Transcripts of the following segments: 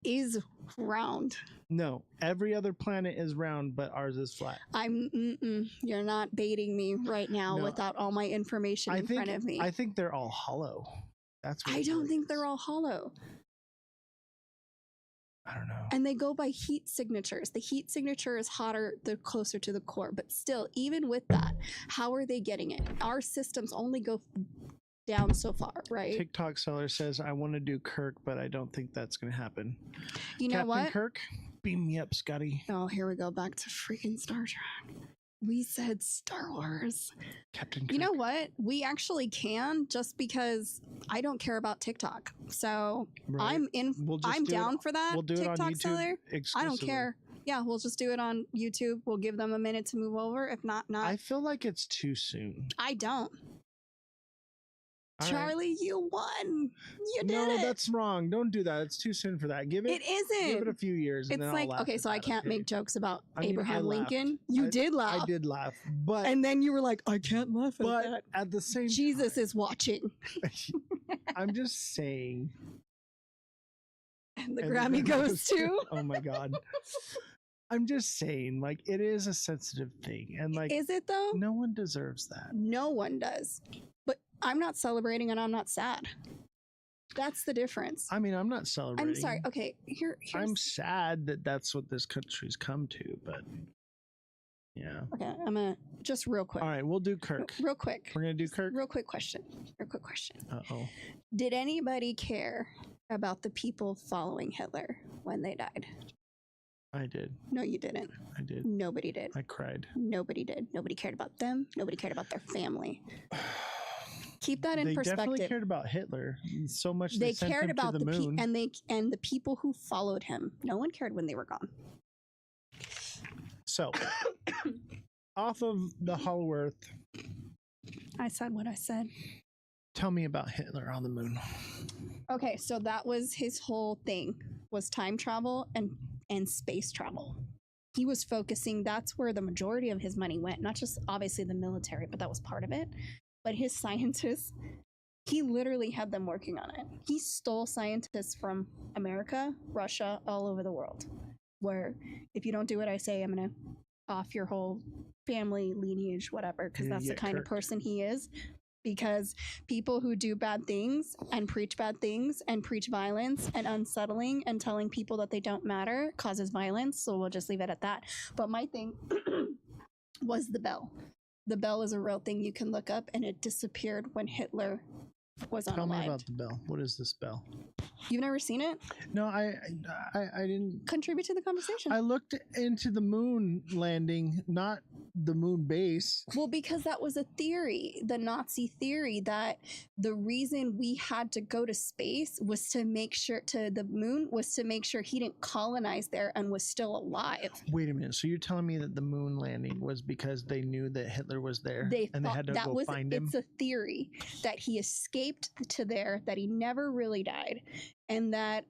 is round. No, every other planet is round, but ours is flat. You're not baiting me right now No, without all my information in front of me. I think they're all hollow. That's what I don't think they're all hollow. I don't know. And they go by heat signatures. The heat signature is hotter the closer to the core. But still, even with that, how are they getting it? Our systems only go down so far, right? TikTok seller says, I want to do Kirk, but I don't think that's going to happen. You know Captain what? Kirk, beam me up, Scotty. Oh, here we go back to freaking Star Trek. We said Star Wars. Captain Kirk. You know what? We actually can, just because I don't care about TikTok. So Right. I'm down for that. We'll do TikTok it on YouTube seller. I don't exclusively. care. Yeah, we'll just do it on YouTube. We'll give them a minute to move over. If not. I feel like it's too soon. I don't. All Charlie, you won. You did No, it. that's wrong. Don't do that. It's too soon for that. Give it. It isn't. Give it a few years. And It's then like, I'll laugh okay, at so I that, can't okay? make jokes about I mean, Abraham I laughed. Lincoln. You did laugh. I did laugh, but And then you were like, I can't laugh at but that. at the same Jesus is watching. I'm just saying. And the And Grammy goes to. Oh my god. I'm just saying, like, it is a sensitive thing, and like, Is it though? no one deserves that. No one does. But I'm not celebrating and I'm not sad. That's the difference. I mean, I'm not celebrating. I'm sorry. Okay, here's I'm sad that that's what this country's come to, but yeah. okay. I'm gonna just real quick. All right, we'll do Kirk. Real quick. We're gonna do Kirk. Real quick question. Real quick question. Uh-oh. Did anybody care about the people following Hitler when they died? I did. No, you didn't. I did. Nobody did. I cried. Nobody did. Nobody cared about them. Nobody cared about their family. Keep that in They definitely perspective. cared about Hitler so much. They sent cared him about to the the moon. and the people who followed him. No one cared when they were gone. So, off of the Hollow Earth, I said what I said. tell me about Hitler on the moon. Okay, so that was his whole thing, was time travel and space travel. He was focusing, that's where the majority of his money went, not just obviously the military, but that was part of it. But his scientists, he literally had them working on it. He stole scientists from America, Russia, all over the world. Where if you don't do what I say, I'm gonna off your whole family, lineage, whatever, because that's the kind of person he is. Because people who do bad things and preach violence and unsettling and telling people that they don't matter causes violence. So we'll just leave it at that. But my thing was the bell. The bell is a real thing you can look up, and it disappeared when Hitler was unalived. Tell me about the bell. What is this bell? You've never seen it? No, I didn't. Contribute to the conversation. I looked into the moon landing, not the moon base. Well, because that was a theory, the Nazi theory, that the reason we had to go to space was to make sure to the moon was to make sure he didn't colonize there and was still alive. Wait a minute. So you're telling me that the moon landing was because they knew that Hitler was there They and they thought had to that go was find him? it's a theory that he escaped to there, that he never really died, and that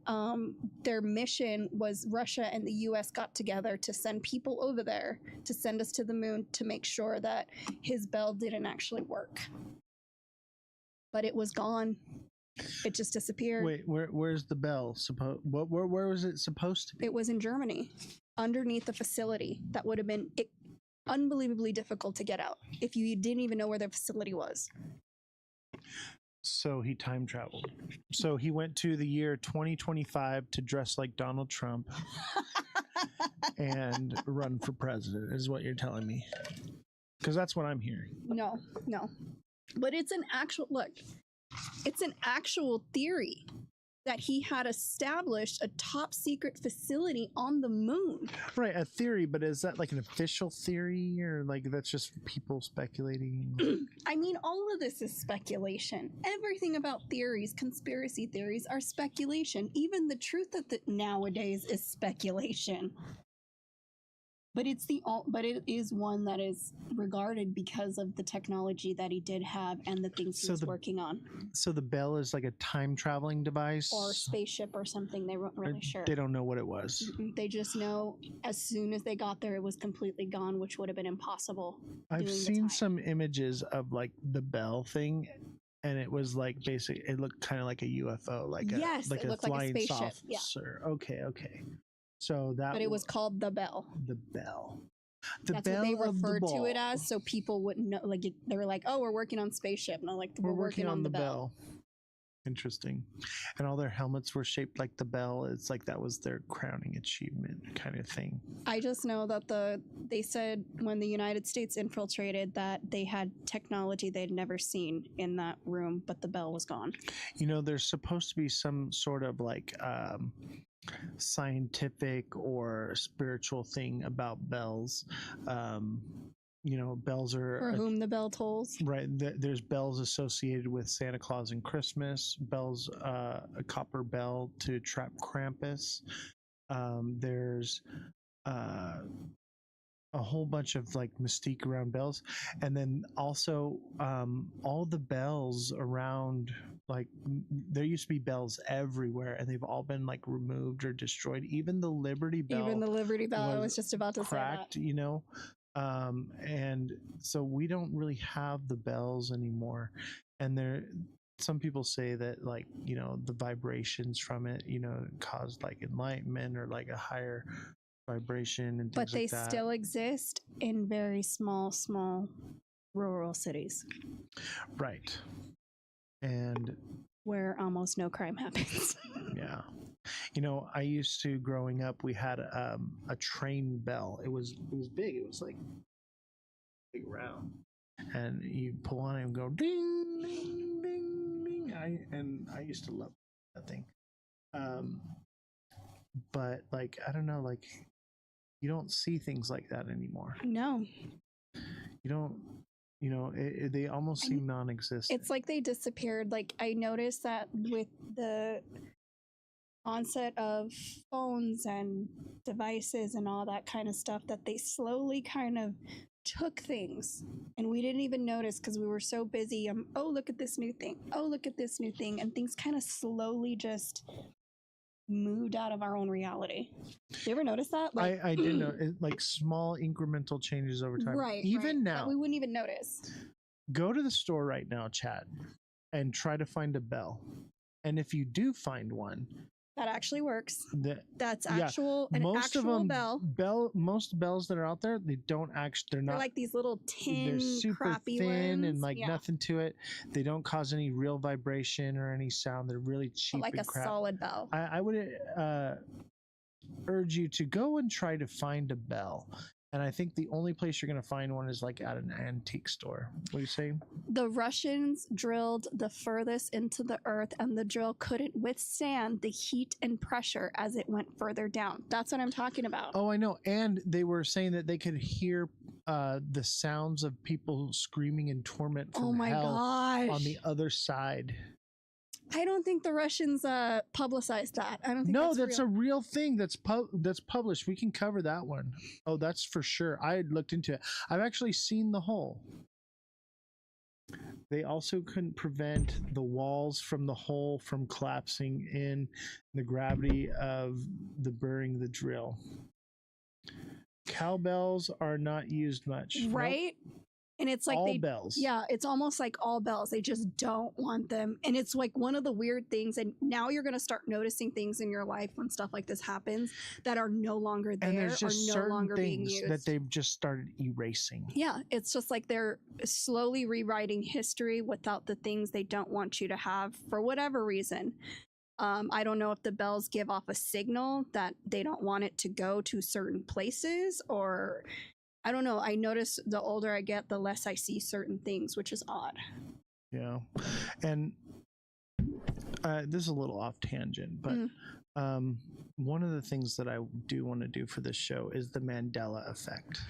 their mission was Russia and the US got together to send people over there to send us to the moon to make sure that his bell didn't actually work. But it was gone. It just disappeared. Wait, where's the bell? Where was it supposed to be? It was in Germany, underneath a facility that would have been unbelievably difficult to get out if you didn't even know where the facility was. So he time traveled. So he went to the year 2025 to dress like Donald Trump and run for president, is what you're telling me. Because that's what I'm hearing. No. But it's an actual theory that he had established a top secret facility on the moon. Right, a theory, but is that like an official theory or like that's just people speculating? I mean, all of this is speculation. Everything about theories, conspiracy theories, are speculation. Even the truth of it nowadays is speculation. But it is one that is regarded because of the technology that he did have and the things he was working on. So the bell is like a time traveling device? Or a spaceship or something. They weren't really sure. They don't know what it was. They just know as soon as they got there, it was completely gone, which would have been impossible. I've seen some images of like the bell thing, and it was like basically it looked kind of like a UFO, like Yes, like it a looked like a flying spaceship. Yeah. saucer. Okay. So that But it was called the Bell. the bell. The That's bell what they of the referred to it ball. as, so people wouldn't know. Like they were like, "Oh, we're working on spaceship," and I'm like, "We're working on the bell." Interesting. And all their helmets were shaped like the bell. It's like that was their crowning achievement kind of thing. I just know that they said when the United States infiltrated that they had technology they'd never seen in that room, but the bell was gone. You know, there's supposed to be some sort of like scientific or spiritual thing about bells. You know, bells are For whom the bell tolls. right. There's bells associated with Santa Claus and Christmas. Bells, a copper bell to trap Krampus. There's a whole bunch of like mystique around bells, and then also all the bells around. Like there used to be bells everywhere, and they've all been like removed or destroyed. Even the Liberty Bell. Even the Liberty Bell. I was just about to cracked, say that. you know. And so we don't really have the bells anymore, and some people say that like you know the vibrations from it you know caused like enlightenment or like a higher vibration and things But they like that. still exist in very small rural cities. Right. And where almost no crime happens. yeah. You know, I used to growing up. We had a train bell. It was big. It was like big round, and you pull on it and go ding ding ding ding. I used to love that thing. But like I don't know, like you don't see things like that anymore. No. You don't. You know, they almost seem non-existent. It's like they disappeared. Like I noticed that with the onset of phones and devices and all that kind of stuff, that they slowly kind of took things and we didn't even notice because we were so busy. Oh, look at this new thing. Oh, look at this new thing. And things kind of slowly just moved out of our own reality. You ever notice that? Like, I did know like small incremental changes over time. Right. Even now, that we wouldn't even notice. Go to the store right now, Chad, and try to find a bell. And if you do find one, that actually works. That's actual most actual of them, most bells that are out there, they don't actually. They're not like these little tin, they're super crappy thin ones. and like nothing to it. They don't cause any real vibration or any sound. They're really cheap, like and a crap. solid bell. I would urge you to go and try to find a bell. And I think the only place you're going to find one is like at an antique store. What do you say? The Russians drilled the furthest into the earth, and the drill couldn't withstand the heat and pressure as it went further down. That's what I'm talking about. Oh, I know. And they were saying that they could hear the sounds of people screaming in torment from hell on the other side. I don't think the Russians publicized that. I don't think that's a real thing that's published. We can cover that one. Oh, that's for sure. I had looked into it. I've actually seen the hole. They also couldn't prevent the walls from the hole from collapsing in the gravity of the burning the drill. Cowbells are not used much. Right? Nope. And it's like all bells. Yeah, it's almost like all bells. They just don't want them. And it's like one of the weird things. And now you're going to start noticing things in your life when stuff like this happens that are no longer there, and there's just or no longer being used. That they've just started erasing. Yeah, it's just like they're slowly rewriting history without the things they don't want you to have for whatever reason. I don't know if the bells give off a signal that they don't want it to go to certain places, or I don't know. I notice the older I get, the less I see certain things, which is odd. Yeah. And this is a little off tangent, but one of the things that I do want to do for this show is the Mandela effect.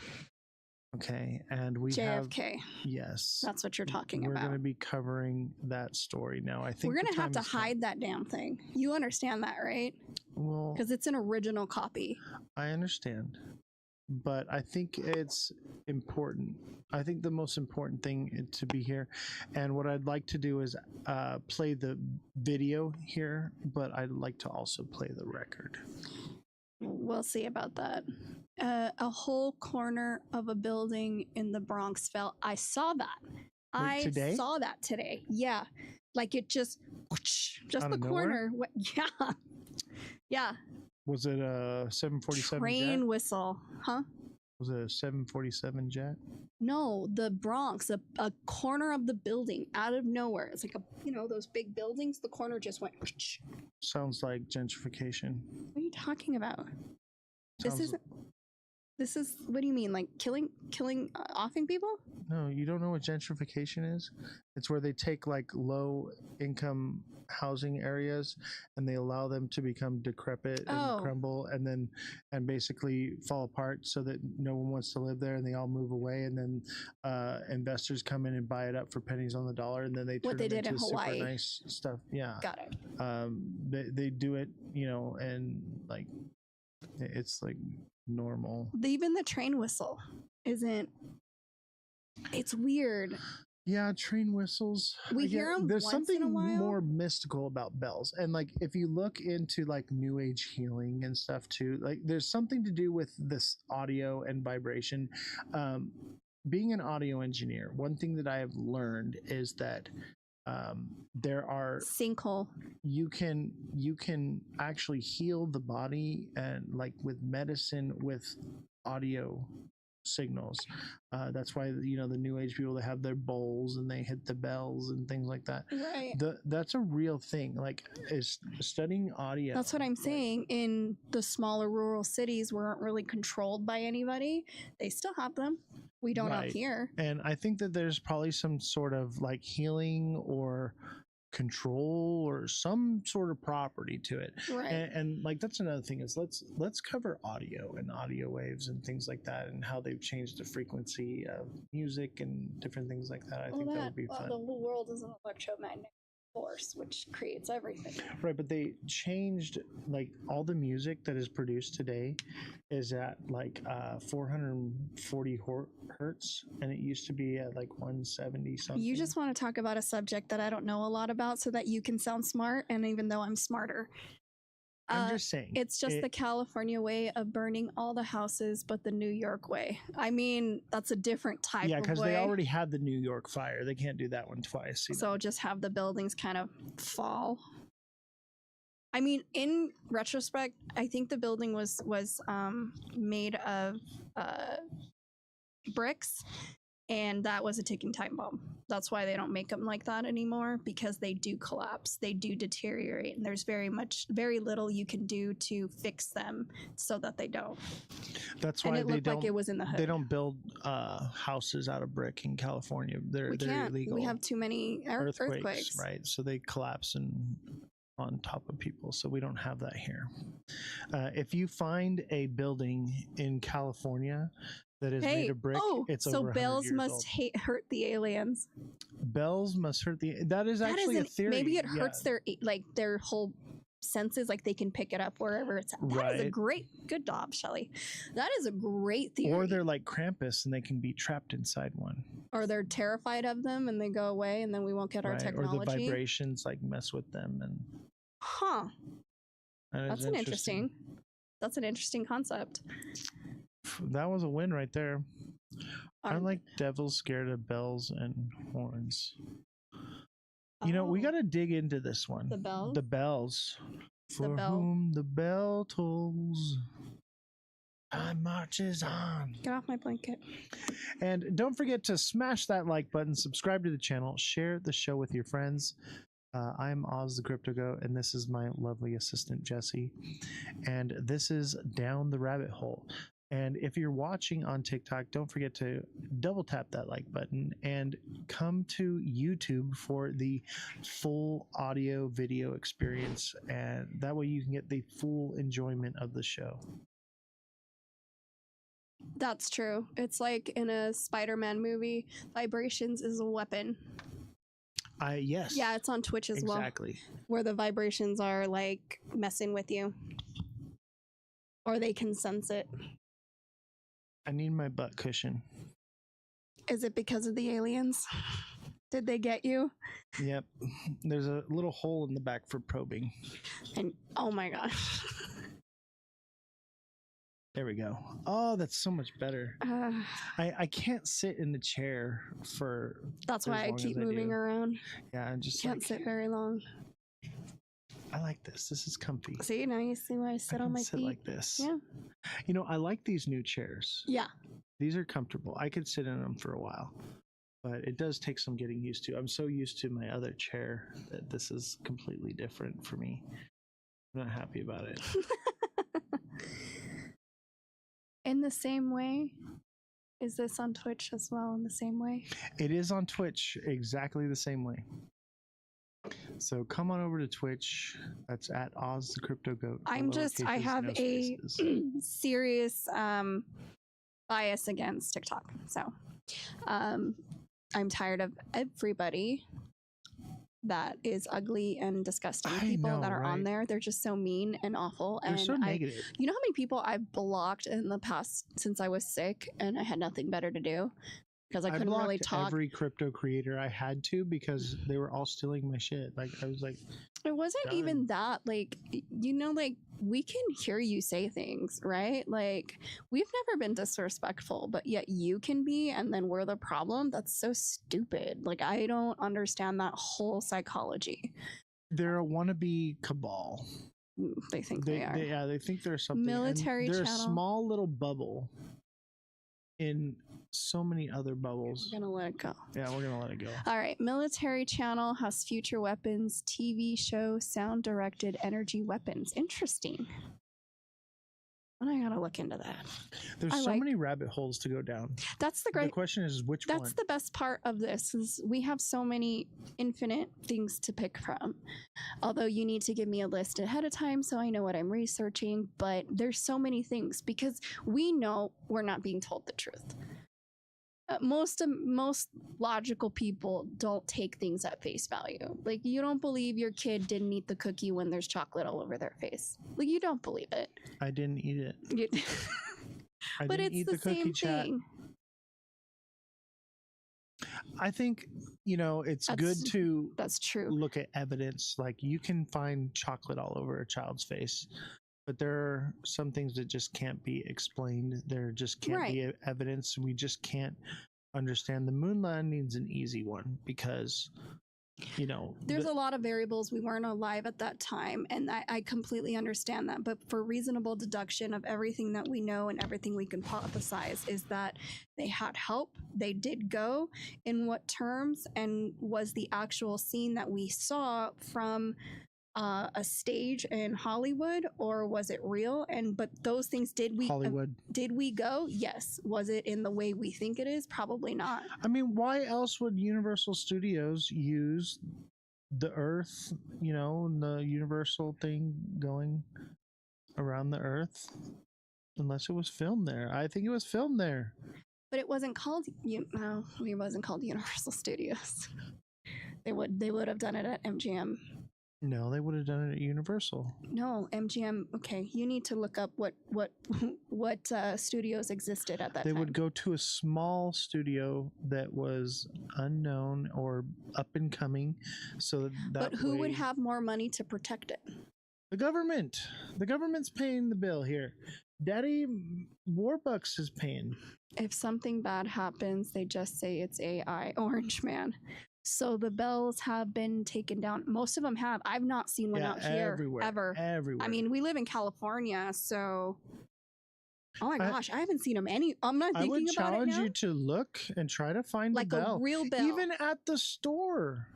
Okay. And we JFK. Yes. That's what you're talking about. We're going to be covering that story now. I think we're going to have to hide that damn thing. You understand that, right? Well, because it's an original copy. I understand. But I think it's important. I think the most important thing to be here, and what I'd like to do is play the video here, but I'd like to also play the record. We'll see about that. A whole corner of a building in the Bronx fell. I saw that. I today? saw that today. Yeah. Like it just Out the of corner. Yeah. Yeah. Was it a 747 Train jet? whistle. Huh? Was it a 747 jet? No, the Bronx, a corner of the building out of nowhere. It's like those big buildings. The corner just went. Sounds like gentrification. What are you talking about? Sounds, This is what do you mean? Like killing offing people? no, you don't know what gentrification is? It's where they take like low income housing areas and they allow them to become decrepit and crumble and basically fall apart so that no one wants to live there and they all move away and then investors come in and buy it up for pennies on the dollar and then they turn it into super nice stuff. Yeah. Got it. They do it, and like it's like normal. Even the train whistle isn't. It's weird. Yeah, train whistles. We hear them. There's once something in a while. more mystical about bells, and like if you look into like New Age healing and stuff too, like there's something to do with this audio and vibration. Being an audio engineer, one thing that I have learned is that there are sinkhole. You can actually heal the body and like with medicine with audio signals. That's why the New Age people, they have their bowls and they hit the bells and things like that. Right. That's a real thing. Like is studying audio. That's what I'm saying. In the smaller rural cities, weren't really controlled by anybody. They still have them. We don't up here. And I think that there's probably some sort of like healing or control or some sort of property to it. Right. And like that's another thing is let's cover audio and audio waves and things like that and how they've changed the frequency of music and different things like that. I think that would be fun. The whole world is an electromagnetic force which creates everything. Right, but they changed like all the music that is produced today is at like 440 hertz and it used to be at like 170 something. You just want to talk about a subject that I don't know a lot about so that you can sound smart, and even though I'm smarter. I'm just saying. It's just the California way of burning all the houses, but the New York way. I mean, that's a different type of way. Yeah, because they already had the New York fire. They can't do that one twice. So just have the buildings kind of fall. I mean, in retrospect, I think the building was made of bricks, and that was a ticking time bomb. That's why they don't make them like that anymore, because they do collapse, they do deteriorate, and there's very little you can do to fix them so that they don't. That's why and it looked like it was in the hood. They don't build houses out of brick in California. They're illegal. We have too many earthquakes, right? So they collapse on top of people. So we don't have that here. If you find a building in California that is made of brick, it's over 100 bells years must old. hurt the aliens. Bells must hurt the. That is actually a theory. Maybe it hurts their whole senses, like they can pick it up wherever it's at. That is a good job, Shelley. That is a great theory. Or they're like Krampus and they can be trapped inside one. Or they're terrified of them and they go away and then we won't get our technology. Or the vibrations like mess with them and. Huh. That's an interesting concept. That was a win right there. I'm like devils scared of bells and horns. You know, we got to dig into this one. The bells? The bells. For whom the bell tolls, time marches on. Get off my blanket. And don't forget to smash that like button, subscribe to the channel, share the show with your friends. I'm Ozthecryptogoat, and this is my lovely assistant, Jesse. And this is Down the Rabbit Hole. And if you're watching on TikTok, don't forget to double tap that like button and come to YouTube for the full audio video experience. And that way you can get the full enjoyment of the show. That's true. It's like in a Spider-Man movie, vibrations is a weapon. Yes. Yeah, it's on Twitch as well. Exactly. Where the vibrations are like messing with you. Or they can sense it. I need my butt cushion. Is it because of the aliens? Did they get you? Yep. There's a little hole in the back for probing. And oh my gosh. There we go. Oh, that's so much better. Uh, I can't sit in the chair for that's as why I long keep as moving do. around. Yeah, I'm just Can't like, sit very long. I like this. This is comfy. See, now you see why I sit on my sit feet. like this. Yeah. You know, I like these new chairs. Yeah. These are comfortable. I could sit in them for a while, but it does take some getting used to. I'm so used to my other chair that this is completely different for me. I'm not happy about it. In the same way, is this on Twitch as well in the same way? It is on Twitch exactly the same way. So come on over to Twitch. That's at Ozthecryptogoat. I have a serious bias against TikTok. So I'm tired of everybody that is ugly and disgusting. People that are on there, they're just so mean and awful. They're so negative. You know how many people I've blocked in the past since I was sick and I had nothing better to do? Because I couldn't really talk. Every crypto creator I had to because they were all stealing my shit. Like I was like, it wasn't even that. Like, you know, like we can hear you say things, right? Like we've never been disrespectful, but yet you can be, and then we're the problem. That's so stupid. Like I don't understand that whole psychology. They're a wannabe cabal. They think they are. Yeah, they think they're something. Military they're channel. A small little bubble in so many other bubbles. We're gonna let it go. Yeah, we're gonna let it go. All right. Military channel has future weapons, TV show, sound directed energy weapons. Interesting. I gotta look into that. There's so many rabbit holes to go down. That's the great. The question is which one? That's the best part of this is we have so many infinite things to pick from. Although you need to give me a list ahead of time so I know what I'm researching. But there's so many things because we know we're not being told the truth. Most logical people don't take things at face value. Like you don't believe your kid didn't eat the cookie when there's chocolate all over their face. Like you don't believe it. I didn't eat it. But it's the same thing. I think, you know, it's good to that's true. Look at evidence. Like you can find chocolate all over a child's face. But there are some things that just can't be explained. There just can't be evidence. We just can't understand. The moon landing's an easy one because, you know, there's a lot of variables. We weren't alive at that time, and I completely understand that. But for reasonable deduction of everything that we know and everything we can hypothesize is that they had help. They did go. In what terms? And was the actual scene that we saw from a stage in Hollywood, or was it real? But those things, did we go? Yes. Was it in the way we think it is? Probably not. I mean, why else would Universal Studios use the Earth, you know, and the Universal thing going around the Earth, unless it was filmed there? I think it was filmed there. But it wasn't called. It wasn't called Universal Studios. They would have done it at MGM. No, they would have done it at Universal. No, MGM. Okay, you need to look up what studios existed at that time. They would go to a small studio that was unknown or up and coming, so that. But who would have more money to protect it? The government. The government's paying the bill here. Daddy Warbucks is paying. If something bad happens, they just say it's AI. Orange Man. So the bells have been taken down. Most of them have. I've not seen one out here ever. Everywhere. I mean, we live in California, so. Oh my gosh, I haven't seen them any. I'm not thinking about it now. I would challenge you to look and try to find like a bell. A real bell. Even at the store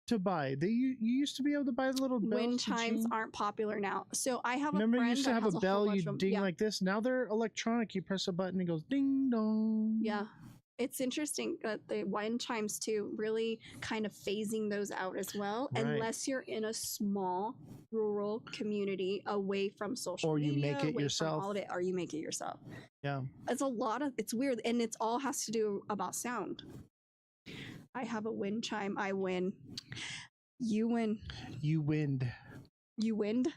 to buy. You used to be able to buy the little bells. Wind chimes aren't popular now. So I have Remember a friend you used to have a bell you ding yeah. like this? Now they're electronic. You press a button, it goes ding dong. Yeah. It's interesting that the wind chimes too, really kind of phasing those out as well, unless you're in a small rural community away from social media. Or you make it yourself. Or you make it yourself. Yeah. It's weird. And it all has to do about sound. I have a wind chime. I win. You win. You wind. You wind.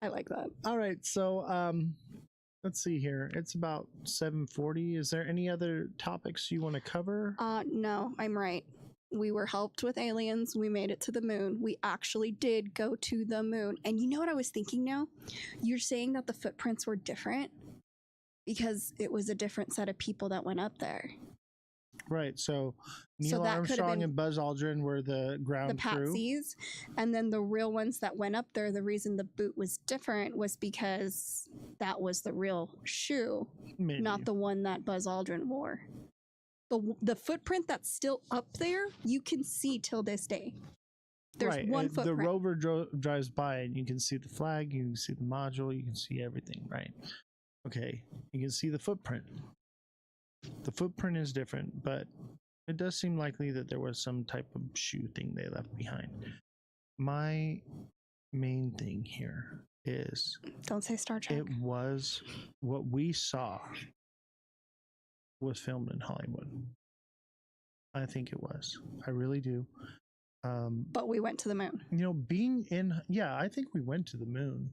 I like that. All right. So, let's see here. It's about 7:40. Is there any other topics you want to cover? No, I'm right. we were helped with aliens. We made it to the moon. We actually did go to the moon. And you know what I was thinking now? You're saying that the footprints were different because it was a different set of people that went up there. Right. So Neil So that could have Armstrong been and Buzz Aldrin were the ground the crew. patsies, and then the real ones that went up there, the reason the boot was different was because that was the real shoe, Maybe. not the one that Buzz Aldrin wore. The footprint that's still up there, you can see till this day. There's right. one The footprint. rover drives by and you can see the flag, you can see the module, you can see everything, right? Okay, you can see the footprint. The footprint is different, but it does seem likely that there was some type of shoe thing they left behind. My main thing here is Don't say Star Trek. it was what we saw was filmed in Hollywood. I think it was. I really do. But we went to the moon. You know, I think we went to the moon.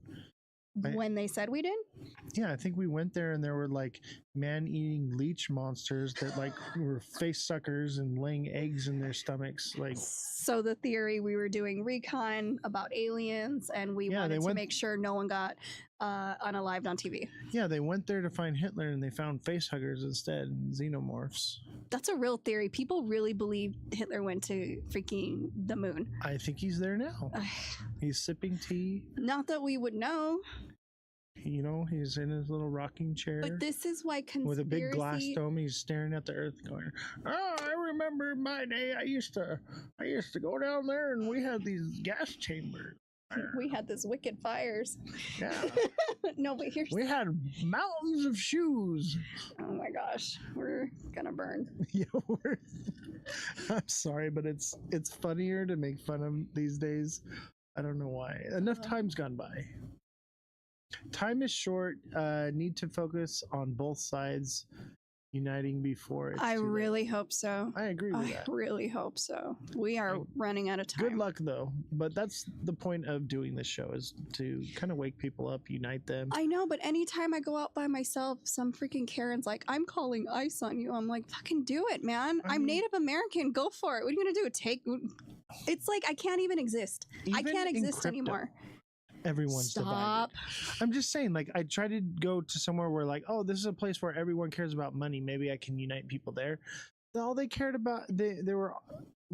When they said we did? Yeah, I think we went there and there were like man-eating leech monsters that like were face suckers and laying eggs in their stomachs. Like, So the theory, we were doing recon about aliens and we wanted to make sure no one got unalived on TV. Yeah, they went there to find Hitler and they found face huggers instead, xenomorphs. That's a real theory. People really believe Hitler went to freaking the moon. I think he's there now. He's sipping tea. Not that we would know. You know, he's in his little rocking chair. But this is why conspiracy... With a big glass dome, he's staring at the earth going, oh, I remember my day. I used to go down there and we had these gas chambers. We had this wicked fires. Yeah. No, but here's... We had mountains of shoes. Oh my gosh. We're gonna burn. Yeah, I'm sorry, but it's funnier to make fun of these days. I don't know why. Enough time's gone by. Time is short. Need to focus on both sides uniting before it's I too late. really hope so. I agree with that. I really hope so. We are running out of time. Good luck though. But that's the point of doing this show, is to kind of wake people up, unite them. I know, but anytime I go out by myself, some freaking Karen's like, I'm calling ICE on you. I'm like, fucking do it, man. I'm Native American. Go for it. What are you gonna do? It's like I can't even exist. I can't exist anymore. Everyone's divided. I'm just saying, like, I try to go to somewhere where, like, oh, this is a place where everyone cares about money. Maybe I can unite people there. All they cared about, they were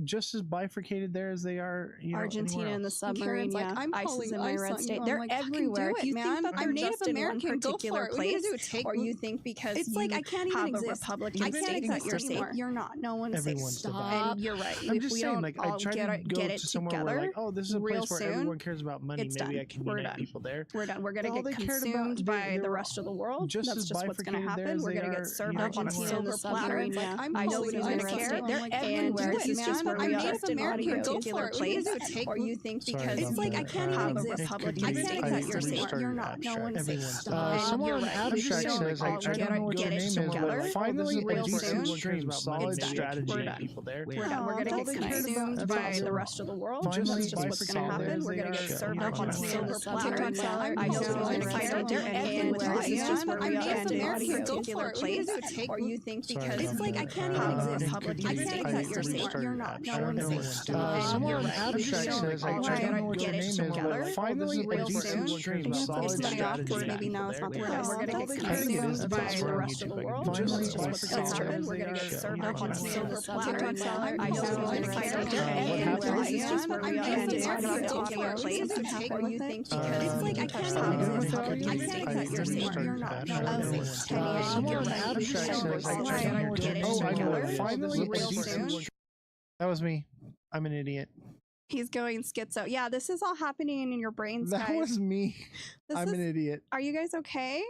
just as bifurcated there as they are, Argentina and the submarine. Like, I'm calling in my red state. They're like, everywhere. If you think that they're Native just in one American, particular place, or you think because it's like I can't even have a exist. Republican I can't state exist that you're safe. anymore. You're not. No one safe. Everyone's Stop. divided. And you're right. I'm If just we saying, don't like, I all try to go get to it somewhere together, where, like, oh, this is a real place where soon, everyone cares about money. it's Maybe done. I can We're unite done. people there. We're done. We're gonna All they get cared about- consumed they by the were rest of the world. just That's as just what's gonna bifurcated there happen. as We're they gonna are, get served you know, up on a everywhere. silver platter. Like, I'm nobody's calling gonna ICE care. on you. They're I'm like, everywhere. This is just where we are. Native American. Go particular for it. place. Or you think Sorry because about it's like that. I can't have even a exist. Republican I state can't that exist. you're safe. You're not. No one safe. Someone You're in right. abstract I'm says, just I don't know what get your it name is, together. but finally a Real decent soon. stream, solid It's done. strategy We're of done. people there. We're done. We're gonna All get they cared about- consumed that's by awesome. the rest of the world. Finally That's just what's gonna bifurcated happen. as We're they gonna are. get served Yeah, up on a yeah. silver platter. TikTok seller. I know Nobody's who's gonna gonna care. care. They're everywhere. This is just where we are. And American. Go particular for it. place. Or you think Sorry because about it's like that. I can't have even a exist. Republican I state can't that exist. you're safe. You're not. No one Everyone's safe. divided. Someone in You're right. abstract says, I don't know what your get name it is, but together. finally a Real decent soon. stream, It's solid money off strategy for of maybe people now it's not the there. word. We're gonna All get they cared about- consumed that's by awesome. the rest of the world. Finally, That's just what's gonna bifurcated happen. as We're they gonna get are. served up on a silver platter. TikTok seller. I know who's gonna care. What happened? This is just where we are. And It's it's a particular place. Or you think because It's like I can't even exist. I can't exist. You're safe. You're not. No one safe. Someone in abstract says, I don't know what your name is, but finally a decent. That was me. I'm an idiot. He's going schizo. Yeah, this is all happening in your brains, That guys. was me. This I'm is- an idiot. Are you guys okay?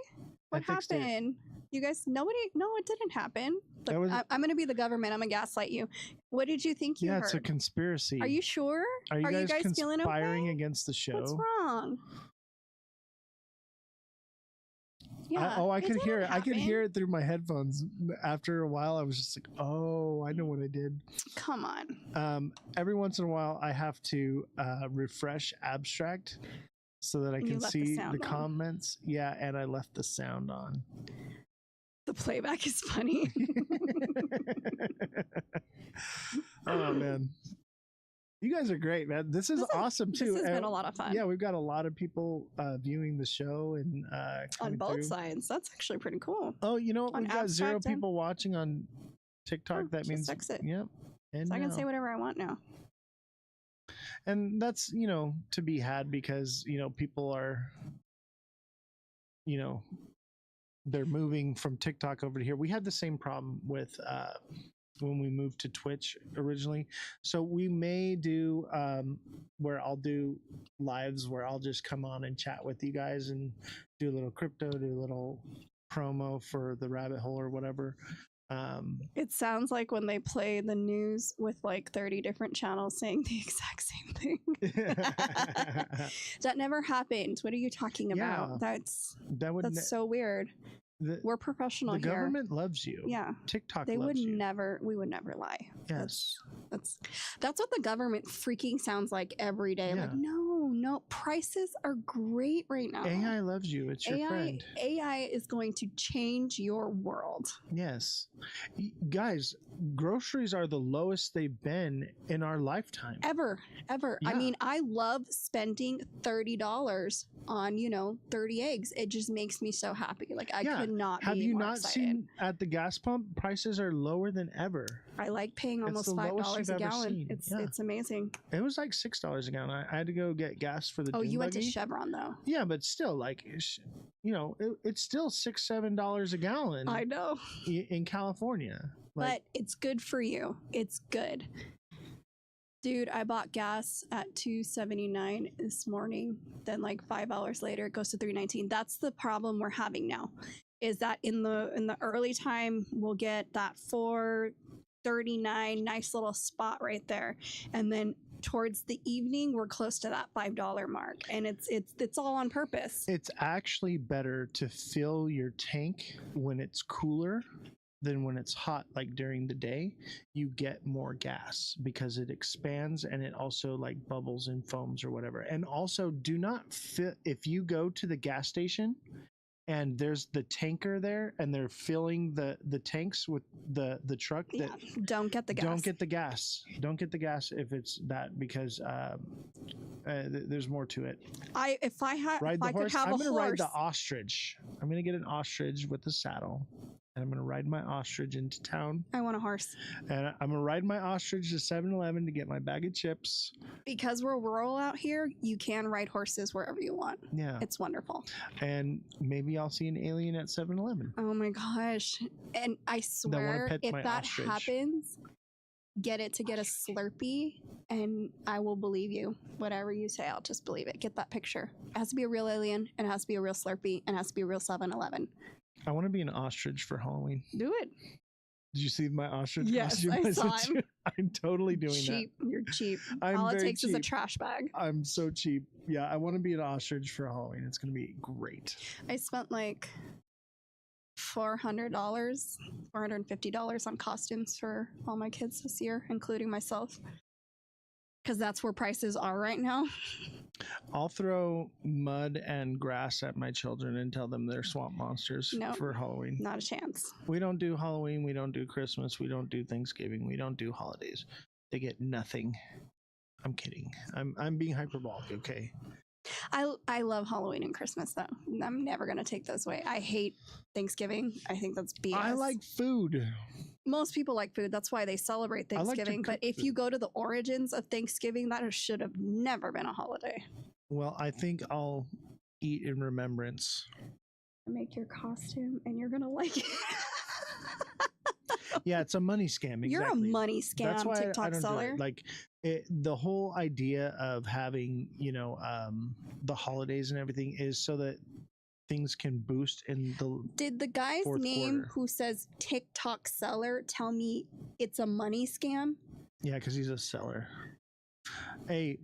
What fixed it. happened? You guys, nobody, no, it didn't happen. Look, That was- I'm going to be the government. I'm going to gaslight you. What did you think you Yeah, heard? it's a conspiracy. Are you sure? Are you guys feeling conspiring okay? against the show? What's wrong? Yeah. I could hear it. didn't I could happen. hear it through my headphones. After a while, I was just like, "Oh, I know what I did." Come on. Every once in a while, I have to refresh abstract so that I You can left the see sound the on. comments. Yeah, and I left the sound on. The playback is funny. Oh man, you guys are great, man. This is awesome too. This has been a lot of fun. Yeah, we've got a lot of people viewing the show and On coming both through. sides. That's actually pretty cool. Oh, you know, On we've got 0 abstract and- people watching on TikTok. Oh, that just means exit. Yep. And So I can now. say whatever I want now. And that's, you know, to be had because, you know, people are, you know, they're moving from TikTok over to here. We had the same problem with when we moved to Twitch originally. So we may do where I'll do lives where I'll just come on and chat with you guys and do a little crypto, do a little promo for the rabbit hole or whatever. It sounds like when they play the news with like 30 different channels saying the exact same thing. That never happened. What are you talking about? Yeah. That's so weird. We're professional the here. government loves you. Yeah. TikTok They loves would you. we would never lie. Yes. That's what the government freaking sounds like every day. Yeah. Like, no, prices are great right now. AI loves you. It's your friend. AI is going to change your world. Yes. Guys, groceries are the lowest they've been in our lifetime. Ever. Yeah. I mean, I love spending $30 on, 30 eggs. It just makes me so happy. Like, I could not Have be you more not excited. seen at the gas pump prices are lower than ever? I like paying almost the lowest $5 you've a ever gallon. seen. It's amazing. It was like $6 a gallon. I had to go get gas for the Oh, dune you went to buggy. Chevron though. Yeah, but still, like, it's still $6-7 a gallon I know. in California. But it's good for you. It's good. Dude, I bought gas at $2.79 this morning. Then like 5 hours later it goes to $3.19. That's the problem we're having now. Is that in the early time we'll get that $4.39 nice little spot right there. And then towards the evening we're close to that $5 mark. And it's all on purpose. It's actually better to fill your tank when it's cooler than when it's hot, like during the day. You get more gas because it expands and it also like bubbles and foams or whatever. And also do not fit if you go to the gas station and there's the tanker there and they're filling the tanks with the truck that Don't get the gas. don't get the gas if it's that, because there's more to it. If I Ride the could horse. have I'm a gonna horse. ride the ostrich. I'm gonna get an ostrich with a saddle, and I'm gonna ride my ostrich into town. I want a horse. And I'm gonna ride my ostrich to 7-Eleven to get my bag of chips. Because we're rural out here, you can ride horses wherever you want. Yeah. It's wonderful. And maybe I'll see an alien at 7-Eleven. Oh my gosh. And I swear, pet if my that ostrich. happens, get it to get a Slurpee and I will believe you. Whatever you say, I'll just believe it. Get that picture. It has to be a real alien, and it has to be a real Slurpee, and it has to be a real 7-Eleven. I want to be an ostrich for Halloween. Do it. Did you see my ostrich Yes, costume? I saw him. I'm totally doing Cheap. You're cheap. I'm All it very takes is a cheap. trash bag. that. I'm so cheap. Yeah, I want to be an ostrich for Halloween. It's going to be great. I spent like $400, $450 on costumes for all my kids this year, including myself. Because that's where prices are right now. I'll throw mud and grass at my children and tell them they're swamp monsters No. for Halloween. Not a chance. We don't do Halloween. We don't do Christmas. We don't do Thanksgiving. We don't do holidays. They get nothing. I'm kidding. I'm being hyperbolic, okay? I love Halloween and Christmas though. I'm never gonna take those away. I hate Thanksgiving. I think that's BS. I like food. Most people like food. That's why they celebrate I like to Thanksgiving. cook But if food. you go to the origins of Thanksgiving, that should have never been a holiday. Well, I think I'll eat in remembrance. Make your costume and you're gonna like it. Yeah, it's a money scam. Exactly. You're a money scam That's why TikTok I don't seller. do it. Like the whole idea of having, the holidays and everything is so that things can boost in the Did the guy's fourth name quarter. who says TikTok seller tell me it's a money scam? Yeah, because he's a seller. Hey,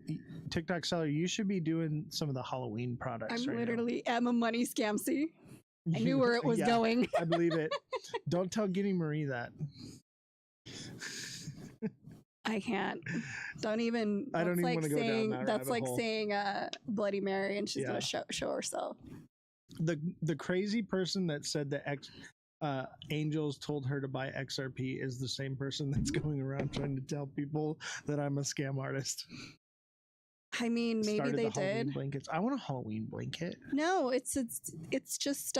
TikTok seller, you should be doing some of the Halloween products. I'm right now. literally am a money scam. See, I knew where it was Yeah, going. I believe it. Don't tell Guinea Marie that. I can't. Don't even. I don't that's even like wanna go down saying, that That's rabbit like hole. saying Bloody Mary, and she's Yeah. gonna show herself. The crazy person that said the Angels told her to buy XRP is the same person that's going around trying to tell people that I'm a scam artist. I mean, maybe Started they the Halloween did. blankets. I want a Halloween blanket. No, it's just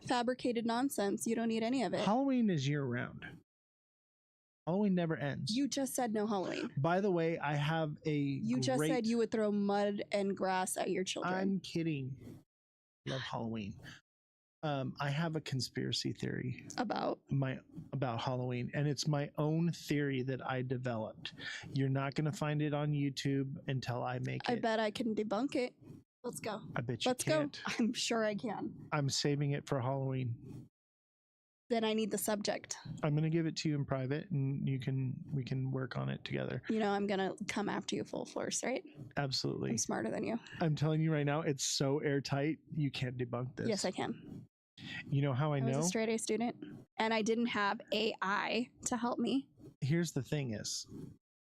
fabricated nonsense. You don't need any of it. Halloween is year round. Halloween never ends. You just said no Halloween. By the way, I have a You just said you would throw mud and grass at your children. I'm kidding. Love Halloween. I have a conspiracy theory About Halloween, and it's my own theory that I developed. You're not going to find it on YouTube until I make it. I bet I can debunk it. Let's go. I bet you Let's can't. go. I'm sure I can. I'm saving it for Halloween. Then I need the subject. I'm going to give it to you in private, and we can work on it together. You know, I'm going to come after you full force, right? Absolutely. I'm smarter than you. I'm telling you right now, it's so airtight, you can't debunk this. Yes, I can. You know how I know? was a straight A student, and I didn't have AI to help me. Here's the thing is,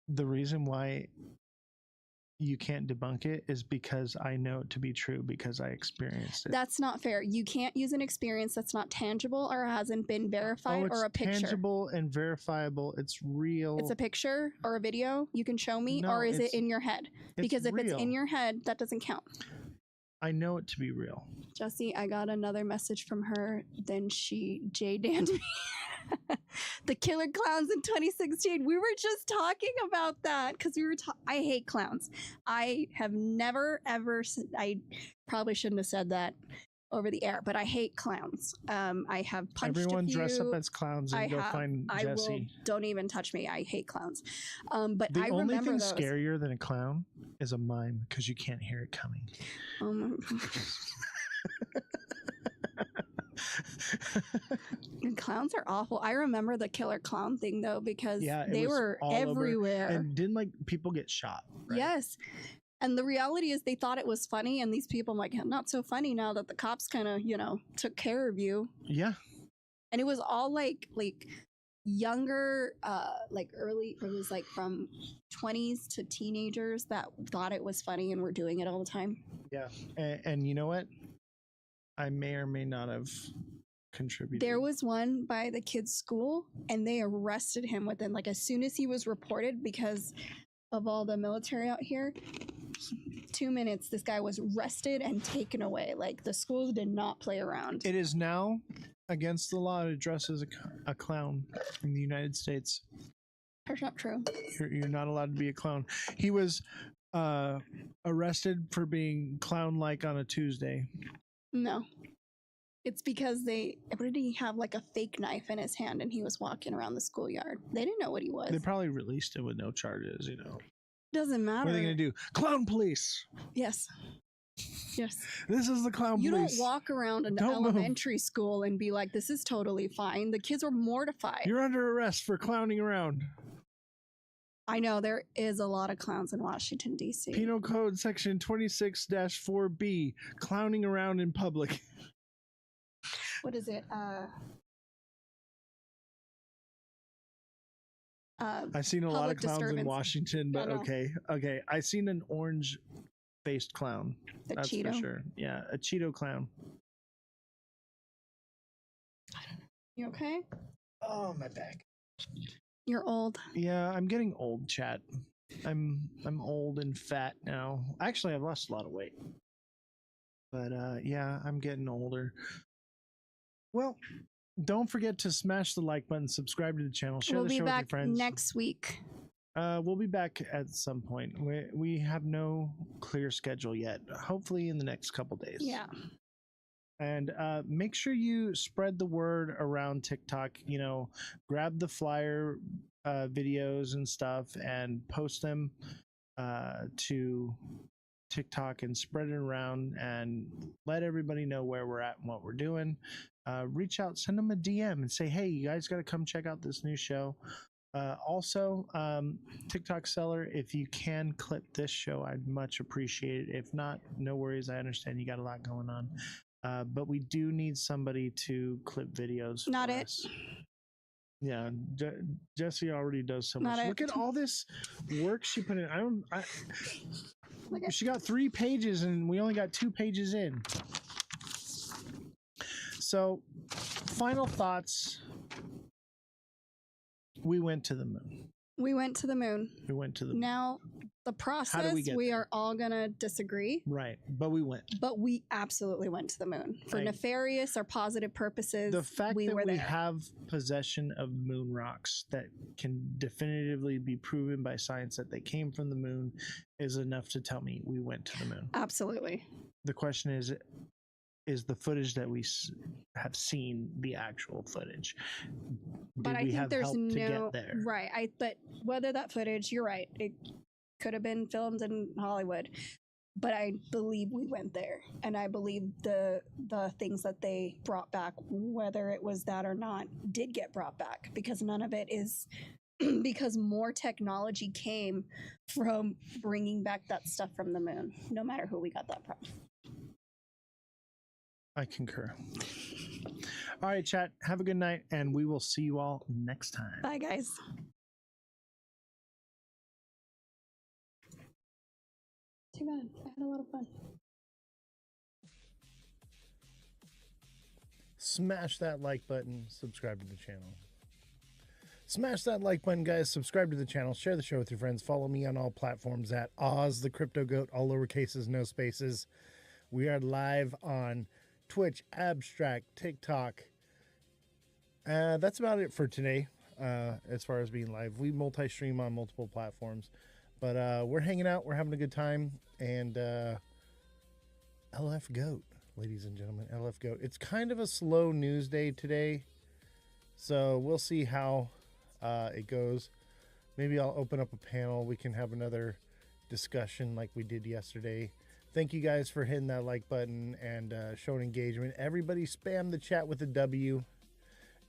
the reason why you can't debunk it is because I know it to be true because I experienced it. That's not fair. You can't use an experience that's not tangible or hasn't been verified it's or a picture. tangible and verifiable. It's real. It's a picture or a video you can show me, No, or is it it's- in your head? Because if it's real. in your head, that doesn't count. I know it to be real. Jesse, I got another message from her. Then she J-Danned me. The killer clowns in 2016. We were just talking about that because I hate clowns. I have never, ever, I probably shouldn't have said that over the air, but I hate clowns. I have punched Everyone a few. dress up as clowns and go find Jesse. Don't even touch me. I hate clowns. But The I only remember thing those. scarier than a clown is a mime because you can't hear it coming. And clowns are awful. I remember the killer clown thing though because It they was were all over. everywhere. And didn't like people get shot? Right? Yes. And the reality is they thought it was funny, and these people, I'm like, not so funny now that the cops kind of, took care of you. Yeah. And it was all like younger, like early, it was like from 20s to teenagers that thought it was funny and were doing it all the time. Yeah. And you know what? I may or may not have contributed. There was one by the kid's school, and they arrested him within, like, as soon as he was reported because of all the military out here. 2 minutes, this guy was arrested and taken away. Like, the schools did not play around. It is now against the law to dress as a clown in the United States. That's not true. You're not allowed to be a clown. He was arrested for being clown-like on a Tuesday. No. It's because what did he have, like a fake knife in his hand, and he was walking around the schoolyard. They didn't know what he was. They probably released him with no charges, Doesn't matter. What are they going to do? Clown police. Yes. Yes. This is the clown You police. don't walk around an Don't move. elementary school and be like, this is totally fine. The kids were mortified. You're under arrest for clowning around. I know there is a lot of clowns in Washington, D.C. Penal Code Section 26-4B, clowning around in public. What is it? I've seen a lot of Public clowns in disturbance. Washington, but No, no. okay. I seen an orange-faced clown. The That's Cheeto. for sure. Yeah, a Cheeto clown. You okay? Oh, my back. You're old. Yeah, I'm getting old, chat. I'm old and fat now. Actually, I've lost a lot of weight. But yeah, I'm getting older. Well, don't forget to smash the like button, subscribe to the channel, share We'll the be show with your back friends. next week. We'll be back at some point. We have no clear schedule yet. Hopefully in the next couple days. Yeah. And make sure you spread the word around TikTok. Grab the flyer videos and stuff and post them to TikTok and spread it around and let everybody know where we're at and what we're doing. Reach out, send them a DM and say, hey, you guys got to come check out this new show. Also, TikTok seller, if you can clip this show, I'd much appreciate it. If not, no worries. I understand you got a lot going on. But we do need somebody to clip videos. Not for it. us. Yeah, Jessie already does so Not much. it. Look at all this work she put in. Look at- She got 3 pages and we only got 2 pages in. So, final thoughts. We went to the moon. We went to the moon. We went to the moon. Now, the process, we get we there? are all going to disagree, Right, but we went. but we absolutely went to the moon. For Right. nefarious or positive purposes, The fact we that were we there. have possession of moon rocks that can definitively be proven by science that they came from the moon is enough to tell me we went to the moon. Absolutely. The question is the footage that we have seen the actual footage? But Did I we think have there's help to no get there? right. But whether that footage, you're right, it could have been filmed in Hollywood. But I believe we went there, and I believe the things that they brought back, whether it was that or not, did get brought back, because none of it is because more technology came from bringing back that stuff from the moon. No matter who we got that from. I concur. All right, chat. Have a good night, and we will see you all next time. Bye, guys. Too bad. I had a lot of fun. Smash that like button, subscribe to the channel. Smash that like button, guys. Subscribe to the channel. Share the show with your friends. Follow me on all platforms at Ozthecryptogoat, all lowercases, no spaces. We are live on Twitch, Abstract, TikTok. That's about it for today. As far as being live, we multi-stream on multiple platforms, but we're hanging out. We're having a good time, and LF Goat, ladies and gentlemen, LF Goat. It's kind of a slow news day today, so we'll see how it goes. Maybe I'll open up a panel. We can have another discussion like we did yesterday. Thank you guys for hitting that like button and showing engagement. Everybody spam the chat with a W.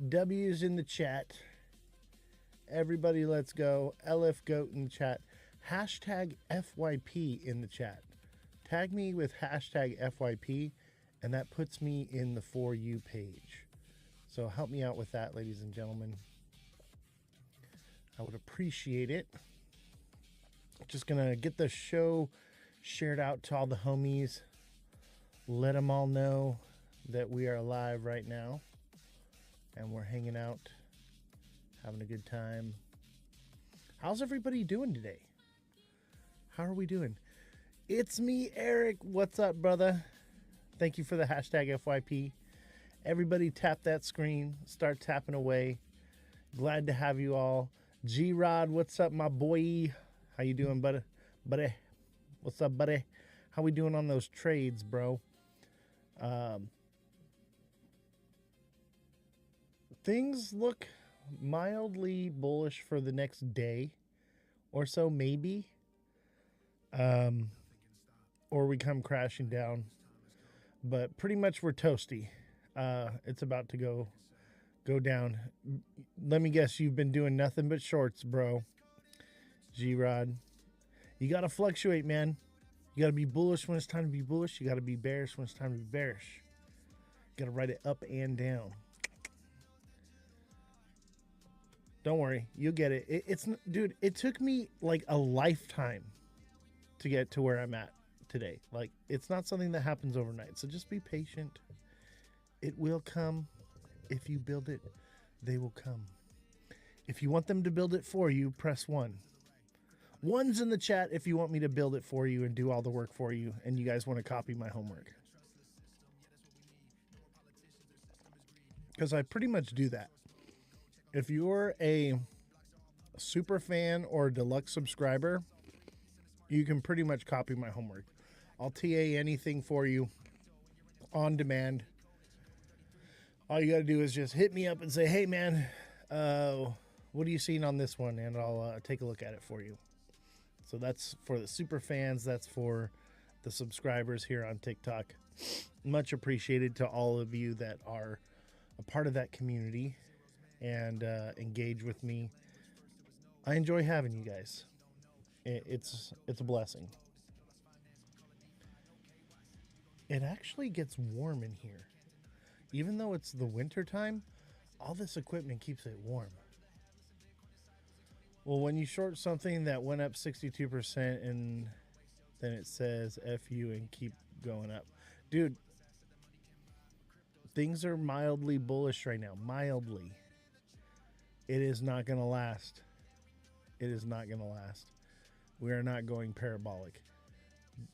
W's in the chat. Everybody, let's go. LF Goat in the chat. Hashtag FYP in the chat. Tag me with hashtag FYP, and that puts me in the For You page. So help me out with that, ladies and gentlemen. I would appreciate it. Just gonna get the show shared out to all the homies. Let them all know that we are live right now. And we're hanging out, having a good time. How's everybody doing today? How are we doing? It's me, Eric. What's up, brother? Thank you for the hashtag FYP. Everybody tap that screen. Start tapping away. Glad to have you all. G-Rod, what's up, my boy? How you doing, buddy? What's up, buddy? How we doing on those trades, bro? Things look mildly bullish for the next day or so, maybe. Or we come crashing down. But pretty much we're toasty. It's about to go down. Let me guess, you've been doing nothing but shorts, bro. G-Rod. You got to fluctuate, man. You got to be bullish when it's time to be bullish. You got to be bearish when it's time to be bearish. You got to write it up and down. Don't worry. You'll get it. It's dude, it took me like a lifetime to get to where I'm at today. Like, it's not something that happens overnight. So just be patient. It will come. If you build it, they will come. If you want them to build it for you, press 1. 1's in the chat if you want me to build it for you and do all the work for you, and you guys want to copy my homework. Because I pretty much do that. If you're a super fan or deluxe subscriber, you can pretty much copy my homework. I'll TA anything for you on demand. All you got to do is just hit me up and say, hey, man, what are you seeing on this one? And I'll take a look at it for you. So that's for the super fans. That's for the subscribers here on TikTok. Much appreciated to all of you that are a part of that community and engage with me. I enjoy having you guys. It's a blessing. It actually gets warm in here. Even though it's the winter time, all this equipment keeps it warm. Well, when you short something that went up 62% and then it says F you and keep going up. Dude, Things are mildly bullish right now. Mildly. It is not going to last. It is not going to last. We are not going parabolic.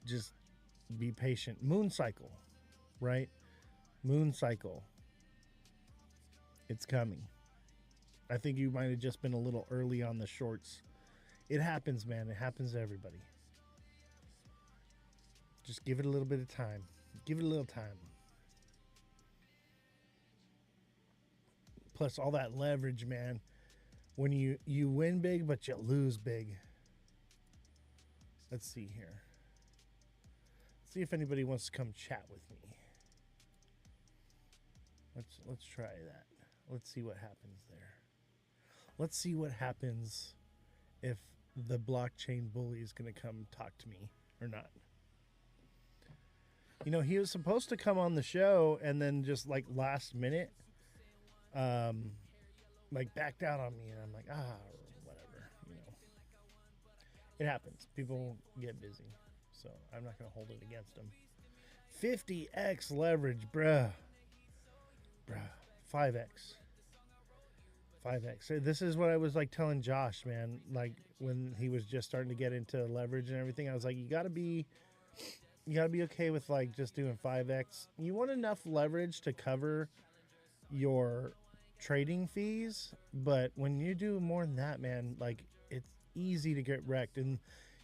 Just be patient. Moon cycle, right? Moon cycle. It's coming. I think you might have just been a little early on the shorts. It happens, man. It happens to everybody. Just give it a little bit of time. Give it a little time. Plus all that leverage, man. When you win big, but you lose big. Let's see here. See if anybody wants to come chat with me. Let's try that. Let's see what happens there. Let's see what happens if the blockchain bully is going to come talk to me or not. You know, he was supposed to come on the show and then just like last minute like backed out on me, and I'm like, whatever, you know. It happens. People get busy, so I'm not going to hold it against them. 50x leverage, bruh. 5x. This is what I was like telling Josh, man, like when he was just starting to get into leverage and everything. I was like, you got to be okay with like just doing 5x. You want enough leverage to cover your trading fees, but when you do more than that, man, like it's easy to get wrecked. And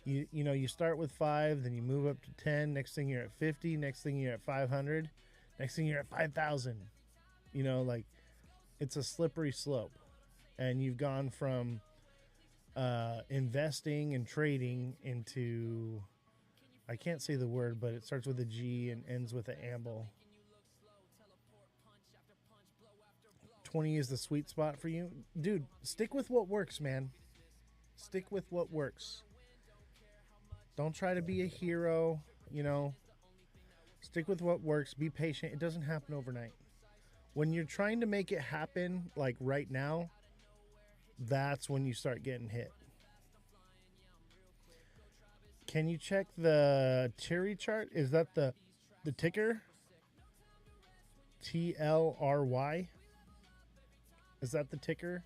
you know, you start with 5, then you move up to 10, next thing you're at 50, next thing you're at 500, next thing you're at 5,000. You know, like it's a slippery slope, and you've gone from investing and trading into, I can't say the word, but it starts with a G and ends with an amble. 20 is the sweet spot for you. Dude, stick with what works, man. Stick with what works. Don't try to be a hero, you know. Stick with what works. Be patient. It doesn't happen overnight. When you're trying to make it happen, like right now, that's when you start getting hit. Can you check the Cherry chart? Is that the ticker? TLRY? Is that the ticker?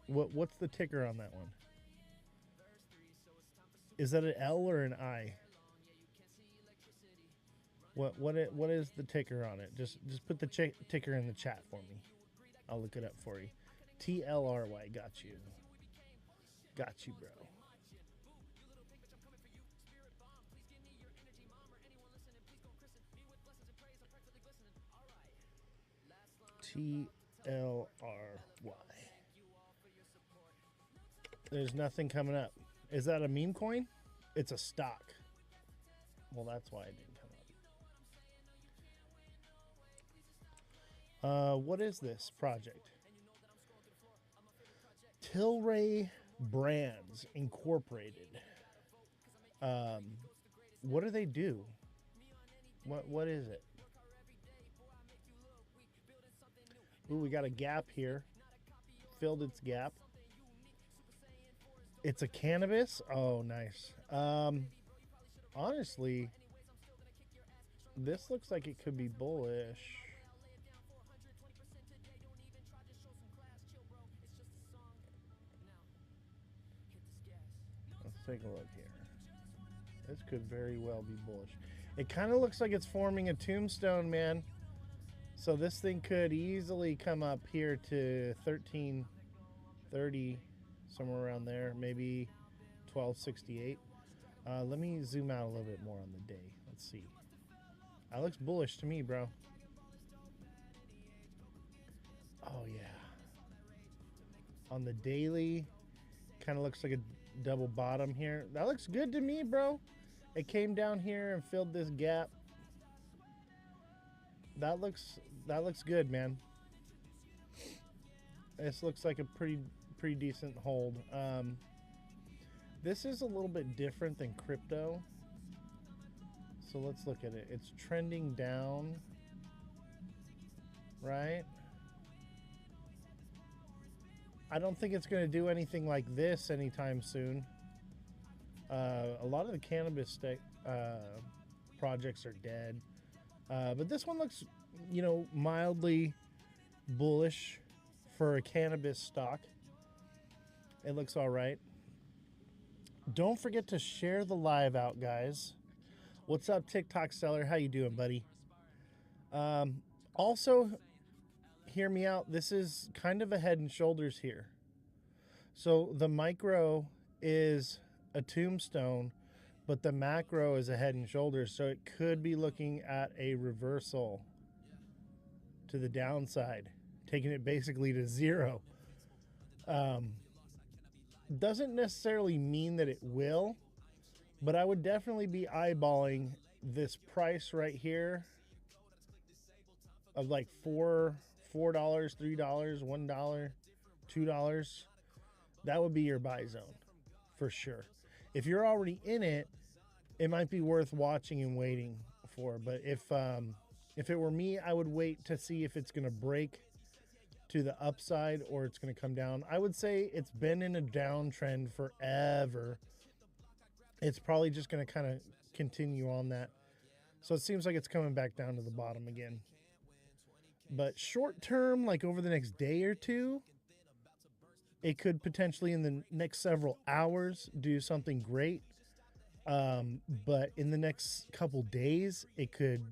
What's the ticker on that one? Is that an L or an I? What is the ticker on it? Just put the ticker in the chat for me. I'll look it up for you. TLRY. Got you. Got you, bro. TLRY. There's nothing coming up. Is that a meme coin? It's a stock. Well, that's why it didn't come up. What is this project? Tilray Brands Incorporated. What do they do? What is it? Ooh, we got a gap here. Filled its gap. It's a cannabis? Oh, nice. Honestly, this looks like it could be bullish. Let's take a look here. This could very well be bullish. It kind of looks like it's forming a tombstone, man. So this thing could easily come up here to 1330, somewhere around there, maybe 1268. Let me zoom out a little bit more on the day. Let's see. That looks bullish to me, bro. Oh, yeah. On the daily, kind of looks like a double bottom here. That looks good to me, bro. It came down here and filled this gap. That looks good, man. This looks like a pretty decent hold. This is a little bit different than crypto. So let's look at it. It's trending down, right? I don't think it's going to do anything like this anytime soon. A lot of the cannabis projects are dead. But this one looks, mildly bullish for a cannabis stock. It looks all right. Don't forget to share the live out, guys. What's up, TikTok seller? How you doing, buddy? Also, hear me out. This is kind of a head and shoulders here. So the micro is a tombstone, but the macro is a head and shoulders. So it could be looking at a reversal to the downside, taking it basically to zero. Doesn't necessarily mean that it will, but I would definitely be eyeballing this price right here of like $4, $3, $1, $2. That would be your buy zone for sure. If you're already in it, it might be worth watching and waiting for. But if it were me, I would wait to see if it's going to break to the upside or it's going to come down. I would say it's been in a downtrend forever. It's probably just going to kind of continue on that. So it seems like it's coming back down to the bottom again. But short term, like over the next day or two, it could potentially in the next several hours do something great. But in the next couple days, it could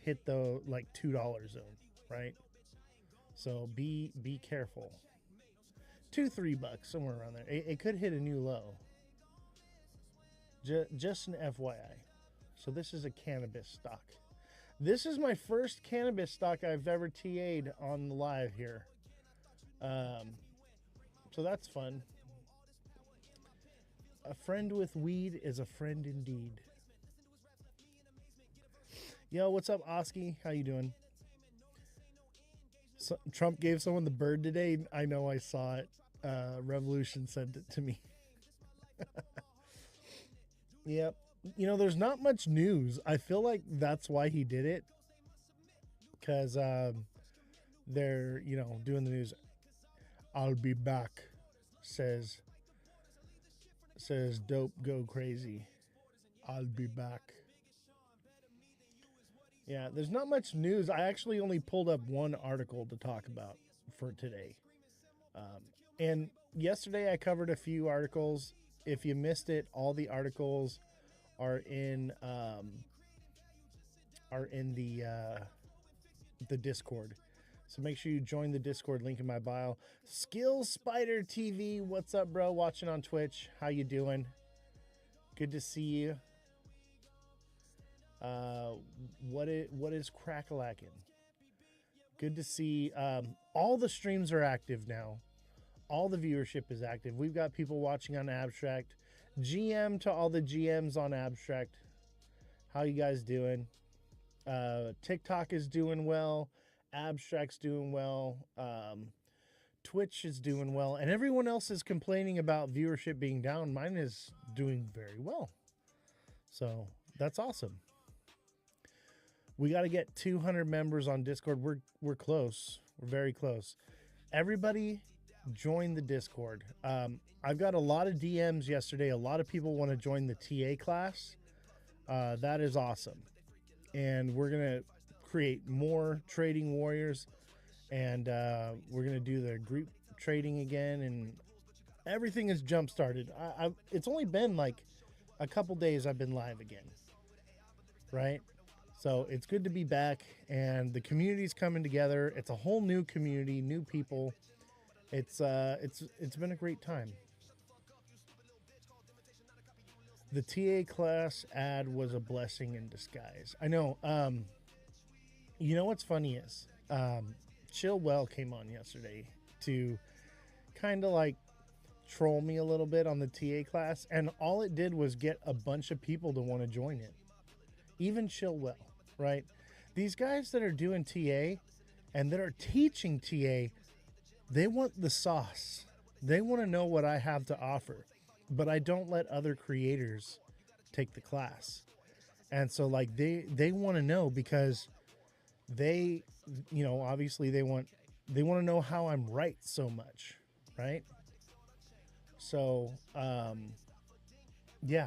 hit the like $2 zone, right? So be careful. $2-3 somewhere around there. It could hit a new low. Just an FYI. So this is a cannabis stock. This is my first cannabis stock I've ever TA'd on the live here. So that's fun. A friend with weed is a friend indeed. Yo, what's up, Oski? How you doing? So, Trump gave someone the bird today. I know, I saw it. Revolution sent it to me. Yep. There's not much news. I feel like that's why he did it. Because they're, doing the news. I'll be back, says dope go crazy. I'll be back. Yeah, there's not much news. I actually only pulled up one article to talk about for today. And yesterday I covered a few articles. If you missed it, all the articles are in the Discord. So make sure you join the Discord, link in my bio. Skills Spider TV, what's up, bro? Watching on Twitch. How you doing? Good to see you. What is crack-a-lackin'? Good to see. All the streams are active now. All the viewership is active. We've got people watching on Abstract. GM to all the GMs on Abstract. How you guys doing? TikTok is doing well. Abstract's doing well. Twitch is doing well. And everyone else is complaining about viewership being down. Mine is doing very well. So that's awesome. We got to get 200 members on Discord. We're close. We're very close. Everybody join the Discord. I've got a lot of DMs yesterday. A lot of people want to join the TA class. That is awesome. And we're going to create more trading warriors. And we're going to do the group trading again. And everything is jump started. It's only been like a couple days I've been live again. Right? So it's good to be back, and the community's coming together. It's a whole new community, new people. It's been a great time. The TA class ad was a blessing in disguise. I know. You know what's funny is Chill Well came on yesterday to kind of like troll me a little bit on the TA class, and all it did was get a bunch of people to want to join it. Even Chill Well. Right? These guys that are doing TA and that are teaching TA, they want the sauce. They want to know what I have to offer, but I don't let other creators take the class. And so like they want to know because they, obviously they want to know how I'm right so much. Right? So, yeah,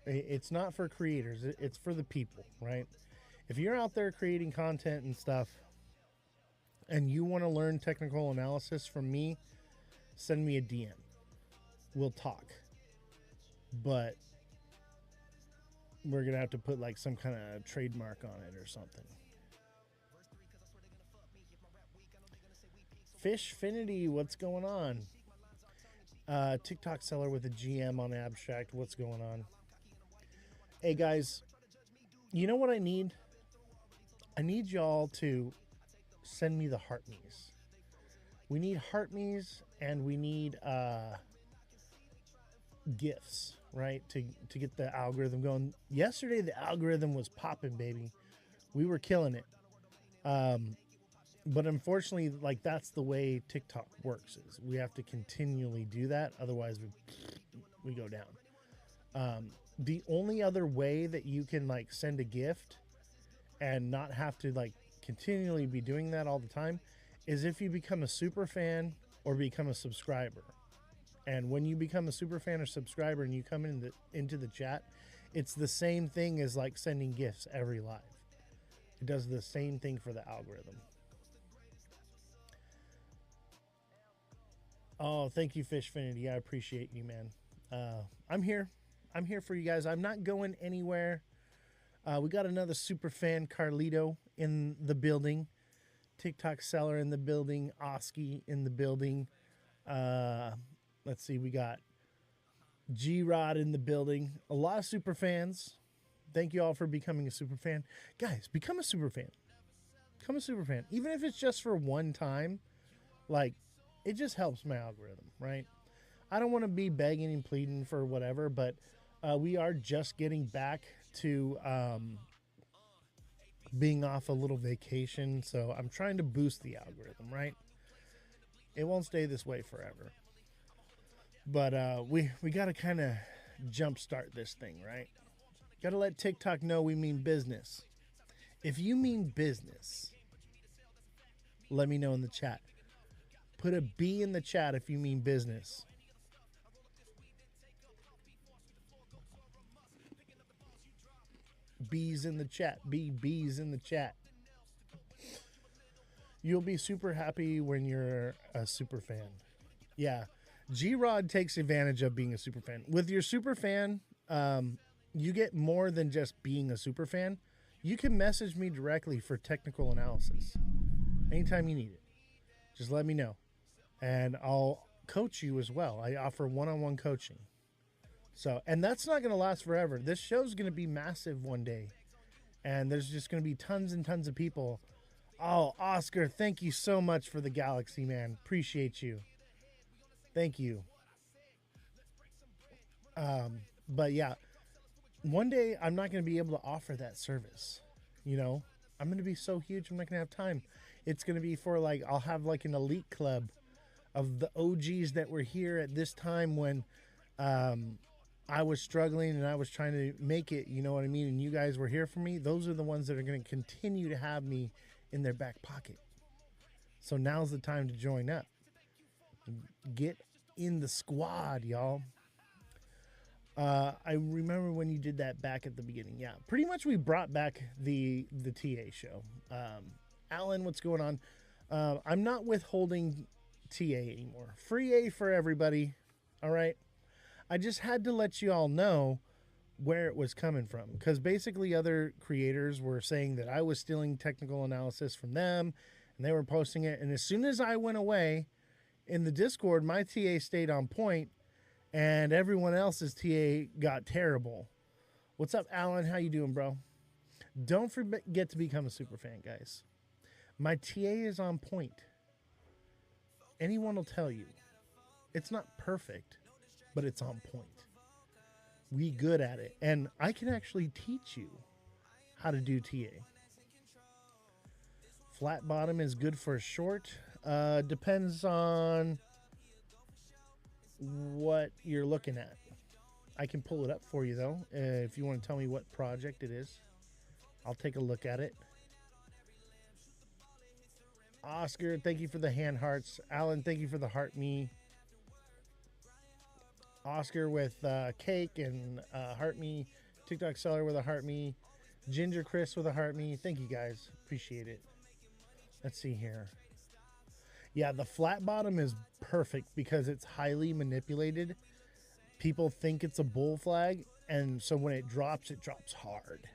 it's not for creators. It's for the people, right? If you're out there creating content and stuff and you want to learn technical analysis from me, send me a DM. We'll talk. But we're going to have to put like some kind of trademark on it or something. Fishfinity, what's going on? TikTok seller with a GM on Abstract, what's going on? Hey guys, you know what I need? I need y'all to send me the heart me's. We need heart me's and we need gifts, right? To get the algorithm going. Yesterday the algorithm was popping, baby. We were killing it. But unfortunately, like that's the way TikTok works. Is we have to continually do that, otherwise we go down. The only other way that you can like send a gift and not have to like continually be doing that all the time is if you become a super fan or become a subscriber. And when you become a super fan or subscriber and you come into the chat, it's the same thing as like sending gifts every live. It does the same thing for the algorithm. Oh, thank you, Fishfinity. I appreciate you, man. I'm here. I'm here for you guys. I'm not going anywhere. We got another super fan, Carlito, in the building. TikTok seller in the building. Oski in the building. Let's see. We got G-Rod in the building. A lot of super fans. Thank you all for becoming a super fan. Guys, become a super fan. Become a super fan. Even if it's just for one time, like, it just helps my algorithm, right? I don't want to be begging and pleading for whatever, but we are just getting back to being off a little vacation, so I'm trying to boost the algorithm, right? It won't stay this way forever. But we got to kind of jumpstart this thing, right? Got to let TikTok know we mean business. If you mean business, let me know in the chat. Put a B in the chat if you mean business. B's in the chat. B's in the chat. You'll be super happy when you're a super fan. Yeah. G-Rod takes advantage of being a super fan. With your super fan, you get more than just being a super fan. You can message me directly for technical analysis. Anytime you need it. Just let me know. And I'll coach you as well. I offer one-on-one coaching. So, and that's not going to last forever. This show's going to be massive one day. And there's just going to be tons and tons of people. Oh, Oscar, thank you so much for the galaxy, man. Appreciate you. Thank you. But yeah, one day I'm not going to be able to offer that service. You know, I'm going to be so huge, I'm not going to have time. It's going to be for like, I'll have like an elite club of the OGs that were here at this time when I was struggling and I was trying to make it, you know what I mean? And you guys were here for me. Those are the ones that are going to continue to have me in their back pocket. So now's the time to join up. Get in the squad, y'all. I remember when you did that back at the beginning. Yeah, pretty much we brought back the TA show. Alan, what's going on? I'm not withholding TA anymore. Free A for everybody. All right. I just had to let you all know where it was coming from, because basically other creators were saying that I was stealing technical analysis from them and they were posting it. And as soon as I went away in the Discord, my TA stayed on point and everyone else's TA got terrible. What's up, Alan? How you doing, bro? Don't forget to become a super fan, guys. My TA is on point. Anyone will tell you. It's not perfect, but it's on point. We good at it. And I can actually teach you how to do TA. Flat bottom is good for a short. Depends on what you're looking at. I can pull it up for you, though. If you want to tell me what project it is, I'll take a look at it. Oscar, thank you for the hand hearts. Alan, thank you for the heart me. Oscar with cake and heart me. TikTok seller with a heart me. Ginger Chris with a heart me. Thank you guys. Appreciate it. Let's see here. Yeah, the flat bottom is perfect because it's highly manipulated. People think it's a bull flag, and so when it drops hard.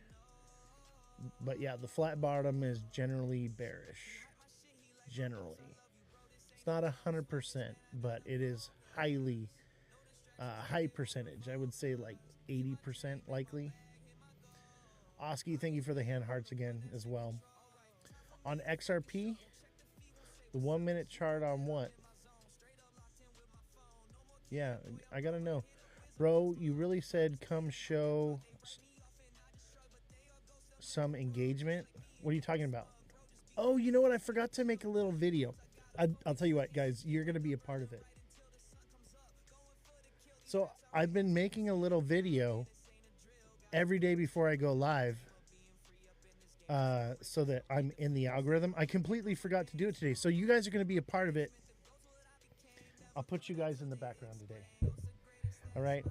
But yeah, the flat bottom is generally bearish. Generally. It's not 100%, but it is highly high percentage. I would say like 80% likely. Oski, thank you for the hand hearts again as well. On XRP, the 1 minute chart on what? Yeah, I gotta know. Bro, you really said come show some engagement? What are you talking about? Oh, you know what? I forgot to make a little video. I'll tell you what, guys, you're gonna be a part of it. So I've been making a little video every day before I go live so that I'm in the algorithm. I completely forgot to do it today. So you guys are going to be a part of it. I'll put you guys in the background today. All right.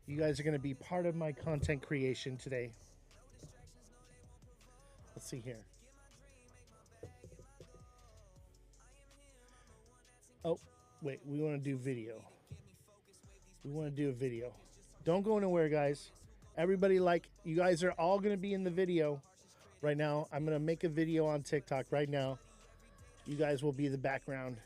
You guys are going to be part of my content creation today. Let's see here. Oh, wait. We want to do video. We want to do a video. Don't go nowhere, guys. Everybody, you guys are all going to be in the video right now. I'm going to make a video on TikTok right now. You guys will be the background.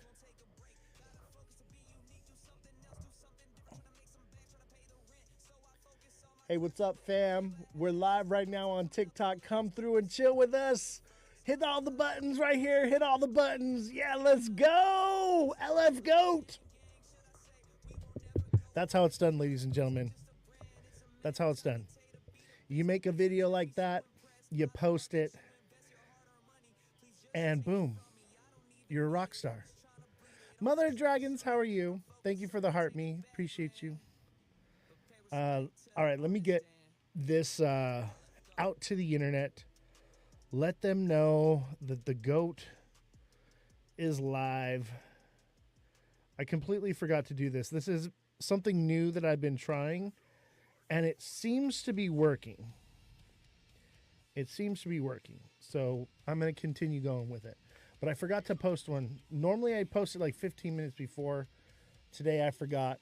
Hey, what's up, fam? We're live right now on TikTok. Come through and chill with us. Hit all the buttons right here. Hit all the buttons. Yeah, let's go. LF Goat. That's how it's done, ladies and gentlemen. That's how it's done. You make a video like that, you post it, and boom, you're a rock star. Mother of Dragons, how are you? Thank you for the heart me. Appreciate you. All right, let me get this out to the internet. Let them know that the goat is live. I completely forgot to do this. This is something new that I've been trying, and it seems to be working. It seems to be working. So I'm going to continue going with it. But I forgot to post one. Normally I post it like 15 minutes before. Today I forgot.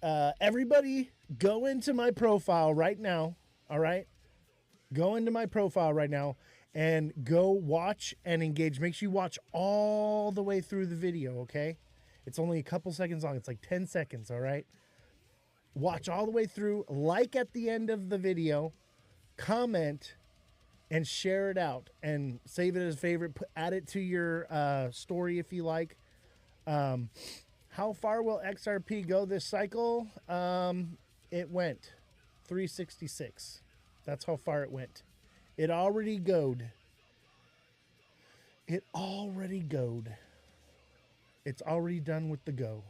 Everybody go into my profile right now. All right? Go into my profile right now and go watch and engage. Make sure you watch all the way through the video, okay? It's only a couple seconds long. It's like 10 seconds, all right? Watch all the way through. Like at the end of the video. Comment and share it out and save it as a favorite. Add it to your story if you like. How far will XRP go this cycle? It went 366. That's how far it went. It already goed. It already goed. It's already done with the go.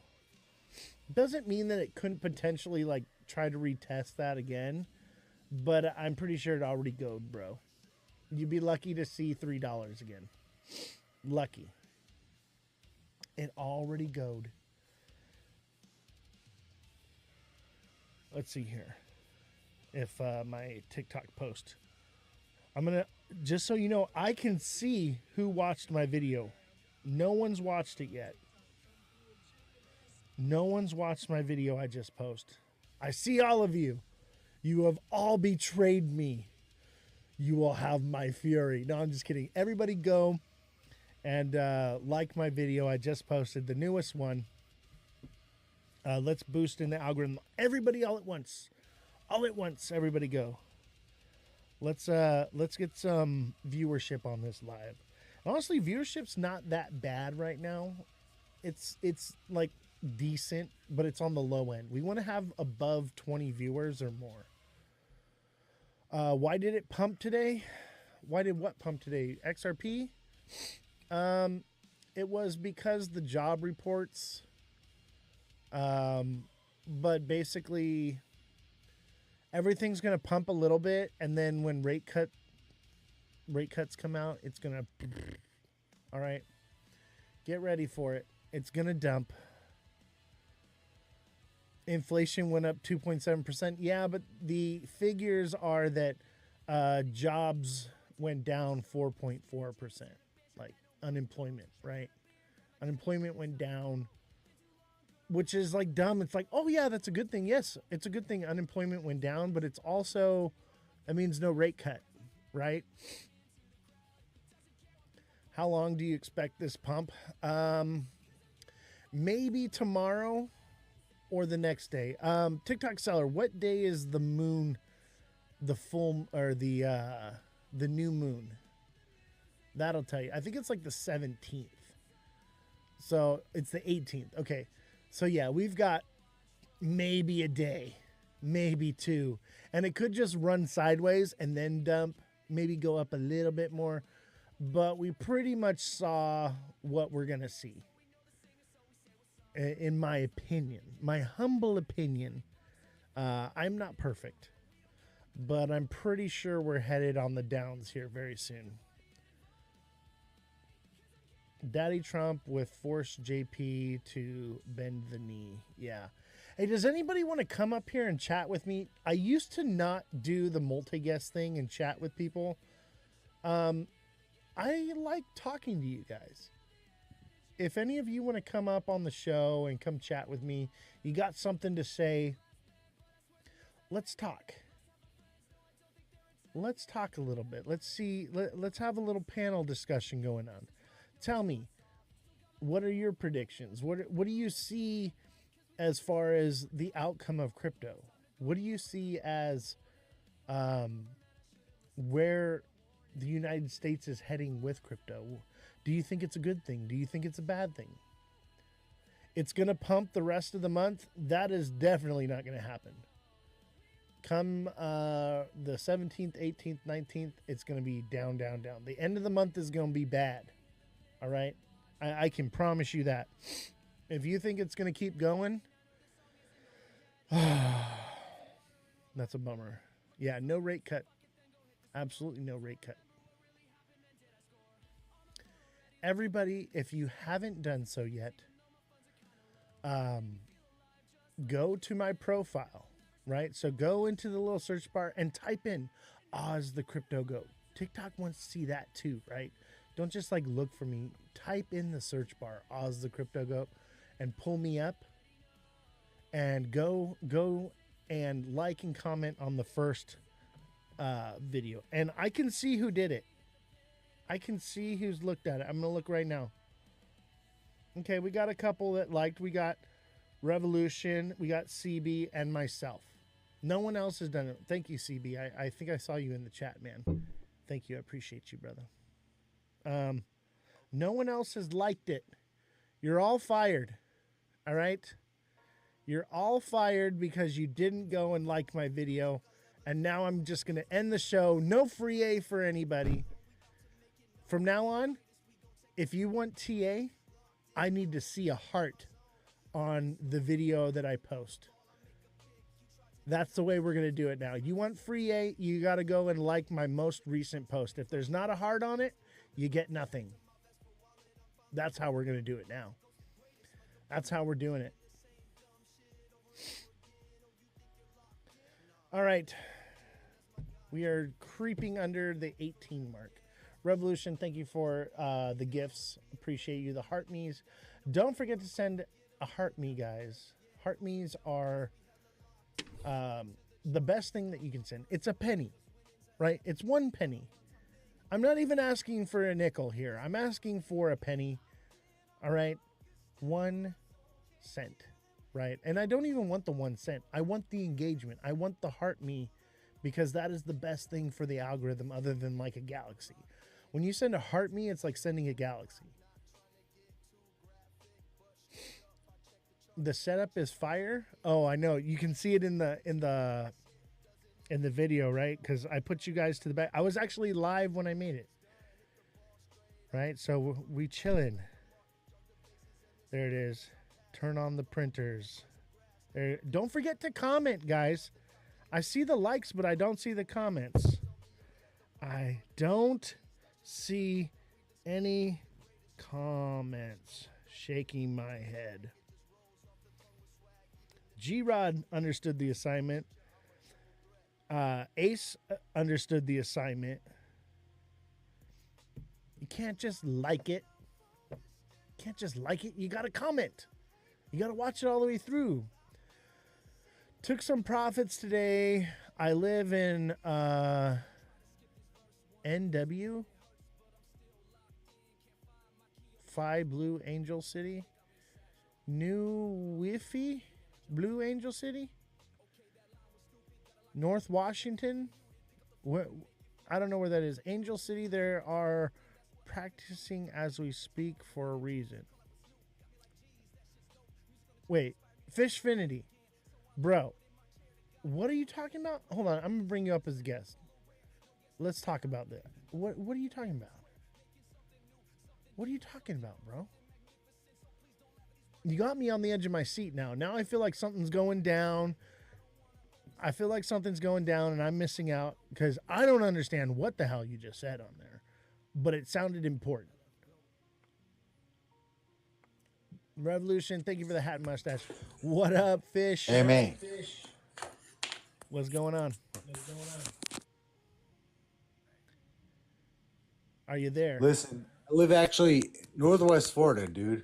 Doesn't mean that it couldn't potentially try to retest that again, but I'm pretty sure it already goed, bro. You'd be lucky to see $3 again. Lucky. It already goed. Let's see here. If my TikTok post. I'm going to, just so you know, I can see who watched my video. No one's watched it yet. No one's watched my video I just posted. I see all of you. You have all betrayed me. You will have my fury. No, I'm just kidding. Everybody go and like my video I just posted, the newest one. Let's boost in the algorithm. Everybody all at once. All at once, everybody go. Let's get some viewership on this live. Honestly, viewership's not that bad right now. It's like decent, but it's on the low end. We want to have above 20 viewers or more. Why did it pump today? Why did what pump today? XRP? It was because the job reports. But basically everything's going to pump a little bit, and then when rate cuts come out, it's going to, all right, get ready for it. It's going to dump. inflation went up 2.7%. Yeah, but the figures are that jobs went down 4.4%. Like unemployment, right? Unemployment went down, which is like dumb. It's like, oh yeah, that's a good thing. Yes, it's a good thing unemployment went down, but it's also, that means no rate cut, right? How long do you expect this pump? Maybe tomorrow or the next day. TikTok seller, what day is the moon, the full, or the new moon? That'll tell you. I think it's like the 17th. So it's the 18th. Okay. So yeah, we've got maybe a day, maybe two. And it could just run sideways and then dump, maybe go up a little bit more. But we pretty much saw what we're going to see. In my opinion, my humble opinion, I'm not perfect, but I'm pretty sure we're headed on the downs here very soon. Daddy Trump with forced JP to bend the knee. Yeah. Hey, does anybody want to come up here and chat with me? I used to not do the multi-guest thing and chat with people. I like talking to you guys. If any of you want to come up on the show and come chat with me, you got something to say, let's talk. Let's talk a little bit. Let's see. Let's have a little panel discussion going on. Tell me, what are your predictions? What do you see as far as the outcome of crypto? What do you see as where the United States is heading with crypto? Do you think it's a good thing? Do you think it's a bad thing? It's going to pump the rest of the month. That is definitely not going to happen. Come the 17th, 18th, 19th, it's going to be down, down, down. The end of the month is going to be bad. All right? I can promise you that. If you think it's going to keep going, that's a bummer. Yeah, no rate cut. Absolutely no rate cut. Everybody, if you haven't done so yet, go to my profile, right? So go into the little search bar and type in Ozthecryptogoat. TikTok wants to see that too, right? Don't just like look for me. Type in the search bar Ozthecryptogoat and pull me up, and go and like and comment on the first video. And I can see who did it. I can see who's looked at it. I'm going to look right now. Okay, we got a couple that liked. We got Revolution, we got CB, and myself. No one else has done it. Thank you, CB. I think I saw you in the chat, man. Thank you. I appreciate you, brother. No one else has liked it. You're all fired. All right? You're all fired because you didn't go and like my video. And now I'm just going to end the show. No free A for anybody. From now on, if you want TA, I need to see a heart on the video that I post. That's the way we're going to do it now. You want free A, you got to go and like my most recent post. If there's not a heart on it, you get nothing. That's how we're going to do it now. That's how we're doing it. All right. We are creeping under the 18 mark. Revolution, thank you for the gifts. Appreciate you. The heart me's. Don't forget to send a heart me, guys. Heart me's are the best thing that you can send. It's a penny, right? It's 1 penny. I'm not even asking for a nickel here. I'm asking for a penny. All right? 1 cent, right? And I don't even want the 1 cent. I want the engagement. I want the heart me, because that is the best thing for the algorithm other than like a galaxy. When you send a heart me, it's like sending a galaxy. The setup is fire. Oh, I know. You can see it in the video, right? Because I put you guys to the back. I was actually live when I made it. Right? So we chilling. There it is. Turn on the printers. There. Don't forget to comment, guys. I see the likes, but I don't see the comments. I don't see any comments. Shaking my head. G-Rod understood the assignment. Ace understood the assignment. You can't just like it. You can't just like it. You got to comment. You got to watch it all the way through. Took some profits today. I live in NW. Phi Blue Angel City. New Wi-Fi Blue Angel City. North Washington. I don't know where that is. Angel City. There are practicing as we speak for a reason. Wait. Fishfinity. Bro. What are you talking about? Hold on. I'm going to bring you up as a guest. Let's talk about that. What are you talking about? What are you talking about, bro? You got me on the edge of my seat now. Now I feel like something's going down. I feel like something's going down and I'm missing out because I don't understand what the hell you just said on there. But it sounded important. Revolution, thank you for the hat and mustache. What up, Fish? Hey, man. What's going on? Are you there? Listen, I live actually Northwest Florida, dude.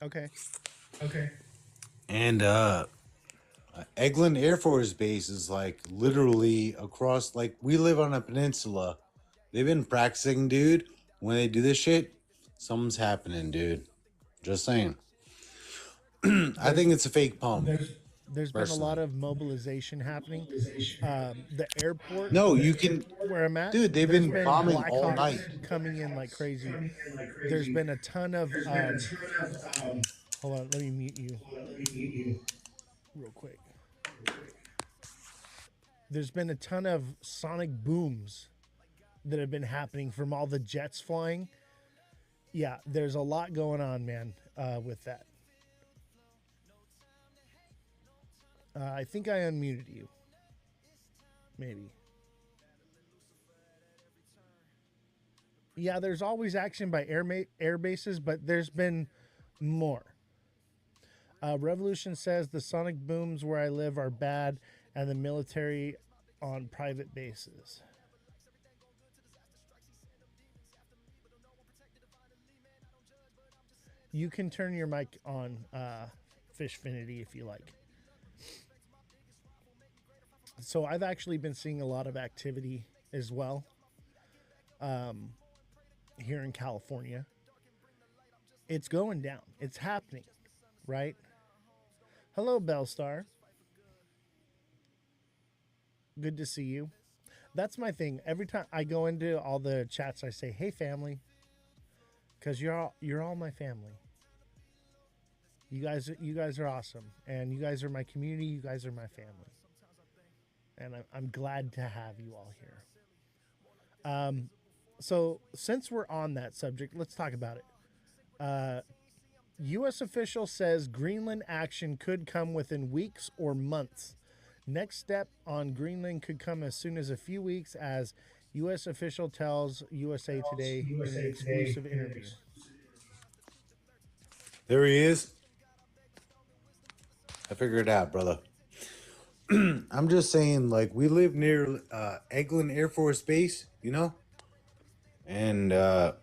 Okay. And Eglin Air Force Base is like literally across, like we live on a peninsula. They've been practicing, dude. When they do this shit, something's happening, dude. Just saying. I think it's a fake pump. There's been a lot of mobilization happening. The airport. No, you can. Where I'm at, Dude, they've there's been bombing Black all Hawks night. coming in like crazy. There's been a ton of. Hold on, let me mute you real quick. There's been a ton of sonic booms that have been happening from all the jets flying. Yeah, there's a lot going on, man, with that. I think I unmuted you. Maybe. Yeah, there's always action by air bases, but there's been more. Revolution says the sonic booms where I live are bad and the military on private bases. You can turn your mic on, Fishfinity, if you like. So I've actually been seeing a lot of activity as well here in California. It's going down. It's happening, right? Hello, Bellstar. Good to see you. That's my thing. Every time I go into all the chats, I say, "Hey, family," because you're all my family. You guys are awesome, and you guys are my community. You guys are my family, and I'm glad to have you all here. So since we're on that subject, let's talk about it. U.S. official says Greenland action could come within weeks or months. Next step on Greenland could come as soon as a few weeks, as U.S. official tells USA Today in an exclusive interview. There he is. I figured it out, brother. I'm just saying, like, we live near Eglin Air Force Base, you know? And I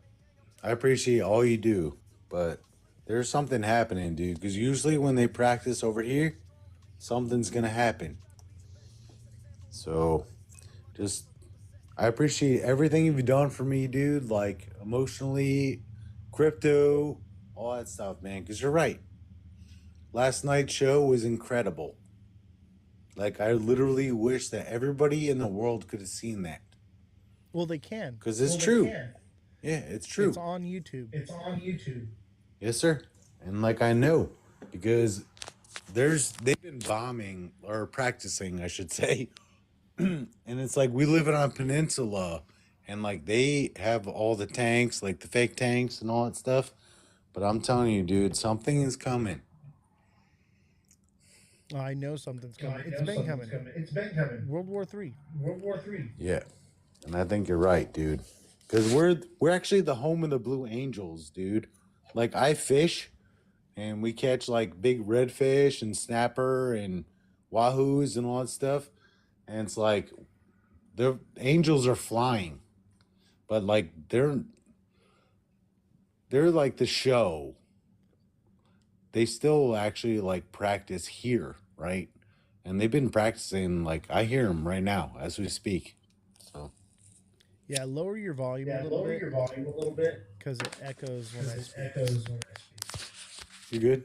appreciate all you do, but there's something happening, dude. Because usually when they practice over here, something's going to happen. So, just, I appreciate everything you've done for me, dude. Like, emotionally, crypto, all that stuff, man. Because you're right. Last night's show was incredible. Like, I literally wish that everybody in the world could have seen that. Well, they can. Because it's true. Yeah, it's true. It's on YouTube. Yes, sir. And like I know, because they've been bombing or practicing, I should say. And it's like we live on a peninsula and like they have all the tanks, like the fake tanks and all that stuff. But I'm telling you, dude, something is coming. Oh, I know something's coming. It's been coming. World War III. Yeah. And I think you're right, dude. Because we're actually the home of the Blue Angels, dude. Like I fish and we catch like big redfish and snapper and wahoos and all that stuff. And it's like the angels are flying, but like they're like the show. They still actually like practice here, right? And they've been practicing. Like I hear them right now as we speak. So Yeah, lower your volume a little bit because it echoes when I speak. you good?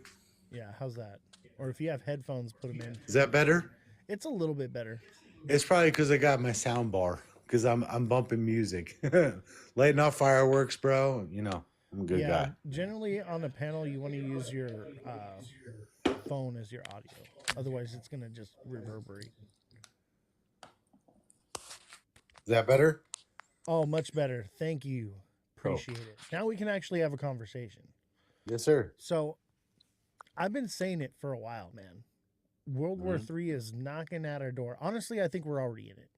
Yeah, how's that? Or if you have headphones, put them in. Is that better? It's a little bit better. It's probably because I got my sound bar because I'm bumping music, lighting off fireworks, bro. You know I'm a good Yeah, guy. generally on a panel, you want to use your phone as your audio. Otherwise, it's going to just reverberate. Is that better? Oh, much better. Thank you. Appreciate it. Now we can actually have a conversation. Yes, sir. So, I've been saying it for a while, man. World War III is knocking at our door. Honestly, I think we're already in it.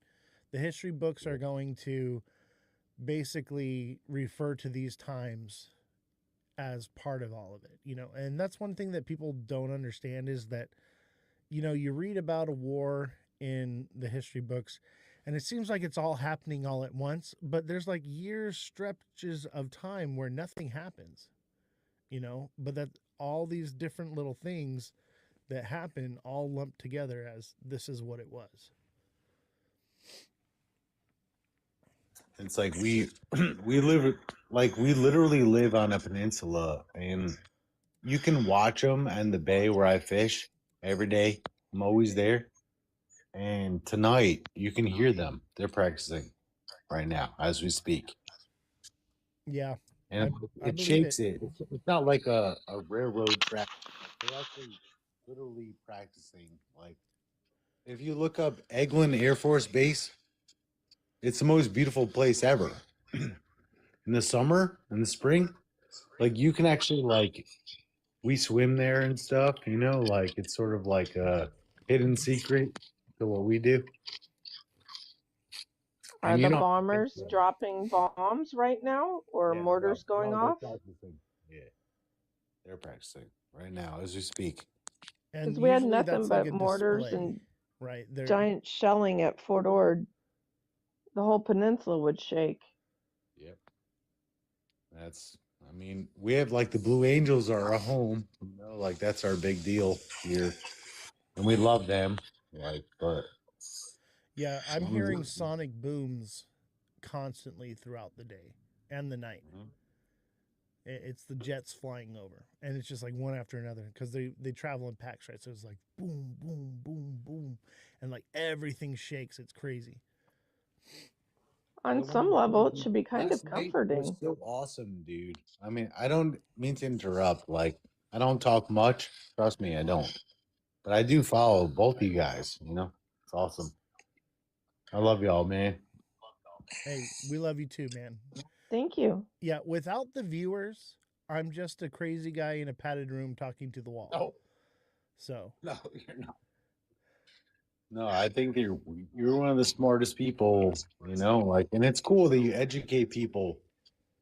The history books are going to basically refer to these times as part of all of it, you know. And that's one thing that people don't understand is that, you know, you read about a war in the history books and it seems like it's all happening all at once, but there's like years stretches of time where nothing happens, you know, but that all these different little things that happen all lumped together as this is what it was. It's like we live like we literally live on a peninsula, and you can watch them and the bay where I fish every day. I'm always there, and tonight you can hear them. They're practicing right now as we speak, Yeah, and I it believe shakes it. It's not like a railroad track. They're actually literally practicing. Like if you look up Eglin Air Force Base, it's the most beautiful place ever. In the summer, in the spring, like you can actually like we swim there and stuff, you know, like it's sort of like a hidden secret to what we do. Are And you the know, bombers dropping bombs right now or yeah, mortars going they're off? practicing. Yeah, they're practicing right now as we speak. and Because we had usually nothing that's like but a mortars display, and right? They're giant shelling at Fort Ord. The whole peninsula would shake. Yep. That's I mean, we have like the Blue Angels are our home, you know, like that's our big deal here. And we love them. Like, but yeah, I'm hearing sonic booms constantly throughout the day and the night. It's the jets flying over, and it's just like one after another because they travel in packs, right? So it's like boom, boom, boom, boom, and like everything shakes. It's crazy. On some level, it should be kind of last night was comforting. so awesome, dude. I mean, I don't mean to interrupt. Like, I don't talk much. Trust me, I don't. But I do follow both of you guys. You know, it's awesome. I love y'all, man. Hey, we love you too, man. Thank you. Yeah, without the viewers, I'm just a crazy guy in a padded room talking to the wall. No, So no, you're not. No, I think you're one of the smartest people. You know, like, and it's cool that you educate people.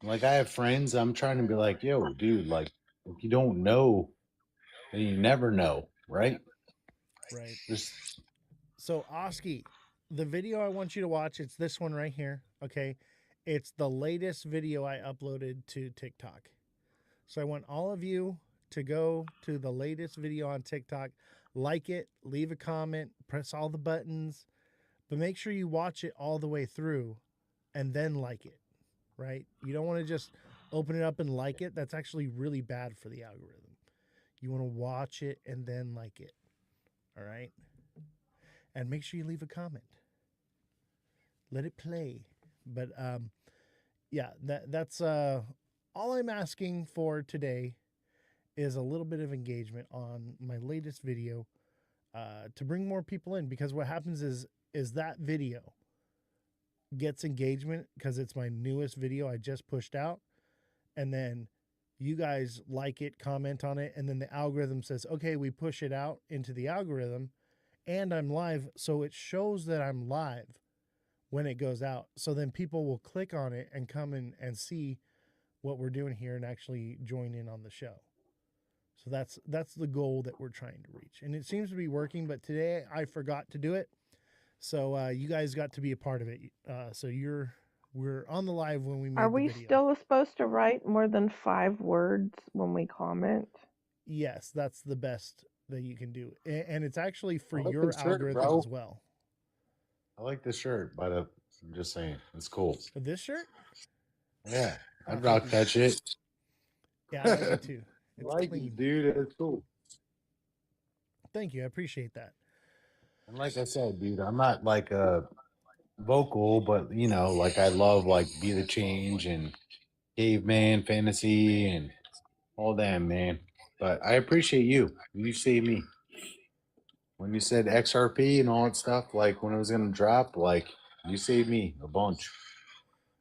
Like, I have friends. I'm trying to be like, yo, dude, like, if you don't know, then you never know, right? right. Just So Oski, the video I want you to watch, it's this one right here. Okay. It's the latest video I uploaded to TikTok. So I want all of you to go to the latest video on TikTok, like it, leave a comment, press all the buttons, but make sure you watch it all the way through and then like it, right? You don't want to just open it up and like it. That's actually really bad for the algorithm. You want to watch it and then like it. All right? And make sure you leave a comment. Let it play. But yeah, that's all I'm asking for today is a little bit of engagement on my latest video to bring more people in, because what happens is that video gets engagement because it's my newest video I just pushed out, and then you guys like it, comment on it, and then the algorithm says, okay, we push it out into the algorithm and I'm live, so it shows that I'm live when it goes out. So then people will click on it and come in and see what we're doing here and actually join in on the show. So that's the goal that we're trying to reach, and it seems to be working. But today I forgot to do it, so you guys got to be a part of it. So we're on the live when we Are made the we video. still supposed to write more than 5 words when we comment? Yes, that's the best that you can do, and it's actually for I like your the shirt, algorithm bro. as well. I like the shirt, but I'm just saying, it's cool. With this shirt, Yeah, oh, I'd thank rock you. that shit. Yeah, I like it too. I It's like clean. it, dude. It's cool. Thank you. I appreciate that. And like I said, dude, I'm not like a vocal, but you know, like I love like Be the Change and Caveman Fantasy and all that, man. But I appreciate you. You saved me. When you said XRP and all that stuff, like when it was gonna drop, like you saved me a bunch.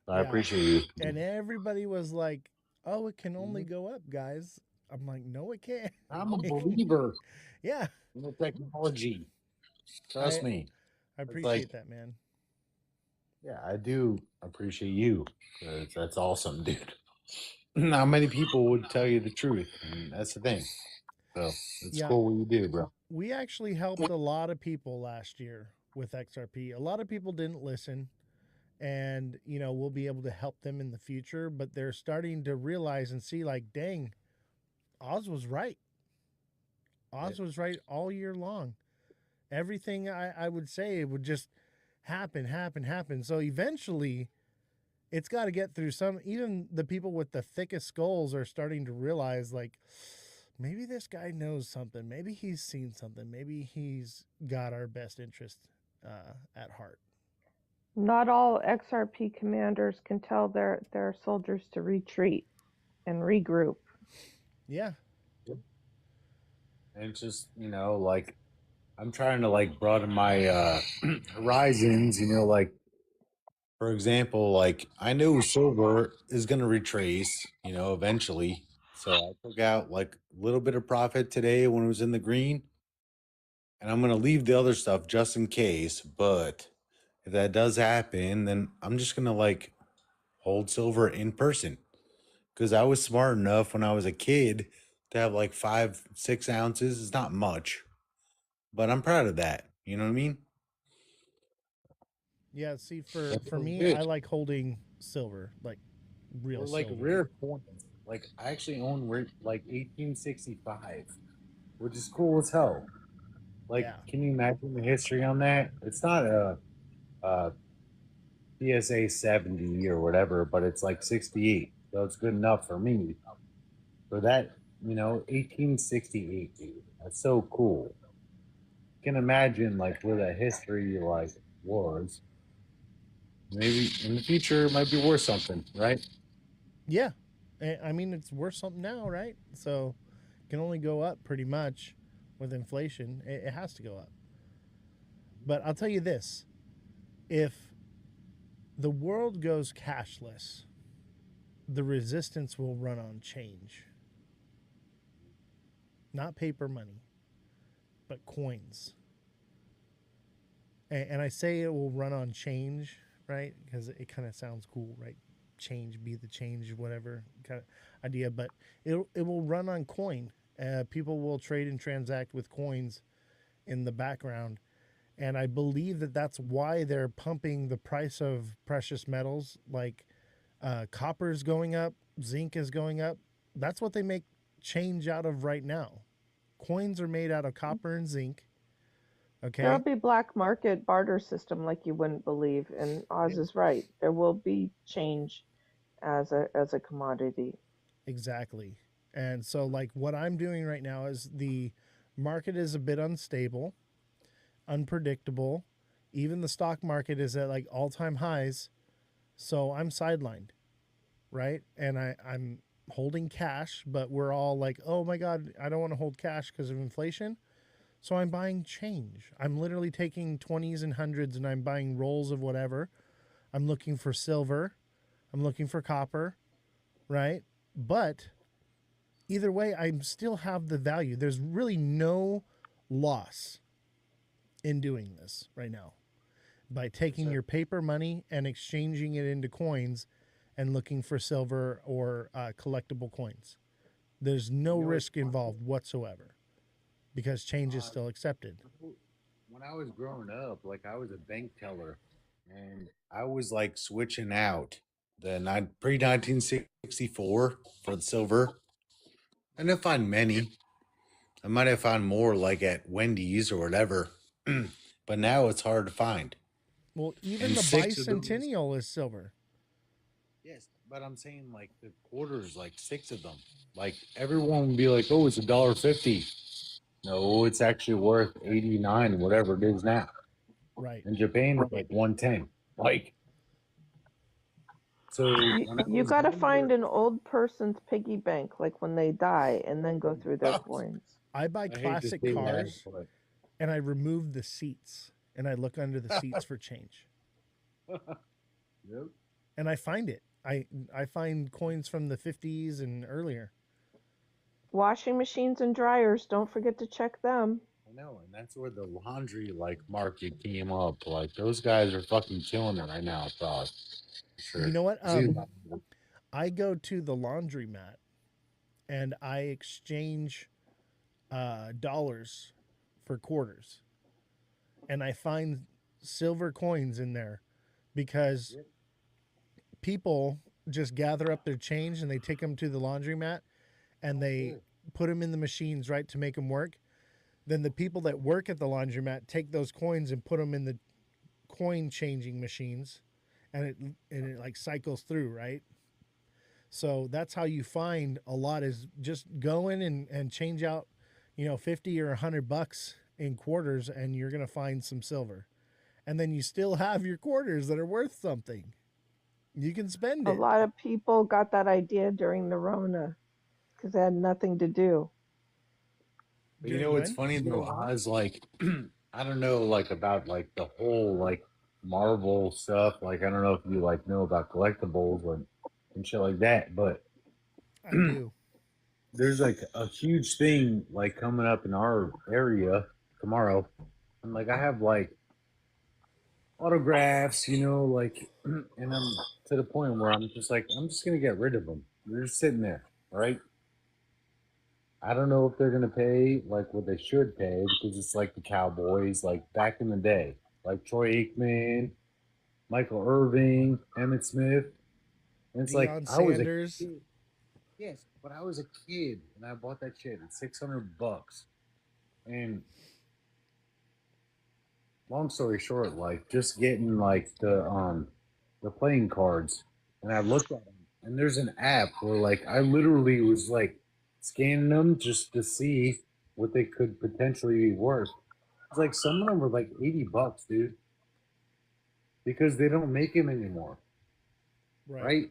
So I Yeah. appreciate you. And everybody was like, "Oh, it can only Mhm. go up, guys." I'm like, "No, it can't." I'm a It can- believer yeah, in the technology. Trust I me. I It's like, appreciate that, man. yeah, I do appreciate you. 'Cause that's awesome, dude. Not many people would tell you the truth, and that's the thing. So it's Yeah, cool what you do, bro. we actually helped a lot of people last year with XRP. A lot of people didn't listen, and we'll be able to help them in the future. But they're starting to realize and see, like, dang, Oz was right. Oz was right all year long. Everything I would say would just happen, happen, happen. So eventually, it's got to get through some. Even the people with the thickest skulls are starting to realize, like, maybe this guy knows something. Maybe he's seen something. Maybe he's got our best interest at heart. Not all XRP commanders can tell their soldiers to retreat and regroup. Yeah. And it's just, like I'm trying to like broaden my horizons, like for example, like I know silver is gonna retrace, eventually. So I took out like a little bit of profit today when it was in the green, and I'm gonna leave the other stuff just in case. But if that does happen, then I'm just gonna like hold silver in person because I was smart enough when I was a kid to have like 5, 6 ounces. It's not much, but I'm proud of that. You know what I mean? Yeah. See, for That for feels me, I good. like holding silver, like real Or like silver. rare coins. Like I actually own like 1865, which is cool as hell. Like, Yeah. can you imagine the history on that? It's not a PSA 70 or whatever, but it's like 68, so it's good enough for me. For that, 1868, dude. That's so cool. Can imagine like where that history like was. Maybe in the future it might be worth something, right? Yeah. I mean, it's worth something now, right? So it can only go up pretty much with inflation. It has to go up. But I'll tell you this, if the world goes cashless, the resistance will run on change. Not paper money, but coins. And I say it will run on change, right? Because it kind of sounds cool, right? Change, be the change, whatever kind of idea. But it will run on coin. People will trade and transact with coins in the background. And I believe that that's why they're pumping the price of precious metals, like copper is going up, zinc is going up. That's what they make change out of right now. Coins are made out of copper and zinc. There'll Okay. be black market barter system like you wouldn't believe, and Oz is right. There will be change as a commodity. Exactly. And so, like, what I'm doing right now is the market is a bit unstable, unpredictable. Even the stock market is at like all time highs. So I'm sidelined, right? And I'm holding cash, but we're all like, oh my God, I don't want to hold cash because of inflation. So I'm buying change. I'm literally taking 20s and hundreds and I'm buying rolls of whatever. I'm looking for silver. I'm looking for copper, right? But either way, I still have the value. There's really no loss in doing this right now by taking your paper money and exchanging it into coins and looking for silver or collectible coins. There's no You know, it's risk involved whatsoever because change is still accepted. when I was growing up, like I was a bank teller, and I was like switching out the pre 1964 for the silver. I didn't find many. I might have found more like at Wendy's or whatever, but now it's hard to find. Well, even And the six of those, bicentennial is silver. yes, but I'm saying like the quarters, like six of them. Like everyone would be like, "Oh, it's $1.50." No, it's actually worth 89, whatever it is now. Right. In Japan, it's like 110. Like so, You when I you was got to younger, find an old person's piggy bank, like when they die, and then go through their I coins. I buy hate to classic say that, cars but and I remove the seats and I look under the seats for change. yep. And I find it. I find coins from the 50s and earlier. Washing machines and dryers, don't forget to check them. I know, and that's where the laundry like market came up. Like those guys are fucking killing it right now. I thought, for You sure. know what? See, I go to the laundromat and I exchange dollars for quarters. And I find silver coins in there because people just gather up their change and they take them to the laundromat and they put them in the machines, right, to make them work. Then the people that work at the laundromat take those coins and put them in the coin changing machines, and it like cycles through, right? So that's how you find a lot is just go in and change out, 50 or $100 in quarters, and you're gonna find some silver. And then you still have your quarters that are worth something. You can spend A it. lot of people got that idea during the Rona because they had nothing to do. but you During know, it's when? funny though. I was like, I don't know, like about like the whole like Marvel stuff. Like I don't know if you like know about collectibles and shit like that, but I do. there's like a huge thing like coming up in our area tomorrow. And like I have like autographs, like and I'm to the point where I'm just like I'm just gonna get rid of them. They're just sitting there, right? I don't know if they're gonna pay like what they should pay because it's like the Cowboys, like back in the day, like Troy Aikman, Michael Irving, Emmett Smith. And it's like Deion I was a Sanders. kid. Yes, but I was a kid and I bought that shit at $600. And long story short, like just getting like the playing cards, and I looked at them, and there's an app where like I literally was like scanning them just to see what they could potentially be worth. It's like some of them were like $80, dude, because they don't make them anymore, Right. right?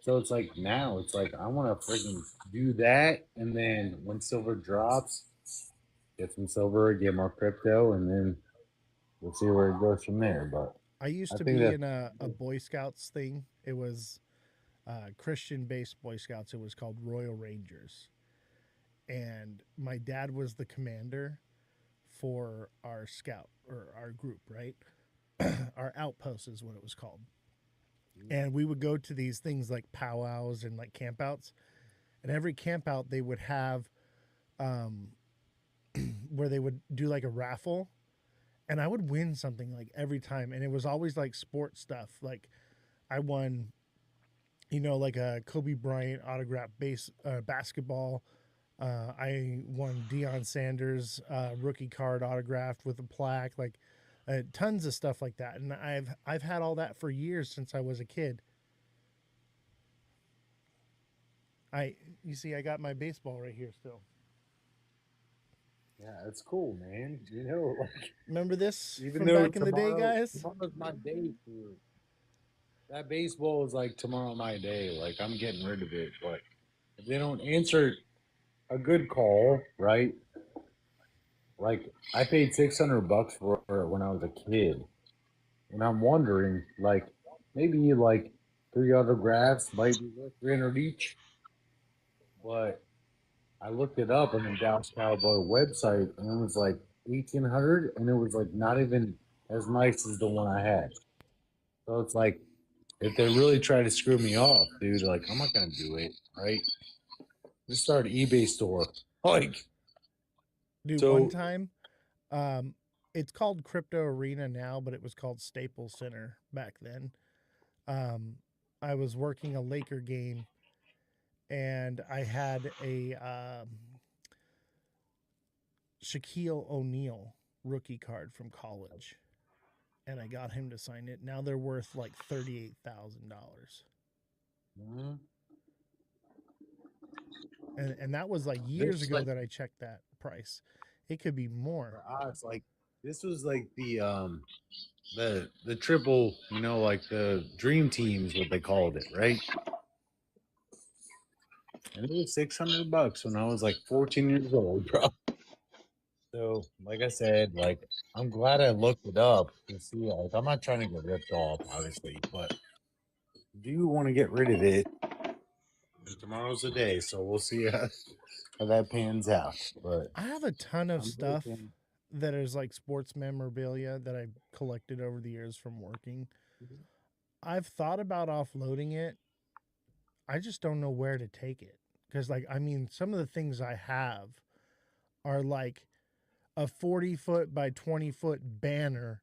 So it's like now it's like I want to freaking do that, and then when silver drops, get some silver, get more crypto, and then we'll see where it goes from there. But I used I to think be that in a Boy Scouts thing. It was Christian based Boy Scouts. It was called Royal Rangers. And my dad was the commander for our scout or our group, right? Our outpost is what it was called. And we would go to these things like powwows and like campouts. And every campout they would have um, where they would do like a raffle. And I would win something like every time. And it was always like sports stuff. Like I won, like a Kobe Bryant autograph basketball. I won Deion Sanders rookie card autographed with a plaque, like tons of stuff like that. And I've had all that for years since I was a kid. You see, I got my baseball right here still. yeah, it's cool, man. Like Remember this even from though back in the day, guys? tomorrow's my day for that baseball is like tomorrow my day. Like I'm getting rid of it, but if they don't answer a good call, right? Like I paid $600 for it when I was a kid, and I'm wondering, like maybe like three autographs might be worth 300 each, but I looked it up on the Dallas Cowboy website, and it was like 1,800, and it was like not even as nice as the one I had. So it's like if they really try to screw me off, dude, like I'm not gonna do it, right? Just start an eBay store. Like, Dude, one so time, it's called Crypto Arena now, but it was called Staples Center back then. Um, I was working a Laker game, and I had a Shaquille O'Neal rookie card from college, and I got him to sign it. Now they're worth like $38,000, mhm. and that was like years This ago like that I checked that price. It could be more. for us, like this was like the triple, like the dream teams, what they called it, right? And it was $600 when I was like 14 years old, bro. So, like I said, like I'm glad I looked it up to see. Like, I'm not trying to get ripped off, obviously, but do you want to get rid of it? Tomorrow's the day, so we'll see how that pans out. But I have a ton of I'm stuff hoping. that is like sports memorabilia that I've collected over the years from working. I've thought about offloading it. I just don't know where to take it. Because, like, I mean, some of the things I have are like a 40-foot by 20-foot banner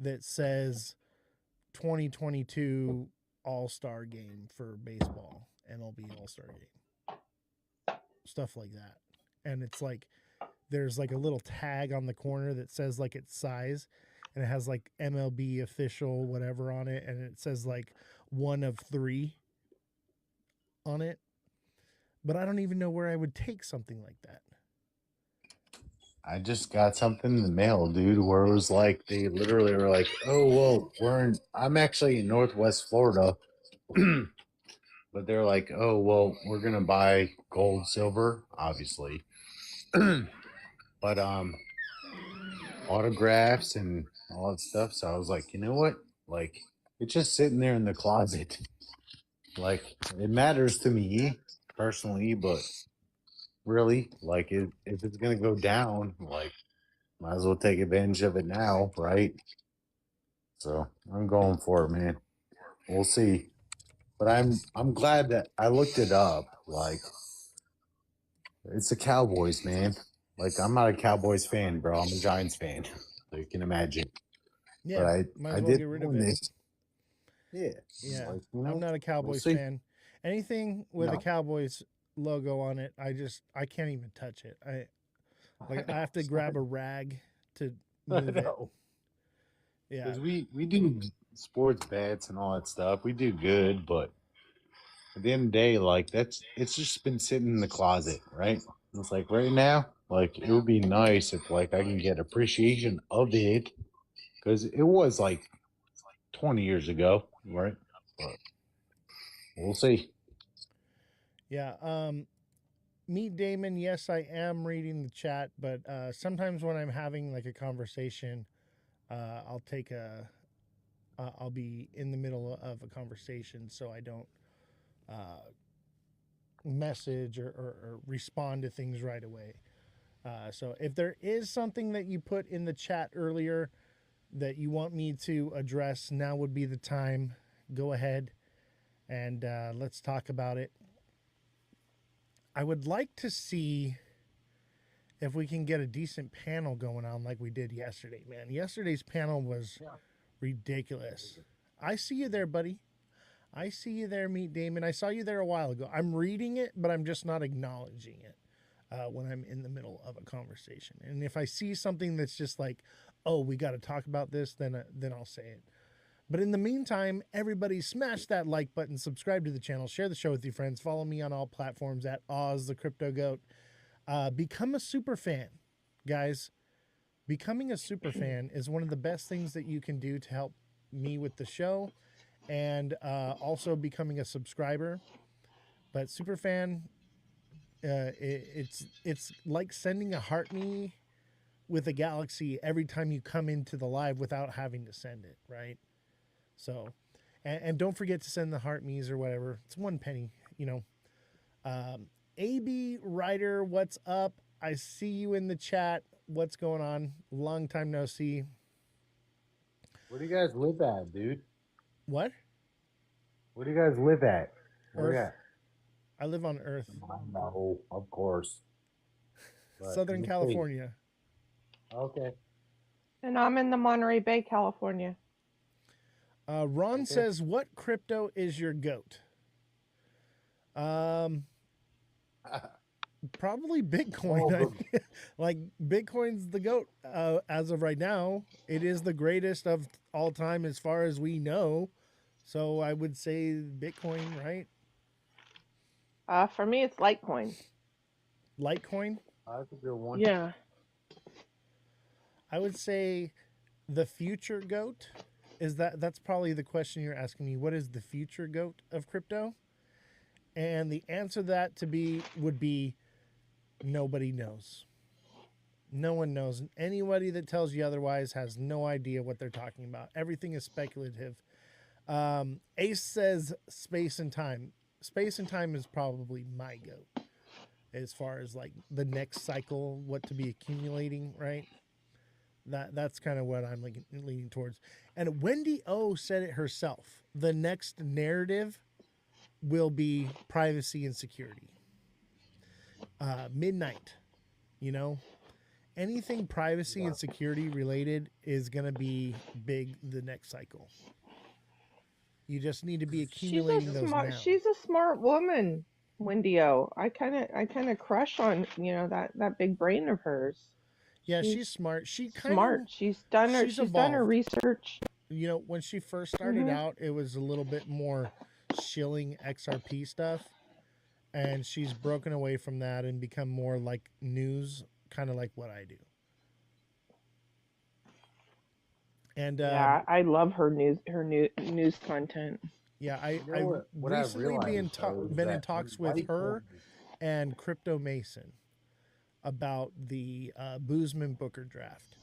that says 2022 All Star Game for baseball, MLB All Star Game, stuff like that. And it's like, there's like a little tag on the corner that says like its size, and it has like MLB official whatever on it, and it says like 1 of 3 on it. But I don't even know where I would take something like that. I just got something in the mail, dude, where it was like they literally were like, "Oh well, I'm actually in Northwest Florida," but they're like, "Oh well, we're gonna buy gold, silver, obviously, but autographs and all that stuff." So I was like, you know what? Like, it's just sitting there in the closet. Like, it matters to me personally, but really, like, if it's gonna go down, like, might as well take advantage of it now, right? So I'm going for it, man. We'll see. But I'm glad that I looked it up. Like, it's the Cowboys, man. Like, I'm not a Cowboys fan, bro. I'm a Giants fan. So you can imagine. But Yeah, I might I as well did get rid of win it. this. Yeah. Yeah, Like, I'm not a we'll Cowboys see. fan. Anything with a No. Cowboys logo on it, I can't even touch it. I have to grab a rag to I move it. know. Yeah, Because we do sports bets and all that stuff. We do good, but at the end of the day, like it's just been sitting in the closet, right? It's like right now, like it would be nice if like I can get appreciation of it because it was like 20 years ago, right? But we'll see. yeah. Meet Damon. Yes, I am reading the chat, but sometimes when I'm having like a conversation, I'll take a. I'll be in the middle of a conversation, so I don't uh, message or respond to things right away. So if there is something that you put in the chat earlier that you want me to address, now would be the time. Go ahead and let's talk about it. I would like to see if we can get a decent panel going on like we did yesterday, man. Yesterday's panel was ridiculous. I see you there, buddy. I see you there, Meet Damon. I saw you there a while ago. I'm reading it, but I'm just not acknowledging it when I'm in the middle of a conversation. And if I see something that's just like, oh, we got to talk about this, then I'll say it. But in the meantime, everybody smash that like button, subscribe to the channel, share the show with your friends, follow me on all platforms at Ozthecryptogoat. Become a super fan, guys. Becoming a super fan is one of the best things that you can do to help me with the show, and also becoming a subscriber. But super fan, it's like sending a heart me with a galaxy every time you come into the live without having to send it, right? So, and don't forget to send the heart me's or whatever. It's 1 penny, you know. AB Ryder, what's up? I see you in the chat. What's going on? Long time no see. Where do you guys live at, dude? What? Where do you guys live at? Where you Earth. at? I live on Earth, No, of course. But in Southern the States. California. Okay. And I'm in the Monterey Bay, California. Ron Okay. says, "What crypto is your goat?" Um, Probably Bitcoin. Oh, but Like Bitcoin's the goat as of right now. It is the greatest of all time as far as we know. So I would say Bitcoin, right? For me, it's Litecoin. Litecoin. that's a good one. Yeah. I would say the future goat is that's probably the question you're asking me. What is the future goat of crypto? And the answer to that would be nobody knows. No one knows. Anybody that tells you otherwise has no idea what they're talking about. Everything is speculative. Ace says space and time. Space and time is probably my goat as far as like the next cycle, what to be accumulating, right? That's kind of what I'm leaning towards. And Wendy O said it herself. The next narrative will be privacy and security. Midnight, you know, anything privacy and security related is going to be big the next cycle. You just need to be accumulating those now. She's a smart woman, Wendy O. I kind of crush on that big brain of hers. Yeah, she's smart. She kind Smart. of She's done her research. You know, when she first started out, it was a little bit more shilling XRP stuff, and she's broken away from that and become more like news, kind of like what I do. And Yeah, I love her news content. yeah, I What I've recently realized though is been in that talks when with her Litecoin, and Crypto Mason about the Boozman Booker draft.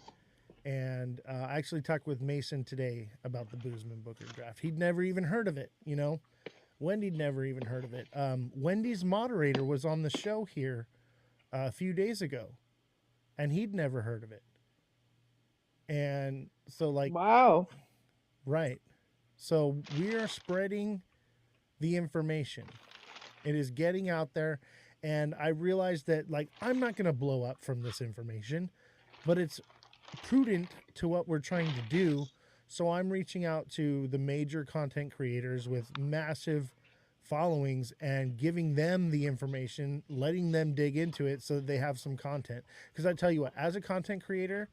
And I actually talked with Mason today about the Boozman Booker draft. He'd never even heard of it, you know. Wendy'd never even heard of it. Wendy's moderator was on the show here a few days ago, and he'd never heard of it. And so, like, Wow. right. So we are spreading the information. It is getting out there. And I realized that, like, I'm not going to blow up from this information, but it's prudent to what we're trying to do. So I'm reaching out to the major content creators with massive followings and giving them the information, letting them dig into it so that they have some content. Because I tell you what, as a content creator,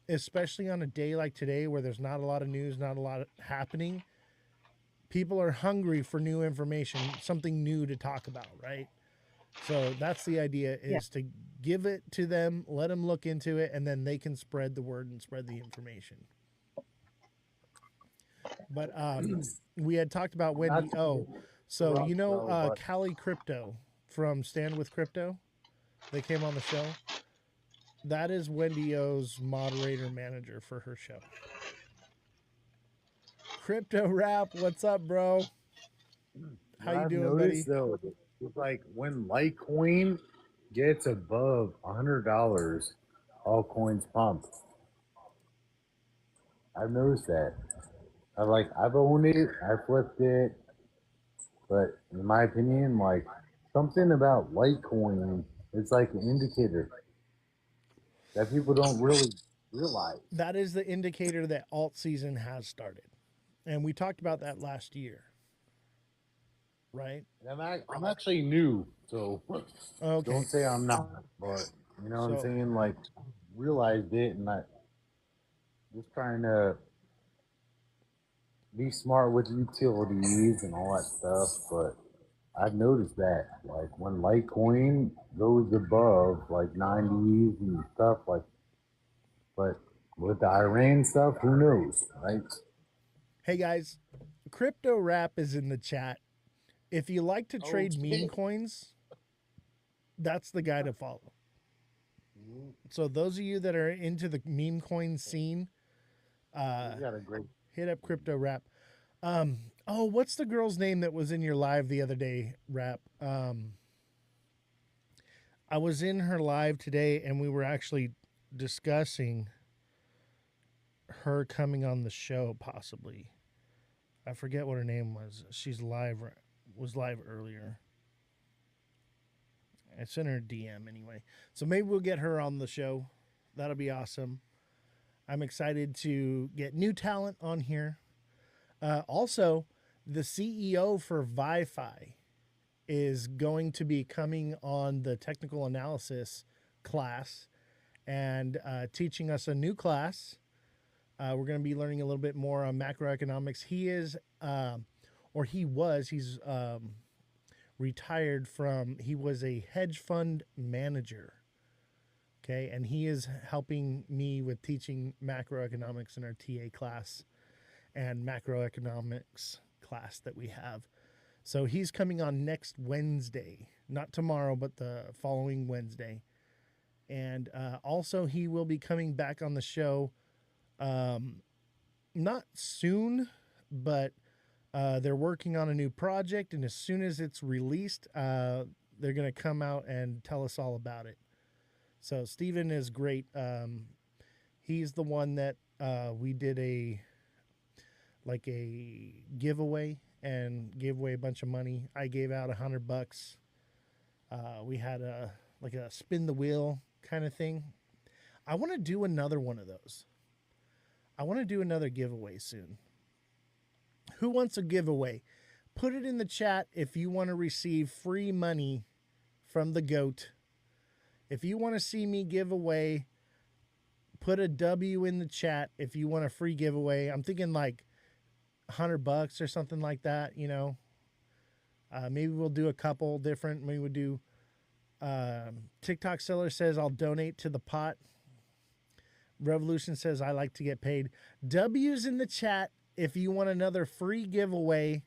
especially on a day like today where there's not a lot of news, not a lot happening, people are hungry for new information, something new to talk about, right? So that's the idea, is to give it to them, let them look into it, and then they can spread the word and spread the information. But we had talked about Wendy O. So you know Callie Crypto from Stand With Crypto? They came on the show. That is Wendy O's moderator manager for her show. Crypto Rap, what's up, bro? How you doing, buddy? though, it's like when Litecoin gets above $100, all coins pump. I've noticed that. I've owned it, I flipped it, but in my opinion, like something about Litecoin, it's like an indicator that people don't really realize. That is the indicator that alt season has started. And we talked about that last year. Right? And I'm actually new, so Okay. don't say I'm not. But you know what I'm saying? Like, realized it, and I just trying to be smart with utilities and all that stuff. But I've noticed that, like, when Litecoin goes above like 90s and stuff, like, but with the Iran stuff, who knows, right? Hey guys, Crypto Rap is in the chat. If you like to trade meme coins, that's the guy to follow. So those of you that are into the meme coin scene, hit up Crypto Rap. What's the girl's name that was in your live the other day, Rap? I was in her live today, and we were actually discussing her coming on the show, possibly. I forget what her name was. Was live earlier. I sent her a DM anyway. So maybe we'll get her on the show. That'll be awesome. I'm excited to get new talent on here. Also, the CEO for Wi-Fi is going to be coming on the technical analysis class and teaching us a new class. We're going to be learning a little bit more on macroeconomics. He is, or he was, he's retired from, he was a hedge fund manager. Okay. And he is helping me with teaching macroeconomics in our TA class and macroeconomics class that we have. So he's coming on next Wednesday, not tomorrow, but the following Wednesday. And also he will be coming back on the show, not soon, but they're working on a new project. And as soon as it's released, they're going to come out and tell us all about it. So Steven is great. He's the one that we did a giveaway and gave away a bunch of money. I gave out $100. We had a spin the wheel kind of thing. I want to do another one of those. I want to do another giveaway soon. Who wants a giveaway? Put it in the chat if you want to receive free money from the GOAT. If you want to see me give away, put a W in the chat if you want a free giveaway. I'm thinking like $100 or something like that, you know. Maybe we'll do a couple different. Maybe we'll do TikTok seller says I'll donate to the pot. Revolution says I like to get paid. W's in the chat if you want another free giveaway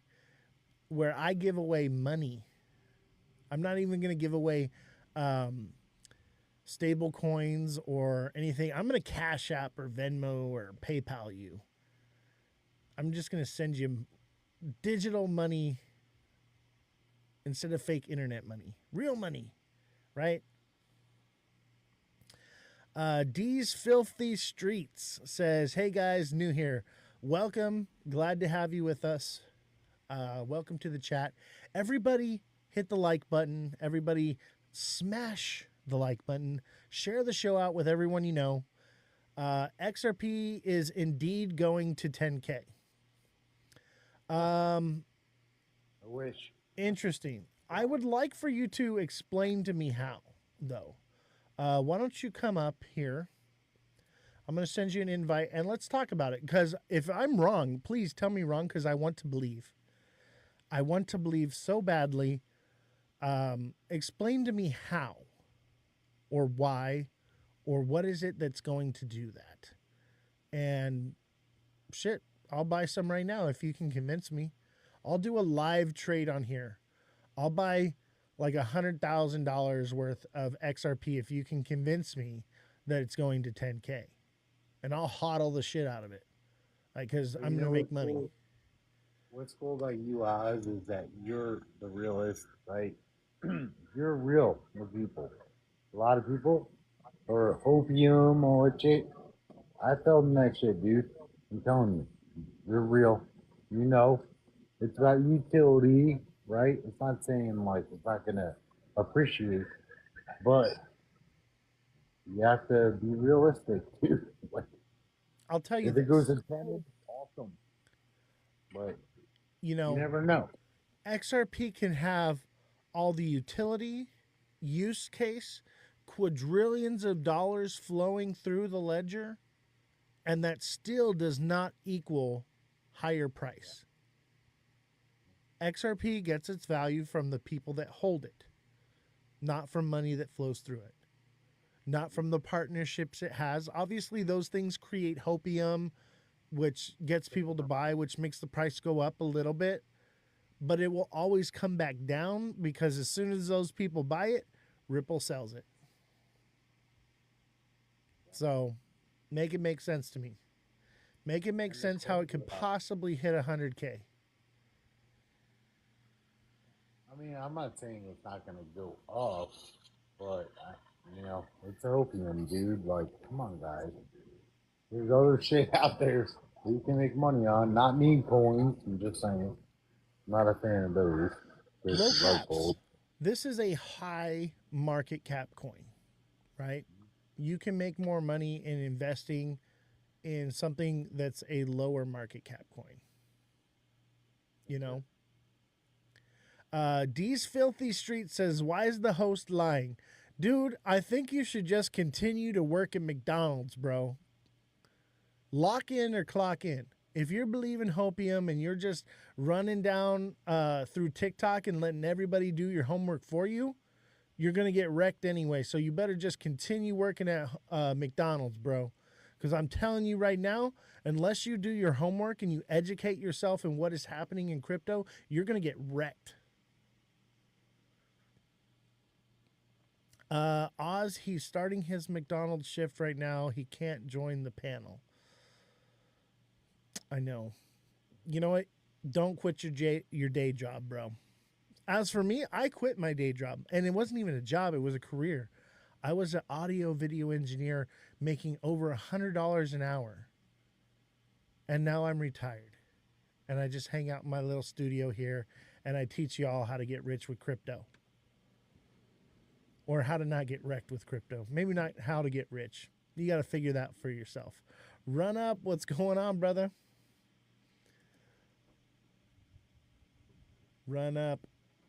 where I give away money. I'm not even going to give away stable coins or anything. I'm going to Cash App or Venmo or PayPal you. I'm just going to send you digital money instead of fake internet money. Real money, right? D's Filthy Streets says, hey guys, new here. Welcome. Glad to have you with us. Welcome to the chat. Everybody hit the like button. Everybody smash the like button. Share the show out with everyone you know. XRP is indeed going to 10K. I wish. Interesting. I would like for you to explain to me how, though. Why don't you come up here? I'm going to send you an invite and let's talk about it. Because if I'm wrong, please tell me wrong because I want to believe. I want to believe so badly. Explain to me how or why or what is it that's going to do that. And shit, I'll buy some right now if you can convince me. I'll do a live trade on here. I'll buy like $100,000 worth of XRP if you can convince me that it's going to 10K. And I'll hodl the shit out of it. Like, because I'm going to make money. Cool? What's cool about you, Oz, is that you're the realist, right? You're real with people. A lot of people are opium or shit. I felt in that shit, dude. I'm telling you. You're real. You know. It's about utility, right? It's not saying like it's not gonna appreciate, but you have to be realistic too. Like, I'll tell you if this. it goes to 10, awesome. But you know, you never know. XRP can have all the utility, use case, quadrillions of dollars flowing through the ledger, and that still does not equal higher price. XRP gets its value from the people that hold it, not from money that flows through it, not from the partnerships it has. Obviously, those things create hopium, which gets people to buy, which makes the price go up a little bit, but it will always come back down because as soon as those people buy it, Ripple sells it. So make it make sense to me. Make it make sense how it could possibly hit 100K. I mean, I'm not saying it's not gonna go up, but you know, it's opium, dude. Like, come on, guys. There's other shit out there that you can make money on. Not meme coins. I'm just saying. I'm not a fan of those. Low caps. This is a high market cap coin, right? You can make more money in investing in something that's a lower market cap coin. You know? D's Filthy Street says, why is the host lying? Dude, I think you should just continue to work at McDonald's, bro. Lock in or clock in. If you're believing hopium and you're just running down through TikTok and letting everybody do your homework for you, you're going to get wrecked anyway. So you better just continue working at McDonald's, bro. Because I'm telling you right now, unless you do your homework and you educate yourself in what is happening in crypto, you're going to get wrecked. Oz, he's starting his McDonald's shift right now. He can't join the panel. I know. You know what? Don't quit your day job, bro. As for me, I quit my day job, and it wasn't even a job, it was a career. I was an audio video engineer making over $100 an hour. And now I'm retired. And I just hang out in my little studio here and I teach y'all how to get rich with crypto. Or how to not get wrecked with crypto. Maybe not how to get rich. You got to figure that for yourself. Run Up, what's going on, brother? Run Up.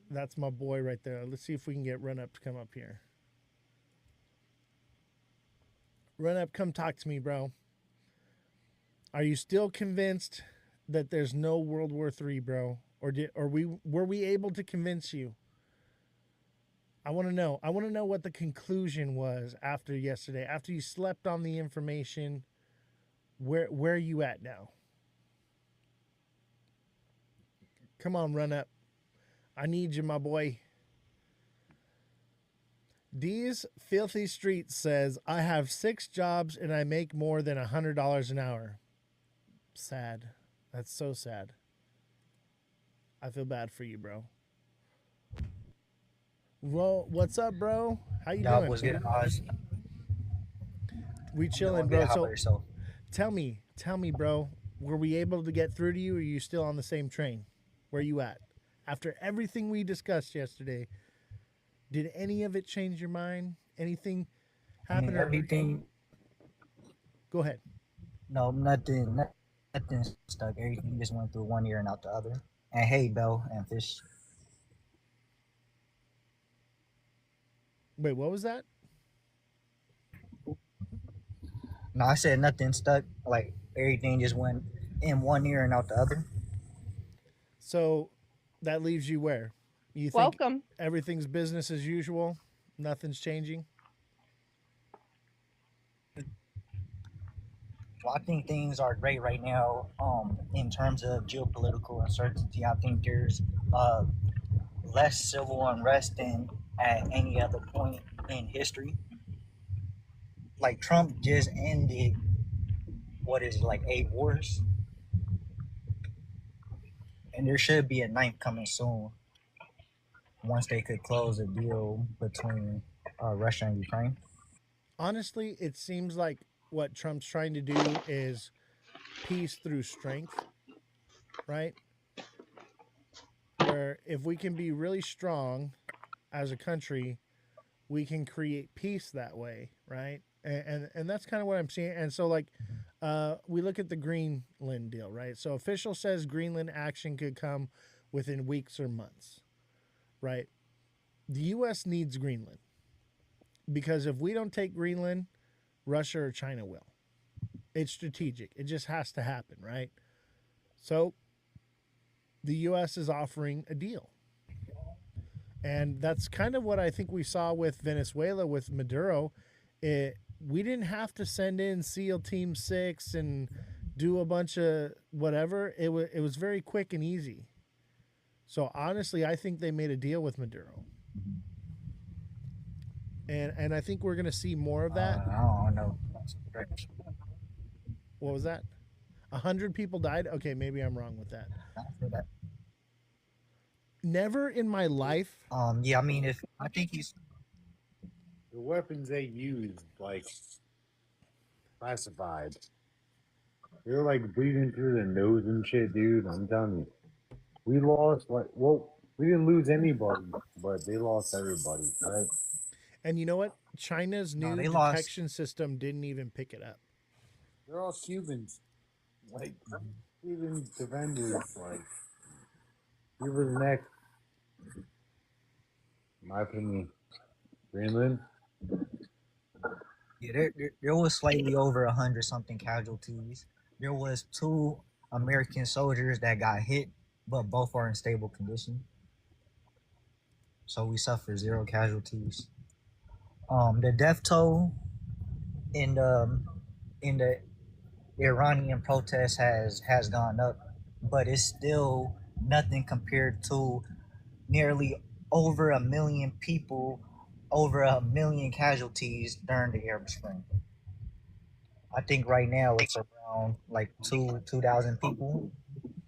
That's my boy right there. Let's see if we can get Run Up to come up here. Run Up, come talk to me, bro. Are you still convinced that there's no World War III, bro? Or were we able to convince you? I want to know. I want to know what the conclusion was after yesterday. After you slept on the information, where are you at now? Come on, Run Up. I need you, my boy. D's Filthy Street says, I have 6 jobs and I make more than $100 an hour. Sad. That's so sad. I feel bad for you, bro. Well, what's up, bro? How you doing? Was good, Oz. We chilling, bro. So tell me, bro, were we able to get through to you, or are you still on the same train? Where you at? After everything we discussed yesterday, did any of it change your mind? Anything happen? Everything. Go ahead. No, nothing stuck. Everything just went through one ear and out the other. And hey, Bell and Fish. Wait, what was that? No, I said nothing stuck. Like everything just went in one ear and out the other. So that leaves you where? You think Welcome. Everything's business as usual? Nothing's changing? Well, I think things are great right now. In terms of geopolitical uncertainty, I think there's less civil unrest than at any other point in history. Like Trump just ended, what is it, like 8 wars? And there should be a 9th coming soon, once they could close a deal between Russia and Ukraine. Honestly, it seems like what Trump's trying to do is peace through strength, right? Where if we can be really strong as a country, we can create peace that way, right? And that's kind of what I'm seeing. And so, like, we look at the Greenland deal, right? So official says Greenland action could come within weeks or months, right? The U.S. needs Greenland because if we don't take Greenland, Russia or China will. It's strategic. It just has to happen, right? So the U.S. is offering a deal. And that's kind of what I think we saw with Venezuela, with Maduro. We didn't have to send in SEAL Team 6 and do a bunch of whatever. It was very quick and easy. So honestly, I think they made a deal with Maduro. And I think we're going to see more of that. I don't know. What was that? 100 people died? Okay, maybe I'm wrong with that. Never in my life. Yeah, I mean, I think he's... The weapons they used, like, classified. They're like bleeding through the nose and shit, dude. I'm telling you. We lost, we didn't lose anybody, but they lost everybody, right? And you know what? China's No, new they lost. detection system didn't even pick it up. They're all Cubans. Like, Cuban defenders. Like, Cuba's next, in my opinion. Greenland. Yeah, there was slightly over 100 something casualties. There was 2 American soldiers that got hit, but both are in stable condition. So we suffered 0 casualties. The death toll in the Iranian protest has gone up, but it's still nothing compared to nearly over 1 million people, over 1 million casualties during the Arab Spring. I think right now it's around like 2,000 people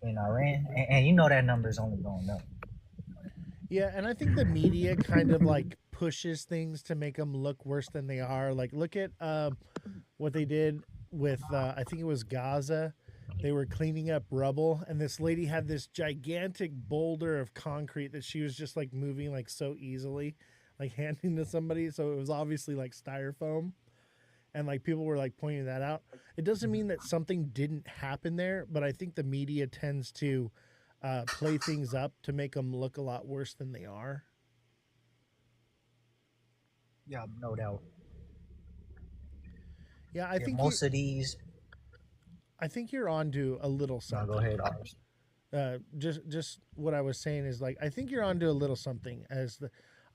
in Iran, and you know that number is only going up. Yeah, and I think the media kind of like pushes things to make them look worse than they are. Like, look at what they did with I think it was Gaza. They were cleaning up rubble, and this lady had this gigantic boulder of concrete that she was just like moving like so easily, like handing to somebody. So it was obviously like styrofoam, and like people were like pointing that out. It doesn't mean that something didn't happen there, but I think the media tends to play things up to make them look a lot worse than they are. Yeah, no doubt. Yeah, Yeah, most of these. I think you're onto a little No, something. go ahead, Ours. Just what I was saying is like I think you're onto a little something.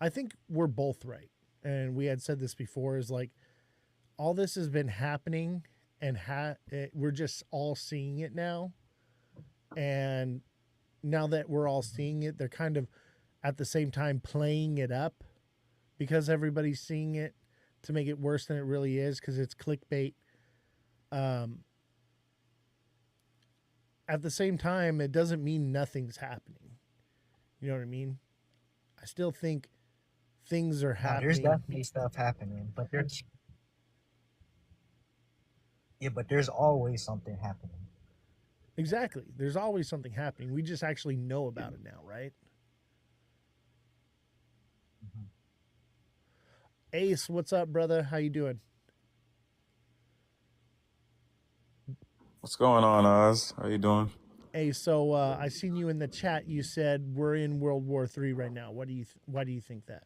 I think we're both right, and we had said this before. Is like all this has been happening, and we're just all seeing it now, and now that we're all seeing it, they're kind of at the same time playing it up because everybody's seeing it to make it worse than it really is because it's clickbait. At the same time, it doesn't mean nothing's happening. You know what I mean? I still think things are No, there's happening. definitely stuff happening, but there's always something happening. Exactly. There's always something happening. We just actually know about it now, right? Mhm. Ace, what's up, brother? How you doing? What's going on, Oz? How you doing? Hey, so I seen you in the chat. You said we're in World War III right now. Why do you think that?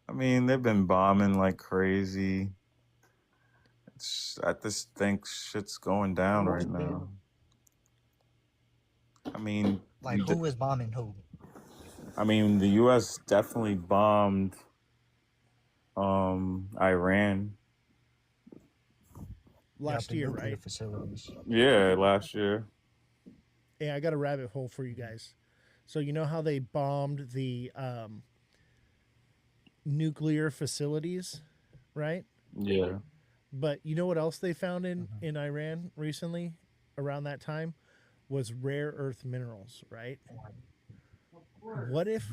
I mean, they've been bombing like crazy. I just think shit's going down right now. I mean, Like, who is bombing who? I mean, the U.S. definitely bombed Iran. Last year, nuclear right? Facilities. Yeah, last year. Hey, I got a rabbit hole for you guys. So you know how they bombed the nuclear facilities, right? Yeah. But you know what else they found in Iran recently around that time was rare earth minerals, right? What if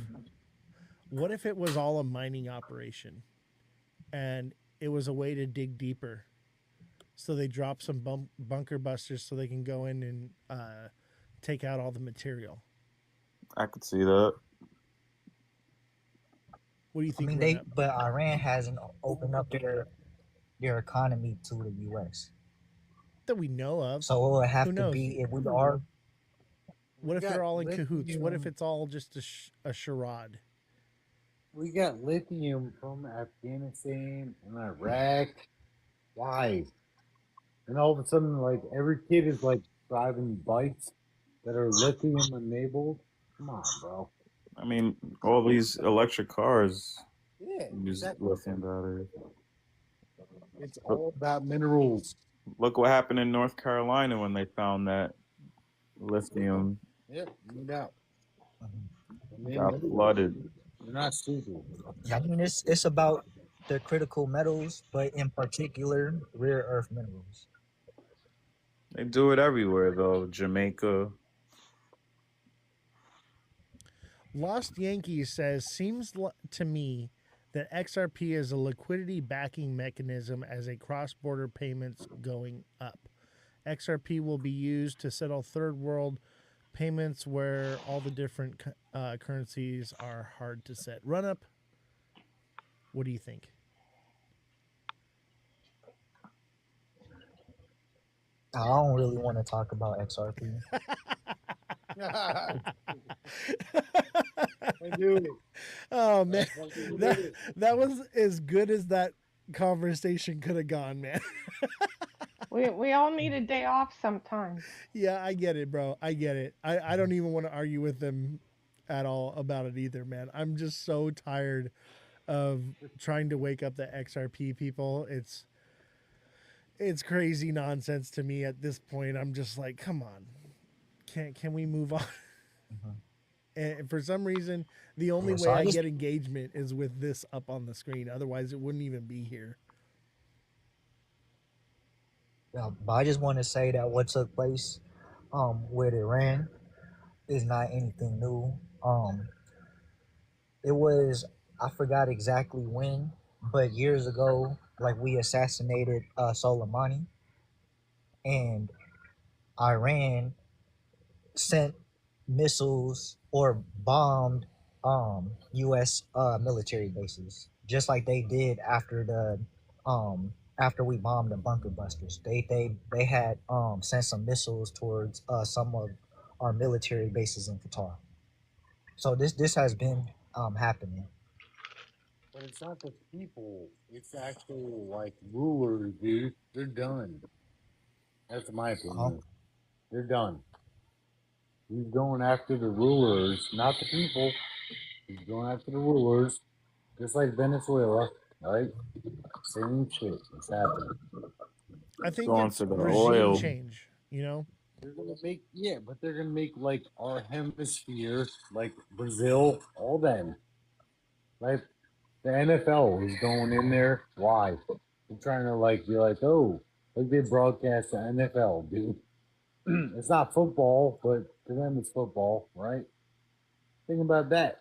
it was all a mining operation and it was a way to dig deeper? So they drop some bunker busters so they can go in and take out all the material. I could see that. What do you I think? mean, but Iran hasn't opened up their economy to the U.S. that we know of. So it would have Who to knows? be if we are. What if they're all in cahoots? What if it's all just a charade? We got lithium from Afghanistan and Iraq. Why? And all of a sudden, like every kid is like driving bikes that are lithium enabled. Come on, bro. I mean, all these electric cars Yeah, use exactly. lithium batteries. It's all about minerals. Look what happened in North Carolina when they found that lithium. Yep, no doubt. Got flooded. You're not stupid. Yeah, I mean, it's about the critical metals, but in particular, rare earth minerals. They do it everywhere, though. Jamaica. Lost Yankees says, seems to me that XRP is a liquidity backing mechanism as a cross-border payments going up. XRP will be used to settle third world payments where all the different currencies are hard to set. Run up. What do you think? I don't really want to talk about XRP. I knew it. Oh man, I fucking knew that it. that was as good as that conversation could have gone, man. We all need a day off sometimes. Yeah, I get it, bro. I get it. I don't even want to argue with them at all about it either, man. I'm just so tired of trying to wake up the XRP people. It's crazy nonsense to me at this point. I'm just like, come on. Can we move on? Mhm. And for some reason, the only Yeah, so way I I just get engagement is with this up on the screen. Otherwise, it wouldn't even be here. but I just want to say that what took place with Iran is not anything new. It was, I forgot exactly when, but years ago, like we assassinated Soleimani, and Iran sent missiles or bombed U.S. Military bases, just like they did after the after we bombed the bunker busters. They had sent some missiles towards some of our military bases in Qatar. So this has been happening. But it's not the people. It's actual like rulers, dude. They're done. That's my Um, opinion. They're done. He's going after the rulers, not the people. He's going after the rulers, just like Venezuela, right? Same shit. It's happening. I think Going it's for the regime oil. change, you know? They're gonna make but they're gonna make like our hemisphere, like Brazil, all them. Like the NFL is going in there. Why? They're trying to like be like, oh, like they broadcast the NFL, dude. It's not football, but to them it's football, right? Think about that.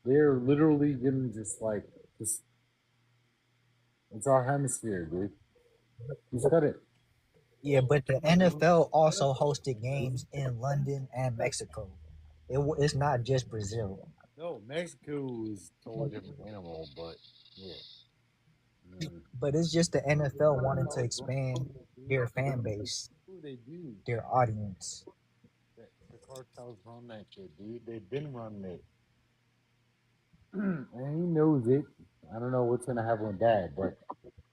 They're literally gonna just it's our hemisphere, dude. Just cut it. yeah, but the NFL also hosted games in London and Mexico. It's not just Brazil. No, Mexico is a totally different animal, but yeah. Mm. But it's just the NFL wanting to expand their fan base, Who they do? their audience. The cartels run that shit, dude. They've been running it. And he knows it. I don't know what's gonna happen with that, but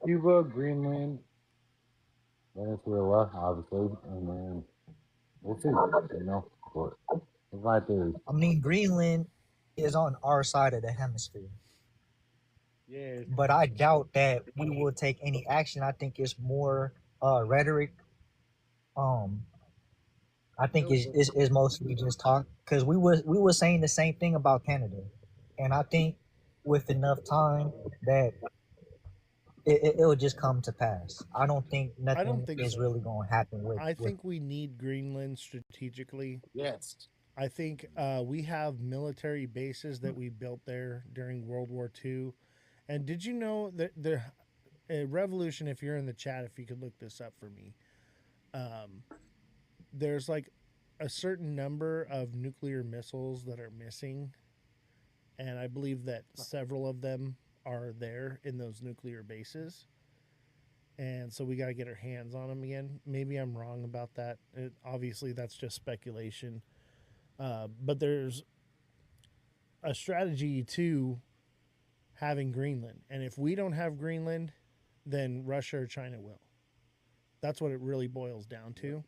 Cuba, Greenland, Venezuela, obviously, and then we'll see. You know, but it's my theory. I mean, Greenland is on our side of the hemisphere, Yeah, but I doubt that we will take any action. I think it's more rhetoric. Um, I think it's mostly just talk because we were saying the same thing about Canada, and I think with enough time that it'll just come to pass. I don't think I don't nothing think is so. really going to happen I with. think we need Greenland strategically. yes. I think we have military bases that we built there during World War II. And did you know that Revolution, if you're in the chat, if you could look this up for me, there's like a certain number of nuclear missiles that are missing. And I believe that several of them are there in those nuclear bases. And so we got to get our hands on them again. Maybe I'm wrong about that. Obviously, that's just speculation. But there's a strategy to having Greenland. And if we don't have Greenland, then Russia or China will. That's what it really boils down to.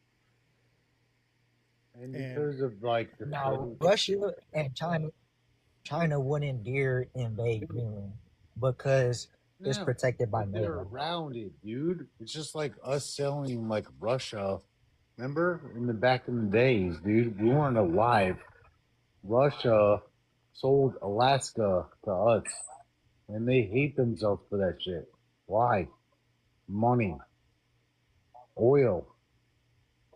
And And because of like the Now, Russia and China wouldn't dare invade Greenland because it's no, protected by but they're NATO. around it, dude. It's just like us selling like Russia. Remember in the back in the days, dude, we weren't alive. Russia sold Alaska to us, and they hate themselves for that shit. Why? Money, oil.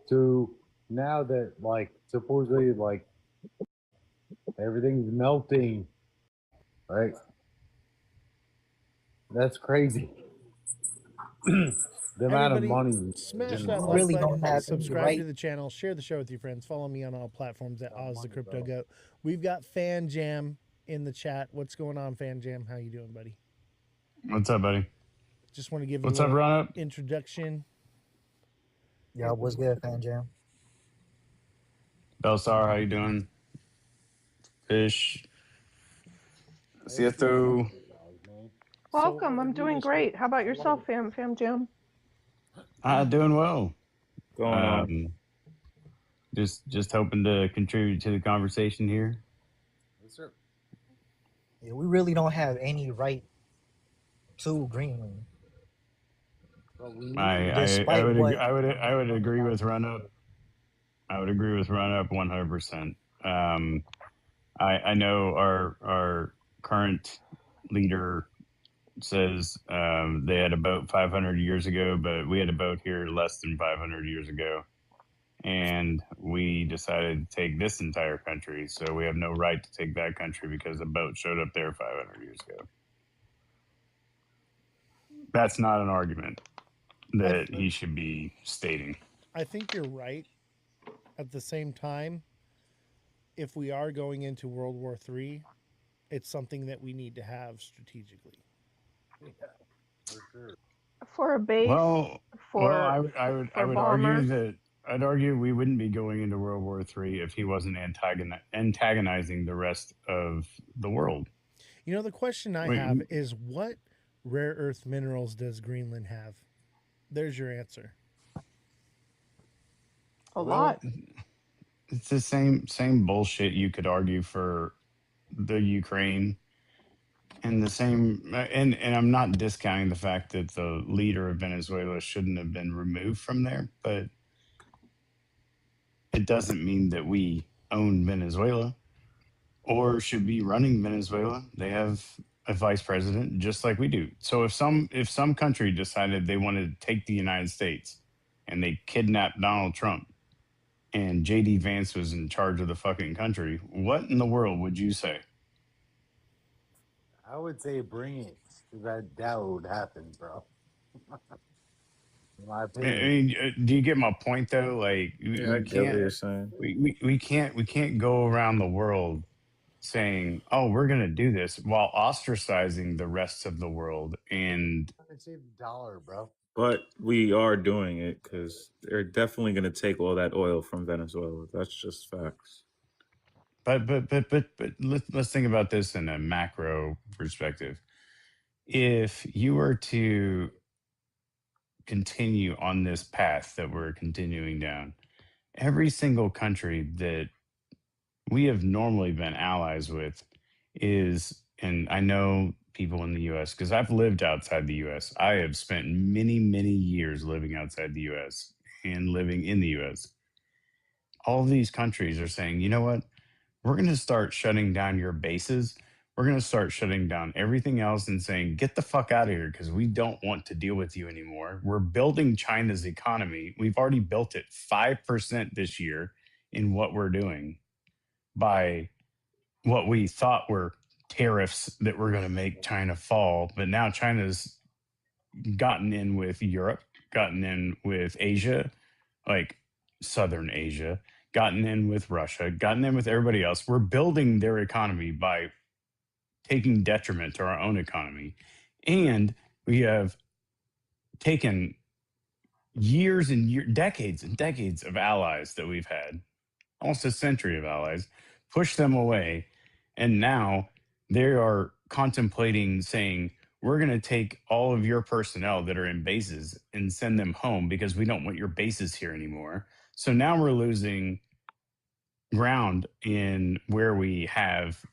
So now that like supposedly like everything's melting, right? That's crazy. The amount of everybody, money. smash in, that like Really don't button, have any subscribe to right. the channel, share the show with your friends, follow me on all platforms at Ozthecryptogoat. We've got Fan Jam in the chat. What's going on, Fan Jam? How you doing, buddy? What's up, buddy? Just want to give What's a up, little Run Up? introduction. Yeah, what's good, Fan Jam? Belsar, how you doing? Fish. Cieto. Welcome. I'm doing great. How about yourself, Fam Jam? Doing well. Going on? Just hoping to contribute to the conversation here. Yes, sir. Yeah, we really don't have any right to Greenland. I would agree with Run Up. I would agree with Run Up 100%. I know our current leader says they had a boat 500 years ago, but we had a boat here less than 500 years ago. And we decided to take this entire country. So we have no right to take that country because the boat showed up there 500 years ago. That's not an argument that he should be stating. I think you're right. At the same time, if we are going into World War III, it's something that we need to have strategically. For a base, I would bomber. argue that I'd argue we wouldn't be going into World War III if he wasn't antagonizing the rest of the world. You know, the question I have is, what rare earth minerals does Greenland have? There's your answer. A lot. It's the same bullshit you could argue for the Ukraine, and the same. And I'm not discounting the fact that the leader of Venezuela shouldn't have been removed from there, but it doesn't mean that we own Venezuela or should be running Venezuela. They have a vice president just like we do. So if some country decided they wanted to take the United States and they kidnapped Donald Trump and JD Vance was in charge of the fucking country, what in the world would you say? I would say bring it, because I doubt it would happen, bro. In my I opinion. mean, do you get my point though? Like Yeah, I we get what can't you're saying. we can't go around the world saying, "Oh, we're going to do this," while ostracizing the rest of the world. And I'm trying to save the dollar, bro. But we are doing it because they're definitely going to take all that oil from Venezuela. That's just facts. but let's think about this in a macro perspective. If you were to continue on this path that we're continuing down, every single country that we have normally been allies with is, and I know people in the US because I've lived outside the US. I have spent many, many years living outside the US and living in the US. All of these countries are saying, you know what? We're going to start shutting down your bases. We're going to start shutting down everything else and saying, get the fuck out of here because we don't want to deal with you anymore. We're building China's economy. We've already built it 5% this year in what we're doing by what we thought were tariffs that were going to make China fall. But now China's gotten in with Europe, gotten in with Asia, like Southern Asia, gotten in with Russia, gotten in with everybody else. We're building their economy by taking detriment to our own economy. And we have taken years and decades and decades of allies that we've had, almost a century of allies, push them away. And now they are contemplating saying, we're going to take all of your personnel that are in bases and send them home because we don't want your bases here anymore. So now we're losing ground in where we have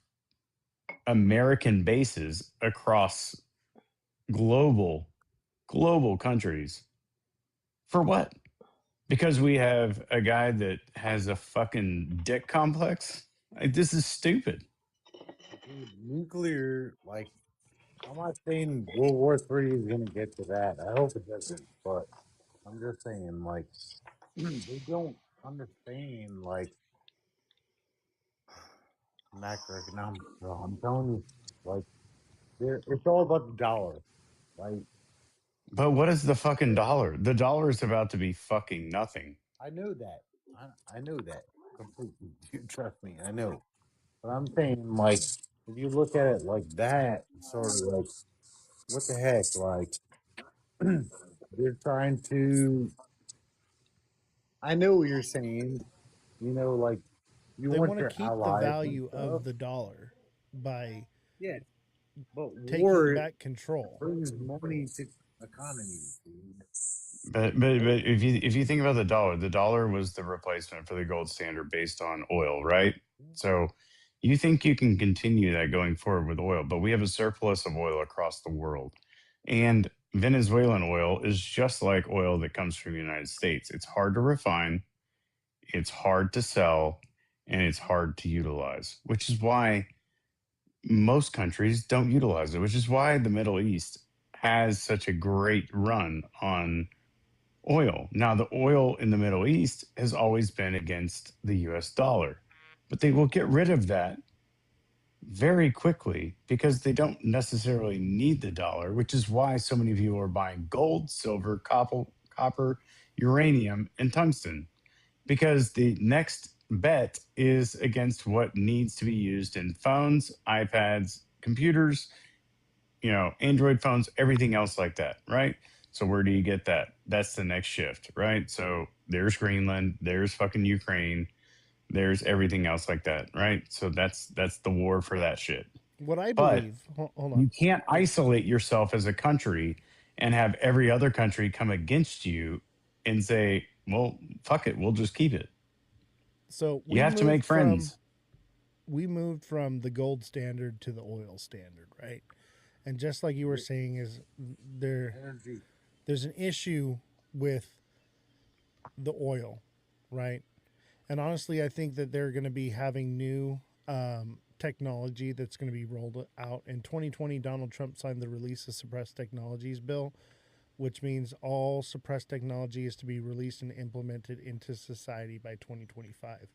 American bases across global countries. For what? Because we have a guy that has a fucking dick complex? Like, this is stupid. Dude, nuclear, like, I'm not saying World War III is going to get to that. I hope it doesn't, but I'm just saying, like, they don't understand, like, macroeconomics, bro. I'm telling you, like, it's all about the dollar. Like, But what is the fucking dollar? The dollar is about to be fucking nothing. I know that. I know that completely. Dude, trust me, I know. But I'm saying, like, if you look at it like that, sort of like, what the heck? Like, they're trying to. I know what you're saying. You know, like you They want want to your keep the allies and value stuff. of the dollar by Yeah, but taking war back control. brings money to economies, dude. But if you think about the dollar was the replacement for the gold standard based on oil, right? So you think you can continue that going forward with oil, but we have a surplus of oil across the world. And Venezuelan oil is just like oil that comes from the United States. It's hard to refine, it's hard to sell, and it's hard to utilize, which is why most countries don't utilize it, which is why the Middle East has such a great run on oil. Now, the oil in the Middle East has always been against the US dollar, but they will get rid of that very quickly because they don't necessarily need the dollar, which is why so many people are buying gold, silver, copper, uranium, and tungsten because the next bet is against what needs to be used in phones, iPads, computers, Android phones, everything else like that, right? So where do you get that? That's the next shift, right? So there's Greenland, there's fucking Ukraine, there's everything else like that, right? So that's the war for that shit. What I But believe, hold on. you can't isolate yourself as a country and have every other country come against you and say, "Well, fuck it, we'll just keep it." So You have to make friends. we moved from the gold standard to the oil standard, right? And just like you were saying, is Energy. there's an issue with the oil, right? And honestly, I think that they're going to be having new technology that's going to be rolled out. In 2020, Donald Trump signed the Release of Suppressed Technologies bill, which means all suppressed technology is to be released and implemented into society by 2025.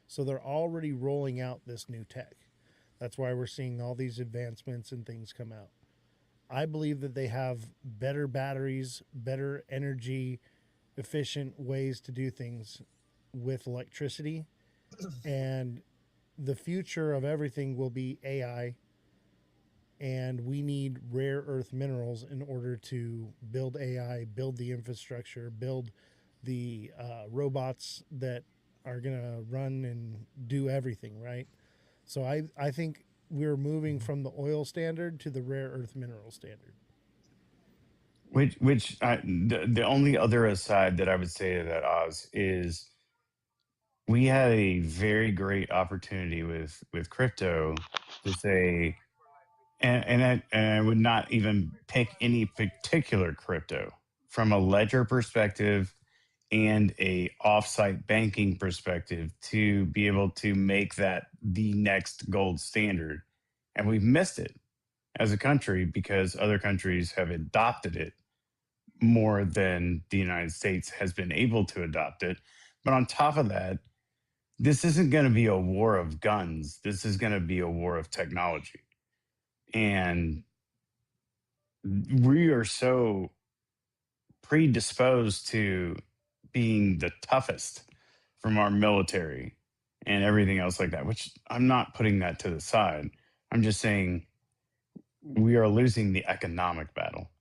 So they're already rolling out this new tech. That's why we're seeing all these advancements and things come out. I believe that they have better batteries, better energy efficient ways to do things with electricity. And the future of everything will be AI. And we need rare earth minerals in order to build AI, build the infrastructure, build the robots that are going to run and do everything, right? So I think we're moving from the oil standard to the rare earth mineral standard. The only other aside that I would say to that, Oz, is we had a very great opportunity with crypto to say, and I would not even pick any particular crypto from a ledger perspective and a offsite banking perspective to be able to make that the next gold standard, and we've missed it as a country because other countries have adopted it more than the United States has been able to adopt it. But on top of that, this isn't going to be a war of guns. This is going to be a war of technology. And we are so predisposed to being the toughest from our military and everything else like that, which I'm not putting that to the side. I'm just saying we are losing the economic battle.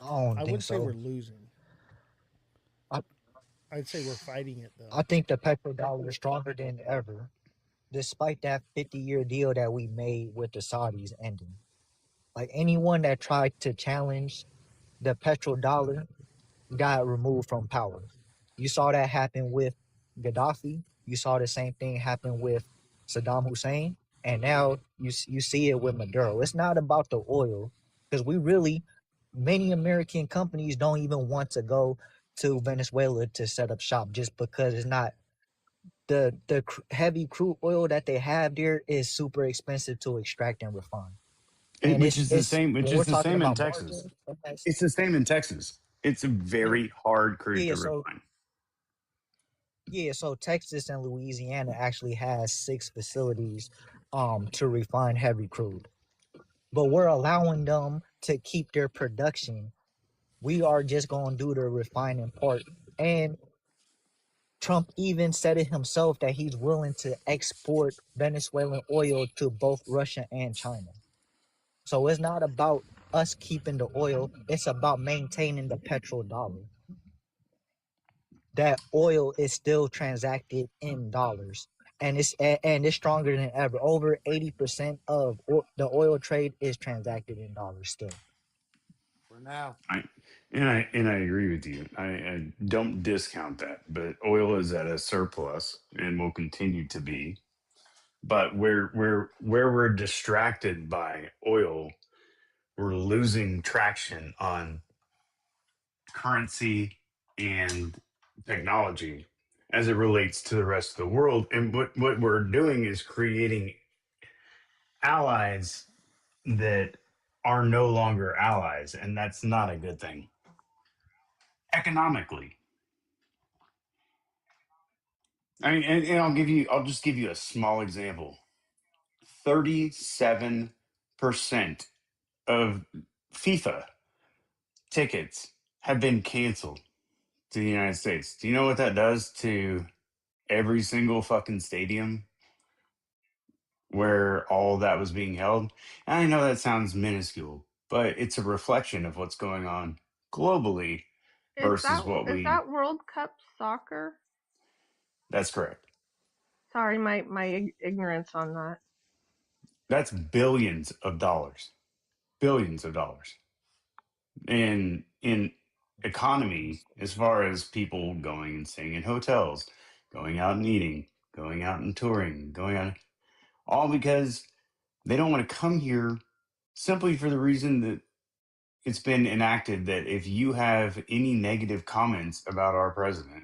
I don't I think wouldn't say we're so. losing. I, I'd say we're fighting it though. I think the petrodollar is stronger than ever, despite that 50-year deal that we made with the Saudis ending. Like anyone that tried to challenge the petrodollar got removed from power. You saw that happen with Gaddafi. You saw the same thing happen with Saddam Hussein, and now you see it with Maduro. It's not about the oil, because many American companies don't even want to go to Venezuela to set up shop just because it's not the heavy crude oil that they have there is super expensive to extract and refine. And Which is the it's same. Which when we're is the talking same in about Texas. margins, that's, It's the same in Texas. It's a yeah, very hard crude yeah. to So refine. yeah, so Texas and Louisiana actually has 6 facilities to refine heavy crude. But we're allowing them to keep their production. We are just gonna do the refining part. And Trump even said it himself that he's willing to export Venezuelan oil to both Russia and China. So it's not about us keeping the oil. It's about maintaining the petrodollar. That oil is still transacted in dollars, and it's stronger than ever. Over 80% of the oil trade is transacted in dollars still. For now. I agree with you. I don't discount that, but oil is at a surplus and will continue to be. But where we're distracted by oil, we're losing traction on currency and technology as it relates to the rest of the world. And what we're doing is creating allies that are no longer allies, and that's not a good thing economically. I mean, and I'll just give you a small example. 37% of FIFA tickets have been canceled to the United States. Do you know what that does to every single fucking stadium where all that was being held? And I know that sounds minuscule, but it's a reflection of what's going on globally versus what Is we. that World Cup soccer? That's correct. Sorry, my ignorance on that. That's billions of dollars. Billions of dollars. In economy, as far as people going and staying in hotels, going out and eating, going out and touring, going out, all because they don't want to come here simply for the reason that it's been enacted that if you have any negative comments about our president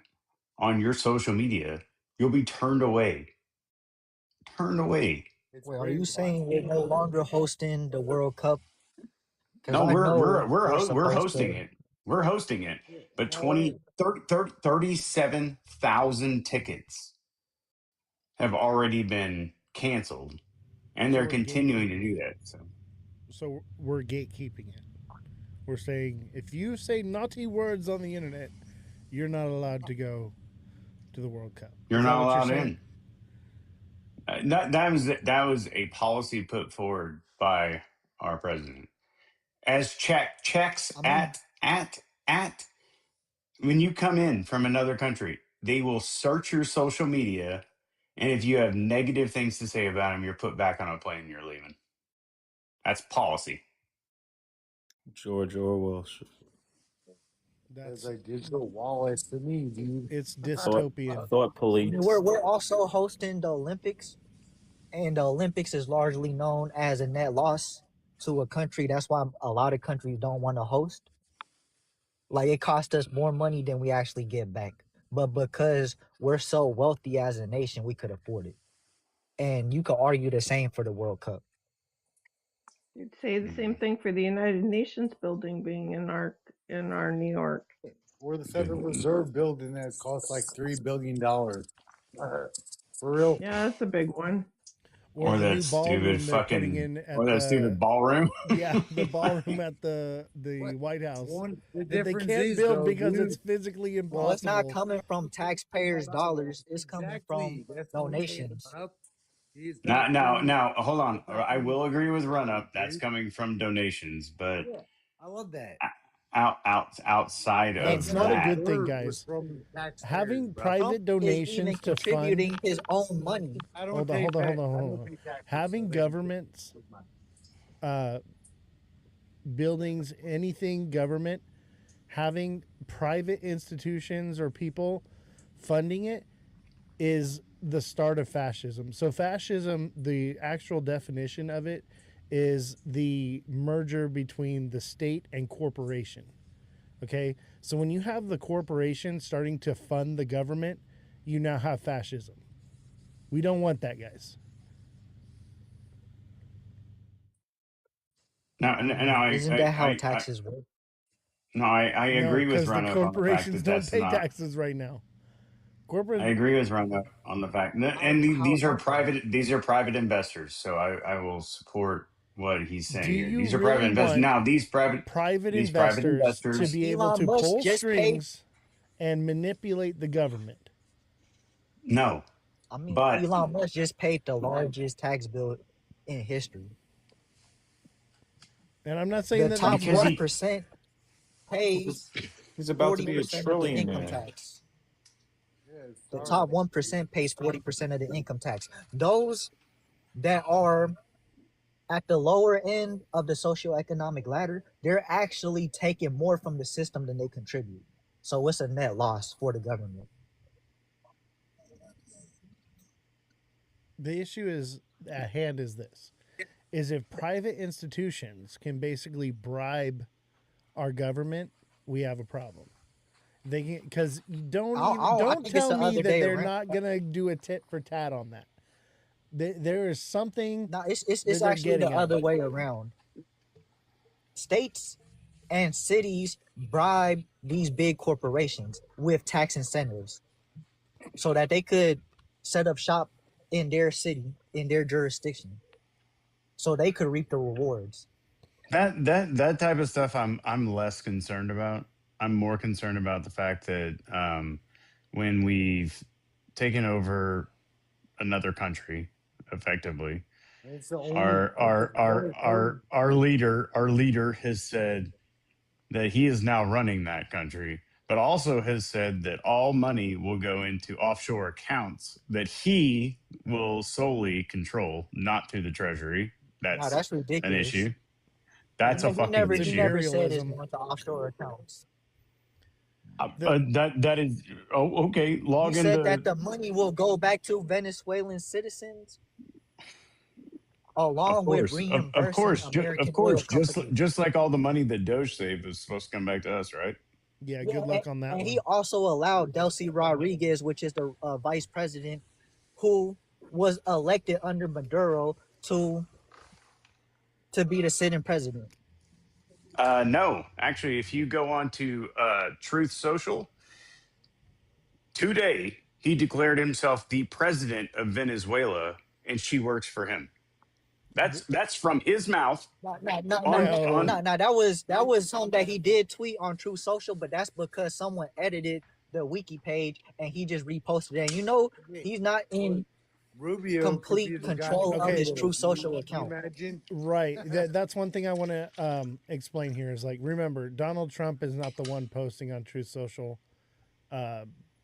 on your social media, you'll be turned away. Turned away. It's Wait, are you brainwashed. saying we're no longer hosting the World Cup? Because No, I know we're we're supposed hosting to. it. We're hosting it. But No, 37,000 tickets have already been canceled, and So they're we're continuing to gatekeeping do it. that. So So we're gatekeeping it. We're saying if you say naughty words on the internet, you're not allowed to go to the World Cup. you're Is that not what you're allowed saying? in. That was a policy put forward by our president as checks I mean, at when you come in from another country, they will search your social media, and if you have negative things to say about them, you're put back on a plane and you're leaving. That's policy. George Orwell. as That's like digital wallets to me, dude. it's Thought dystopian. police. we're also hosting the Olympics, and the Olympics is largely known as a net loss to a country. That's why a lot of countries don't want to host. Like it costs us more money than we actually get back. But because we're so wealthy as a nation, we could afford it. And you could argue the same for the World Cup. You'd say the same thing for the United Nations building being in our New York. Or the Federal Reserve building that costs like $3 billion. For real. Yeah, that's a big one. Or Or the that new stupid ballroom they're putting fucking, in or at that stupid ballroom. the ballroom at the White House One, the that they difference can't is, build though, because dude, it's physically Well, it's not impossible. coming from taxpayers' dollars. It's coming from That's the only thing donations. up. He's Now, not now, putting- now, hold on. he's not I putting will agree with Run Up. taxes, That's dude. coming from donations, but Yeah, I love that. outside That's of not a that, good thing, Word guys. was from taxpayers, Having bro. private Trump is even donations to contributing fund his own money. I don't hold on, pay hold on, hold tax- on, I hold don't on. pay taxes, Having so they- governments buildings, anything government, having private institutions or people funding it is the start of fascism. So fascism, the actual definition of it is the merger between the state and corporation. Okay? So when you have the corporation starting to fund the government, you now have fascism. We don't want that, guys. Isn't that how taxes work? I No, agree with because the Run Up on the fact corporations that don't that's pay not. taxes right now. Corporate. I agree with Run Up on the fact, and these are private. These are private investors, so I will support what he's saying Do here. you These are really private investors. want Now, these private investors to investors. be able Elon to Musk pull just paid. strings and manipulate the government? No, I mean, but Elon Musk just paid the largest tax bill in history. And I'm not saying The that top that's Because right. 1% pays he's about to be a 40% of the income trillionaire. tax. Yeah, it's The hard. top 1% pays 40% of the income tax. Those that are at the lower end of the socioeconomic ladder, they're actually taking more from the system than they contribute. So it's a net loss for the government. The issue is at hand is this: is if private institutions can basically bribe our government, we have a problem. They can, because I don't think it's tell the me other that day they're around. not gonna do a tit for tat on that. There is something No, that it's they're actually the getting at. other way around. States and cities bribe these big corporations with tax incentives so that they could set up shop in their city, in their jurisdiction, so they could reap the rewards. That type of stuff I'm less concerned about. I'm more concerned about the fact that when we've taken over another country effectively, It's the only. It's the only. our leader has said that he is now running that country, but also has said that all money will go into offshore accounts that he will solely control, not to the treasury. No, That's that's an ridiculous. issue. That's a He fucking never It's he issue. never said it's imperialism. going to offshore accounts. That is okay. He Log said into that the money will go back to Venezuelan citizens along with of reimbursing course, American of oil course, companies. just like all the money that Doge saved is supposed to come back to us, right? Yeah, Yeah, good luck on that and one. he also allowed Delcy Rodriguez, which is the vice president, who was elected under Maduro to be the sitting president. No, actually, if you go on to Truth Social today, he declared himself the president of Venezuela, and she works for him. That's from his mouth on No. on. That was something that he did tweet on True Social, but that's because someone edited the wiki page and he just reposted it. And he's not in Rubio complete could be the guy. control of Okay. his True Social Can you account. imagine? Right. That's one thing I want to explain here is like, remember, Donald Trump is not the one posting on Truth Social.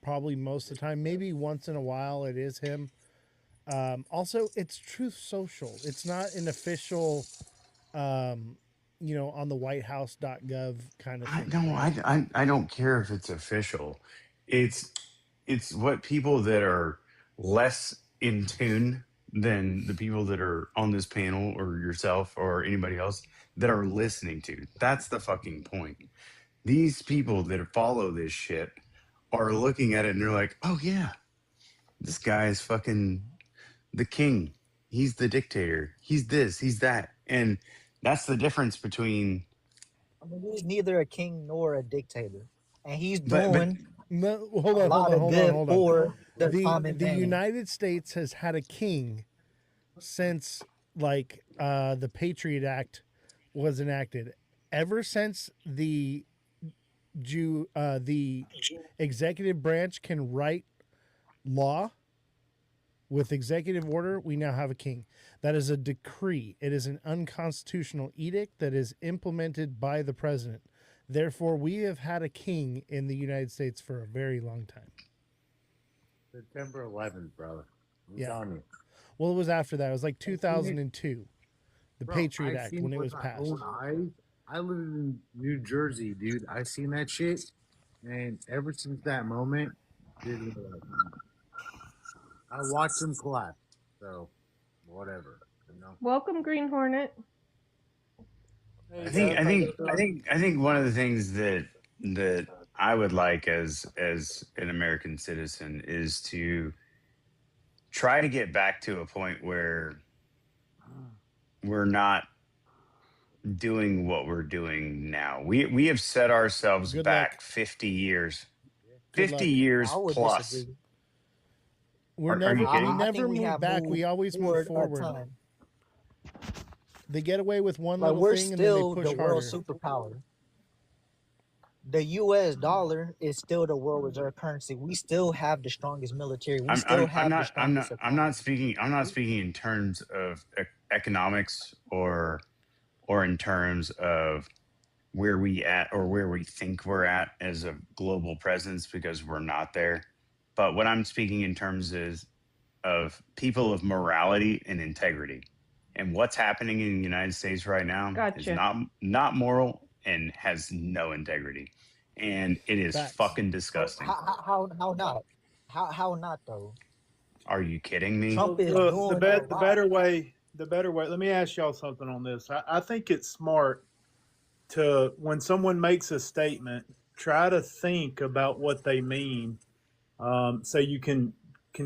Probably most of the time, maybe once in a while it is him. Also, it's Truth Social. It's not an official, on the whitehouse.gov kind of thing. I don't care if it's official. It's what people that are less in tune than the people that are on this panel or yourself or anybody else that are listening to. That's the fucking point. These people that follow this shit are looking at it and they're like, oh yeah, this guy is fucking the king. He's the dictator. He's this, he's that. And that's the difference between I mean, he's neither a king nor a dictator, and he's but doing No, a hold lot of good on. for the common The man. United States has had a king since like the Patriot Act was enacted. Ever since the executive branch can write law with executive order, we now have a king. That is a decree. It is an unconstitutional edict that is implemented by the president. Therefore, we have had a king in the United States for a very long time. September 11th, brother. I'm Yeah. telling you. Well, it was after that. It was like 2002, the Bro, Patriot I've Act, seen when it with was my passed. own eyes. I live in New Jersey, dude. I seen that shit, and ever since that moment, dude, I watched them collapse. So, whatever, you know. Welcome, Green Hornet. I think one of the things that I would like as an American citizen is to try to get back to a point where we're not doing what we're doing now. We have set ourselves Good back luck. 50 years. Good 50 luck. years I would plus. disagree. We're Are never you kidding? we I never think we move have back. We moved always move forward a forward. ton. They get away with one Like, little we're thing and then they still push the world harder. superpower. The U.S. dollar is still the world reserve currency. We still have the strongest military. We still have the strongest I'm not economy. speaking in terms of economics or or in terms of where we at or where we think we're at as a global presence, because we're not there. But what I'm speaking in terms is of people of morality and integrity. And what's happening in the United States right now is Gotcha. not moral and has no integrity. And it is Facts. fucking So disgusting. how not? How not though? Are you kidding me? Trump is Look, doing a lot. the better way. Let me ask y'all something on this. I think it's smart to, when someone makes a statement, try to think about what they mean, so you can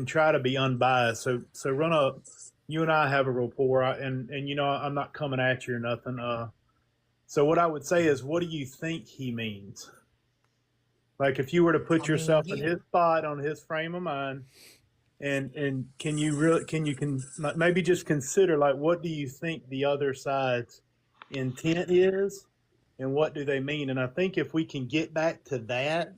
try to be unbiased. So run up. You and I have a rapport, and you know I'm not coming at you or nothing. So what I would say is, what do you think he means? Like if you were to put I mean, yourself in he his spot, on his frame of mind, and can you maybe just consider, like, what do you think the other side's intent is, and what do they mean? And I think if we can get back to that,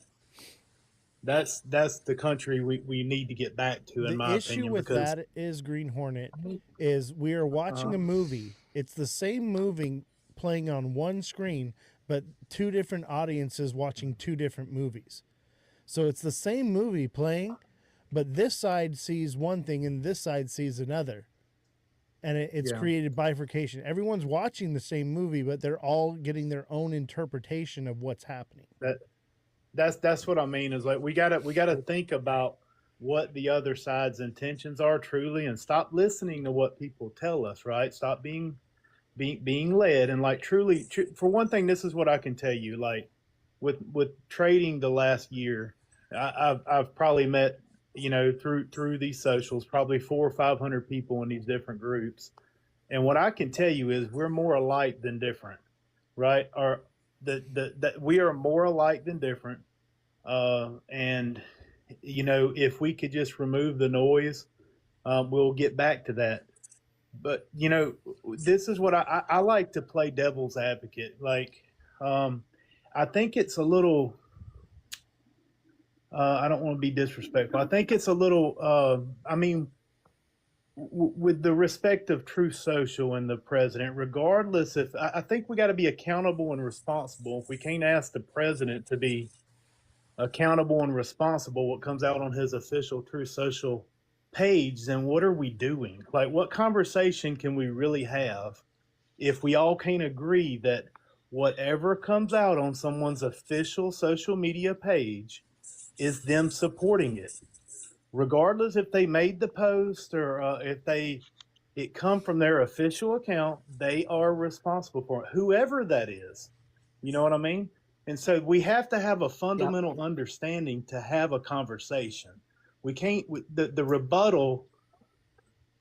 that's the country we need to get back to, in The my issue opinion. with Because that is Green Hornet I mean, is we are watching uh, a movie. It's the same movie playing on one screen, but two different audiences watching two different movies. So it's the same movie playing, but this side sees one thing and this side sees another. And it's yeah, created bifurcation. Everyone's watching the same movie, but they're all getting their own interpretation of what's happening. that's what I mean. Is like we gotta think about what the other side's intentions are truly, and stop listening to what people tell us. Right? Stop being led, and like truly, for one thing, this is what I can tell you. Like with trading the last year, I've probably met, through these socials, probably 400 or 500 people in these different groups, and what I can tell you is we're more alike than different, right? Or that we are more alike than different, and if we could just remove the noise, we'll get back to that. But this is what I like to play devil's advocate. Like, I think it's a little. I don't want to be disrespectful. I think it's a little. I mean, with the respect of Truth Social and the president, regardless if I think we got to be accountable and responsible. If we can't ask the president to be accountable and responsible, what comes out on his official Truth Social page, then what are we doing? Like, what conversation can we really have if we all can't agree that whatever comes out on someone's official social media page is them supporting it, regardless if they made the post or if it come from their official account? They are responsible for it, whoever that is. You know what I mean? And so we have to have a yep. fundamental understanding to have a conversation. We can't, the rebuttal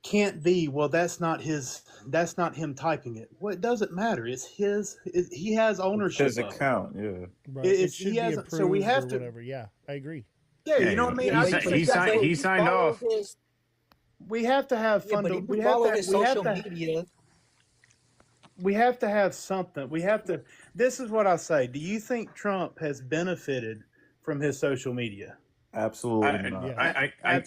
can't be, well, that's not him typing it. Well, it doesn't matter. It's he has It's ownership his of it. account, yeah. Right. It's It should he be has, approved so we have or to, whatever. Yeah, I agree. yeah, Yeah, you know what I mean? Yeah, he, I but si- think he we got signed. to, He if you signed follow off. his we have to have yeah, but if you we follow his social have media, to have something. We have to. This is what I say. Do you think Trump has benefited from his social media? Absolutely I, not. Yes.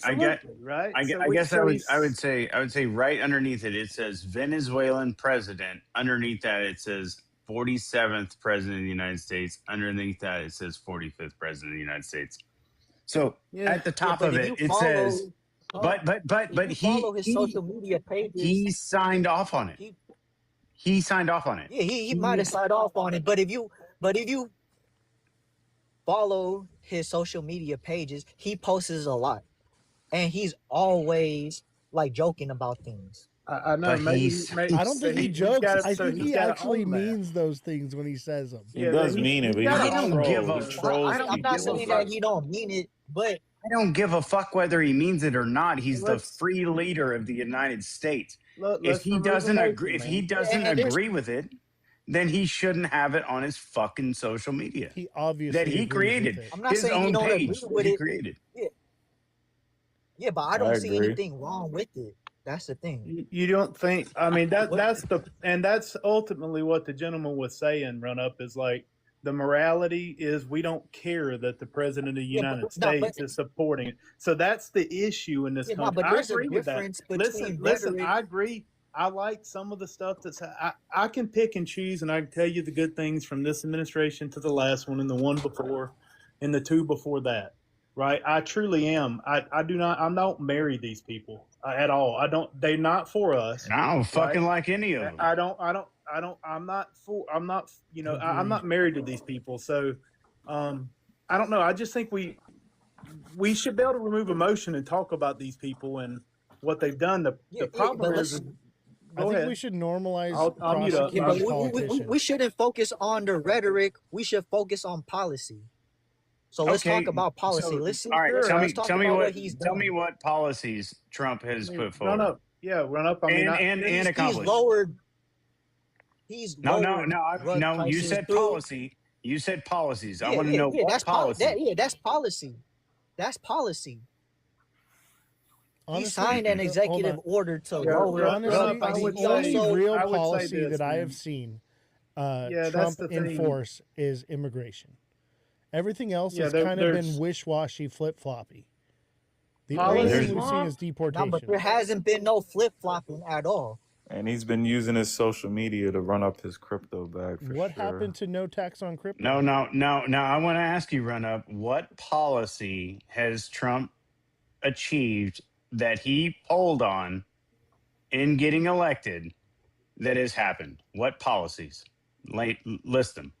I get. Absolutely, right? I guess So I would say right underneath it, it says Venezuelan president. Underneath that, it says 47th president of the United States. Underneath that, it says 45th president of the United States. So yeah, at the yeah, top but of if it, you it says, follow if but you follow his social media pages, he signed off on it. he He signed off on it. yeah, he might He have signed off on it, but if you follow his social media pages, he posts a lot. And he's always like joking about things. I know. but Maybe, he's maybe I don't think he he's jokes. got to. I So think he's he got to actually own that. means those things when he says them. He Yeah, does mean it, he's but got he's to I a don't own give troll. a He it. So trolls I'm not people. saying that he don't mean it, but I don't give a fuck whether he means it or not. He's the let's free leader of the United States. If let's he remove doesn't agree, emotion, if he man. doesn't and there's agree with it, then he shouldn't have it on his fucking social media He that obviously he agrees with created, it. I'm not his saying he own don't agree page that with he it. created. Yeah, yeah, but I I don't see agree. anything wrong with it. That's the thing. You don't think? I mean, What that's ultimately what the gentleman was saying. Run up is like, the morality is we don't care that the president of the yeah, but United no, but States is supporting it. So that's the issue in this yeah, no, country. but I there's a agree with that. difference Listen, between rhetoric. I agree. I like some of the stuff I can pick and choose, and I can tell you the good things from this administration to the last one and the one before and the two before that. Right? I truly am. I don't marry these people at all. I don't. They're not for us. And I don't Right? fucking like any of them. I'm not for. I'm not. I'm Agreed. not married to these people. So, I don't know. I just think we should be able to remove emotion and talk about these people and what they've done. The problem is. I think we should normalize I'll mute up. prosecuting politicians. We shouldn't focus on the rhetoric. We should focus on policy. So let's talk about policy. So, Let's see. all right, Let's talk tell me about what he's tell done. me what policies Trump has put forward. Run up. Yeah, run up. I mean, and He's accomplished. lowered. No. drug You prices said through- policy. You said policies. I want to yeah, know yeah, what that's policy. that's policy. That's policy. He Honestly, signed an hold executive on. order to Yeah, lower Honestly, drug I prices. would the He only also- real I would say policy this, that I man. have seen that's Trump the thing. enforce is immigration. Everything else Yeah, has there- kind of been there's- wish-washy, flip-floppy. The Policy- only thing we've There's- seen is No, deportation. but there hasn't been no flip flopping at all. And he's been using his social media to run up his crypto bag for What sure. happened to no tax on crypto? No. I want to ask you, Run Up, what policy has Trump achieved that he polled on in getting elected that has happened? What policies? List them.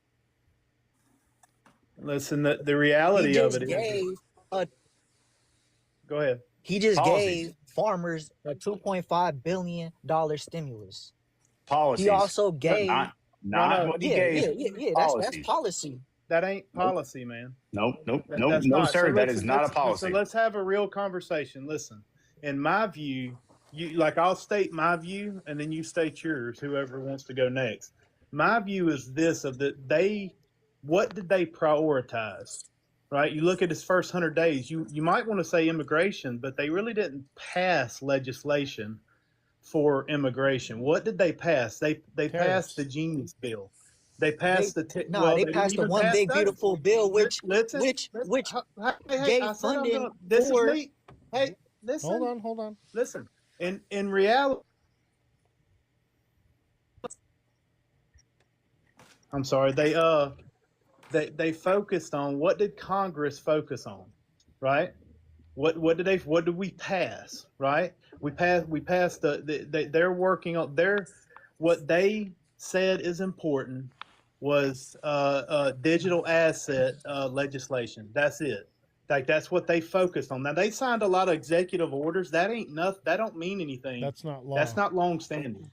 Listen, the reality He of just it is. gave a Go ahead. He just Policies. gave farmers a $2.5 billion Policies. He also gave. Not No, what he Yeah, gave. That's Policies. policy. That ain't policy, man. Nope. That's No, not. sir. So That listen, is not a let's- policy. So let's have a real conversation. Listen, in my view, I'll state my view, and then you state yours. Whoever wants to go next. My view is this: what did they prioritize? Right? You look at his first 100 days. You might want to say immigration, but they really didn't pass legislation for immigration. What did they pass? They passed the Genius Bill. They passed They the passed the even one pass big that. beautiful bill, which Hey, gave I said I'm funding this for- is me. Hey, listen. Hold on. Listen. In reality, I'm sorry. They focused on what did Congress focus on, right? What did we pass, right? We passed they're working on what they said is important was digital asset legislation. That's it. Like that's what they focused on. Now they signed a lot of executive orders. That ain't enough. That don't mean anything. That's not law. That's not long standing.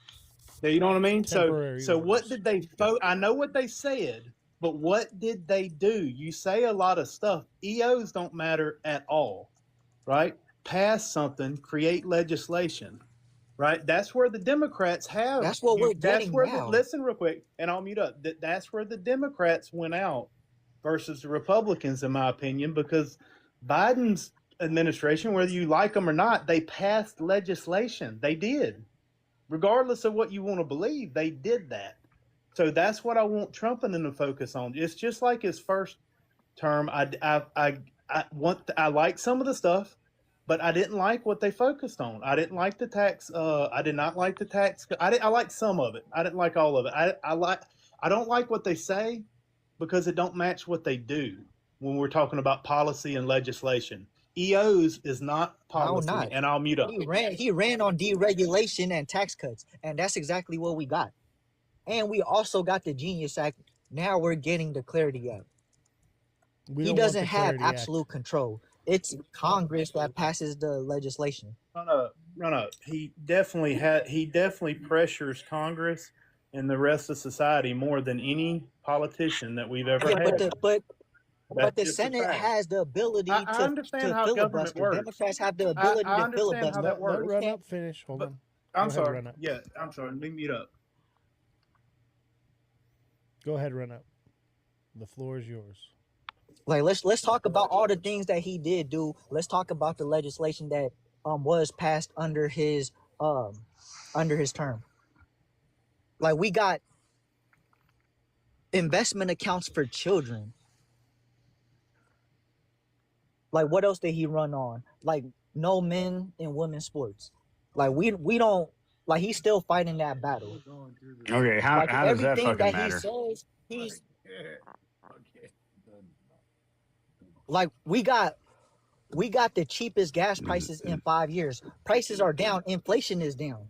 You know what I mean? Temporary So what orders. did they I know what they said, but what did they do? You say a lot of stuff. EOs don't matter at all, right? Pass something, create legislation, right? That's where the Democrats have. That's what we're getting now. Listen real quick, and I'll mute up. That's where the Democrats went out versus the Republicans, in my opinion, because Biden's administration, whether you like them or not, they passed legislation. They did. Regardless of what you want to believe, they did that. So that's what I want Trump and them to focus on. It's just like his first term. I like some of the stuff, but I didn't like what they focused on. I didn't like the tax. I did not like the tax. I liked some of it. I didn't like all of it. I don't like what they say because it don't match what they do when we're talking about policy and legislation. EOs is not policy, not. and I'll mute up. He ran on deregulation and tax cuts, and that's exactly what we got. And we also got the Genius Act. Now we're getting the Clarity Act. We He don't want doesn't the have Clarity Act. absolute control. It's Congress that passes the legislation. Run up. He definitely pressures Congress and the rest of society more than any politician that we've ever Yeah, had. but the just a Senate fact. has the ability I to understand how government filibuster. works. Democrats have the ability I to understand filibuster. how that works. Let Run Up finish. Hold But- on. I'm Go ahead, sorry. Run Up. Yeah, I'm sorry. Let me mute up. Go ahead, Run Up. The floor is yours. Like let's talk about all the things that he did do. Let's talk about the legislation that was passed under his term. Like we got investment accounts for children. Like what else did he run on? Like no men in women's sports. Like we don't Like he's still fighting that battle. Okay, how Like does that everything fucking that he matter? says, he's like we got the cheapest gas prices in 5 years. Prices are down, inflation is down.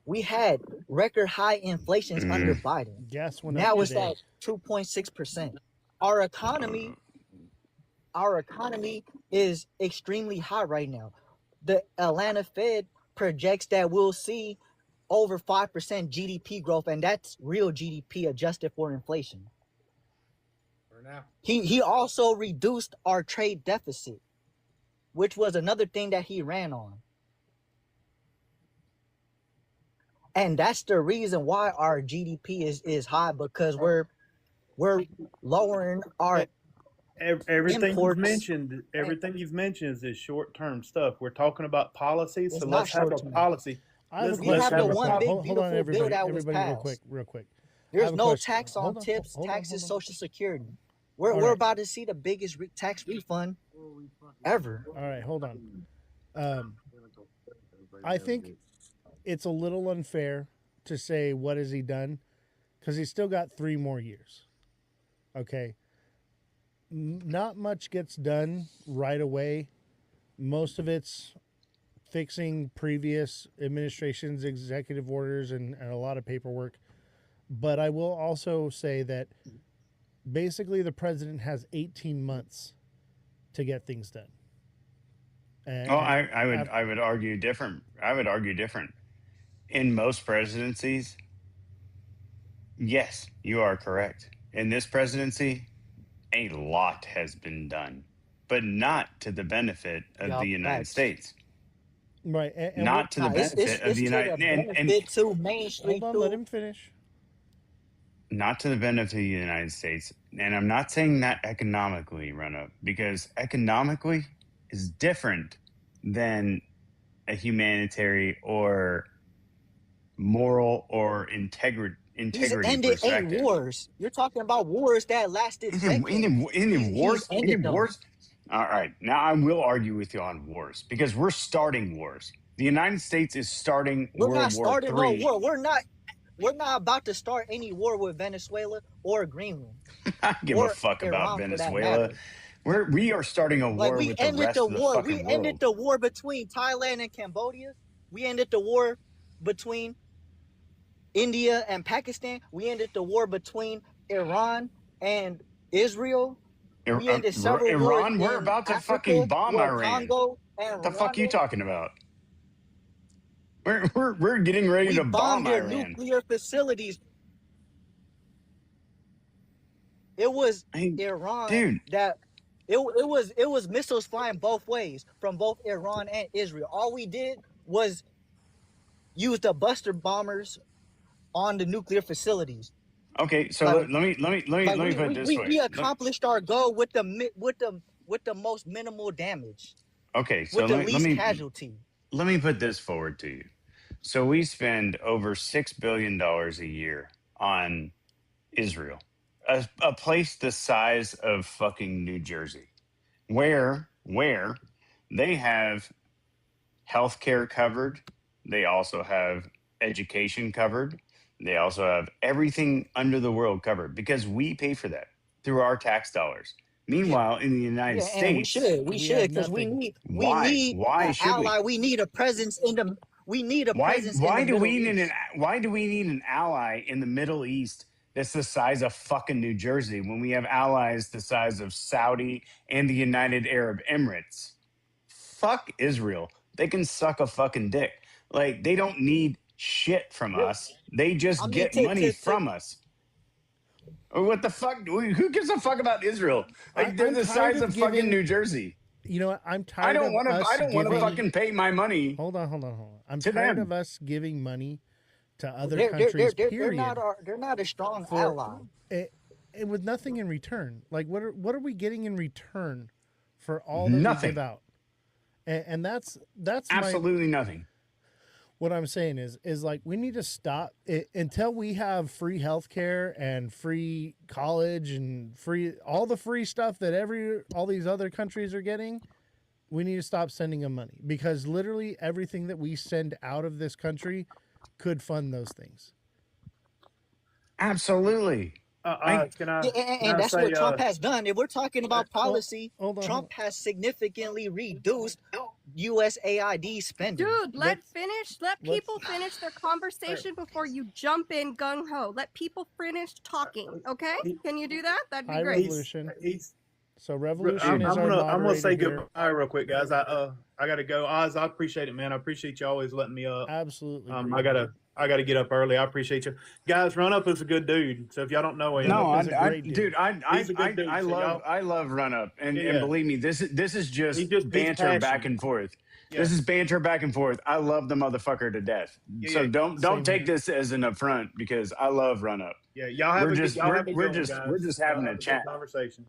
We had record high inflations under Biden. Gas went up Now it's today. at 2.6%. Our economy is extremely high right now. The Atlanta Fed projects that we'll see over 5% GDP growth, and that's real GDP adjusted for inflation. He also reduced our trade deficit, which was another thing that he ran on. And that's the reason why our GDP is high, because we're lowering our Everything imports. everything you've mentioned is this short-term stuff. We're talking about policy, It's so not let's have a short-term. policy. I have a We Let's question. have the a one pol- big Hold on, beautiful bill everybody. that was Everybody, passed. real quick. I There's have a no question. tax on Hold on, tips, hold on, taxes, hold on. Social Security. All We're right. about to see the biggest tax refund ever. All right, hold on. I think it's a little unfair to say what has he done, because he's still got 3 more years. Okay. Not much gets done right away. Most of it's fixing previous administration's executive orders and a lot of paperwork. But I will also say that basically the president has 18 months to get things done. Well, I would argue different. I would argue different. In most presidencies, yes, you are correct. In this presidency, a lot has been done, but not to the benefit of the Yup, United facts. States. Right. And Not to the Nah, it's benefit of the to the United and benefit to Main Street hold on, let too. him finish. not to the benefit of the United States. And I'm not saying that economically, run up, because economically is different than a humanitarian or moral or He's integrity ended 8 perspective. wars. You're talking about wars that lasted decades. Any wars? He's Any ended them. wars? All right. Now I will argue with you on wars because we're starting wars. The United States is starting We're World not War starting no III. war. We're not about to start any war with Venezuela or Greenland I don't give a or fuck about Iran for that Venezuela. matter. We are starting a Like war we with the ended rest the of the war. We fucking ended world. the war between Thailand and Cambodia. We ended the war between India and Pakistan. We ended the war between Iran and Israel. We ended several wars Iran, we're in about to Africa fucking bomb with Iran. Congo and What the fuck you Rwanda. talking about? We're getting ready We to bombed bomb their Iran. nuclear facilities. It was Hey, Iran dude, that it was missiles flying both ways from both Iran and Israel. All we did was use the buster bombers on the nuclear facilities. okay, so Like, let me put it this way. we accomplished our goal with the most minimal damage, Okay, so with the least casualty. let me put this forward to you. So we spend over $6 billion a year on Israel, a place the size of fucking New Jersey, where they have healthcare covered, they also have education covered, they also have everything under the world covered because we pay for that through our tax dollars. Meanwhile, in the United Yeah, and we States, should, because we nothing. need why an should we? ally. We need a presence in the. We need a presence in the Why do Middle we need East. why do we need an ally in the Middle East that's the size of fucking New Jersey when we have allies the size of Saudi and the United Arab Emirates? Fuck Israel. They can suck a fucking dick. Like they don't need shit from us. They just I mean, get money from us. What the fuck? Who gives a fuck about Israel? Like they're I'm the tired size of of fucking giving- New Jersey. You know what? I'm I tired don't of want to. us I don't want to giving- fucking pay my money. Hold on. I'm to tired them. of us giving money to other They're countries. they're period. they're not a strong For- ally. And with nothing in return. Like what are we getting in return for all that Nothing. we give out? And that's Absolutely nothing. what I'm saying is like we need to stop it until we have free healthcare and free college and all the free stuff that all these other countries are getting. We need to stop sending them money because literally everything that we send out of this country could fund those things. Absolutely. Can I, Yeah, can and I that's say, what Trump has done. If we're talking about policy, hold on. Trump has significantly reduced USAID spending. Dude, let let's- people finish their conversation before you jump in gung ho. Let people finish talking, okay? Can you do that? That'd be High great. Revolution. he's, So I'm Revolution is our gonna moderator say here. goodbye real quick, guys. I gotta go. Oz, I appreciate it, man. I appreciate you always letting me up. Absolutely. I gotta get up early. I appreciate you guys. Run Up is a good dude. So if y'all don't know him, No, is a great dude. dude, He's a good dude, I so love y'all- Run Up, and Yeah. believe me, this is just he's banter back passionate. and forth. Yeah. This is banter back and forth. I love the motherfucker to death. So Yeah. don't Same take here. this as an affront because I love Run Up. Yeah, y'all have We're a just good, y'all have a we're good just one, we're guys. just Y'all having have a good chat. conversation.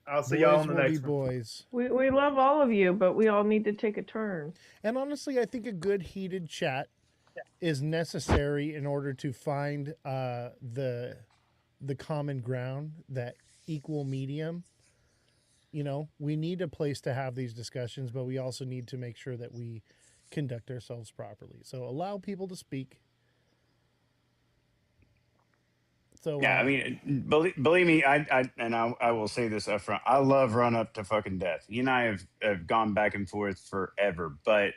I'll see y'all Boys on the will be next one. boys. We love all of you, but we all need to take a turn. And honestly, I think a good heated chat is necessary in order to find the common ground, that equal medium. You know, we need a place to have these discussions, but we also need to make sure that we conduct ourselves properly. So allow people to speak. So Yeah, I mean, believe me, I will say this up front. I love Run Up to fucking death. You and I have gone back and forth forever, but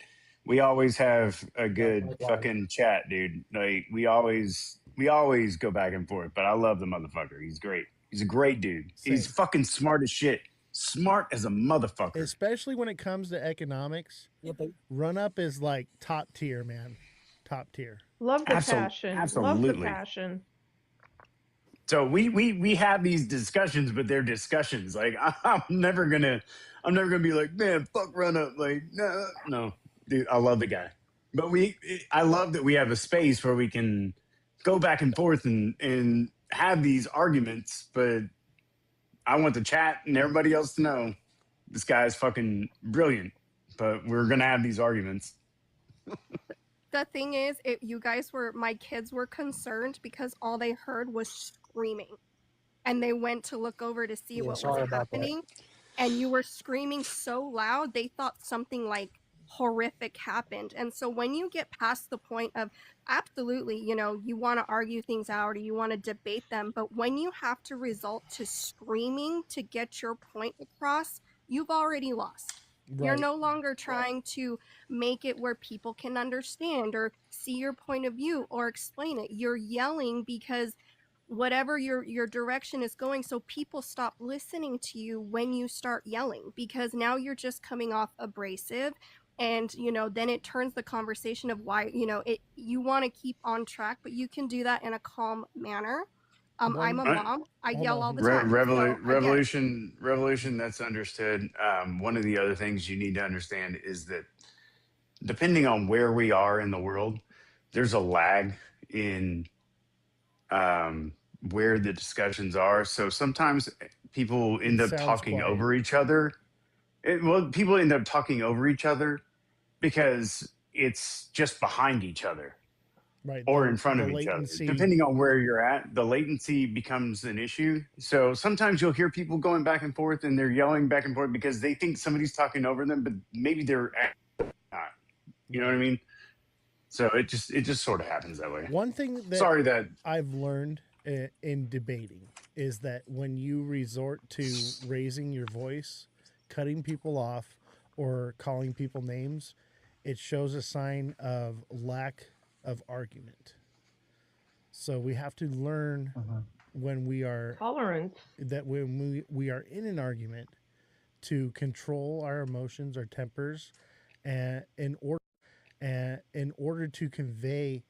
we always have a good fucking chat, dude. Like we always go back and forth. But I love the motherfucker. He's great. He's a great dude. He's Same. fucking smart as shit. Smart as a motherfucker. especially when it comes to economics, Run Up is like top tier, man. Top tier. Love the passion. Love the Absolutely. passion. So we have these discussions, but they're discussions. Like I'm never gonna be like, man, fuck Run Up. Like no, dude, I love the guy, but I love that we have a space where we can go back and forth and have these arguments. But I want the chat and everybody else to know this guy is fucking brilliant. But we're gonna have these arguments. The thing is, my kids were concerned because all they heard was screaming. And they went to look over to see what sorry was about that. happening. And you were screaming so loud, they thought something like horrific happened. And so when you get past the point of absolutely, you want to argue things out or you want to debate them, but when you have to resort to screaming to get your point across, you've already lost. Right. You're no longer trying to make it where people can understand or see your point of view or explain it. You're yelling because whatever your direction is going, so people stop listening to you when you start yelling, because now you're just coming off abrasive, and then it turns the conversation of why you want to keep on track, but you can do that in a calm manner. I'm a mom. I yell all the time. So I get it. Revolution, that's understood. One of the other things you need to understand is that depending on where we are in the world, there's a lag in where the discussions are. So sometimes people end up talking over each other. People end up talking over each other because it's just behind each other. Right. Or in front of each latency. other. Depending on where you're at, the latency becomes an issue. So sometimes you'll hear people going back and forth and they're yelling back and forth because they think somebody's talking over them, but maybe they're not. You know what I mean? So it just sort of happens that way. One thing that I've learned in debating is that when you resort to raising your voice, cutting people off, or calling people names, it shows a sign of lack of argument. So we have to learn when we are tolerance, that when we are in an argument, to control our emotions, our tempers, and in order to convey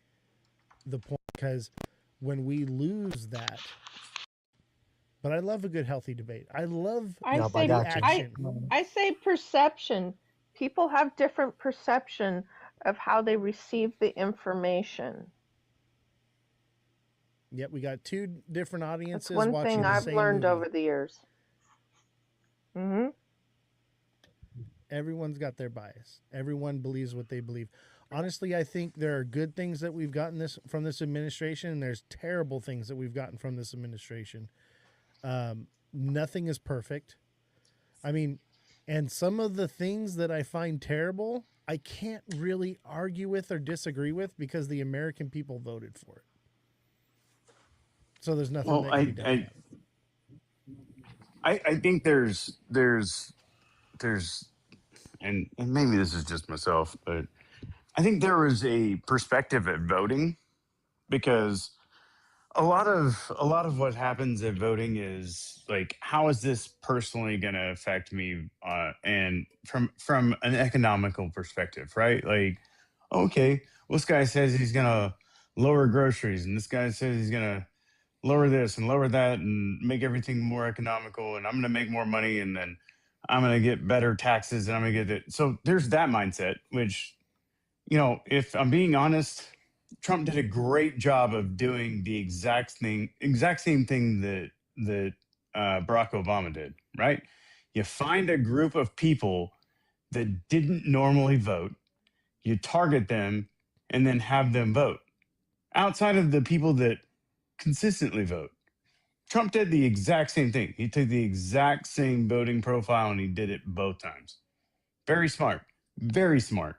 the point, because when we lose that. But I love a good healthy debate. I say perception. People have different perception of how they receive the information. Yep, we got two different audiences. That's one watching thing I've learned movie. over the years. Mm-hmm. Everyone's got their bias. Everyone believes what they believe. Honestly, I think there are good things that we've gotten from this administration, and there's terrible things that we've gotten from this administration. Nothing is perfect. I mean, And some of the things that I find terrible, I can't really argue with or disagree with because the American people voted for it. So there's nothing Well, that can be done. I think there's and maybe this is just myself, but I think there is a perspective at voting because a lot of what happens at voting is like, how is this personally going to affect me, and from an economical perspective, right? Like, okay, well, this guy says he's going to lower groceries, and this guy says he's going to lower this and lower that and make everything more economical, and I'm going to make more money, and then I'm going to get better taxes, and I'm going to get it. So there's that mindset, which, if I'm being honest, Trump did a great job of doing the exact same thing that Barack Obama did, right? You find a group of people that didn't normally vote, you target them, and then have them vote. Outside of the people that consistently vote, Trump did the exact same thing. He took the exact same voting profile and he did it both times. Very smart. Very smart.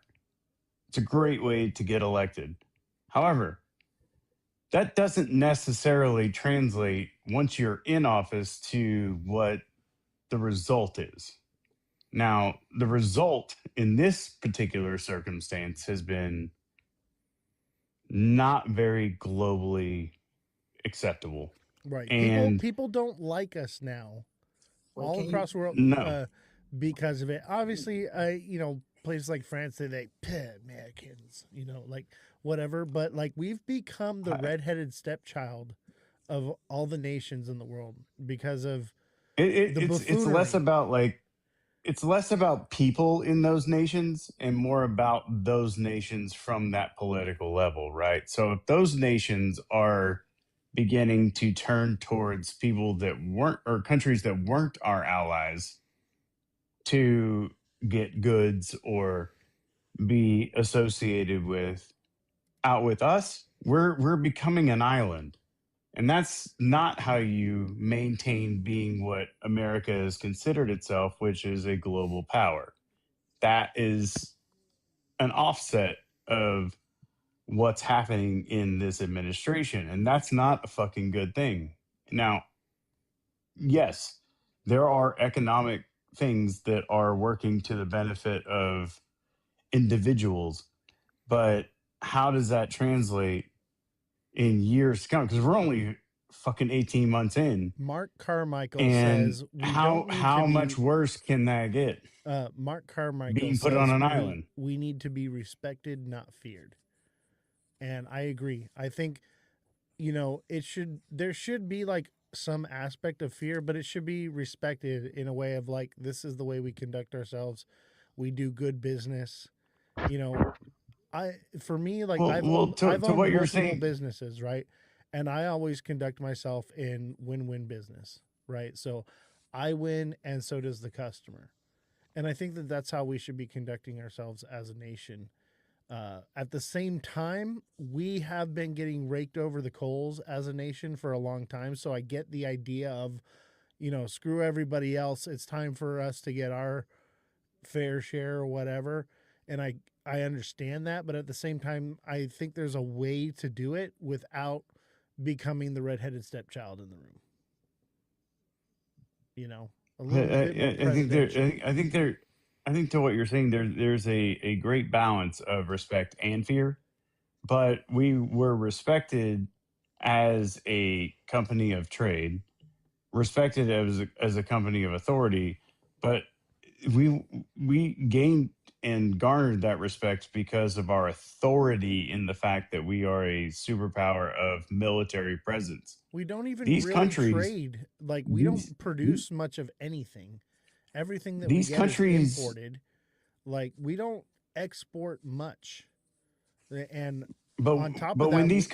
It's a great way to get elected. However, that doesn't necessarily translate once you're in office to what the result is. Now, the result in this particular circumstance has been not very globally acceptable. Right. And People don't like us now Well, all can you across the world no, because of it. Obviously, places like France say they Americans, like whatever. But like we've become the redheaded stepchild of all the nations in the world because of the it's buffoonery. less about people in those nations and more about those nations from that political level, right? So if those nations are beginning to turn towards people that weren't, or countries that weren't our allies, to get goods or be associated with us, we're becoming an island. And that's not how you maintain being what America has considered itself, which is a global power. That is an offset of what's happening in this administration. And that's not a fucking good thing. Now, yes, there are economic things that are working to the benefit of individuals, but how does that translate in years to come? Because we're only fucking 18 months in. Mark Carmichael And says we how don't need to how be. much worse can that get? Mark Carmichael Being put on says an island. we need to be respected, not feared, and I agree. I think there should be like some aspect of fear, but it should be respected in a way of like, this is the way we conduct ourselves. We do good business. For me, like I've owned To what you're multiple saying, businesses, right? And I always conduct myself in win-win business, right? So I win and so does the customer. And I think that that's how we should be conducting ourselves as a nation. At the same time, we have been getting raked over the coals as a nation for a long time. So I get the idea of, screw everybody else. It's time for us to get our fair share or whatever. And I understand that. But at the same time, I think there's a way to do it without becoming the redheaded stepchild in the room. A little bit more presidential. I think to what you're saying, there's a great balance of respect and fear, but we were respected as a company of trade, respected as a company of authority, but we gained and garnered that respect because of our authority in the fact that we are a superpower of military presence. We don't even These really countries, trade. Like we these don't produce much of anything. Everything that we these get is countries, imported. Like we don't export much. And but on top of but that, when these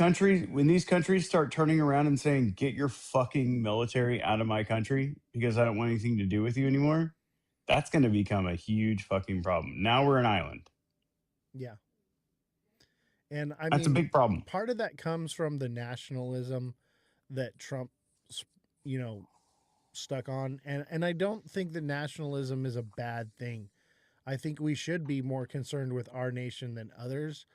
countries start turning around and saying, "Get your fucking military out of my country because I don't want anything to do with you anymore," that's going to become a huge fucking problem. Now we're an island. yeah. And I That's a mean, big problem. part of that comes from the nationalism that Trump, you know, stuck on, and I don't think that nationalism is a bad thing. I think we should be more concerned with our nation than others,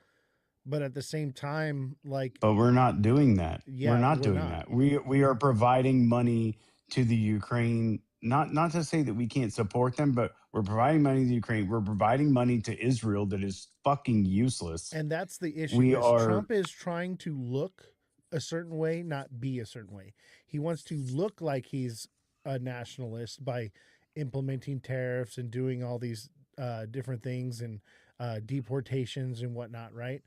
but at the same time, like, But we're not doing that. We're yeah, not we're doing not. that. We are providing money to the Ukraine. Not to say that we can't support them, but we're providing money to Ukraine. We're providing money to Israel that is fucking useless. And that's the issue We is are Trump is trying to look a certain way, not be a certain way. He wants to look like he's a nationalist by implementing tariffs and doing all these different things and deportations and whatnot, right?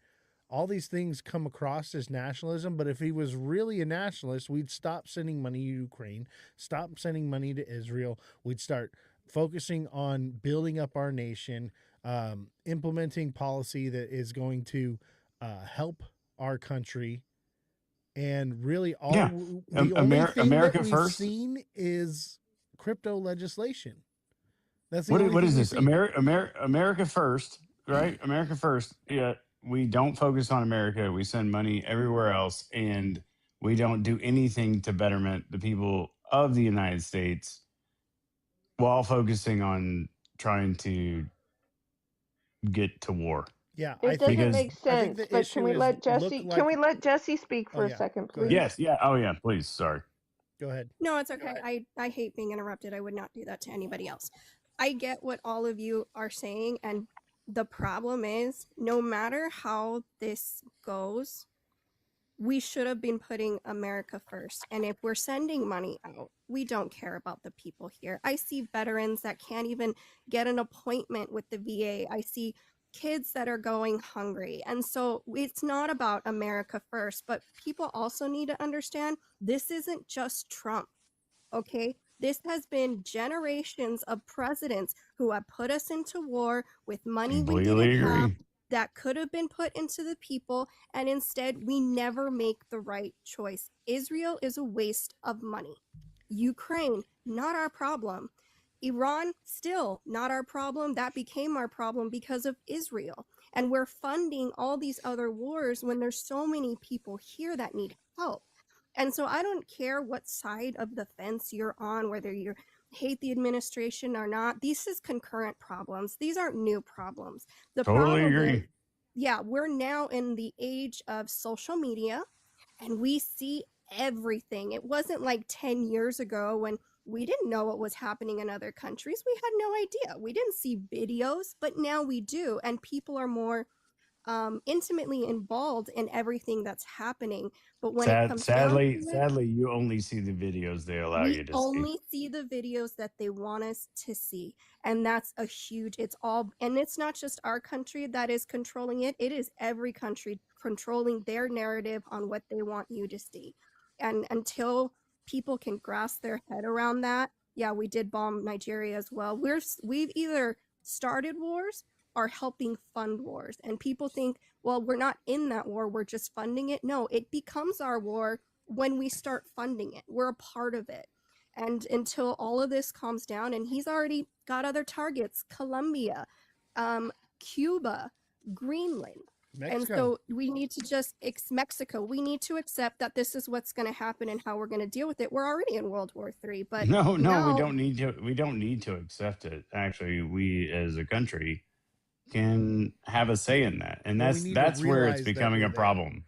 All these things come across as nationalism, but if he was really a nationalist, we'd stop sending money to Ukraine, stop sending money to Israel. We'd start focusing on building up our nation, implementing policy that is going to help our country. And really, yeah. the only thing that America we've first. seen is crypto legislation. That's the What only what thing is we've this? seen. America first, right? America first. Yeah, we don't focus on America. We send money everywhere else, and we don't do anything to betterment the people of the United States while focusing on trying to get to war. Yeah, I It think doesn't Because make I think sense, the but can issue we is let look Jesse like. speak Oh for a yeah, second, go ahead. please? yes, yeah, oh yeah, please, sorry. Go ahead. No, it's okay. I hate being interrupted. I would not do that to anybody else. I get what all of you are saying, and the problem is no matter how this goes, we should have been putting America first. And if we're sending money out, we don't care about the people here. I see veterans that can't even get an appointment with the VA. I see kids that are going hungry. And so it's not about America first, but people also need to understand this isn't just Trump. Okay, this has been generations of presidents who have put us into war with money we didn't Completely have agree. that could have been put into the people, and instead we never make the right choice. Israel is a waste of money. Ukraine, not our problem. Iran, still not our problem. That became our problem because of Israel. And we're funding all these other wars when there's so many people here that need help. And so I don't care what side of the fence you're on, whether you hate the administration or not. These is concurrent problems. These aren't new problems. The Totally problem is, agree. yeah, we're now in the age of social media and we see everything. It wasn't like 10 years ago when we didn't know what was happening in other countries. We had no idea. We didn't see videos, but now we do. And people are more intimately involved in everything that's happening. But when it comes down to it, Sadly, you only see the videos they allow we you to see. only see the videos that they want us to see. And that's a huge, it's all, and it's not just our country that is controlling it. It is every country controlling their narrative on what they want you to see. And until people can grasp their head around that, yeah, we did bomb Nigeria as well. We've either started wars or helping fund wars. And people think, well, we're not in that war, we're just funding it. No, it becomes our war when we start funding it. We're a part of it. And until all of this calms down, and he's already got other targets, Colombia, Cuba, Greenland. Mexico. And so we need to just, Mexico, we need to accept that this is what's going to happen and how we're going to deal with it. We're already in World War III, but No, now, we don't need to. We don't need to accept it. Actually, we as a country can have a say in that, and Well, we need to that's where it's realize that becoming we're a there. problem.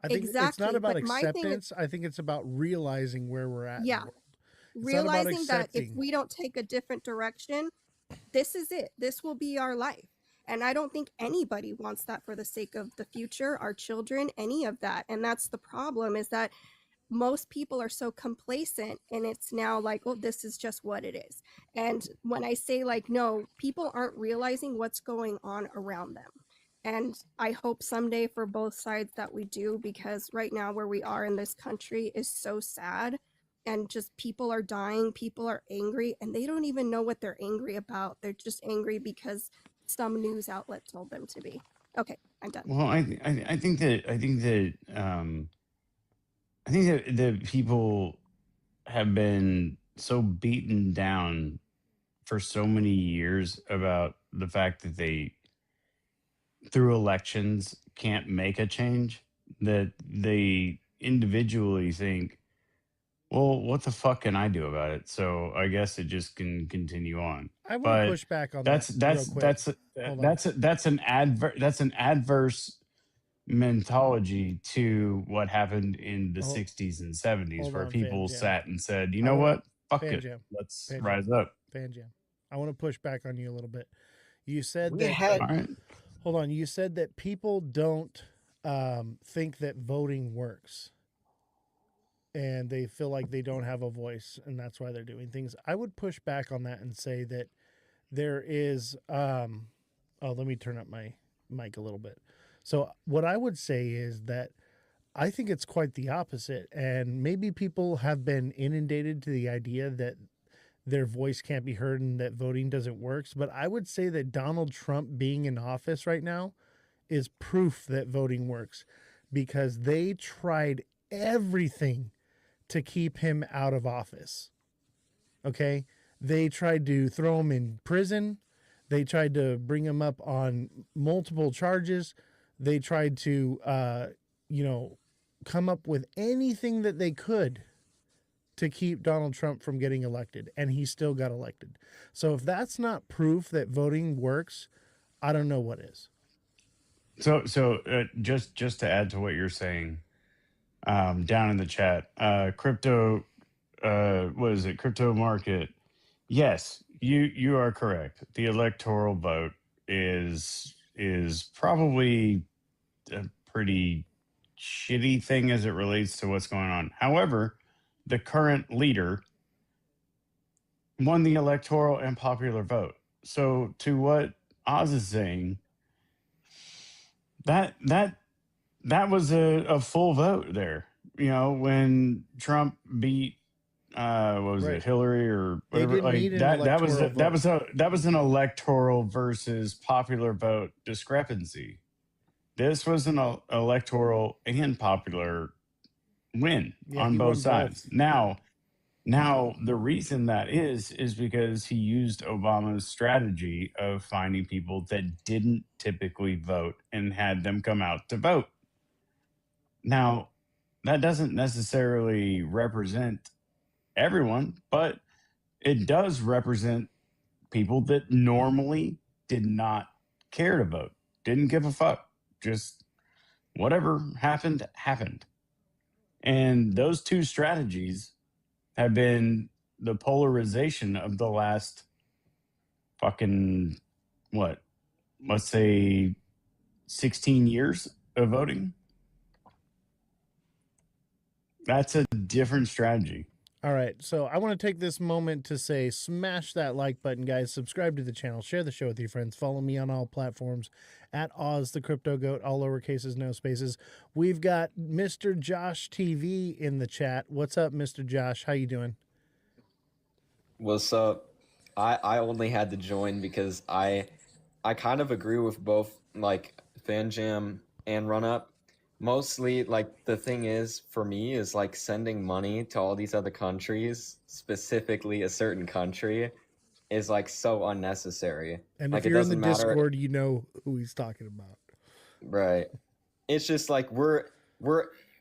I think it's exactly. not about But my thing is, acceptance. I think it's about realizing where we're at in yeah, the world. It's not about realizing that if accepting. we don't take a different direction, this is it. This will be our life. And I don't think anybody wants that for the sake of the future, our children, any of that. And that's the problem, is that most people are so complacent and it's now like, oh, this is just what it is. And when I say like, no, people aren't realizing what's going on around them. And I hope someday for both sides that we do, because right now where we are in this country is so sad, and just people are dying, people are angry, and they don't even know what they're angry about. They're just angry because some news outlet told them to be. Okay, I'm done. Well, I think that I think that the people have been so beaten down for so many years about the fact that they, through elections, can't make a change, that they individually think, well, what the fuck can I do about it? So I guess it just can continue on. I want to But push back on that's that real quick. Hold on. that's an adverse mentology to what happened in the Hold, 60s and 70s, hold where on, Fan people Jam. sat and said, you I know want what, fuck Fan it, Jam. let's Fan Jam. rise up. Fan Jam. I want to push back on you a little bit. You said We that. had All right. Hold on. You said that people don't think that voting works, and they feel like they don't have a voice, and that's why they're doing things. I would push back on that and say that there is. Oh, let me turn up my mic a little bit. So what I would say is that I think it's quite the opposite, and maybe people have been inundated to the idea that their voice can't be heard and that voting doesn't work. But I would say that Donald Trump being in office right now is proof that voting works, because they tried everything to keep him out of office. Okay? They tried to throw him in prison. They tried to bring him up on multiple charges. They tried to, come up with anything that they could to keep Donald Trump from getting elected, and he still got elected. So if that's not proof that voting works, I don't know what is. So just to add to what you're saying, down in the chat, crypto, what is it, crypto market? Yes, you are correct. The electoral vote is probably a pretty shitty thing as it relates to what's going on. However, the current leader won the electoral and popular vote. So to what Oz is saying, that was a full vote there. You know, when Trump beat what was Right. it, Hillary or They whatever, didn't need like an that was electoral vote. that was an electoral versus popular vote discrepancy. This was an electoral and popular win Yeah, on he both won sides. both. Now the reason that is because he used Obama's strategy of finding people that didn't typically vote and had them come out to vote. Now, that doesn't necessarily represent everyone, but it does represent people that normally did not care to vote, didn't give a fuck, just whatever happened, happened. And those two strategies have been the polarization of the last fucking, what, let's say 16 years of voting. That's a different strategy. All right, so I want to take this moment to say smash that like button, guys. Subscribe to the channel. Share the show with your friends. Follow me on all platforms at Ozthecryptogoat, all lowercases, no spaces. We've got Mr. Josh TV in the chat. What's up, Mr. Josh? How you doing? What's up? I only had to join because I kind of agree with both like Fan Jam and Run Up. Mostly, like, the thing is for me is like sending money to all these other countries, specifically a certain country, is like so unnecessary. And Like, if it you're in the doesn't matter, Discord, you know who he's talking about. right? It's just like we're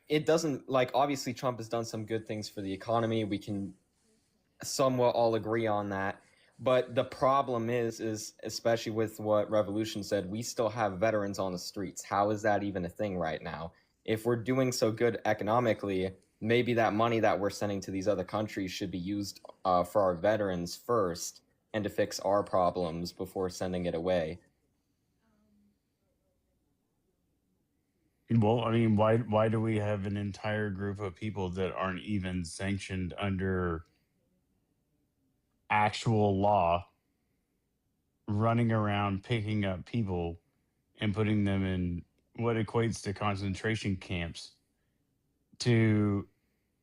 it doesn't, like, obviously Trump has done some good things for the economy. We can somewhat all agree on that. But the problem is especially with what Revolution said, we still have veterans on the streets. How is that even a thing right now? If we're doing so good economically, maybe that money that we're sending to these other countries should be used for our veterans first and to fix our problems before sending it away. Well, I mean, why do we have an entire group of people that aren't even sanctioned under actual law running around picking up people and putting them in what equates to concentration camps to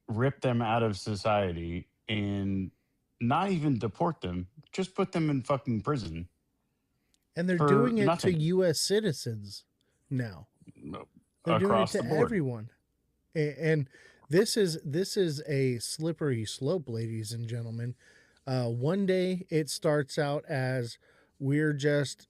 rip them out of society and not even deport them, just put them in fucking prison And they're for doing it nothing to U.S. citizens now. They're doing it across to the board. everyone. And this is a slippery slope, ladies and gentlemen. One day it starts out as we're just,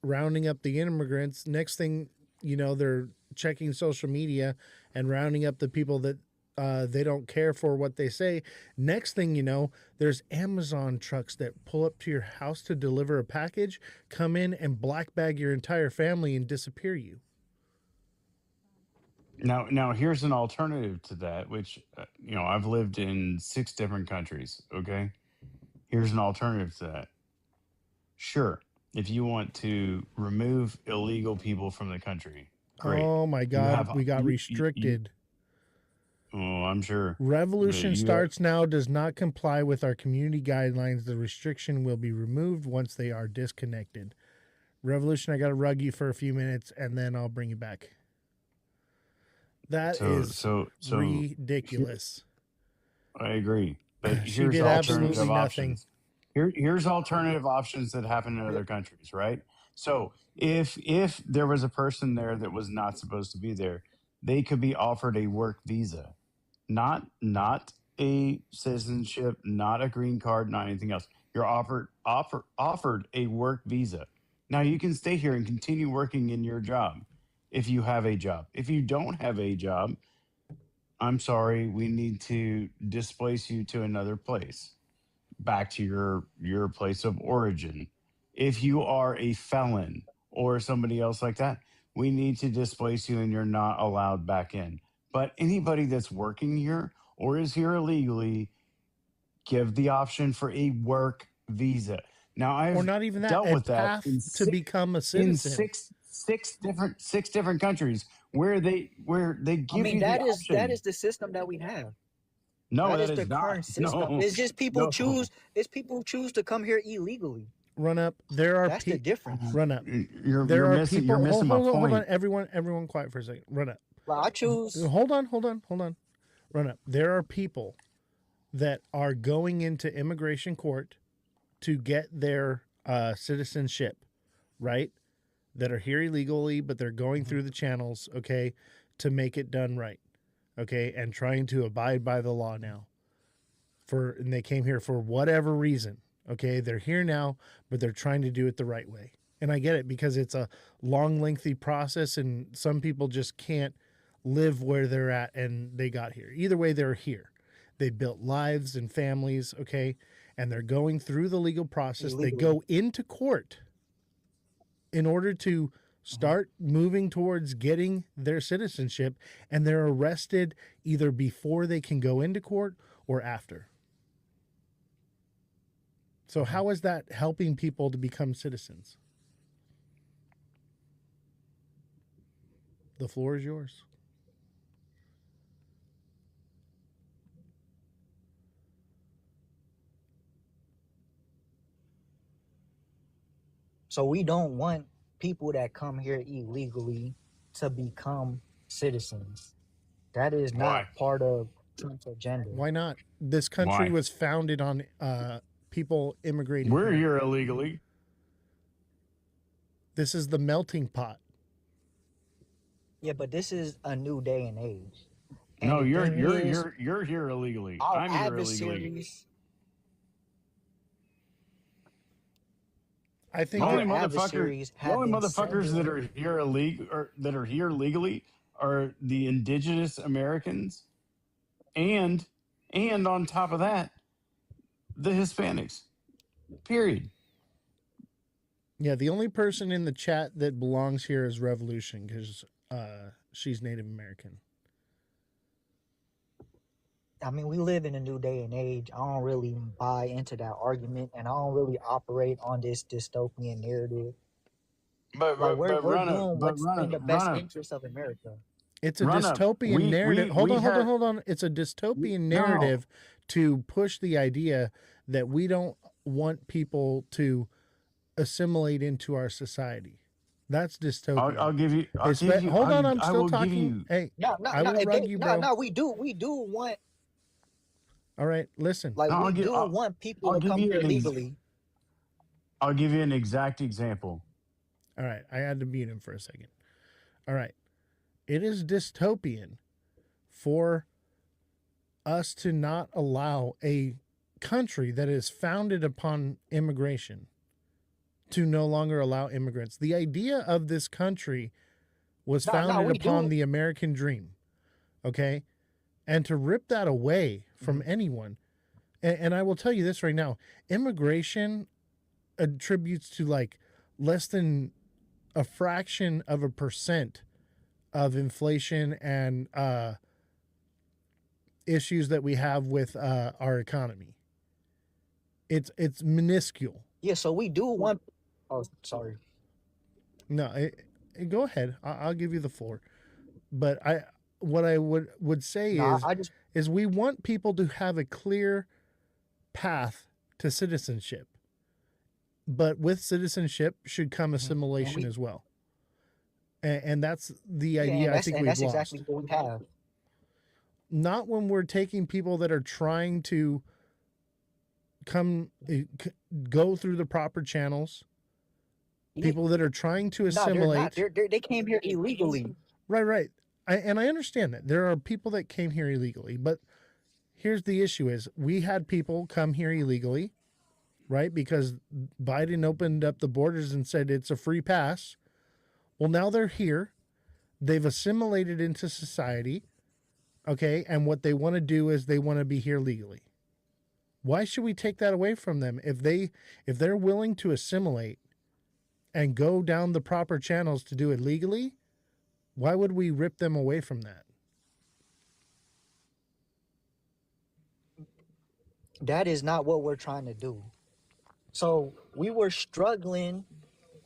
rounding up the immigrants. Next thing, they're checking social media and rounding up the people that They don't care for what they say. Next thing you know, there's Amazon trucks that pull up to your house to deliver a package, come in and black bag your entire family and disappear you. Now here's an alternative to that, which I've lived in 6 different countries. Okay, here's an alternative to that. Sure, if you want to remove illegal people from the country, great. Oh my You God, have we got you restricted. oh, I'm sure. But Revolution you starts now, does not comply with our community guidelines. The restriction will be removed once they are disconnected. Revolution, I got to rug you for a few minutes and then I'll bring you back. That so is so so ridiculous. I agree. But She here's did absolutely alternative nothing. options. Here's alternative options that happen in other countries, right? So if there was a person there that was not supposed to be there, they could be offered a work visa, not a citizenship, not a green card, not anything else. You're offered a work visa. Now you can stay here and continue working in your job if you have a job. If you don't have a job, I'm sorry, we need to displace you to another place, back to your place of origin. If you are a felon or somebody else like that, we need to displace you and you're not allowed back in. But anybody that's working here or is here illegally, give the option for a work visa. Now Or I've not even that, dealt a with that path to become a in citizen. six different countries where they I give mean, you the that option. is the system that we have. No, That that is the is not. current system. No, It's just people no. choose. It's people who choose to come here illegally. Run up. There are That's the difference. Run up. You're There are missing people. you're missing my Hold on. point. Everyone, quiet for a second. Run up. Like I choose. Hold on. Run up. There are people that are going into immigration court to get their citizenship, right? That are here illegally, but they're going through the channels, okay, to make it done right, okay, and trying to abide by the law now. And they came here for whatever reason, okay? They're here now, but they're trying to do it the right way. And I get it because it's a long, lengthy process, and some people just can't live where they're at, and they got here. Either way, they're here. They built lives and families, okay, and they're going through the legal process. They go into court in order to start moving towards getting their citizenship, and they're arrested either before they can go into court or after. So how is that helping people to become citizens? The floor is yours. So we don't want people that come here illegally to become citizens. That is not Why? part of Trump's agenda. Why not? This country Why? was founded on people immigrating. We're here illegally. This is the melting pot. Yeah, but this is a new day and age. No, And the you're thing you're is, you're you're here illegally. our I'm here illegally. adversaries. I think The only Our that adversaries the only have been motherfuckers that sending. are here illegal or that are here legally are the indigenous Americans, and on top of that, the Hispanics. Period. Yeah, the only person in the chat that belongs here is Revolution because she's Native American. I mean, we live in a new day and age. I don't really buy into that argument, and I don't really operate on this dystopian narrative. But Like we're run doing up, what's in the best run up, interest of America. It's a run up. dystopian narrative. Hold on. It's a No. dystopian narrative to push the idea that we don't want people to assimilate into our society. That's dystopian. I'll give you. Hold on, I'm I still will talking. give you. Hey, No, I will rug you, bro. No, we do want, All right, listen. like, No, we want people I'll to give come you here an ex- legally. I'll give you an exact example. All right, I had to mute him for a second. All right. It is dystopian for us to not allow a country that is founded upon immigration to no longer allow immigrants. The idea of this country was founded upon the American dream. Okay? And to rip that away from anyone, and I will tell you this right now, immigration attributes to like less than a fraction of a percent of inflation and issues that we have with our economy. It's minuscule. Yeah, so we do want. Oh, sorry. No, go ahead. I'll give you the floor. But what I would say Nah, I just is we want people to have a clear path to citizenship. But with citizenship should come assimilation as well. And that's the idea I think we've that's lost. exactly what we have. Not when we're taking people that are trying to go through the proper channels, people that are trying to assimilate. No, they're not. They came here illegally. Right. And I understand that. There are people that came here illegally, but here's the issue is we had people come here illegally, right? Because Biden opened up the borders and said it's a free pass. Well, now they're here. They've assimilated into society, okay? And what they want to do is they want to be here legally. Why should we take that away from them? If they're willing to assimilate and go down the proper channels to do it legally, why would we rip them away from that? That is not what we're trying to do. So we were struggling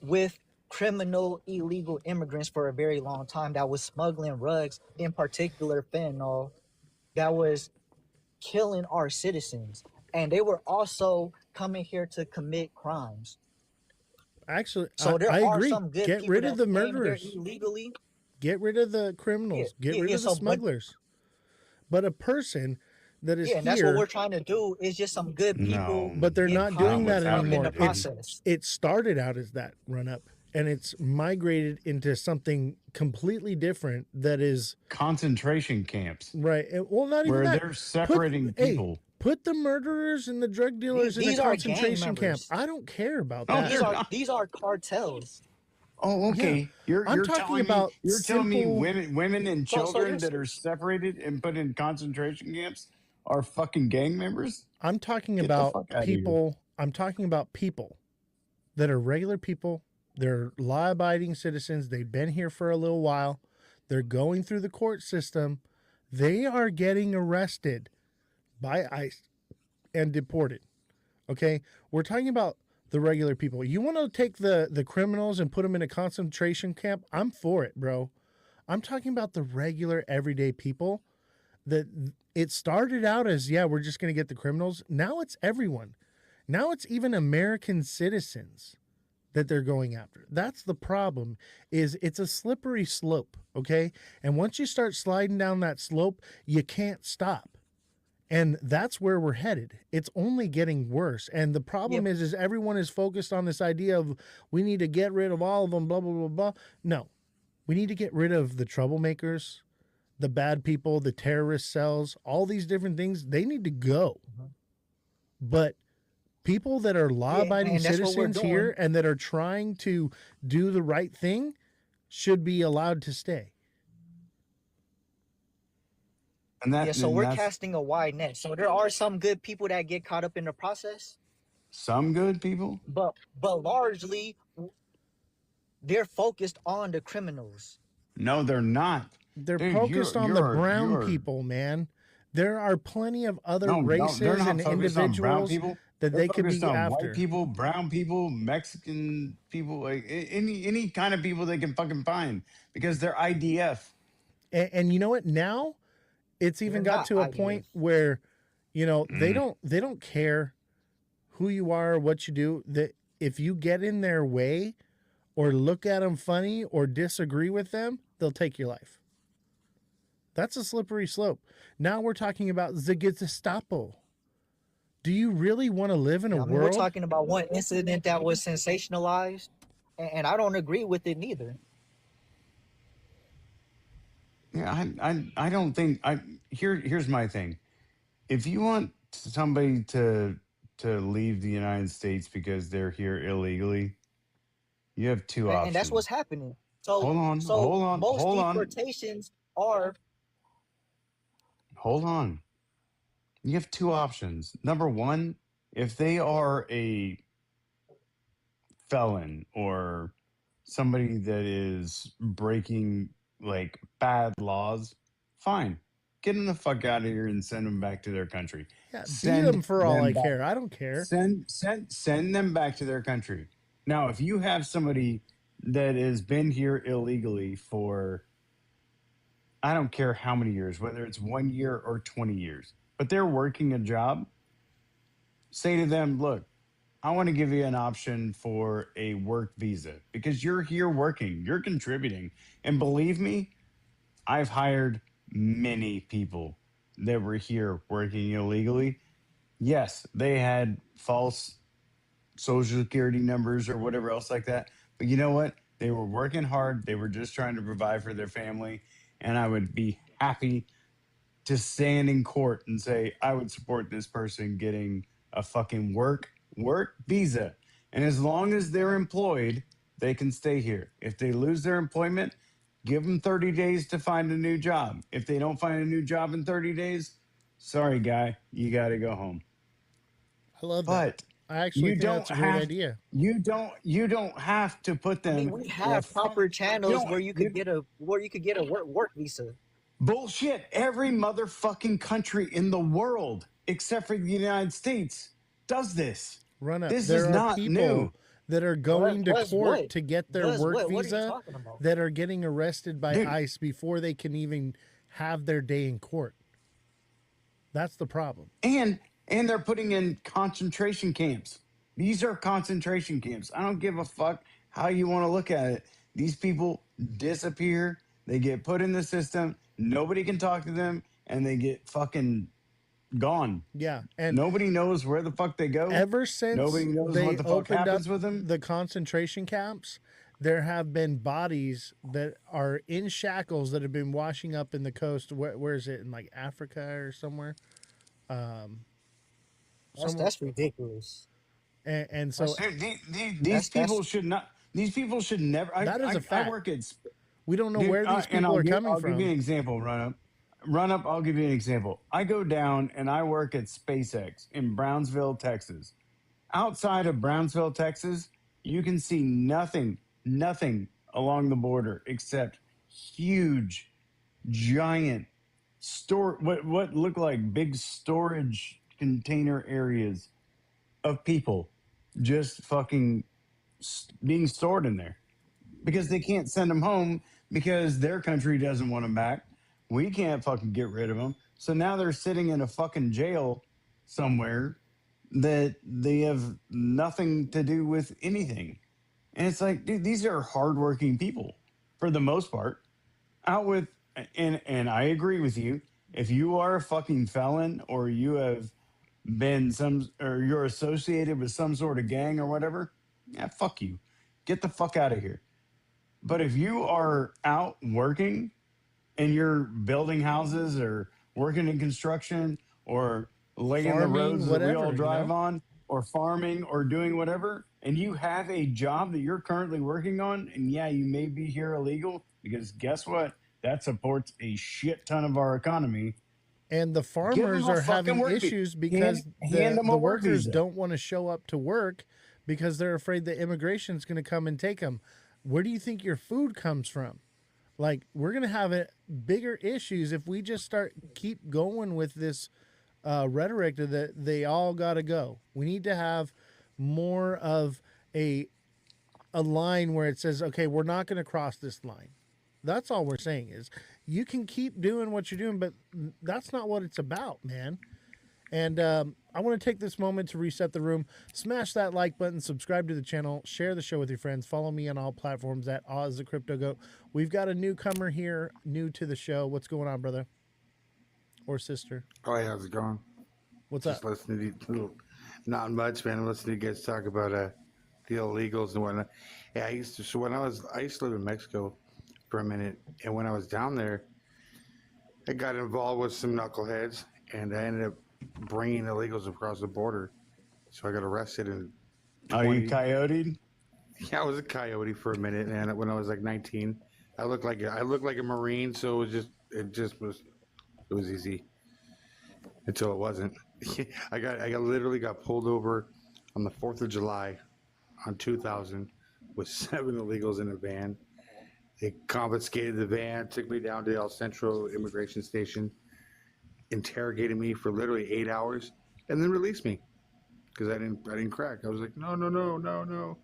with criminal illegal immigrants for a very long time that was smuggling drugs, in particular fentanyl, that was killing our citizens. And they were also coming here to commit crimes. Actually, so I agree. Some good Get rid of the murderers. Illegally. Get rid of the criminals. Get rid of the smugglers. But a person that is here. And that's what we're trying to do is just some good people. But they're not doing that anymore. In the process. It started out as that run up, and it's migrated into something completely different that is concentration camps. Right. Well, not even where that. They're separating people. Put the murderers and the drug dealers in a concentration camp. I don't care about that. These are cartels. Oh, okay. Yeah. You're talking about telling me women and children that are separated and put in concentration camps are fucking gang members? I'm talking about people. I'm talking about people that are regular people. They're law-abiding citizens. They've been here for a little while. They're going through the court system. They are getting arrested by ICE and deported. Okay? We're talking about the regular people. You want to take the criminals and put them in a concentration camp? I'm for it, bro. I'm talking about the regular everyday people that it started out as, yeah, we're just going to get the criminals. Now it's everyone. Now it's even American citizens that they're going after. That's the problem, is it's a slippery slope, okay? And once you start sliding down that slope, you can't stop. And that's where we're headed. It's only getting worse. And the problem is everyone is focused on this idea of we need to get rid of all of them, blah, blah, blah, blah. No, we need to get rid of the troublemakers, the bad people, the terrorist cells, all these different things. They need to go. But people that are law-abiding citizens here and that are trying to do the right thing should be allowed to stay. And so we're casting a wide net. So there are some good people that get caught up in the process. Some good people? But largely, they're focused on the criminals. No, they're not. They're focused on the brown people, man. There are plenty of other races and individuals that they could be after. White people, brown people, Mexican people, like any kind of people they can fucking find because they're IDF. And you know what? Now it's even got to a point where, you know, they don't care who you are or what you do. That if you get in their way or look at them funny or disagree with them, they'll take your life. That's a slippery slope. Now we're talking about the Gestapo. Do you really want to live in a world? We're talking about one incident that was sensationalized, and I don't agree with it neither. Yeah, I don't think here's my thing. If you want somebody to leave the United States because they're here illegally, you have two options. And that's what's happening. So hold on. Most deportations are. hold on. You have two options. Number one, if they are a felon or somebody that is breaking like bad laws, fine. Get them the fuck out of here and send them back to their country. Yeah, beat Send them for all them I back. care. I don't care. Send them back to their country. Now, if you have somebody that has been here illegally for I don't care how many years, whether it's 1 year or 20 years, but they're working a job, say to them, look, I want to give you an option for a work visa because you're here working, you're contributing. And believe me, I've hired many people that were here working illegally. Yes, they had false social security numbers or whatever else like that. But you know what? They were working hard. They were just trying to provide for their family. And I would be happy to stand in court and say I would support this person getting a fucking work visa. And as long as they're employed, they can stay here. If they lose their employment, give them 30 days to find a new job. If they don't find a new job in 30 days, sorry guy, you got to go home. I love that. But I actually you think don't that's a great have idea. you don't have to put I them mean, we in a have proper channels where you could you get a work visa. bullshit. Every motherfucking country in the world, except for the United States, does this. Run up. This There is are not people new. that are going to Does court what? to get their Does work what? What are you visa talking about? that are getting arrested by Dude. ICE before they can even have their day in court. That's the problem. And they're putting in concentration camps. These are concentration camps. I don't give a fuck how you want to look at it. These people disappear. They get put in the system. Nobody can talk to them, and they get fucking gone. Yeah, and Nobody knows where the fuck they go. ever since Nobody knows they what the fuck opened up happens with them. the concentration camps, there have been bodies that are in shackles that have been washing up in the coast. Where is it? In like Africa or somewhere? That's ridiculous. And so Dude, these people should not. These people should never. that is a I fact. work at. We don't know Dude, where these and people are coming I'll from. give you an example. Run up. I'll give you an example. I go down and I work at SpaceX in Brownsville, Texas. Outside of Brownsville, Texas, you can see nothing along the border except huge, giant what look like big storage container areas of people just fucking being stored in there because they can't send them home because their country doesn't want them back. We can't fucking get rid of them. So now they're sitting in a fucking jail somewhere that they have nothing to do with anything. And it's like, dude, these are hardworking people for the most part. Out with, and I agree with you. If you are a fucking felon or you have been or you're associated with some sort of gang or whatever, yeah, fuck you. Get the fuck out of here. But if you are out working and you're building houses or working in construction or laying the Farming, roads that we whatever, all you drive know? on or farming or doing whatever, and you have a job that you're currently working on, and yeah, you may be here illegal because guess what? That supports a shit ton of our economy. And the Give farmers them a are fucking having work issues visa. because Hand them the a work workers visa. don't want to show up to work because they're afraid that immigration's going to come and take them. Where do you think your food comes from? Like, we're going to have bigger issues if we just keep going with this rhetoric that they all got to go. We need to have more of a line where it says, okay, we're not going to cross this line. That's all we're saying is you can keep doing what you're doing, but that's not what it's about, man. And I want to take this moment to reset the room. Smash that like button, subscribe to the channel, share the show with your friends. Follow me on all platforms at Ozthecryptogoat. We've got a newcomer here, new to the show. What's going on, brother? Or sister? Oh, hey, how's it going? What's Just up? listening to you. Not much, man. I'm listening to you guys talk about the illegals and whatnot. Yeah, I used to live in Mexico for a minute, and when I was down there, I got involved with some knuckleheads, and I ended up bringing illegals across the border. So I got arrested in. Are you coyote? Yeah, I was a coyote for a minute, and when I was like 19, I looked like a Marine, so it was easy. until it wasn't. Literally got pulled over on the 4th of July on 2000 with 7 illegals in a van. They confiscated the van, took me down to El Centro immigration station, interrogated me for literally 8 hours, and then released me because I didn't crack. I was like, no, no, no, no, no.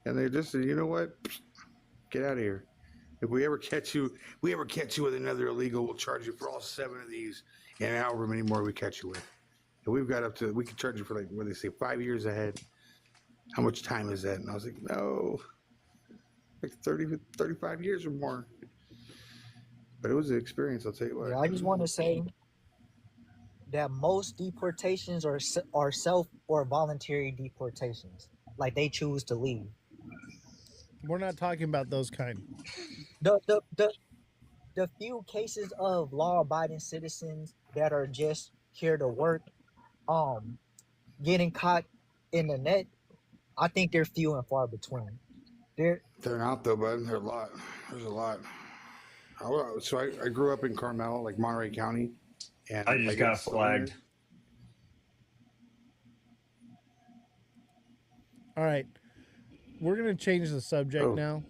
And they just said, you know what? Get out of here. If we ever catch you with another illegal, we'll charge you for all 7 of these and however many more we catch you with. And we could charge you for, like, what they say, 5 years ahead. How much time is that? And I was like, no, like 30, 35 years or more. But it was an experience, I'll tell you what. Yeah, I just want to say that most deportations are self or voluntary deportations. Like they choose to leave. We're not talking about those kind. The few cases of law-abiding citizens that are just here to work, getting caught in the net, I think they're few and far between. They're not though, bud. There's a lot. So I grew up in Carmel, like Monterey County, and I just got flagged. All right, we're gonna change the subject now.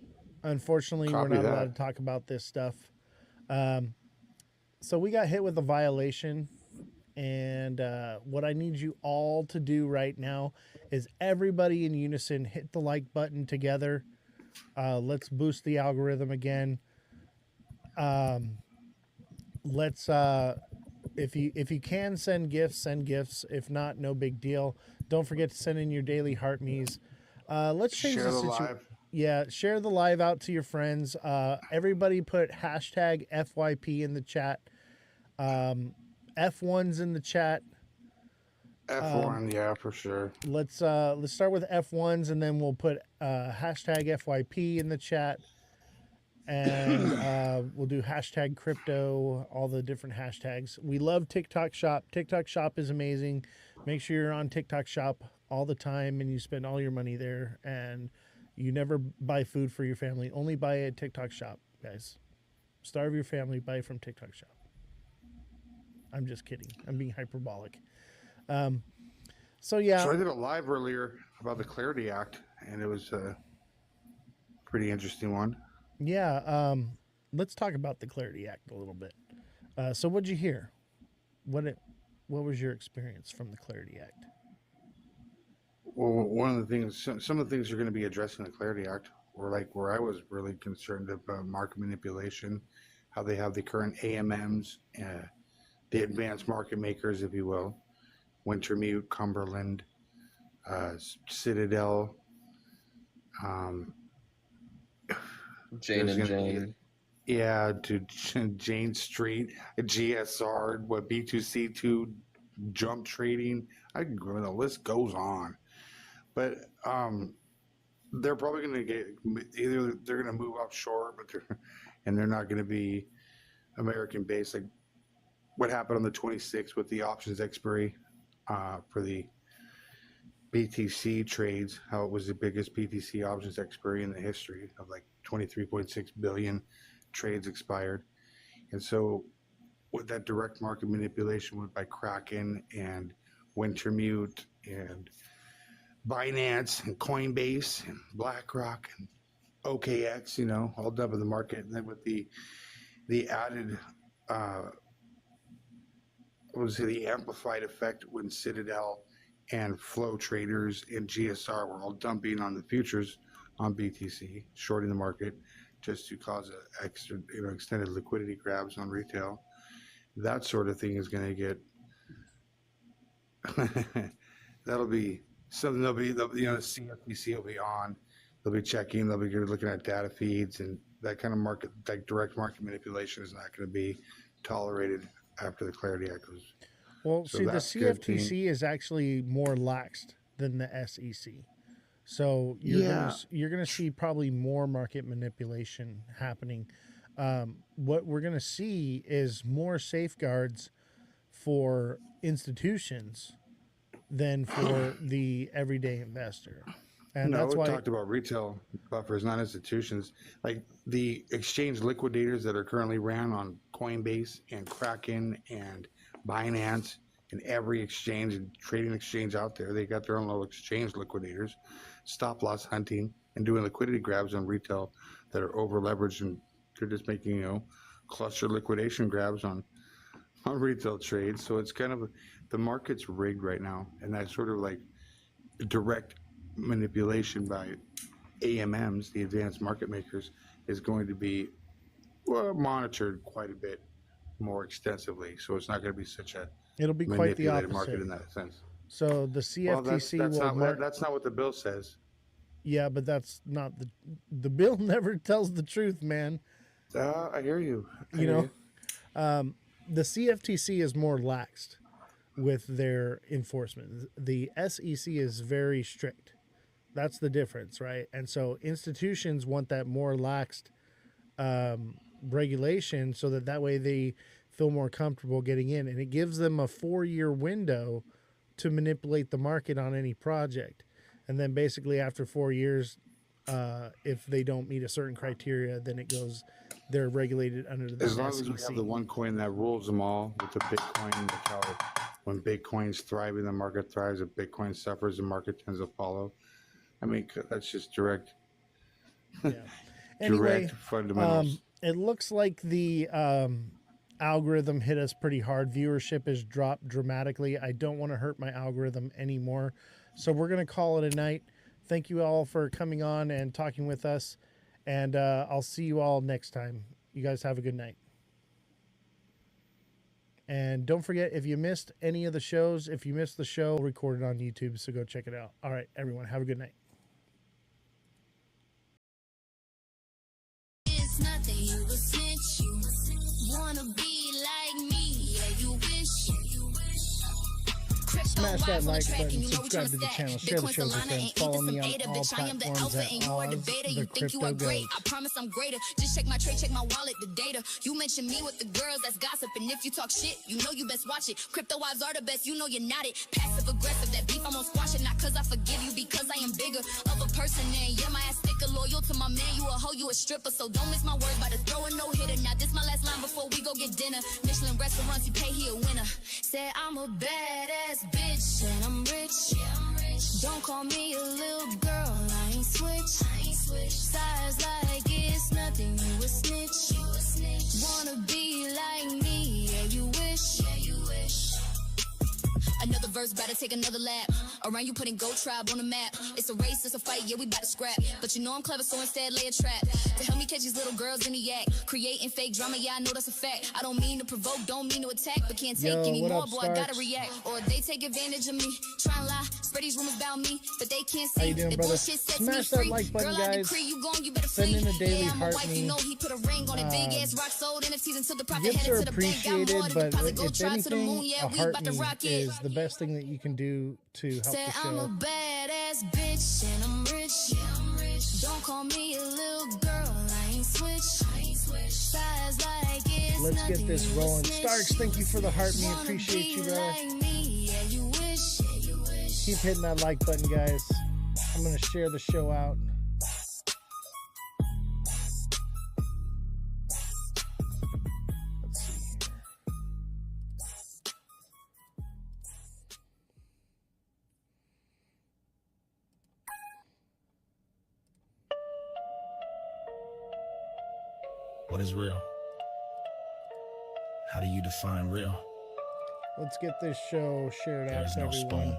Unfortunately, we're not allowed to talk about this stuff. So we got hit with a violation, and what I need you all to do right now is everybody in unison hit the like button together. Let's boost the algorithm again. Let's if you can send gifts, send gifts. If not, no big deal. Don't forget to send in your daily heart me's. Let's change share the the situation. live. Yeah, share the live out to your friends. Everybody put hashtag FYP in the chat. F1's in the chat. F1, yeah, for sure. Let's start with F1s, and then we'll put hashtag FYP in the chat. And we'll do hashtag crypto, all the different hashtags. We love TikTok Shop. TikTok Shop is amazing. Make sure you're on TikTok Shop all the time and you spend all your money there. And you never buy food for your family. Only buy at TikTok Shop, guys. Starve your family, buy from TikTok Shop. I'm just kidding. I'm being hyperbolic. So I did a live earlier about the Clarity Act, and it was a pretty interesting one. Yeah, let's talk about the Clarity Act a little bit. So what'd you hear? What was your experience from the Clarity Act? Well, one of the things, some of the things you're going to be addressing the Clarity Act were like where I was really concerned about market manipulation, how they have the current AMMs, the advanced market makers, if you will, Wintermute, Cumberland, Citadel, Jane and Jane. Yeah, to Jane Street, GSR, what B2C2, jump trading. The list goes on. But they're probably going to get either they're going to move offshore, and they're not going to be American based. Like what happened on the 26th with the options expiry for the BTC trades, how it was the biggest BTC options expiry in the history of like 23.6 billion trades expired. And so with that direct market manipulation by Kraken and Wintermute and Binance and Coinbase and BlackRock and OKX, all dumping the market. And then with the added, the amplified effect when Citadel and Flow traders and GSR were all dumping on the futures on BTC, shorting the market just to cause extra, extended liquidity grabs on retail. That sort of thing is going to get, that'll be something CFTC will be on. They'll be checking, they'll be looking at data feeds, and that kind of market, like direct market manipulation is not going to be tolerated after the Clarity Act goes. Well, so see, the CFTC is actually more laxed than the SEC. So you're gonna see probably more market manipulation happening. What we're gonna see is more safeguards for institutions than for the everyday investor. And that's why we talked about retail buffers, not institutions. Like the exchange liquidators that are currently ran on Coinbase and Kraken and Binance in every exchange and trading exchange out there. They got their own little exchange liquidators, stop loss hunting, and doing liquidity grabs on retail that are over leveraged, and they're just making, you know, cluster liquidation grabs on retail trades. So it's kind of the market's rigged right now, and that sort of like direct manipulation by AMMs, the advanced market makers, is going to be monitored quite a bit more extensively. So it's not going to be such a It'll be quite the manipulated opposite. market in that sense. So the CFTC that's not what the bill says. Yeah, but that's not the bill never tells the truth, man. I hear you. The CFTC is more laxed with their enforcement. The SEC is very strict. That's the difference, right? And so institutions want that more laxed regulation so that way they feel more comfortable getting in. And it gives them a 4-year window to manipulate the market on any project. And then basically after 4 years, if they don't meet a certain criteria, then they're regulated under the As long SEC. as we have the one coin that rules them all, with the Bitcoin, like how when Bitcoin's thriving, the market thrives. If Bitcoin suffers, the market tends to follow. I mean, that's just direct. Yeah. Anyway, direct fundamentals. It looks like the algorithm hit us pretty hard. Viewership has dropped dramatically. I don't want to hurt my algorithm anymore. So we're going to call it a night. Thank you all for coming on and talking with us. And I'll see you all next time. You guys have a good night. And don't forget, if you missed any of the shows, if you missed the show, recorded on YouTube, so go check it out. All right, everyone, have a good night. It's nothing, you a snitch, you wanna be like me, yeah, you wish. Smash that like button, subscribe to the channel, share the show with friends, follow me on all platforms at Ozthecryptogoat. I promise I'm greater. Just check my tray, check my wallet, the data. You mention me with the girls, that's gossip. And if you talk shit, you know you best watch it. Crypto wives are the best, you know you're not it. Passive aggressive, that beef I'm gonna squash it. Not cause I forgive you, because I am bigger of a person. And yeah, my ass sticker, loyal to my man. You a hoe, you a stripper. So don't miss my words by the throw a no hitter. Now this my last line before we go get dinner. Michelin restaurants, you pay, he a winner. Said I'm a badass bitch and I'm rich. Don't call me a little girl, I ain't switch. Size like it's nothing, you a snitch. Wanna be like me, yeah, you wish. Another verse, about to take another lap. Around you putting Goat Tribe on the map. It's a race, it's a fight, yeah, we about to scrap. But you know I'm clever, so instead lay a trap. To help me catch these little girls in the act. Creating fake drama, yeah, I know that's a fact. I don't mean to provoke, don't mean to attack. But can't take any more, boy, I gotta react. Or they take advantage of me. Try and lie, spread these rumors about me. But they can't see. How you doing, brother? Smash that like button, guys. Send in a daily heart me. Gifts are appreciated, but if anything, a heart me is the best thing that you can do to help the show. I'm a badass bitch and I'm rich. Don't call me a little girl, I ain't switch. Size like it's Let's get this rolling. Starks, thank you for the heart me. Appreciate you, bro. Keep hitting that like button, guys. I'm going to share the show out. Let's see here. What is real? How do you define real? Let's get this show shared out There's to no everyone. spoon.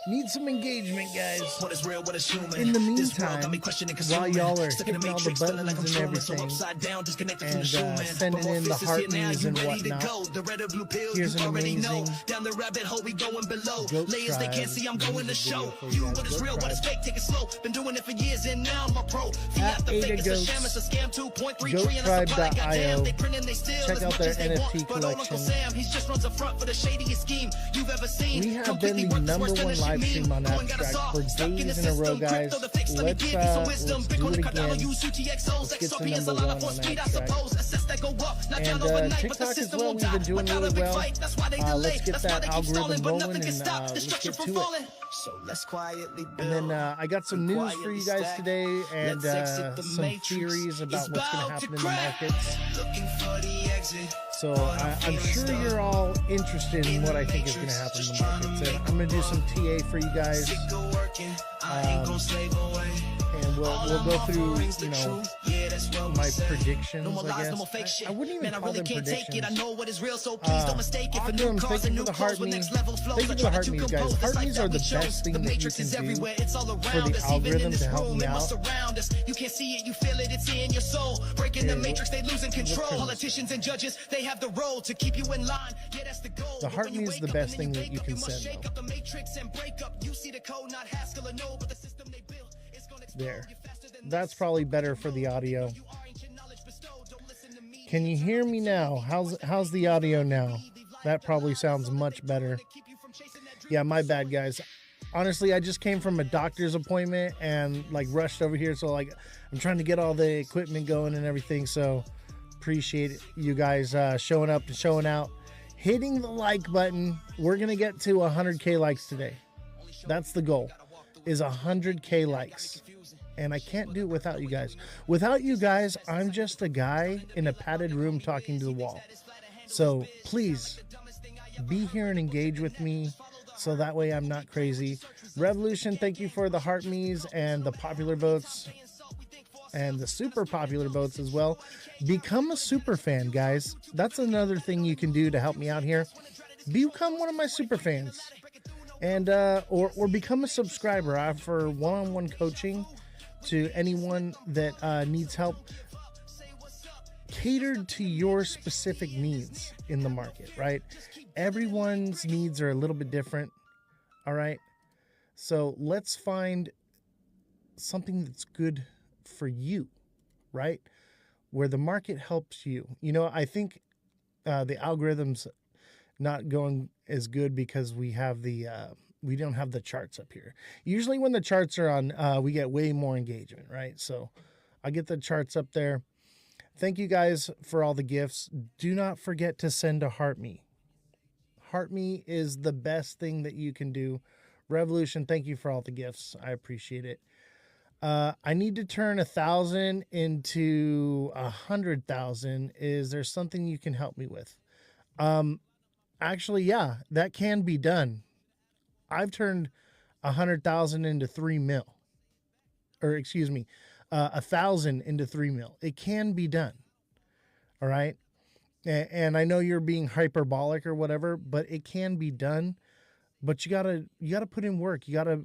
Need some engagement, guys. What is real, what is human? In the This world meantime, got me questioning, while y'all are stuck in hitting the all the matrix, feeling like buttons I'm and Truman, so everything, upside down, disconnected from and the showman. sending But more in the faces heart here now, me's you and ready to whatnot, go. The red or blue pill, here's you an already know. amazing Down the rabbit hole, we going below. Goat Layers they Tribe can't see, I'm going to music show. video for you You guys. what is Goat real, what is Tribe. fake, take it slow. Been doing it for years and now I'm a pro. At Fiat the fake, Ada it's a Goats, sham, it's a scam. 2.33 and a supply, goddamn. goattribe.io. They print and they steal Check as out much their as they want. NFT But old Uncle collection. Sam, he just runs the front for the shadiest scheme you've ever seen. We have been the number one live stream on Abstract for days in a row, guys. Let's do it again. Let's get to number one on Abstract. And TikTok as well, we've been doing really well. Let's get that algorithm rolling and let's get to it. So let's quietly And then I got some news for you guys today and some theories about what's going to happen in the markets. So I'm sure you're all interested in what I think is going to happen in the markets. And I'm going to do some TA for you guys. And we'll go through, my predictions, I guess. I wouldn't even call them predictions. Awesome, thank you for the heart me's. Thank you for the heart me's, guys. Heart me's are the best thing that you can do for the algorithm to help me out. You can't see it, you feel it, it's in your soul. Breaking the matrix, they losing control. Politicians and judges, they have the role to keep you in line. Yeah, that's the goal. The heart me is the best thing that you can send, though. There. That's probably better for the audio. Can you hear me now? How's the audio now? That probably sounds much better. Yeah, my bad, guys. Honestly, I just came from a doctor's appointment and rushed over here. So I'm trying to get all the equipment going and everything. So appreciate you guys showing up and showing out. Hitting the like button. We're going to get to 100K likes today. That's the goal, is 100K likes. And I can't do it without you guys. Without you guys, I'm just a guy in a padded room talking to the wall. So please be here and engage with me so that way I'm not crazy. Revolution, thank you for the heart me's and the popular votes and the super popular votes as well. Become a super fan, guys. That's another thing you can do to help me out here. Become one of my super fans, and or become a subscriber. I offer one-on-one coaching to anyone that needs help catered to your specific needs in the market, right? Everyone's needs are a little bit different. All right. So let's find something that's good for you, right? Where the market helps you. I think the algorithm's not going as good because we don't have the charts up here. Usually when the charts are on, we get way more engagement, right? So I get the charts up there. Thank you guys for all the gifts. Do not forget to send a heart me. Heart me is the best thing that you can do. Revolution, thank you for all the gifts. I appreciate it. I need to turn 1,000 into 100,000. Is there something you can help me with? Actually, yeah, that can be done. I've turned 100,000 into 3 mil, or excuse me, 1,000 into 3 mil. It can be done. All right. And I know you're being hyperbolic or whatever, but it can be done. But you gotta put in work. You gotta,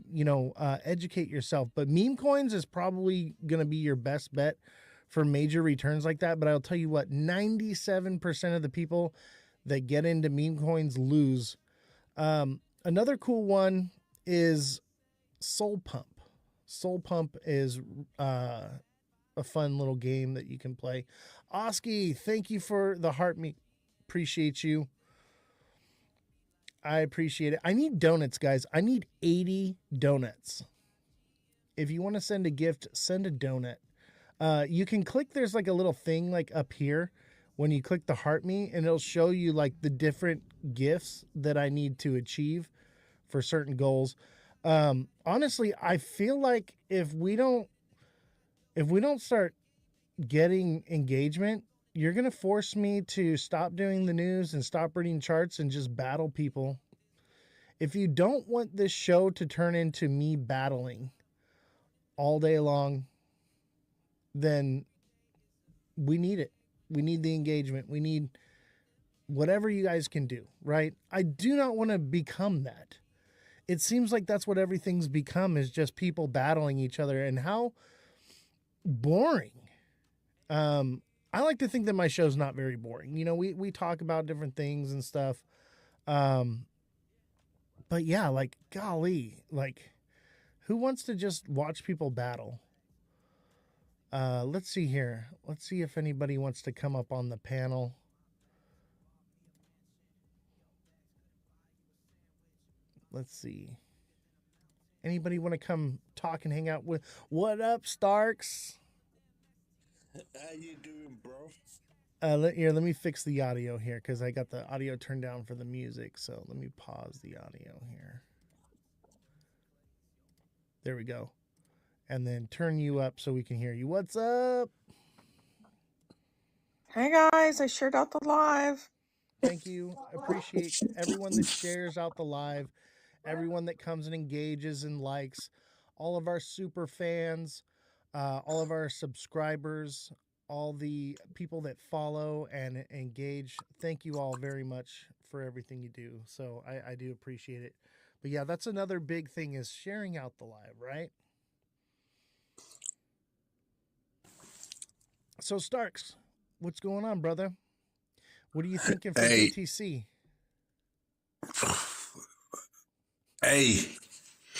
educate yourself. But meme coins is probably gonna be your best bet for major returns like that. But I'll tell you what, 97% of the people that get into meme coins lose. Another cool one is Soul Pump. Soul Pump is a fun little game that you can play. Oski, thank you for the heart me. Appreciate you. I appreciate it. I need donuts, guys. I need 80 donuts. If you want to send a gift, send a donut. You can click, there's a little thing up here when you click the heart me, and it'll show you the different gifts that I need to achieve for certain goals. Honestly, I feel like if we don't start getting engagement, you're going to force me to stop doing the news and stop reading charts and just battle people. If you don't want this show to turn into me battling all day long, then we need it. We need the engagement. We need whatever you guys can do, right? I do not want to become that. It seems like that's what everything's become, is just people battling each other, and how boring. I like to think that my show's not very boring. We talk about different things and stuff. But yeah, golly, who wants to just watch people battle? Let's see here. Let's see if anybody wants to come up on the panel. Let's see. Anybody want to come talk and hang out with? What up, Starks? How you doing, bro? Let me fix the audio here because I got the audio turned down for the music. So let me pause the audio here. There we go. And then turn you up so we can hear you. What's up? Hey guys, I shared out the live. Thank you. Appreciate everyone that shares out the live, everyone that comes and engages and likes, all of our super fans, all of our subscribers, all the people that follow and engage. Thank you all very much for everything you do. So I do appreciate it. But yeah, that's another big thing is sharing out the live, right? So Starks, what's going on, brother? What are you thinking for Hey, BTC? hey,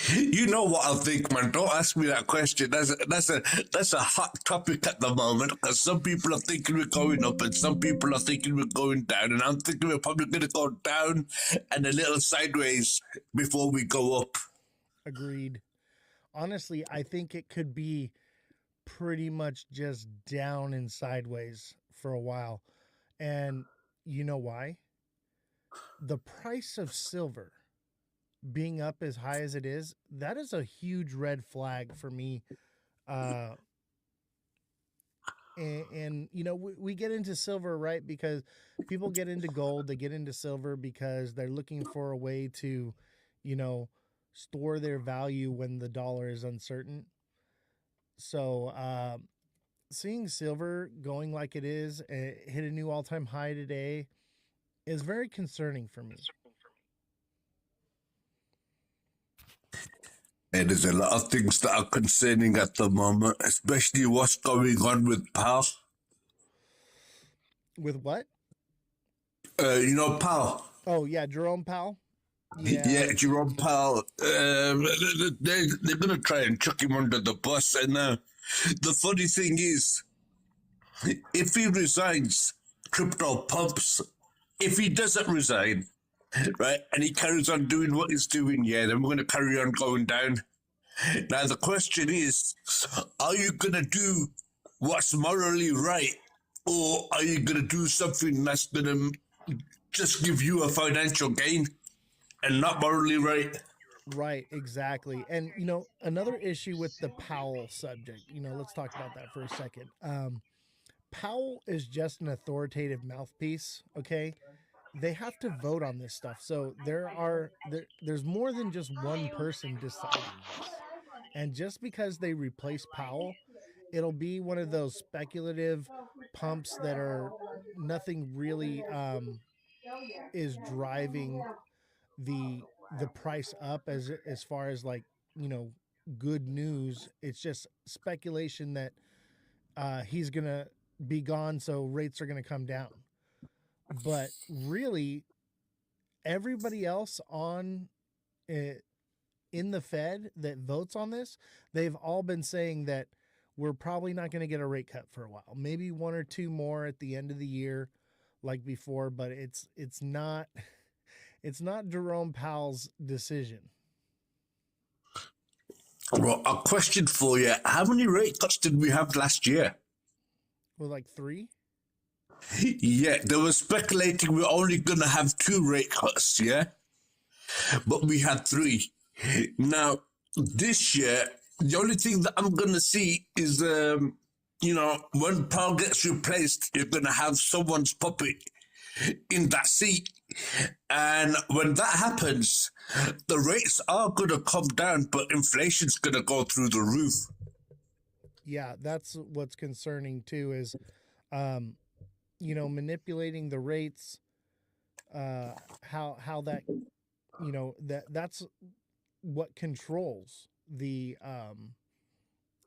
you know what I think, man. Don't ask me that question. That's a hot topic at the moment because some people are thinking we're going up and some people are thinking we're going down, and I'm thinking we're probably going to go down and a little sideways before we go up. Agreed. Honestly, I think it could be pretty much just down and sideways for a while. And you know why? The price of silver being up as high as it is, that is a huge red flag for me. Uh, and you know, we get into silver, right? Because people get into gold, they get into silver because they're looking for a way to, you know, store their value when the dollar is uncertain. So, seeing silver going like it is, hit a new all-time high today, is very concerning for me. And there's a lot of things that are concerning at the moment, especially what's going on with Powell. With what? You know, Powell. Oh yeah, Jerome Powell. Yeah, Jerome Powell. They're going to try and chuck him under the bus. And the funny thing is, if he resigns, crypto pumps. If he doesn't resign, right, and he carries on doing what he's doing, yeah, then we're going to carry on going down. Now, the question is, are you going to do what's morally right? Or are you going to do something that's going to just give you a financial gain and not morally right? Right, exactly. And you know, another issue with the Powell subject, you know, let's talk about that for a second. Powell is just an authoritative mouthpiece, okay? They have to vote on this stuff. So there's more than just one person deciding this. And just because they replace Powell, it'll be one of those speculative pumps that are nothing really is driving the price up as far as like, you know, good news. It's just speculation that he's gonna be gone, so rates are gonna come down. But really, everybody else on in the Fed that votes on this, they've all been saying that we're probably not going to get a rate cut for a while. Maybe one or two more at the end of the year, like before. But it's not it's not Jerome Powell's decision. Well, a question for you. How many rate cuts did we have last year? Well, like 3? Yeah, they were speculating we're only going to have 2 rate cuts, yeah? But we had 3. Now, this year, the only thing that I'm going to see is, you know, when Powell gets replaced, you're going to have someone's puppet in that seat. And when that happens, the rates are going to come down, but inflation's going to go through the roof. Yeah, that's what's concerning too is, you know, manipulating the rates, how that, you know, that's what controls the,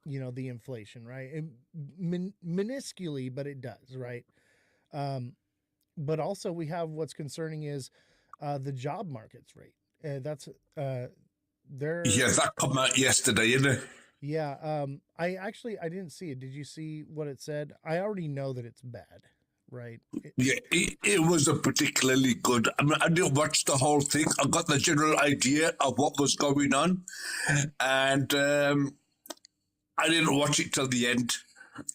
you know, the inflation, right? And minusculely, but it does, right? But also we have what's concerning is the job markets rate. That's they're Yeah, that come out yesterday, isn't it? yeah. I didn't see it. Did you see what it said? I already know that it's bad, right? Yeah, it wasn't particularly good. I mean, I didn't watch the whole thing. I got the general idea of what was going on, and I didn't watch it till the end.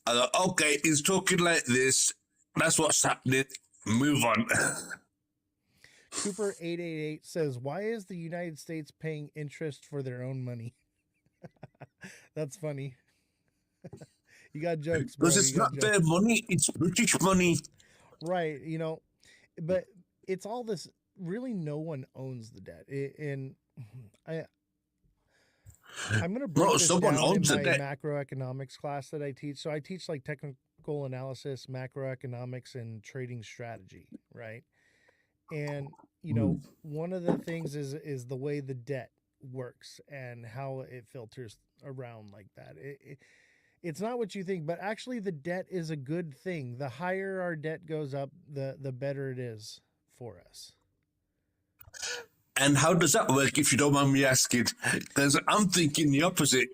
I thought, okay, he's talking like this. That's what's happening. Move on. Cooper 888 says, "Why is the United States paying interest for their own money?" That's funny. You got jokes, bro. Because You it's got not jokes. their money, it's British money. Right. But it's all this. Really, no one owns the debt. And I, I'm going to break No, this someone down in owns the my debt. macroeconomics class that I teach. So I teach like technical analysis, macroeconomics, and trading strategy, right? And one of the things is the way the debt works and how it filters around like that. It's not what you think, but actually the debt is a good thing. The higher our debt goes up, the better it is for us. And how does that work, if you don't mind me asking? Because I'm thinking the opposite.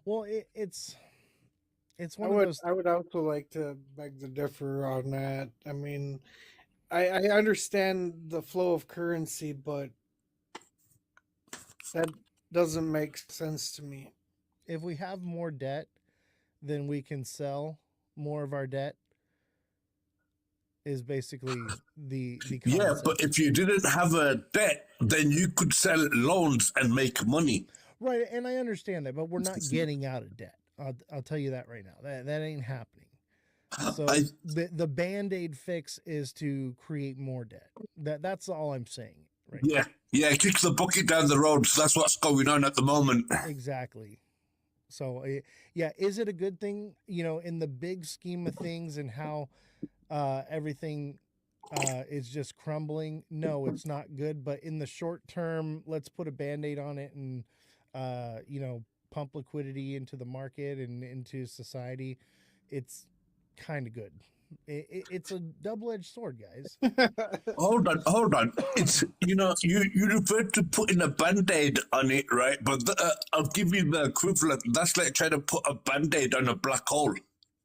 Well, it's I one of would those. I would also like to beg to differ on that. I mean, I understand the flow of currency, but that doesn't make sense to me. If we have more debt, then we can sell more of our debt. Is basically the Yeah, concept. but if you didn't have a debt, then you could sell loans and make money. Right, and I understand that, but we're not getting out of debt. I'll tell you that right now. That ain't happening. So the Band-Aid fix is to create more debt. That's all I'm saying. Right. Yeah, kick the bucket down the road. So that's what's going on at the moment. Exactly. So yeah, is it a good thing? In the big scheme of things and how everything is just crumbling. No, it's not good. But in the short term, let's put a Band-Aid on it and pump liquidity into the market and into society. It's kind of good. It's a double-edged sword, guys. Hold on. It's you referred to putting a Band-Aid on it, right? But I'll give you the equivalent. That's like trying to put a Band-Aid on a black hole.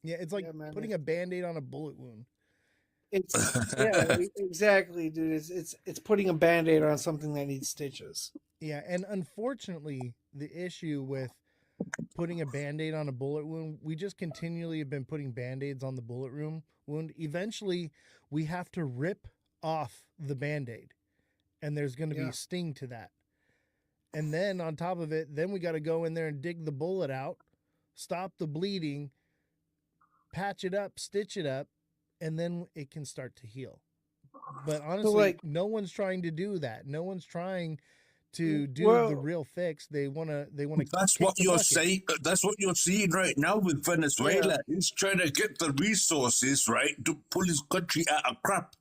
Yeah, it's like putting a Band-Aid on a bullet wound. It's exactly, dude. It's putting a Band-Aid on something that needs stitches. Yeah, and unfortunately, the issue with putting a Band-Aid on a bullet wound, we just continually have been putting Band-Aids on the bullet wound. Eventually, we have to rip off the Band-Aid, and there's going to be sting to that. And then on top of it, then we got to go in there and dig the bullet out, stop the bleeding, patch it up, stitch it up, and then it can start to heal. But honestly, no one's trying to do that. No one's trying to do the real fix. They want to. That's what you're saying. That's what you're seeing right now with Venezuela. Yeah. He's trying to get the resources, right, to pull his country out of crap,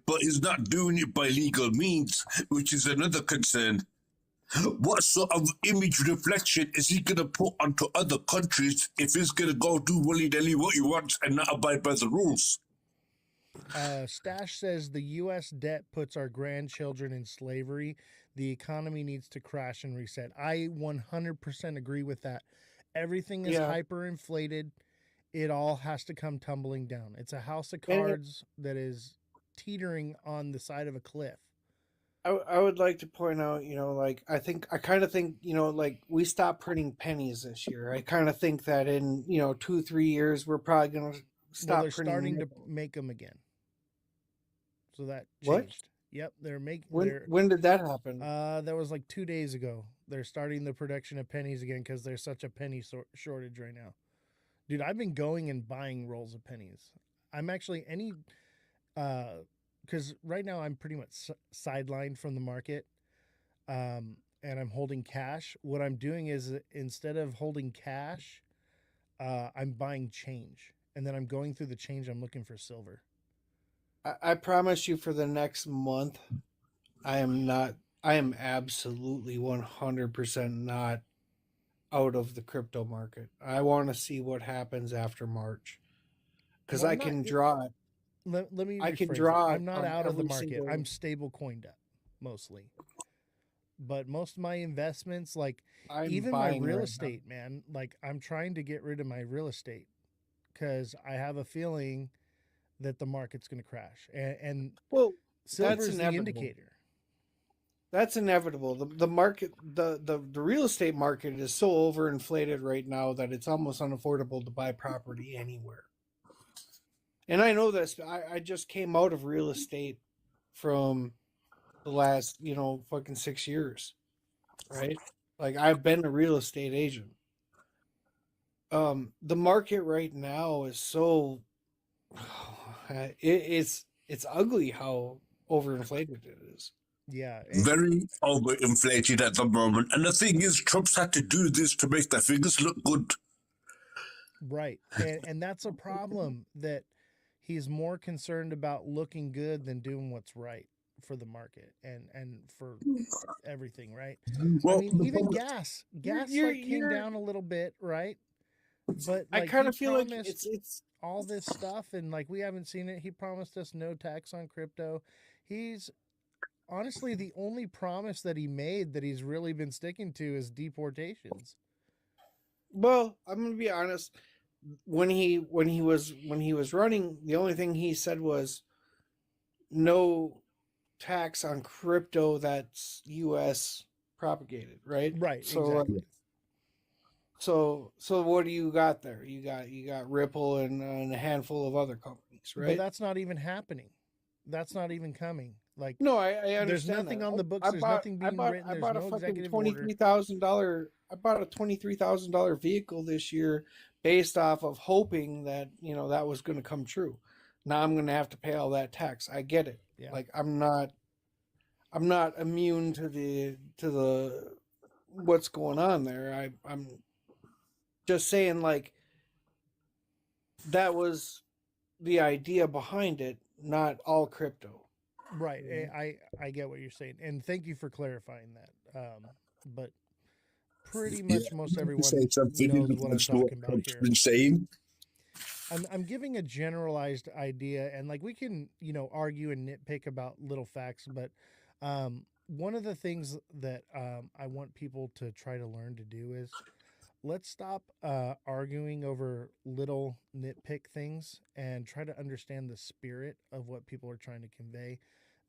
but he's not doing it by legal means, which is another concern. What sort of image reflection is he going to put onto other countries if he's going to go do willy-nilly what he wants and not abide by the rules? Stash says the U.S. debt puts our grandchildren in slavery. The economy needs to crash and reset. I 100% agree with that. Everything is hyperinflated. It all has to come tumbling down. It's a house of cards that is teetering on the side of a cliff. I would like to point out, I kind of think, we stopped printing pennies this year. I kind of think that in, 2-3 years, we're probably going to stop they're printing. Starting to make them again. So that changed. What? Yep, they're making. When did that happen? That was like 2 days ago. They're starting the production of pennies again because there's such a penny shortage right now. Dude, I've been going and buying rolls of pennies. I'm actually because right now I'm pretty much sidelined from the market, and I'm holding cash. What I'm doing is instead of holding cash, I'm buying change, and then I'm going through the change. I'm looking for silver. I promise you, for the next month, I am absolutely 100% not out of the crypto market. I want to see what happens after March, because I can draw it. Let me. I can draw. I'm not out of the market. I'm stable coined up mostly, but most of my investments, like even my real estate, man, like I'm trying to get rid of my real estate because I have a feeling that the market's going to crash, and silver's the indicator. That's inevitable. The market, the real estate market is so overinflated right now that it's almost unaffordable to buy property anywhere. And I know this. I just came out of real estate from the last, fucking 6 years, right? Like I've been a real estate agent. the market right now is so it's ugly how overinflated it is. Yeah. Very overinflated at the moment. And the thing is, Trump's had to do this to make their figures look good. Right. And that's a problem, that he's more concerned about looking good than doing what's right for the market and for everything, right? Well, I mean, the even problem- gas came down a little bit, right? But I like kind he of feel like promised it's all this stuff, and like we haven't seen it. He promised us no tax on crypto. He's honestly the only promise that he made that he's really been sticking to is deportations. well, I'm gonna be honest. When he was running, the only thing he said was no tax on crypto that's U.S. propagated, right? Right, So, exactly. so what do you got there? You got Ripple and a handful of other companies, right? But that's not even happening. That's not even coming. Like, no, I understand. There's nothing that. on the books. There's nothing being written. I There's bought no a fucking executive order. $23,000. I bought a $23,000 vehicle this year, based off of hoping that that was going to come true. Now I'm going to have to pay all that tax. I get it. Yeah. Like I'm not immune to the what's going on there. I'm just saying, like, that was the idea behind it, not all crypto. Right. I get what you're saying, and thank you for clarifying that. But pretty much most everyone Say something knows in what I'm regards to talking about Trump's here. been saying. I'm giving a generalized idea, and like we can argue and nitpick about little facts, but one of the things that I want people to try to learn to do is let's stop arguing over little nitpick things and try to understand the spirit of what people are trying to convey.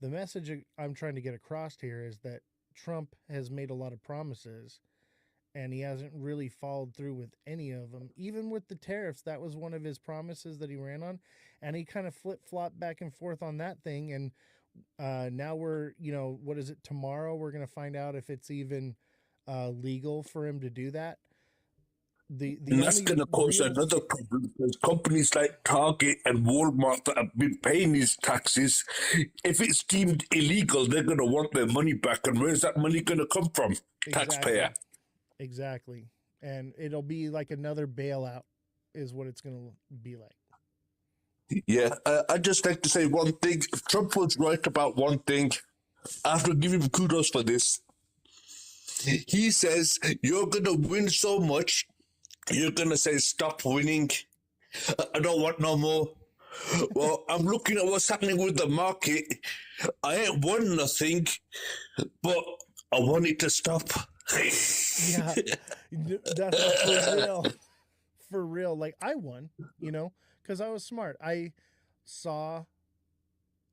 The message I'm trying to get across here is that Trump has made a lot of promises and he hasn't really followed through with any of them. Even with the tariffs, that was one of his promises that he ran on, and he kind of flip-flopped back and forth on that thing. And now we're, what is it, tomorrow we're going to find out if it's even legal for him to do that. The And that's only going to cause real another problem because companies like Target and Walmart that have been paying these taxes, if it's deemed illegal, they're going to want their money back. And where's that money going to come from? Taxpayer. Exactly. And it'll be like another bailout is what it's going to be like. Yeah, I'd just like to say one thing. Trump was right about one thing. I have to give him kudos for this. He says, you're going to win so much, you're going to say, stop winning. I don't want no more. Well, I'm looking at what's happening with the market. I ain't won nothing, but I want it to stop. Yeah, that's for real. For real. Like, I won, because I was smart. I saw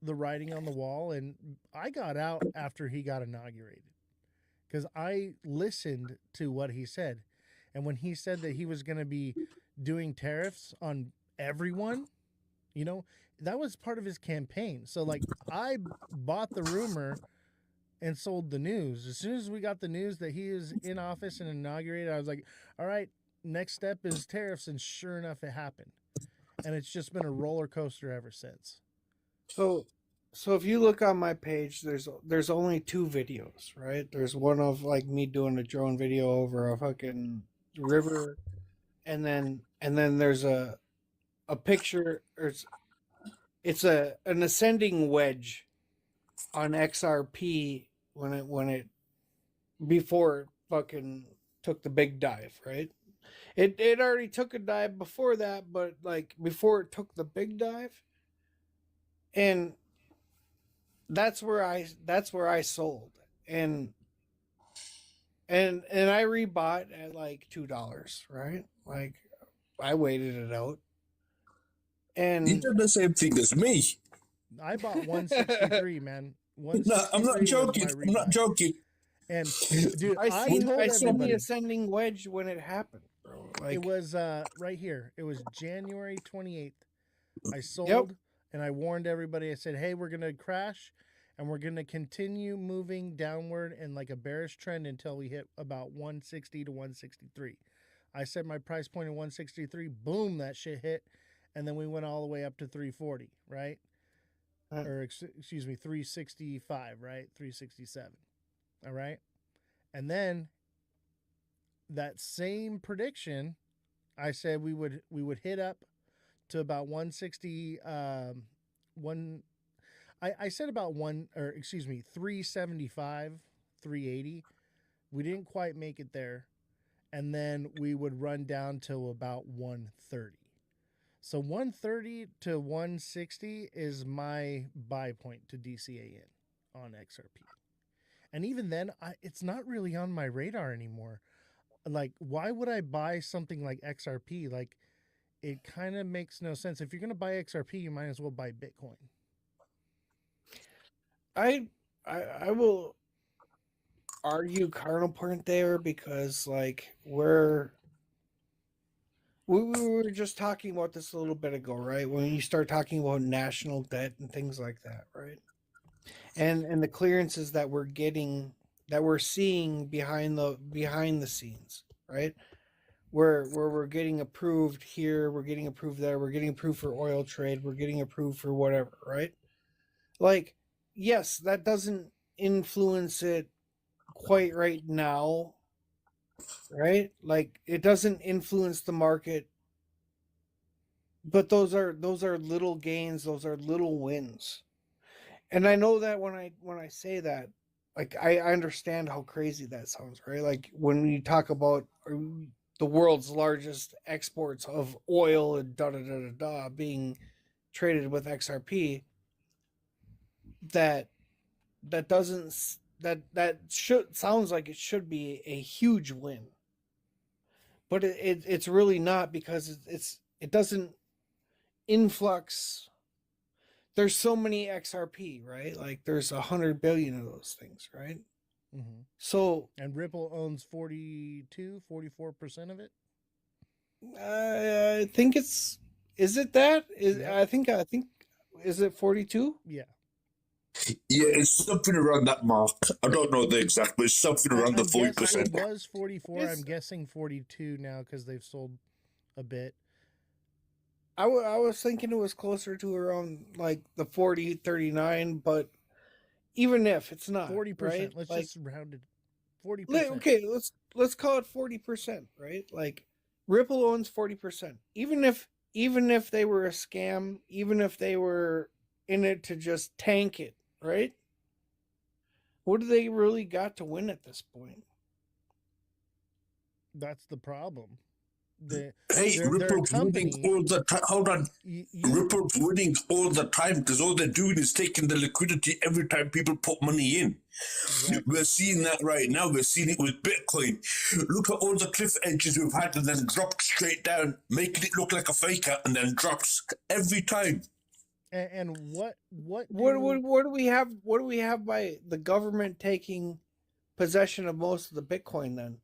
the writing on the wall, and I got out after he got inaugurated because I listened to what he said. And when he said that he was going to be doing tariffs on everyone, that was part of his campaign. So, like, I bought the rumor and sold the news. As soon as we got the news that he is in office and inaugurated, I was like, all right, next step is tariffs. And sure enough, it happened. And it's just been a roller coaster ever since. So if you look on my page, there's only 2 videos, right? There's one of like me doing a drone video over a fucking river, and then there's a picture. It's an ascending wedge on XRP when it before it fucking took the big dive, right? It already took a dive before that, but like before it took the big dive, and that's where I sold, and I rebought at like $2, right? Like I waited it out, and You did the same thing as me. I bought 163, man. No, I'm not joking. I'm not joking. And dude, I seen everybody. the ascending wedge when it happened, bro. Like, it was right here. It was January 28th. I sold, and I warned everybody. I said, hey, we're going to crash, and we're going to continue moving downward in like a bearish trend until we hit about 160 to 163. I said my price point at 163. Boom, that shit hit, and then we went all the way up to 340, right? Or excuse me, 365, right? 367. All right. And then that same prediction, I said we would hit up to about 160 I said about 375, 380. We didn't quite make it there. And then we would run down to about 130. So 130 to 160 is my buy point to DCA in on XRP. And even then, it's not really on my radar anymore. Like, why would I buy something like XRP? Like, it kind of makes no sense. If you're going to buy XRP, you might as well buy Bitcoin. I will argue counterpoint there because, like, we were just talking about this a little bit ago, right? When you start talking about national debt and things like that, right? And the clearances that we're getting, that we're seeing behind the scenes, right? Where we're getting approved here, we're getting approved there, we're getting approved for oil trade, we're getting approved for whatever, right? Like, yes, that doesn't influence it quite right now, right? Like, it doesn't influence the market, but those are little gains, those are little wins. And I know that when I say that, like, I understand how crazy that sounds, right? Like, when you talk about the world's largest exports of oil and being traded with XRP, that should sounds like it should be a huge win, but it's really not, because it doesn't influx. There's so many XRP, right? Like, there's 100 billion of those things, right? Mm-hmm. So, and Ripple owns 44% of it. I think is it that? Yep. I think is it 42? Yeah. Yeah, it's something around that mark. I don't know the exact, but it's something around the 40%. It was 44. I'm guessing 42 now because they've sold a bit. I was thinking it was closer to around like the 40, 39, but even if it's not 40%, right? Let's like, just round it 40%. Okay, let's call it 40%, right? Like, Ripple owns 40%. Even if they were a scam, even if they were in it to just tank it, right? What do they really got to win at this point? That's the problem. Ripple's winning all the time. Hold on. Ripple's winning all the time because all they're doing is taking the liquidity every time people put money in. Exactly. We're seeing that right now. We're seeing it with Bitcoin. Look at all the cliff edges we've had and then dropped straight down, making it look like a faker and then drops every time. And what do we have? What do we have by the government taking possession of most of the Bitcoin? Then,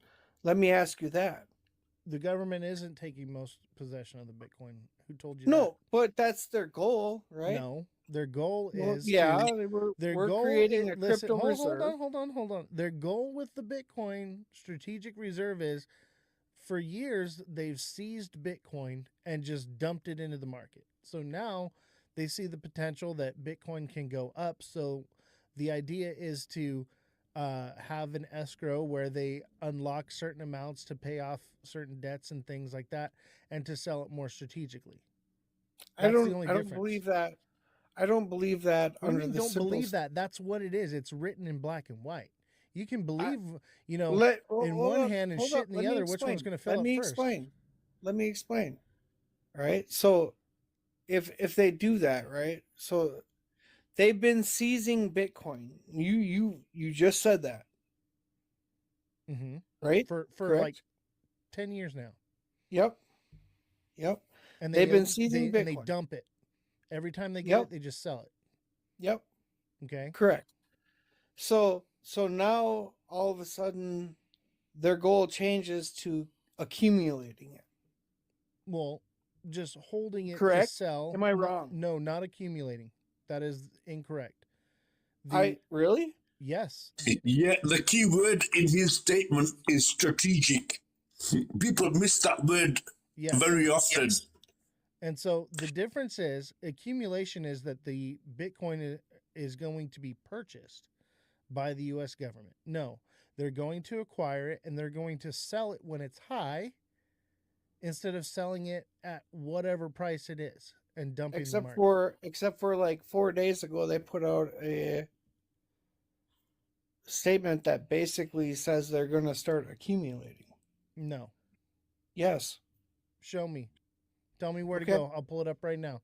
let me ask you that. The government isn't taking most possession of the Bitcoin. Who told you no, that? But that's their goal, right? No, their goal is we're creating a crypto reserve. Hold on. Their goal with the Bitcoin strategic reserve is, for years, they've seized Bitcoin and just dumped it into the market. So now they see the potential that Bitcoin can go up. So the idea is to have an escrow where they unlock certain amounts to pay off certain debts and things like that, and to sell it more strategically. I don't believe that. I don't believe that. Don't believe that. That's what it is. It's written in black and white. You can believe, in one hand and shit in the other. Which one's going to fill up first? Let me explain. All right. So, if they do that, right? So, they've been seizing Bitcoin. You just said that. Mm-hmm. Right? For like 10 years now. Yep. And they've been seizing Bitcoin. And they dump it. Every time they get it, they just sell it. Yep. Okay. Correct. So now all of a sudden their goal changes to accumulating it. Well, just holding it Correct? to sell. Am I wrong? No, not accumulating. That is incorrect. Really? Yes. Yeah, the key word in his statement is strategic. People miss that word very often. And so the difference is accumulation is that the Bitcoin is going to be purchased by the US government. No, they're going to acquire it and they're going to sell it when it's high instead of selling it at whatever price it is and dumping the market. Except for like 4 days ago, they put out a statement that basically says they're going to start accumulating. No. Yes. Show me. Tell me where to go. I'll pull it up right now.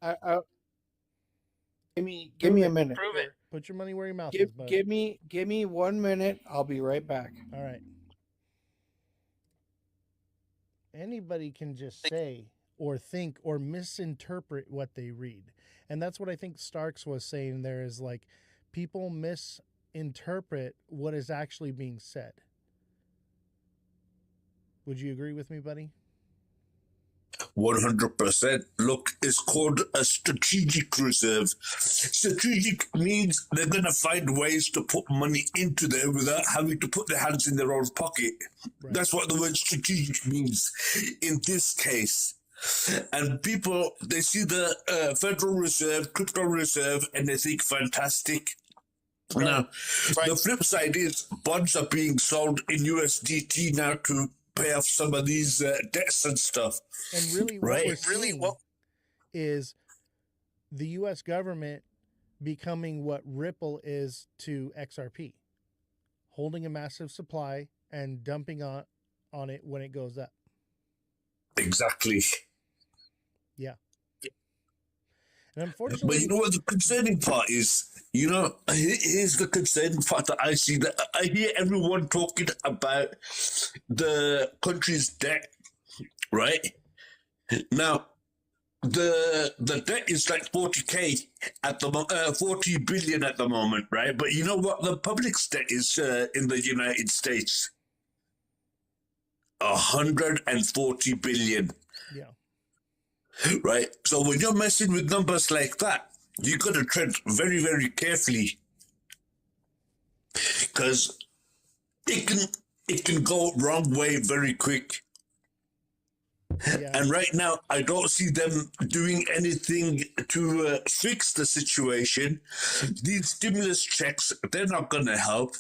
Give me a minute. Prove it. Put your money where your mouth is, bud. Give me 1 minute. I'll be right back. All right. Anybody can just say or think or misinterpret what they read. And that's what I think Starks was saying there is like people misinterpret what is actually being said. Would you agree with me, buddy? 100%. Look, it's called a strategic reserve. Strategic means they're going to find ways to put money into there without having to put their hands in their own pocket. Right. That's what the word strategic means in this case. And people, they see the Federal Reserve, crypto reserve, and they think fantastic. Right. Now, the flip side is bonds are being sold in USDT now to pay off some of these debts and stuff. And really, what we're seeing is the U.S. government becoming what Ripple is to XRP, holding a massive supply and dumping on it when it goes up. Exactly. Yeah. And unfortunately, but you know what the concerning part is? You know, here's the concerning part that I see. That I hear everyone talking about the country's debt, right? Now, the debt is like 40K at the 40 billion at the moment, right? But you know what the public's debt is in the United States? 140 billion. Yeah. Right. So when you're messing with numbers like that, you got to tread very, very carefully, because it can go wrong way very quick. Yeah. And right now, I don't see them doing anything to fix the situation. These stimulus checks, they're not going to help.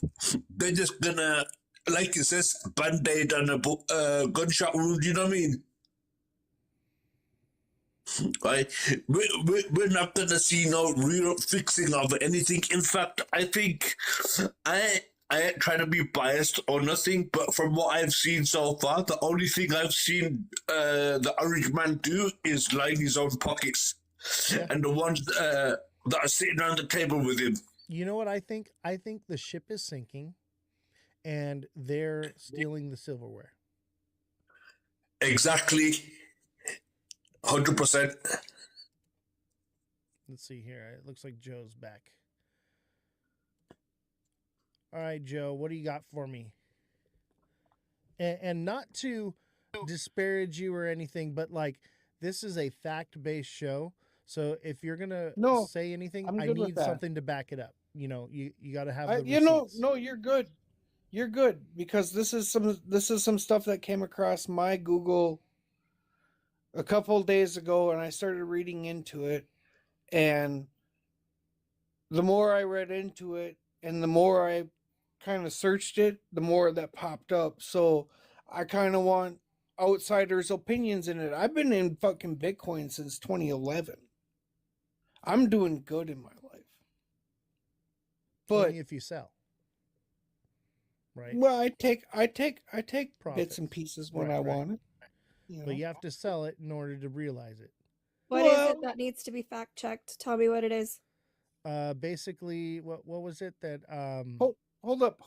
They're just going to, like it says, Band-Aid on a gunshot wound, you know what I mean? Right? We're not going to see no real fixing of anything. In fact, I think I ain't trying to be biased or nothing, but from what I've seen so far, the only thing I've seen the Orange Man do is line his own pockets, and the ones that are sitting around the table with him. You know what I think? I think the ship is sinking, and they're stealing the silverware. Exactly. 100%. Let's see here. It looks like Joe's back. All right, Joe, what do you got for me? And not to disparage you or anything, but like this is a fact-based show. So if you're gonna say anything, I need something to back it up. You know, you got to have. No, you're good. You're good, because this is some stuff that came across my Google a couple of days ago, and I started reading into it, and the more I read into it and the more I kind of searched it, the more that popped up. So I kind of want outsiders' opinions in it. I've been in fucking Bitcoin since 2011. I'm doing good in my life. But only if you sell. Right. Well, I take Profits. bits and pieces when I want it. But you have to sell it in order to realize it. What is it that needs to be fact checked? Tell me what it is. Basically, what was it that Hold up.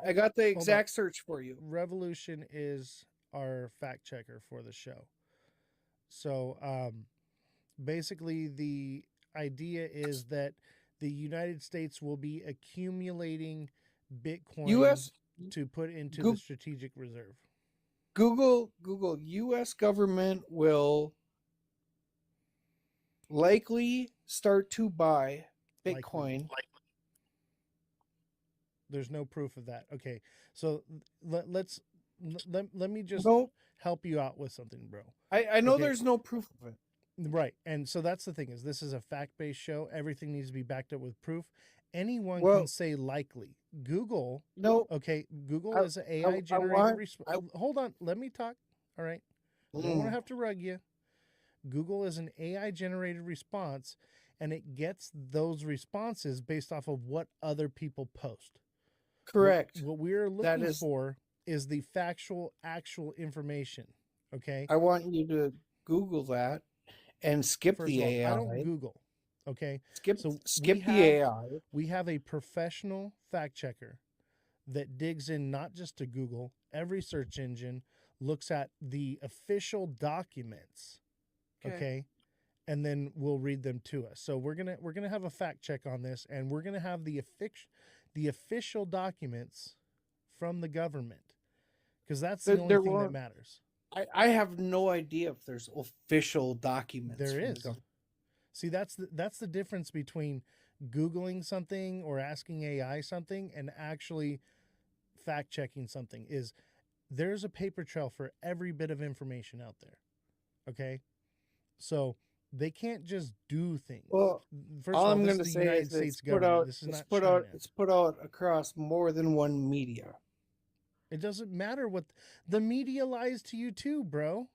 I got the exact search for you. Revolution is our fact checker for the show. So basically the idea is that the United States will be accumulating Bitcoin to put into the strategic reserve. Google U.S. government will likely start to buy Bitcoin. There's no proof of that. Okay, so let's let me just Nope. help you out with something, bro. I know Okay. there's no proof of it. Right. And so that's the thing is this is a fact-based show. Everything needs to be backed up with proof. Anyone Well- can say likely. Google. No. Okay. Google I- is an I AI generated want- response. Hold on. Let me talk. All right. I don't want to have to rug you. Google is an AI generated response, and it gets those responses based off of what other people post. Correct. What we're That looking is- for is the factual, actual information. Okay. I want you to Google that and skip First the of all, AI. I don't Google. Okay. Skip So skip we the have- AI. We have a professional fact checker that digs in not just to Google, every search engine, looks at the official documents. Okay. And then we'll read them to us. So we're gonna have a fact check on this, and we're gonna have the official documents from the government, because that's the only thing that matters. I have no idea if there's official documents. There from the is. government. See, that's the difference between Googling something or asking AI something and actually fact checking something. Is there's a paper trail for every bit of information out there. Okay, so they can't just do things. Well, first all of all, I'm this going is to the say United is States it's put government. out. This is It's not put China. out. It's put out across more than one media. It doesn't matter what the media lies to you too, bro.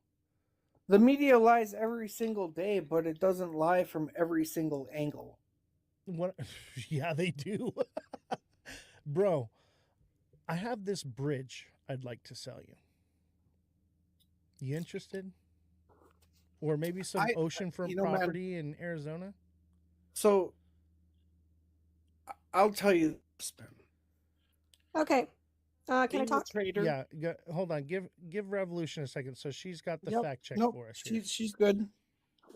The media lies every single day, but it doesn't lie from every single angle. What? Yeah, they do. Bro, I have this bridge I'd like to sell you. You interested? Or maybe some oceanfront man, property in Arizona? So I'll tell you this, Ben. Okay. Can I Being a talk? trader. Yeah, hold on. Give Revolution a second. So she's got the Yep, fact check nope, for us. Here. she's good.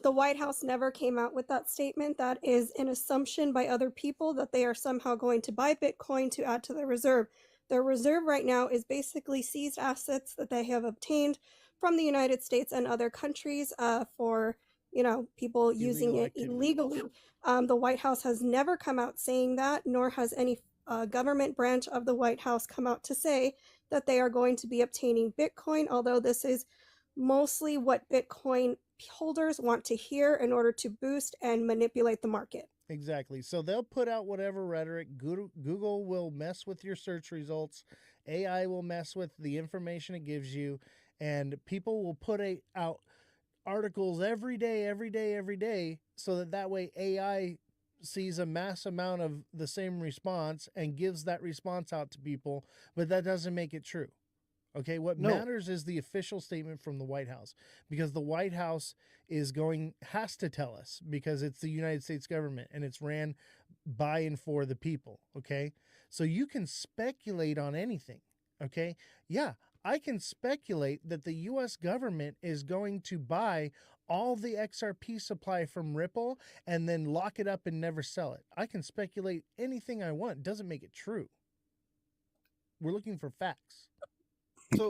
The White House never came out with that statement. That is an assumption by other people that they are somehow going to buy Bitcoin to add to their reserve. Their reserve right now is basically seized assets that they have obtained from the United States and other countries for, people using Illegal it activity. illegally. The White House has never come out saying that, nor has any government branch of the White House come out to say that they are going to be obtaining Bitcoin, although this is mostly what Bitcoin holders want to hear in order to boost and manipulate the market. Exactly. So they'll put out whatever rhetoric. Google will mess with your search results. AI will mess with the information it gives you. And people will put out articles every day, so that way AI sees a mass amount of the same response and gives that response out to people, but that doesn't make it true. Okay, what matters is the official statement from the White House, because the White House has to tell us, because it's the United States government and it's ran by and for the people. Okay, so you can speculate on anything. Okay, yeah, I can speculate that the U.S. government is going to buy all the XRP supply from Ripple and then lock it up and never sell it. I can speculate anything I want. It doesn't make it true. We're looking for facts.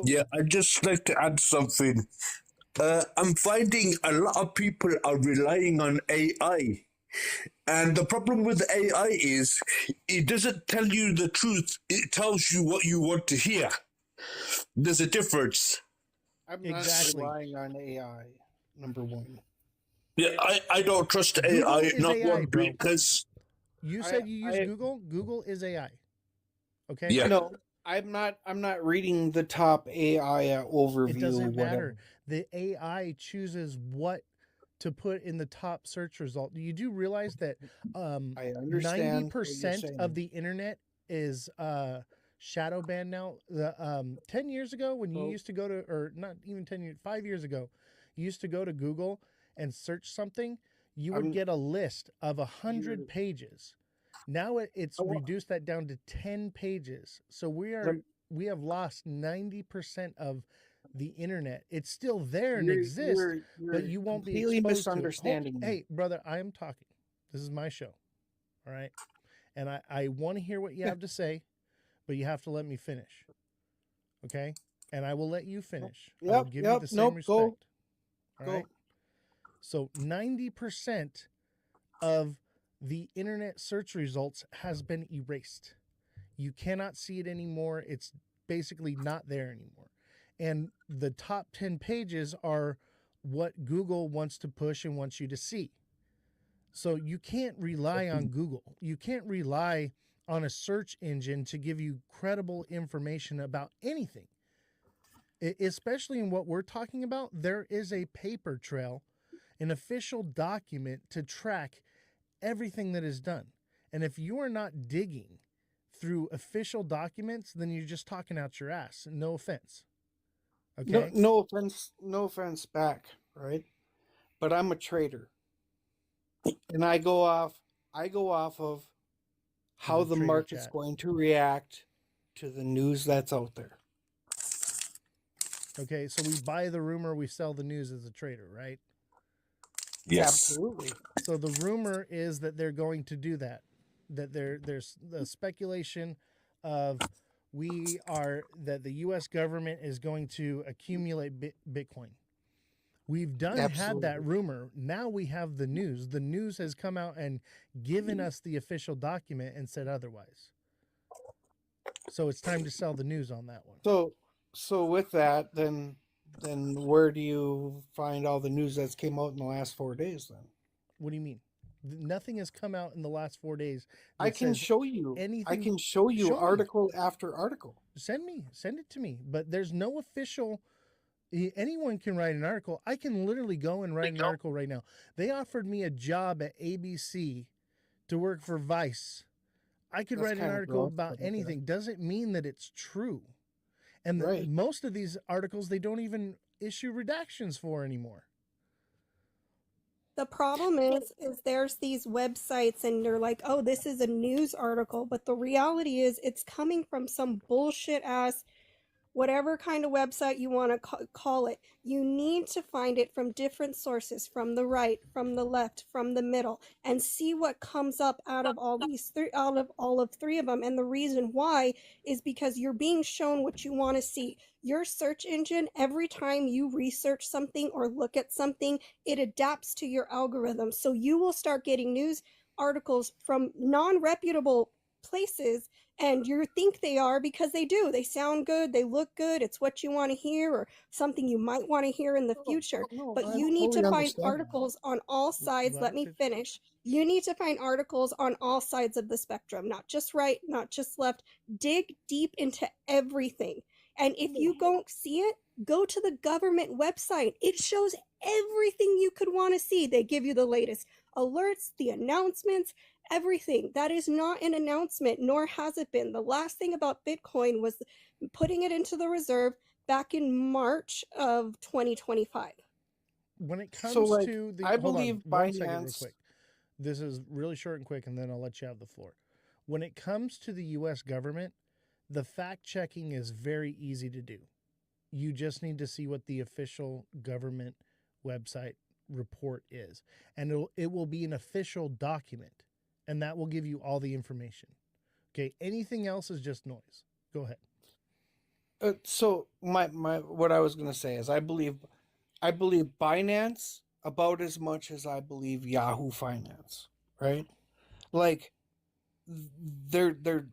Yeah, I'd just like to add something. I'm finding a lot of people are relying on AI. And the problem with AI is it doesn't tell you the truth. It tells you what you want to hear. There's a difference. I'm not relying on AI, number one. Yeah, I don't trust Google AI, is not AI, one bro. bit, because... You said you use Google? Google is AI. Okay? Yeah. No, I'm not reading the top AI overview. It doesn't whatever. matter. The AI chooses what to put in the top search result. You do realize that I understand what you're 90% saying. of the internet is shadow banned now. 10 years ago when you used to go to, or not even 10 years, 5 years ago, you used to go to Google and search something, you would get a list of 100 pages. Now it's reduced that down to 10 pages. So we have lost 90% of the internet. It's still there and exists, but you won't be completely exposed misunderstanding to it. me. Hey, brother, I am talking. This is my show. All right. And I want to hear what you have to say, but you have to let me finish. Okay? And I will let you finish. I will give you the same respect. Go. All right. So 90% of the internet search results has been erased. You cannot see it anymore. It's basically not there anymore. And the top 10 pages are what Google wants to push and wants you to see. So you can't rely on Google. You can't rely on a search engine to give you credible information about anything. Especially in what we're talking about, there is a paper trail, an official document to track everything that is done. And if you are not digging through official documents, then you're just talking out your ass. No offense. Okay? No offense back, right? But I'm a trader. And I go off of how the trader market's chat. going to react to the news that's out there. Okay, so we buy the rumor, we sell the news as a trader, right? Yes. Absolutely. So the rumor is that they're going to do that. That there's the speculation of that the U.S. government is going to accumulate Bitcoin. We've had that rumor. Now we have the news. The news has come out and given us the official document and said otherwise. So it's time to sell the news on that one. So with that, then where do you find all the news that's came out in the last 4 days then? What do you mean? Nothing has come out in the last 4 days. I can show you anything. I can show you article after article. Send it to me. But there's no official. Anyone can write an article. I can literally go and write an article right now. They offered me a job at ABC to work for Vice. I could write an article about anything. Doesn't mean that it's true. And most of these articles, they don't even issue redactions for anymore. The problem is there's these websites and they're like, oh, this is a news article. But the reality is it's coming from some bullshit ass, whatever kind of website you want to call it. You need to find it from different sources, from the right, from the left, from the middle, and see what comes up out of all three of them. And the reason why is because you're being shown what you want to see. Your search engine, every time you research something or look at something, it adapts to your algorithm. So you will start getting news articles from non-reputable places, and you think they are because they do. They sound good, they look good, it's what you want to hear or something you might want to hear in the future. But you need to find articles on all sides. Let me finish. You need to find articles on all sides of the spectrum, not just right, not just left. Dig deep into everything. And if you don't see it, go to the government website. It shows everything you could want to see. They give you the latest alerts, the announcements, everything. That is not an announcement, nor has it been. The last thing about Bitcoin was putting it into the reserve back in March of 2025. When it comes to the, I believe one second, real Binance. quick. This is really short and quick, and then I'll let you have the floor. When it comes to the U.S. government, the fact checking is very easy to do. You just need to see what the official government website report is, and it will be an official document, and that will give you all the information. Okay, anything else is just noise. Go ahead. So my what I was going to say is I believe Binance about as much as I believe Yahoo Finance, right? Like they're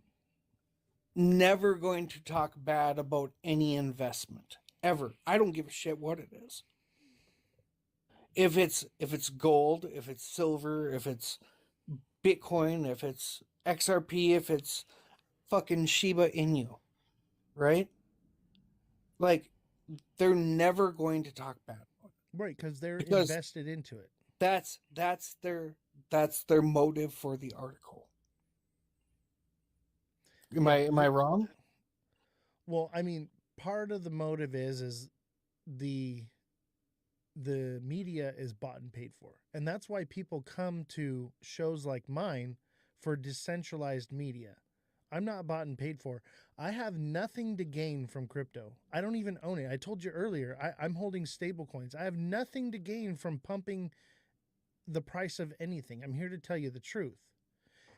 never going to talk bad about any investment ever. I don't give a shit what it is. If it's gold, if it's silver, if it's Bitcoin, if it's XRP, if it's fucking Shiba Inu, right? Like they're never going to talk bad about it. Right, because they're invested into it. That's their motive for the article. Am I wrong? Well, I mean, part of the motive is the media is bought and paid for. And that's why people come to shows like mine for decentralized media. I'm not bought and paid for. I have nothing to gain from crypto. I don't even own it. I told you earlier, I'm holding stable coins. I have nothing to gain from pumping the price of anything. I'm here to tell you the truth.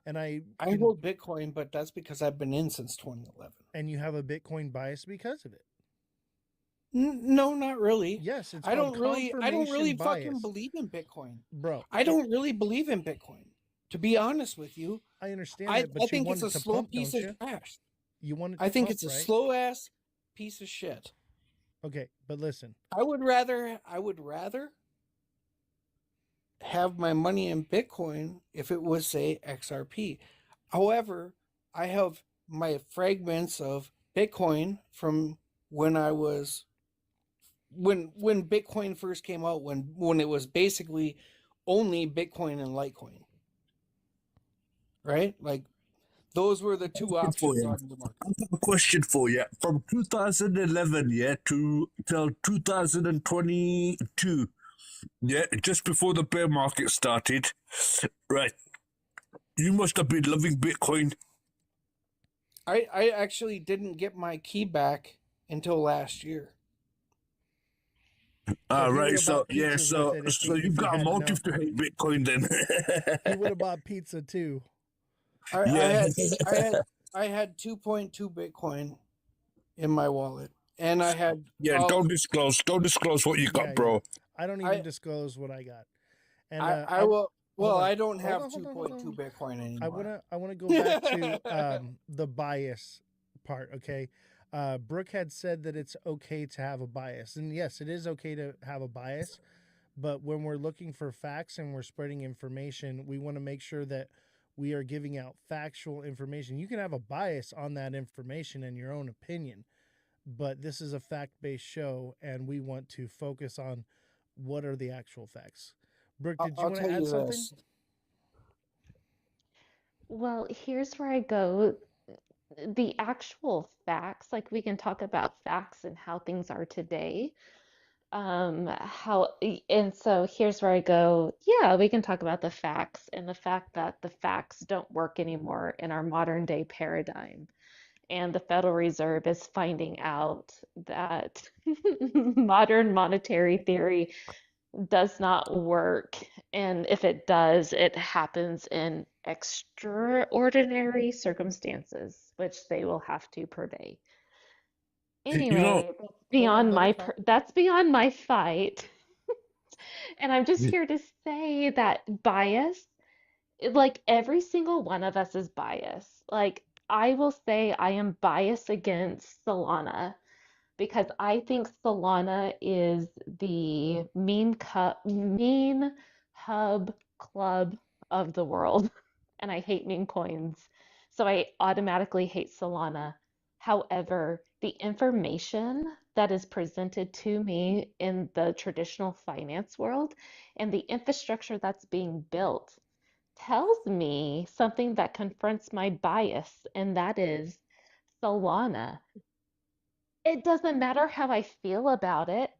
And I hold Bitcoin, but that's because I've been in since 2011. And you have a Bitcoin bias because of it. No, not really. Yes, it's I don't really bias. fucking believe in Bitcoin, bro. I don't really believe in Bitcoin, to be honest with you. I understand that, but I think it's a slow piece of trash. You want it? I think it's a slow ass piece of shit. Okay, but listen. I would rather have my money in Bitcoin if it was, say, XRP. However, I have my fragments of Bitcoin from when I was when Bitcoin first came out, when it was basically only Bitcoin and Litecoin. Right? Like those were the two options on the market. I've got a question for you. From 2011, yeah, to till 2022, yeah, just before the bear market started, right? You must have been loving Bitcoin. I actually didn't get my key back until last year. Right. So yeah, so you've got a had motive to hate Bitcoin then. He would have bought pizza too. Yeah. I had 2.2 Bitcoin in my wallet, and I had Don't disclose what you got, bro. I don't even disclose what I got. And I will. Well, I don't have hold on. 2.2 Bitcoin anymore. I wanna go back to the bias part. Okay, Brooke had said that it's okay to have a bias, and yes, it is okay to have a bias. But when we're looking for facts and we're spreading information, we want to make sure that we are giving out factual information. You can have a bias on that information and your own opinion, but this is a fact-based show, and we want to focus on what are the actual facts. Brooke, did you want to add something? Well, here's where I go. The actual facts, like we can talk about facts and how things are today. And so here's where I go. Yeah, we can talk about the facts and the fact that the facts don't work anymore in our modern day paradigm. And the Federal Reserve is finding out that modern monetary theory does not work. And if it does, it happens in extraordinary circumstances, which they will have to purvey. Anyway, that's beyond my fight. And I'm just here to say that bias, like every single one of us is biased. Like I will say I am biased against Solana because I think Solana is the meme hub club of the world. And I hate meme coins. So I automatically hate Solana. However, the information that is presented to me in the traditional finance world and the infrastructure that's being built tells me something that confronts my bias, and that is Solana. It doesn't matter how I feel about it.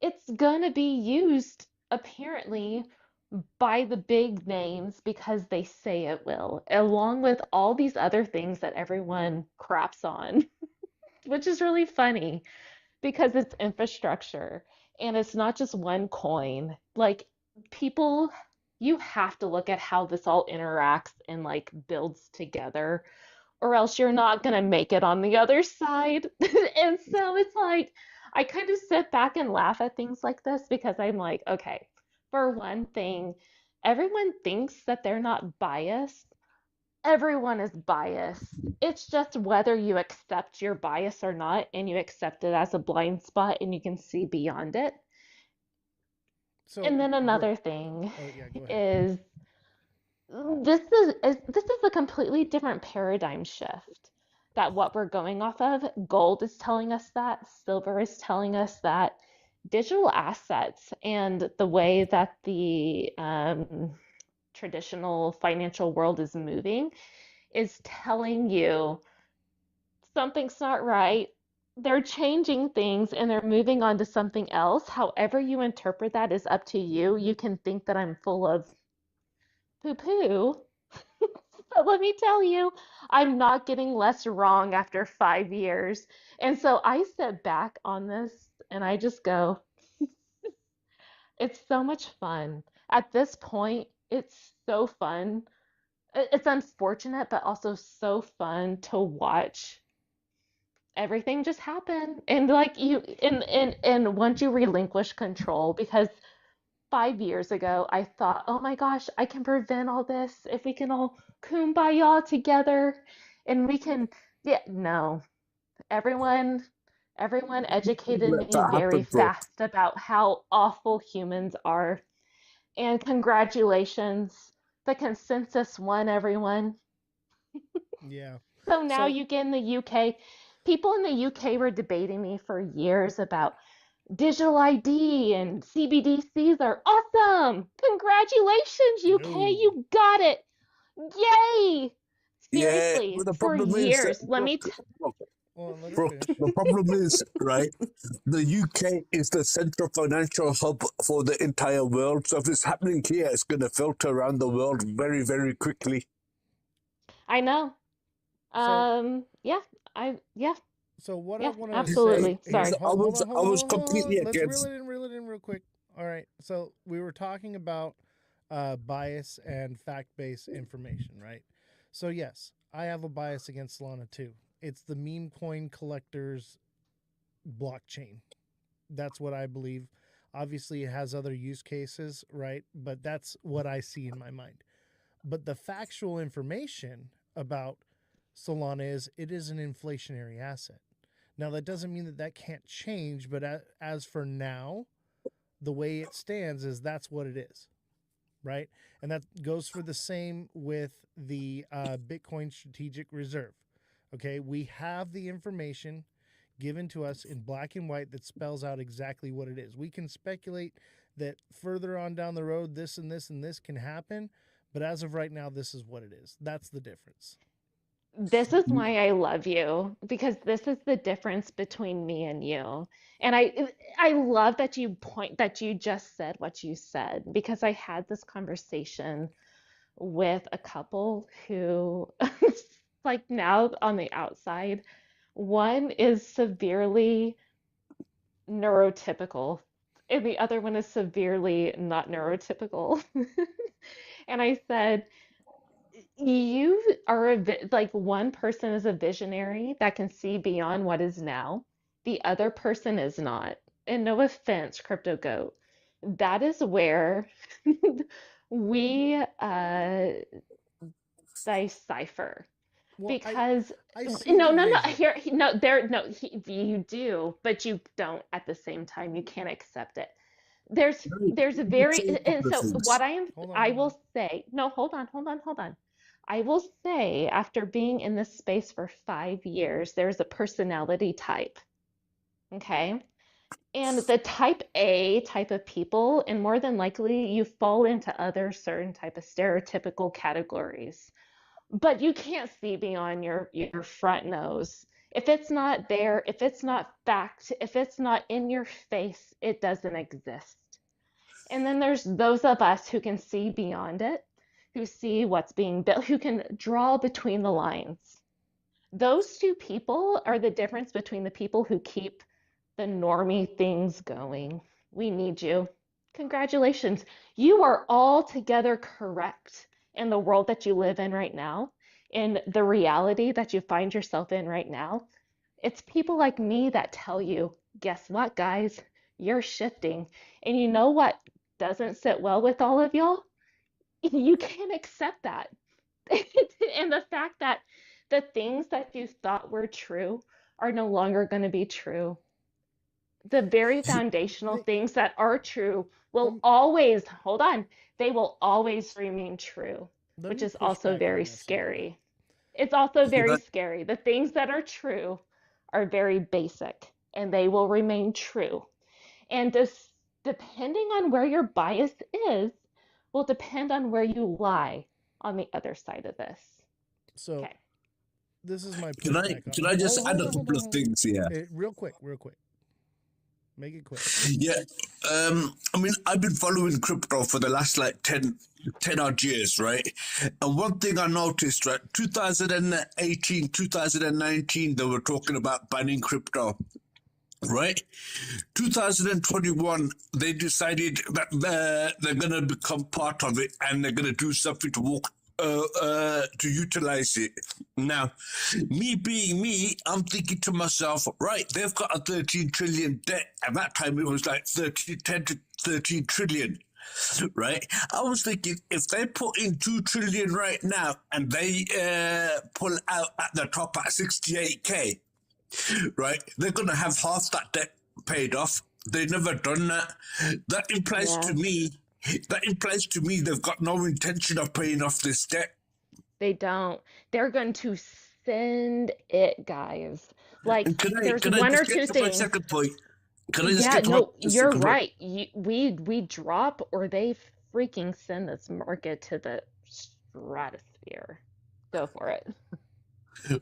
It's gonna be used apparently by the big names because they say it will, along with all these other things that everyone craps on, which is really funny because it's infrastructure and it's not just one coin. Like people, you have to look at how this all interacts and like builds together or else you're not going to make it on the other side. And so it's like, I kind of sit back and laugh at things like this because I'm like, okay, for one thing, everyone thinks that they're not biased. Everyone is biased. It's just whether you accept your bias or not, and you accept it as a blind spot and you can see beyond it. And then another thing is this is a completely different paradigm shift that what we're going off of. Gold is telling us that, silver is telling us that, digital assets and the way that the traditional financial world is moving is telling you something's not right. They're changing things and they're moving on to something else. However you interpret that is up to you. You can think that I'm full of poo-poo, but let me tell you, I'm not getting less wrong after 5 years. And so I sit back on this and I just go, it's so much fun. At this point, it's so fun. It's unfortunate, but also so fun to watch everything just happen. And like and once you relinquish control, because 5 years ago, I thought, oh my gosh, I can prevent all this if we can all kumbaya together and we can, yeah, no. Everyone, Everyone educated Let me that very happen, bro. fast about how awful humans are. And congratulations, the consensus won, everyone. Yeah. So now So you get in the UK. People in the UK were debating me for years about digital ID and CBDCs are awesome. Congratulations, UK, no. you got it. Yay! Yeah, Seriously, but the for problem is that years. Let me Well, let her bro, finish. the problem is, right, the UK is the central financial hub for the entire world. So if it's happening here, it's going to filter around the world very, very quickly. I know. So Yeah, yeah, so what I yeah, want to say absolutely. here, Sorry. So I was hold completely on. Let's against. reel it in real quick. All right. So we were talking about bias and fact-based information, right? So yes, I have a bias against Solana too. It's the meme coin collectors blockchain. That's what I believe. Obviously, it has other use cases, right? But that's what I see in my mind. But the factual information about Solana is it is an inflationary asset. Now, that doesn't mean that that can't change, but as for now, the way it stands is that's what it is, right? And that goes for the same with the Bitcoin Strategic Reserve. Okay, we have the information given to us in black and white that spells out exactly what it is. We can speculate that further on down the road, this and this and this can happen, but as of right now, this is what it is. That's the difference. This is why I love you because this is the difference between me and you. And I love that you just said what you said because I had this conversation with a couple who like now on the outside, one is severely neurotypical and the other one is severely not neurotypical. And I said, you are like one person is a visionary that can see beyond what is now. The other person is not. And no offense, CryptoGoat. That is where we decipher Well, because I see no, the no, no. vision. Here, no, there, no. You do, but you don't at the same time. You can't accept it. There's a very and so what I will say. No, hold on. I will say after being in this space for 5 years, there's a personality type. Okay. And the type A type of people, and more than likely you fall into other certain type of stereotypical categories. But you can't see beyond your front nose. If it's not there, if it's not fact, if it's not in your face, it doesn't exist. And then there's those of us who can see beyond it, who see what's being built, who can draw between the lines. Those two people are the difference between the people who keep the normie things going. We need you. Congratulations. You are altogether correct in the world that you live in right now, in the reality that you find yourself in right now. It's people like me that tell you, guess what, guys? You're shifting. And you know what doesn't sit well with all of y'all? You can't accept that. And the fact that the things that you thought were true are no longer going to be true. The very foundational things that are true will always, hold on, they will always remain true, Let which me is push also back on very that some. scary. It's also You very know, scary. The things that are true are very basic and they will remain true. And this, depending on where your bias is, will depend on where you lie on the other side of this. So Okay. this is my can I pushback on. can I just add a Hold couple of on. things here? Real quick. Make it quick. Yeah, I mean, I've been following crypto for the last like 10 odd years, right? And one thing I noticed, right, 2018, 2019, they were talking about banning crypto, right? 2021, they decided that they're going to become part of it and they're going to do something to utilize it. Now, me being me, I'm thinking to myself, right, they've got a 13 trillion debt. At that time, it was like 10 to 13 trillion. Right, I was thinking if they put in 2 trillion right now and they pull out at the top at 68k, right? They're going to have half that debt paid off. They've never done that. That implies to Yes, me, they've got no intention of paying off this debt. they don't. They're going to send it, guys. Like, And there's can I one or just get two to my things. second point? Can I just Yeah, get to my no, you're second point? right. We drop or they freaking send this market to the stratosphere. Go for it.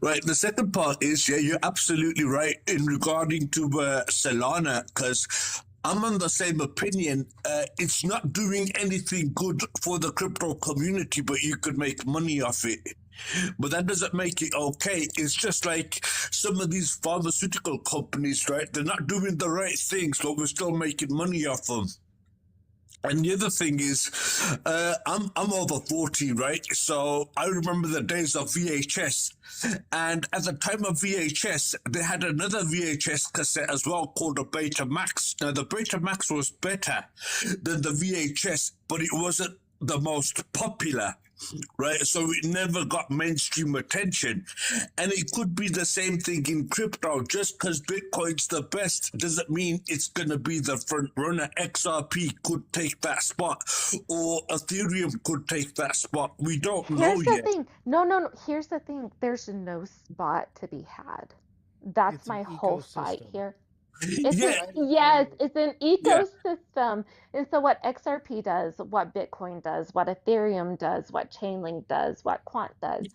Right. The second part is, yeah, you're absolutely right in regarding to Solana, because I'm on the same opinion. It's not doing anything good for the crypto community, but you could make money off it. But that doesn't make it okay. It's just like some of these pharmaceutical companies, right? They're not doing the right things, but we're still making money off them. And the other thing is, I'm over 40, right? So I remember the days of VHS. And at the time of VHS, they had another VHS cassette as well called a Betamax. Now, the Betamax was better than the VHS, but it wasn't the most popular, right? So it never got mainstream attention. And it could be the same thing in crypto. Just because Bitcoin's the best doesn't mean it's going to be the front runner. XRP could take that spot, or Ethereum could take that spot. We don't know Here's the yet. thing. No. Here's the thing. There's no spot to be had. That's It's an my whole fight ecosystem. here. It's Yeah, yes, it's an yeah. ecosystem. And so what XRP does, what Bitcoin does, what Ethereum does, what Chainlink does, what Quant does,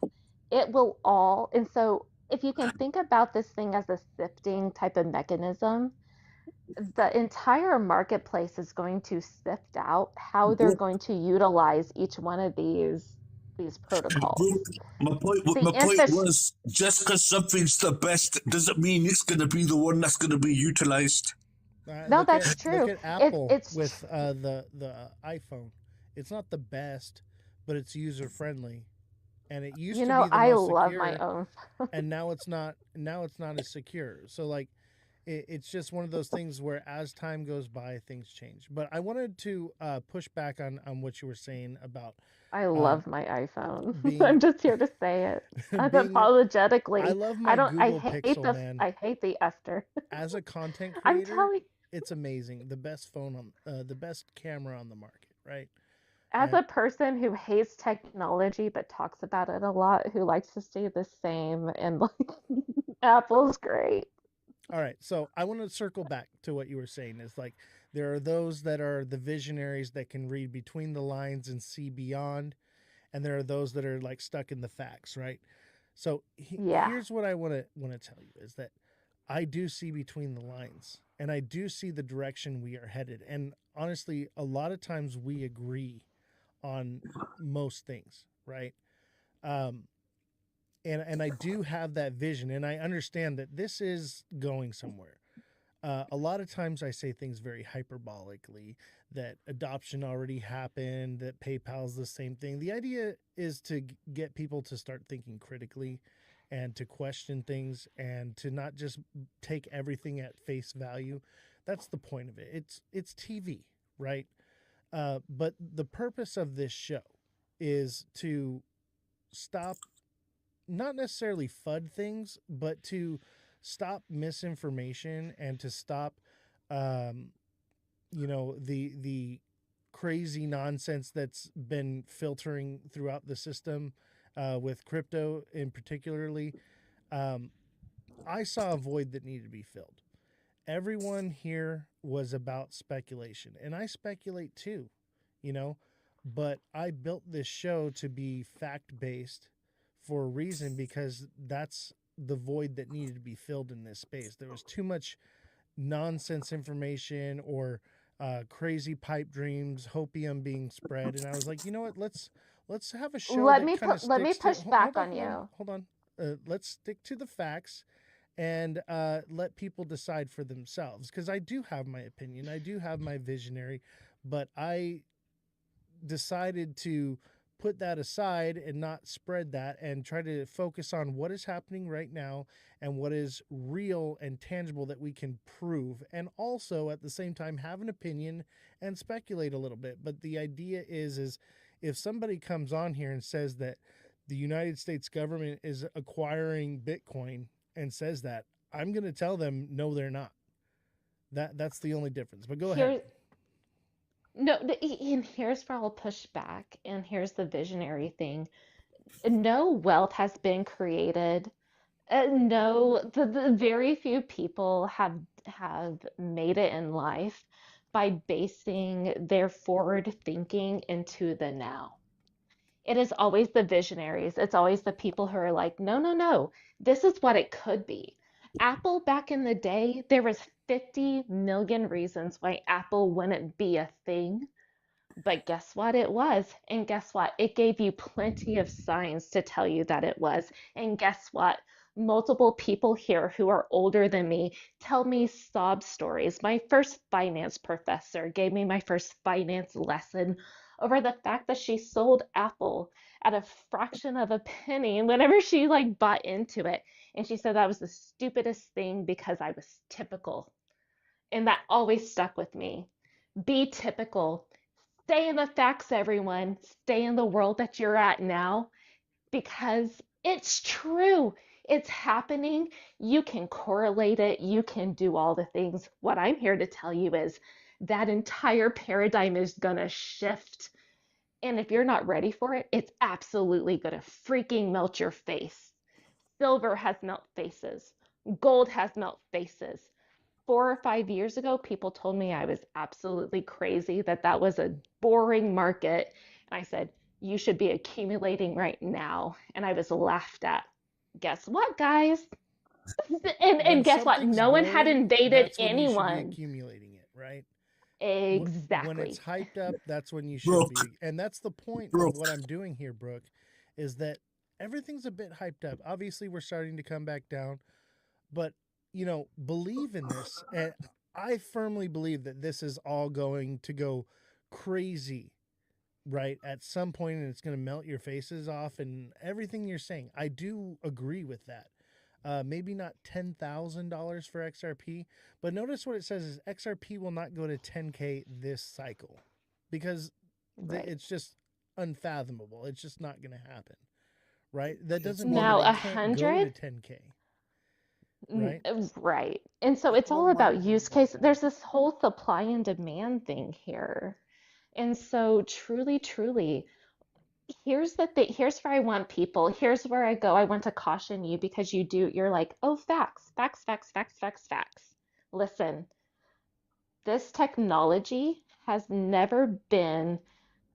it will all. And so if you can think about this thing as a sifting type of mechanism, the entire marketplace is going to sift out how they're going to utilize each one of these protocols. The My point infrastructure. was, just because something's the best doesn't mean it's going to be the one that's going to be utilized. No, that's true. Look at Apple It's with the iPhone. It's not the best, but it's user friendly, and it used you to know, be the I most love secure, my own. and now it's not. Now it's not as secure. So like, it's just one of those things where as time goes by, things change. But I wanted to push back on what you were saying about I love my iPhone. being I'm just here to say it being. unapologetically. I love my I Google hate Pixel, the man. I hate the Esther. As a content I'm creator, telling. it's amazing. The best phone on, the best camera on the market, right? As And a person who hates technology but talks about it a lot, who likes to stay the same, and like Apple's great. all right, so I want to circle back to what you were saying. Is like there are those that are the visionaries that can read between the lines and see beyond, and there are those that are like stuck in the facts, right? So Yeah. here's what I want to tell you is that I do see between the lines, and I do see the direction we are headed. And honestly, a lot of times we agree on most things, right? Um, and I do have that vision, and I understand that this is going somewhere. A lot of times I say things very hyperbolically, that adoption already happened, that PayPal's the same thing. The idea is to get people to start thinking critically and to question things and to not just take everything at face value. That's the point of it. It's TV, right? But the purpose of this show is to stop, not necessarily FUD things, but to stop misinformation and to stop, um, the crazy nonsense that's been filtering throughout the system, with crypto in particularly. Um, I saw a void that needed to be filled. Everyone here was about speculation, and I speculate too, you know, but I built this show to be fact based for a reason, because that's the void that needed to be filled in this space. There was too much nonsense information or crazy pipe dreams, hopium being spread, and I was like, you know what? Let's have a show that kind of Let me sticks to. push back on you. Hold on. Let's stick to the facts and let people decide for themselves. Because I do have my opinion, I do have my visionary, but I decided to put that aside and not spread that and try to focus on what is happening right now and what is real and tangible that we can prove, and also at the same time have an opinion and speculate a little bit. But the idea is if somebody comes on here and says that the United States government is acquiring Bitcoin and says that, I'm going to tell them no, they're not. That's the only difference. But go ahead. Here, no, and here's where I'll push back, and here's the visionary thing. No wealth has been created. No, the very few people have made it in life by basing their forward thinking into the now. It is always the visionaries. It's always the people who are like, no, no, no, this is what it could be. Apple back in the day, there was 50 million reasons why Apple wouldn't be a thing. But guess what? It was. And guess what? It gave you plenty of signs to tell you that it was. And guess what? Multiple people here who are older than me tell me sob stories. My first finance professor gave me my first finance lesson over the fact that she sold Apple at a fraction of a penny whenever she like bought into it. And she said that was the stupidest thing because I was typical. And that always stuck with me. Be typical. Stay in the facts, everyone. Stay in the world that you're at now because it's true. It's happening. You can correlate it. You can do all the things. What I'm here to tell you is that entire paradigm is going to shift. And if you're not ready for it, it's absolutely going to freaking melt your face. Silver has melt faces. Gold has melt faces. 4 or 5 years ago, people told me I was absolutely crazy, that that was a boring market. And I said, you should be accumulating right now. And I was laughed at. Guess what, guys? And When guess what? something's No one had boring, invaded that's when you should be anyone. accumulating it, right? When it's Exactly. hyped up, that's when you should Brooke, be. And that's the point of Brooke. what I'm doing here, Brooke, is that everything's a bit hyped up. Obviously, we're starting to come back down, but believe in this. And I firmly believe that this is all going to go crazy, right? At some point, and it's going to melt your faces off and everything you're saying. I do agree with that. Maybe not $10,000 for XRP, but notice what it says is XRP will not go to 10K this cycle because Right. it's just unfathomable. It's just not going to happen, right? That doesn't mean Now, that it can't go to 100. 10K, right? Right. And so it's all about use case. There's this whole supply and demand thing here. And so truly, truly, here's the thing. Here's where I want people. Here's where I go. I want to caution you because you're like, oh, facts, facts, facts, facts, facts, facts. Listen, this technology has never been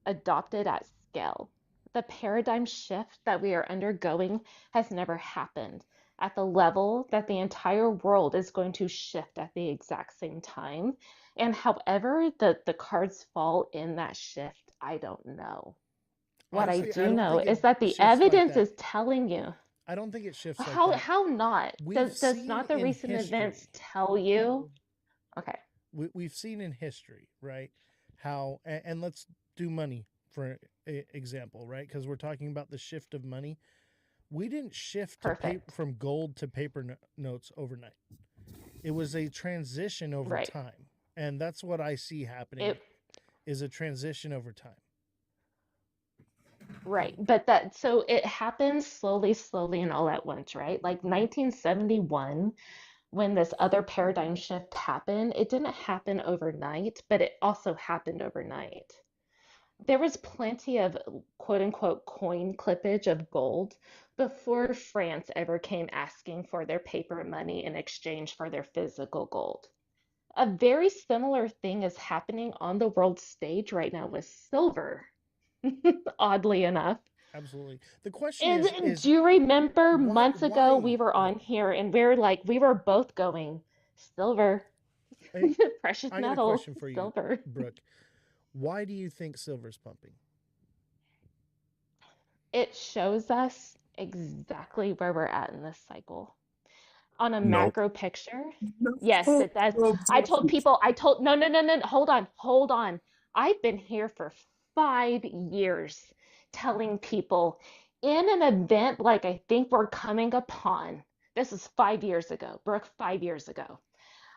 adopted at scale. The paradigm shift that we are undergoing has never happened at the level that the entire world is going to shift at the exact same time. And however the cards fall in that shift, I don't know. What I Honestly, I do don't know think it is that the shifts like evidence that. is telling you. I don't think it shifts like How that. how not? We've Does seen not the in recent events history. tell you? Okay, We've seen in history, right? How and let's do money for example, right? Because we're talking about the shift of money. We didn't shift to perfect. from gold to paper notes overnight. It was a transition over Right. time, and that's what I see happening It is a transition over time. Right, but that so it happens slowly, slowly, and all at once, right? Like 1971, when this other paradigm shift happened, it didn't happen overnight, but it also happened overnight. There was plenty of quote unquote coin clippage of gold before France ever came asking for their paper money in exchange for their physical gold. A very similar thing is happening on the world stage right now with silver, oddly enough. Absolutely. The question And is do you remember months ago why we were on though? here and we were both going, silver, Hey, precious I got a metals, question for you, silver. Brooke. Why do you think silver's pumping? It shows us exactly where we're at in this cycle. On a No. macro picture, No. yes, it does. I told people, no, no, no, no, hold on, hold on. I've been here for 5 years telling people in an event like I think we're coming upon, this is 5 years ago, Brooke, 5 years ago.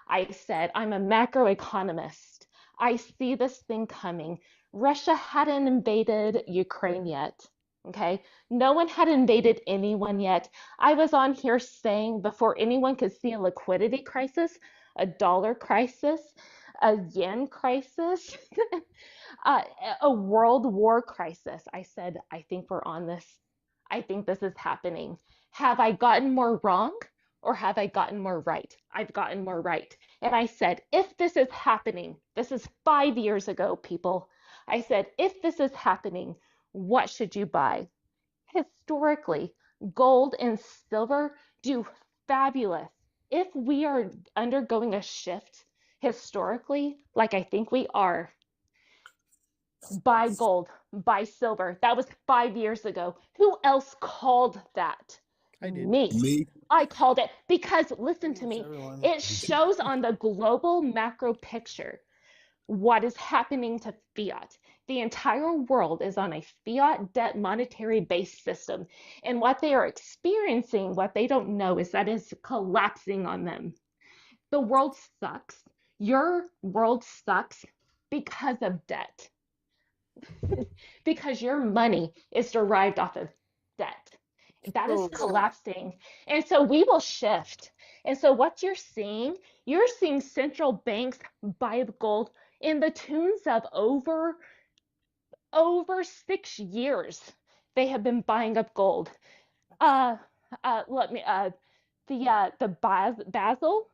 I said, I'm a macroeconomist. I see this thing coming. Russia hadn't invaded Ukraine yet. Okay. No one had invaded anyone yet. I was on here saying before anyone could see a liquidity crisis, a dollar crisis, a yen crisis, uh, a world war crisis. I said, I think we're on this. I think this is happening. Have I gotten more wrong or have I gotten more right? I've gotten more right. And I said, if this is happening, this is 5 years ago, people. I said, if this is happening, what should you buy? Historically, gold and silver do fabulous. If we are undergoing a shift historically, like I think we are, buy gold, buy silver. That was 5 years ago. Who else called that? I did. Me. I called it because, listen to me, everyone. it shows on the global macro picture what is happening to fiat. The entire world is on a fiat debt monetary based system. And what they are experiencing, what they don't know, is that it's collapsing on them. The world sucks. Your world sucks because of debt. Because your money is derived off of debt. That is collapsing. And so we will shift. And so what you're seeing central banks buy gold in the tunes of over 6 years. They have been buying up gold. Let me the Basel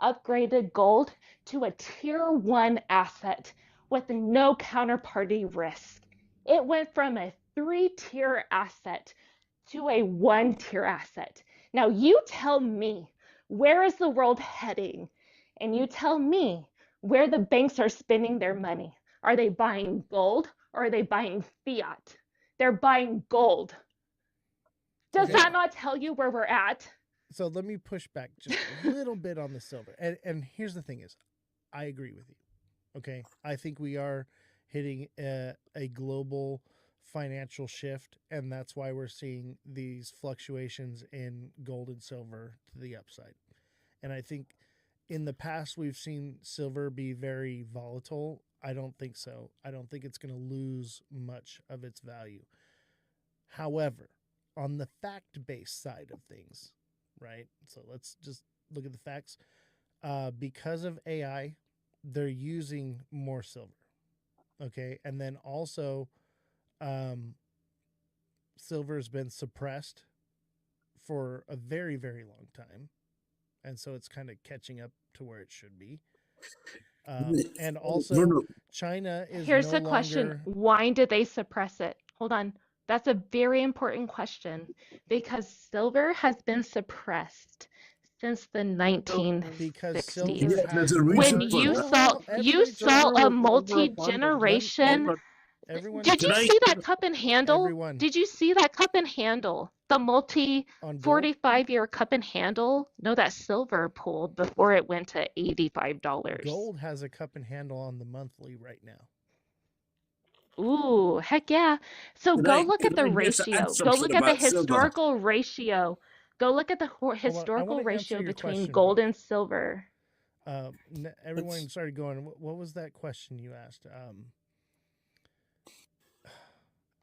upgraded gold to a tier 1 asset with no counterparty risk. It went from a 3-tier asset to a 1-tier asset. Now you tell me, where is the world heading? And you tell me where the banks are spending their money. Are they buying gold or are they buying fiat? They're buying gold. Does that not tell you where we're at? So let me push back just a little bit on the silver. And here's the thing is, I agree with you. Okay. I think we are hitting a global financial shift, and that's why we're seeing these fluctuations in gold and silver to the upside. And I think in the past we've seen silver be very volatile. I don't think so. I don't think it's going to lose much of its value. However, on the fact-based side of things, right? So let's just look at the facts. Because of AI, they're using more silver. Okay. And then also, silver has been suppressed for a very, very long time. And so it's kind of catching up to where it should be. And also, China is Here's no the question. longer... Why did they suppress it? Hold on. That's a very important question because silver has been suppressed since the 1960s. When you saw a multi-generation. Did you see that cup and handle? Did you see that cup and handle? The multi 45-year cup and handle? No, that silver pulled before it went to $85. Gold has a cup and handle on the monthly right now. Ooh, heck yeah. So go look at the ratio. Go look at the historical ratio. Go look at the historical ratio between gold and silver. Everyone started going, what was that question you asked?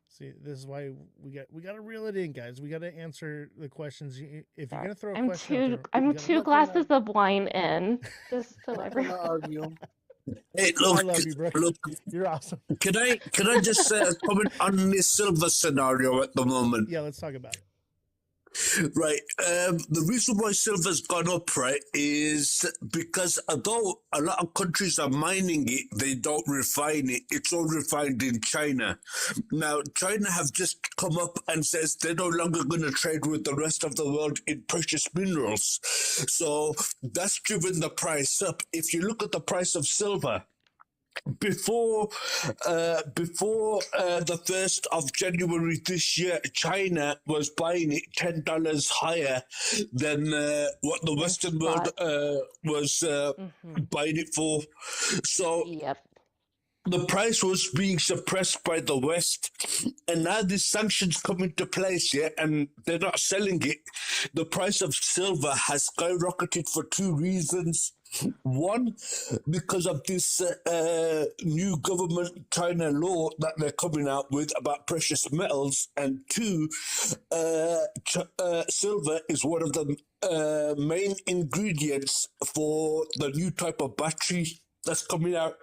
See, this is why we got to reel it in, guys. We got to answer the questions. If you're gonna throw a question, I'm 2 glasses of wine in, just so everyone. Hey, look, I love you, bro. Look, you're awesome. Can I just say a comment on this silver scenario at the moment? Yeah, let's talk about it. Right. The reason why silver's gone up, right, is because although a lot of countries are mining it, they don't refine it. It's all refined in China. Now, China have just come up and says they're no longer going to trade with the rest of the world in precious minerals. So that's driven the price up. If you look at the price of silver, before the 1st of January this year, China was buying it $10 higher than what the Western world was buying it for. So the price was being suppressed by the West, and now these sanctions come into place, and they're not selling it. the price of silver has skyrocketed for two reasons. One, because of this new government China law that they're coming out with about precious metals, and two, silver is one of the main ingredients for the new type of battery that's coming out.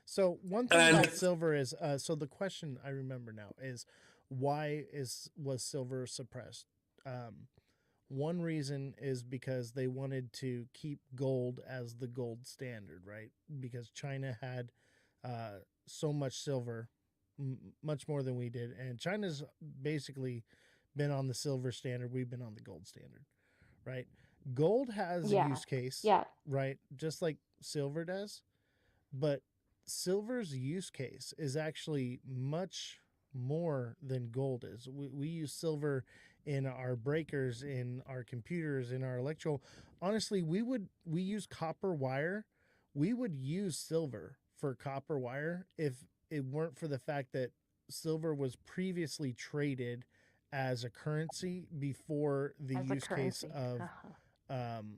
So one thing And about silver is, so the question I remember now is, was silver suppressed? One reason is because they wanted to keep gold as the gold standard, right? Because China had so much silver, much more than we did, and China's basically been on the silver standard. We've been on the gold standard, right? Gold has a Yeah. use case, Yeah. right? Just like silver does, but silver's use case is actually much more than gold is. We use silver in our breakers, in our computers, in our electrical. Honestly, we use copper wire. We would use silver for copper wire if it weren't for the fact that silver was previously traded as a currency before the As a use case currency. of um,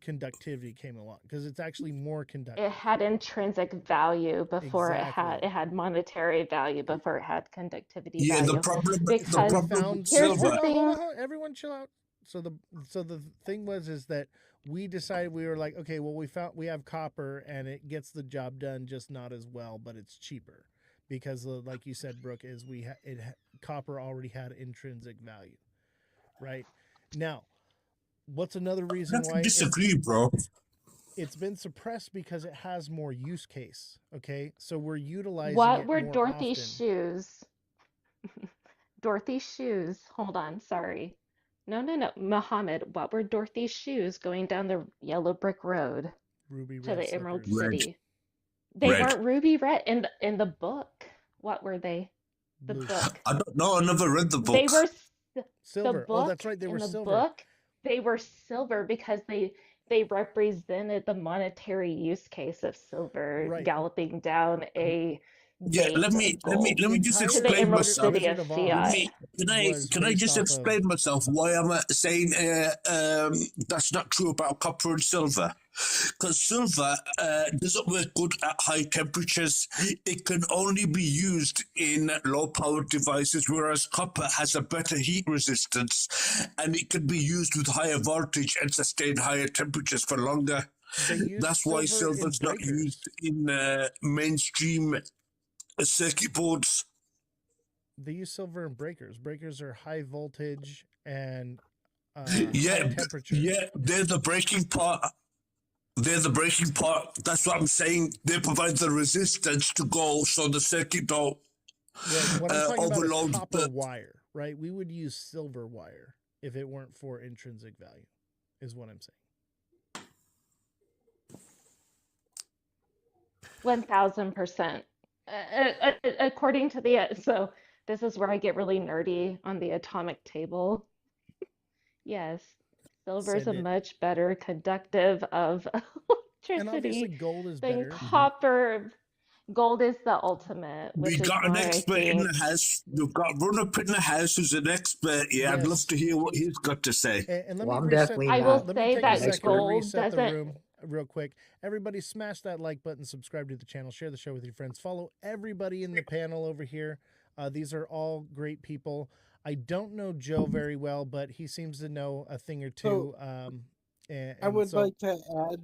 conductivity came along, because it's actually more It conductive. had intrinsic value before Exactly. it had monetary value before it had conductivity yeah, value. So Because we with found. here's silver. the thing. Hold on, everyone, chill out. So the thing is that we decided, we were like, okay, well, we have copper and it gets the job done, just not as well, but it's cheaper because, like you said, Brooke, is copper already had intrinsic value, right? Now, what's another reason why Disagree, bro. it's been suppressed? Because it has more use case. Okay, so we're utilizing What it were more Dorothy's often. shoes? Dorothy's shoes. Hold on, sorry. No. Muhammad, what were Dorothy's shoes going down the yellow brick road Ruby to red the Emerald slippers. Red. City? They Red. weren't ruby red in the book. What were they? The Blue. book. I don't know. I never read the They book. were the Silver. Oh, that's book right. They in were the silver. book. They were silver because they represented the monetary use case of silver Right. galloping down a Yeah, gate let of me gold just to the explain Emerald myself. City Wizard of of Oz Fiat. was Can I based just off of. explain myself why I'm saying that's not true about copper and silver? Because silver doesn't work good at high temperatures. It can only be used in low power devices, whereas copper has a better heat resistance and it can be used with higher voltage and sustain higher temperatures for longer. They use That's why silver in silver's not breakers. used in mainstream circuit boards. They use silver in breakers. Breakers are high voltage and Yeah, high temperature. yeah, they're the breaking part. They're the breaking part. That's what I'm saying. They provide the resistance to go so the circuit don't Well, what I'm talking about is overload copper the. wire, right? We would use silver wire if it weren't for intrinsic value, is what I'm saying. 1000%. According to the so this is where I get really nerdy on the atomic table. Yes, silver is a Send it. much better conductive of And obviously, electricity gold is than better. copper. Gold is the ultimate, We which is got an why I expert in think the house. We've got Run Up in the house who's an expert. Yeah, I'd love Yes. to hear what he's got to say. And let Well, me I'm reset. definitely I will not Let me say take an a that second expert. to gold reset the doesn't. room real quick. Everybody smash that like button, subscribe to the channel, share the show with your friends, follow everybody in the panel over here. These are all great people. I don't know Joe very well, but he seems to know a thing or two. And I would so like to add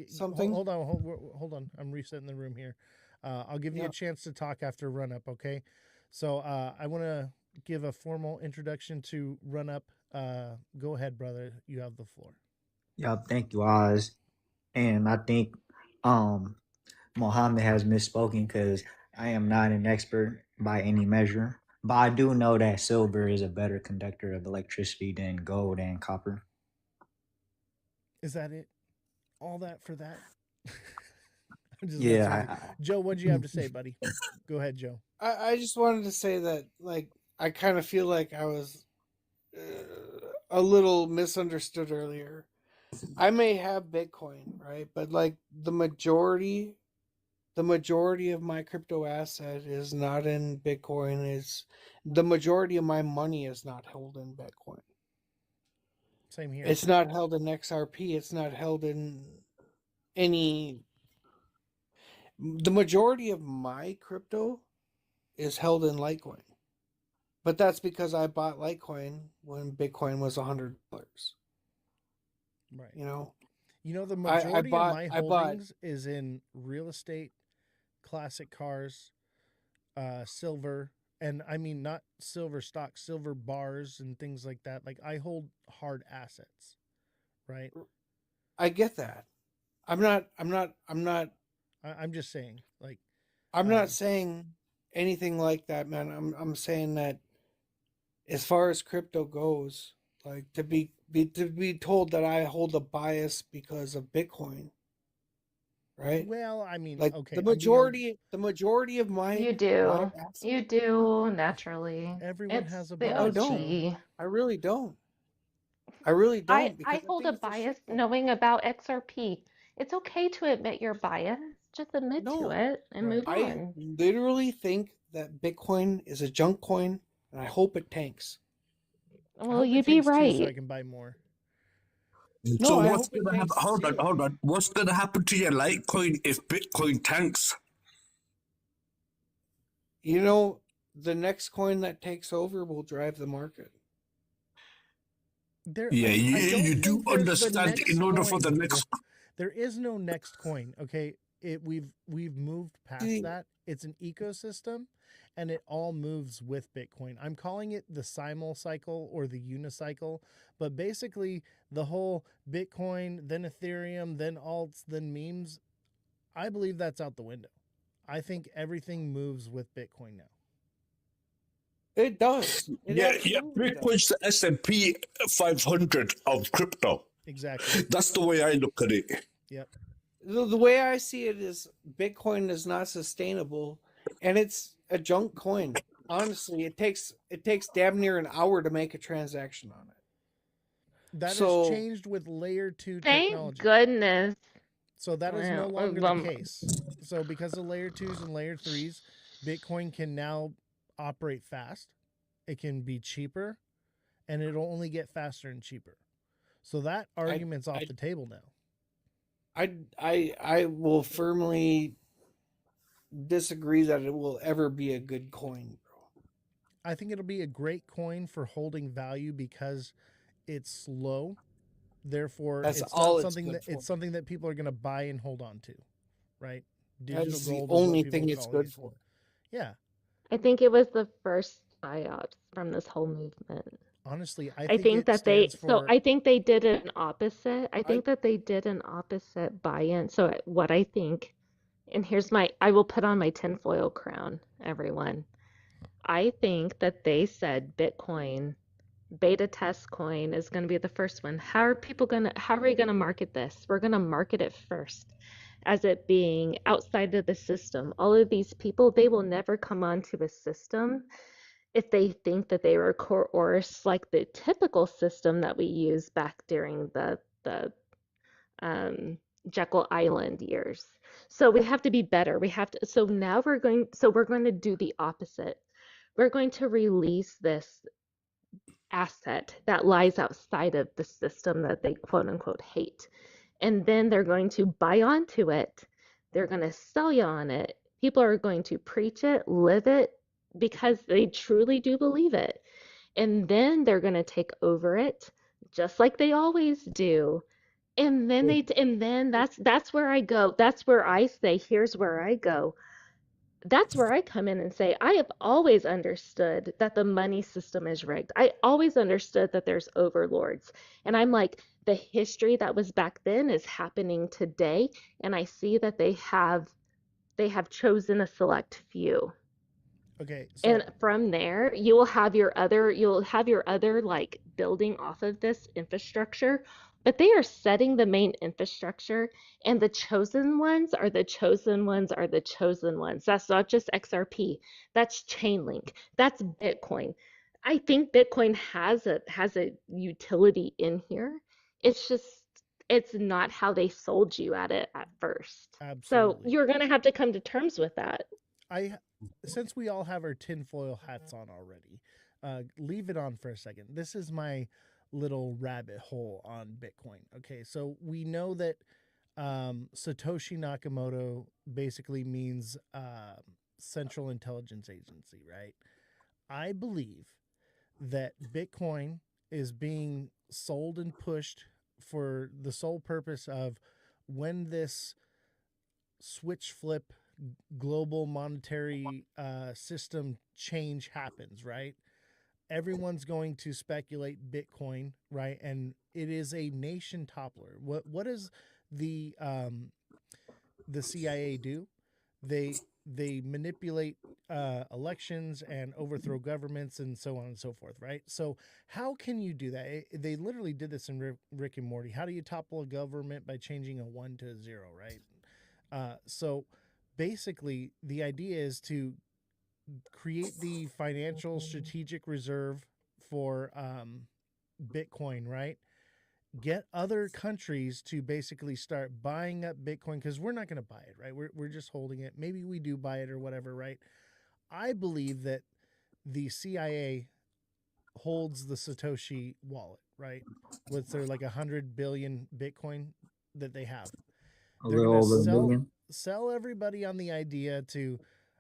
something. hold on. I'm resetting the room here. I'll give you a chance to talk after Run Up, okay? So I want to give a formal introduction to Run Up. Go ahead, brother. You have the floor. Yeah, thank you, Oz. And I think Mohammed has misspoken because I am not an expert by any measure. But I do know that silver is a better conductor of electricity than gold and copper. Is that it? All that for that? I'm just Yeah, messing with you. Joe, what did you have to say, buddy? Go ahead, Joe. I just wanted to say that, like, I kind of feel like I was a little misunderstood earlier. I may have Bitcoin, right? But, like, the majority the majority of my crypto asset is not in Bitcoin. Is the majority of my money is not held in Bitcoin. Same here. It's not held in XRP. It's not held in any. The majority of my crypto is held in Litecoin, but that's because I bought Litecoin when Bitcoin was $100. Right. You know, the I majority of bought my I bought holdings is in real estate, classic cars, silver, and I mean not silver stocks, silver bars and things like that. Like I hold hard assets, right? I get that. I'm not I'm just saying, like, I'm not saying anything like that, man. I'm saying that as far as crypto goes, like to be told that I hold a bias because of Bitcoin, right? well, I mean, Like okay, the I'm being majority of You my do. assets. You do naturally. everyone It's has a the I bias, don't. Joe. OG. I really don't. I really don't I because I hold think a it's a bias shitcoin. knowing about XRP. It's okay to admit your bias. Just admit to No, it and move I on. literally think that Bitcoin is a junk coin, and I hope it tanks. I Well, hope you it be tanks too, so I right. can buy more. No, So I what's hope it gonna happen? tanks to Hold on, zero. hold on. What's gonna happen to your Litecoin if Bitcoin tanks? You know, the next coin that takes over will drive the market. Yeah, I you don't do think there's the understand. next In order for the coin. next, There is no next coin. Okay, we've moved past that. It's an ecosystem, and it all moves with Bitcoin. I'm calling it the simul cycle or the unicycle, but basically the whole Bitcoin, then Ethereum, then alts, then memes. I believe that's out the window. I think everything moves with Bitcoin now. It does. It yeah, absolutely does. Bitcoin's the S&P 500 of crypto. Exactly. That's the way I look at it. Yep. The way I see it is Bitcoin is not sustainable, and it's a junk coin. Honestly, it takes damn near an hour to make a transaction on it. That has So changed with layer 2 Thank technology. goodness. So that is no Well, longer the case. So because of layer 2s and layer 3s, Bitcoin can now operate fast. It can be cheaper, and it'll only get faster and cheaper. So that argument's off the table now. I will firmly disagree that it will ever be a good coin, bro. I think it'll be a great coin for holding value because it's slow. Therefore, That's it's all not it's something good that for. it's something that people are going to buy and hold on to, right? That Digital is the gold is what only people thing are it's calling good it. for. Yeah. I think it was the first psyops from this whole movement. Honestly, I I think think it that stands for I think they did an opposite. I think that they did an opposite buy-in. So what I think, and I will put on my tinfoil crown, everyone. I think that they said Bitcoin beta test coin is going to be the first one. How are we going to market this? We're going to market it first as it being outside of the system. All of these people, they will never come onto a system if they think that they were coerced like the typical system that we used back during the um, Jekyll Island years. So we have to be better. We have to. So we're going to do the opposite. We're going to release this asset that lies outside of the system that they quote unquote hate. And then they're going to buy onto it. They're going to sell you on it. People are going to preach it, live it, because they truly do believe it. And then they're going to take over it, just like they always do. And then that's where I go. That's where I say, here's where I go. That's where I come in and say, I have always understood that the money system is rigged. I always understood that there's overlords. And I'm like, the history that was back then is happening today. And I see that they have chosen a select few. Okay, so And from there, you'll have your other like building off of this infrastructure, but they are setting the main infrastructure, and the chosen ones are the chosen ones are the chosen ones. That's not just XRP, that's Chainlink, that's Bitcoin. I think Bitcoin has a utility in here. It's just it's not how they sold you at it at first. So Absolutely. you're gonna have to come to terms with that. Since we all have our tinfoil hats on already, leave it on for a second. This is my little rabbit hole on Bitcoin. Okay, so we know that Satoshi Nakamoto basically means Central Intelligence Agency, right? I believe that Bitcoin is being sold and pushed for the sole purpose of when this switch flip global monetary system change happens, right? Everyone's going to speculate Bitcoin, right? And it is a nation toppler. What does the CIA do? They manipulate elections and overthrow governments and so on and so forth, right? So how can you do that? They literally did this in Rick and Morty. How do you topple a government? By changing a 1 to a 0, right? So basically, the idea is to create the financial strategic reserve for Bitcoin, right? Get other countries to basically start buying up Bitcoin, because we're not going to buy it, right? We're just holding it. Maybe we do buy it or whatever, right? I believe that the CIA holds the Satoshi wallet, right? What's there, like 100 billion Bitcoin that they have? A They're little going over a to million. sell everybody on the idea to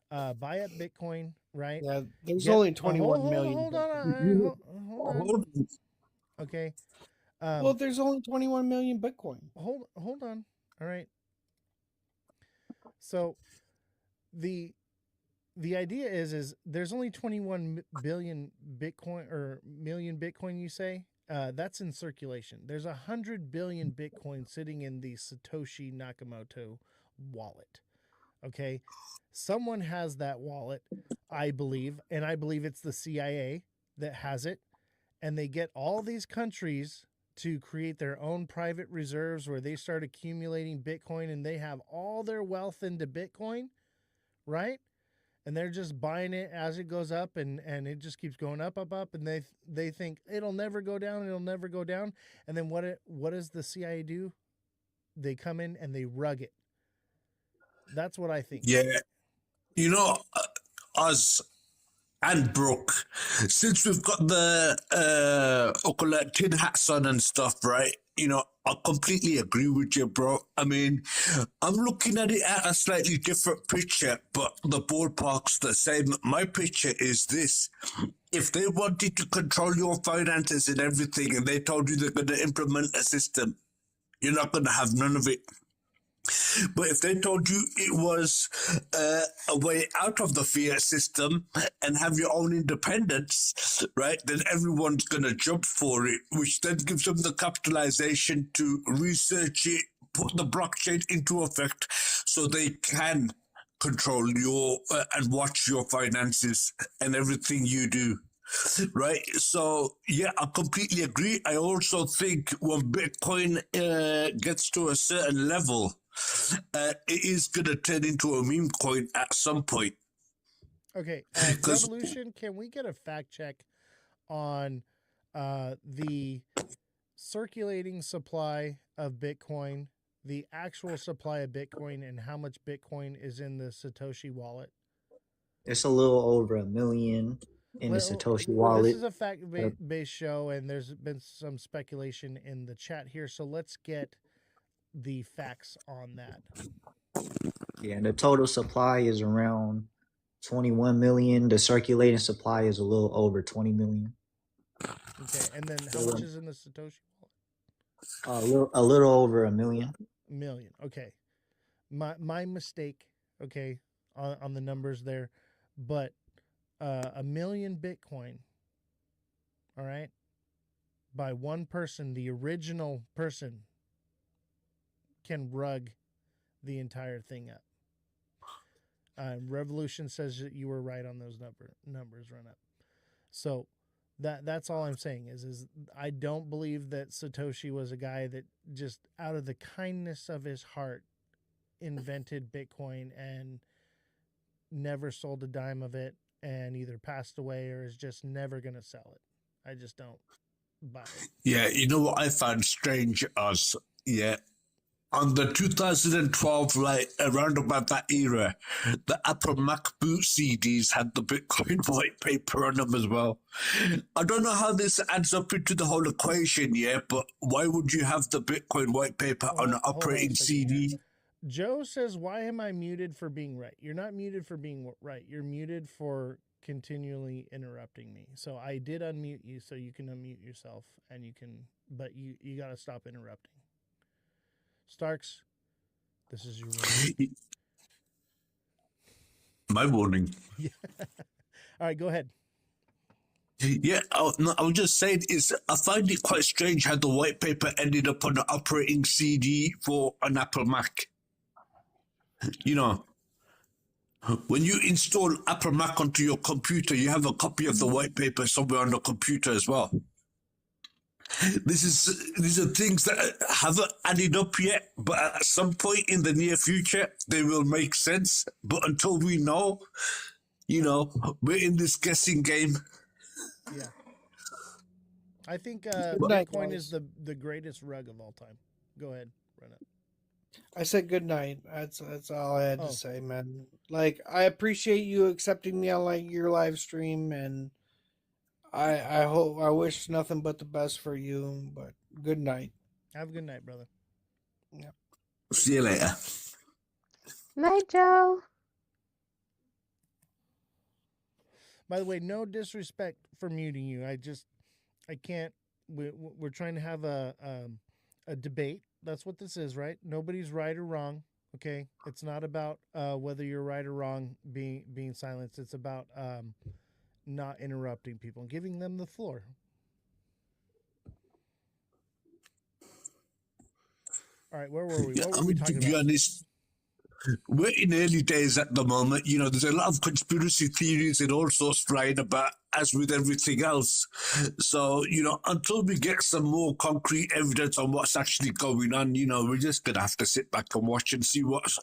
buy up Bitcoin, right? Yeah, there's only 21 million. Hold Bitcoin. on. Hold on. Okay. Well, there's only 21 million Bitcoin. Hold on. All right. So the idea is there's only 21 billion Bitcoin, or million Bitcoin, you say? That's in circulation. There's 100 billion Bitcoin sitting in the Satoshi Nakamoto wallet. Okay. Someone has that wallet, I believe, and I believe it's the CIA that has it. And they get all these countries to create their own private reserves where they start accumulating Bitcoin, and they have all their wealth into Bitcoin, right? And they're just buying it as it goes up, and it just keeps going up, and they think it'll never go down, and then what does the CIA do? They come in and they rug it. That's what I think. Yeah, you know, us and Brooke, since we've got the tin hats on and stuff, right? You know, I completely agree with you, bro. I mean, I'm looking at it at a slightly different picture, but the ballpark's the same. My picture is this. If they wanted to control your finances and everything, and they told you they're going to implement a system, you're not going to have none of it. But if they told you it was a way out of the fiat system and have your own independence, right, then everyone's going to jump for it, which then gives them the capitalization to research it, put the blockchain into effect so they can control your and watch your finances and everything you do. Right. So, yeah, I completely agree. I also think when Bitcoin gets to a certain level, it is going to turn into a meme coin at some point. Okay. Revolution, can we get a fact check on the circulating supply of Bitcoin, the actual supply of Bitcoin, and how much Bitcoin is in the Satoshi wallet? It's a little over a million in the Satoshi wallet. This is a fact-based show, and there's been some speculation in the chat here, so let's get the facts on that. Yeah, and the total supply is around 21 million. The circulating supply is a little over 20 million. Okay, and then how much is in the Satoshi wallet? A little over a million. Million. Okay, my mistake. Okay, on the numbers there, but a million Bitcoin. All right, by one person, the original person can rug the entire thing up. Revolution says that you were right on those numbers run up. So that's all I'm saying is I don't believe that Satoshi was a guy that just out of the kindness of his heart invented Bitcoin and never sold a dime of it and either passed away or is just never going to sell it. I just don't buy it. Yeah, you know what I found strange, us, Yeah. On the 2012, like around about that era, the Apple MacBook CDs had the Bitcoin white paper on them as well. I don't know how this adds up into the whole equation, yeah, but why would you have the Bitcoin white paper on an Hold on a operating second here. CD? Joe says, "Why am I muted for being right?" You're not muted for being right. You're muted for continually interrupting me. So I did unmute you, so you can unmute yourself, and you can, but you got to stop interrupting. Starks, this is your warning. My warning. Yeah. All right, go ahead. Yeah, no, I was just saying, I find it quite strange how the white paper ended up on the operating CD for an Apple Mac. You know, when you install Apple Mac onto your computer, you have a copy of the white paper somewhere on the computer as well. These are things that haven't added up yet, but at some point in the near future, they will make sense. But until we know, we're in this guessing game. Yeah. I think Good night, Bitcoin guys. is the greatest rug of all time. Go ahead, run it. I said good night. That's all I had to say, man. Like, I appreciate you accepting me on your live stream, and I wish nothing but the best for you. But good night. Have a good night, brother. Yeah. See you later. Night, Joe. By the way, no disrespect for muting you. I can't. We're trying to have a debate. That's what this is, right? Nobody's right or wrong. Okay, it's not about whether you're right or wrong being silenced. It's about not interrupting people and giving them the floor. All right, where were we? What were we talking about? To be honest, we're in early days at the moment. There's a lot of conspiracy theories and all sorts flying about, as with everything else. So, until we get some more concrete evidence on what's actually going on, we're just going to have to sit back and watch and see what's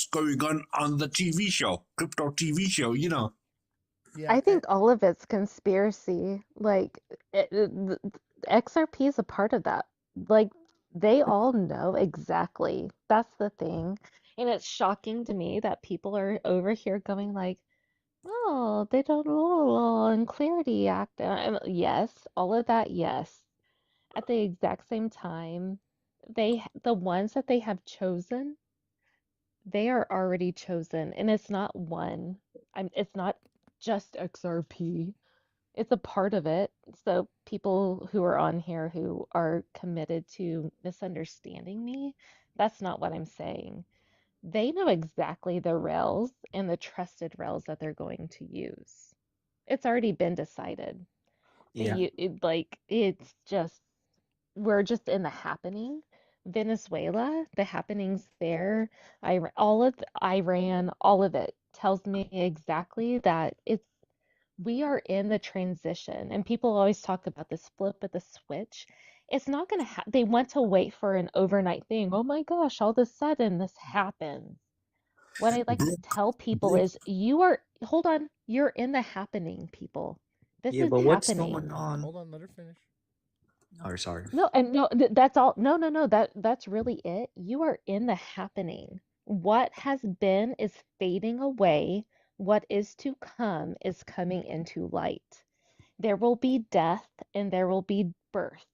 going on the TV show, crypto TV show, Yeah, I think all of it's conspiracy. Like, XRP is a part of that. Like, they all know exactly. That's the thing. And it's shocking to me that people are over here going like, oh, they don't know, and Clarity Act. Yes, all of that, yes. At the exact same time, the ones that they have chosen, they are already chosen, and it's not one. It's not just XRP. It's a part of it. So people who are on here who are committed to misunderstanding me, that's not what I'm saying. They know exactly the rails and the trusted rails that they're going to use. It's already been decided. Yeah. It's just we're just in the happening. Venezuela, the happenings there, all of Iran, all of it tells me exactly that we are in the transition. And people always talk about this flip of the switch. It's not going to happen. They want to wait for an overnight thing. Oh my gosh, all of a sudden this happens. What I like to tell people is hold on, you're in the happening, people. This Yeah, is but what's happening. going on? Hold on, let her finish. Oh, sorry. No, and no, that's all. No. That's really it. You are in the happening. What has been is fading away. What is to come is coming into light. There will be death and there will be birth.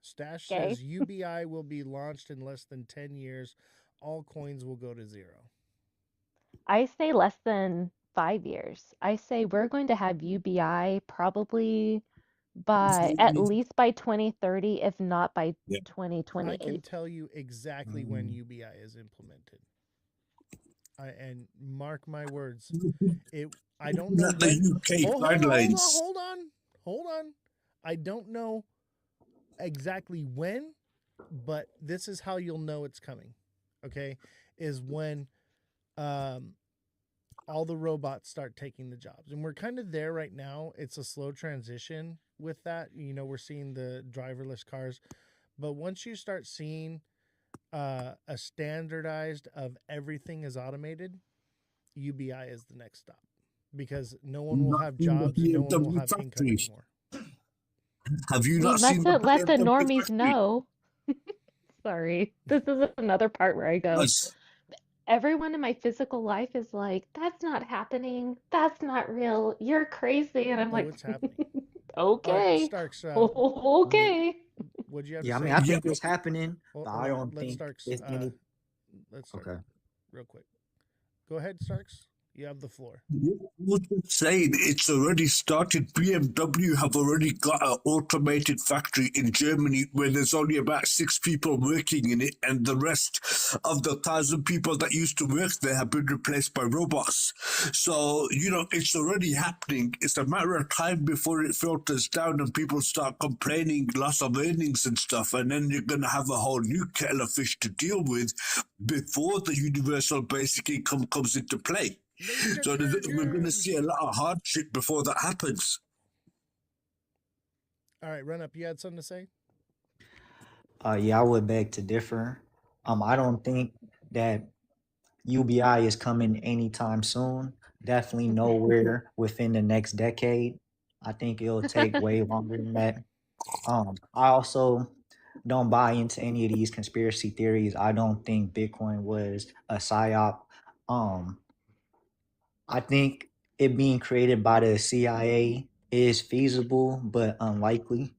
Stash Okay? says UBI will be launched in less than 10 years. All coins will go to zero. I say less than 5 years. I say we're going to have UBI probably by at least by 2030, if not by I can 2028. tell you exactly when UBI is implemented. And mark my words. I don't know Not the when. UK guidelines. Hold on. I don't know exactly when, but this is how you'll know it's coming. Okay, is when all the robots start taking the jobs, and we're kind of there right now. It's a slow transition with that. We're seeing the driverless cars, but once you start seeing a standardized of everything is automated, UBI is the next stop, because no one will have jobs and no one will have income anymore. Have you We not seen mustn't let the BMW normies factory? know. Sorry. This is another part where I go, Yes. everyone in my physical life is like, that's not happening. That's not real. You're crazy. And I'm Oh, like, it's happening. All right, okay. Starks. Okay. What'd you have Yeah, to I mean, say? I think it's happening, Hold, but hold I on. don't Let think Starks. it's any. Let's start Okay. real quick. Go ahead, Starks. You have the floor. What you're saying, it's already started. BMW have already got an automated factory in Germany where there's only about 6 people working in it, and the rest of the 1,000 people that used to work there have been replaced by robots. So, it's already happening. It's a matter of time before it filters down and people start complaining loss of earnings and stuff, and then you're going to have a whole new kettle of fish to deal with before the universal basic income comes into play. So we're going to see a lot of hardship before that happens. All right, Run Up. You had something to say? Yeah, I would beg to differ. I don't think that UBI is coming anytime soon. Definitely nowhere within the next decade. I think it'll take way longer than that. I also don't buy into any of these conspiracy theories. I don't think Bitcoin was a psyop. Um, I think it being created by the CIA is feasible, but unlikely.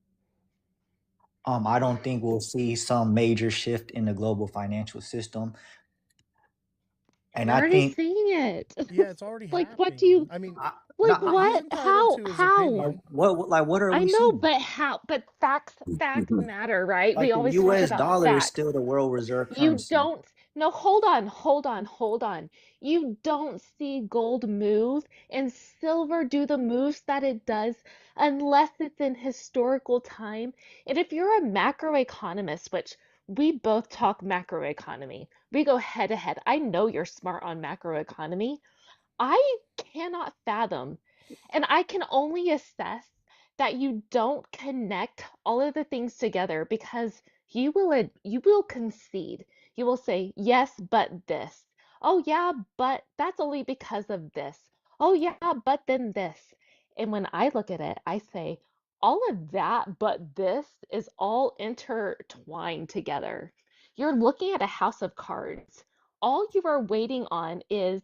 I don't think we'll see some major shift in the global financial system. And We're I already think seeing it. Yeah, it's already Like, happening. what do you, I mean, like, no, he's what? entitled to his opinion. what are I we know, seeing? but how? But facts matter, right? We Like the always talk US about dollar is facts. still the world reserve You currency. don't, no, hold on. You don't see gold move and silver do the moves that it does unless it's in historical time. And if you're a macroeconomist, which we both talk macroeconomy, we go head to head. I know you're smart on macroeconomy. I cannot fathom, and I can only assess that you don't connect all of the things together because you will concede. You will say, "Yes, but this." "Oh yeah, but that's only because of this." "Oh yeah, but then this." And when I look at it, I say, all of that but this is all intertwined together. You're looking at a house of cards. All you are waiting on is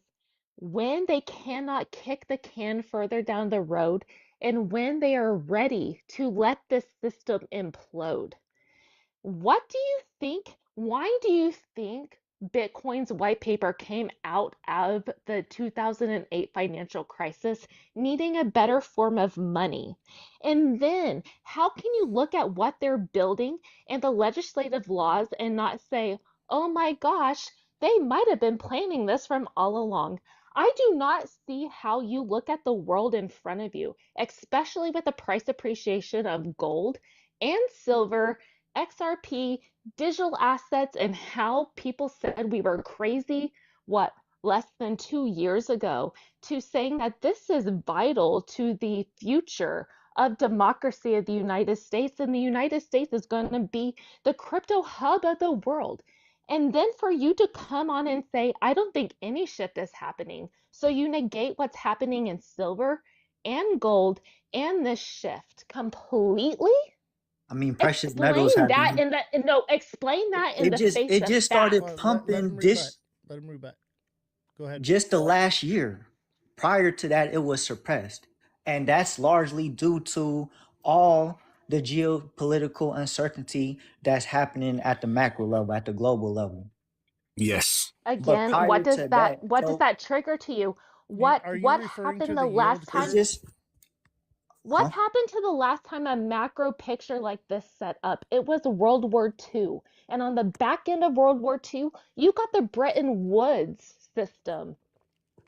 when they cannot kick the can further down the road and when they are ready to let this system implode. What do you think? Why do you think Bitcoin's white paper came out of the 2008 financial crisis needing a better form of money? And then, how can you look at what they're building and the legislative laws and not say, oh my gosh, they might have been planning this from all along? I do not see how you look at the world in front of you, especially with the price appreciation of gold and silver, XRP, digital assets, and how people said we were crazy, what, less than 2 years ago, to saying that this is vital to the future of democracy of the United States, and the United States is going to be the crypto hub of the world. And then for you to come on and say, I don't think any shift is happening. So you negate what's happening in silver and gold and this shift completely? I mean, precious metals Explain have that been. in the no, explain that in the face It of just started facts. Let him pumping rebut. Let him rebut. Go ahead. just the last year. Prior to that, it was suppressed, and that's largely due to all the geopolitical uncertainty that's happening at the macro level, at the global level. Yes. But Again, prior to that, what does so that trigger to you? Are you What referring to happened the the last yield time? curve? What happened to the last time a macro picture like this set up? It was World War II. And on the back end of World War II, you got the Bretton Woods system.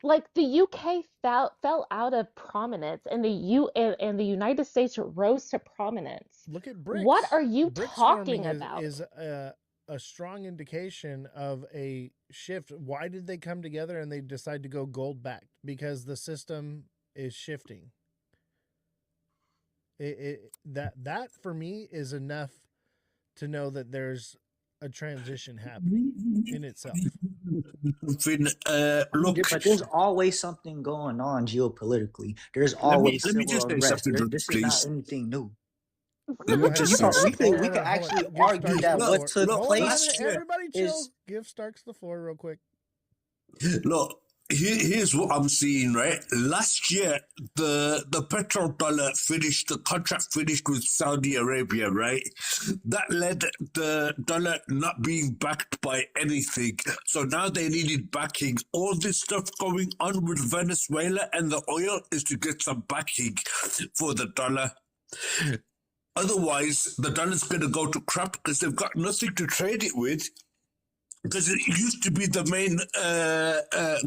Like the UK fell out of prominence and and the United States rose to prominence. Look at BRICS. What are you BRICS talking forming about? is a strong indication of a shift. Why did they come together and they decide to go gold backed? Because the system is shifting. That for me is enough to know that there's a transition happening in itself. Look, but there's always something going on geopolitically. There's let me always let me civil just say unrest. something, This is not please. anything new. Go ahead. You can, we could Hold we on, could hold on. actually Give argue Starks that the what floor. took Hold on, place everybody chill. is Give Starks the floor real quick. Look, here's what I'm seeing, right? Last year, the petrodollar finished, the contract finished with Saudi Arabia, right? That led the dollar not being backed by anything. So now they needed backing. All this stuff going on with Venezuela and the oil is to get some backing for the dollar. Otherwise, the dollar's going to go to crap because they've got nothing to trade it with. Because it used to be the main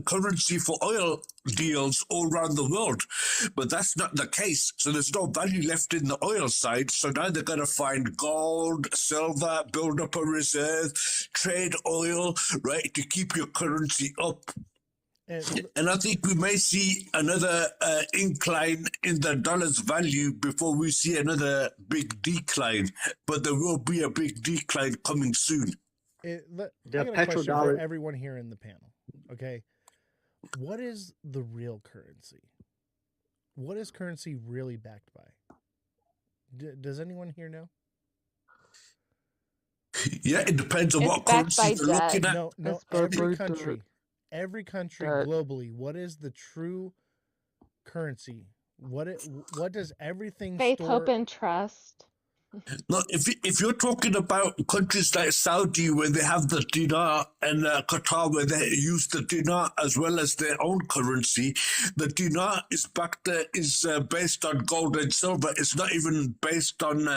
currency for oil deals all around the world. But that's not the case. So there's no value left in the oil side. So now they're going to find gold, silver, build up a reserve, trade oil, right, to keep your currency up. And I think we may see another incline in the dollar's value before we see another big decline. But there will be a big decline coming soon. I got a question for everyone here in the panel. Okay, what is the real currency? What is currency really backed by? Does anyone here know? Yeah, it depends on what currency you're looking at. No, every country globally. What is the true currency? What does everything Faith, store? hope, and trust. No, if you're talking about countries like Saudi where they have the dinar and Qatar where they use the dinar as well as their own currency, the dinar is based on gold and silver. It's not even based on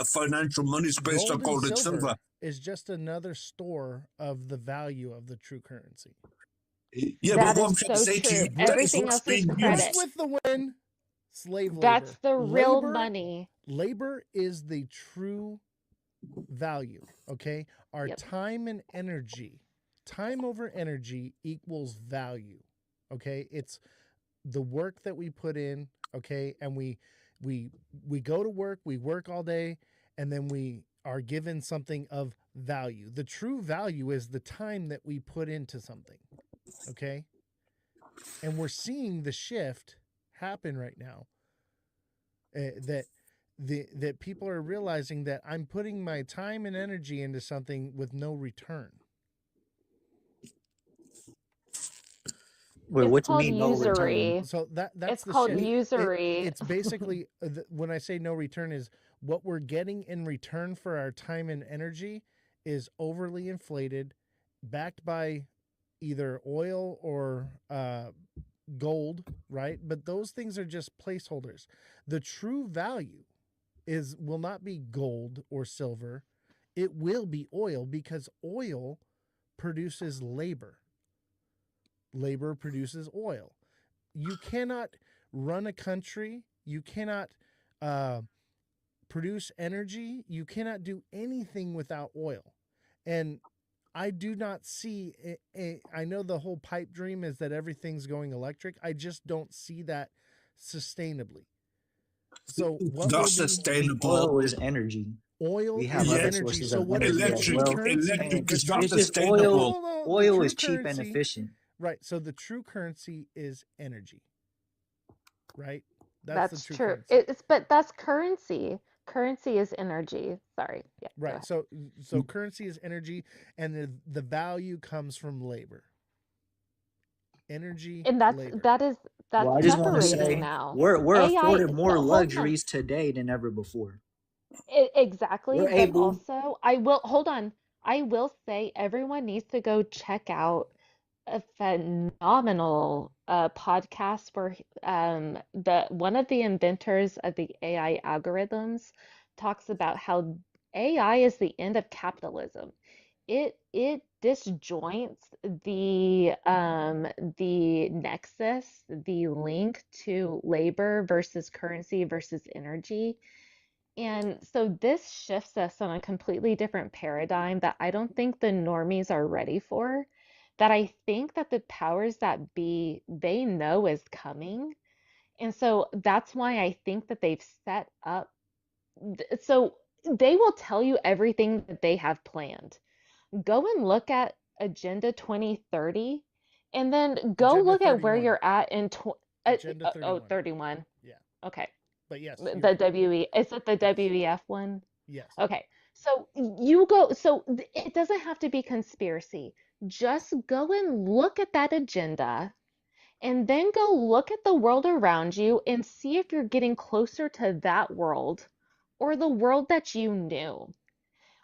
financial money. It's based on gold and silver. Is just another store of the value of the true currency. Yeah, that but what I'm is trying to so say true. to you, Everything else is credit. With the win, slave labor. That's the real money. Labor is the true value. Okay, our time and energy, time over energy equals value. Okay, it's the work that we put in. Okay, and we go to work, we work all day, and then we are given something of value. The true value is the time that we put into something. Okay, and we're seeing the shift happen right now. That people are realizing that I'm putting my time and energy into something with no return. Wait, what do you mean no return? So that's it's called shift. usury. It's basically when I say no return is what we're getting in return for our time and energy is overly inflated, backed by either oil or gold, right? But those things are just placeholders. The true value will not be gold or silver. It will be oil because oil produces labor. Labor produces oil. You cannot run a country. You cannot produce energy. You cannot do anything without oil. And I do not see, I know the whole pipe dream is that everything's going electric. I just don't see that sustainably. So what not sustainable. Oil is energy. Oil we have is other energy. sources So of what is energy the as true well. currency? It's not It's just sustainable. Oil is cheap and efficient. Right. So the true currency is energy. Right. That's the true. Currency. But that's currency. Currency is energy. Sorry. Yeah. Right. So currency is energy, and the value comes from labor. Energy. And that's labor. that's Well, I just want to separating say now. we're AI afforded more hold on. luxuries today than ever before. Exactly. We're But able. also, I will say everyone needs to go check out a phenomenal podcast where one of the inventors of the AI algorithms talks about how AI is the end of capitalism. It disjoints the nexus, the link to labor versus currency versus energy. And so this shifts us on a completely different paradigm that I don't think the normies are ready for, that I think that the powers that be, they know is coming. And so that's why I think that they've set up, so they will tell you everything that they have planned. Go and look at Agenda 2030, and then go Agenda look at where 31. you're at in Agenda 31. 31. Yeah. Okay. But yes, The WE, is it the WEF one? yes. Okay. So it doesn't have to be conspiracy. Just go and look at that agenda and then go look at the world around you and see if you're getting closer to that world or the world that you knew.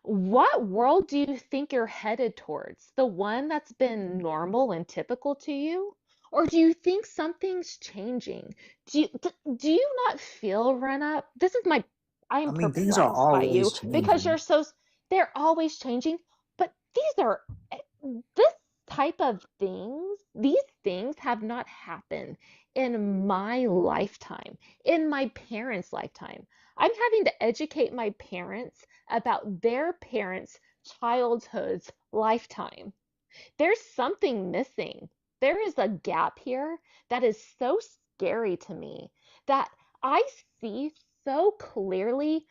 What world do you think you're headed towards? The one that's been normal and typical to you? Or do you think something's changing? Do you not feel run up? I I am mean, things are perplexed by you always because changing. they're always changing, but this type of these things have not happened in my lifetime, in my parents' lifetime. I'm having to educate my parents about their parents' childhood's lifetime. There's something missing. There is a gap here that is so scary to me that I see so clearly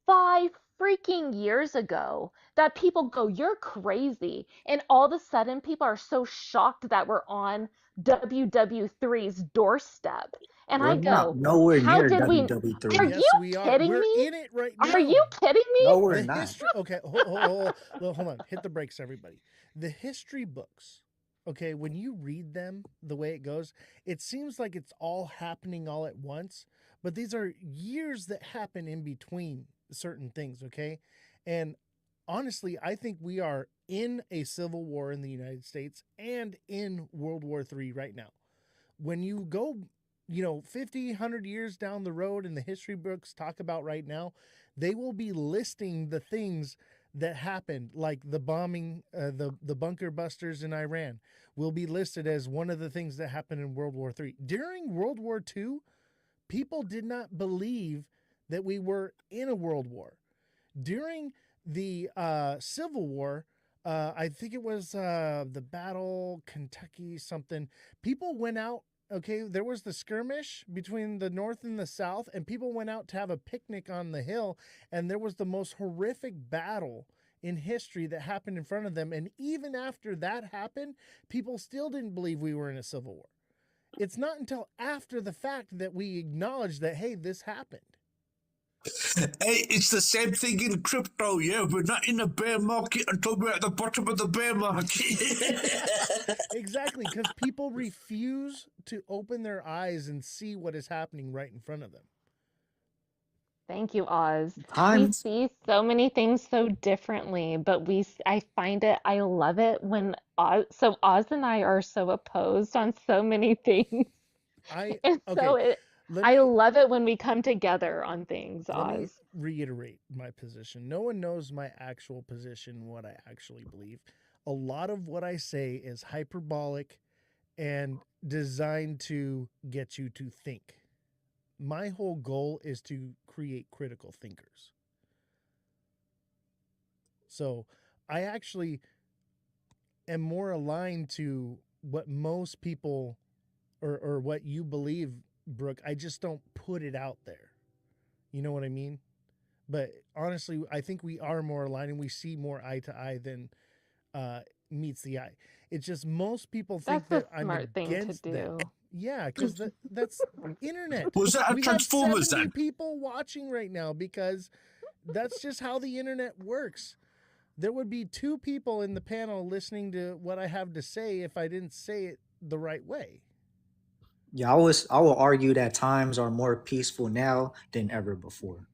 5 freaking years ago that people go, "You're crazy." And all of a sudden, people are so shocked that we're on WW3's doorstep. And We're I not go, nowhere how near did we? Are WW3. you Yes, we are. kidding We're me? in it right Are now. you kidding me? No, we're The not. history. Okay, hold on. Hit the brakes, everybody. The history books. Okay, when you read them, the way it goes, it seems like it's all happening all at once, but these are years that happen in between certain things. Okay, and honestly, I think we are in a civil war in the United States and in World War III right now. When you go, 50, 100 years down the road and the history books talk about right now, they will be listing the things that happened, like the bombing, the bunker busters in Iran will be listed as one of the things that happened in World War III. During World War II, people did not believe that we were in a world war. During the Civil War, I think it was the Battle Kentucky something. People went out. Okay, there was the skirmish between the North and the South, and people went out to have a picnic on the hill, and there was the most horrific battle in history that happened in front of them. And even after that happened, people still didn't believe we were in a civil war. It's not until after the fact that we acknowledge that, hey, this happened. Hey, it's the same thing in crypto, yeah. We're not in a bear market until we're at the bottom of the bear market. Exactly, because people refuse to open their eyes and see what is happening right in front of them. Thank you, Oz. We Times. see so many things so differently, but I love it when Oz and I are so opposed on so many things. And Okay, I love it when we come together on things, let me Oz. reiterate my position. No one knows my actual position, what I actually believe. A lot of what I say is hyperbolic and designed to get you to think. My whole goal is to create critical thinkers. So I actually am more aligned to what most people or what you believe, Brooke. I just don't put it out there. You know what I mean? But honestly, I think we are more aligned and we see more eye to eye than meets the eye. It's just most people think That's that a I'm smart thing to against them. do. Yeah, because that's internet. Was that a We have Transformers 70 then? people watching right now because that's just how the internet works. There would be 2 people in the panel listening to what I have to say if I didn't say it the right way. Yeah, I will argue that times are more peaceful now than ever before,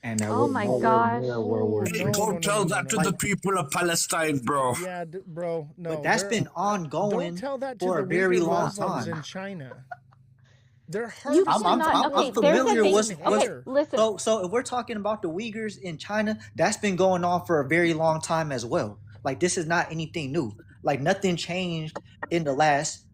and that Oh we're my nowhere gosh. near World War Hey, III. don't tell that to the people of Palestine, bro. Yeah, bro, But no. that's been Don't ongoing tell that to for the a very Uyghur long Muslims time. in China. They're You harvesting cannot. people Okay, I'm for there's a familiar thing. Western with Okay, hair. listen. so if we're talking about the Uyghurs in China, that's been going on for a very long time as well. Like this is not anything new. Like nothing changed in the last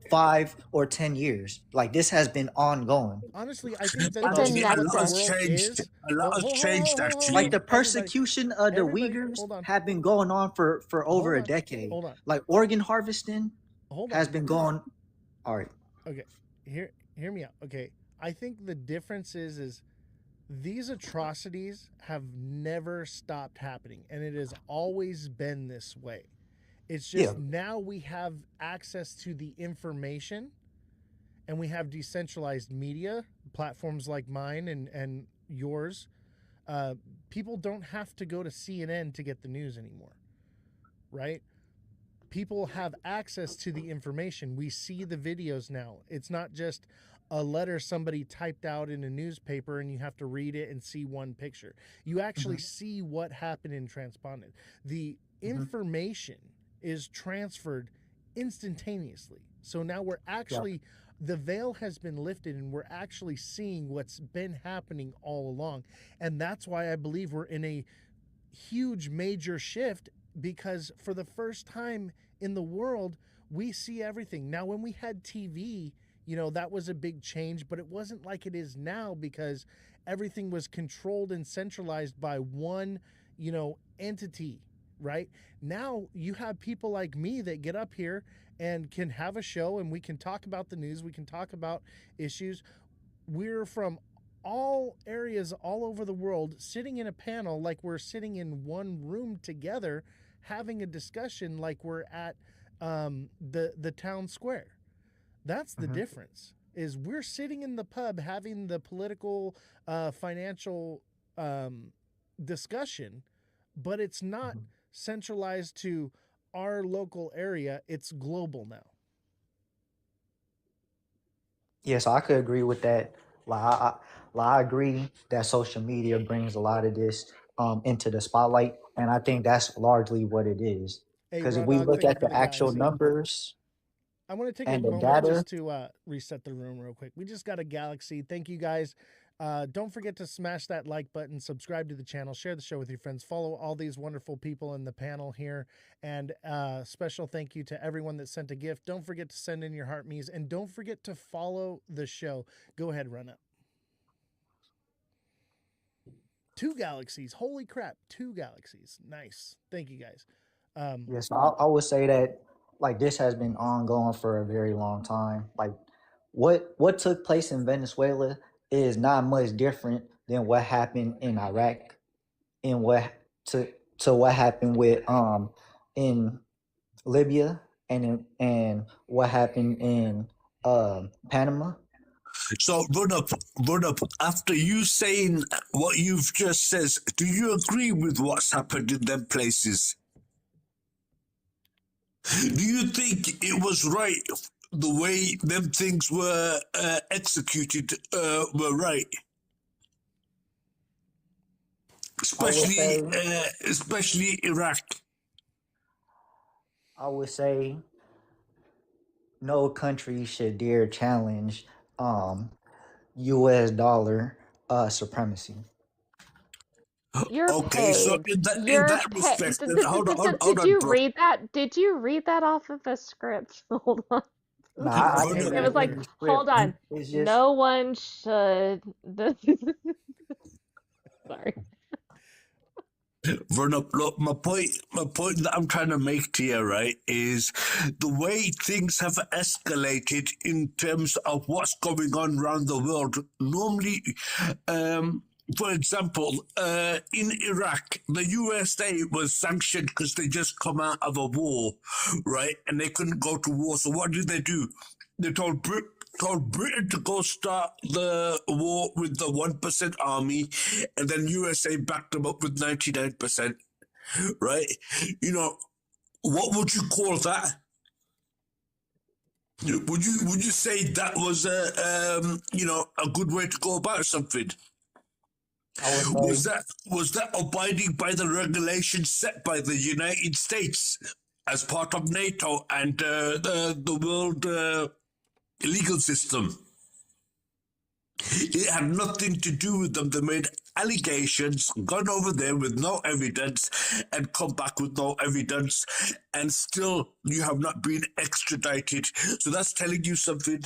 5 or 10 years. Like this has been ongoing. Honestly, I think that It's a most of A what the lot has nexus. world changed. is. A lot has changed, Like actually. the Everybody, persecution of the Uyghurs hold on. have been going on for over Hold a on. decade. Hold on. Like organ harvesting Hold has on. been going. All right. Okay. Hear me out. Okay. I think the difference is these atrocities have never stopped happening and it has always been this way. It's Yeah. just now we have access to the information and we have decentralized media platforms like mine and yours, people don't have to go to CNN to get the news anymore, right? People have access to the information. We see the videos now. It's not just a letter somebody typed out in a newspaper and you have to read it and see one picture. You actually see what happened in transponded. The information is transferred instantaneously. So now we're actually, the veil has been lifted and we're actually seeing what's been happening all along. And that's why I believe we're in a huge major shift, because for the first time in the world, we see everything. Now, when we had TV, that was a big change, but it wasn't like it is now, because everything was controlled and centralized by one, entity, right? Now you have people like me that get up here and can have a show and we can talk about the news. We can talk about issues. We're from all areas all over the world sitting in a panel like we're sitting in one room together, having a discussion like we're at the town square. That's the difference, is we're sitting in the pub having the political, financial discussion, but it's not centralized to our local area. It's global now. Yes, I could agree with that. I agree that social media brings a lot of this into the spotlight, and I think that's largely what it is. Hey, Because if Raw we Dog, look thank you at for the the actual galaxy. numbers I want to take a and the moment data, just to reset the room real quick. We just got a galaxy. Thank you guys. Don't forget to smash that like button, subscribe to the channel, share the show with your friends, follow all these wonderful people in the panel here, and special thank you to everyone that sent a gift. Don't forget to send in your heart me's, and don't forget to follow the show. Go ahead, run up. 2 galaxies. Holy crap, 2 galaxies. Nice. Thank you guys. yes, I would say that like this has been ongoing for a very long time. Like what took place in Venezuela is not much different than what happened in Iraq and to what happened with in Libya and what happened in Panama. So run up. After you saying what you've just said, do you agree with what's happened in them places? Do you think it was right the way them things were executed? Were right, especially Iraq. I would say no country should dare challenge US dollar supremacy. You're Okay, so paid. in You're that paid. respect, then hold Did on, you bro. read that? Did you read that off of a script? Hold on. No, I Run didn't up, It was read like, any hold script. on. It's just No one should. Sorry. run up. Look, my point that I'm trying to make to you, right, is the way things have escalated in terms of what's going on around the world. Normally, for example, in Iraq, the USA was sanctioned because they just come out of a war, right, and they couldn't go to war. So what did? They told Britain to go start the war with the 1% army, and then USA backed them up with 99%, right? What would you call that? Would you say that was a good way to go about something? I would say Was that abiding by the regulations set by the United States as part of NATO and the world legal system? It had nothing to do with them. They made allegations, gone over there with no evidence, and come back with no evidence, and still you have not been extradited. So that's telling you something.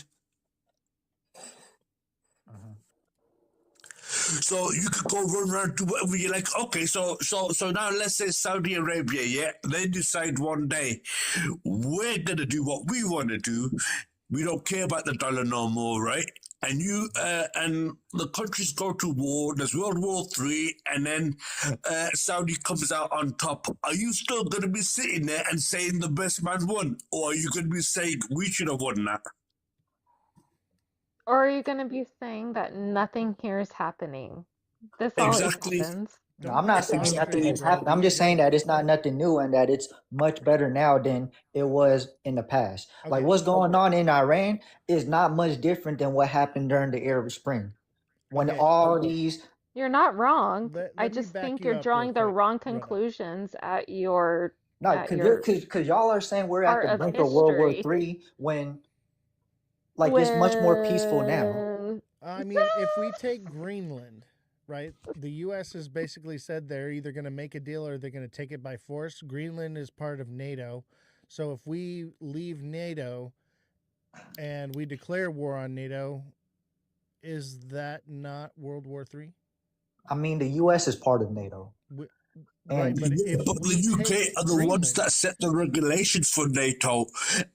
So you could go run around, do whatever you like. Okay, so now let's say Saudi Arabia, yeah, they decide one day we're gonna do what we want to do. We don't care about the dollar no more, right? And and the countries go to war. There's World War III, and then Saudi comes out on top. Are you still going to be sitting there and saying the best man won, or are you going to be saying we should have won that? Or are you going to be saying that nothing here is happening? This always Exactly. happens. No, I'm not saying nothing is happening. I'm just saying that it's not nothing new and that it's much better now than it was in the past. Like what's going on in Iran is not much different than what happened during the Arab Spring. When all these You're not wrong. I Let me just back think you you're up real drawing the quick, wrong Rhoda. conclusions at your no, at your because y'all are saying we're at part the of brink of World War history. III when like it's much more peaceful now. When I mean, if we take Greenland, right? The U.S. has basically said they're either going to make a deal or they're going to take it by force. Greenland is part of NATO. So if we leave NATO and we declare war on NATO, is that not World War III? I mean, the U.S. is part of NATO. Right, but Yeah, if but we the take UK are the ones Greenland, that set the regulations for NATO,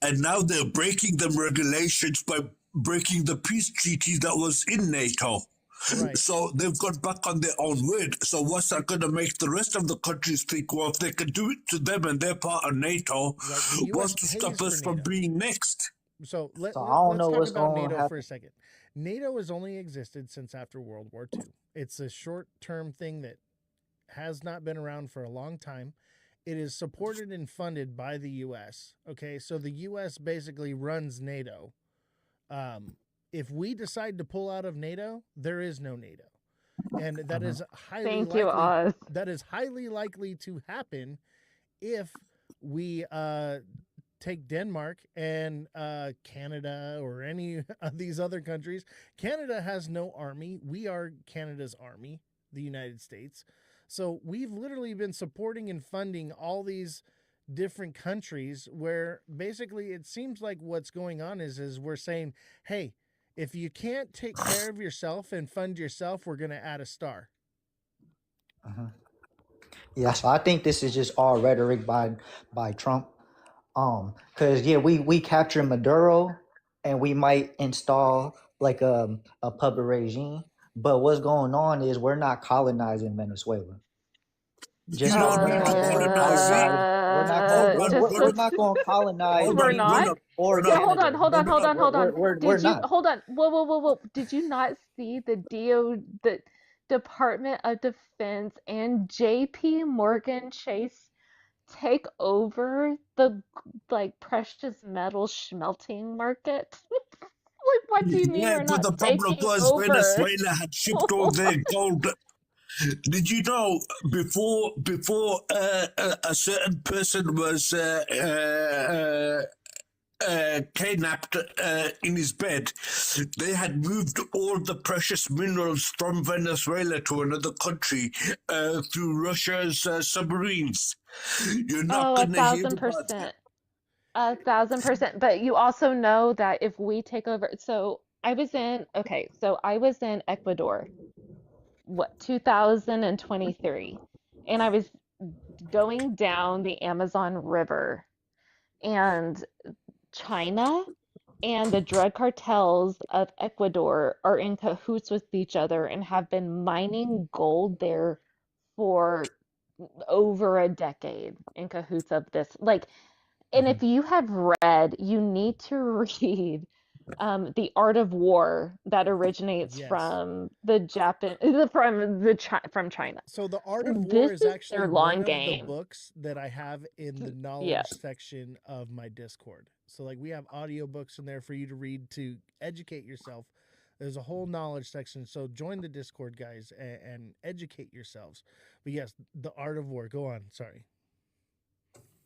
and now they're breaking them regulations by breaking the peace treaty that was in NATO. Right. So they've gone back on their own word. So what's that going to make the rest of the countries think? Well, if they can do it to them and they're part of NATO, right, the U.S. what's to pays stop for us from NATO. being next? So So I don't let's know talk what's about going to NATO for a happen. second. NATO has only existed since after World War II. It's a short-term thing that has not been around for a long time. It is supported and funded by the U.S. Okay, so the U.S. basically runs NATO. If we decide to pull out of NATO, there is no NATO, and that is highly Thank you, likely. Oz. That is highly likely to happen if we take Denmark and Canada or any of these other countries. Canada has no army. We are Canada's army, the United States. So we've literally been supporting and funding all these different countries where basically it seems like what's going on is we're saying, hey, if you can't take care of yourself and fund yourself, we're going to add a star. Yeah, so I think this is just all rhetoric by Trump. Because yeah, we capture Maduro and we might install like a puppet regime. But what's going on is we're not colonizing Venezuela. Just You like don't we're need to not going to colonize it. colonize. We're not Hold going. on, We're not going to colonize hold We're on, India not. or Yeah, hold Canada. on, hold on, hold on, hold on. We're Did you not. hold on? Whoa. Did you not see the Department of Defense and JP Morgan Chase take over the like precious metal smelting market? Like, what do you mean Yeah, we're but not the problem taking was over? Venezuela had shipped all their gold. Did you know before a certain person was kidnapped in his bed, they had moved all the precious minerals from Venezuela to another country through Russia's submarines. You're not Oh, a going to hear thousand about that. percent. 1,000%. But you also know that if we take over, so I was in Ecuador, what, 2023, and I was going down the Amazon River, and China and the drug cartels of Ecuador are in cahoots with each other and have been mining gold there for over a decade in cahoots of this. Like, and if you have read, you need to read The Art of War that originates Yes. from the from China. So the Art of War This is is actually their one long of the game. books that I have in the knowledge Yes. section of my Discord. So like we have audiobooks in there for you to read to educate yourself. There's a whole knowledge section. So join the Discord, guys, and educate yourselves. But yes, the Art of War. Go on. Sorry.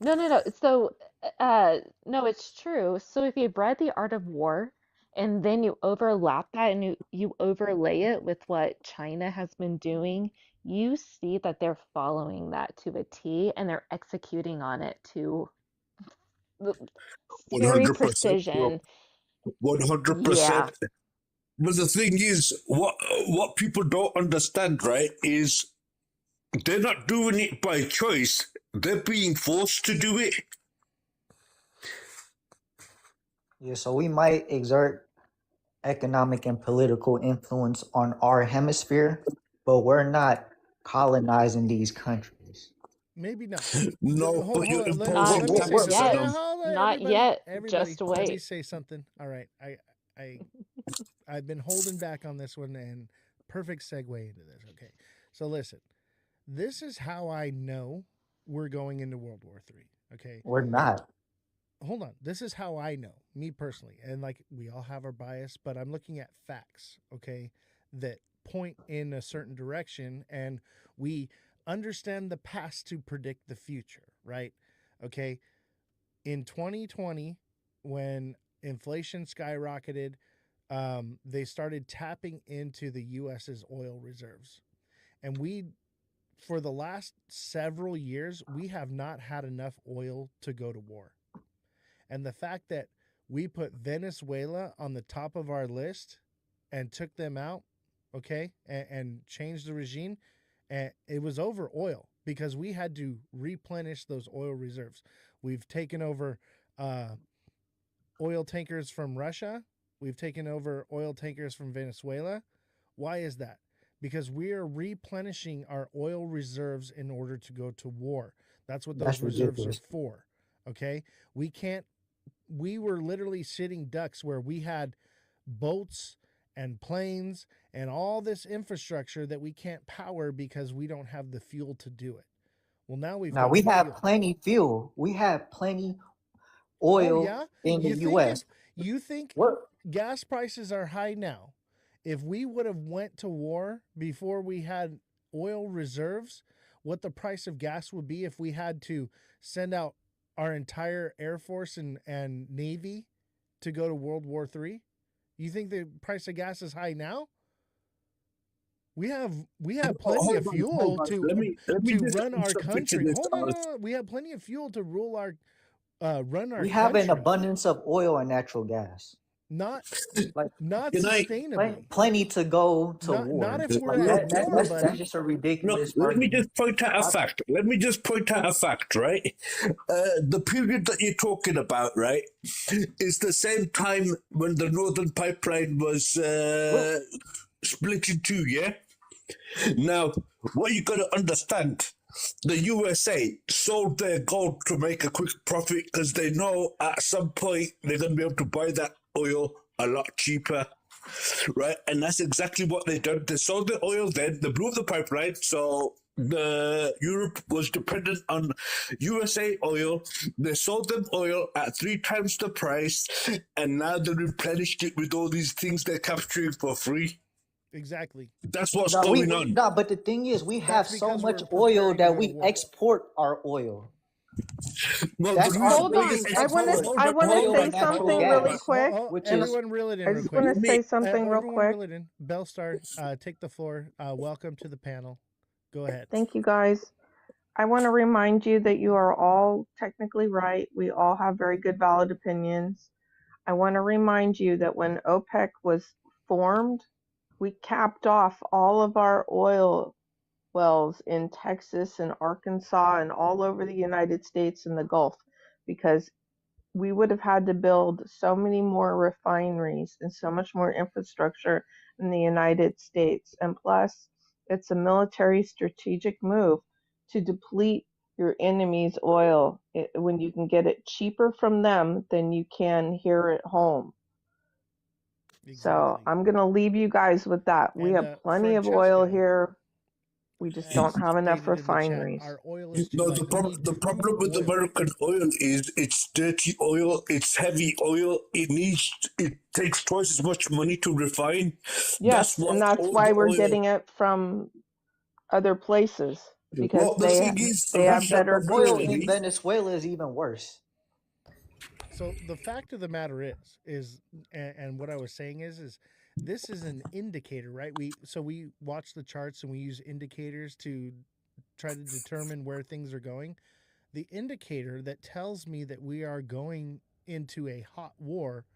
No. So, no, it's true. So if you've read The Art of War and then you overlap that and you overlay it with what China has been doing, you see that they're following that to a T and they're executing on it to scary 100%, bro. precision. 100%. Yeah. But the thing is, what people don't understand, right, is they're not doing it by choice. They're being forced to do it. Yeah, so we might exert economic and political influence on our hemisphere, but we're not colonizing these countries. Maybe not. No, Hold but you're on. imposing Not taxes on yet. them. Hold on, Not everybody. yet. Everybody, Just let me wait. say something. All right. I've been holding back on this one, and perfect segue into this. Okay, so listen, this is how I know we're going into World War III. Okay, We're not. hold on. This is how I know, me personally, and like we all have our bias, but I'm looking at facts. Okay, that point in a certain direction, and we understand the past to predict the future, right? Okay, in 2020, when inflation skyrocketed, they started tapping into the US's oil reserves. And for the last several years, we have not had enough oil to go to war. And the fact that we put Venezuela on the top of our list and took them out, okay, and changed the regime, and it was over oil because we had to replenish those oil reserves. We've taken over oil tankers from Russia. We've taken over oil tankers from Venezuela. Why is that? Because we are replenishing our oil reserves in order to go to war. That's what those That's reserves ridiculous. are for. Okay? We were literally sitting ducks where we had boats and planes and all this infrastructure that we can't power because we don't have the fuel to do it. Well, now we've Now got we the have fuel. plenty fuel. We have plenty Oh oil yeah, in the you think U.S. What? gas prices are high now? If we would have went to war before we had oil reserves, what the price of gas would be if we had to send out our entire Air Force and Navy to go to World War III? You think the price of gas is high now? We have plenty of fuel to Let me just run our jump into country. this. Hold on. We have plenty of fuel to rule our run our We have an country. abundance of oil and natural gas. Not Like sustainably. plenty to go to war. Not if we're Like at war, that's buddy. just a Look, ridiculous let me argument. just point out a fact. Let me just point out a fact, right? The period that you're talking about, right, is the same time when the Northern Pipeline was split in two, yeah? Now, what you got to understand, the USA sold their gold to make a quick profit because they know at some point they're going to be able to buy that oil a lot cheaper, right? And that's exactly what they done. They sold the oil, then they blew up the pipeline, so the Europe was dependent on USA oil. They sold them oil at 3 times the price, and now they replenished it with all these things they're capturing for free. Exactly. That's what's No, going on. No, but the thing is, we have That's so because much we're oil preparing that to go to we war. export our oil. Well, That's the our reason Hold why on. biggest I want export. to I want to Oil say and natural something really gas, quick. which is Everyone reel it in I real just quick. want to say something real Everyone quick. reel it in. Bellstar, take the floor. Welcome to the panel. Go ahead. Thank you guys. I want to remind you that you are all technically right. We all have very good valid opinions. I want to remind you that when OPEC was formed, we capped off all of our oil wells in Texas and Arkansas and all over the United States and the Gulf because we would have had to build so many more refineries and so much more infrastructure in the United States. And plus, it's a military strategic move to deplete your enemy's oil when you can get it cheaper from them than you can here at home. So I'm going to leave you guys with that. We have plenty of oil here. We just don't have enough refineries. Our oil is too No, light. the problem with American oil is it's dirty oil, it's heavy oil. It takes twice as much money to refine. Yes, and that's all why the we're oil. getting it from other places because Well, the thing is, they have Russia better oil crude. in Venezuela is even worse. So the fact of the matter is, and what I was saying is this is an indicator, right? We watch the charts and we use indicators to try to determine where things are going. The indicator that tells me that we are going into a hot war,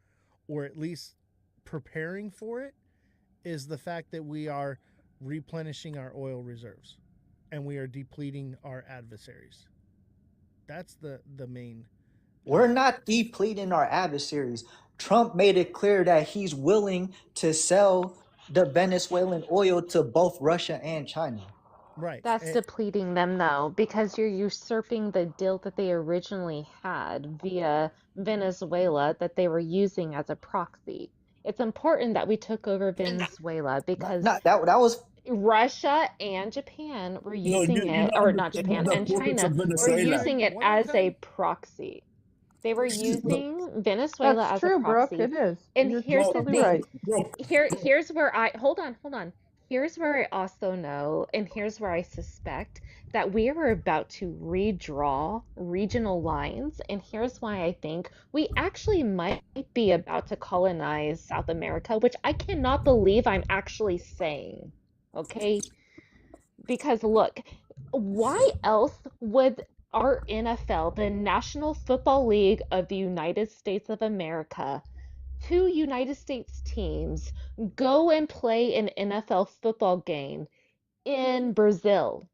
or at least preparing for it, is the fact that we are replenishing our oil reserves and we are depleting our adversaries. That's the main. We're not depleting our adversaries. Trump made it clear that he's willing to sell the Venezuelan oil to both Russia and China. Right. That's depleting them though, because you're usurping the deal that they originally had via Venezuela that they were using as a proxy. It's important that we took over Venezuela because No, that was Russia and Japan were No, using you it, don't or not understand Japan, the and importance of China were Venezuela. using it as a proxy. They were Look, using Venezuela That's as a true, Brooke. proxy. It is. And You're here's the totally thing. right. Here's where I hold on. Here's where I also know, and here's where I suspect that we are about to redraw regional lines. And here's why I think we actually might be about to colonize South America, which I cannot believe I'm actually saying. Okay? Because look, why else would our NFL, the National Football League of the United States of America, two United States teams go and play an NFL football game in Brazil?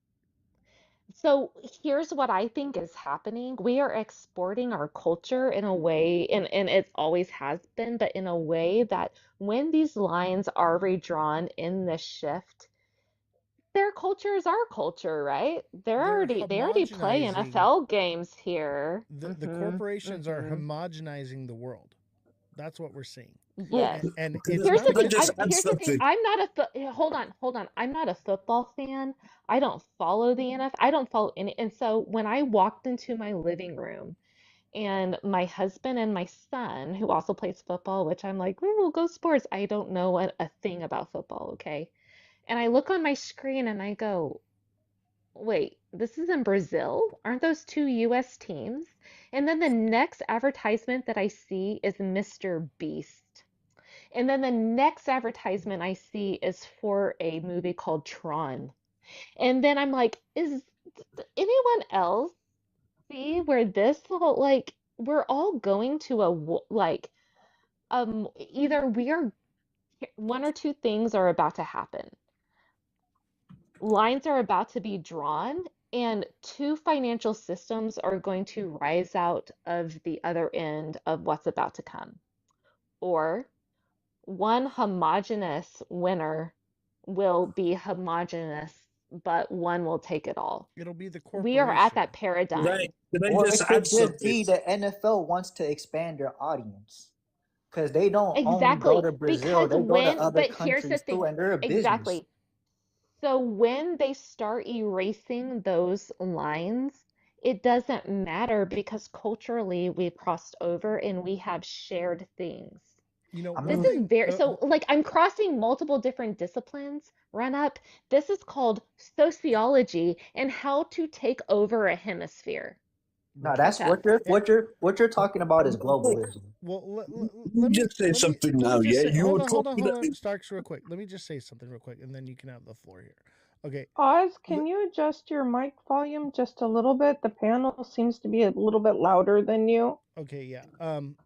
So here's what I think is happening. We are exporting our culture in a way, and it always has been, but in a way that when these lines are redrawn in this shift, their culture is our culture, right? They're They already play homogenizing. NFL games here. The corporations are homogenizing the world. That's what we're seeing. Yes. And it's Here's not the thing. because Here's the thing. I'm not hold on. I'm not a football fan. I don't follow the NFL. I don't follow any. And so when I walked into my living room and my husband and my son, who also plays football, which I'm like, oh, go sports. I don't know a thing about football, okay? And I look on my screen and I go, wait, this is in Brazil? Aren't those two US teams? And then the next advertisement that I see is Mr. Beast. And then the next advertisement I see is for a movie called Tron. And then I'm like, is anyone else see where this whole, like, we're all going to either we are, one or two things are about to happen. Lines are about to be drawn, and two financial systems are going to rise out of the other end of what's about to come. Or one homogenous winner will be homogenous, but one will take it all. It'll be the We are at corporation. that paradigm. or it could just be the NFL wants to expand their audience because they don't only go Exactly. to Brazil, Because they go to when, other but here's the countries too, thing. and they're a business. Exactly. So when they start erasing those lines, it doesn't matter because culturally we've crossed over and we have shared things. You know, This is very, so like I'm crossing multiple different disciplines, run up. This is called sociology and how to take over a hemisphere. No, that's what you're talking about is globalism. Well, Let me just say something now. Yeah, you were hold talking. on, Starks, real quick. Let me just say something real quick, and then you can have the floor here. Okay. Oz, can you adjust your mic volume just a little bit? The panel seems to be a little bit louder than you. Okay, yeah.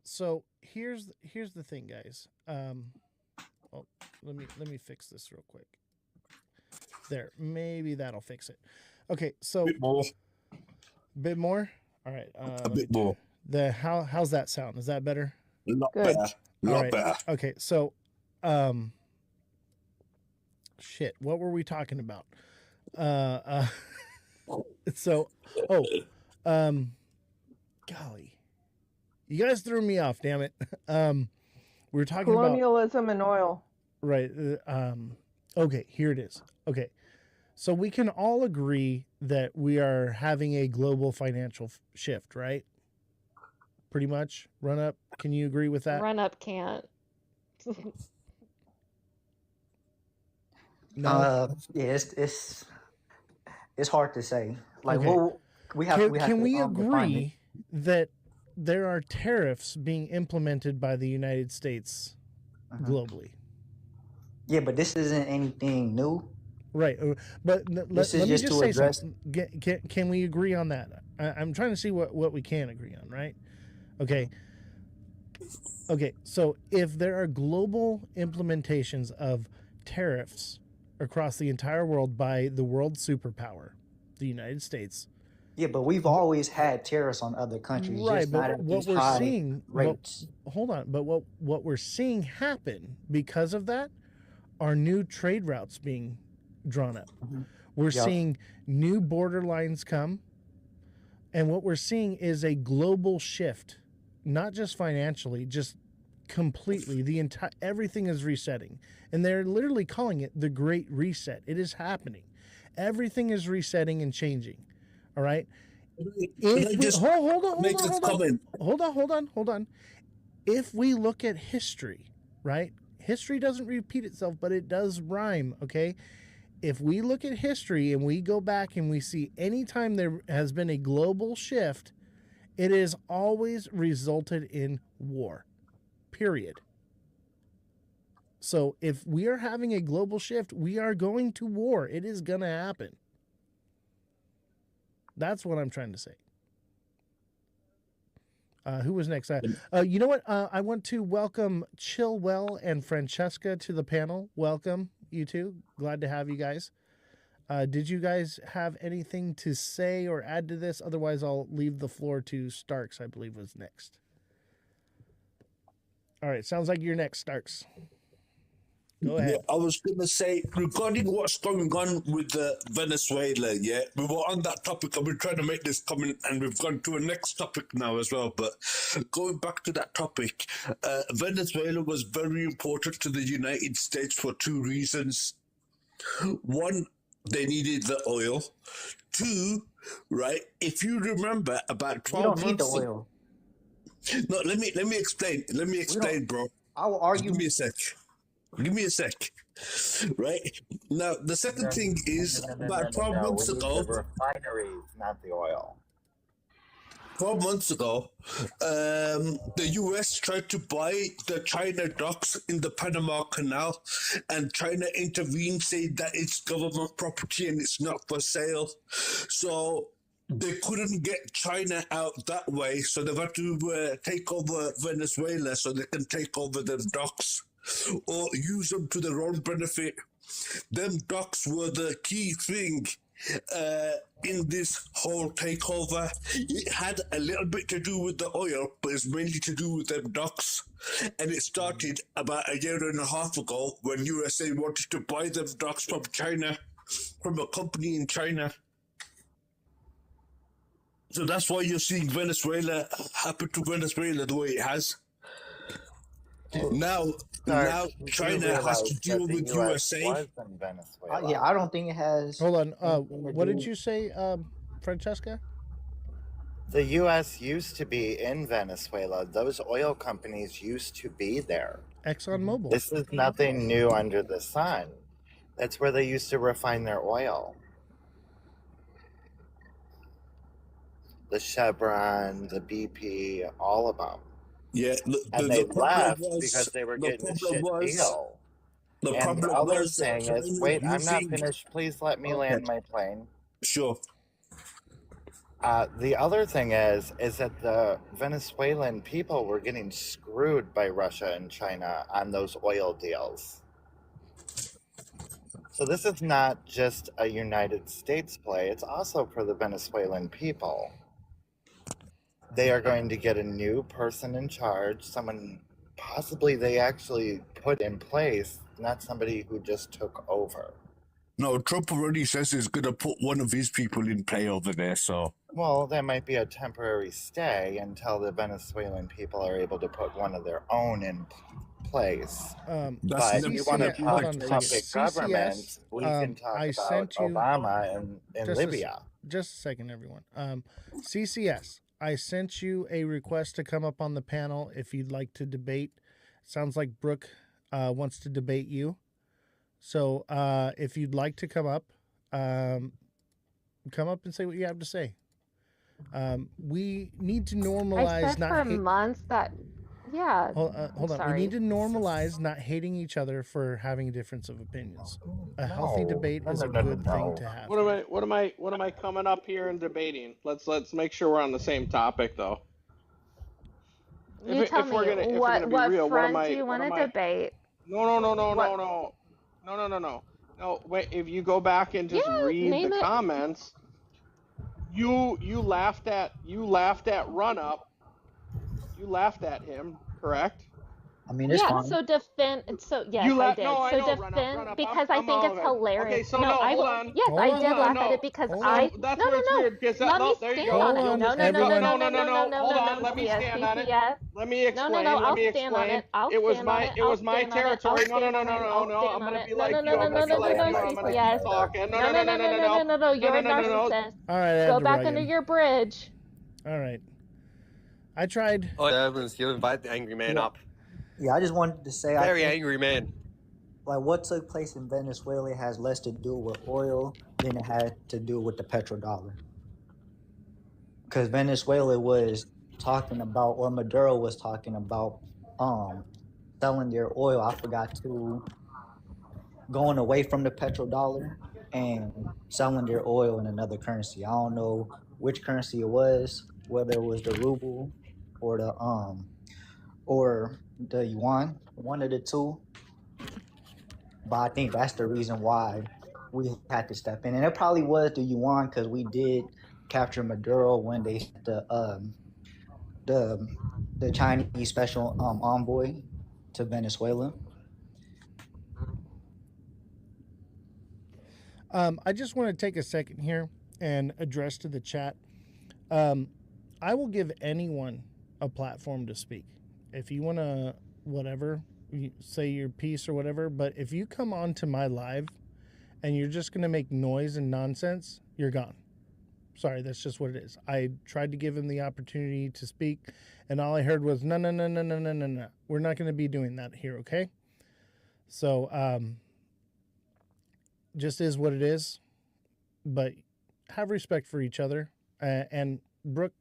So here's the thing, guys. Oh, let me fix this real quick. There, maybe that'll fix it. Okay, so bit more. All right. A bit more. How's that sound? Is that better? Not better. Not better. Okay, so shit, what were we talking about? Golly, you guys threw me off. Damn it. We were talking about colonialism and oil. Right. Okay, here it is. Okay, so we can all agree that we are having a global financial shift, right? Pretty much. Run up. Can you agree with that? Run up can't. No. Yeah, it's hard to say. Like, okay. Can we define agree that there are tariffs being implemented by the United States globally? Yeah, but this isn't anything new. Right. But let me just say address... something. Can we agree on that? I'm trying to see what we can agree on, right? Okay. Okay, so if there are global implementations of tariffs across the entire world by the world superpower, the United States. Yeah, but we've always had tariffs on other countries. Right, just but not at what these we're high seeing, rates. hold on, but what we're seeing happen because of that are new trade routes being drawn up. We're seeing new border lines come, and what we're seeing is a global shift, not just financially, just completely. The entire everything is resetting, and they're literally calling it the Great Reset. It is happening. Everything is resetting and changing. All right. Hold on. If we look at history, right? History doesn't repeat itself, but it does rhyme. Okay. If we look at history and we go back and we see anytime there has been a global shift, it has always resulted in war. Period. So if we are having a global shift, we are going to war. It is going to happen. That's what I'm trying to say. Who was next? You know what? I want to welcome Chillwell and Francesca to the panel. Welcome, you two. Glad to have you guys. Did you guys have anything to say or add to this? Otherwise, I'll leave the floor to Starks, I believe was next. All right, sounds like you're next, Starks. Go ahead. Yeah, I was going to say, regarding what's going on with Venezuela, yeah, we were on that topic and we're trying to make this comment and we've gone to a next topic now as well. But going back to that topic, Venezuela was very important to the United States for two reasons. One, they needed the oil. Two, right, if you remember about 12 months... You don't need the oil. No, let me explain. Let me explain, bro. I'll argue. Give me a sec. Right? Now, the second thing is about 12 months ago... The refineries, not the oil. 12 months ago, the U.S. tried to buy the China docks in the Panama Canal, and China intervened, saying that it's government property and it's not for sale. So they couldn't get China out that way, so they've had to take over Venezuela so they can take over their docks or use them to their own benefit. Them docks were the key thing in this whole takeover. It had a little bit to do with the oil, but it's mainly to do with them docks. And it started about a year and a half ago when USA wanted to buy them docks from China, from a company in China. So that's why you're seeing Venezuela happen to Venezuela the way it has. Now China has to deal with USA. Yeah, I don't think it has. Hold on. What did you say, Francesca? The U.S. used to be in Venezuela. Those oil companies used to be there. ExxonMobil. This is nothing new under the sun. That's where they used to refine their oil. The Chevron, the BP, all of them. Yeah, and they left because they were getting a shit deal. And the other thing is, wait, I'm not finished. Please let me land my plane. Sure. The other thing is that the Venezuelan people were getting screwed by Russia and China on those oil deals. So this is not just a United States play, it's also for the Venezuelan people. They are going to get a new person in charge, someone possibly they actually put in place, not somebody who just took over. No, Trump already says he's going to put one of his people in play over there, so... Well, that might be a temporary stay until the Venezuelan people are able to put one of their own in place. But if you want to talk puppet government, we can talk about Obama and Libya. Just a second, everyone. CCS. I sent you a request to come up on the panel if you'd like to debate. Sounds like Brooke wants to debate you. So if you'd like to come up and say what you have to say. We need to normalize I said for months that, yeah. Hold on. We need to normalize not hating each other for having a difference of opinions. A healthy debate is a good thing to have. What am I coming up here and debating? Let's make sure we're on the same topic though. You tell me what front do you want to debate? No. No, wait, if you go back and just read the comments, you laughed at run up. You laughed at him, correct? I mean, it's Yeah, fine. so defend. So yes, You I laugh. did. No, I So know. Run up, defend run up. because I I'm think all it's right. Okay, hilarious. so No, no, I hold will. on. Yes, I Hold did on. laugh at No, it because so I. that's No, where no, it's no. weird because Let me no, there you stand go. on it. You, No, no, you no, go. no, No, no, no, no, no, no, no, no. no, Hold no, on. no. Let me CS, stand on it. CCS. Let me No, no, no. explain. Let I'll me stand on explain. it. I'll It was stand on my it. it I'll was my stand on it. I'll territory. No, no, stand no, on no, it. no, I'll no. stand I'm on gonna it. be No, no, like no, you. no, I'm no, gonna be no, no, like no, you. I'm gonna keep CCS. talking. No, No, no, no, no, no, no, no, no, no, no, no, no. no, no. No, You're no, a no, no, no. narcissist. All right, I had Go to back rug under him. your bridge. All right. I tried. Oh, Evans, you invite the angry man Yeah, up. yeah. I just wanted to say, I Very think angry man. like what took place in Venezuela has less to do with oil than it had to do with the petrodollar. Because Venezuela was talking about, or Maduro was talking about, um, selling their oil. I forgot to going away from the petrodollar and selling their oil in another currency. I don't know which currency it was, whether it was the ruble or the yuan, one of the two. But I think that's the reason why we had to step in, and it probably was the yuan because we did capture Maduro when they sent the the Chinese special envoy to Venezuela. I just want to take a second here and address to the chat. I will give anyone a platform to speak. If you want to, whatever, you say your piece or whatever, but if you come onto my live and you're just going to make noise and nonsense, you're gone. Sorry, that's just what it is. I tried to give him the opportunity to speak, and all I heard was, no, no, no, no, no, no, no, no. We're not going to be doing that here, okay? So, just is what it is, but have respect for each other. And Brooke,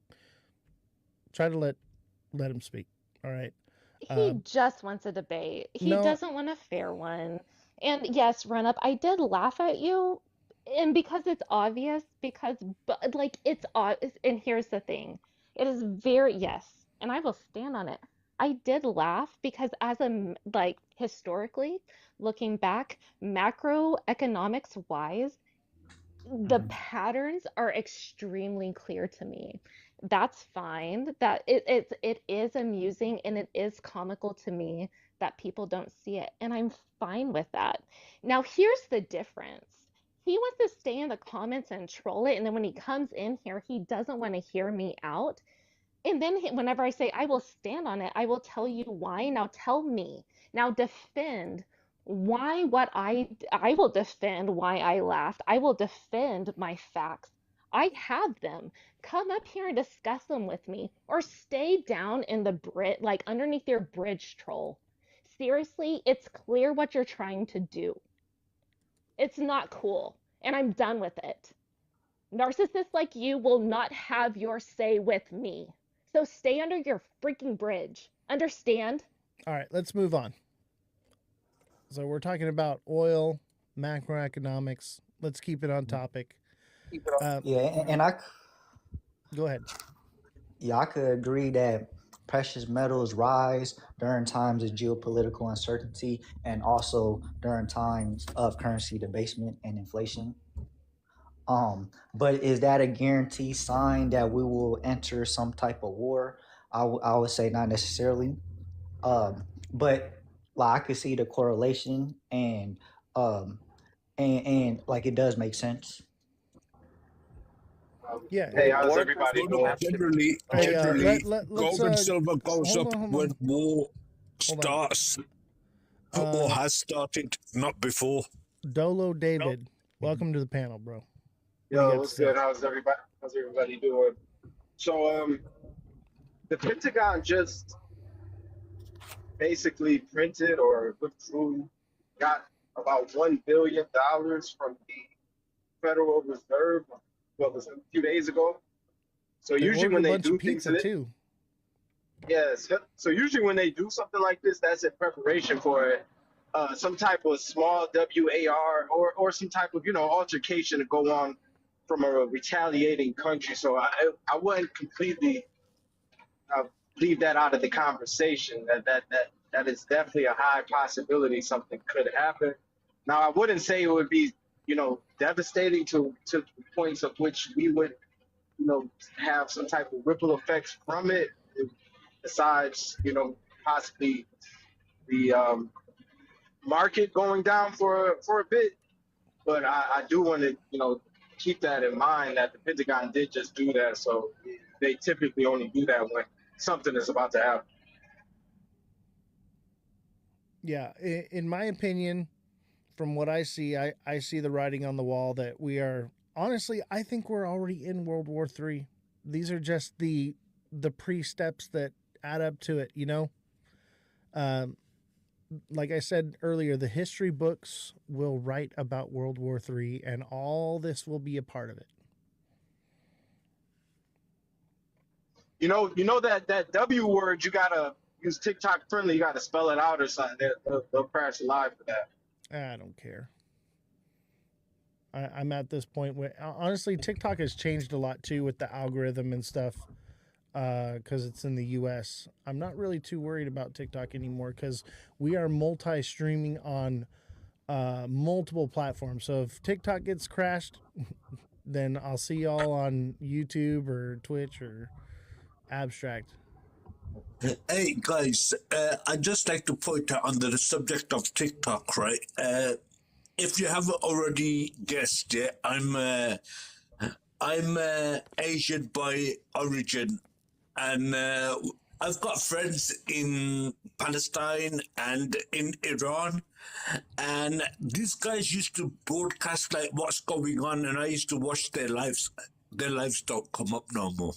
try to let him speak. All right. He just wants a debate. He No, doesn't want a fair one. And yes, run up. I did laugh at you, and because it's obvious, because but like it's obvious. And here's the thing, it is very yes, and I will stand on it. I did laugh because as like historically looking back, macroeconomics wise, the patterns are extremely clear to me. That's fine. That it is amusing and it is comical to me that people don't see it, and I'm fine with that. Now, here's the difference. He wants to stay in the comments and troll it, and then when he comes in here, he doesn't want to hear me out. And then whenever I say I will stand on it, I will tell you why. Now tell me. Now defend why what I will defend why I laughed. I will defend my facts. I have them. Come up here and discuss them with me or stay down in the like underneath your bridge, troll. Seriously, it's clear what you're trying to do. It's not cool, and I'm done with it. Narcissists like you will not have your say with me. So stay under your freaking bridge. Understand? all right, let's move on. So we're talking about oil, macroeconomics. Let's keep it on topic. Yeah, and I Go ahead. yeah, I could agree that precious metals rise during times of geopolitical uncertainty and also during times of currency debasement and inflation. But is that a guarantee sign that we will enter some type of war? I would say not necessarily. But like I could see the correlation um and like it does make sense. Yeah. Hey, How's war, everybody no, doing? Hey, gold and silver goes hold up on, hold when on. war Hold on. starts or has started, not before. Dolo David, welcome to the panel, bro. What do you Yo, got what's to say? good? How's everybody doing? So, the Pentagon just basically printed or withdrew, got about $1 billion from the Federal Reserve. What was it, a few days ago? So They usually ordered when a they bunch of do things, pizza too. yes. So usually when they do something like this, that's in preparation for some type of small WAR or some type of altercation to go on from a retaliating country. So I wouldn't completely leave that out of the conversation. That is definitely a high possibility something could happen. Now I wouldn't say it would be devastating to the points of which we would have some type of ripple effects from it, besides possibly the market going down for a bit. But I do want to, keep that in mind that the Pentagon did just do that. So they typically only do that when something is about to happen. Yeah, in my opinion, from what I see, I see the writing on the wall that we are, honestly, I think we're already in World War III. These are just the pre-steps that add up to it, Um, like I said earlier, the history books will write about World War III, and all this will be a part of it. That W word, you gotta use TikTok friendly. You gotta spell it out or something. They'll crash live for that. I don't care. I'm at this point where, honestly, TikTok has changed a lot too with the algorithm and stuff, because it's in the US. I'm not really too worried about TikTok anymore because we are multi-streaming on multiple platforms. So if TikTok gets crashed, then I'll see y'all on YouTube or Twitch or Abstract. Hey guys, I'd just like to point out on the subject of TikTok, right? If you haven't already guessed it, I'm Asian by origin, and I've got friends in Palestine and in Iran, and these guys used to broadcast like what's going on, and I used to watch their lives. Their lives don't come up no more.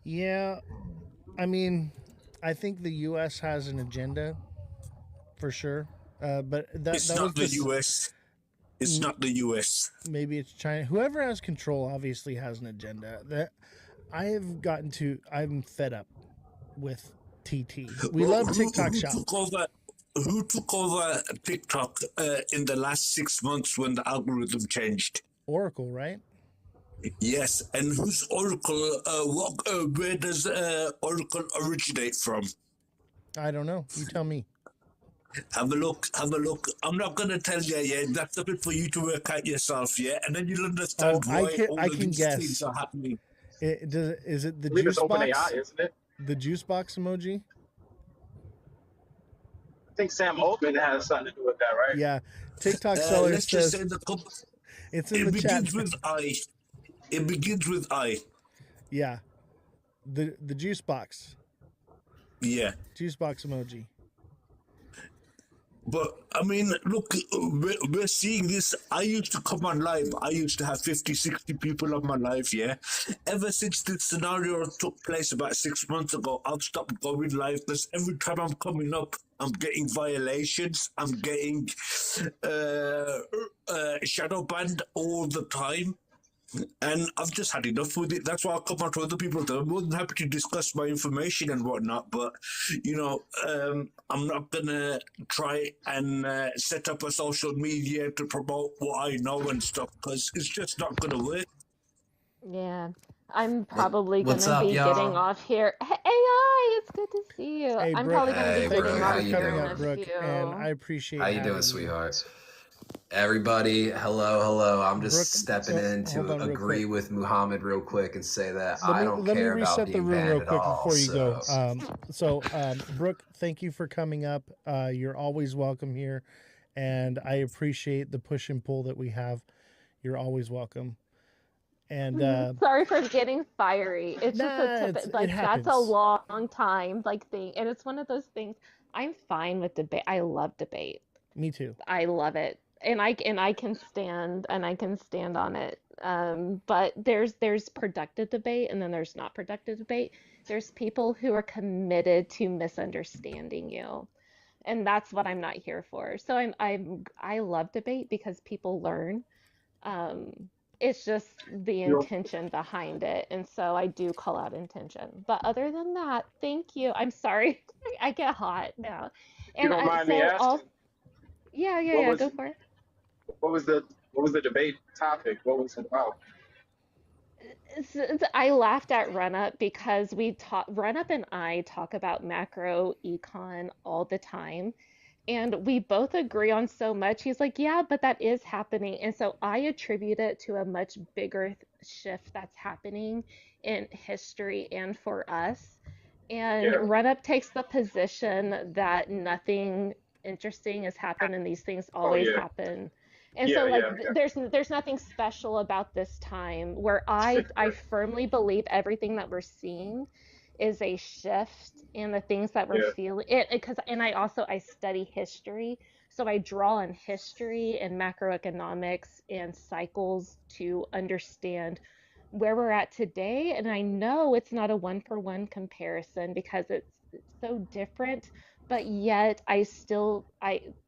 Yeah, I mean, I think the U.S. has an agenda, for sure. But It's that was not the just U.S. It's not the U.S. Maybe it's China. Whoever has control obviously has an agenda. That I'm fed up with TT. We love TikTok Shop. Who took over TikTok in the last 6 months when the algorithm changed? Oracle, right? Yes, and who's Oracle? Where does Oracle originate from? I don't know. You tell me. Have a look. I'm not going to tell you yet. That's something for you to work out yourself, yeah? And then you'll understand why all I of can these guess. things are happening. Is it the I believe juice it's box? OpenAI, isn't it? The juice box emoji? I think Sam Altman has something to do with that, right? Yeah. TikTok seller Let's just says say it's in it the chat. begins with I. It begins with I. Yeah. The juice box. Yeah. Juice box emoji. But I mean, look, we're seeing this. I used to come on live. I used to have 50, 60 people on my live, yeah? Ever since this scenario took place about 6 months ago, I've stopped going live because every time I'm coming up, I'm getting violations. I'm getting shadow banned all the time. And I've just had enough with it. That's why I'll come on to other people. I'm more than happy to discuss my information and whatnot. But, I'm not going to try and set up a social media to promote what I know and stuff because it's just not going to work. Yeah. I'm probably going What's to up, be y'all? getting off here. Hey, AI, it's good to see you. Hey, I'm Brooke. probably going to be Hey, getting Brooke, off how you here in doing? a Brooke, few. and I appreciate How you having doing, sweetheart? Everybody, hello. I'm just Brooke, stepping so, in hold to on real agree quick. with Muhammad real quick and say that Let I me don't let me care about reset the being room banned real at quick all. before you go. So Brooke, thank you for coming up. You're always welcome here, and I appreciate the push and pull that we have. You're always welcome. And Sorry for getting fiery. It's just a tip. it Like that's a happens. long time thing, and it's one of those things. I'm fine with debate. I love debate. Me too. I love it, and I can stand on it. But there's productive debate, and then there's not productive debate. There's people who are committed to misunderstanding you, and that's what I'm not here for. So I love debate because people learn. It's just the intention behind it, and so I do call out intention. But other than that, thank you. I'm sorry, I get hot now, If you and don't mind me so asking, what yeah, was go for it. what was the debate topic? What was it about? I laughed at Run Up because Run Up and I talk about macro econ all the time. And we both agree on so much. He's like, yeah, but that is happening. And so I attribute it to a much bigger shift that's happening in history and for us. And Run Up takes the position that nothing interesting has happened and these things always happen. And so like there's nothing special about this time where I firmly believe everything that we're seeing is a shift in the things that we're feeling it because and I study history, so I draw on history and macroeconomics and cycles to understand where we're at today. And I know it's not a one for one comparison because it's so different, but yet I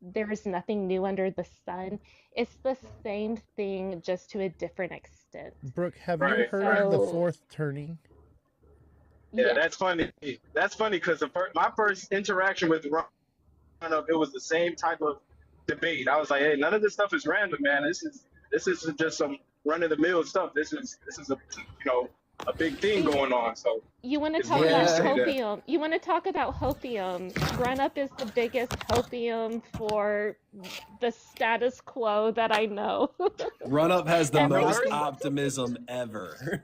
there is nothing new under the sun. It's the same thing just to a different extent. Brooke, have you heard of the fourth turning? Yeah, that's funny. That's funny because my first interaction with Run Up, it was the same type of debate. I was like, hey, none of this stuff is random, man. This is just some run of the mill stuff. This is a big thing going on. So you want to talk about hopium? You want to talk about hopium? Run Up is the biggest hopium for the status quo that I know. Run Up has the most optimism ever.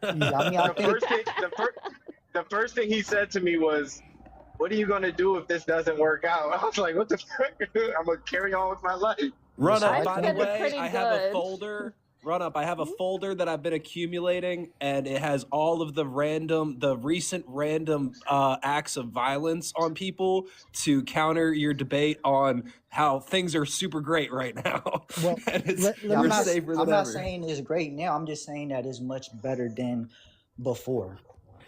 The first thing he said to me was, "What are you gonna do if this doesn't work out?" I was like, "What the fuck? I'm gonna carry on with my life." Run Up, by the way, I have a folder. Run Up, I have a folder that I've been accumulating, and it has all of the recent random acts of violence on people to counter your debate on how things are super great right now. Well, I'm not saying it's great now. I'm just saying that it's much better than before.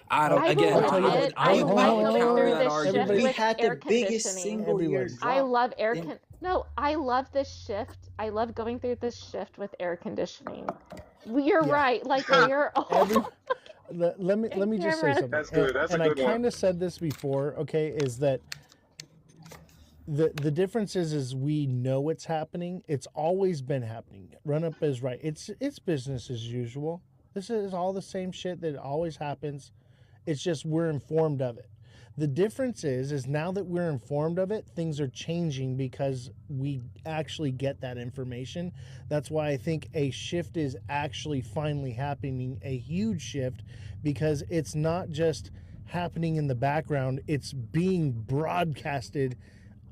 I don't. Again, I counter that argument. We had the biggest single year drop. I love I love this shift. I love going through this shift with air conditioning. You're right. Like we're all. Let me just say something. That's good. That's and a good I one. kind of said this before. Okay, is that the difference is we know it's happening. It's always been happening. Run Up is right. It's business as usual. This is all the same shit that always happens. It's just we're informed of it. The difference is now that we're informed of it, things are changing because we actually get that information. That's why I think a shift is actually finally happening, a huge shift, because it's not just happening in the background, it's being broadcasted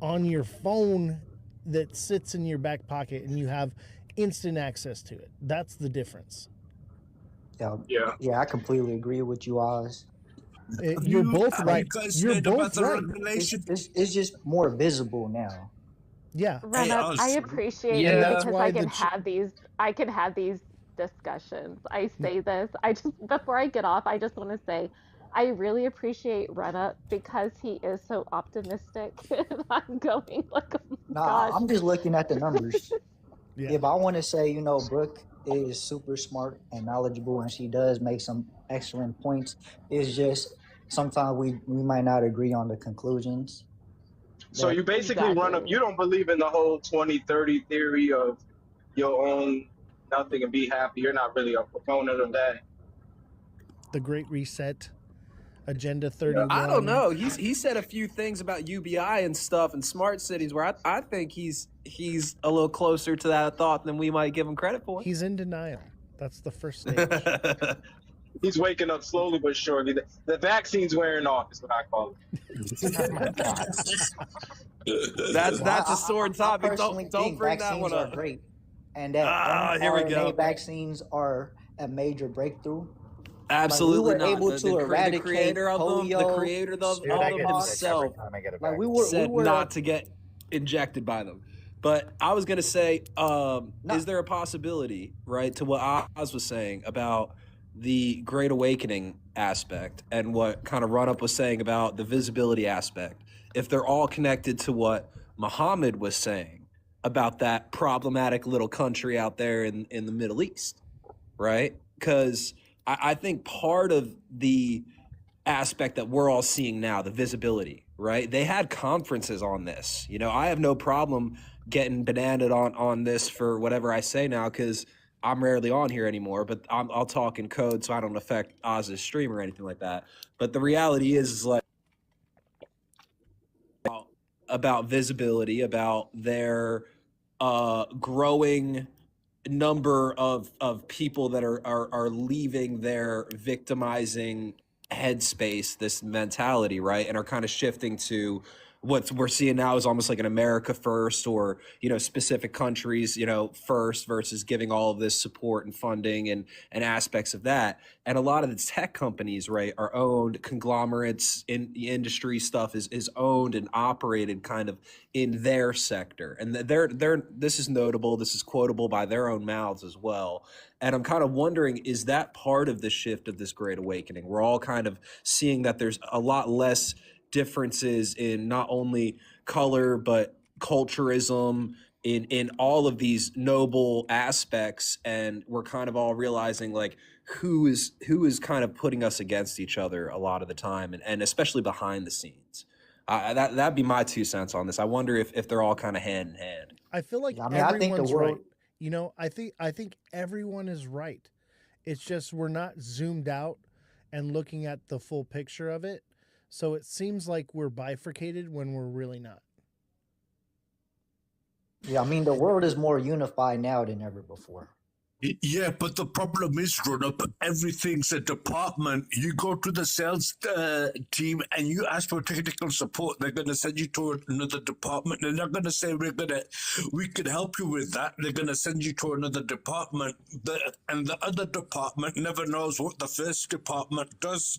on your phone that sits in your back pocket and you have instant access to it. That's the difference. Yeah, I completely agree with you, Oz. You're both right. You're both right. It's just more visible now. Yeah. Run Up, I appreciate it because I can have these discussions. I say this. Before I get off, I just want to say I really appreciate Run Up because he is so optimistic. I'm going like, oh my gosh. I'm just looking at the numbers. If I want to say, Brooke is super smart and knowledgeable and she does make some excellent points, it's just sometimes we might not agree on the conclusions. So you basically Run Up. You don't believe in the whole 2030 theory of your own nothing and be happy. You're not really a proponent of that. The Great Reset, Agenda 31. I don't know. He said a few things about UBI and stuff and smart cities where I think he's a little closer to that thought than we might give him credit for. He's in denial. That's the first stage. He's waking up slowly but surely. The vaccine's wearing off is what I call it. That's a sore topic. Don't bring that one up. Are great. And that here we go. Vaccines are a major breakthrough. Absolutely like we were able to eradicate the creator of polio, them, the creator of them himself said not to get injected by them. But I was gonna say, is there a possibility, right, to what Oz was saying about the Great Awakening aspect and what kind of Run Up was saying about the visibility aspect, if they're all connected to what Muhammad was saying about that problematic little country out there in the Middle East, right? Because I think part of the aspect that we're all seeing now, the visibility, right? They had conferences on this. I have no problem getting bananaed on this for whatever I say now because I'm rarely on here anymore, but I'll talk in code so I don't affect Oz's stream or anything like that. But the reality is like about visibility, about their growing number of people that are leaving their victimizing headspace, this mentality, right? And are kind of shifting to what we're seeing now is almost like an America first, or, you know, specific countries, you know, first, versus giving all of this support and funding and aspects of that. And a lot of the tech companies, right, are owned conglomerates in the industry. Stuff is owned and operated kind of in their sector. And they're this is notable, this is quotable by their own mouths as well. And I'm kind of wondering, is that part of the shift of this Great Awakening? We're all kind of seeing that there's a lot less differences in not only color, but culturism, in all of these noble aspects. And we're kind of all realizing, like, who is kind of putting us against each other a lot of the time, and especially behind the scenes. That'd be my 2 cents on this. I wonder if they're all kind of hand in hand. I feel like I mean, I think the everyone's world. right. You know, I think everyone is right. It's just we're not zoomed out and looking at the full picture of it. So it seems like we're bifurcated when we're really not. Yeah, I mean, the world is more unified now than ever before. Yeah, but the problem is, grown up, everything's a department. You go to the sales team and you ask for technical support. They're going to send you to another department. They're not going to say, we can help you with that. They're going to send you to another department. And the other department never knows what the first department does.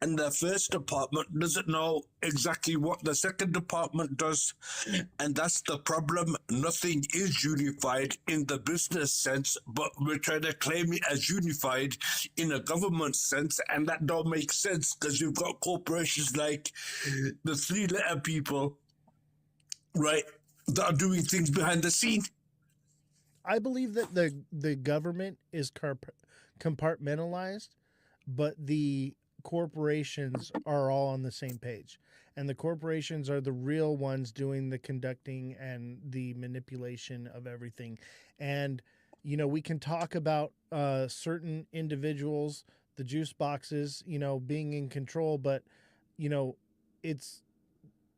And the first department doesn't know exactly what the second department does. And that's the problem. Nothing is unified in the business sense, but we're trying to claim it as unified in a government sense, and that don't make sense because you've got corporations like the 3-letter people, right, that are doing things behind the scene. I believe that the government is compartmentalized, but the corporations are all on the same page. And the corporations are the real ones doing the conducting and the manipulation of everything. And, you know, we can talk about certain individuals, the juice boxes, you know, being in control, but, you know, it's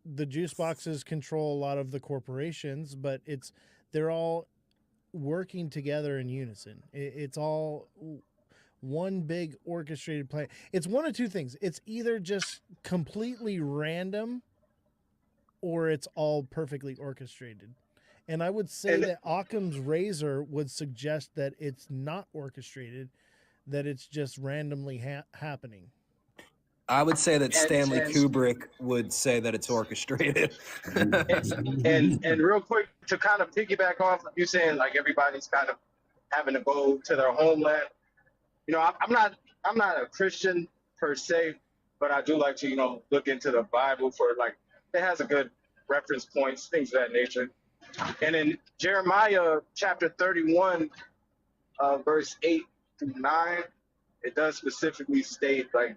the juice boxes control a lot of the corporations, but they're all working together in unison. It's all one big orchestrated plan. It's one of two things. It's either just completely random or it's all perfectly orchestrated. And I would say that Occam's razor would suggest that it's not orchestrated, that it's just randomly happening. I would say that Stanley Kubrick would say that it's orchestrated. and real quick, to kind of piggyback off of you saying, like, everybody's kind of having to go to their homeland. You know, I'm not a Christian per se, but I do like to, you know, look into the Bible for, like, it has a good reference points, things of that nature. And in Jeremiah chapter 31, verse 8 through 9, it does specifically state, like,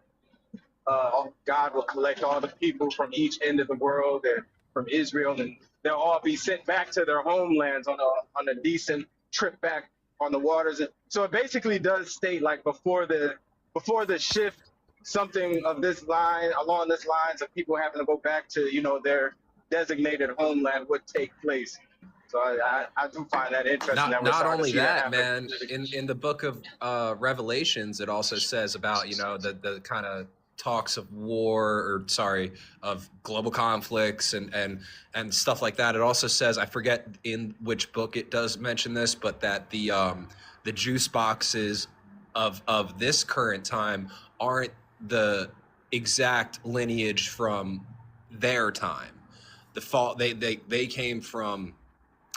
God will collect all the people from each end of the world and from Israel, and they'll all be sent back to their homelands on a decent trip back on the waters. And so it basically does state, like, before the shift, something of this line, along this lines of people having to go back to, you know, their designated homeland would take place. So I do find that interesting. Not only that, man. In the book of Revelations, it also says about, you know, the kind of talks of of global conflicts and stuff like that. It also says, I forget in which book it does mention this, but that the juice boxes of this current time aren't the exact lineage from their time. They came from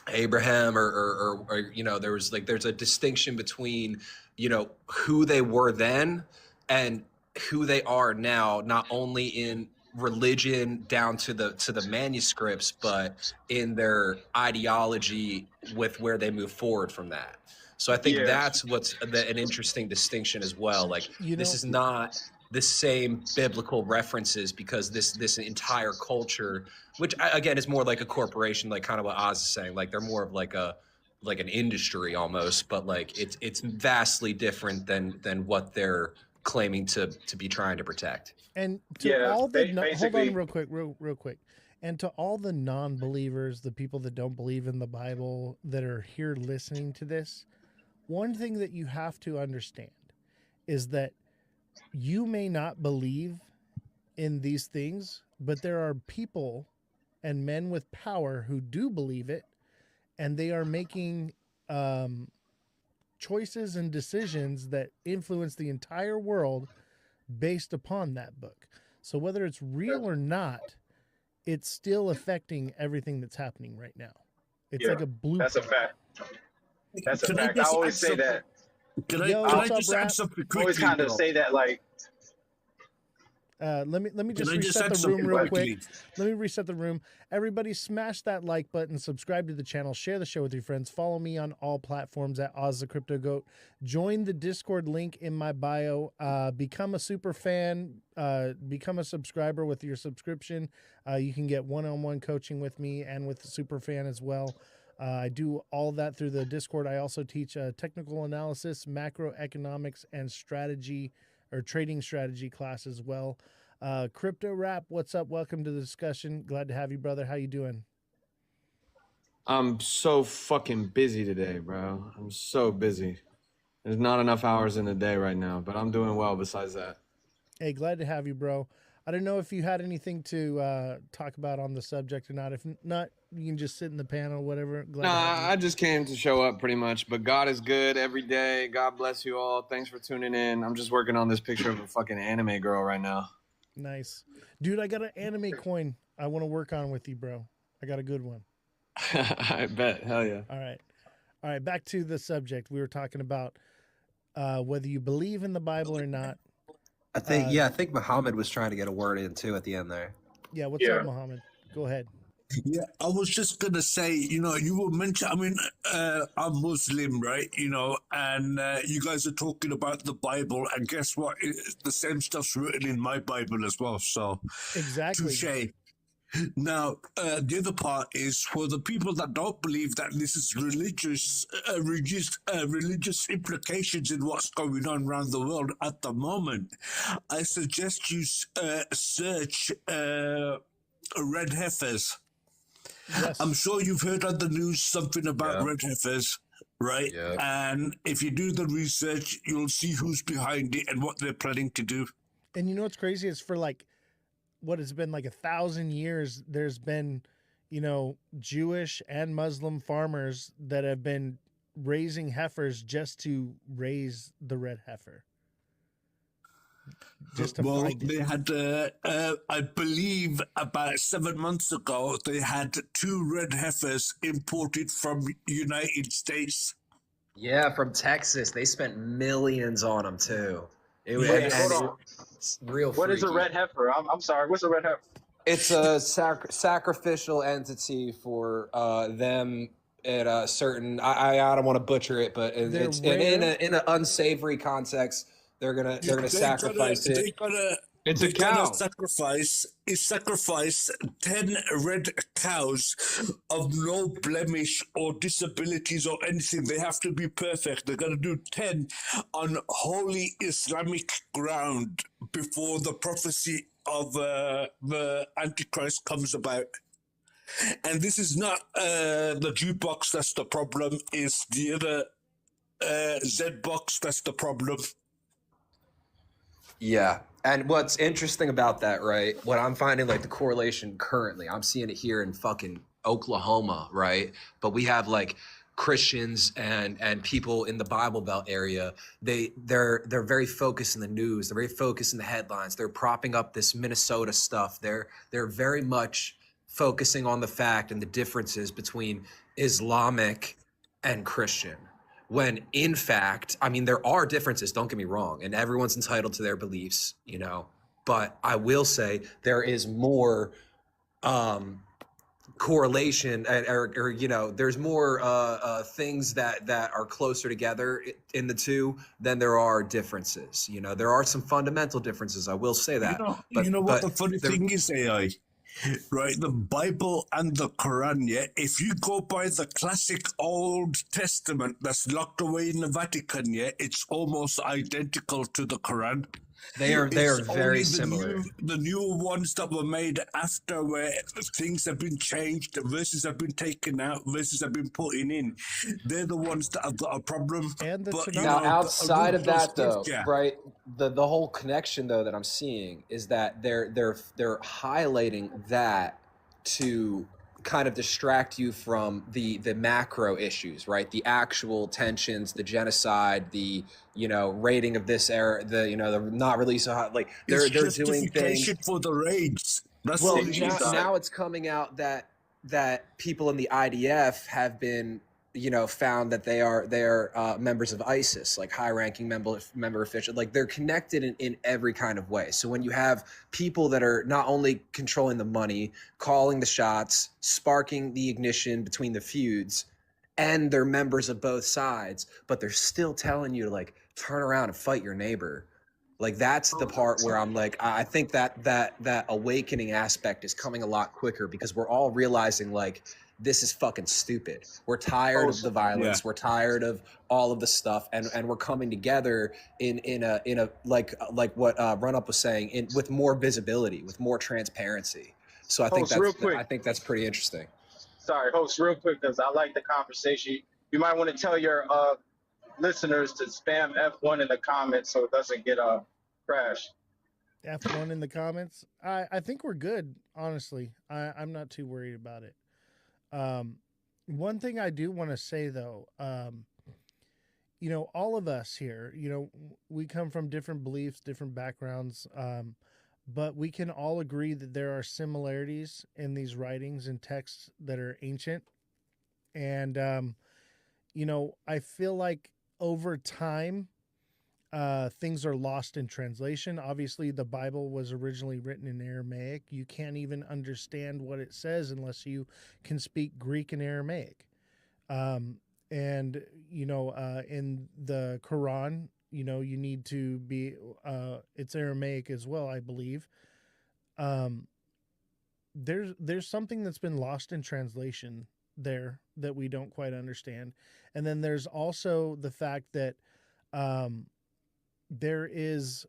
Abraham or you know, there's a distinction between, you know, who they were then and who they are now, not only in religion down to the manuscripts, but in their ideology with where they move forward from that. So I think that's what's an interesting distinction as well. Like, this is not the same biblical references, because this entire culture, which again is more like a corporation, like kind of what Oz is saying, like they're more of like an industry almost, but like it's vastly different than what they're claiming to be trying to protect. And to all the hold on real quick. And to all the non-believers, the people that don't believe in the Bible that are here listening to this, one thing that you have to understand is that you may not believe in these things, but there are people and men with power who do believe it, and they are making choices and decisions that influence the entire world based upon that book. So whether it's real or not, it's still affecting everything that's happening right now. It's like a blueprint. That's a fact. That's a Can I fact. I just always add say something? that. Can Yo, I what's up, just add Rap? something I always quickly, kind of bro? say that, like, Let me just Can I just reset add the room something real quickly? quick. Let me reset the room. Everybody smash that like button, subscribe to the channel, share the show with your friends, follow me on all platforms at Ozthecryptogoat. Join the Discord link in my bio. Become a super fan, become a subscriber with your subscription. You can get one-on-one coaching with me and with the super fan as well. I do all that through the Discord. I also teach technical analysis, macroeconomics, and strategy or trading strategy class as well. Crypto Rap, what's up? Welcome to the discussion. Glad to have you, brother. How you doing? I'm so fucking busy today, bro. I'm so busy. There's not enough hours in the day right now, but I'm doing well besides that. Hey, glad to have you, bro. I don't know if you had anything to talk about on the subject or not. If not, you can just sit in the panel, whatever. Glad to have you. I just came to show up pretty much, but God is good every day. God bless you all. Thanks for tuning in. I'm just working on this picture of a fucking anime girl right now. Nice. Dude, I got an anime coin I want to work on with you, bro. I got a good one. I bet. Hell yeah. All right. Back to the subject. We were talking about whether you believe in the Bible or not. I think Muhammad was trying to get a word in too at the end there. Yeah, what's up, Muhammad? Go ahead. Yeah, I was just gonna say, you were mentioning. I mean, I'm Muslim, right? And you guys are talking about the Bible, and guess what? The same stuff's written in my Bible as well. So, exactly. Touche. Now, the other part is for the people that don't believe that this is religious implications in what's going on around the world at the moment. I suggest you search red heifers. Yes. I'm sure you've heard on the news something about red heifers, right? Yeah. And if you do the research, you'll see who's behind it and what they're planning to do. And you know what's crazy is for what has been 1,000 years, there's been, Jewish and Muslim farmers that have been raising heifers just to raise the red heifer. Just to find it. They had, I believe, about 7 months ago, they had 2 red heifers imported from United States. Yeah, from Texas. They spent millions on them too. Hold on. Real. What is a red heifer? I'm sorry. What's a red heifer? It's a sacrificial entity for them at a certain. I don't want to butcher it, but it's in an unsavory context. They're gonna sacrifice it. It's a cow. Sacrifice 10 red cows of no blemish or disabilities or anything. They have to be perfect. They're going to do 10 on holy Islamic ground before the prophecy of the Antichrist comes about. And this is not the jukebox that's the problem. It's the other Z box that's the problem. Yeah. And what's interesting about that, right? What I'm finding the correlation currently, I'm seeing it here in fucking Oklahoma, right? But we have Christians and people in the Bible Belt area. They're very focused in the news. They're very focused in the headlines. They're propping up this Minnesota stuff. They're very much focusing on the fact and the differences between Islamic and Christian. When in fact, I mean, there are differences, don't get me wrong, and everyone's entitled to their beliefs, but I will say there is more correlation or there's more things that are closer together in the two than there are differences. There are some fundamental differences, I will say that. You know what the funny thing is, AI? Right, the Bible and the Quran, if you go by the classic Old Testament that's locked away in the Vatican, it's almost identical to the Quran. They are It's very only similar. the newer ones that were made after, where things have been changed, the verses have been taken out, verses have been put in. They're the ones that have got a problem. And the But Now, outside of that, though, right? The whole connection, though, that I'm seeing is that they're highlighting that to kind of distract you from the macro issues, right? The actual tensions, the genocide, the raiding of this era, the not release of like they're doing things justification for the raids. That's well, it. now it's coming out that people in the IDF have been, found that they are members of ISIS, like high-ranking member official. Like they're connected in every kind of way. So when you have people that are not only controlling the money, calling the shots, sparking the ignition between the feuds, and they're members of both sides, but they're still telling you to like turn around and fight your neighbor. Like that's the part where I'm like, I think that awakening aspect is coming a lot quicker because we're all realizing like this is fucking stupid. We're tired of the violence. Yeah. We're tired of all of the stuff, and we're coming together in a like what Run Up was saying, with more visibility, with more transparency. So I think Host, real quick. I think that's pretty interesting. Sorry, host, real quick, because I like the conversation. You might want to tell your listeners to spam F1 in the comments so it doesn't get crashed. F1 in the comments. I think we're good, honestly. I'm not too worried about it. One thing I do want to say though, all of us here, we come from different beliefs, different backgrounds, but we can all agree that there are similarities in these writings and texts that are ancient. And, I feel like over time, things are lost in translation. Obviously, the Bible was originally written in Aramaic. You can't even understand what it says unless you can speak Greek and Aramaic. And, in the Quran, you need to be, it's Aramaic as well, I believe. There's something that's been lost in translation there that we don't quite understand. And then there's also the fact that, there is,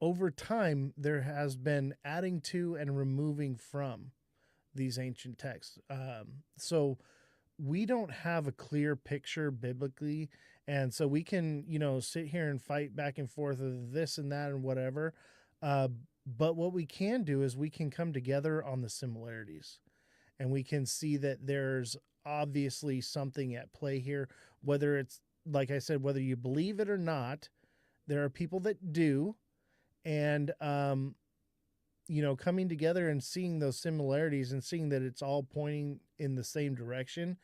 over time, there has been adding to and removing from these ancient texts. So we don't have a clear picture biblically. And so we can, sit here and fight back and forth of this and that and whatever. But what we can do is we can come together on the similarities. And we can see that there's obviously something at play here, whether it's, like I said, whether you believe it or not. There are people that do, and, coming together and seeing those similarities and seeing that it's all pointing in the same direction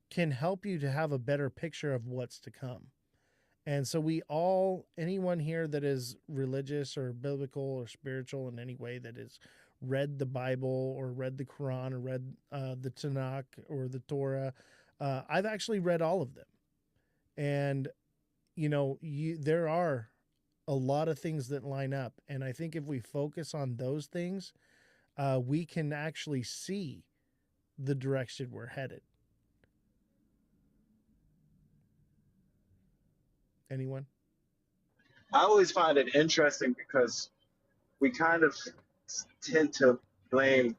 can help you to have a better picture of what's to come. And so anyone here that is religious or biblical or spiritual in any way that has read the Bible or read the Quran or read the Tanakh or the Torah, I've actually read all of them. And there are a lot of things that line up. And I think if we focus on those things, we can actually see the direction we're headed. Anyone? I always find it interesting because we kind of tend to blame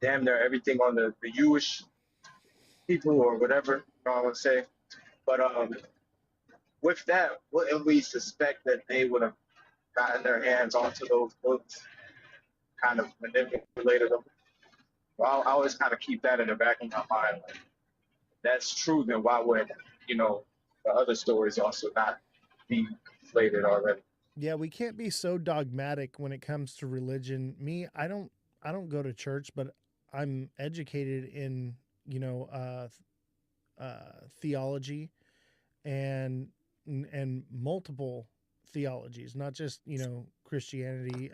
damn near everything on the Jewish people or whatever, I would say. But with that, wouldn't we suspect that they would have gotten their hands onto those books, kind of manipulated them? Well, I always kind of keep that in the back of my mind. Like, that's true, then why would, the other stories also not be conflated already? Yeah, we can't be so dogmatic when it comes to religion. I don't go to church, but I'm educated in, theology and multiple theologies, not just, Christianity,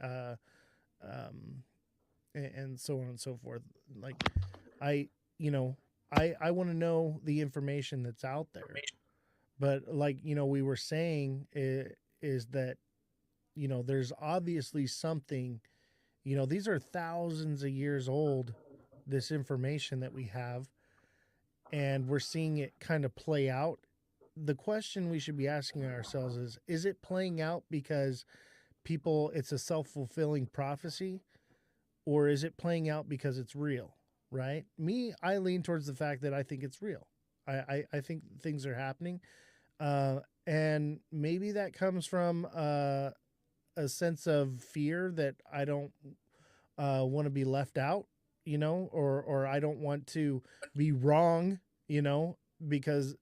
and so on and so forth. Like I want to know the information that's out there, but like, we were saying is that, there's obviously something, these are thousands of years old, this information that we have, and we're seeing it kind of play out. The question we should be asking ourselves is it playing out because people, it's a self-fulfilling prophecy, or is it playing out because it's real, right? Me, I lean towards the fact that I think it's real. I think things are happening. And maybe that comes from a sense of fear that I don't want to be left out, or I don't want to be wrong, because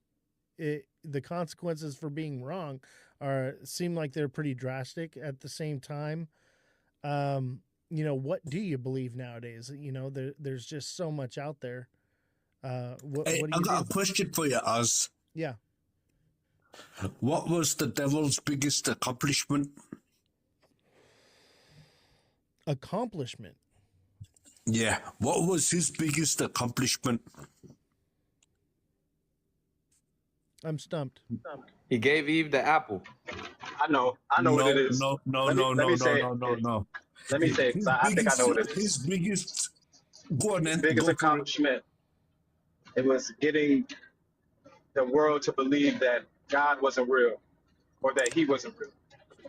the consequences for being wrong seem like they're pretty drastic. At the same time, what do you believe nowadays? There's just so much out there. What do you I got do? a question for you, Oz. Yeah. What was the devil's biggest accomplishment? Accomplishment? Yeah. What was his biggest accomplishment? I'm stumped. He gave Eve the apple. I know what it is. No. Let me say it, 'cause I think I know what it is. His biggest, go on then. Biggest accomplishment. It was getting the world to believe that God wasn't real, or that He wasn't real.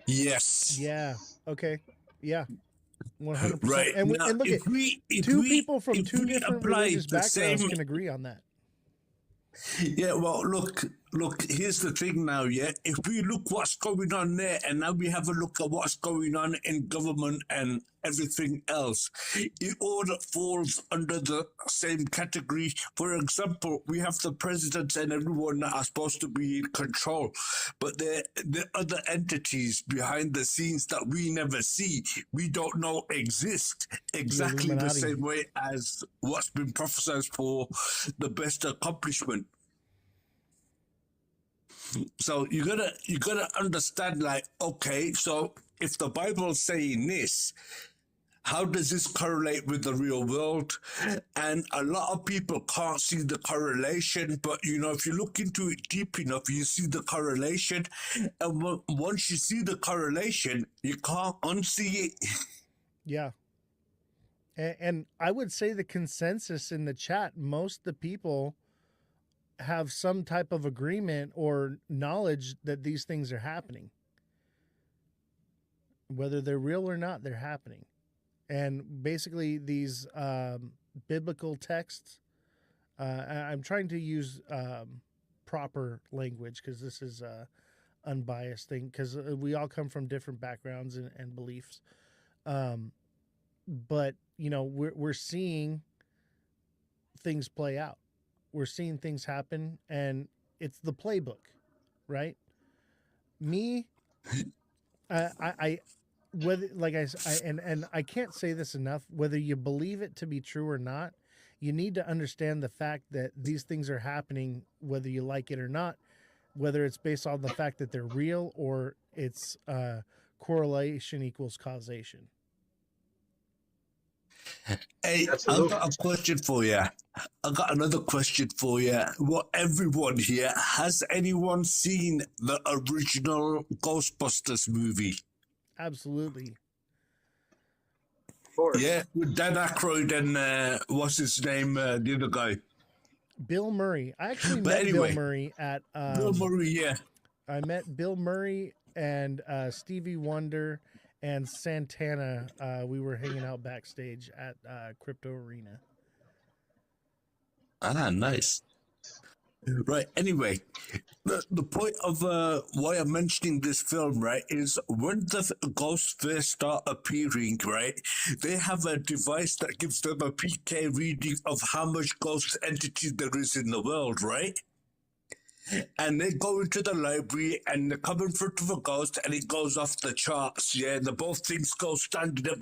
Yes. Yeah. Okay. Yeah. 100%. Right. And, Now, and look, if two we- people from if two we different apply religious the backgrounds same- can agree on that. Yeah, well, look, here's the thing now, yeah? If we look what's going on there, and now we have a look at what's going on in government and everything else, it all falls under the same category. For example, we have the president and everyone that are supposed to be in control, but the other entities behind the scenes that we never see, we don't know exist, exactly the Illuminati. same way as what's been prophesied for the best accomplishment. So you gotta understand, like, okay, so if the Bible's saying this, how does this correlate with the real world? And a lot of people can't see the correlation, but if you look into it deep enough, you see the correlation. And once you see the correlation, you can't unsee it. Yeah. And I would say the consensus in the chat, most of the people have some type of agreement or knowledge that these things are happening. Whether they're real or not, they're happening. And basically these biblical texts, I'm trying to use proper language because this is a unbiased thing, because we all come from different backgrounds and beliefs. But, we're seeing things play out. We're seeing things happen, and it's the playbook, right? Me, I whether, like and I can't say this enough, whether you believe it to be true or not, you need to understand the fact that these things are happening, whether you like it or not, whether it's based on the fact that they're real or it's correlation equals causation. Hey, I've got a question for you. I've got another question for you. Well, everyone here, has anyone seen the original Ghostbusters movie? Absolutely. Yeah, with Dan Aykroyd and what's his name, the other guy? Bill Murray. I actually met Bill Murray at... Bill Murray, yeah. I met Bill Murray and Stevie Wonder and Santana. We were hanging out backstage at Crypto Arena. Ah, nice. Right, anyway, the point of why I'm mentioning this film, right, is when the ghosts first start appearing, right, they have a device that gives them a PK reading of how much ghost entities there is in the world, right? And they go into the library and they come in front of a ghost and it goes off the charts, yeah, and both things go standing up,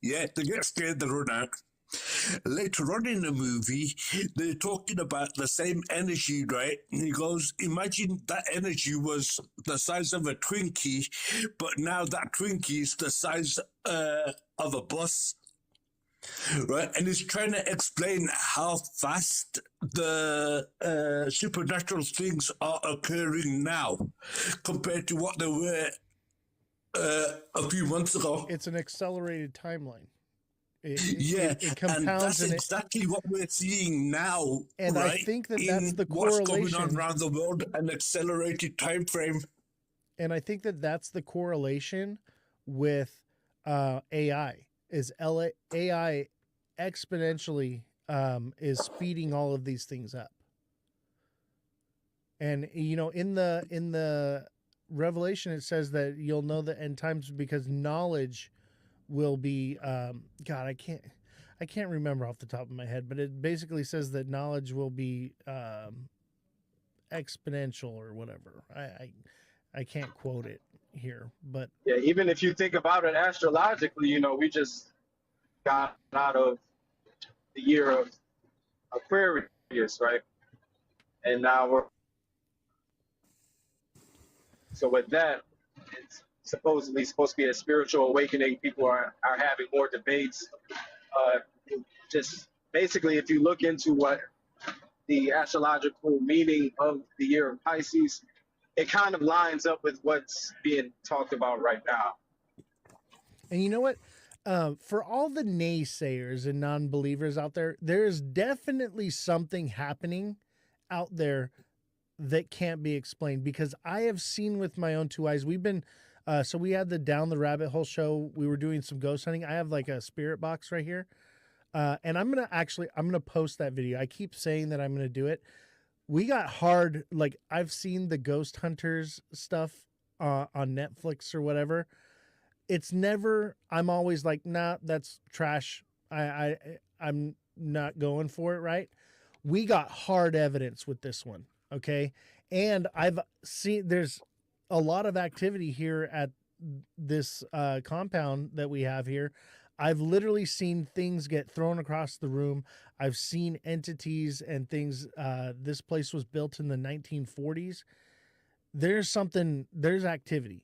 yeah, they get scared, they run out. Later on in the movie, they're talking about the same energy, right? And he goes, imagine that energy was the size of a Twinkie, but now that Twinkie is the size of a bus, right? And he's trying to explain how fast the supernatural things are occurring now compared to what they were a few months ago. It's an accelerated timeline. It compounds, and that's and exactly what we're seeing now. And right? I think that's in the what's correlation going on around the world, an accelerated time frame. And I think that that's the correlation with AI. AI exponentially is speeding all of these things up. And you know, in the Revelation, it says that you'll know the end times because knowledge will be. God, I can't remember off the top of my head, but it basically says that knowledge will be exponential or whatever. I can't quote it here, but Yeah, even if you think about it astrologically, you know, we just got out of the year of Aquarius, right? And now we're so with that, it's supposedly supposed to be a spiritual awakening. People are having more debates. Uh, just basically, if you look into what the astrological meaning of the year of Pisces, it kind of lines up with what's being talked about right now. And you know what? For all the naysayers and non-believers out there, there's definitely something happening out there that can't be explained, because I have seen with my own two eyes. We've been, so we had the Down the Rabbit Hole show. We were doing some ghost hunting. I have like a spirit box right here. And I'm going to post that video. I keep saying that I'm going to do it. We got hard. Like, I've seen the Ghost Hunters stuff on Netflix or whatever. It's never, I'm always like, nah, that's trash. I'm not going for it. Right. We got hard evidence with this one. Okay. And I've seen, there's a lot of activity here at this compound that we have here. I've literally seen things get thrown across the room. I've seen entities and things. This place was built in the 1940s. There's activity.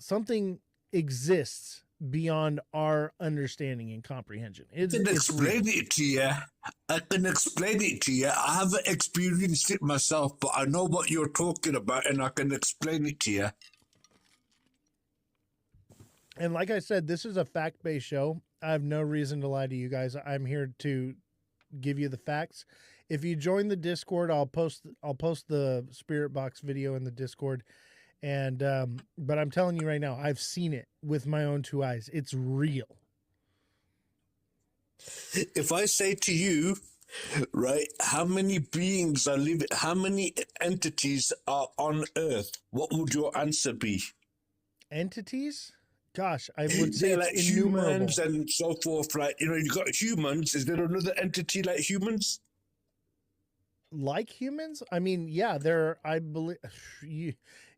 Something exists beyond our understanding and comprehension. I can explain it to you. I haven't experienced it myself, but I know what you're talking about, and I can explain it to you. And like I said, this is a fact-based show. I have no reason to lie to you guys. I'm here to give you the facts. If you join the Discord, I'll post the Spirit Box video in the Discord. And but I'm telling you right now, I've seen it with my own two eyes. It's real. If I say to you, right, how many beings are living, how many entities are on Earth, what would your answer be? Entities? Gosh, I would say like it's innumerable. Humans and so forth. Like, you know, you got humans. Is there another entity like humans? Like humans? I mean, yeah, I believe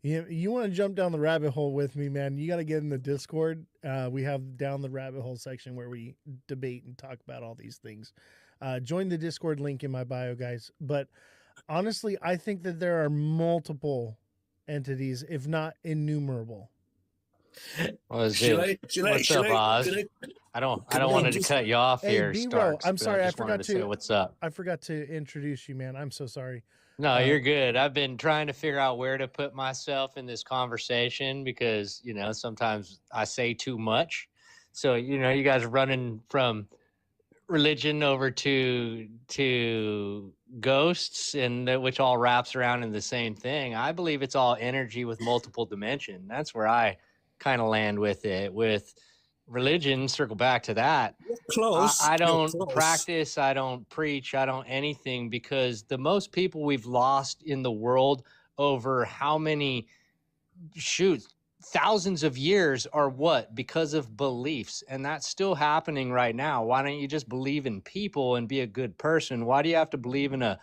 you want to jump down the rabbit hole with me, man. You got to get in the Discord. We have down the rabbit hole section where we debate and talk about all these things. Join the Discord link in my bio, guys. But honestly, I think that there are multiple entities, if not innumerable. What's up, Oz? I don't want to cut you off here, Starks. I'm sorry, I forgot to say what's up. I forgot to introduce you, man. I'm so sorry. No, you're good. I've been trying to figure out where to put myself in this conversation because, you know, sometimes I say too much. So, you know, you guys are running from religion over to ghosts, and which all wraps around in the same thing. I believe it's all energy with multiple dimension. That's where I kind of land with it. With religion, circle back to that. Close. I don't practice, I don't preach, I don't anything, because the most people we've lost in the world over how many thousands of years are what? Because of beliefs. And that's still happening right now. Why don't you just believe in people and be a good person? Why do you have to believe in a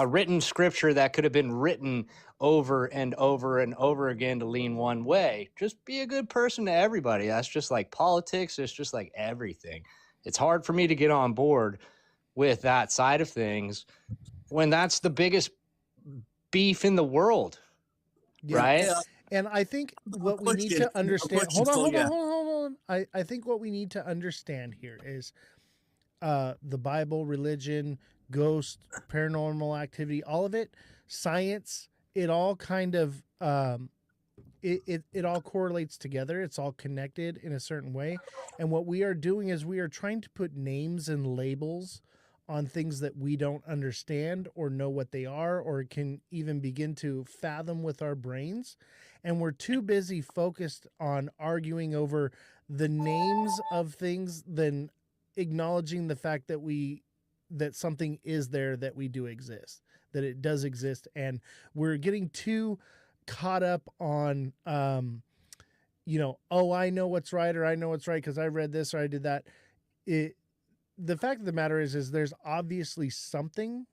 written scripture that could have been written over and over and over again to lean one way? Just be a good person to everybody. That's just like politics. It's just like everything. It's hard for me to get on board with that side of things when that's the biggest beef in the world, right? Yeah. And I think what we need to understand, hold on. I think what we need to understand here is the Bible, religion, ghost, paranormal activity, all of it, science, it all kind of it all correlates together. It's all connected in a certain way. And what we are doing is we are trying to put names and labels on things that we don't understand or know what they are or can even begin to fathom with our brains. And we're too busy focused on arguing over the names of things than acknowledging the fact that something is there, that we do exist, that it does exist. And we're getting too caught up on, oh, I know what's right, or I know what's right because I read this or I did that. The fact of the matter is there's obviously something,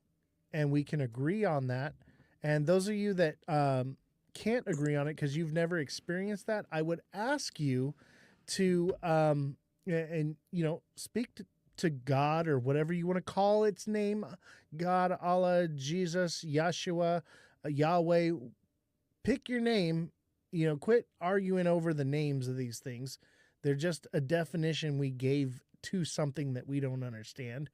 and we can agree on that. And those of you that can't agree on it because you've never experienced that, I would ask you to speak to God, or whatever you want to call its name, God, Allah, Jesus, Yeshua, Yahweh. Pick your name. Quit arguing over the names of these things. They're just a definition we gave to something that we don't understand.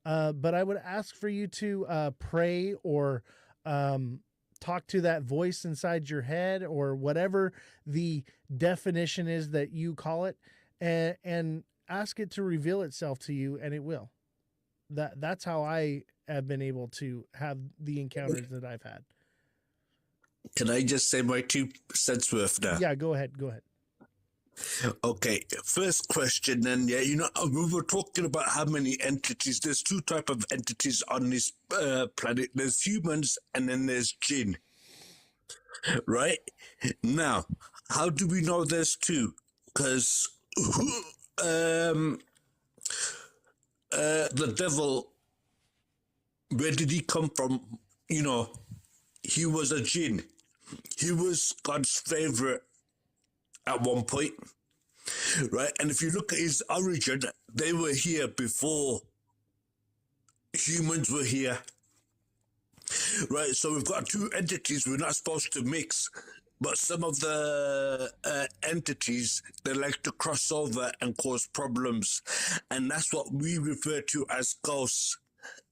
But I would ask for you to pray or talk to that voice inside your head, or whatever the definition is that you call it, and ask it to reveal itself to you, and it will. That's how I have been able to have the encounters that I've had. Can I just say my 2 cents worth now? Yeah, go ahead. Okay, first question then. Yeah, we were talking about how many entities. There's 2 types of entities on this planet. There's humans and then there's jinn. Right? Now, how do we know there's 2? Because the devil, where did he come from? He was a jinn. He was God's favorite at one point, right? And if you look at his origin, they were here before humans were here, right? So we've got 2 entities we're not supposed to mix, but some of the entities, they like to cross over and cause problems, and that's what we refer to as ghosts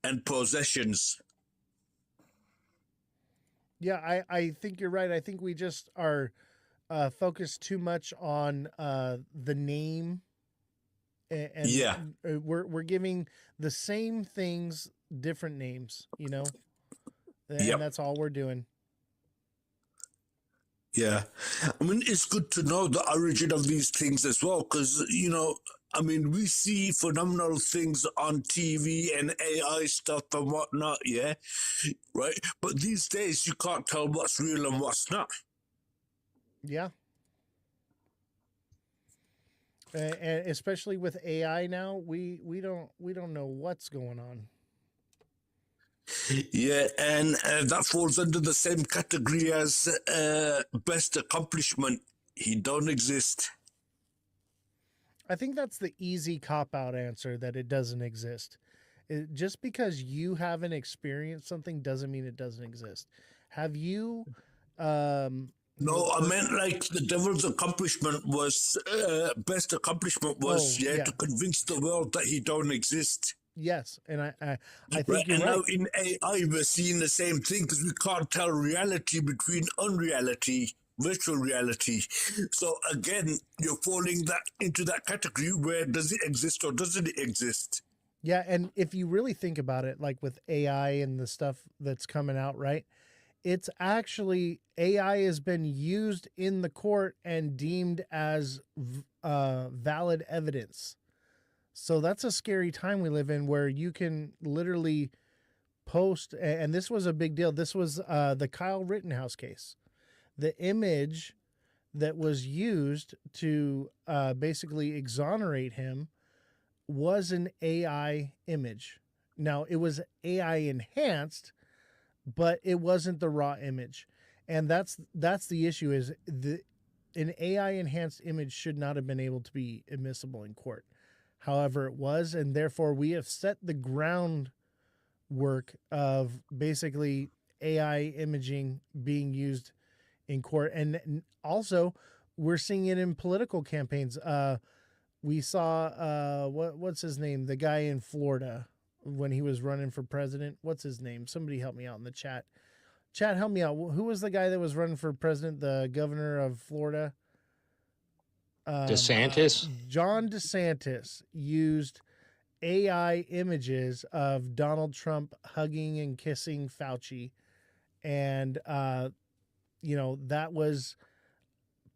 and possessions. Yeah, I think you're right. I think we just are focused too much on the name, and yeah, we're giving the same things different names, and Yep. that's all we're doing. Yeah, I mean, it's good to know the origin of these things as well, because, we see phenomenal things on TV and AI stuff and whatnot, yeah, right? But these days, you can't tell what's real and what's not. Yeah. And especially with AI now, we don't know what's going on. Yeah, and that falls under the same category as best accomplishment. He don't exist. I think that's the easy cop-out answer, that it doesn't exist. Just because you haven't experienced something doesn't mean it doesn't exist. Have you... No, I meant like the devil's accomplishment was, best accomplishment was, to convince the world that he don't exist. Yes, and I think right, you're and right. now in AI we're seeing the same thing, because we can't tell reality between unreality, virtual reality. So again, you're falling into that category where does it exist or doesn't it exist? Yeah, and if you really think about it, like with AI and the stuff that's coming out, right? It's actually, AI has been used in the court and deemed as valid evidence. So that's a scary time we live in, where you can literally post, and this was a big deal. This was the Kyle Rittenhouse case. The image that was used to basically exonerate him was an AI image. Now, it was AI enhanced, but it wasn't the raw image. And that's the issue, is an AI enhanced image should not have been able to be admissible in court. However, it was, and therefore we have set the groundwork of basically AI imaging being used in court. And also, we're seeing it in political campaigns. We saw, what's his name? The guy in Florida when he was running for president. What's his name? Somebody help me out in the chat. Chat, help me out. Who was the guy that was running for president, the governor of Florida? DeSantis? John DeSantis used AI images of Donald Trump hugging and kissing Fauci. And, that was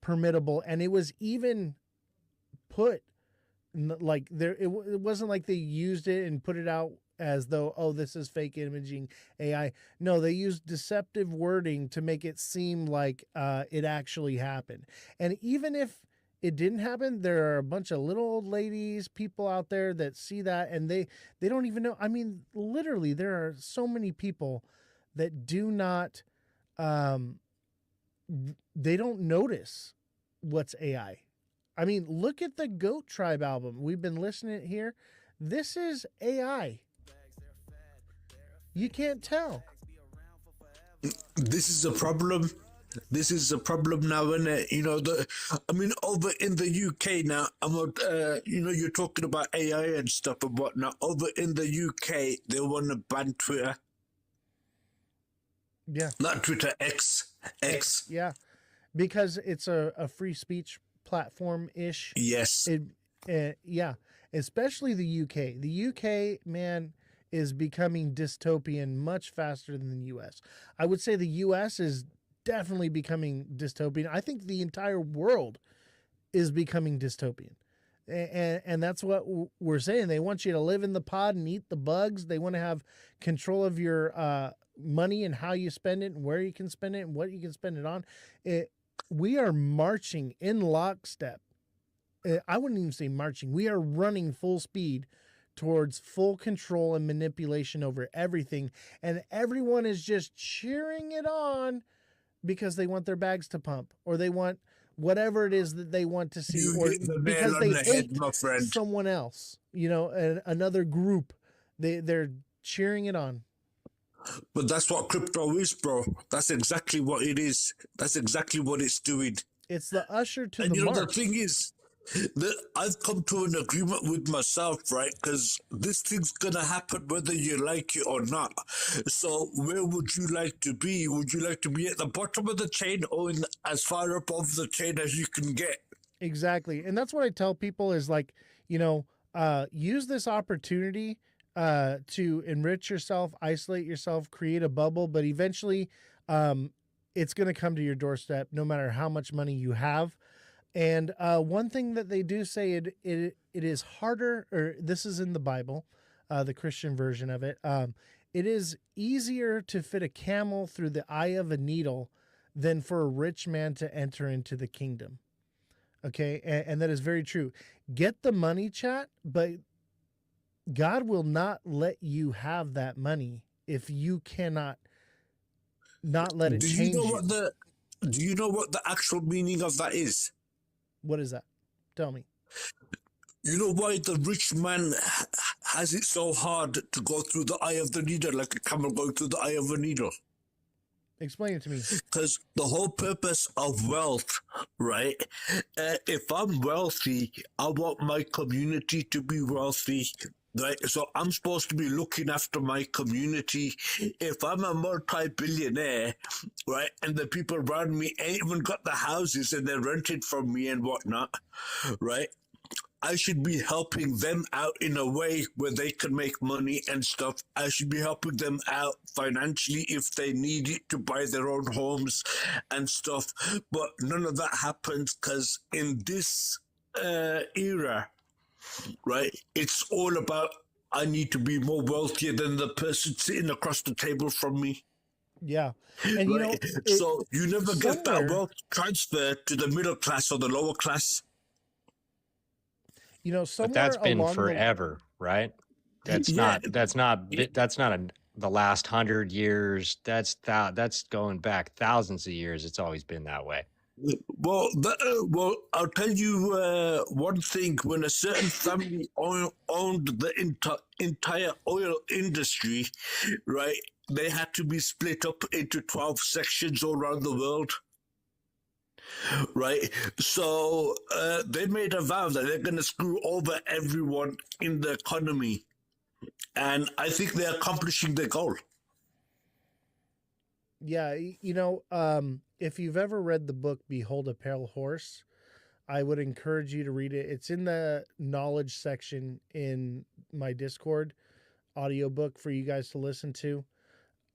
permittable. And it was even put like there, it wasn't like they used it and put it out as though, oh, this is fake imaging AI. No, they used deceptive wording to make it seem like it actually happened. And even if it didn't happen, there are a bunch of little old ladies, people out there that see that and they don't even know. I mean, literally, there are so many people that do not, they don't notice what's AI. I mean, look at the Goat Tribe album. We've been listening here. This is AI. You can't tell. This is a problem. This is a problem now, and over in the UK now, you're talking about AI and stuff and whatnot. Over in the UK, they want to ban Twitter. Yeah. Not Twitter, X. Yeah, because it's a free speech platform-ish. Yes. Yeah, especially the UK. The UK, man, is becoming dystopian much faster than the US. I would say the US is definitely becoming dystopian. I think the entire world is becoming dystopian. And that's what we're saying. They want you to live in the pod and eat the bugs. They want to have control of your money and how you spend it and where you can spend it and what you can spend it on. We are marching in lockstep. I wouldn't even say marching. We are running full speed towards full control and manipulation over everything. And everyone is just cheering it on because they want their bags to pump, or they want whatever it is that they want to see, or because they hate someone else, another group. They're cheering it on. But that's what crypto is, bro. That's exactly what it is. That's exactly what it's doing. It's the usher to the march. march. The thing is that I've come to an agreement with myself, right? Because this thing's going to happen whether you like it or not. So where would you like to be? Would you like to be at the bottom of the chain or as far above the chain as you can get? Exactly. And that's what I tell people is like, use this opportunity to enrich yourself, isolate yourself, create a bubble, but eventually it's going to come to your doorstep no matter how much money you have. And one thing that they do say, it is harder, or this is in the Bible, the Christian version of it. It is easier to fit a camel through the eye of a needle than for a rich man to enter into the kingdom. Okay. And that is very true. Get the money, chat, but God will not let you have that money if you cannot not let it change you. Do you know what the actual meaning of that is? What is that? Tell me. You know why the rich man has it so hard to go through the eye of the needle, like a camel going through the eye of a needle? Explain it to me. Because the whole purpose of wealth, right? If I'm wealthy, I want my community to be wealthy. Right, so I'm supposed to be looking after my community. If I'm a multi-billionaire, right, and the people around me ain't even got the houses and they're rented from me and whatnot, right, I should be helping them out in a way where they can make money and stuff. I should be helping them out financially if they need it to buy their own homes and stuff. But none of that happens because in this era, right, it's all about I need to be more wealthier than the person sitting across the table from me. Yeah. And right? So you never get that wealth transfer to the middle class or the lower class. But that's been forever, right? That's not the last 100 years. That's going back thousands of years. It's always been that way. Well, I'll tell you one thing. When a certain family owned the entire oil industry, right, they had to be split up into 12 sections all around the world. Right, so they made a vow that they're going to screw over everyone in the economy, and I think they're accomplishing their goal. Yeah, if you've ever read the book Behold a Pale Horse, I would encourage you to read it. It's in the knowledge section in my Discord audiobook for you guys to listen to.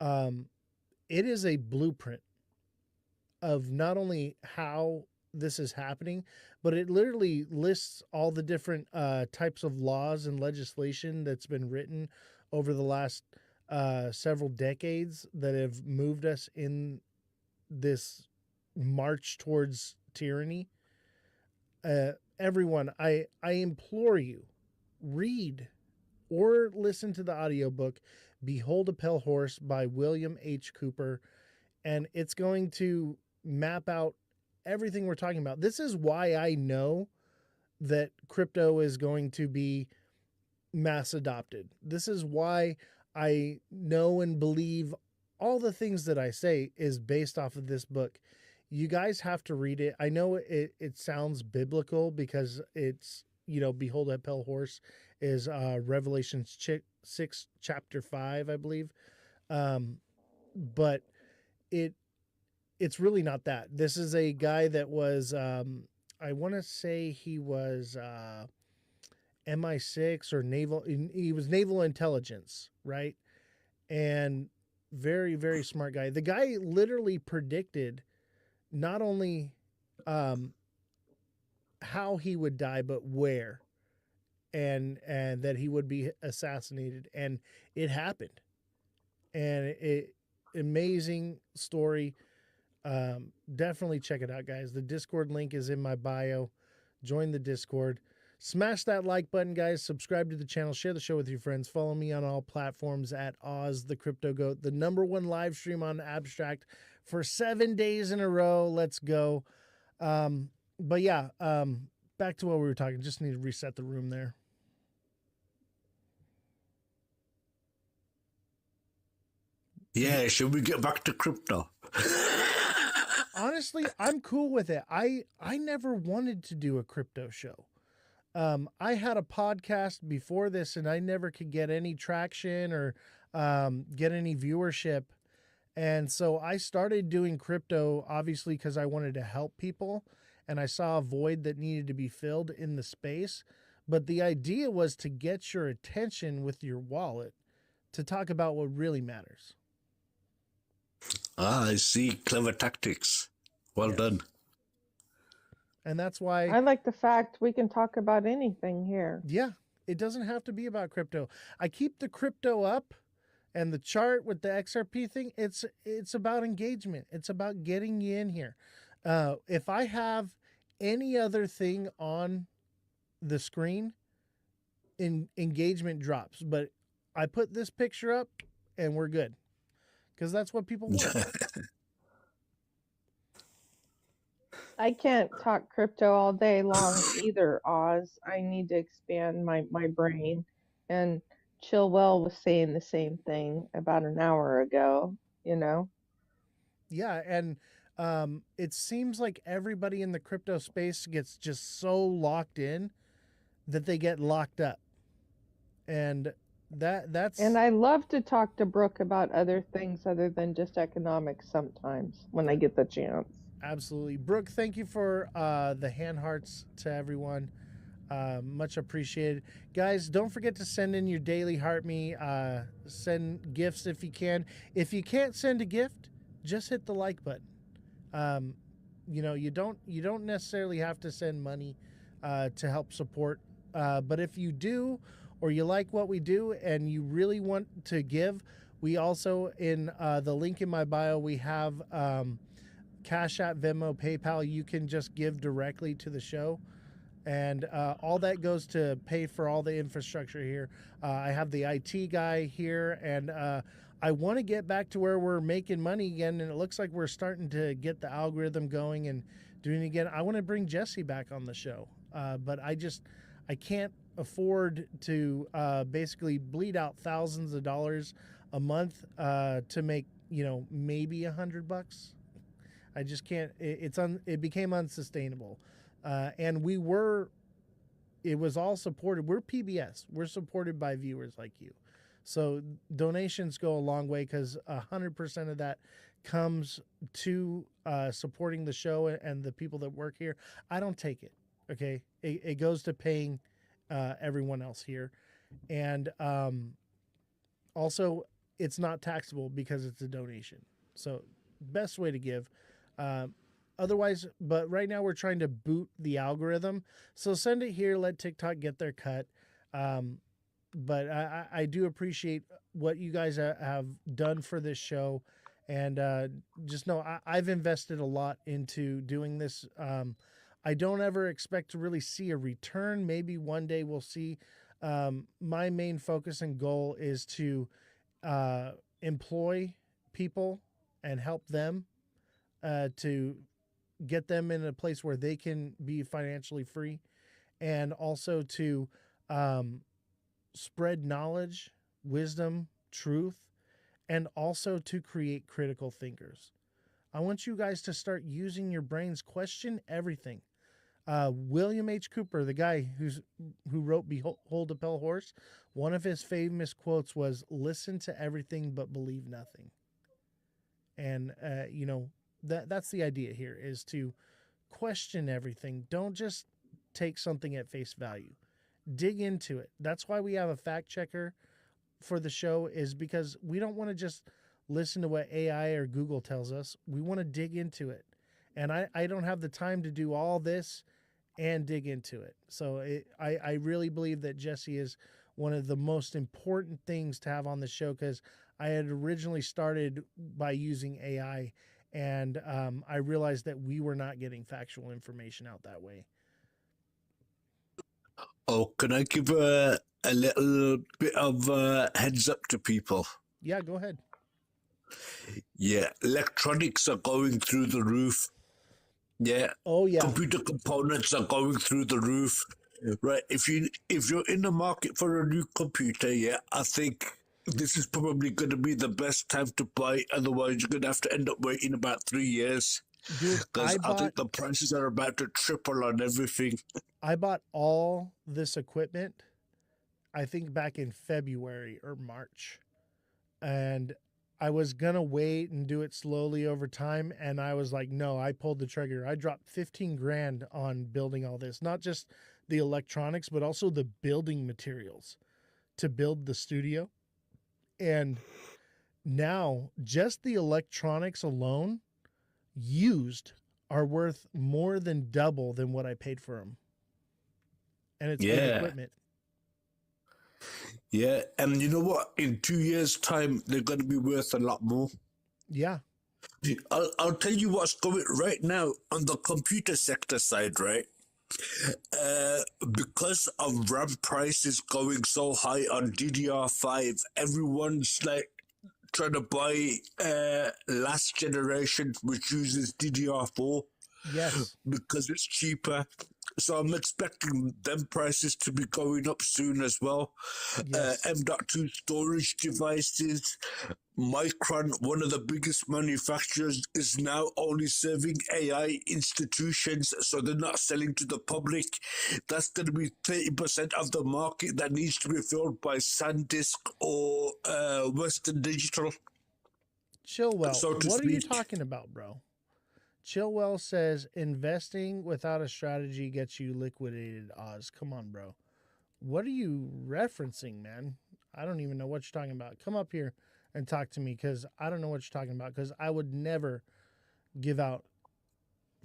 It is a blueprint of not only how this is happening, but it literally lists all the different types of laws and legislation that's been written over the last several decades that have moved us in this march towards tyranny. Everyone, I implore you, read or listen to the audiobook Behold a Pale Horse by William H. Cooper, and it's going to map out everything we're talking about. This is why I know that crypto is going to be mass adopted. This is why I know and believe all the things that I say is based off of this book. You guys have to read it. I know it sounds biblical because it's, Behold a Pale Horse is Revelations 6, chapter 5, I believe. But it's really not that. This is a guy that was, I want to say he was MI6 or naval. He was naval intelligence, right? And very, very smart guy. The guy literally predicted not only how he would die, but where, and that he would be assassinated, and it happened. And it amazing story. Definitely check it out, guys. The Discord link is in my bio. Join the Discord. Smash that like button, guys. Subscribe to the channel. Share the show with your friends. Follow me on all platforms at Ozthecryptogoat, the #1 live stream on Abstract for 7 days in a row. Let's go. But yeah, back to what we were talking. Just need to reset the room there. Yeah, should we get back to crypto? Honestly, I'm cool with it. I never wanted to do a crypto show. I had a podcast before this and I never could get any traction or get any viewership. And so I started doing crypto, obviously, because I wanted to help people and I saw a void that needed to be filled in the space. But the idea was to get your attention with your wallet to talk about what really matters. I see. Clever tactics. Well done. And that's why I like the fact we can talk about anything here. Yeah, it doesn't have to be about crypto. I keep the crypto up and the chart with the XRP thing. It's about engagement. It's about getting you in here. If I have any other thing on the screen, engagement drops. But I put this picture up and we're good. Because that's what people want. I can't talk crypto all day long either, Oz. I need to expand my brain. And Chillwell was saying the same thing about an hour ago, Yeah, and it seems like everybody in the crypto space gets just so locked in that they get locked up. And that's And I love to talk to Brooke about other things other than just economics sometimes when I get the chance. Absolutely. Brooke, thank you for the hand hearts to everyone. Much appreciated. Guys, don't forget to send in your daily heart me. Send gifts if you can. If you can't send a gift, just hit the like button. You don't necessarily have to send money to help support. But if you do, or you like what we do and you really want to give, we also, in the link in my bio, we have Cash App, Venmo, PayPal. You can just give directly to the show. And all that goes to pay for all the infrastructure here. I have the IT guy here, and I want to get back to where we're making money again, and it looks like we're starting to get the algorithm going and doing it again. I want to bring Jesse back on the show, but I can't afford to basically bleed out thousands of dollars a month to make, maybe $100. I just can't. It became unsustainable. And it was all supported. We're PBS. We're supported by viewers like you. So donations go a long way because 100% of that comes to supporting the show and the people that work here. I don't take it. Okay, it goes to paying everyone else here, and also it's not taxable because it's a donation. So best way to give. Otherwise, but right now we're trying to boot the algorithm. So send it here. Let TikTok get their cut. But I do appreciate what you guys have done for this show. And just know I've invested a lot into doing this. I don't ever expect to really see a return. Maybe one day we'll see. My main focus and goal is to employ people and help them to get them in a place where they can be financially free, and also to spread knowledge, wisdom, truth, and also to create critical thinkers. I want you guys to start using your brains, question everything. William H. Cooper, the guy who wrote Behold a Pale Horse, one of his famous quotes was, "Listen to everything but believe nothing." And that's the idea here, is to question everything. Don't just take something at face value. Dig into it. That's why we have a fact checker for the show, is because we don't want to just listen to what AI or Google tells us. We want to dig into it. And I don't have the time to do all this and dig into it. So I really believe that Jesse is one of the most important things to have on the show, because I had originally started by using AI, and I realized that we were not getting factual information out that way. Oh, can I give a little bit of heads up to people? Yeah, go ahead. Yeah, electronics are going through the roof. Yeah. Oh yeah. Computer components are going through the roof. Right. If you're in the market for a new computer, yeah, I think this is probably going to be the best time to buy. Otherwise, you're going to have to end up waiting about 3 years. Dude, because I think the prices are about to triple on everything. I bought all this equipment, I think back in February or March, and I was going to wait and do it slowly over time. And I was like, no, I pulled the trigger. I dropped 15 grand on building all this, not just the electronics, but also the building materials to build the studio. And now just the electronics alone used are worth more than double than what I paid for them. And it's good equipment. Yeah, and you know what? In 2 years' time, they're going to be worth a lot more. Yeah. I'll tell you what's going right now on the computer sector side, right? Because of RAM prices going so high on DDR5, everyone's like trying to buy last generation, which uses DDR4. Yes. Because it's cheaper. So I'm expecting them prices to be going up soon as well. Yes. M.2 storage devices. Micron, one of the biggest manufacturers, is now only serving AI institutions, so they're not selling to the public. That's going to be 30% of the market that needs to be filled by SanDisk or Western Digital. Chillwell, so to what speak. are you talking about, bro? Chillwell says investing without a strategy gets you liquidated. Oz, come on, bro. What are you referencing, man? I don't even know what you're talking about. Come up here and talk to me, because I don't know what you're talking about, because I would never give out.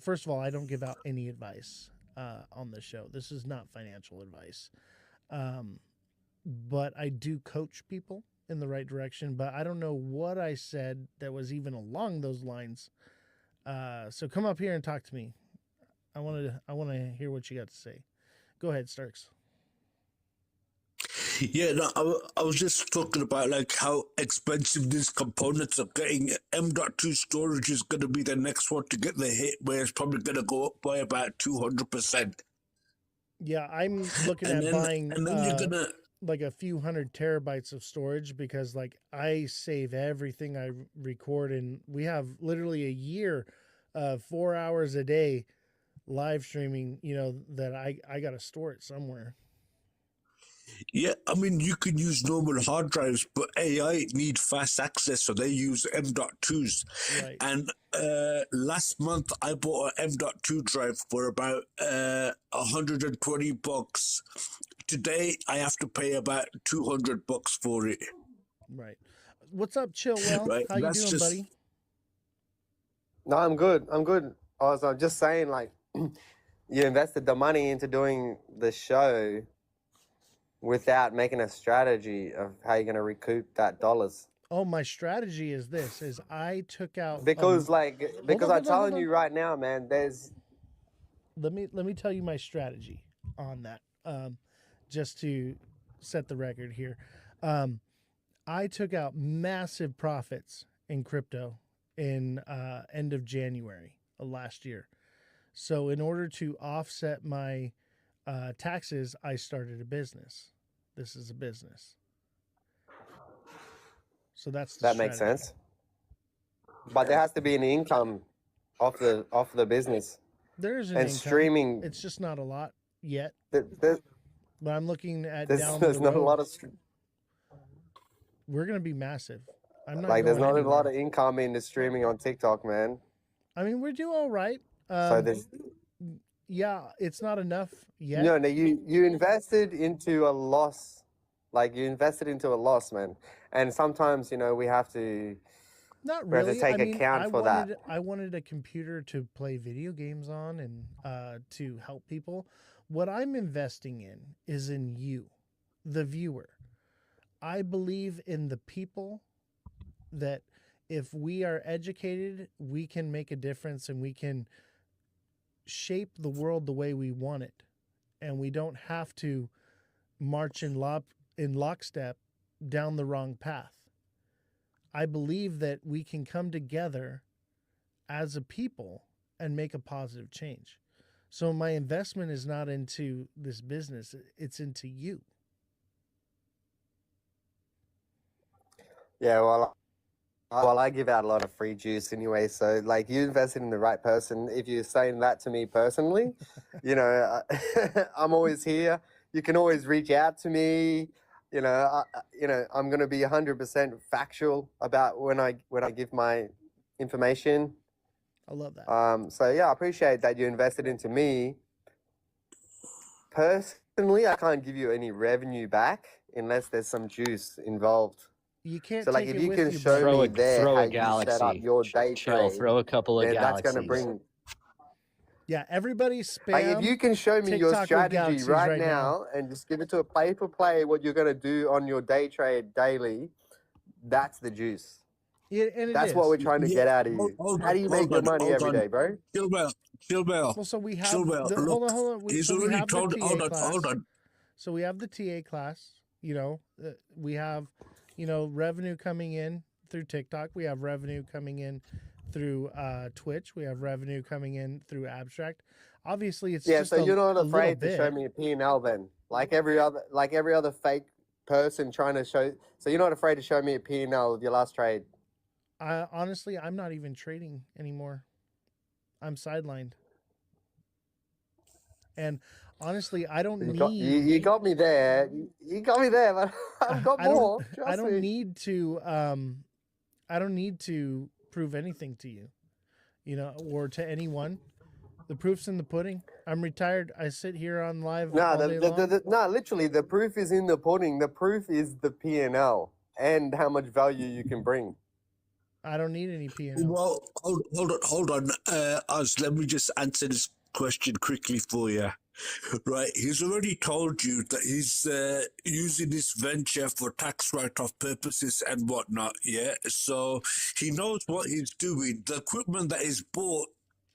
First of all, I don't give out any advice on the show. This is not financial advice. But I do coach people in the right direction, but I don't know what I said that was even along those lines. So come up here and talk to me. I want to hear what you got to say. Go ahead, Starks. Yeah, no, I was just talking about like how expensive these components are getting. M.2 storage is going to be the next one to get the hit, where it's probably going to go up by about 200%. Yeah, I'm looking at buying you're gonna like a few hundred terabytes of storage, because like I save everything I record, and we have literally a year of 4 hours a day live streaming, that I got to store it somewhere. Yeah, I mean, you can use normal hard drives, but AI need fast access, so they use M.2s. Right. And last month, I bought an M.2 drive for about $120. Today, I have to pay about $200 for it. Right. What's up, Chillwell? Right? How you That's doing, just buddy? No, I'm good. I'm good. I'm just saying, like, you invested the money into doing the show without making a strategy of how you're going to recoup that dollars. Oh, my strategy is this: is I took out Because, hold I'm telling on. you right now, man, there's. Let me tell you my strategy on that. Just to set the record here, I took out massive profits in crypto in end of January of last year. So in order to offset my taxes, I started a business. This is a business. So that's the That strategy. makes sense. But there has to be an income off the business. There's an and income. Streaming. It's just not a lot yet. But I'm looking at there's down not the road. a lot of. We're gonna be massive. I'm not Like, there's going not anywhere. a lot of income in the streaming on TikTok, man. I mean, we do all right. So there's. Yeah, it's not enough yet. No, you invested into a loss. Like, you invested into a loss, man. And sometimes, we have to. Not We have really. to take I mean, account for that. I wanted a computer to play video games on and to help people. What I'm investing in is in you, the viewer. I believe in the people that if we are educated, we can make a difference and we can shape the world the way we want it. And we don't have to march in lockstep down the wrong path. I believe that we can come together as a people and make a positive change. So my investment is not into this business, it's into you. Yeah, well, I give out a lot of free juice anyway. So, like, you invested in the right person. If you're saying that to me personally, I'm always here. You can always reach out to me. I'm going to be 100% factual about when I give my information. I love that. So yeah, I appreciate that you invested into me. Personally, I can't give you any revenue back unless there's some juice involved. You can't. So, like, take if it you with can you, show Throw me a there throw how a you set up galaxy. your day Chill. trade, Throw a couple of then that's galaxies. going to bring. Yeah, everybody spam. Like, if you can show me your TikTok with strategy galaxies right now and just give it to a paper play, what you're going to do on your day trade daily, that's the juice. Yeah, and That's what we're trying to get out of you. How do you make your money every day, bro? Chill bell. Well, so we have Chill bell. hold on. He's So we already have told. the TA Hold class. on. So we have the TA class. We have, revenue coming in through TikTok. We have revenue coming in through Twitch. We have revenue coming in through Abstract. Obviously, it's Yeah, just so you're not a little afraid to bit. show me a P&L then, like every other fake person trying to show. So you're not afraid to show me a P&L of your last trade. Honestly, I'm not even trading anymore. I'm sidelined. And honestly, I don't need. You got me there. You got me there, but I've got more. I Trust don't me. need to. I don't need to prove anything to you, or to anyone. The proof's in the pudding. I'm retired. I sit here on live No, all day long. no, literally, the proof is in the pudding. The proof is the P&L and how much value you can bring. I don't need any P&L. Well, hold on. Oz, let me just answer this question quickly for you. Right, he's already told you that he's using this venture for tax write-off purposes and whatnot, yeah? So he knows what he's doing. The equipment that is bought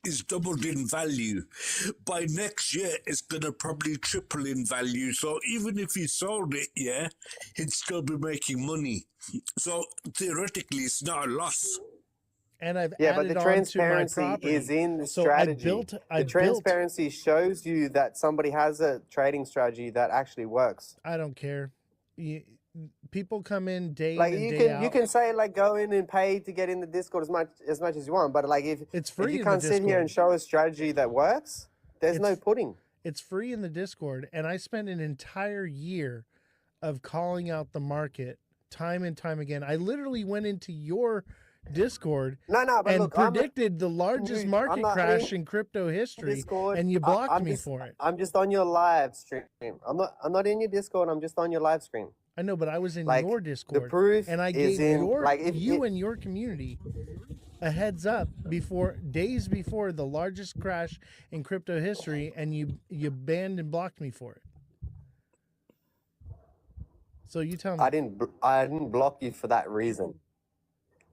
is doubled in value. By next year, it's going to probably triple in value. So even if he sold it, yeah, he'd still be making money. So theoretically, it's not a loss. And I've Yeah, but added the on to my transparency property. is in the So strategy. I The transparency shows you that somebody has a trading strategy that actually works. I don't care. People come in day Like, in and you day can out. you can say, like, go in and pay to get in the Discord as much as you want, but like, if It's if free you in the can't sit here Discord. and show a strategy that works, there's no pudding. It's free in the Discord, and I spent an entire year of calling out the market time and time again. I literally went into your Discord but and look, predicted the largest market crash in crypto history, Discord, and you blocked me just, for it. I'm just on your live stream. I'm not in your Discord. I'm just on your live stream. I know, but I was in Like, your the Discord, proof and I is gave in like you and your community a heads up days before the largest crash in crypto history, and you banned and blocked me for it. So you tell me. I didn't block you for that reason.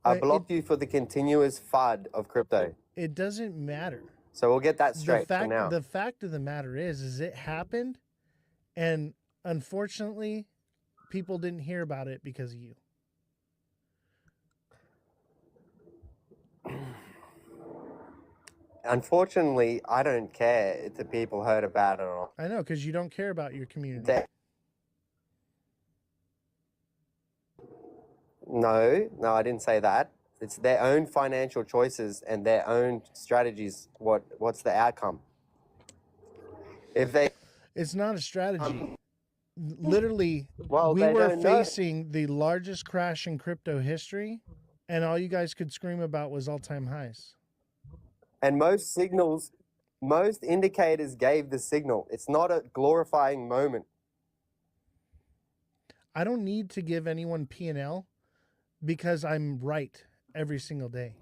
I blocked you for the continuous FUD of crypto. It doesn't matter. So we'll get that straight for now. The fact of the matter is it happened, and unfortunately, people didn't hear about it because of you. Unfortunately, I don't care if the people heard about it or not. I know, because you don't care about your community. No, I didn't say that. It's their own financial choices and their own strategies. What's the outcome? It's not a strategy. Literally, well, we they were don't know. facing the largest crash in crypto history, and all you guys could scream about was all-time highs. And most indicators gave the signal. It's not a glorifying moment. I don't need to give anyone P&L because I'm right every single day.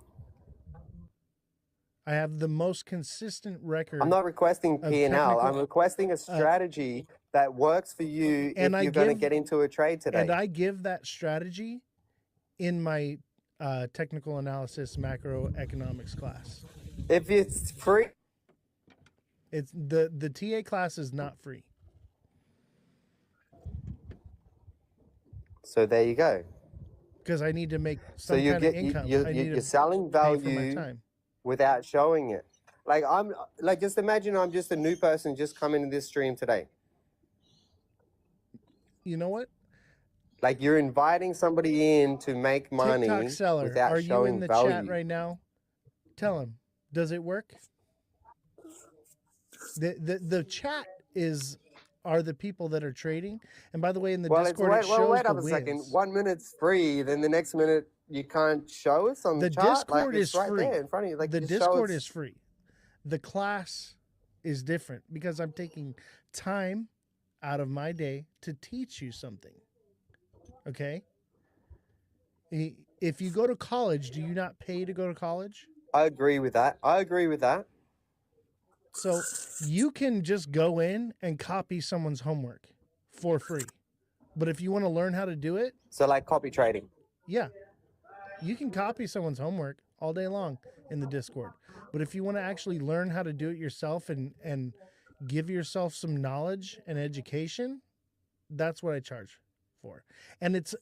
I have the most consistent record. I'm not requesting P&L. I'm requesting a strategy that works for you if you're going to get into a trade today. And I give that strategy in my technical analysis macroeconomics class. If it's free, it's the TA class is not free. So there you go. Because I need to make some kind of income. You're selling value without showing it. Just imagine I'm just a new person just coming to this stream today. You know what? Like you're inviting somebody in to make money TikTok seller, without are showing you in the value. chat right now? Tell him. Does it work? The chat are the people that are trading. And by the way, in the Discord, it shows wait the up a wins. second. 1 minute's free, then the next minute you can't show us on the chart. Discord is right free. there in front of you. Like, the just show Discord us- is free. The class is different because I'm taking time out of my day to teach you something. Okay? If you go to college, do you not pay to go to college? I agree with that. So you can just go in and copy someone's homework for free. But if you want to learn how to do it. So like copy trading. Yeah. You can copy someone's homework all day long in the Discord. But if you want to actually learn how to do it yourself and give yourself some knowledge and education, that's what I charge for. And it's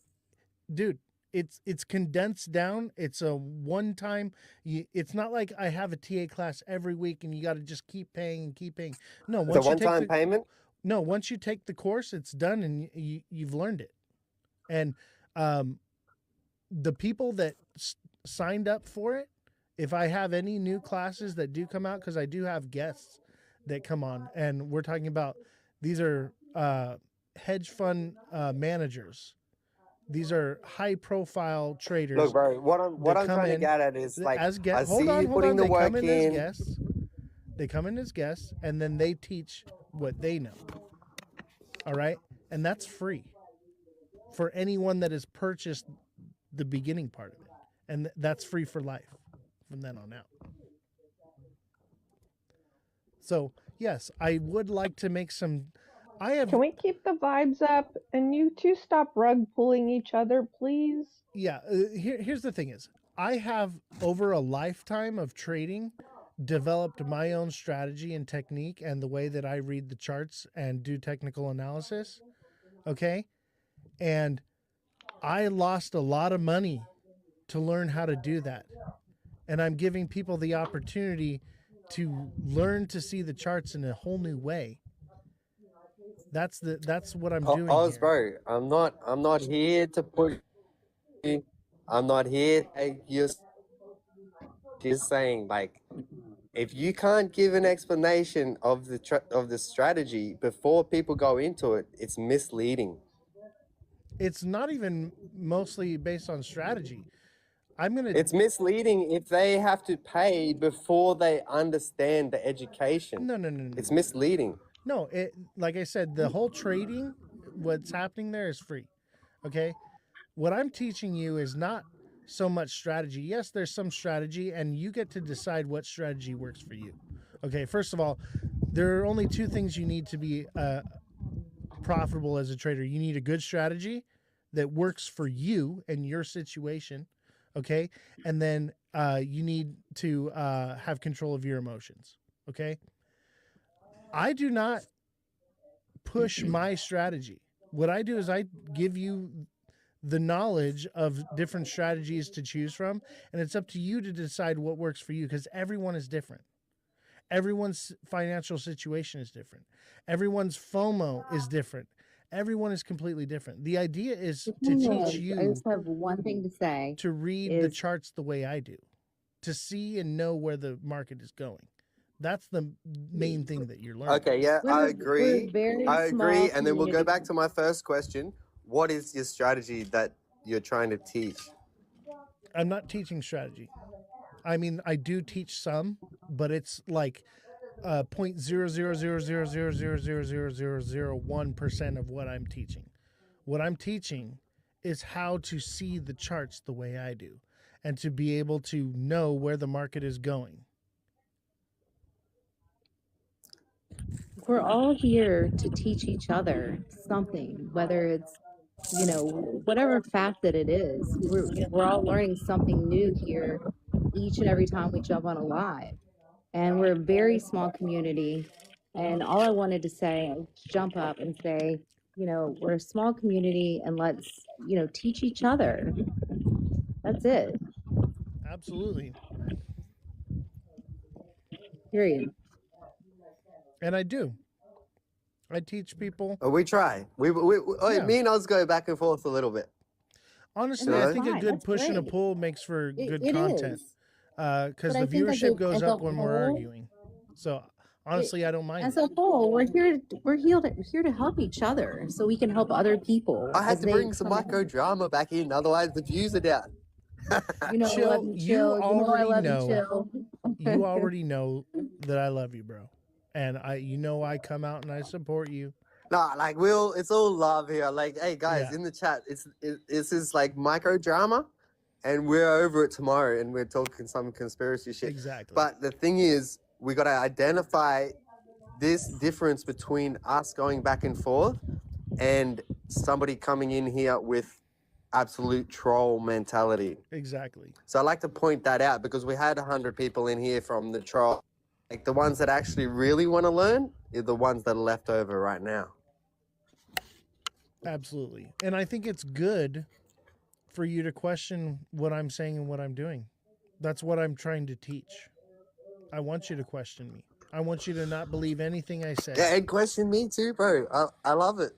condensed down. It's a one-time. It's not like I have a TA class every week and you got to just keep paying and keep paying. No, It's a one-time payment? No, once you take the course, it's done and you've learned it. And the people that signed up for it, if I have any new classes that do come out, because I do have guests that come on, and we're talking about these are hedge fund managers. These are high-profile traders. Look, bro, what I'm trying to get at is like, I see you putting the work in. They come in as guests, and then they teach what they know. All right? And that's free for anyone that has purchased the beginning part of it. And that's free for life from then on out. So, yes, I would like to make some... Can we keep the vibes up and you two stop rug pulling each other, please? Yeah, here's the thing is, I have over a lifetime of trading developed my own strategy and technique and the way that I read the charts and do technical analysis. Okay? And I lost a lot of money to learn how to do that. And I'm giving people the opportunity to learn to see the charts in a whole new way. That's what I'm doing. Oz, bro, I'm not here to put you. I'm not here. You're just saying, like, if you can't give an explanation of the strategy before people go into it, it's misleading. It's not even mostly based on strategy. It's misleading if they have to pay before they understand the education. No. It's misleading. No, like I said, the whole trading, what's happening there is free. Okay? What I'm teaching you is not so much strategy. Yes, there's some strategy, and you get to decide what strategy works for you. Okay, first of all, there are only two things you need to be profitable as a trader. You need a good strategy that works for you and your situation. Okay, and then you need to have control of your emotions. Okay, I do not push my strategy. What I do is I give you the knowledge of different strategies to choose from, and it's up to you to decide what works for you, because everyone is different. Everyone's financial situation is different. Everyone's FOMO is different. Everyone is completely different. The idea is to teach you. I just have one thing to say. To read the charts the way I do, to see and know where the market is going. That's the main thing that you're learning. Okay, yeah, I agree. I agree. And then we'll go back to my first question. What is your strategy that you're trying to teach? I'm not teaching strategy. I mean, I do teach some, but it's like 0.00000000001% of what I'm teaching. What I'm teaching is how to see the charts the way I do, and to be able to know where the market is going. We're all here to teach each other something, whether it's, whatever fact that it is. We're all learning something new here each and every time we jump on a live. And we're a very small community. And all I wanted to say is jump up and say, we're a small community, and let's, teach each other. That's it. Absolutely. Period. And I do. I teach people. We try. Me and Oz go back and forth a little bit. Honestly, I think a good push and a pull makes for good content. Because the viewership goes up when we're arguing. So honestly, I don't mind. As a whole, we're here to help each other, so we can help other people. I had to bring some micro drama back in, otherwise the views are down. Chill. You already know that I love you, bro. And I come out and I support you. Nah, like it's all love here. Like, hey guys, in the chat, this is like micro drama, and we're over it tomorrow, and we're talking some conspiracy shit. Exactly. But the thing is, we got to identify this difference between us going back and forth and somebody coming in here with absolute troll mentality. Exactly. So I like to point that out, because we had 100 people in here from the troll. Like, the ones that actually really want to learn are the ones that are left over right now. Absolutely. And I think it's good for you to question what I'm saying and what I'm doing. That's what I'm trying to teach. I want you to question me. I want you to not believe anything I say. Yeah, and question me too, bro. I love it.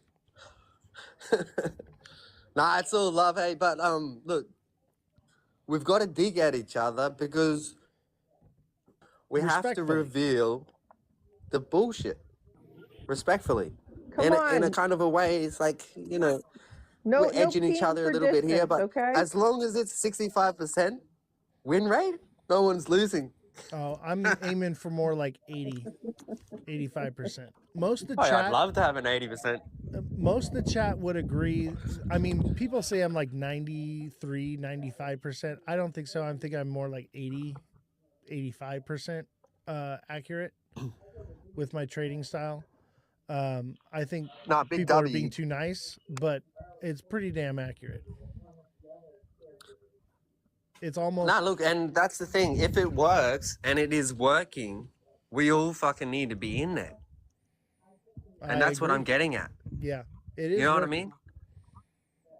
Nah, it's all love, hey. But look, we've got to dig at each other, because we have to reveal the bullshit respectfully. In a kind of a way, it's like, we're edging each other a little bit here, but as long as it's 65% win rate, no one's losing. Oh, I'm aiming for more like 85%. Most of the chat. I'd love to have an 80%. Most of the chat would agree. I mean, people say I'm like 93, 95%. I don't think so. I think I'm more like 80, 85% accurate with my trading style. I think people are being too nice, but it's pretty damn accurate. It's almost... Nah, look, and that's the thing. If it works, and it is working, we all fucking need to be in there. And that's what I'm getting at. Yeah, it is. You know what I mean?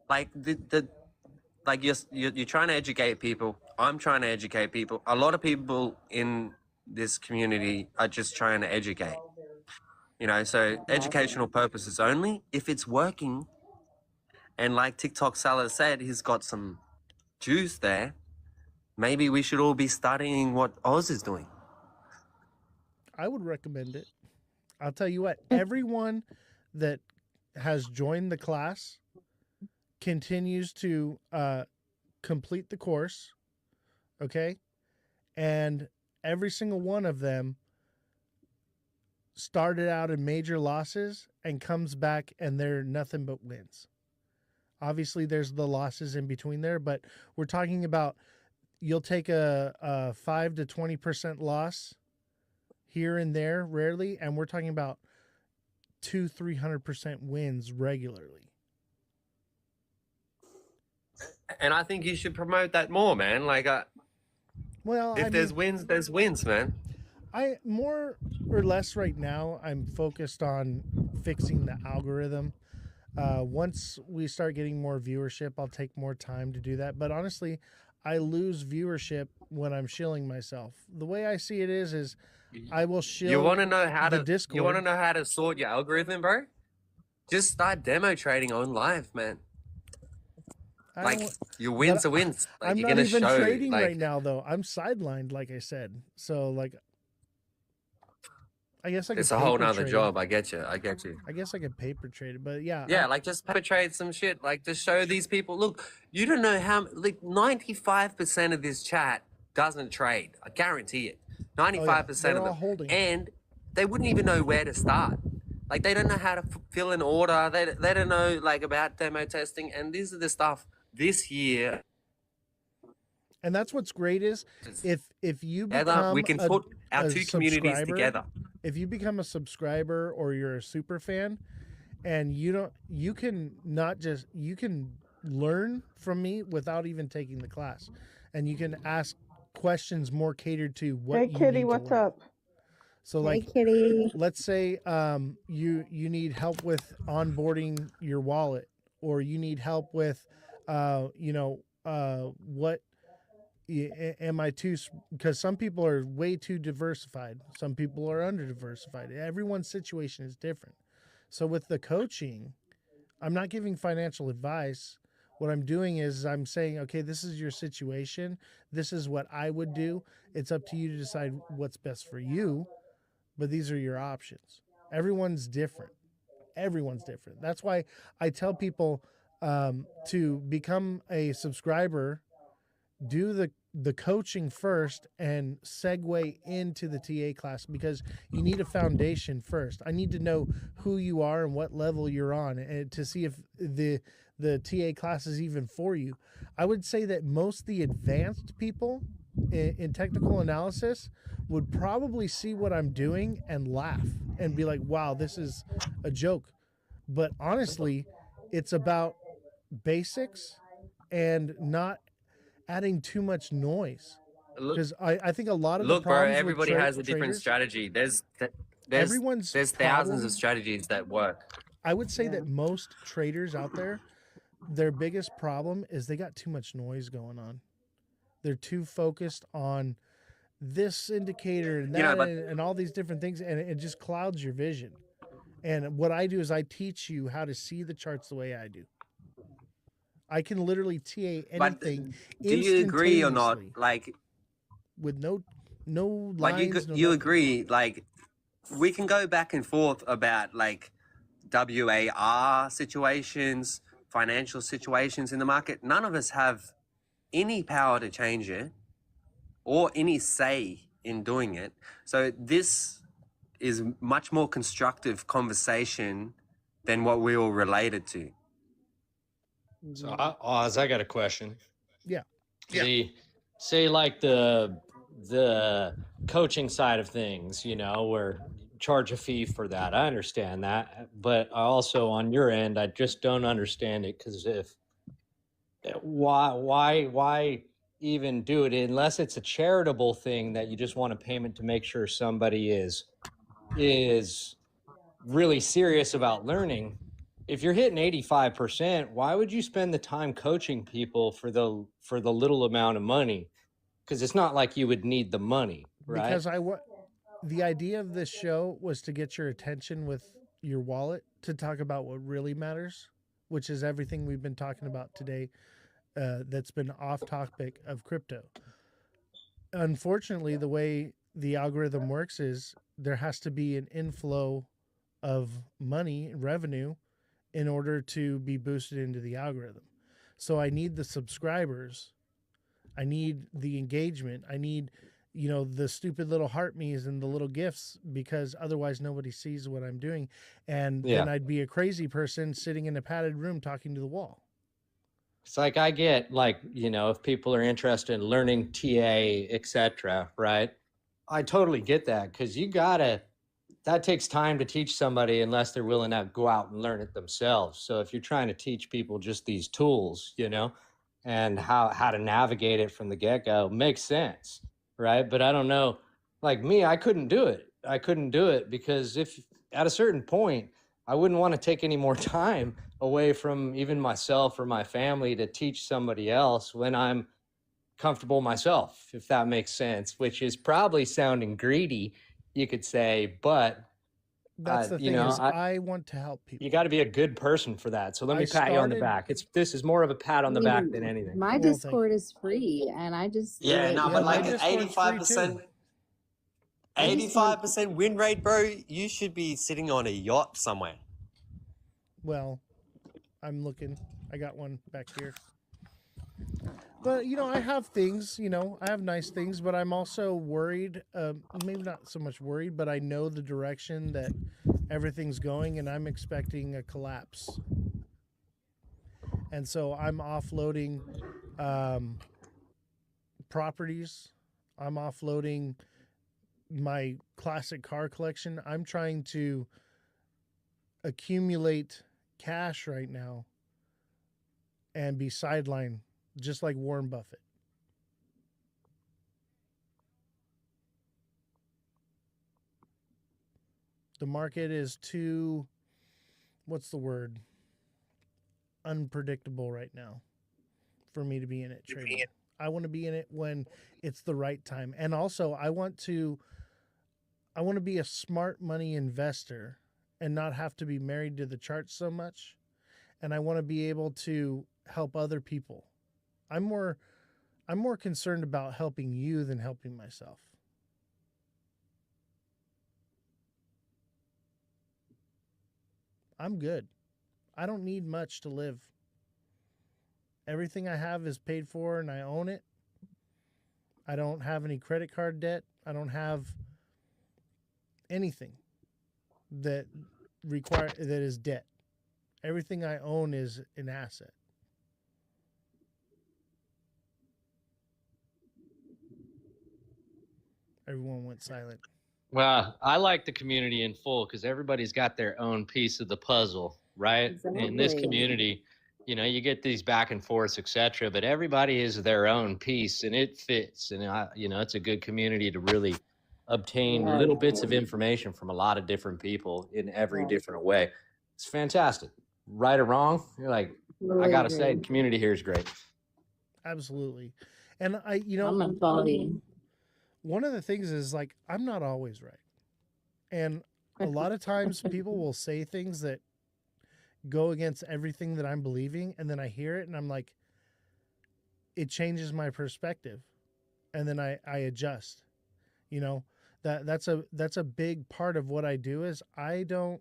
Like, like you're trying to educate people. I'm trying to educate people. A lot of people in this community are just trying to educate. So educational purposes only. If it's working, and like TikTok Salah said, he's got some juice there, maybe we should all be studying what Oz is doing. I would recommend it. I'll tell you what, everyone that has joined the class continues to complete the course, okay? And every single one of them started out in major losses and comes back and they're nothing but wins. Obviously, there's the losses in between there, but we're talking about you'll take a 5 to 20% loss here and there, rarely, and we're talking about 200-300% wins regularly. And I think you should promote that more, man. Like, well, if there's wins, there's wins, man. I more or less right now, I'm focused on fixing the algorithm. Once we start getting more viewership, I'll take more time to do that. But honestly, I lose viewership when I'm shilling myself. The way I see it is I will shill. You want to know how the to Discord. You want to know how to sort your algorithm, bro? Just start demo trading on live, man. Like your wins are wins. Like, I'm you're not gonna even show, trading like, right now, though. I'm sidelined, like I said. So, like, I guess I could. It's a whole paper nother trade. job. I get you. I get you. I guess I could paper trade it, but yeah. Yeah, like just paper trade some shit. Like just show these people. Look, you don't know how. Like 95% of this chat doesn't trade. I guarantee it. 95% They're of all them, holding. and they wouldn't even know where to start. Like they don't know how to fill an order. They don't know like about demo testing. And these are the stuff this year. And that's what's great is if you Together, become we can put our two communities subscriber, together. If you become a subscriber or you're a super fan, and you can learn from me without even taking the class, and you can ask questions more catered to what. Hey, you Kitty, need to what's learn. up? So, Hey, like, Kitty. let's say you need help with onboarding your wallet, or you need help with what am I too, because some people are way too diversified, some people are under diversified. Everyone's situation is different. So with the coaching, I'm not giving financial advice. What I'm doing is I'm saying, okay, this is your situation, this is what I would do. It's up to you to decide what's best for you, but these are your options. Everyone's different. That's why I tell people to become a subscriber, do the coaching first, and segue into the TA class, because you need a foundation first. I need to know who you are and what level you're on, and to see if the TA class is even for you. I would say that most of the advanced people in technical analysis would probably see what I'm doing and laugh and be like, wow, this is a joke. But honestly, it's about basics and not adding too much noise, because I think a lot of Look, the bro, problems everybody with has a different traders, strategy. There's everyone's thousands problem- of strategies that work. I would say that most traders out there, their biggest problem is they got too much noise going on. They're too focused on this indicator and that, and all these different things, and it just clouds your vision. And what I do is I teach you how to see the charts the way I do. I can literally TA anything. Do you agree or not? instantaneously, Like, with no lines. like no you nothing. agree? Like, we can go back and forth about like WAR situations, financial situations in the market. None of us have any power to change it or any say in doing it. So this is much more constructive conversation than what we were related to. So, Oz, I got a question. Yeah. Say like the coaching side of things, where charge a fee for that. I understand that, but I also, on your end, I just don't understand it, because why even do it unless it's a charitable thing that you just want a payment to make sure somebody is really serious about learning. If you're hitting 85%, why would you spend the time coaching people for the little amount of money? Because it's not like you would need the money, right? Because the idea of this show was to get your attention with your wallet, to talk about what really matters, which is everything we've been talking about today, that's been off topic of crypto. Unfortunately, the way the algorithm works is there has to be an inflow of money, revenue, in order to be boosted into the algorithm. So I need the subscribers. I need the engagement. I need, the stupid little heart me's and the little gifts, because otherwise nobody sees what I'm doing. And then Yeah. I'd be a crazy person sitting in a padded room talking to the wall. It's like I get if people are interested in learning TA, etc., right? I totally get that, because that takes time to teach somebody unless they're willing to go out and learn it themselves. So if you're trying to teach people just these tools, and how to navigate it from the get-go, makes sense, right? But I don't know, like me, I couldn't do it. I couldn't do it because if at a certain point, I wouldn't want to take any more time away from even myself or my family to teach somebody else when I'm comfortable myself, if that makes sense, which is probably sounding greedy, you could say, but That's the thing is I want to help people. You got to be a good person for that. So let me pat you on the back. This is more of a pat on the back than anything. My Discord is free, and I just Yeah, no, but like an 85%. 85% win rate, bro. You should be sitting on a yacht somewhere. Well, I'm looking. I got one back here. But, I have things, I have nice things, but I'm also worried, maybe not so much worried, but I know the direction that everything's going, and I'm expecting a collapse. And so I'm offloading properties. I'm offloading my classic car collection. I'm trying to accumulate cash right now and be sidelined, just like Warren Buffett. The market is too, what's the word? Unpredictable right now for me to be in it trading. I want to be in it when it's the right time. And also I want to be a smart money investor and not have to be married to the charts so much. And I want to be able to help other people. I'm more concerned about helping you than helping myself. I'm good. I don't need much to live. Everything I have is paid for and I own it. I don't have any credit card debt. I don't have anything that is debt. Everything I own is an asset. Everyone went silent. Well, I like the community in full because everybody's got their own piece of the puzzle, right? In this community, you get these back and forths, etc., but everybody is their own piece and it fits. And, it's a good community to really obtain little bits of information from a lot of different people in every different way. It's fantastic. Right or wrong, you're like, I got to say, the community here is great. Absolutely. And one of the things is like, I'm not always right. And a lot of times people will say things that go against everything that I'm believing. And then I hear it and I'm like, it changes my perspective. And then I adjust, that's a big part of what I do is I'm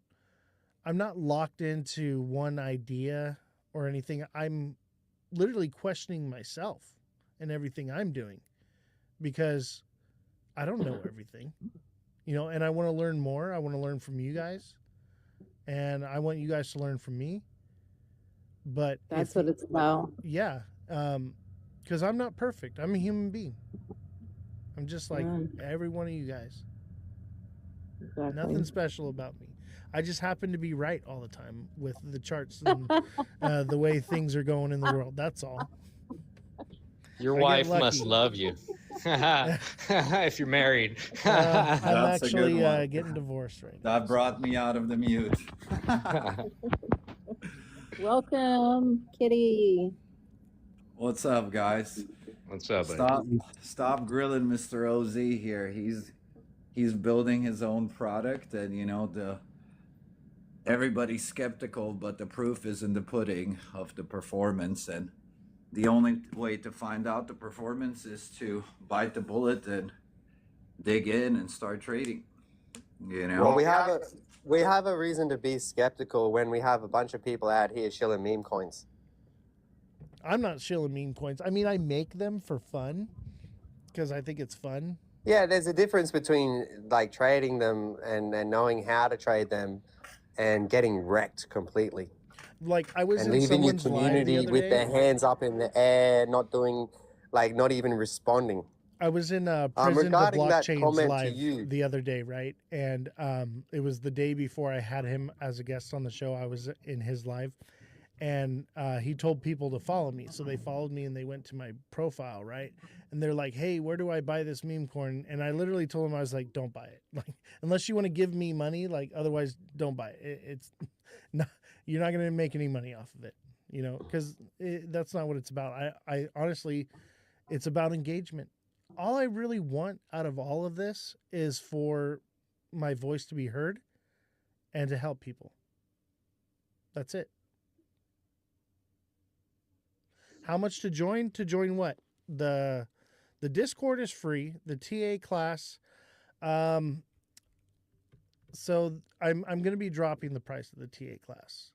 not locked into one idea or anything. I'm literally questioning myself and everything I'm doing because I don't know everything, and I want to learn more. I want to learn from you guys and I want you guys to learn from me. But that's what it's about. Yeah. Because I'm not perfect. I'm a human being. I'm just like every one of you guys. Exactly. Nothing special about me. I just happen to be right all the time with the charts and the way things are going in the world. That's all. Your wife must love you. If you're married. I'm actually getting divorced right now. That brought me out of the mute. Welcome, Kitty. What's up, guys? What's up, buddy? Stop grilling Mr. OZ here. He's building his own product, and everybody's skeptical, but the proof is in the pudding of the performance. And the only way to find out the performance is to bite the bullet and dig in and start trading. Well, we have a reason to be skeptical when we have a bunch of people out here shilling meme coins. I'm not shilling meme coins. I mean, I make them for fun because I think it's fun. Yeah, there's a difference between like trading them and knowing how to trade them and getting wrecked completely. Like I was and in leaving your someone's live the community other with day. their hands up in the air, not doing, like, not even responding. I was in Prison to Regarding that Blockchain's comment to live you, the other day, right? And it was the day before I had him as a guest on the show. I was in his live, and he told people to follow me. So they followed me and they went to my profile, right? And they're like, "Hey, where do I buy this meme coin?" And I literally told him, I was like, "Don't buy it. Like, unless you want to give me money, like, otherwise, don't buy it. It's not, you're not going to make any money off of it, you know, because that's not what it's about. I honestly, it's about engagement. All I really want out of all of this is for my voice to be heard and to help people. That's it. How much to join? To join what? The Discord is free. The TA class. So I'm going to be dropping the price of the TA class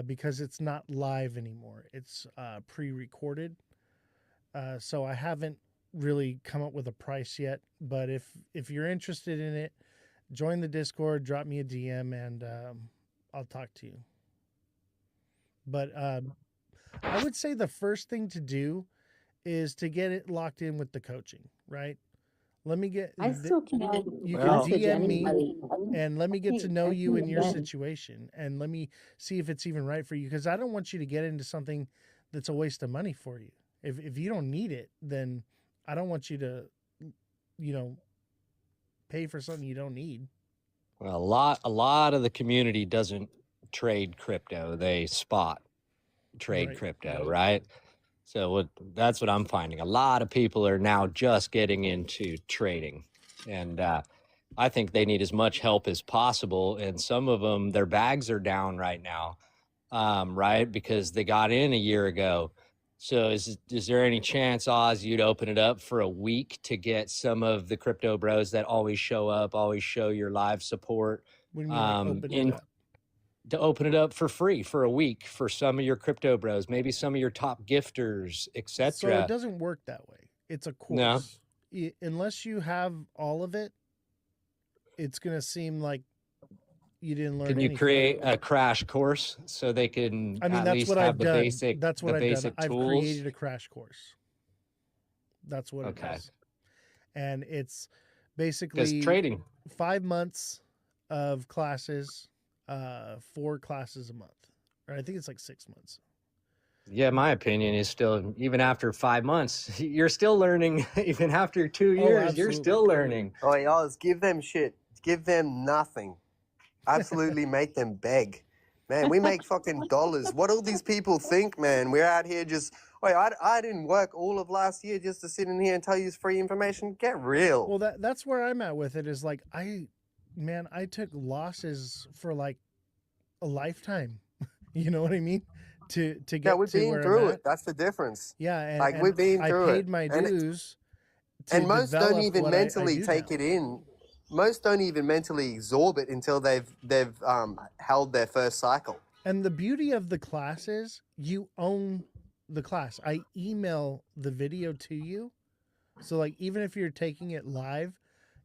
because it's not live anymore. It's pre-recorded. So I haven't really come up with a price yet. But if you're interested in it, join the Discord. Drop me a DM and I'll talk to you. But I would say the first thing to do is to get it locked in with the coaching, right? Let me get. I still can't You can message DM me anybody. and let me get to know I you can't and your even. situation, and let me see if it's even right for you. Because I don't want you to get into something that's a waste of money for you. If you don't need it, then I don't want you to, you know, pay for something you don't need. Well, a lot of the community doesn't trade crypto; they spot trade Right. crypto, right? So that's what I'm finding. A lot of people are now just getting into trading, and I think they need as much help as possible. And some of them, their bags are down right now, right? Because they got in a year ago. So is there any chance, Oz, you'd open it up for a week to get some of the crypto bros that always show up, always show your live support? What do you mean, like, open it up? To open it up for free for a week for some of your crypto bros, maybe some of your top gifters, etc. So it doesn't work that way. It's a course. No. Unless you have all of it, it's going to seem like you didn't learn Can you anything. create a crash course so they can I mean, at that's least what have I've the done. basic, That's what the I've basic done. I've tools? created a crash course. That's what Okay. it is. And it's Because basically trading, 5 months of classes, 4 classes a month. Or I think it's like 6 months. yeah, my opinion is still, even after 5 months, you're still learning. Even after 2 years, you're still learning. Oh, Oz, give them shit. Give them nothing. Absolutely make them beg. Man, we make fucking dollars. What all these people think, man? We're out here just, wait, I didn't work all of last year just to sit in here and tell you it's free information. Get real. Well, that's where I'm at with it is like, I took losses for like a lifetime. You know what I mean? To get Yeah, we've to been where through I'm it. at. That's the difference. Yeah, and, Like, and we've been I through it. paid my And dues to and most don't develop even what mentally I do take now. it in. Most don't even mentally absorb it until they've held their first cycle. And the beauty of the class is you own the class. I email the video to you. So like even if you're taking it live,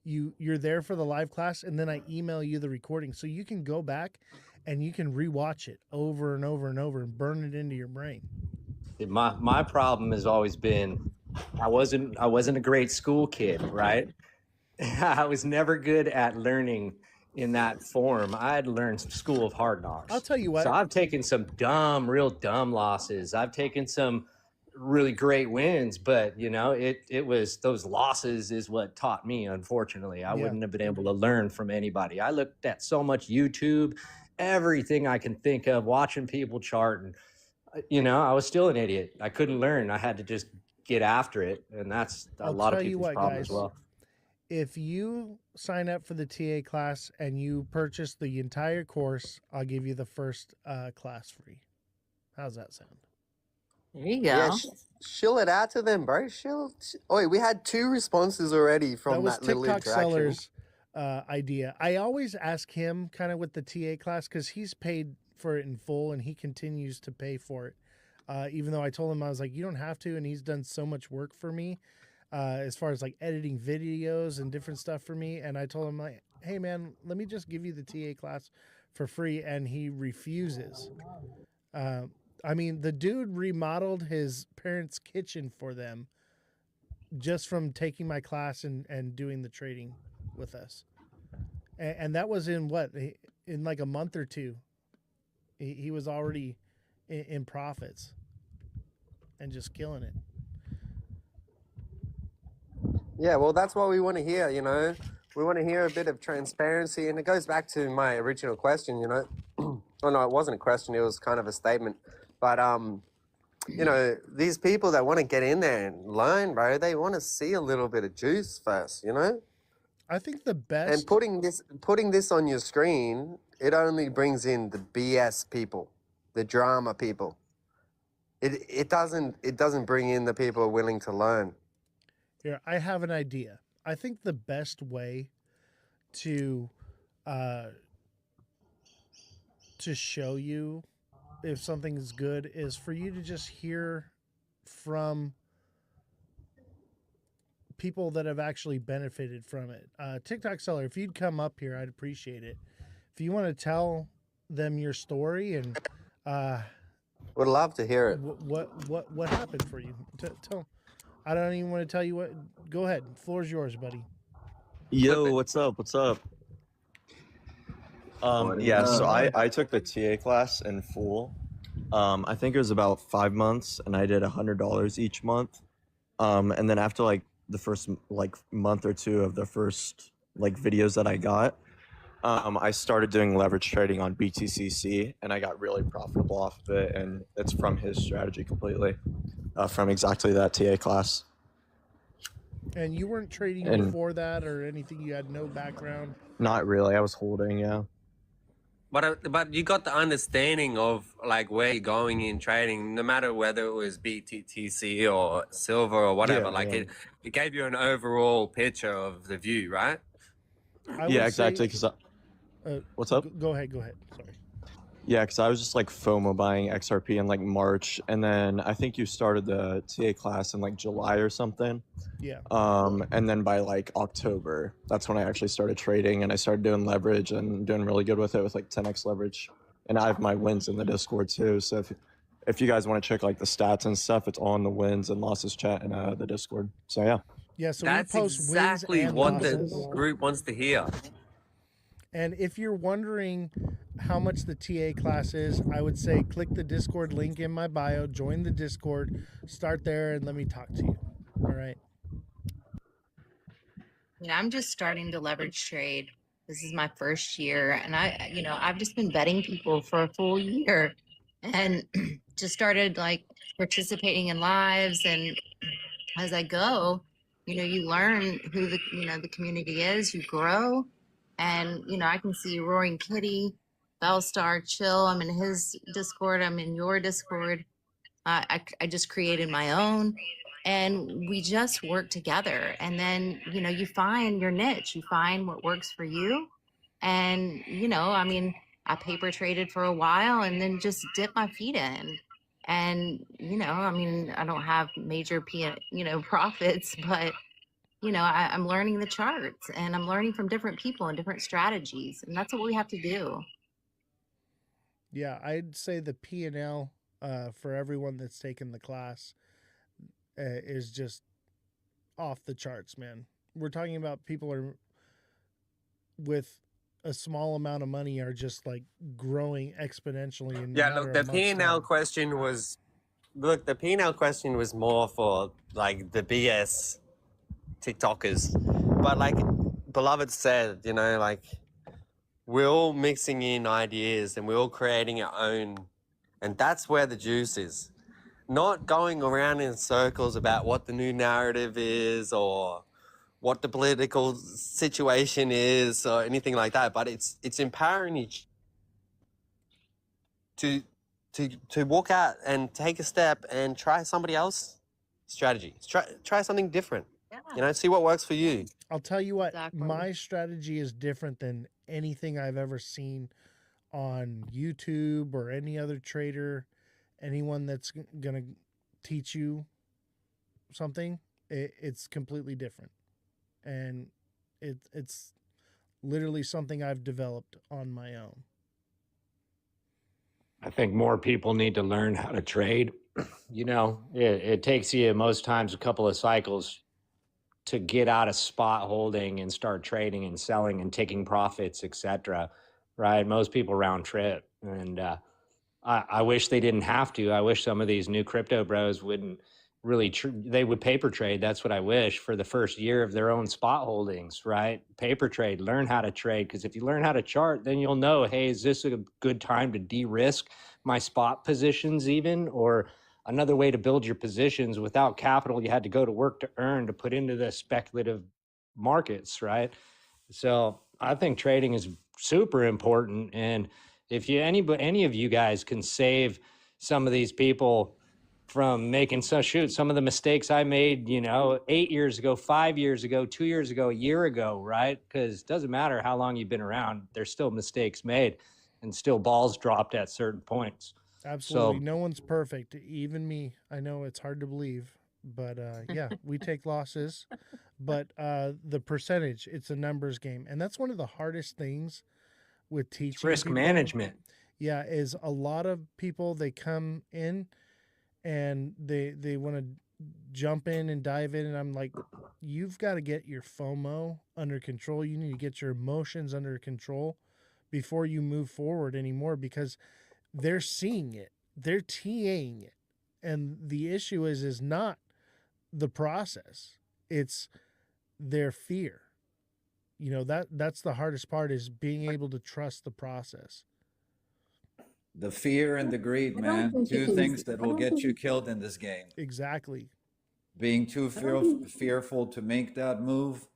you're there for the live class and then I email you the recording. So you can go back and you can rewatch it over and over and over and burn it into your brain. My problem has always been I wasn't a great school kid, right? I was never good at learning in that form. I had learned School of Hard Knocks. I'll tell you what. So I've taken some real dumb losses. I've taken some really great wins, but you know, it was those losses is what taught me, unfortunately. I wouldn't have been able to learn from anybody. I looked at so much YouTube, everything I can think of, watching people chart, and you know, I was still an idiot. I couldn't learn. I had to just get after it, and that's a lot of people's problem as well. If you sign up for the TA class and you purchase the entire course, I'll give you the first class free. How's that sound? There you go. Yeah, shill it out to them, bro. Wait, we had 2 responses already from that was that little TikTok interaction. sellers idea. I always ask him kind of with the TA class because he's paid for it in full and he continues to pay for it. Even though I told him, I was like, you don't have to. And he's done so much work for me as far as like editing videos and different stuff for me. And I told him, like, hey, man, let me just give you the TA class for free. And he refuses. I mean, the dude remodeled his parents' kitchen for them just from taking my class and doing the trading with us. And that was in what? In like a month or two. He was already in profits and just killing it. Yeah, well, that's what we want to hear, you know. We want to hear a bit of transparency, and it goes back to my original question, you know. Oh, no, it wasn't a question. It was kind of a statement. But, you know, these people that want to get in there and learn, bro, they want to see a little bit of juice first, you know. I think the best. And putting this on your screen, it only brings in the BS people, the drama people. It doesn't bring in the people willing to learn. Here, I have an idea. I think the best way to show you if something is good is for you to just hear from people that have actually benefited from it. TikTok seller, if you'd come up here, I'd appreciate it. If you want to tell them your story and would love to hear it. What happened for you? Tell. I don't even want to tell you what. Go ahead. The floor's yours, buddy. Yo, what's up? What's up? Yeah, so I took the TA class in full. I think it was about 5 months, and I did $100 each month. And then after like the first like month or two of the first like videos that I got, I started doing leverage trading on BTCC, and I got really profitable off of it. And it's from his strategy completely, from exactly that TA class. And you weren't trading before that or anything? You had no background? Not really. I was holding, yeah. But you got the understanding of like where you're going in trading, no matter whether it was BTTC or silver or whatever. Yeah. It gave you an overall picture of the view, right? Yeah, exactly. What's up? Go ahead. Sorry. Yeah, because I was just like FOMO buying XRP in like March, and then I think you started the TA class in like July or something. Yeah. And then by like October, that's when I actually started trading, and I started doing leverage and doing really good with it with like 10x leverage. And I have my wins in the Discord too. So if you guys want to check like the stats and stuff, it's all in the wins and losses chat in the Discord. So yeah. Yeah. So that's we post exactly wins and what losses. the group wants to hear. And if you're wondering how much the TA class is, I would say click the Discord link in my bio, join the Discord, start there, and let me talk to you. All right. I'm just starting to leverage trade. This is my first year, and I've just been betting people for a full year, and just started like participating in lives. And as I go, you learn who the community is. You grow. And, I can see Roaring Kitty, Bellstar, Chill. I'm in his Discord. I'm in your Discord. I just created my own. And we just work together. And then, you find your niche. You find what works for you. And, I paper traded for a while and then just dipped my feet in. And, I don't have major, profits, but I'm learning the charts and I'm learning from different people and different strategies. And that's what we have to do. Yeah, I'd say the P&L for everyone that's taken the class is just off the charts, man. We're talking about people are with a small amount of money are just like growing exponentially. In Look, the P&L question was, the P&L question was more for like the BS TikTokers, but like Beloved said, we're all mixing in ideas and we're all creating our own, and that's where the juice is. Not going around in circles about what the new narrative is or what the political situation is or anything like that, but it's empowering each to walk out and take a step and try somebody else's strategy. Try something different. See what works for you. I'll tell you what, Exactly. my strategy is different than anything I've ever seen on YouTube or any other trader, anyone that's going to teach you something. It's completely different. And it's literally something I've developed on my own. I think more people need to learn how to trade. You know, it takes you most times a couple of cycles to get out of spot holding and start trading and selling and taking profits, etc. Right? Most people round trip, and I wish they didn't have to. I wish some of these new crypto bros wouldn't really. They would paper trade. That's what I wish for the first year of their own spot holdings. Right? Paper trade. Learn how to trade, because if you learn how to chart, then you'll know. Hey, is this a good time to de-risk my spot positions, even, or another way to build your positions without capital you had to go to work to earn to put into the speculative markets, right? So I think trading is super important. And if any of you guys can save some of these people from making some of the mistakes I made, 8 years ago, 5 years ago, 2 years ago, a year ago, right? Because it doesn't matter how long you've been around, there's still mistakes made and still balls dropped at certain points. Absolutely. So No one's perfect. Even me. I know it's hard to believe, but yeah, we take losses. But the percentage, it's a numbers game. And that's one of the hardest things with teaching risk people. management. Yeah, is a lot of people, they come in and they want to jump in and dive in, and I'm like, you've got to get your FOMO under control. You need to get your emotions under control before you move forward anymore, because they're seeing it, they're TAing it, and the issue is not the process, it's their fear. That's the hardest part, is being able to trust the process. The fear and the greed, man. Two things that will get you killed in this game. Exactly. Being too fearful to make that move,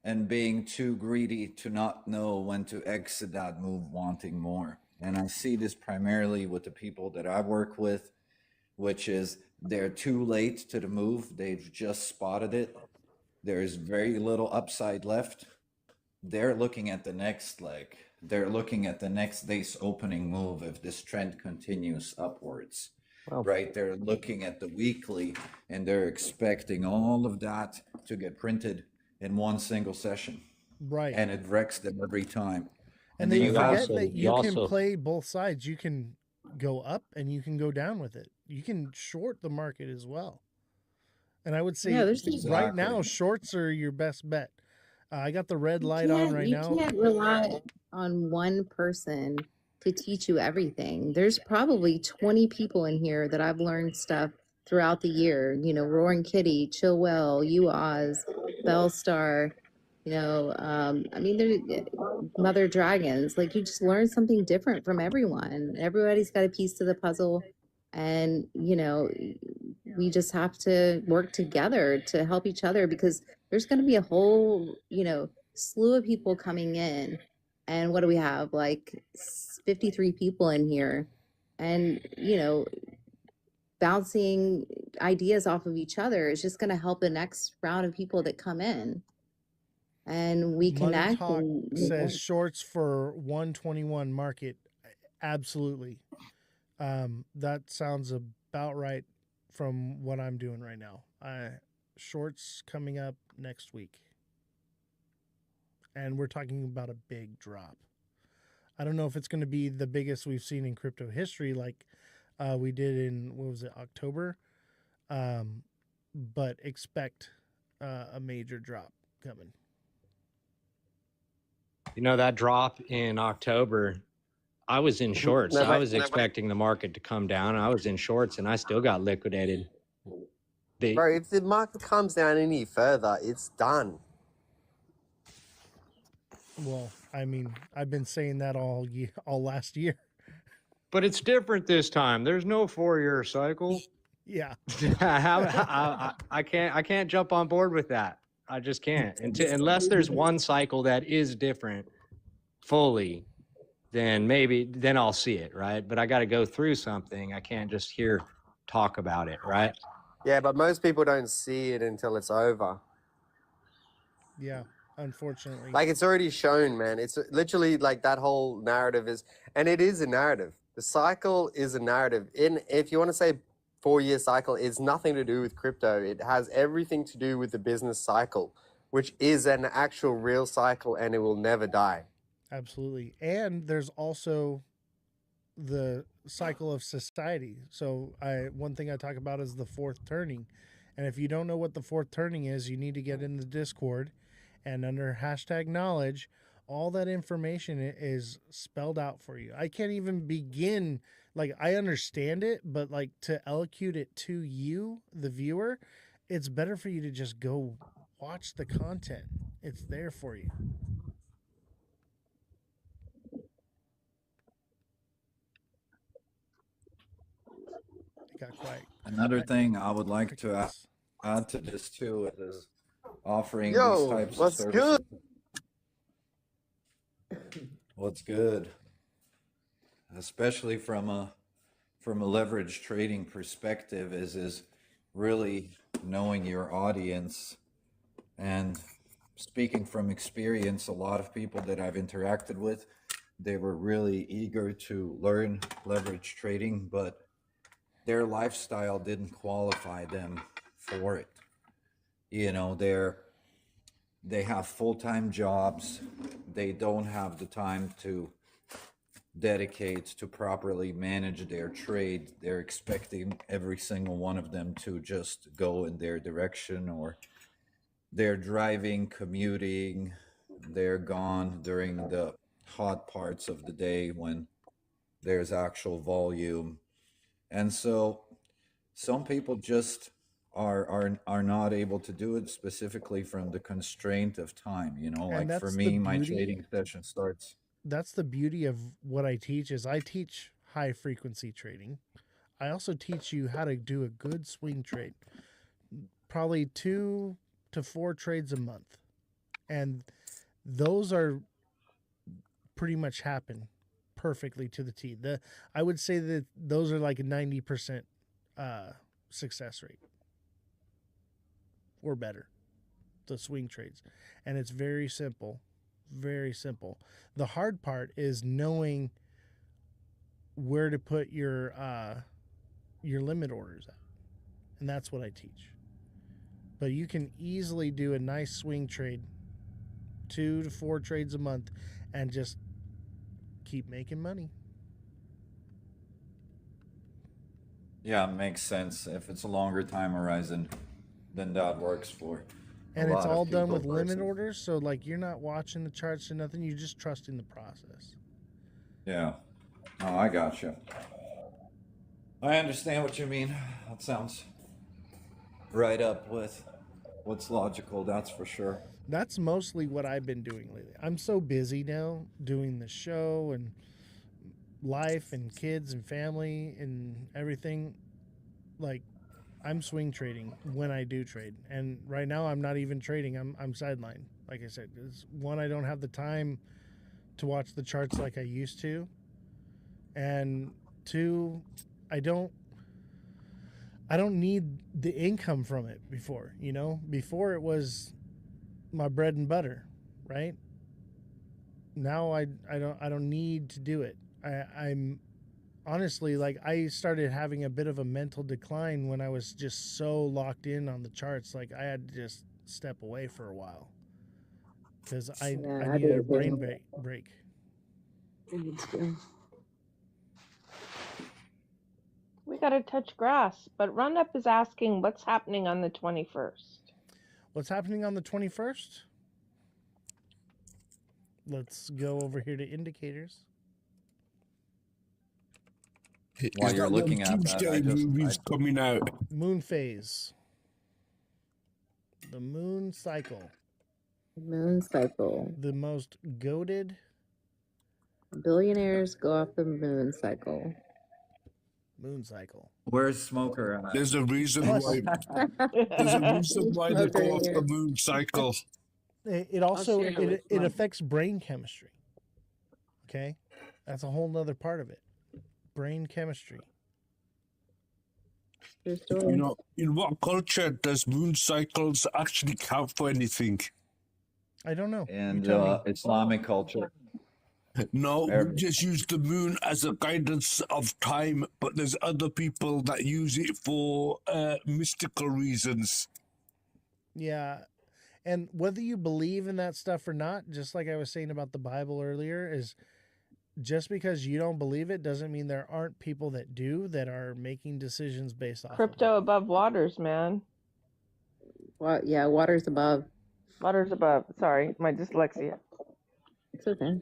and being too greedy to not know when to exit that move wanting more. And I see this primarily with the people that I work with, which is they're too late to the move. They've just spotted it. There's very little upside left. They're looking at the next leg. They're looking at the next day's opening move if this trend continues upwards. Right? They're looking at the weekly, and they're expecting all of that to get printed in one single session. Right. And it wrecks them every time. And then they you forget also, that you can play both sides. You can go up and you can go down with it. You can short the market as well. And I would say right now, shorts are your best bet. I got the red light on right now. You can't rely on one person to teach you everything. There's probably 20 people in here that I've learned stuff throughout the year. Roaring Kitty, Chill Well, You Oz, Bellstar. I mean, there's Mother Dragons. Like, you just learn something different from everyone. Everybody's got a piece to the puzzle, and we just have to work together to help each other, because there's going to be a whole, slew of people coming in. And what do we have? Like 53 people in here. And, bouncing ideas off of each other is just going to help the next round of people that come in. And we Money connect. Talk says shorts for 121 market. Absolutely. That sounds about right from what I'm doing right now. Shorts coming up next week. And we're talking about a big drop. I don't know if it's going to be the biggest we've seen in crypto history, like we did in, October? But expect a major drop coming. That drop in October, I was in shorts. I was expecting the market to come down. I was in shorts, and I still got liquidated. Bro, if the market comes down any further, it's done. Well, I mean, I've been saying that all last year. But it's different this time. There's no 4-year cycle. Yeah. I can't jump on board with that. I just can't. Unless there's one cycle that is different fully, then I'll see it, right? But I got to go through something. I can't just hear talk about it, right? Yeah, but most people don't see it until it's over. Yeah. unfortunately. Like it's already shown, man. It's literally like that whole narrative is, and it is a narrative. The cycle is a narrative. If you want to say 4-year cycle, it's nothing to do with crypto. It has everything to do with the business cycle, which is an actual real cycle, and it will never die. Absolutely. And there's also the cycle of society. So one thing I talk about is the fourth turning. And if you don't know what the fourth turning is, you need to get in the Discord, and under #knowledge, all that information is spelled out for you. I can't even begin, like, I understand it, but like to elocute it to you, the viewer, it's better for you to just go watch the content. It's there for you. It got quiet. Another thing I would like to add to this too is offering these Yo, types of what's services. good? What's good? Especially from a leverage trading perspective is really knowing your audience. And speaking from experience, a lot of people that I've interacted with, they were really eager to learn leverage trading, but their lifestyle didn't qualify them for it. You know, they have full-time jobs. They don't have the time to dedicate to properly manage their trade. They're expecting every single one of them to just go in their direction, or they're driving, commuting, they're gone during the hot parts of the day when there's actual volume. And so some people just are not able to do it, specifically from the constraint of time. You know, And like for that's me, the my beauty. trading session starts. That's the beauty of what I teach is I teach high frequency trading. I also teach you how to do a good swing trade. Probably 2 to 4 trades a month. And those are pretty much happen perfectly to the T. I would say that those are like a 90% success rate or better. The swing trades. And it's very simple. Very simple. The hard part is knowing where to put your limit orders at. And that's what I teach. But you can easily do a nice swing trade, 2 to 4 trades a month, and just keep making money. Yeah, it makes sense. If it's a longer time horizon, then that works for And a it's lot all of done people with limit versus- orders, so like you're not watching the charts or nothing, you're just trusting the process. Yeah. Oh, I gotcha. I understand what you mean. That sounds right up with what's logical, that's for sure. That's mostly what I've been doing lately. I'm so busy now doing the show and life and kids and family and everything. Like, I'm swing trading when I do trade. And right now I'm not even trading. I'm sidelined. Like I said, it's one, I don't have the time to watch the charts like I used to. And 2, I don't need the income from it before, you know? Before it was my bread and butter, right? Now I don't need to do it. I'm honestly, like, I started having a bit of a mental decline when I was just so locked in on the charts. Like, I had to just step away for a while because I needed a brain break. We got to touch grass, but Roundup is asking what's happening on the 21st. What's happening on the 21st? Let's go over here to indicators. While you're looking at that, movies coming out. Moon phase. The moon cycle. Moon cycle. The most goated. Billionaires go off the moon cycle. Moon cycle. Where's Smoker at? There's a reason why. There's a reason why they go off the moon cycle. It also it affects brain chemistry. Okay, that's a whole nother part of it. Brain chemistry. You know, in what culture does moon cycles actually count for anything? I don't know. and tell me. Islamic culture. No, we just use the moon as a guidance of time, but there's other people that use it for mystical reasons. Yeah. And whether you believe in that stuff or not, just like I was saying about the Bible earlier, is just because you don't believe it doesn't mean there aren't people that do, that are making decisions based off of it. Crypto above waters, man. What? Yeah, water's above. Waters above. Sorry, my dyslexia. It's okay.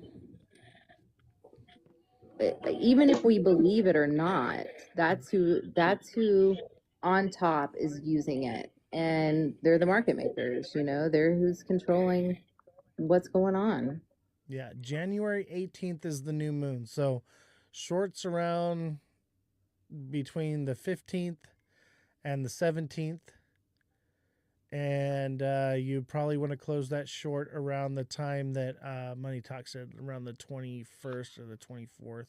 Even if we believe it or not, that's who on top is using it, and they're the market makers. They're who's controlling what's going on. Yeah, January 18th is the new moon, so shorts around between the 15th and the 17th, and you probably want to close that short around the time that Money Talk said, around the 21st or the 24th,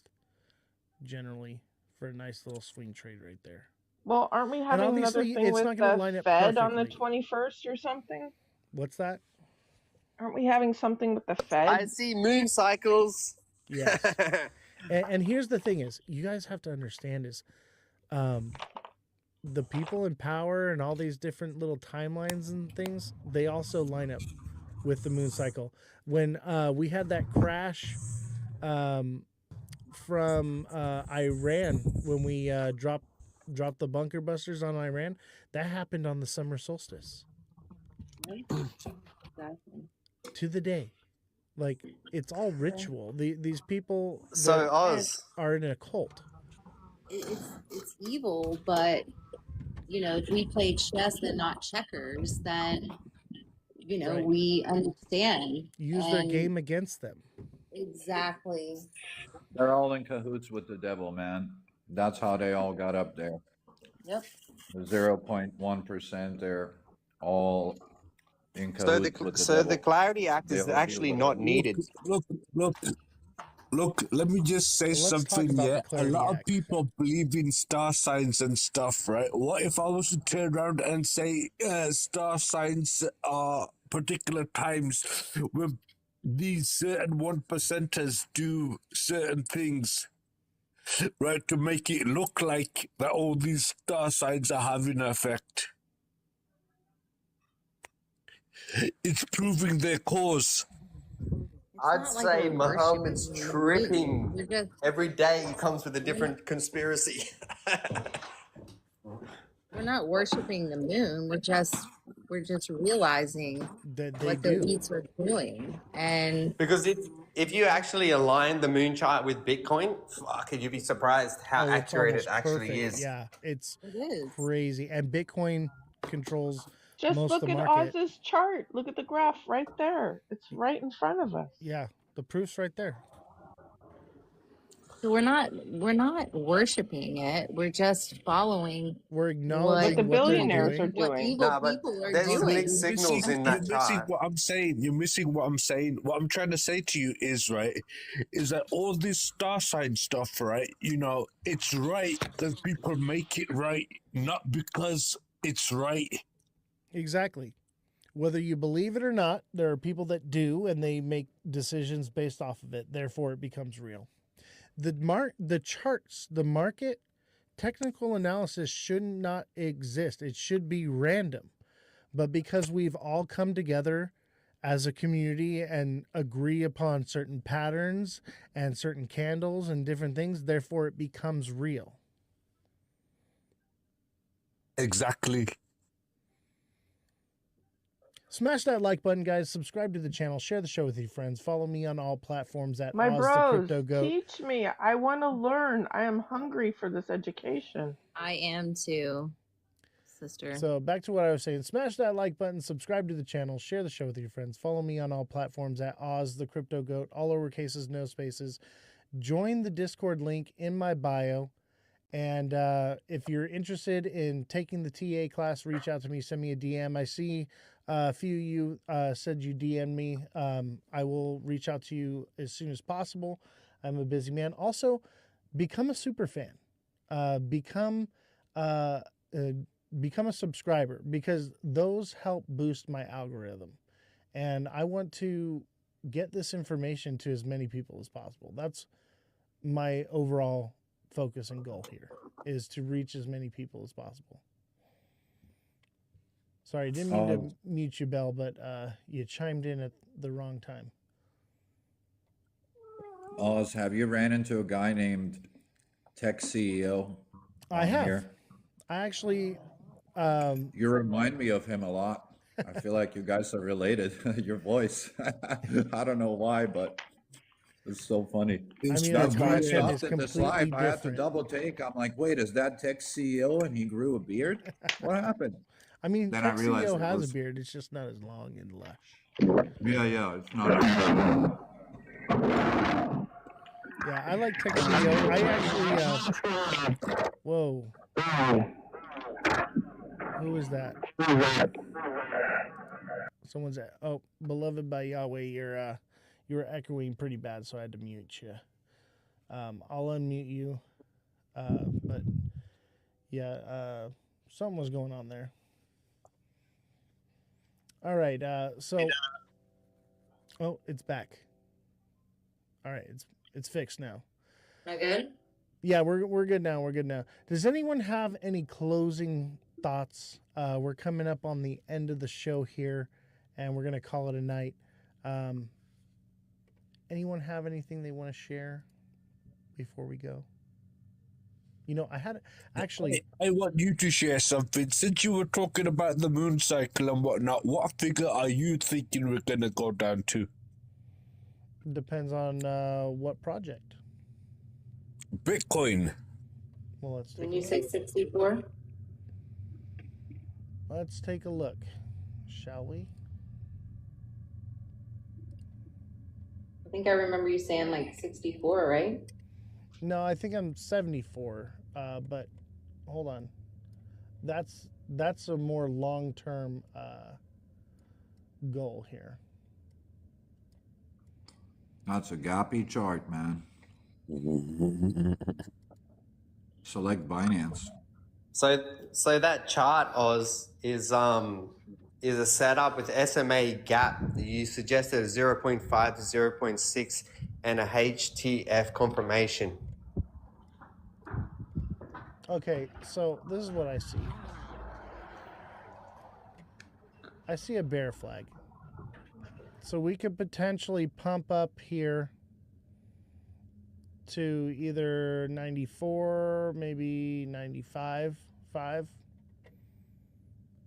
generally, for a nice little swing trade right there. Well, aren't we having another thing with the Fed on the 21st or something? What's that? Aren't we having something with the Fed? I see moon cycles. Yes. and here's the thing is, you guys have to understand is, the people in power and all these different little timelines and things, they also line up with the moon cycle. When we had that crash from Iran, when we dropped the bunker busters on Iran, that happened on the summer solstice. Exactly. To the day. Like, it's all ritual. These people So Oz are in a cult. It's evil, but if we play chess and not checkers, then Right. we understand. Use their game against them. Exactly. They're all in cahoots with the devil, man. That's how they all got up there. Yep. The 0.1%, they're all in So cahoots with the so devil. the Clarity Act They is all actually deal not with it. needed. Look, let me just say Let's talk something, about the yeah? A Clarity lot of Act. people believe in star signs and stuff, right? What if I was to turn around and say star signs are particular times when these certain 1%ers do certain things, right, to make it look like that all these star signs are having an effect? It's proving their cause. I'd not like say we're Muhammad's worshiping the tripping. moon. We're just- Every day he comes with a different conspiracy. We're not worshiping the moon. We're just realizing that what the elites are doing. And Because if you actually align the moon chart with Bitcoin, fuck, you'd be surprised how it's accurate it almost actually perfect. is. Yeah, it's It is. crazy. And Bitcoin controls Just most look of the at market. Oz's chart. Look at the graph right there. It's right in front of us. Yeah, the proof's right there. so we're not worshiping it. We're just following. We're acknowledging What the what they're billionaires doing. are doing. What evil Nah, but people are there's doing. mixed signals in You're that missing chart. what I'm saying. You're missing what I'm saying. What I'm trying to say to you is, right, is that all this star sign stuff, right, it's right because people make it right, not because it's right. Exactly. Whether you believe it or not, there are people that do, and they make decisions based off of it. Therefore, it becomes real. The charts, the market, technical analysis should not exist. It should be random. But because we've all come together as a community and agree upon certain patterns and certain candles and different things, therefore it becomes real. Exactly. Smash that like button, guys. Subscribe to the channel. Share the show with your friends. Follow me on all platforms at My bros, Ozthecryptogoat. teach me. I want to learn. I am hungry for this education. I am too, sister. So back to what I was saying. Smash that like button. Subscribe to the channel. Share the show with your friends. Follow me on all platforms at Ozthecryptogoat. All lowercases, no spaces. Join the Discord link in my bio. And if you're interested in taking the TA class, reach out to me. Send me a DM. I see a few of you said you DM me. I will reach out to you as soon as possible. I'm a busy man. Also, become a super fan. Become a subscriber, because those help boost my algorithm. And I want to get this information to as many people as possible. That's my overall focus and goal here, is to reach as many people as possible. Sorry, I didn't mean to mute you, Bell, but you chimed in at the wrong time. Oz, have you ran into a guy named Tech CEO? I have. Here? I actually. You remind me of him a lot. I feel like you guys are related. Your voice. I don't know why, but it's so funny. I mean, our That's why I content is stopped at this completely live. I had to different. double take. I'm like, wait, is that Tech CEO and he grew a beard? What happened? I mean, Then I Tech realized CEO it has was- a beard. It's just not as long and lush. Yeah, it's not as Yeah, I like Tech CEO. I actually. Whoa. Who is that? Someone's at. Oh, beloved by Yahweh, you were echoing pretty bad, so I had to mute you. I'll unmute you. But yeah, something was going on there. All right. So. Oh, it's back. All right, it's fixed now. Am I good? Yeah, we're good now. We're good now. Does anyone have any closing thoughts? We're coming up on the end of the show here, and we're gonna call it a night. Anyone have anything they want to share before we go? You know, I had actually. I want you to share something. Since you were talking about the moon cycle and whatnot, what figure are you thinking we're gonna go down to? Depends on what project. Bitcoin. Well, let's take When a you look. say 64? Let's take a look, shall we? I think I remember you saying like 64, right? No, I think I'm 74. But hold on. That's a more long-term goal here. That's a gappy chart, man. Select Binance. So that chart, Oz, is a setup with SMA gap. You suggested a 0.5 to 0.6 and a HTF confirmation. Okay, so this is what I see. I see a bear flag. So we could potentially pump up here to either 94, maybe 95, 5,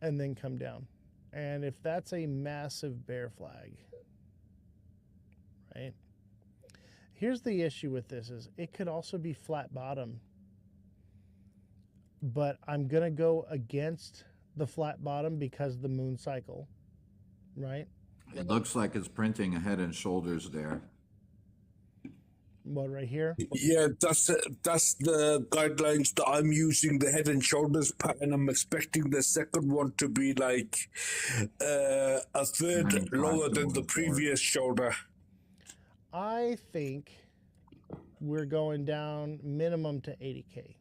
and then come down. And if that's a massive bear flag, right? Here's the issue with this is it could also be flat bottom. But I'm going to go against the flat bottom because of the moon cycle, right? It looks like it's printing a head and shoulders there. What, right here? Yeah, that's the guidelines that I'm using, the head and shoulders pattern. I'm expecting the second one to be like a third lower than the previous shoulder. I think we're going down minimum to 80K.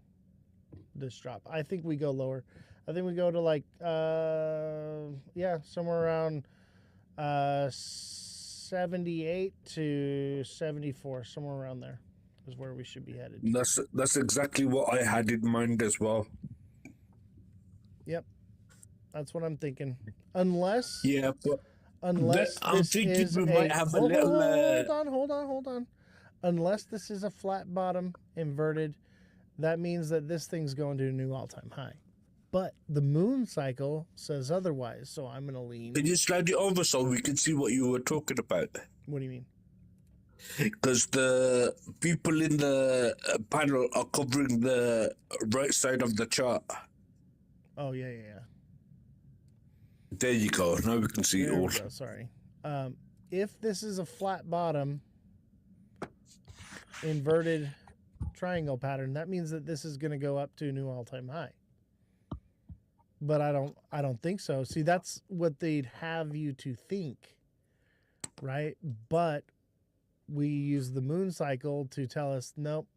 This drop. I think we go lower. I think we go to like, somewhere around 78 to 74, somewhere around there is where we should be headed. That's exactly what I had in mind as well. Yep, that's what I'm thinking. Unless I'm this thinking is we might have a little. Hold on. Unless this is a flat bottom inverted, that means that this thing's going to a new all-time high. But the moon cycle says otherwise, so I'm going to lean. Can you slide it over so we can see what you were talking about? What do you mean? Because the people in the panel are covering the right side of the chart. Oh, yeah. There you go. Now we can see it all. We go. Sorry. If this is a flat bottom, inverted triangle pattern, that means that this is going to go up to a new all-time high. But I don't think so. See, that's what they'd have you to think, right? But we use the moon cycle to tell us, nope,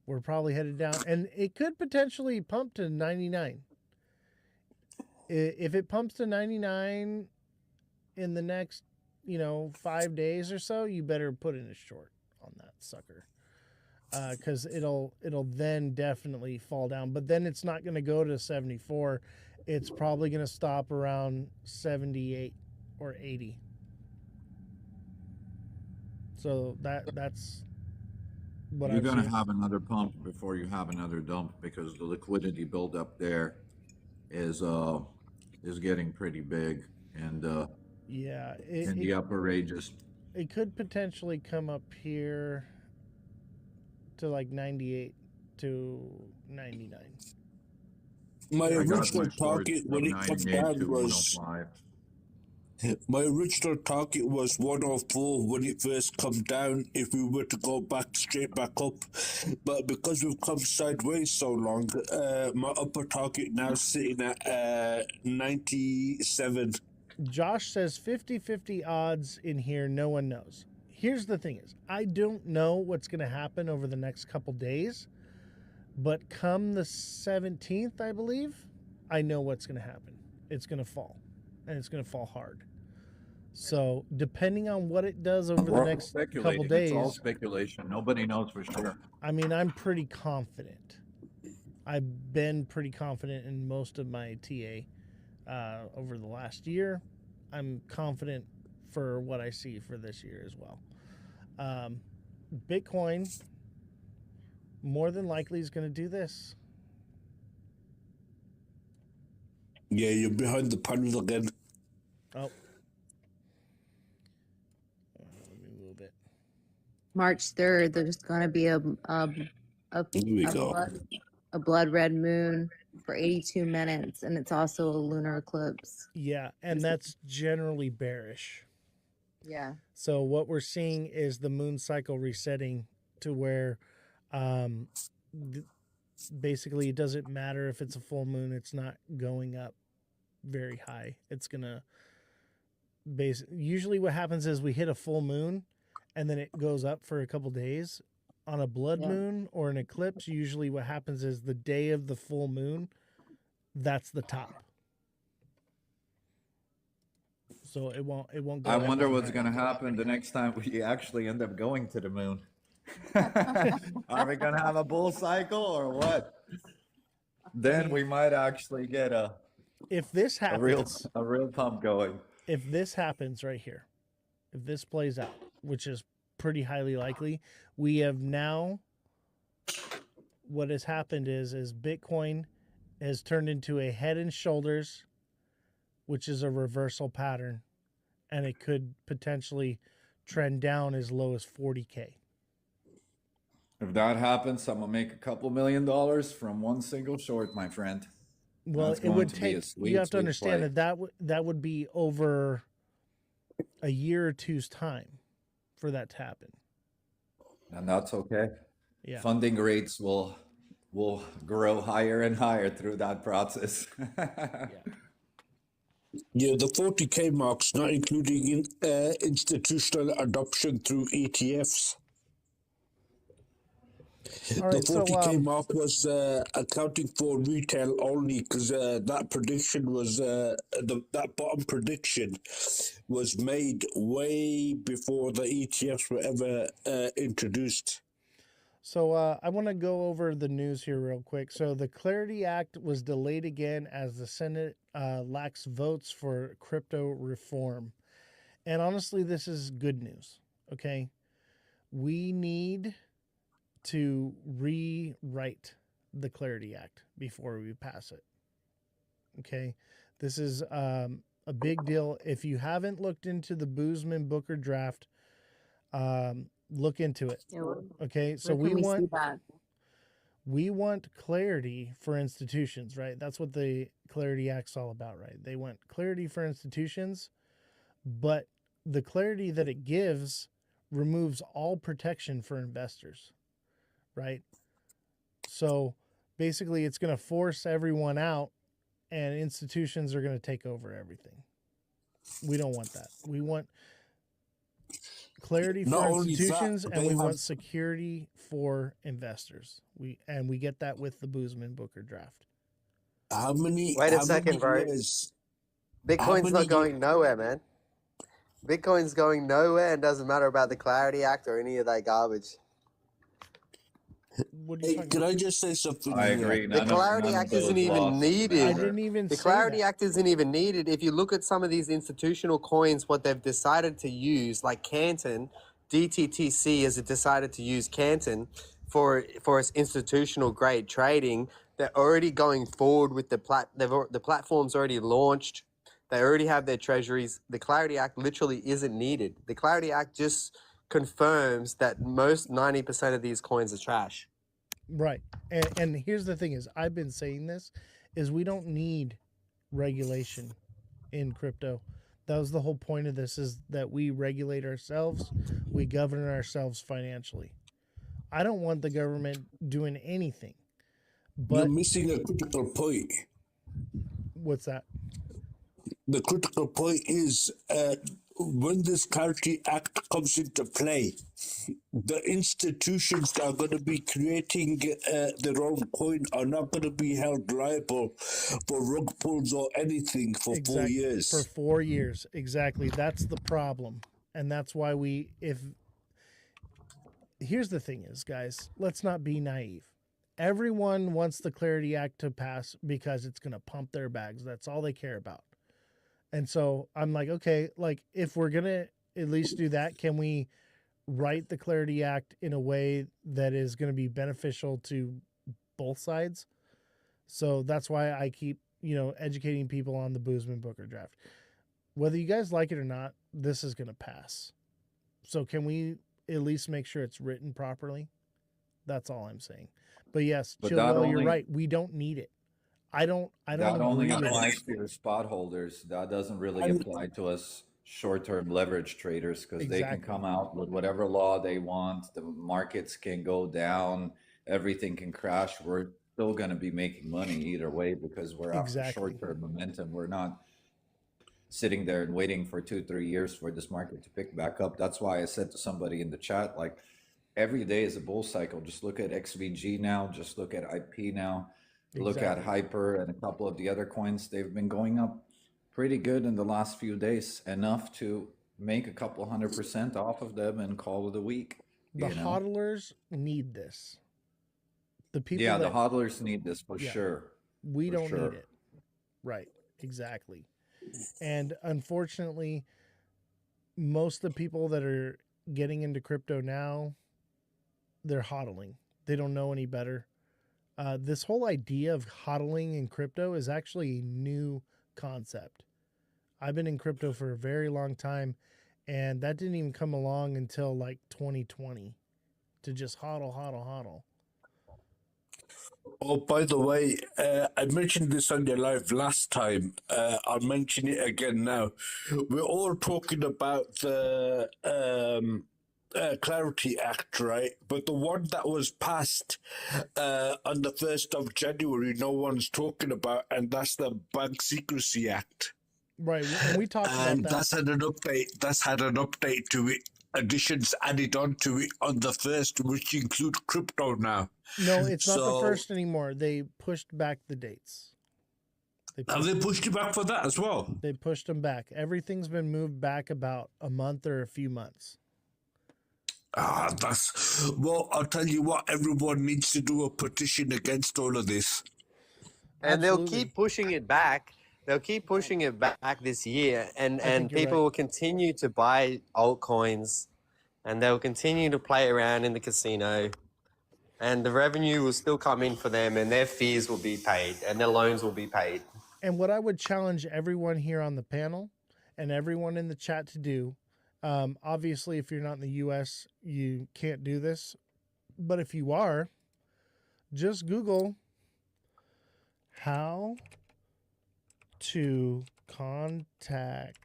we're probably headed down. And it could potentially pump to 99. If it pumps to 99 in the next, 5 days or so, you better put in a short on that sucker. Because it'll then definitely fall down. But then it's not going to go to 74. It's probably going to stop around 78 or 80. So that's what You're I've going to seen. have another pump before you have another dump because the liquidity buildup there is getting pretty big and Yeah, in the upper ranges. it could potentially come up here to like 98 to 99. My I got my original storage target from when it comes 98 down to was 105. my original target was 104 when it first come down if we were to go back straight back up, but because we've come sideways so long, my upper target now sitting at 97. Josh says 50-50 odds in here, no one knows. Here's the thing is, I don't know what's going to happen over the next couple days, but come the 17th, I believe, I know what's going to happen. It's going to fall, and it's going to fall hard. So depending on what it does over the next couple days, It's all speculation. Nobody knows for sure. I mean, I'm pretty confident. I've been pretty confident in most of my TA over the last year. I'm confident for what I see for this year as well. Bitcoin more than likely is going to do this. Yeah, you're behind the panel again. Oh. Let me move it. March 3rd, there's going to be a blood red moon for 82 minutes, and it's also a lunar eclipse. Yeah, and that's generally bearish. Yeah. So what we're seeing is the moon cycle resetting to where basically it doesn't matter if it's a full moon, it's not going up very high. It's going to usually what happens is we hit a full moon and then it goes up for a couple days. On a blood moon or an eclipse, usually what happens is the day of the full moon, that's the top. So it won't go. I wonder what's going to happen the next time we actually end up going to the moon. Are we going to have a bull cycle or what? Then we might actually get if this happens, a real pump going. If this happens right here, if this plays out, which is pretty highly likely, we have now, what has happened is Bitcoin has turned into a head and shoulders, which is a reversal pattern, and it could potentially trend down as low as 40K. If that happens, I'm gonna make a couple $1 million from one single short, my friend. Well, it would take. You have to understand that would be over a year or two's time for that to happen. And that's okay. Yeah. Funding rates will grow higher and higher through that process. Yeah, the 40K mark's not including institutional adoption through ETFs. All right, the 40K mark was accounting for retail only because that prediction was that bottom prediction was made way before the ETFs were ever introduced. So I want to go over the news here real quick. So the Clarity Act was delayed again as the Senate lacks votes for crypto reform. And honestly, this is good news, okay? We need to rewrite the Clarity Act before we pass it, okay? This is a big deal. If you haven't looked into the Boozman-Booker draft, look into it. Okay, so we want clarity for institutions, right? That's what the Clarity Act's all about, right? They want clarity for institutions, but the clarity that it gives removes all protection for investors, right? So basically it's going to force everyone out and institutions are going to take over everything. We don't want that. We want clarity for institutions, and we want security for investors. We get that with the Boozman-Booker draft. Wait a second, bro. Bitcoin's not going nowhere, man. Bitcoin's going nowhere and doesn't matter about the Clarity Act or any of that garbage. What are you talking Can about? I just say something I here? agree. The Clarity None of Act isn't those even laws needed. I matter. didn't even The say Clarity that. Act isn't even needed. If you look at some of these institutional coins, what they've decided to use, like Canton, DTTC has decided to use Canton for its institutional grade trading. They're already going forward with the platform's already launched. They already have their treasuries. The Clarity Act literally isn't needed. The Clarity Act just confirms that most 90% of these coins are trash. Right. And here's the thing is, I've been saying this, is we don't need regulation in crypto. That was the whole point of this, is that we regulate ourselves, we govern ourselves financially. I don't want the government doing anything. You're But missing a critical point. what's that? The critical point is when this Clarity Act comes into play, the institutions that are going to be creating their own coin are not going to be held liable for rug pulls or anything for 4 years. For 4 years, exactly. That's the problem, and that's why here's the thing is, guys, let's not be naive. Everyone wants the Clarity Act to pass because it's going to pump their bags. That's all they care about. And so I'm like, okay, like if we're going to at least do that, can we write the Clarity Act in a way that is going to be beneficial to both sides? So that's why I keep, educating people on the Boozman Booker draft. Whether you guys like it or not, this is going to pass. So can we at least make sure it's written properly? That's all I'm saying. But yes, But Chillwell, you're right. We don't need it. I don't that only agree with applies it. to your spot holders. That doesn't really apply to us short-term leverage traders, because they can Exactly. come out with whatever law they want. The markets can go down. Everything can crash. We're still going to be making money either way because we're after Exactly. short-term momentum. We're not sitting there and waiting for 2-3 years for this market to pick back up. That's why I said to somebody in the chat, like, every day is a bull cycle. Just look at XVG now. Just look at IP now. Look at Hyper and a couple of the other coins. They've been going up pretty good in the last few days, enough to make a couple 100% off of them and call it a week. The hodlers need this. The people the hodlers need this for sure. We don't need it. Right. Exactly. And unfortunately, most of the people that are getting into crypto now, they're hodling. They don't know any better. This whole idea of hodling in crypto is actually a new concept. I've been in crypto for a very long time, and that didn't even come along until like 2020 to just hodl. Oh, by the way, I mentioned this on your live last time. I'll mention it again now. We're all talking about the Clarity Act, right? But the one that was passed on the 1st of January, no one's talking about, and that's the Bank Secrecy Act. Right, and we talked about that. That's had an update. That's had an update to it. Additions added onto it on the 1st, which include crypto now. No, it's not the 1st anymore. They pushed back the dates. Have they pushed it back for that as well? They pushed them back. Everything's been moved back about a month or a few months. Well, I'll tell you what, everyone needs to do a petition against all of this. And they'll keep pushing it back. They'll keep pushing it back this year, and people will continue to buy altcoins, and they'll continue to play around in the casino, and the revenue will still come in for them, and their fees will be paid, and their loans will be paid. And what I would challenge everyone here on the panel and everyone in the chat to do, obviously, if you're not in the U.S., you can't do this, but if you are, just Google how to contact.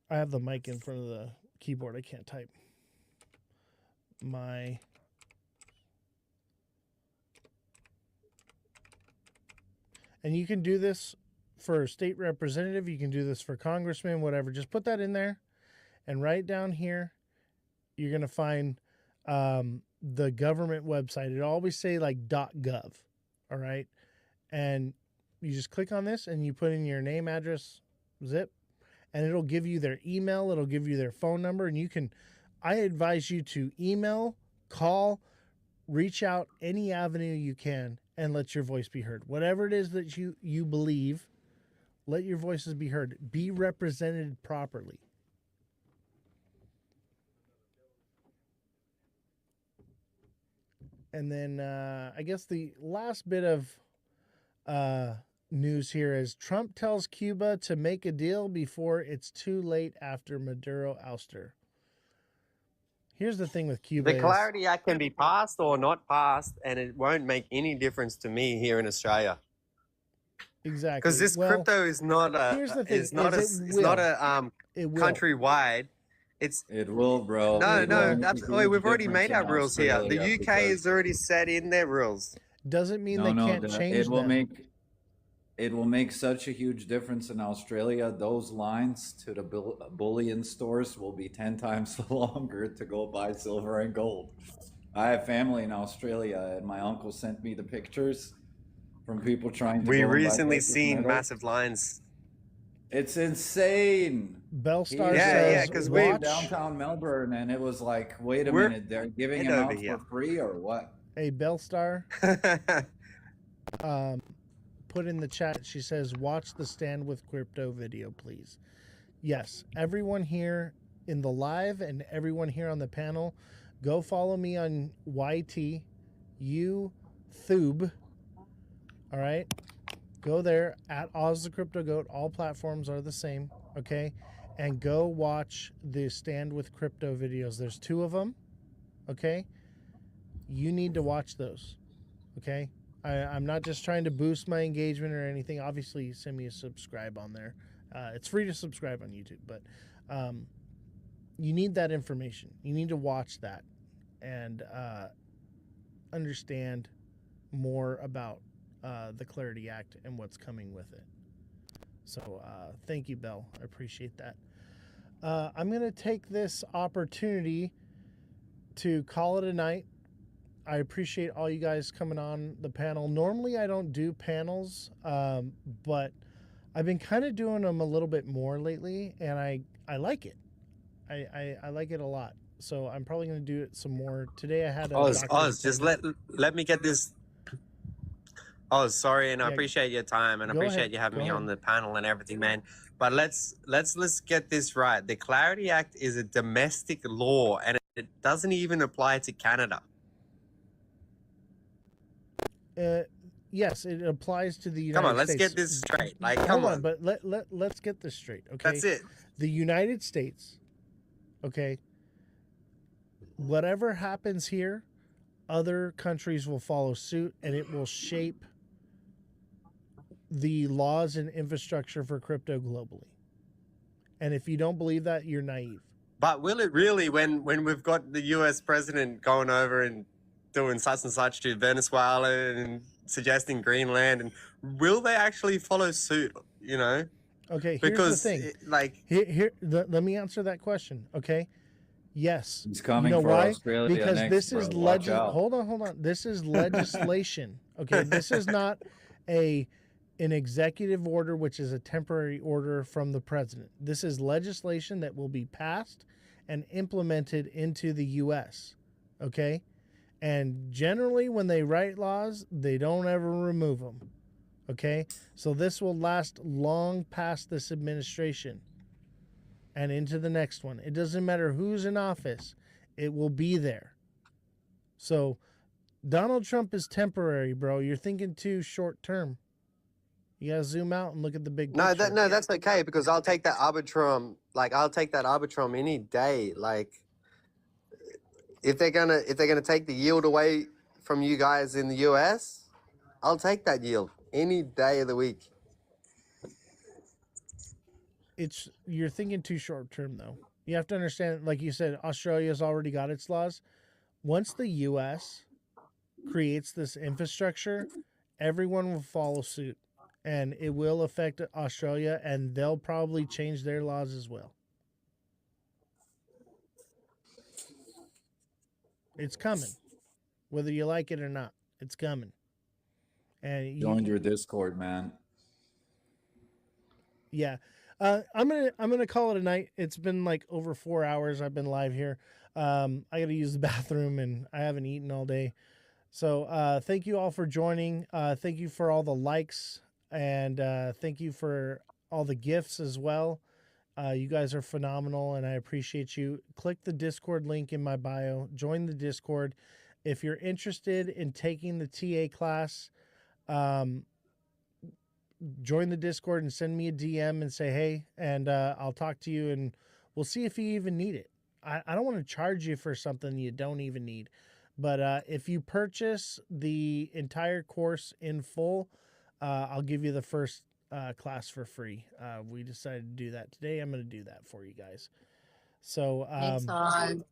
I have the mic in front of the keyboard. I can't type. And you can do this for a state representative. You can do this for congressman, whatever. Just put that in there. And right down here, you're going to find the government website. It'll always say like .gov. All right. And you just click on this and you put in your name, address, zip, and it'll give you their email, it'll give you their phone number, and I advise you to email, call, reach out any avenue you can and let your voice be heard. Whatever it is that you believe, let your voices be heard. Be represented properly. And then I guess the last bit of news here is Trump tells Cuba to make a deal before it's too late after Maduro ouster. Here's the thing with Cuba The Clarity Act can be passed or not passed, and it won't make any difference to me here in Australia. Exactly. Because this crypto is not a here's the thing, it's not a countrywide. It will, bro. No, It will no, make a absolutely. huge We've already difference made our in rules here. The Australia UK because has already set in their rules. Doesn't mean they can't change them. It will make such a huge difference in Australia. Those lines to the bullion stores will be 10 times longer to go buy silver and gold. I have family in Australia, and my uncle sent me the pictures from people trying to. We go and buy recently precious seen metals. massive lines. It's insane. Bellstar says, because we watch downtown Melbourne, and it was like, wait a We're minute, they're giving head him over out here. for free or what? Hey, Bellstar. Put in the chat, she says, watch the Stand with Crypto video, please. Yes, everyone here in the live and everyone here on the panel, go follow me on YT, YouTube. All right? Go there at Ozthecryptogoat. All platforms are the same, okay? And go watch the Stand with Crypto videos. There's 2 of them, okay? You need to watch those, okay? I'm not just trying to boost my engagement or anything. Obviously, send me a subscribe on there. It's free to subscribe on YouTube, but you need that information. You need to watch that and understand more about the Clarity Act and what's coming with it. So thank you, Belle. I appreciate that. I'm going to take this opportunity to call it a night. I appreciate all you guys coming on the panel. Normally I don't do panels, but I've been kind of doing them a little bit more lately, and I like it. I like it a lot. So I'm probably going to do it some more. Today I had a Oz, just let me get this. Oh, sorry, and I appreciate your time, and I appreciate you having me on the panel and everything, man. But let's get this right. The Clarity Act is a domestic law, and it doesn't even apply to Canada. Yes, it applies to the United States. Come on, let's get this straight. Like, Hold come on, on. but let's get this straight, okay? That's it. The United States, okay, whatever happens here, other countries will follow suit, and it will shape the laws and infrastructure for crypto globally. And if you don't believe that, you're naive. But will it really, when we've got the US president going over and doing such and such to Venezuela and suggesting Greenland, and will they actually follow suit, you know? Okay, here's because the thing. Let me answer that question, okay? Yes. He's coming you know for why? Australia Because next, this is bro. Watch out. hold on. This is legislation. Okay, this is not an executive order, which is a temporary order from the president. This is legislation that will be passed and implemented into the US. Okay? And generally when they write laws, they don't ever remove them. Okay? So this will last long past this administration and into the next one. It doesn't matter who's in office. It will be there. So Donald Trump is temporary, bro. You're thinking too short term. You gotta zoom out and look at the big picture. That's okay, because I'll take that Arbitrum. Like, I'll take that Arbitrum any day. Like, if they're gonna take the yield away from you guys in the US, I'll take that yield any day of the week. You're thinking too short term though. You have to understand, like you said, Australia's already got its laws. Once the US creates this infrastructure, everyone will follow suit. And it will affect Australia, and they'll probably change their laws as well. It's coming. Whether you like it or not, it's coming. And Join your Discord, man. Yeah. I'm gonna call it a night. It's been like over 4 hours. I've been live here. I got to use the bathroom, and I haven't eaten all day. So thank you all for joining. Thank you for all the likes, and thank you for all the gifts as well. You guys are phenomenal, and I appreciate you. Click the Discord link in my bio. Join the Discord. If you're interested in taking the TA class, join the Discord and send me a DM and say, hey, and I'll talk to you, and we'll see if you even need it. I don't want to charge you for something you don't even need. But if you purchase the entire course in full, I'll give you the first class for free. We decided to do that today. I'm going to do that for you guys. So, Thanks, Todd.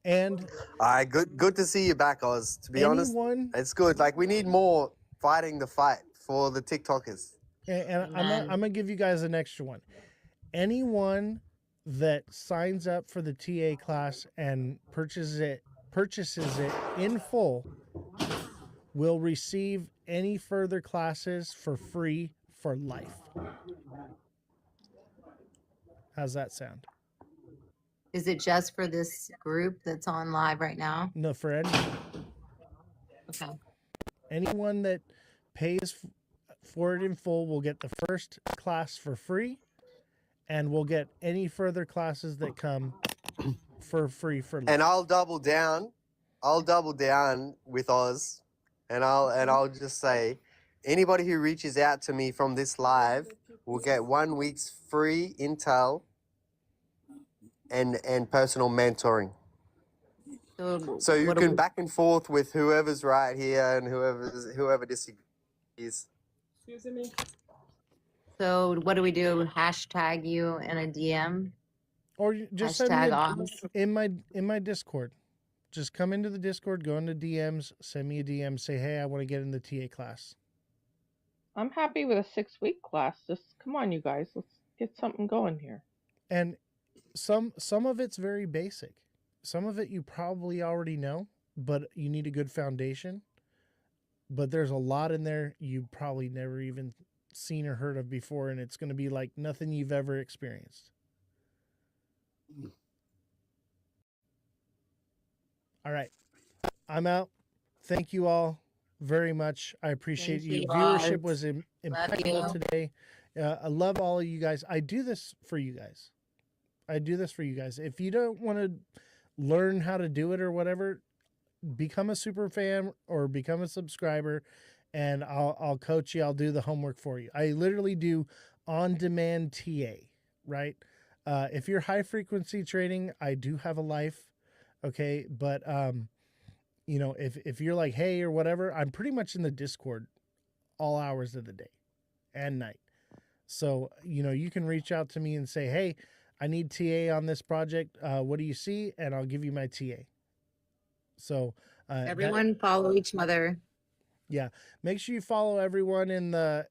and All right, good to see you back, Oz. To be honest, anyone, it's good. Like, we need more fighting the fight for the TikTokers. and I'm gonna give you guys an extra one. Anyone that signs up for the TA class and purchases it in full will receive any further classes for free for life. How's that sound? Is it just for this group that's on live right now? No, for anyone. Okay. Anyone that pays for it in full will get the first class for free, and will get any further classes that come for free for life. And I'll double down. I'll double down with Oz, and I'll just say, anybody who reaches out to me from this live will get 1 week's free intel and personal mentoring. So you can back and forth with whoever's right here and whoever disagrees. Excuse me. So what do we do? Hashtag you in a DM? Or just send Hashtag me Oz? in my Discord. Just come into the Discord, go into DMs, send me a DM, say, hey, I want to get in the TA class. I'm happy with a 6-week class. Just come on, you guys. Let's get something going here. And some of it's very basic. Some of it you probably already know, but you need a good foundation. But there's a lot in there you probably never even seen or heard of before, and it's going to be like nothing you've ever experienced. All right. I'm out. Thank you all very much. I appreciate Thank you. you, Viewership Oz. was impeccable you. today. I love all of you guys. I do this for you guys. If you don't want to learn how to do it or whatever, become a super fan or become a subscriber, and I'll coach you. I'll do the homework for you. I literally do on-demand TA, right? If you're high frequency trading, I do have a life, okay? But you know, if you're like, hey, or whatever, I'm pretty much in the Discord all hours of the day and night. So, you know, you can reach out to me and say, hey, I need TA on this project. What do you see? And I'll give you my TA. So Everyone follow each other. Yeah. Make sure you follow everyone in the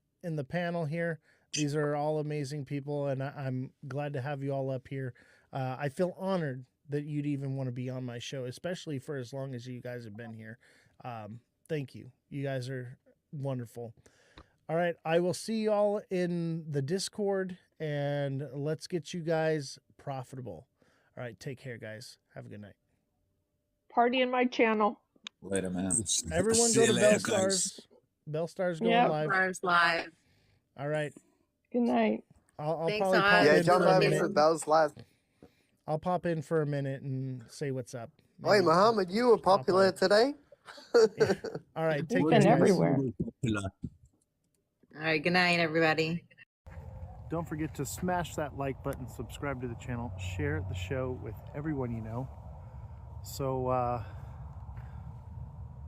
panel here. These are all amazing people, and I'm glad to have you all up here. I feel honored that you'd even want to be on my show, especially for as long as you guys have been here. Thank you. You guys are wonderful. All right. I will see you all in the Discord, and let's get you guys profitable. All right. Take care, guys. Have a good night. Party in my channel. Later, man. Everyone go to Bell Stars. Bell Stars going live. Stars live. All right. Good night. I'll Thanks, probably Oz. pop Yeah, in jump for a over minute. for Bell's live. I'll pop in for a minute and say what's up. Wait, Muhammad, you were popular today. Yeah. All right, take He's care, been guys. everywhere. All right. Good night, everybody. Don't forget to smash that like button, subscribe to the channel, share the show with everyone you know. So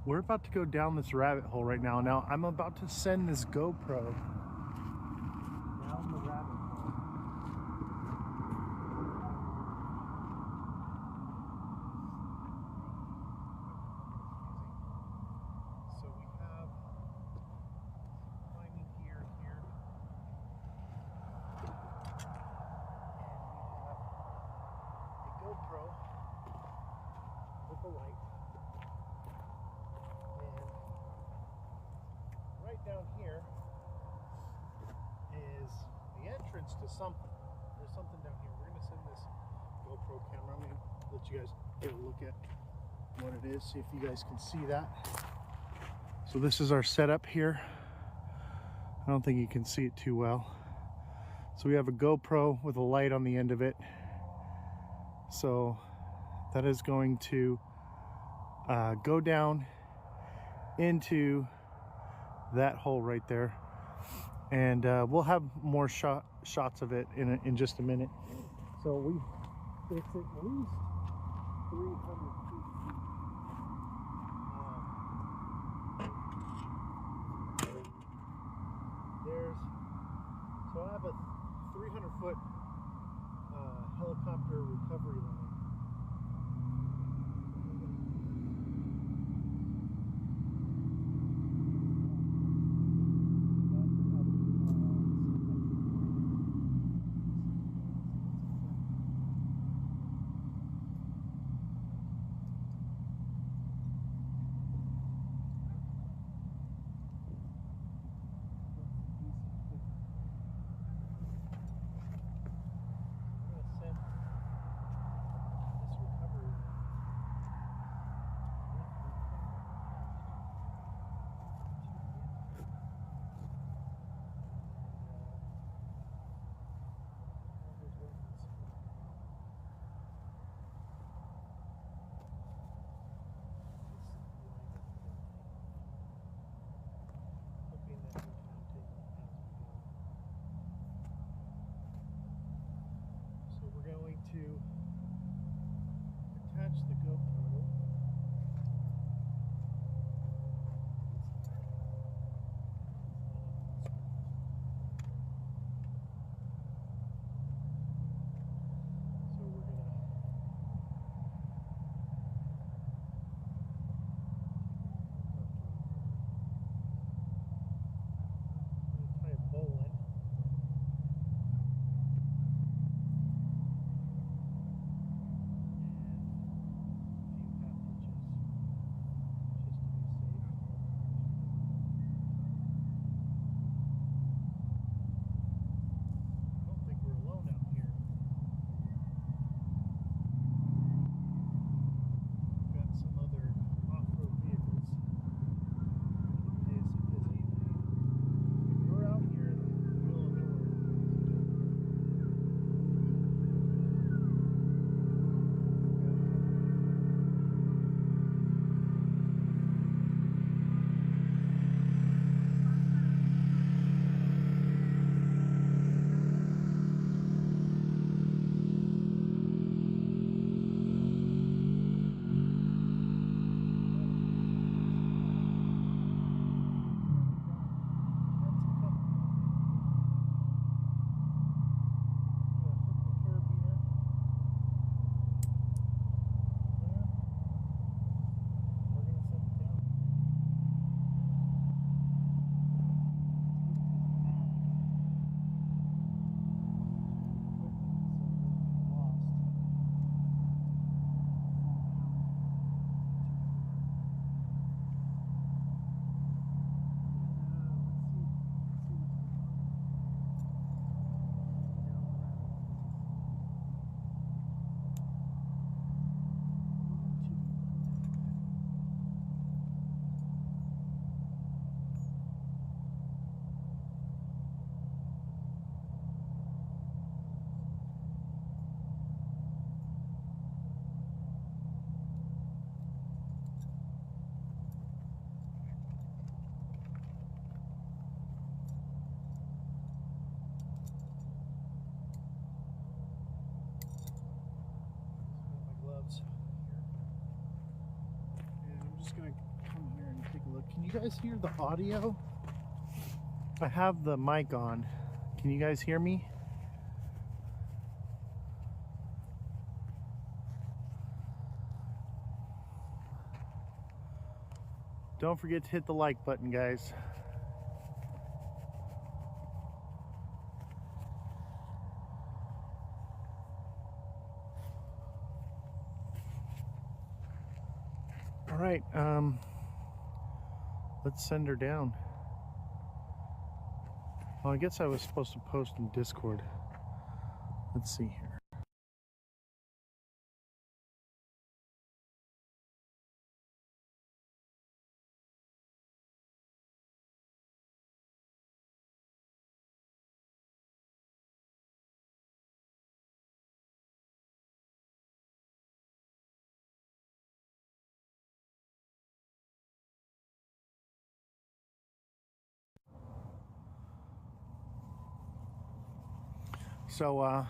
we're about to go down this rabbit hole right now. Now I'm about to send this GoPro down the rabbit hole. So we have climbing gear here. And we have a GoPro with a light. And right down here is the entrance to something. something down here. We're gonna send this GoPro camera. I'm gonna let you guys get a look at what it is, see if you guys can see that. So this is our setup here. I don't think you can see it too well. So we have a GoPro with a light on the end of it. So that is going to go down into that hole right there, and we'll have more shots of it in just a minute. So it's at least 300 feet deep. So I have a 300-foot helicopter recovery line. Going to attach the GoPro. So we're gonna tie a bowl in. Can you guys hear the audio? I have the mic on. Can you guys hear me? Don't forget to hit the like button, guys. All right, let's send her down. Well, I guess I was supposed to post in Discord. Let's see here. So,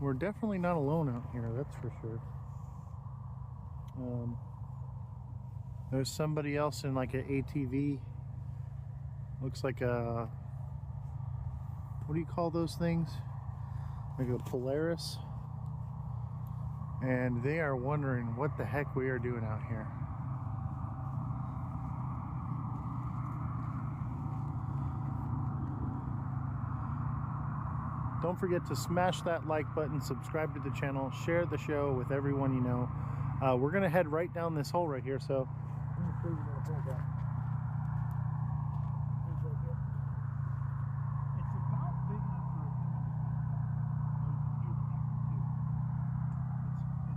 we're definitely not alone out here, that's for sure. There's somebody else in like an ATV. Looks like a, what do you call those things? Like a Polaris. And they are wondering what the heck we are doing out here. Don't forget to smash that like button, subscribe to the channel, share the show with everyone you know. We're gonna head right down this hole right here, so let me show you where the hole's at. It's right here. It's about big enough for a human to climb. Well, you can hear the echo too.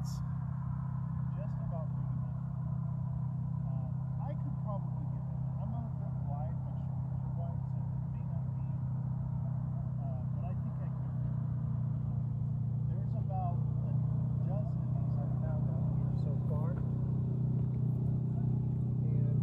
It's just about big enough. I could probably get in. I'm not that wide, my shoulders are wide, so it may not be, but I think I could. There's about a dozen of these I've found out here so far. And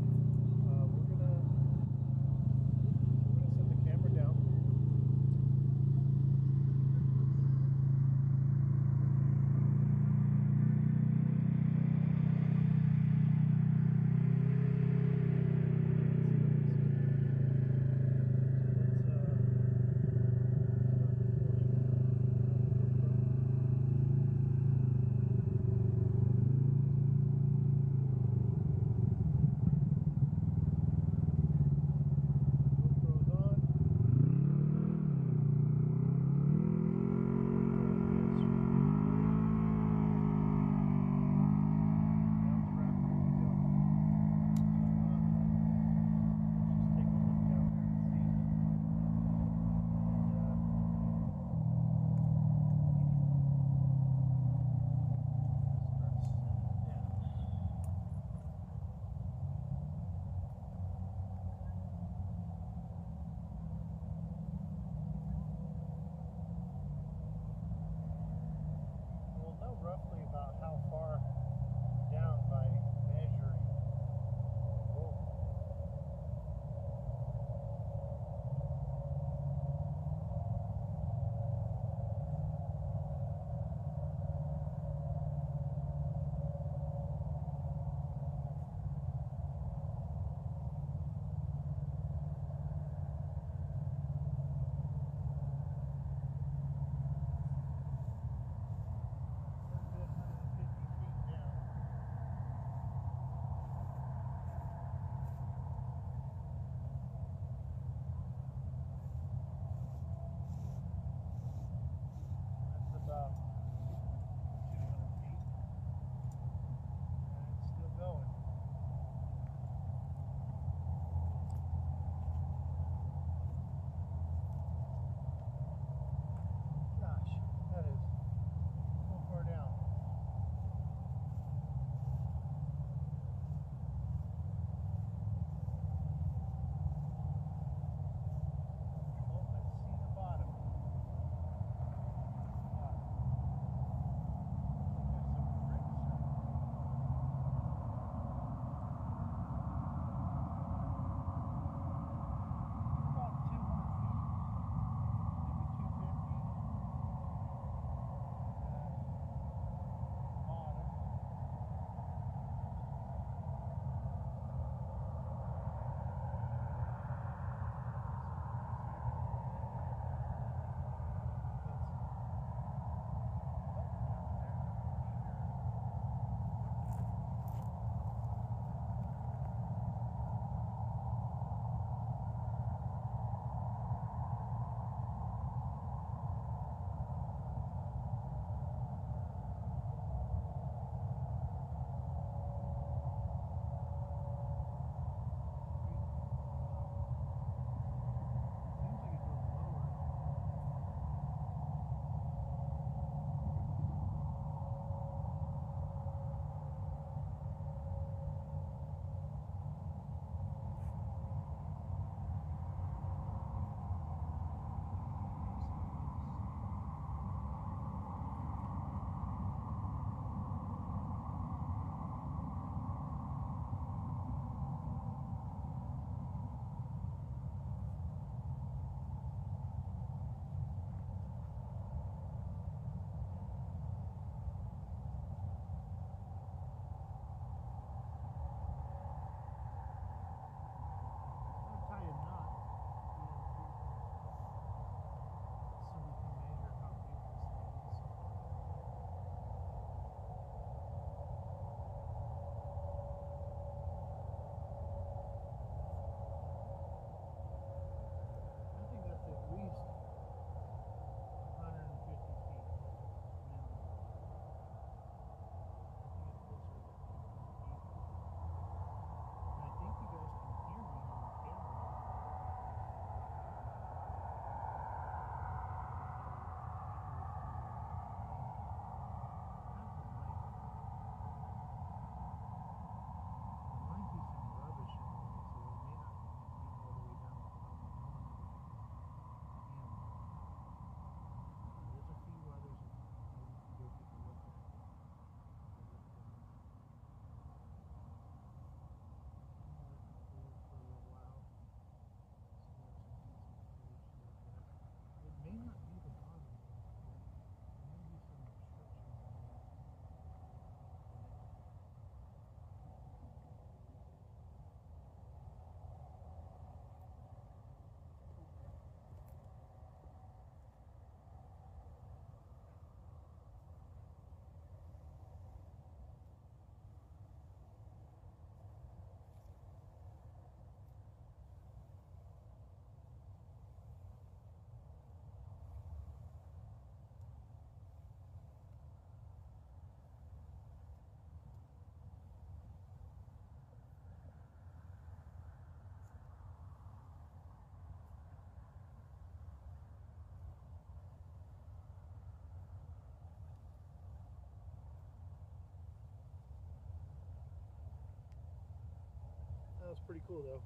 was pretty cool though.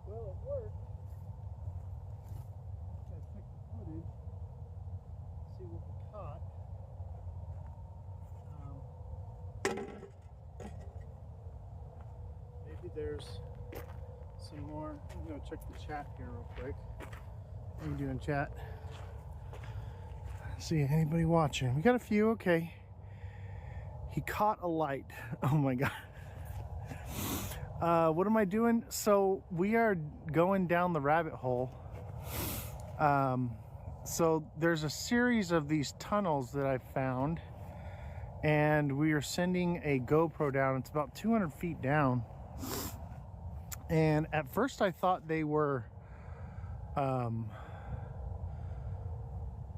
Well, it worked. I took the footage, see what we caught. Maybe there's some more. I'm gonna check the chat here real quick. How you doing, chat? See anybody watching? We got a few. Okay. He caught a light. Oh my god. What am I doing? So we are going down the rabbit hole. So there's a series of these tunnels that I found, and we are sending a GoPro down. It's about 200 feet down. And at first I thought they were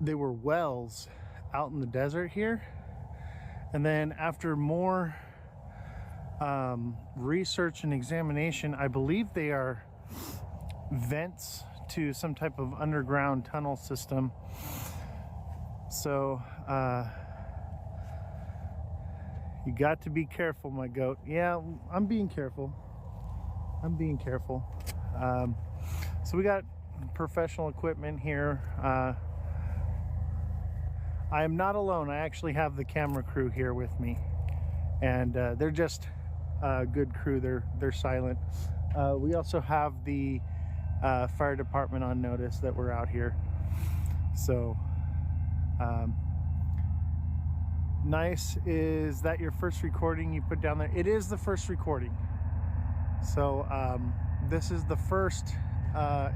wells out in the desert here. And then after more research and examination, I believe they are vents to some type of underground tunnel system. So you got to be careful, my goat. Yeah, I'm being careful. I'm being careful. So we got professional equipment here. I am not alone. I actually have the camera crew here with me, and they're just a good crew. They're silent. We also have the fire department on notice that we're out here. So nice. Is that your first recording you put down there? It is the first recording. So this is the first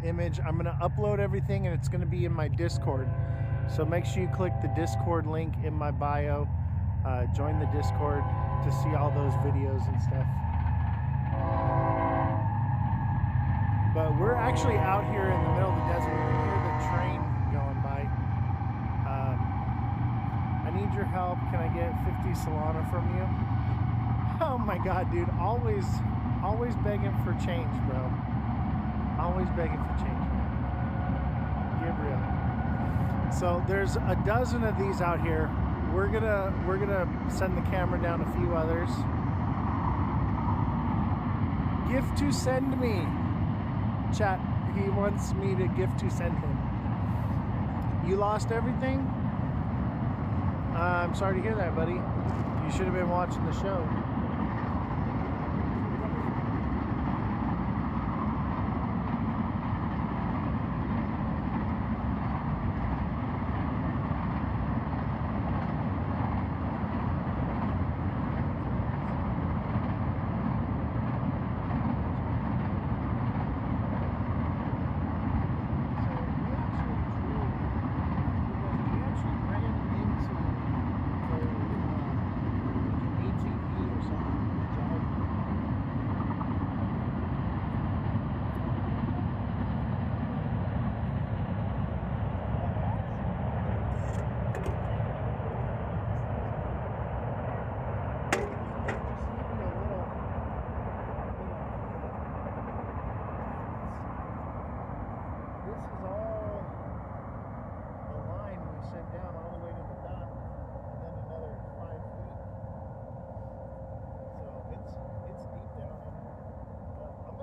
image. I'm going to upload everything, and it's going to be in my Discord. So make sure you click the Discord link in my bio. Join the Discord to see all those videos and stuff. But we're actually out here in the middle of the desert. You can hear the train going by. I need your help. Can I get 50 Solana from you? Oh my god, dude. Always begging for change, bro. Always begging for change, man. Get real. So there's a dozen of these out here. We're gonna send the camera down a few others. Gift to send me. Chat, he wants me to gift to send him. You lost everything? I'm sorry to hear that, buddy. You should have been watching the show.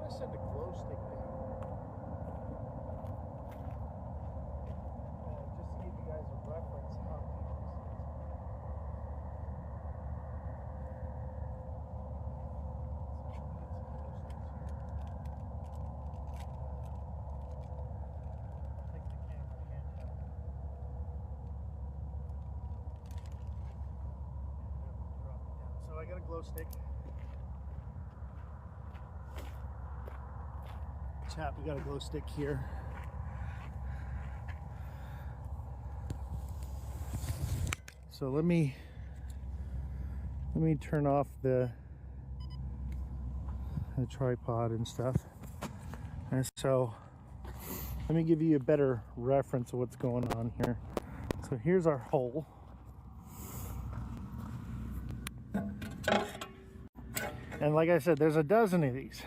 Send a glow stick down. Just to give you guys a reference how deep this is. Take the camera handheld. Drop it down. So I got a glow stick. Chat, we got a glow stick here. So let me turn off the tripod and stuff. And so let me give you a better reference of what's going on here. So here's our hole. And like I said, there's a dozen of these.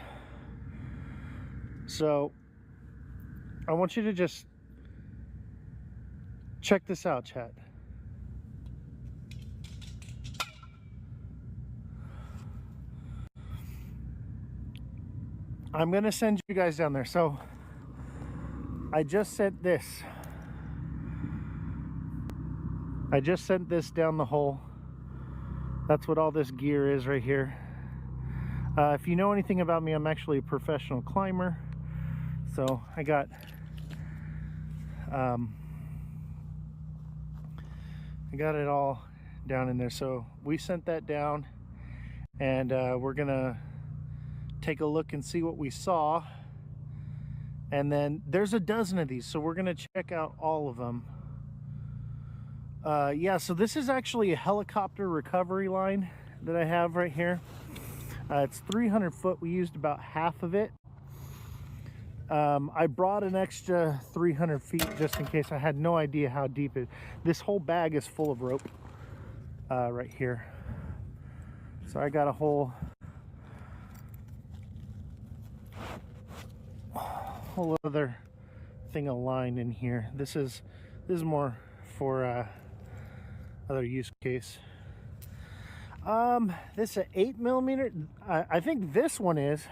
So I want you to just check this out, chat. I'm going to send you guys down there. So I just sent this. I just sent this down the hole. That's what all this gear is right here. If you know anything about me, I'm actually a professional climber. So I got it all down in there. So we sent that down, and we're gonna take a look and see what we saw. And then there's a dozen of these, so we're gonna check out all of them. Yeah, so this is actually a helicopter recovery line that I have right here. It's 300 foot. We used about half of it. I brought an extra 300 feet just in case. I had no idea how deep it. This whole bag is full of rope right here. So I got a whole other thing of line in here. This is more for other use case. This is an 8mm. I think this one is.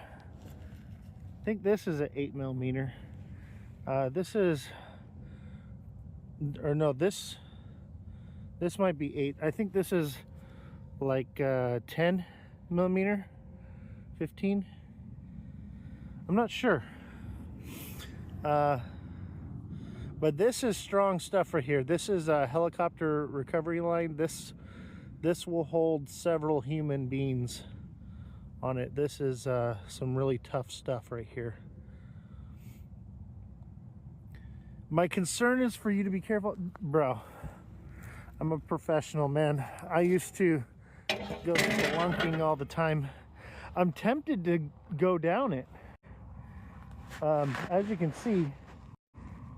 I think this is an 8mm. This is, or no, this might be 8. I think this is like 10mm, 15. I'm not sure. But this is strong stuff right here. This is a helicopter recovery line. This will hold several human beings on it. This is some really tough stuff right here. My concern is for you to be careful. Bro, I'm a professional, man. I used to go spelunking all the time. I'm tempted to go down it. As you can see,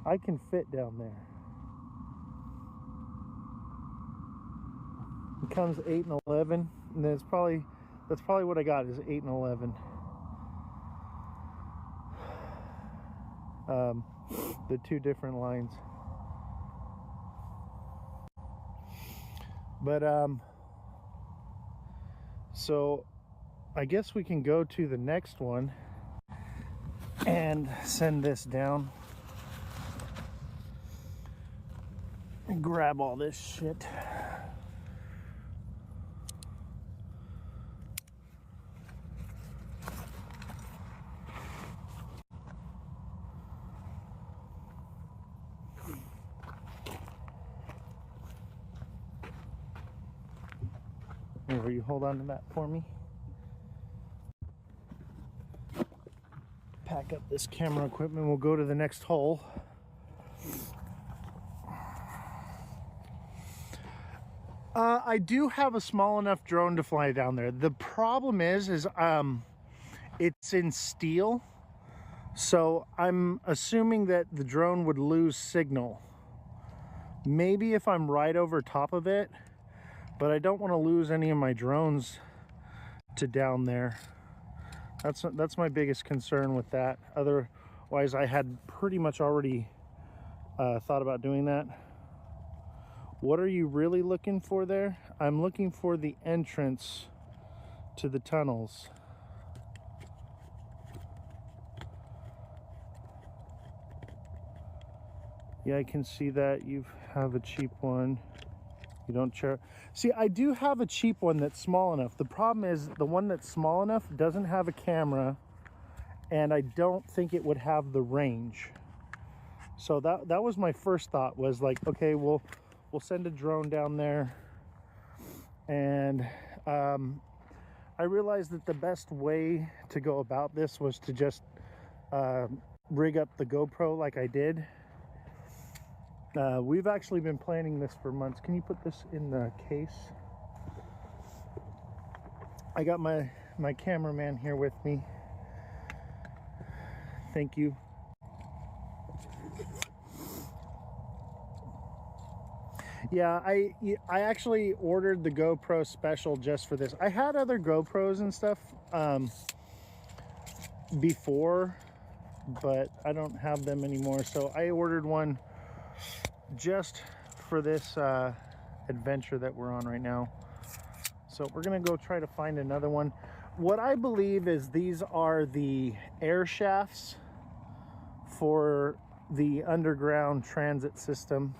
I can fit down there. It comes 8 and 11, and that's probably what I got is 8 and 11. The two different lines. But so I guess we can go to the next one and send this down and grab all this shit. Will you hold on to that for me? Pack up this camera equipment. We'll go to the next hole. I do have a small enough drone to fly down there. The problem is it's in steel, so I'm assuming that the drone would lose signal. Maybe if I'm right over top of it, but I don't want to lose any of my drones to down there. That's my biggest concern with that. Otherwise, I had pretty much already thought about doing that. What are you really looking for there? I'm looking for the entrance to the tunnels. Yeah, I can see that you have a cheap one. You don't share. See, I do have a cheap one that's small enough. The problem is the one that's small enough doesn't have a camera, and I don't think it would have the range. So that was my first thought, was like, okay, we'll send a drone down there. And I realized that the best way to go about this was to just rig up the GoPro like I did. We've actually been planning this for months. Can you put this in the case? I got my cameraman here with me. Thank you. Yeah, I actually ordered the GoPro special just for this. I had other GoPros and stuff before, but I don't have them anymore. So I ordered one just for this adventure that we're on right now. So we're gonna go try to find another one. What I believe is these are the air shafts for the underground transit system,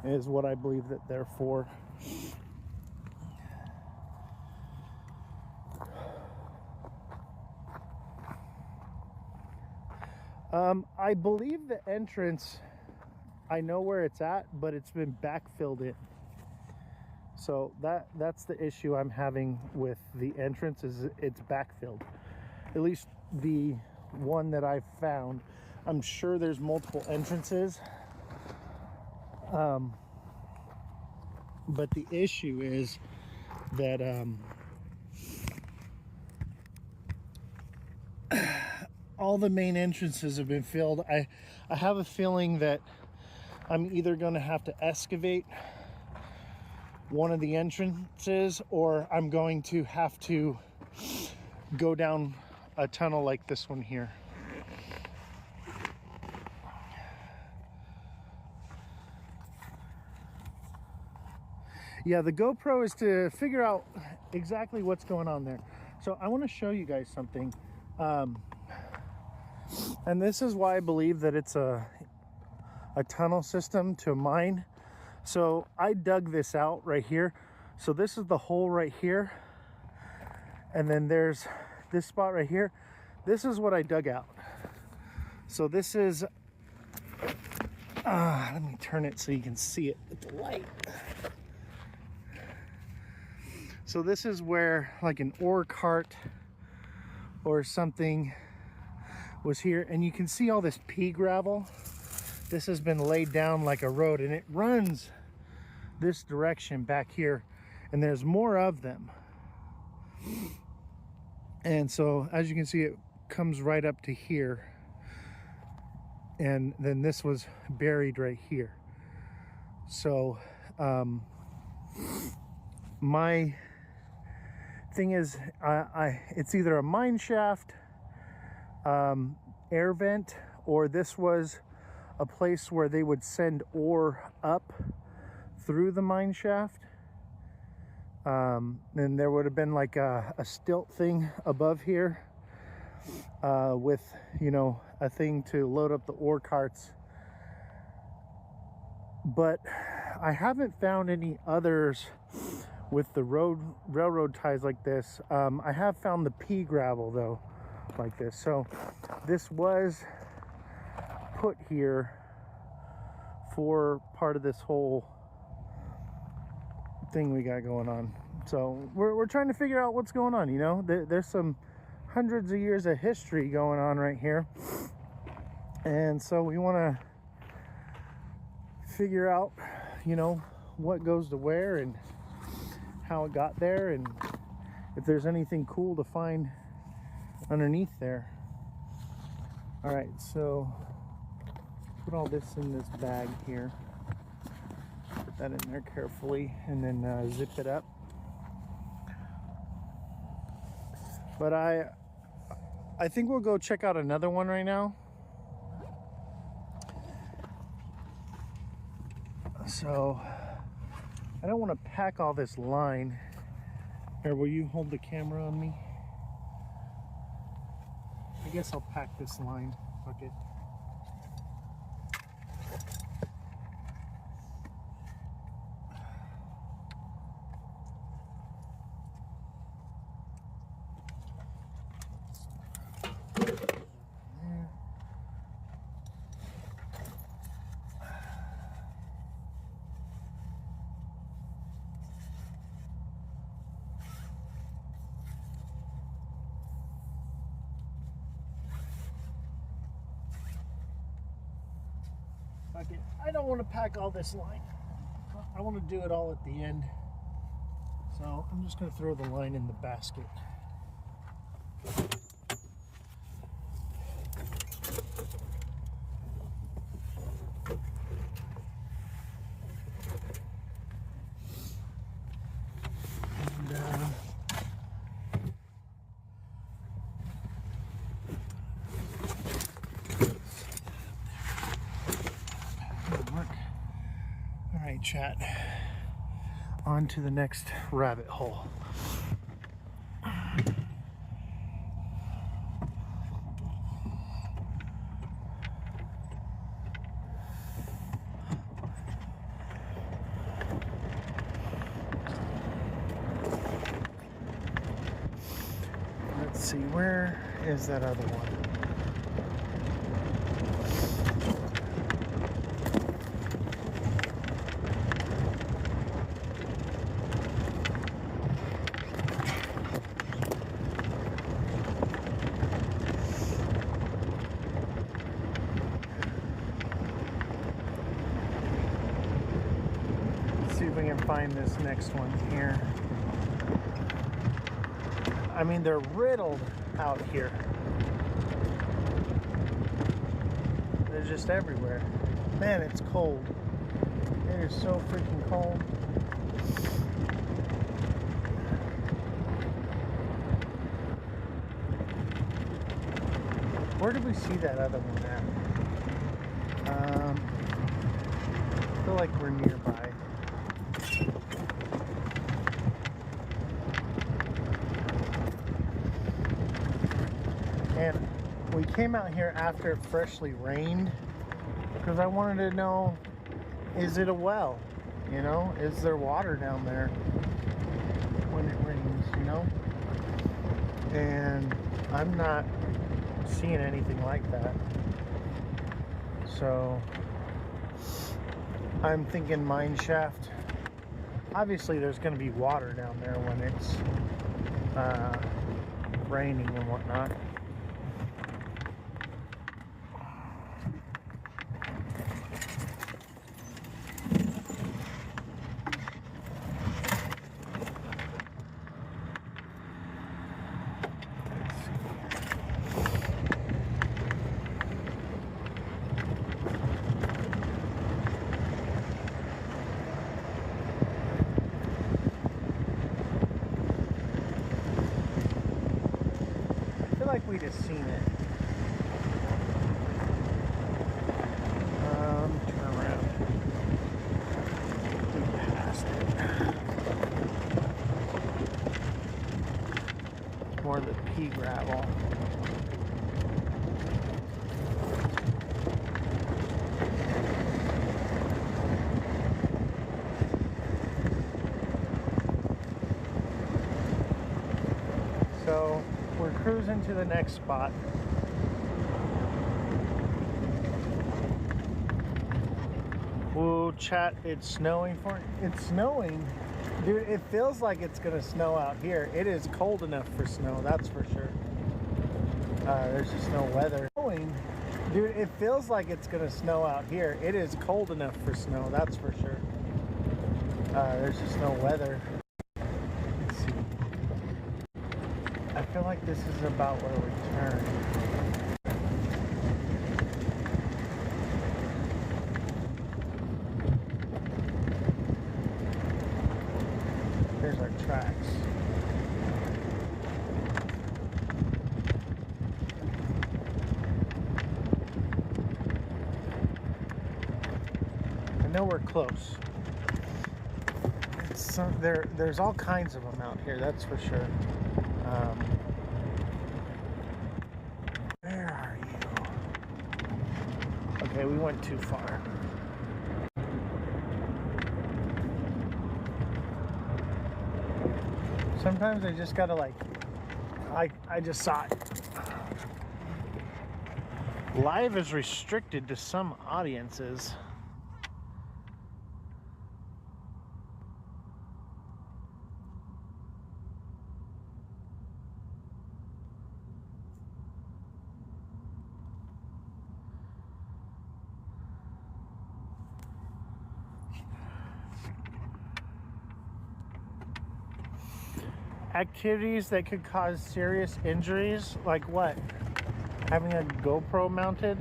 is what I believe that they're for. I believe the entrance, I know where it's at, but it's been backfilled in. So that's the issue I'm having with the entrance, is it's backfilled. At least the one that I've found. I'm sure there's multiple entrances. But the issue is that all the main entrances have been filled. I have a feeling that I'm either going to have to excavate one of the entrances, or I'm going to have to go down a tunnel like this one here. Yeah, the GoPro is to figure out exactly what's going on there. So I want to show you guys something. And this is why I believe that it's a tunnel system to a mine. So I dug this out right here. So this is the hole right here. And then there's this spot right here. This is what I dug out. So this is, let me turn it so you can see it with the light. So this is where like an ore cart or something was here, and you can see all this pea gravel. This has been laid down like a road, and it runs this direction back here, and there's more of them. And so as you can see, it comes right up to here, and then this was buried right here. So my thing is, it's either a mine shaft, air vent, or this was a place where they would send ore up through the mine shaft. And there would have been like a stilt thing above here with, you know, a thing to load up the ore carts. But I haven't found any others with the railroad ties like this. I have found the pea gravel though, like this. So this was put here for part of this whole thing we got going on. So we're trying to figure out what's going on, you know. There's some hundreds of years of history going on right here, and so we want to figure out, you know, what goes to where and how it got there, and if there's anything cool to find underneath there. All right, so put all this in this bag here, put that in there carefully, and then zip it up. But I think we'll go check out another one right now. So I don't want to pack all this line. Here, will you hold the camera on me? I guess I'll pack this line. Fuck it. I don't want to pack all this line. I want to do it all at the end. So I'm just going to throw the line in the basket. chat. On to the next rabbit hole. Let's see, where is that other one? Let's see if we can find this next one here. I mean, they're riddled out here. They're just everywhere. Man, it's cold. It is so freaking cold. Where did we see that other one at? I feel like we're nearby. And we came out here after it freshly rained because I wanted to know, is it a well? You know, is there water down there when it rains, you know? And I'm not seeing anything like that. So I'm thinking mine shaft. Obviously there's going to be water down there when it's raining and whatnot. We'd have seen it. Turn around. We passed it. More of the pea gravel. So we're cruising to the next spot. Whoa, chat, it's snowing it's snowing. Dude, it feels like it's gonna snow out here. It is cold enough for snow, that's for sure. There's just no weather. Dude, it feels like it's gonna snow out here. It is cold enough for snow, that's for sure. There's just no weather. Let's see. I feel like this is about where we turn. There's our tracks. I know we're close. There's all kinds of them out here, that's for sure. Where are you? Okay, we went too far. Sometimes I just gotta I just saw it. Live is restricted to some audiences. Activities that could cause serious injuries, like what? Having a GoPro mounted?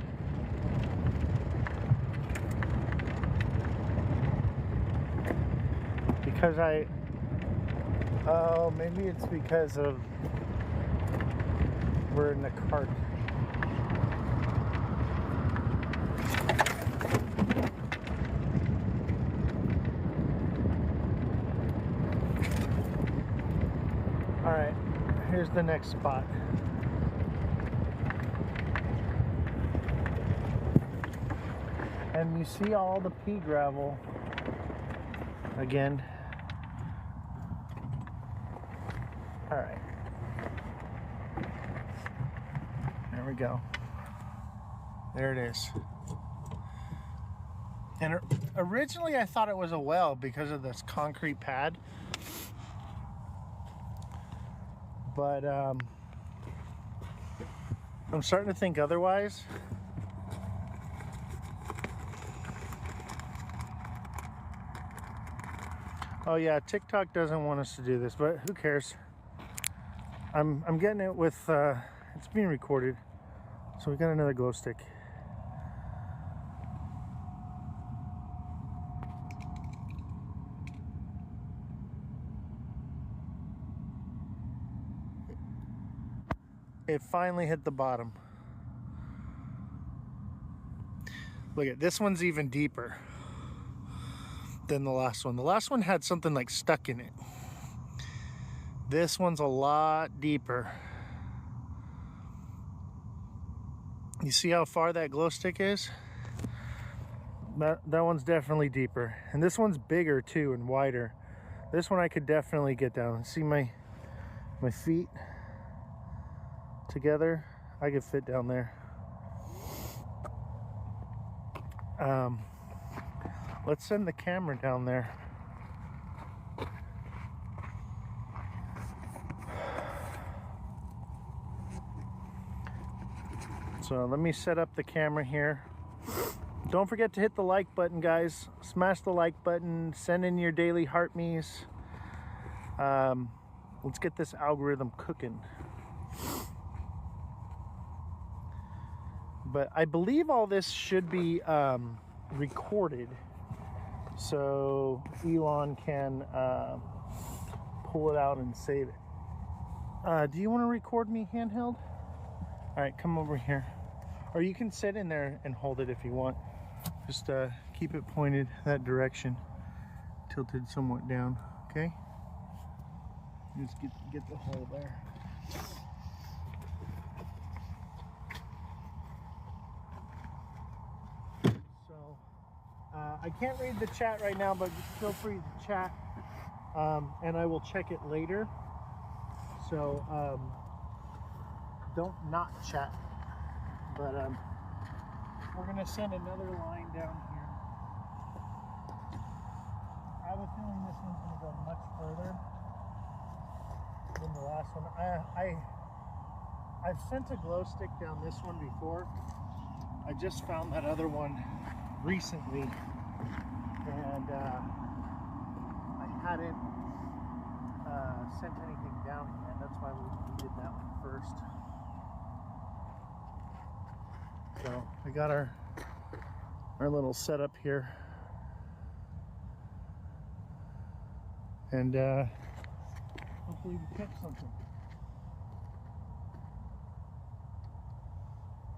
Because oh, maybe it's because of we're in the cart. here's the next spot. And you see all the pea gravel again. All right. There we go. There it is. And originally I thought it was a well because of this concrete pad. But I'm starting to think otherwise. Oh yeah, TikTok doesn't want us to do this, but who cares? I'm getting it with it's being recorded. So we got another glow stick. It finally hit the bottom. Look at this one's even deeper than the last one. The last one had something like stuck in it. This one's a lot deeper. You see how far that glow stick is? That one's definitely deeper. And this one's bigger too and wider. This one I could definitely get down. See my feet together? I could fit down there. Let's send the camera down there. So let me set up the camera here. Don't forget to hit the like button, guys. Smash the like button. Send in your daily heart me's. Let's get this algorithm cooking. But I believe all this should be recorded, so Elon can pull it out and save it. Do you want to record me handheld? All right, come over here. Or you can sit in there and hold it if you want. Just keep it pointed that direction, tilted somewhat down, okay? Just get the hole there. So, I can't read the chat right now, but feel free to chat, and I will check it later. So, don't not chat. But we're gonna send another line down here. I have a feeling this one's gonna go much further than the last one. I've sent a glow stick down this one before. I just found that other one recently, and I hadn't sent anything down yet. That's why we did that one first. So we got our little setup here, and hopefully we catch something.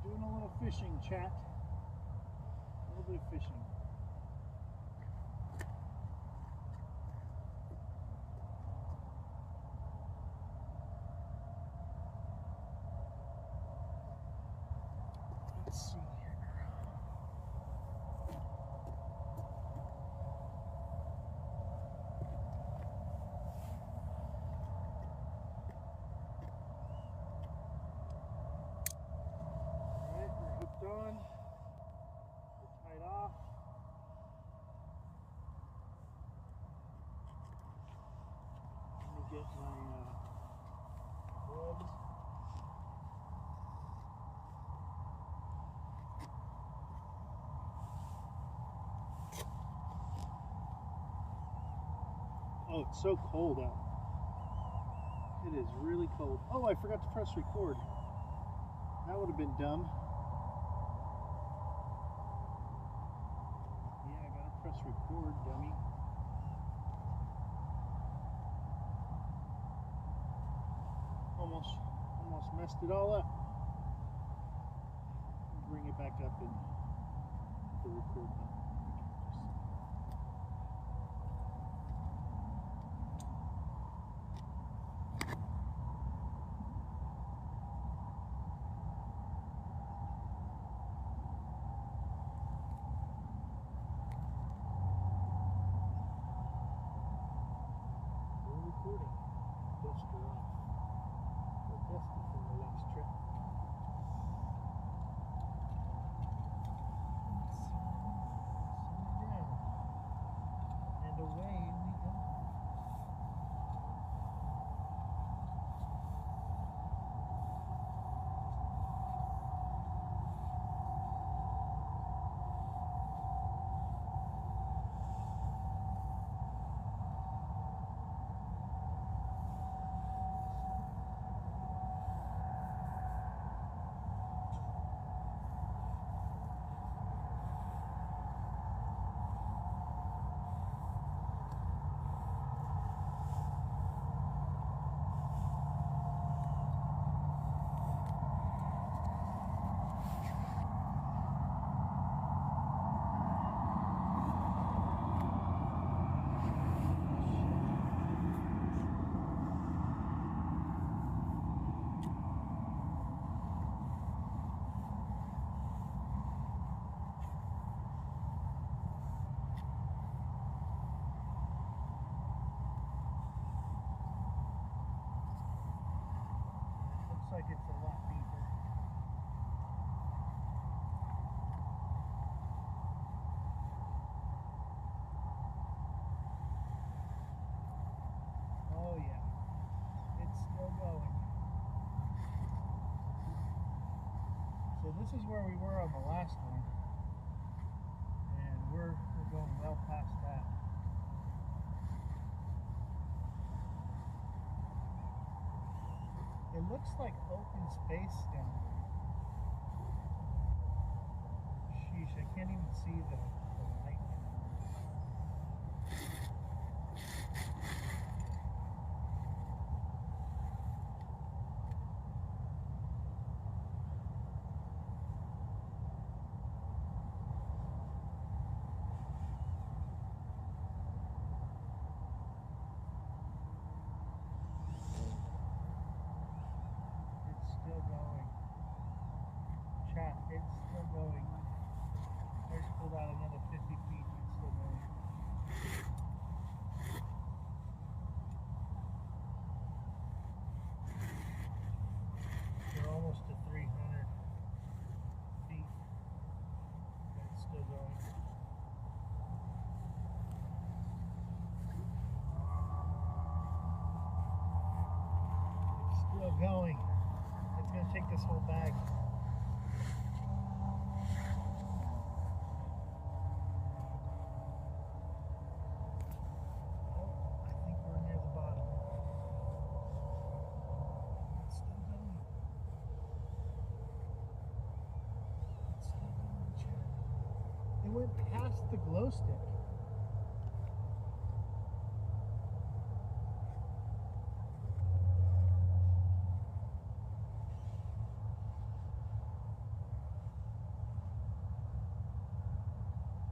Doing a little fishing, chat. A little bit of fishing. Let's see. On, tied off. Let me get my gloves. Oh, it's so cold out. It is really cold. Oh, I forgot to press record. That would have been dumb. Press record, dummy. Almost messed it all up. Bring it back up and the record button. This is where we were on the last one, and we're going well past that. It looks like open space down there. Sheesh, I can't even see the light down It's still going. Chat, it's still going. I just pulled out another 50 feet. It's still going. We're almost to 300 feet. But it's still going. It's still going. It's going to take this whole bag. It went past the glow stick.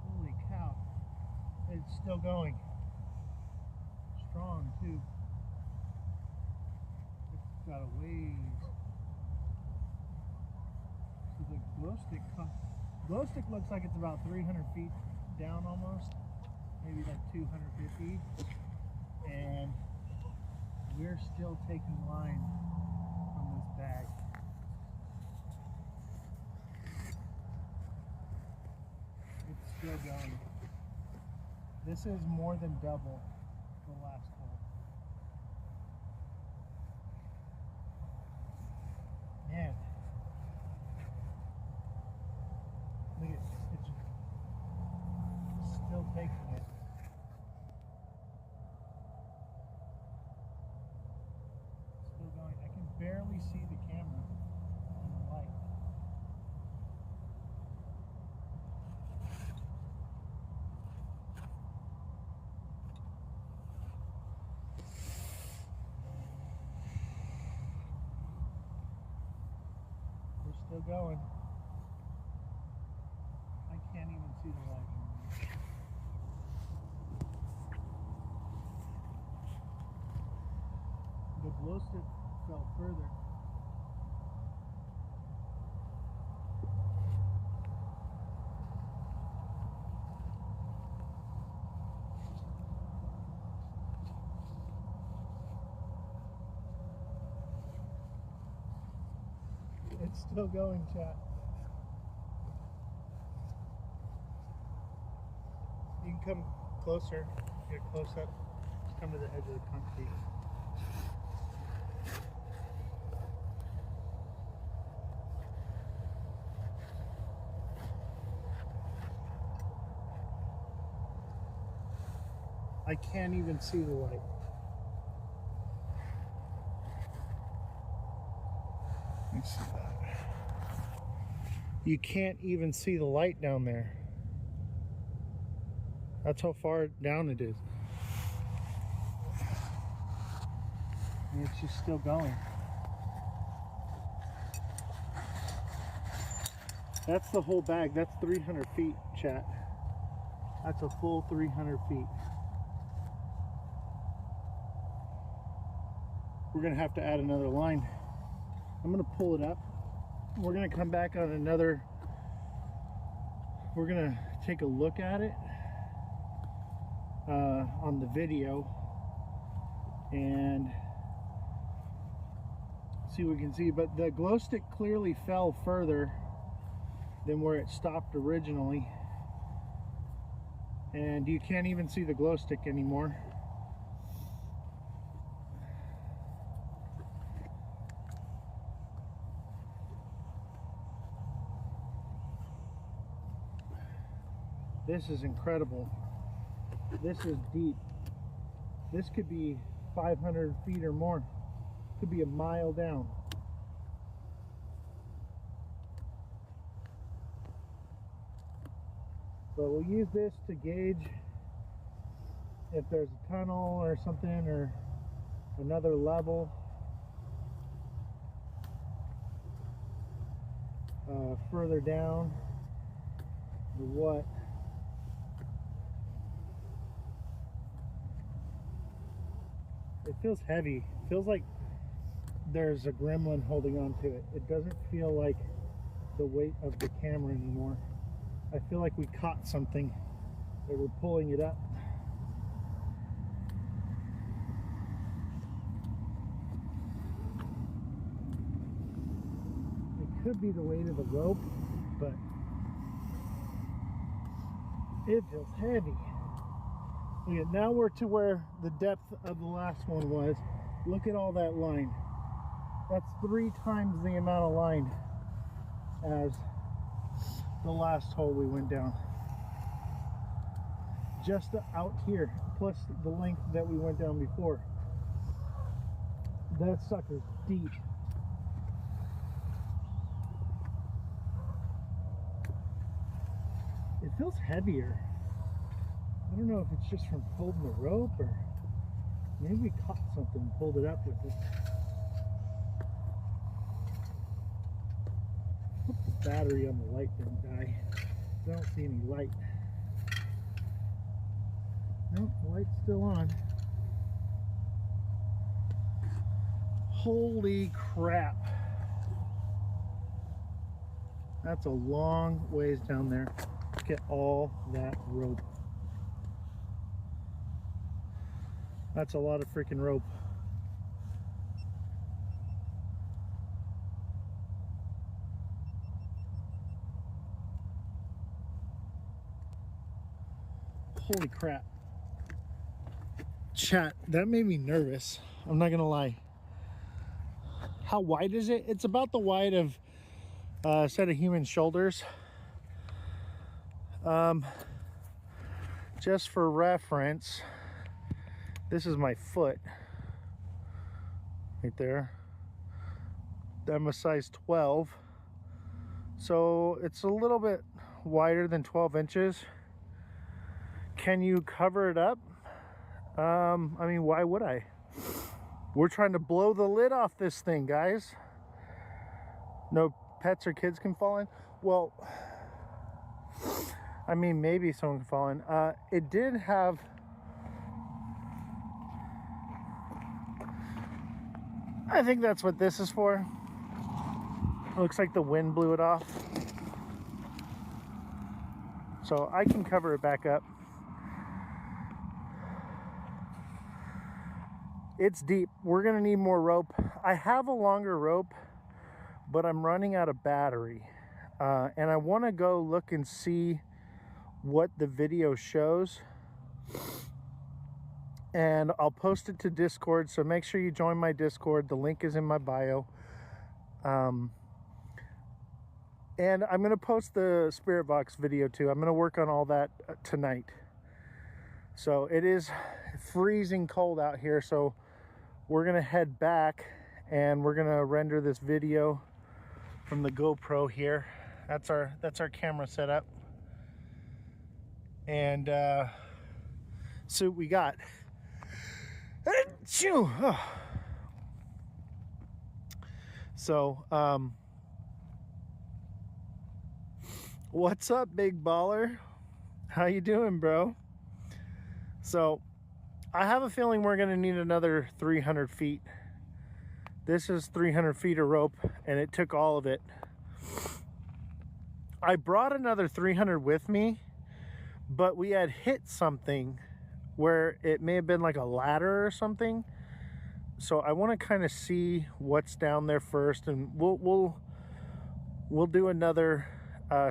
Holy cow. It's still going. Strong too. It's got a ways. So the glow stick looks like it's about 300 feet down almost. Maybe like 250. And we're still taking line from this bag. It's still going. This is more than double the last hole. Man. Look at it. It's still taking it. Still going. I can barely see the camera in the light. We're still going. I can't even see the light anymore. The glow stick fell further. It's still going, chat. You can come closer, get close up, just come to the edge of the concrete. I can't even see the light. Let me see that. You can't even see the light down there. That's how far down it is. And it's just still going. That's the whole bag. That's 300 feet, chat. That's a full 300 feet. We're gonna have to add another line. I'm gonna pull it up. We're gonna come back on another. We're gonna take a look at it on the video and see what we can see. But the glow stick clearly fell further than where it stopped originally, and you can't even see the glow stick anymore. This is incredible. This is deep. This could be 500 feet or more. Could be a mile down. But we'll use this to gauge if there's a tunnel or something, or another level. Further down, or what. It feels heavy. It feels like there's a gremlin holding on to it. It doesn't feel like the weight of the camera anymore. I feel like we caught something that we're pulling it up. It could be the weight of the rope, but it feels heavy. Okay, now we're to where the depth of the last one was. Look at all that line. That's 3 times the amount of line as the last hole we went down. Just out here, plus the length that we went down before. That sucker's deep. It feels heavier. I don't know if it's just from holding the rope, or maybe we caught something and pulled it up with it. Hope the battery on the light didn't die. I don't see any light. Nope, the light's still on. Holy crap. That's a long ways down there. Look at all that rope. That's a lot of freaking rope. Holy crap. Chat, that made me nervous. I'm not gonna lie. How wide is it? It's about the wide of a set of human shoulders. Just for reference, this is my foot right there. I'm a size 12, so it's a little bit wider than 12 inches. Can you cover it up? I mean, why would I? We're trying to blow the lid off this thing, guys. No pets or kids can fall in. Well, I mean, maybe someone can fall in. It did have... I think that's what this is for. It looks like the wind blew it off. So I can cover it back up. It's deep. We're gonna need more rope. I have a longer rope, but I'm running out of battery. And I wanna go look and see what the video shows. And I'll post it to Discord, so make sure you join my Discord. The link is in my bio. And I'm gonna post the Spirit Box video too. I'm gonna work on all that tonight. So it is freezing cold out here, so we're gonna head back and we're gonna render this video from the GoPro here. That's our camera setup. And see what we got. So what's up, big baller? How you doing, bro? So I have a feeling we're gonna need another 300 feet. This is 300 feet of rope, and it took all of it. I brought another 300 with me, but we had hit something where it may have been like a ladder or something. So I want to kind of see what's down there first, and we'll do another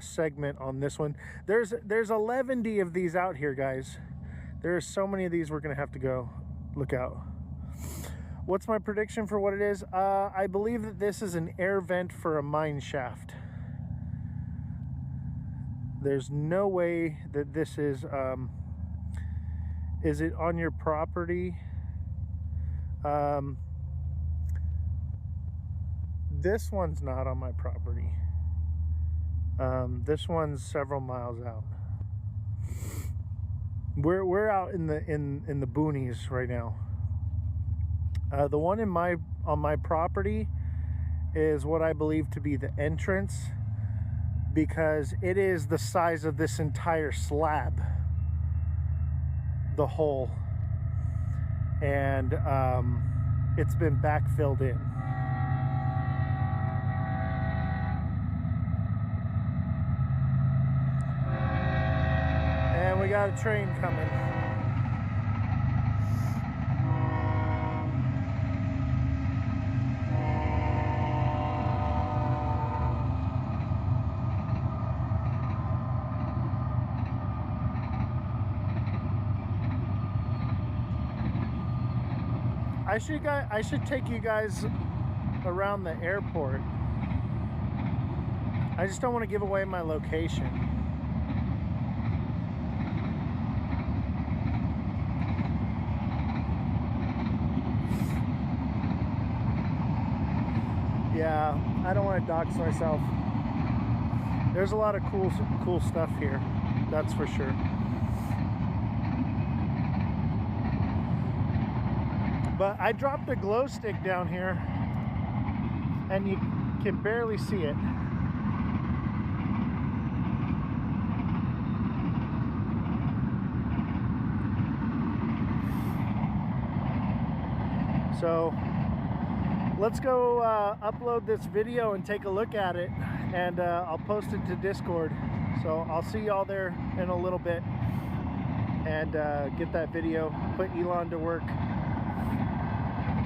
segment on this one. There's 11 of these out here, guys. There's so many of these we're gonna have to go look out. What's my prediction for what it is? I believe that this is an air vent for a mine shaft. There's no way that this is it on your property? This one's not on my property. This one's several miles out. We're out in the boonies right now. The one on my property is what I believe to be the entrance, because it is the size of this entire slab, the hole, and it's been backfilled in. And we got a train coming. I should take you guys around the airport. I just don't want to give away my location. Yeah, I don't want to dox myself. There's a lot of cool stuff here, that's for sure. But I dropped a glow stick down here, and you can barely see it. So let's go upload this video and take a look at it, and I'll post it to Discord. So I'll see y'all there in a little bit, and get that video, put Elon to work,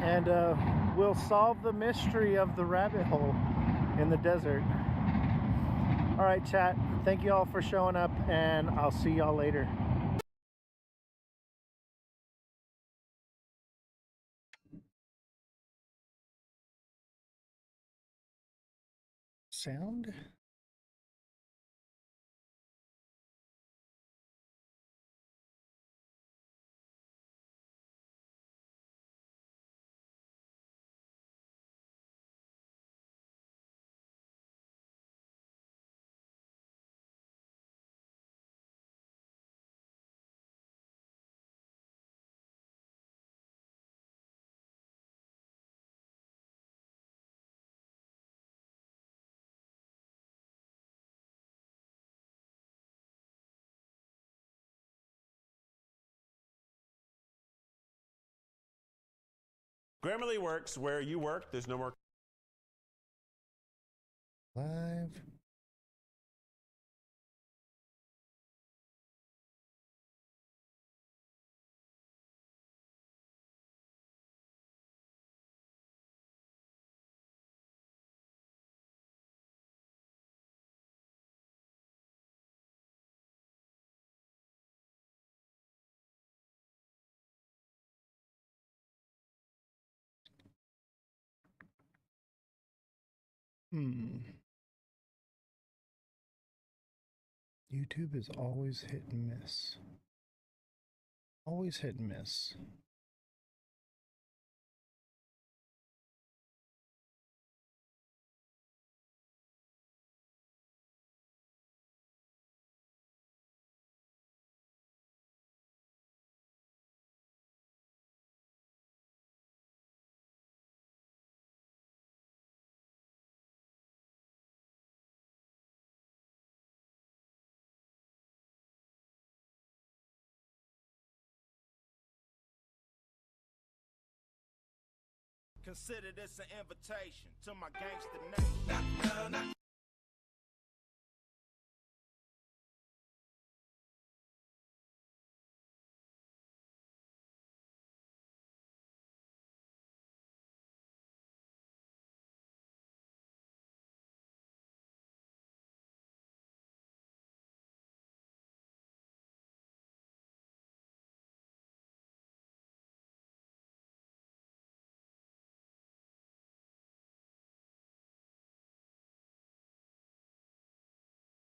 and we'll solve the mystery of the rabbit hole in the desert. All right, chat, thank you all for showing up, and I'll see y'all later. Sound? Grammarly works where you work. There's no more. Live. YouTube is always hit and miss. Always hit and miss. Consider this an invitation to my gangster name.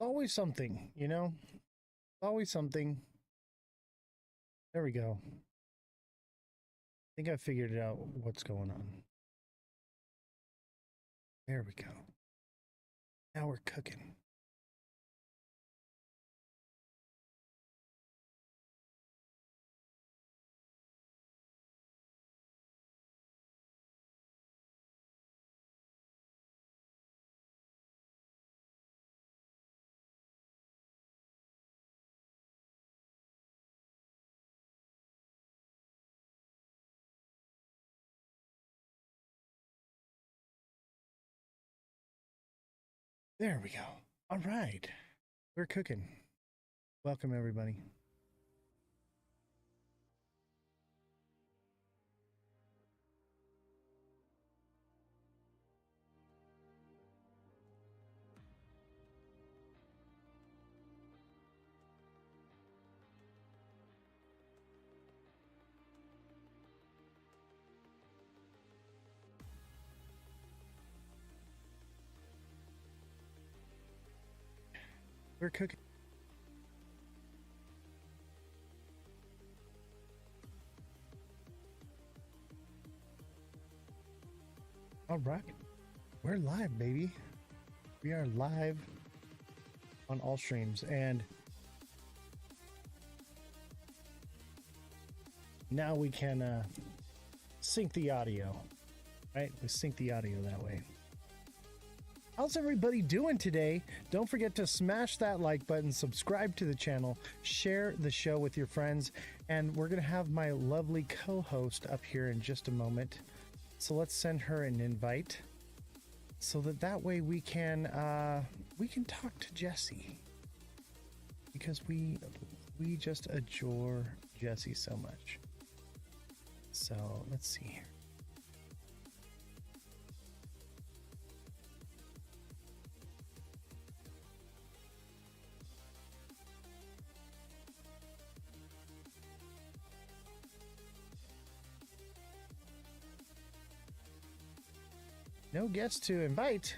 Always something, you know? Always something. There we go. I think I figured it out what's going on. There we go. Now we're cooking. There we go. All right. We're cooking. Welcome, everybody. We're cooking. All right. We're live, baby. We are live on all streams, and now we can sync the audio, right? We sync the audio that way. How's everybody doing today? Don't forget to smash that like button, subscribe to the channel, share the show with your friends, and we're going to have my lovely co-host up here in just a moment. So let's send her an invite so that way we can talk to Jesse, because we just adore Jesse so much. So let's see here. No guests to invite.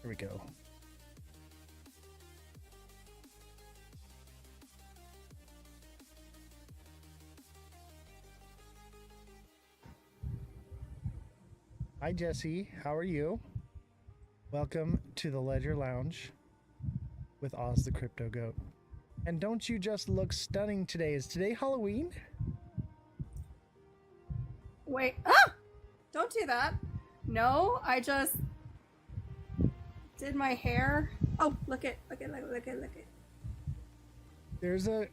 Here we go. Hi, Jesse. How are you? Welcome to the Ledger Lounge with Ozthecryptogoat. And don't you just look stunning today? Is today Halloween? Wait. Ah! Don't do that. No, I just did my hair. Oh, look it. There's a...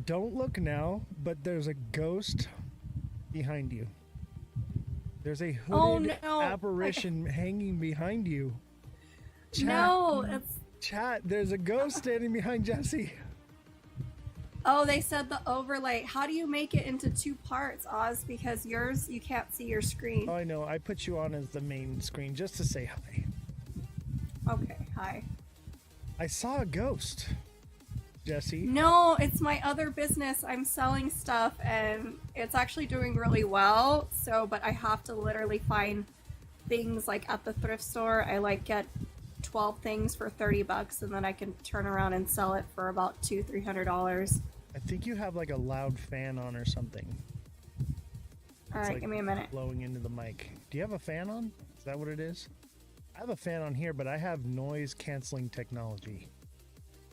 don't look now, but there's a ghost behind you. There's a hooded apparition hanging behind you. Chat, no, it's... Chat, there's a ghost standing behind Jesse. Oh, they said the overlay. How do you make it into two parts, Oz? Because yours, you can't see your screen. Oh, I know. I put you on as the main screen just to say hi. Okay, hi. I saw a ghost, Jesse. No, it's my other business. I'm selling stuff, and it's actually doing really well. So, but I have to literally find things like at the thrift store. I like get 12 things for $30, and then I can turn around and sell it for about $200-300. I think you have like a loud fan on or something. All right, give me a minute. Blowing into the mic. Do you have a fan on? Is that what it is? I have a fan on here, but I have noise canceling technology.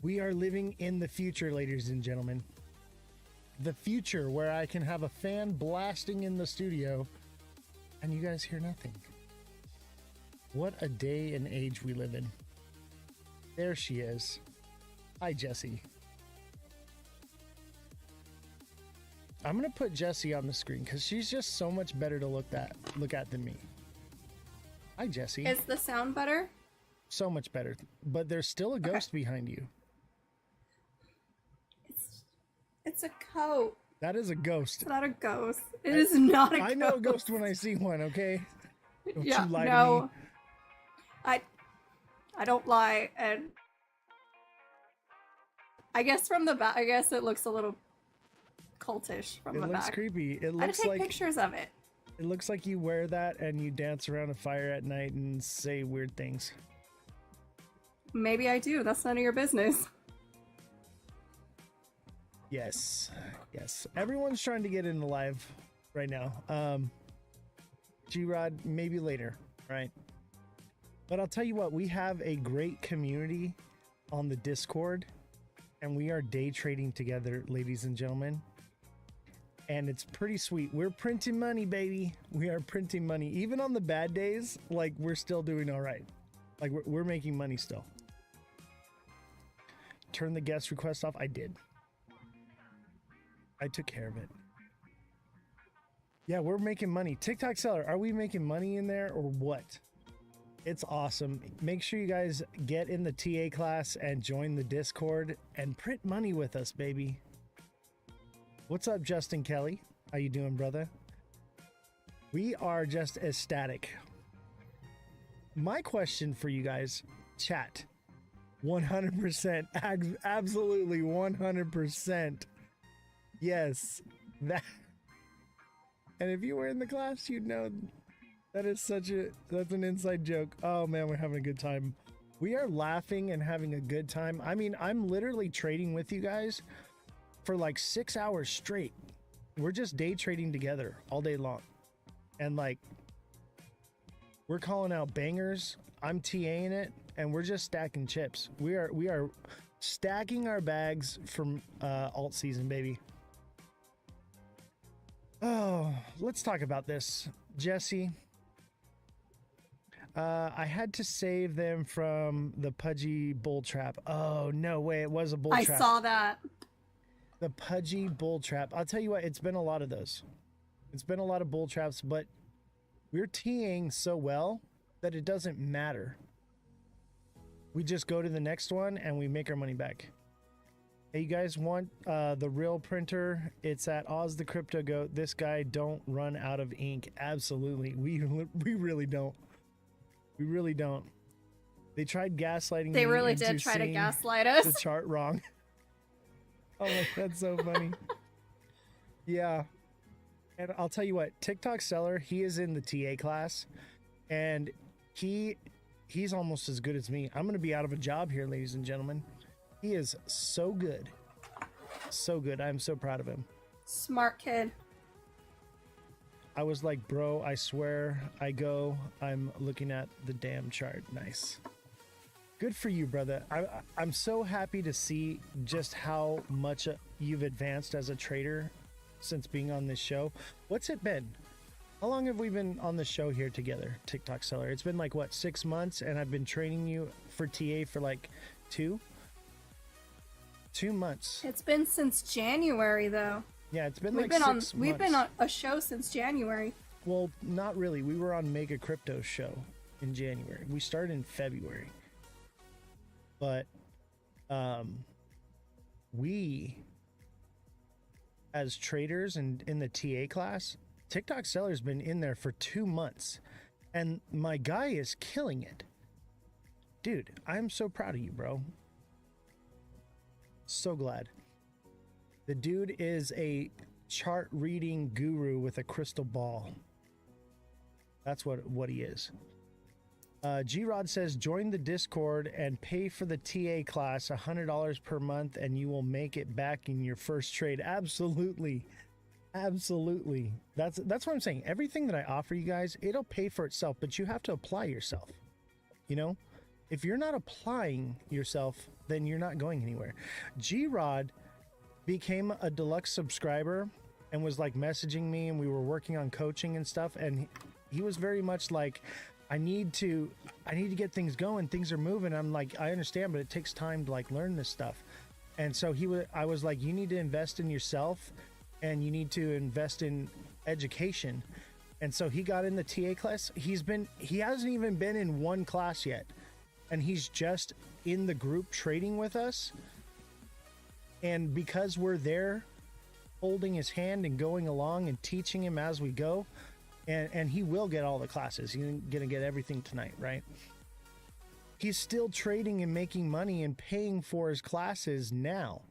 We are living in the future, ladies and gentlemen. The future where I can have a fan blasting in the studio and you guys hear nothing. What a day and age we live in. There she is. Hi, Jessie. I'm gonna put Jessie on the screen because she's just so much better to look at than me. Hi, Jessie. Is the sound better? So much better, but there's still a ghost behind you. It's a coat. That is a ghost. It's not a ghost. It is not a ghost. I know a ghost when I see one, okay? Don't yeah, you lie no. to me. I don't lie, and I guess from the back, I guess it looks a little cultish from the back. It looks creepy. It I had looks to take like pictures of it. It looks like you wear that and you dance around a fire at night and say weird things. Maybe I do. That's none of your business. Yes. Yes. Everyone's trying to get into live right now. G-Rod, maybe later, right? But I'll tell you what, we have a great community on the Discord, and we are day trading together, ladies and gentlemen. And it's pretty sweet. We're printing money, baby. We are printing money. Even on the bad days, like, we're still doing all right. Like, we're making money still. Turn the guest request off. I did. I took care of it. Yeah, we're making money. TikTok seller, are we making money in there or what? It's awesome. Make sure you guys get in the TA class and join the Discord and print money with us, baby. What's up, Justin Kelly? How you doing, brother? We are just ecstatic. My question for you guys, chat, 100%, absolutely 100%. Yes, that. And if you were in the class, you'd know that is that's an inside joke. Oh man, we're having a good time. We are laughing and having a good time. I mean, I'm literally trading with you guys for like 6 hours straight. We're just day trading together all day long. And like, we're calling out bangers. I'm TAing it, and we're just stacking chips. We are stacking our bags from alt season, baby. Oh, let's talk about this. Jesse, I had to save them from the Pudgy bull trap. Oh, no way, it was a bull trap. I saw that. The Pudgy bull trap. I'll tell you what, it's been a lot of those. It's been a lot of bull traps, but we're TAing so well that it doesn't matter. We just go to the next one and we make our money back. Hey, you guys want the real printer? It's at Ozthecryptogoat. This guy don't run out of ink. Absolutely. We really don't. We really don't. They tried gaslighting They me really into did try to seeing gaslight us. the chart wrong. Oh, that's so funny. Yeah. And I'll tell you what, TikTok seller, he is in the TA class, and he's almost as good as me. I'm going to be out of a job here, ladies and gentlemen. He is so good. So good. I'm so proud of him. Smart kid. I was like, bro, I swear I'm looking at the damn chart. Nice. Good for you, brother. I'm so happy to see just how much you've advanced as a trader since being on this show. What's it been? How long have we been on the show here together, TikTok seller? It's been like, what, 6 months? And I've been training you for TA for like 2 months. It's been since January, though. Yeah, it's been We've like been 6 on. months. We've been on a show since January. Well, not really. We were on Mega Crypto show in January. We started in February. But we, as traders and in the TA class, TikTok seller's been in there for 2 months. And my guy is killing it. Dude, I'm so proud of you, bro. So glad. The dude is a chart reading guru with a crystal ball. That's what he is. G-Rod says, join the Discord and pay for the TA class $100 per month and you will make it back in your first trade. Absolutely. Absolutely. That's what I'm saying. Everything that I offer you guys, it'll pay for itself, but you have to apply yourself. You know, if you're not applying yourself, then you're not going anywhere. G-Rod became a deluxe subscriber and was like messaging me, and we were working on coaching and stuff. And he was very much like, I need to get things going. Things are moving. I'm like, I understand, but it takes time to like learn this stuff. And so I was like, you need to invest in yourself and you need to invest in education. And so he got in the TA class. He hasn't even been in one class yet. And he's just in the group trading with us. And because we're there holding his hand and going along and teaching him as we go, and he will get all the classes. He's gonna get everything tonight, right? He's still trading and making money and paying for his classes now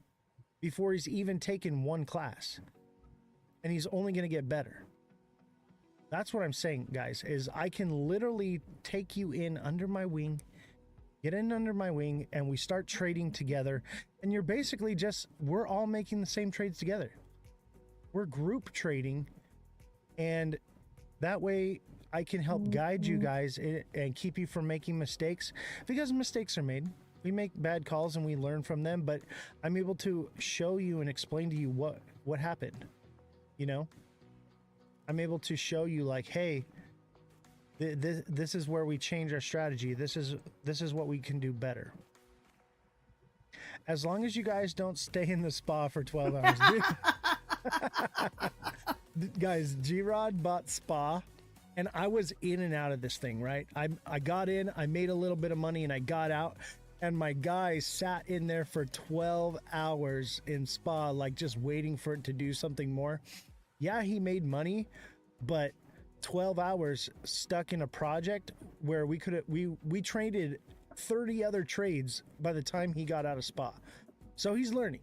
before he's even taken one class. And he's only gonna get better. That's what I'm saying, guys, is I can literally take you in under my wing Get in under my wing and we start trading together. And you're basically we're all making the same trades together. We're group trading. And that way I can help guide you guys and keep you from making mistakes, because mistakes are made. We make bad calls and we learn from them, but I'm able to show you and explain to you what happened. You know, I'm able to show you like, hey, this is where we change our strategy. This is what we can do better. As long as you guys don't stay in the spa for 12 hours. Guys, G-Rod bought spa and I was in and out of this thing, right? I got in, I made a little bit of money and I got out, and my guy sat in there for 12 hours in spa, like just waiting for it to do something more. Yeah, he made money, but 12 hours stuck in a project where we traded 30 other trades by the time he got out of spa. So he's learning.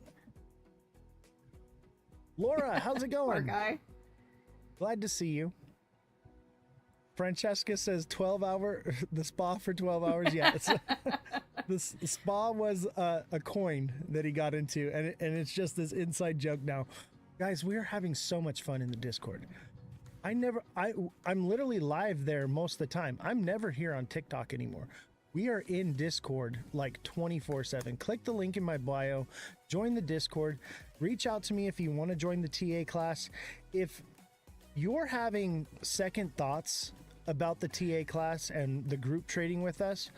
Laura, how's it going? Poor guy. Glad to see you. Francesca says 12 hour, the spa for 12 hours. Yeah. The spa was a coin that he got into, and it's just this inside joke now. Guys, we are having so much fun in the Discord. I'm literally live there most of the time. I'm never here on TikTok anymore. We are in Discord like 24/7. Click the link in my bio, join the Discord, reach out to me if you want to join the TA class. If you're having second thoughts about the TA class and the group trading with us,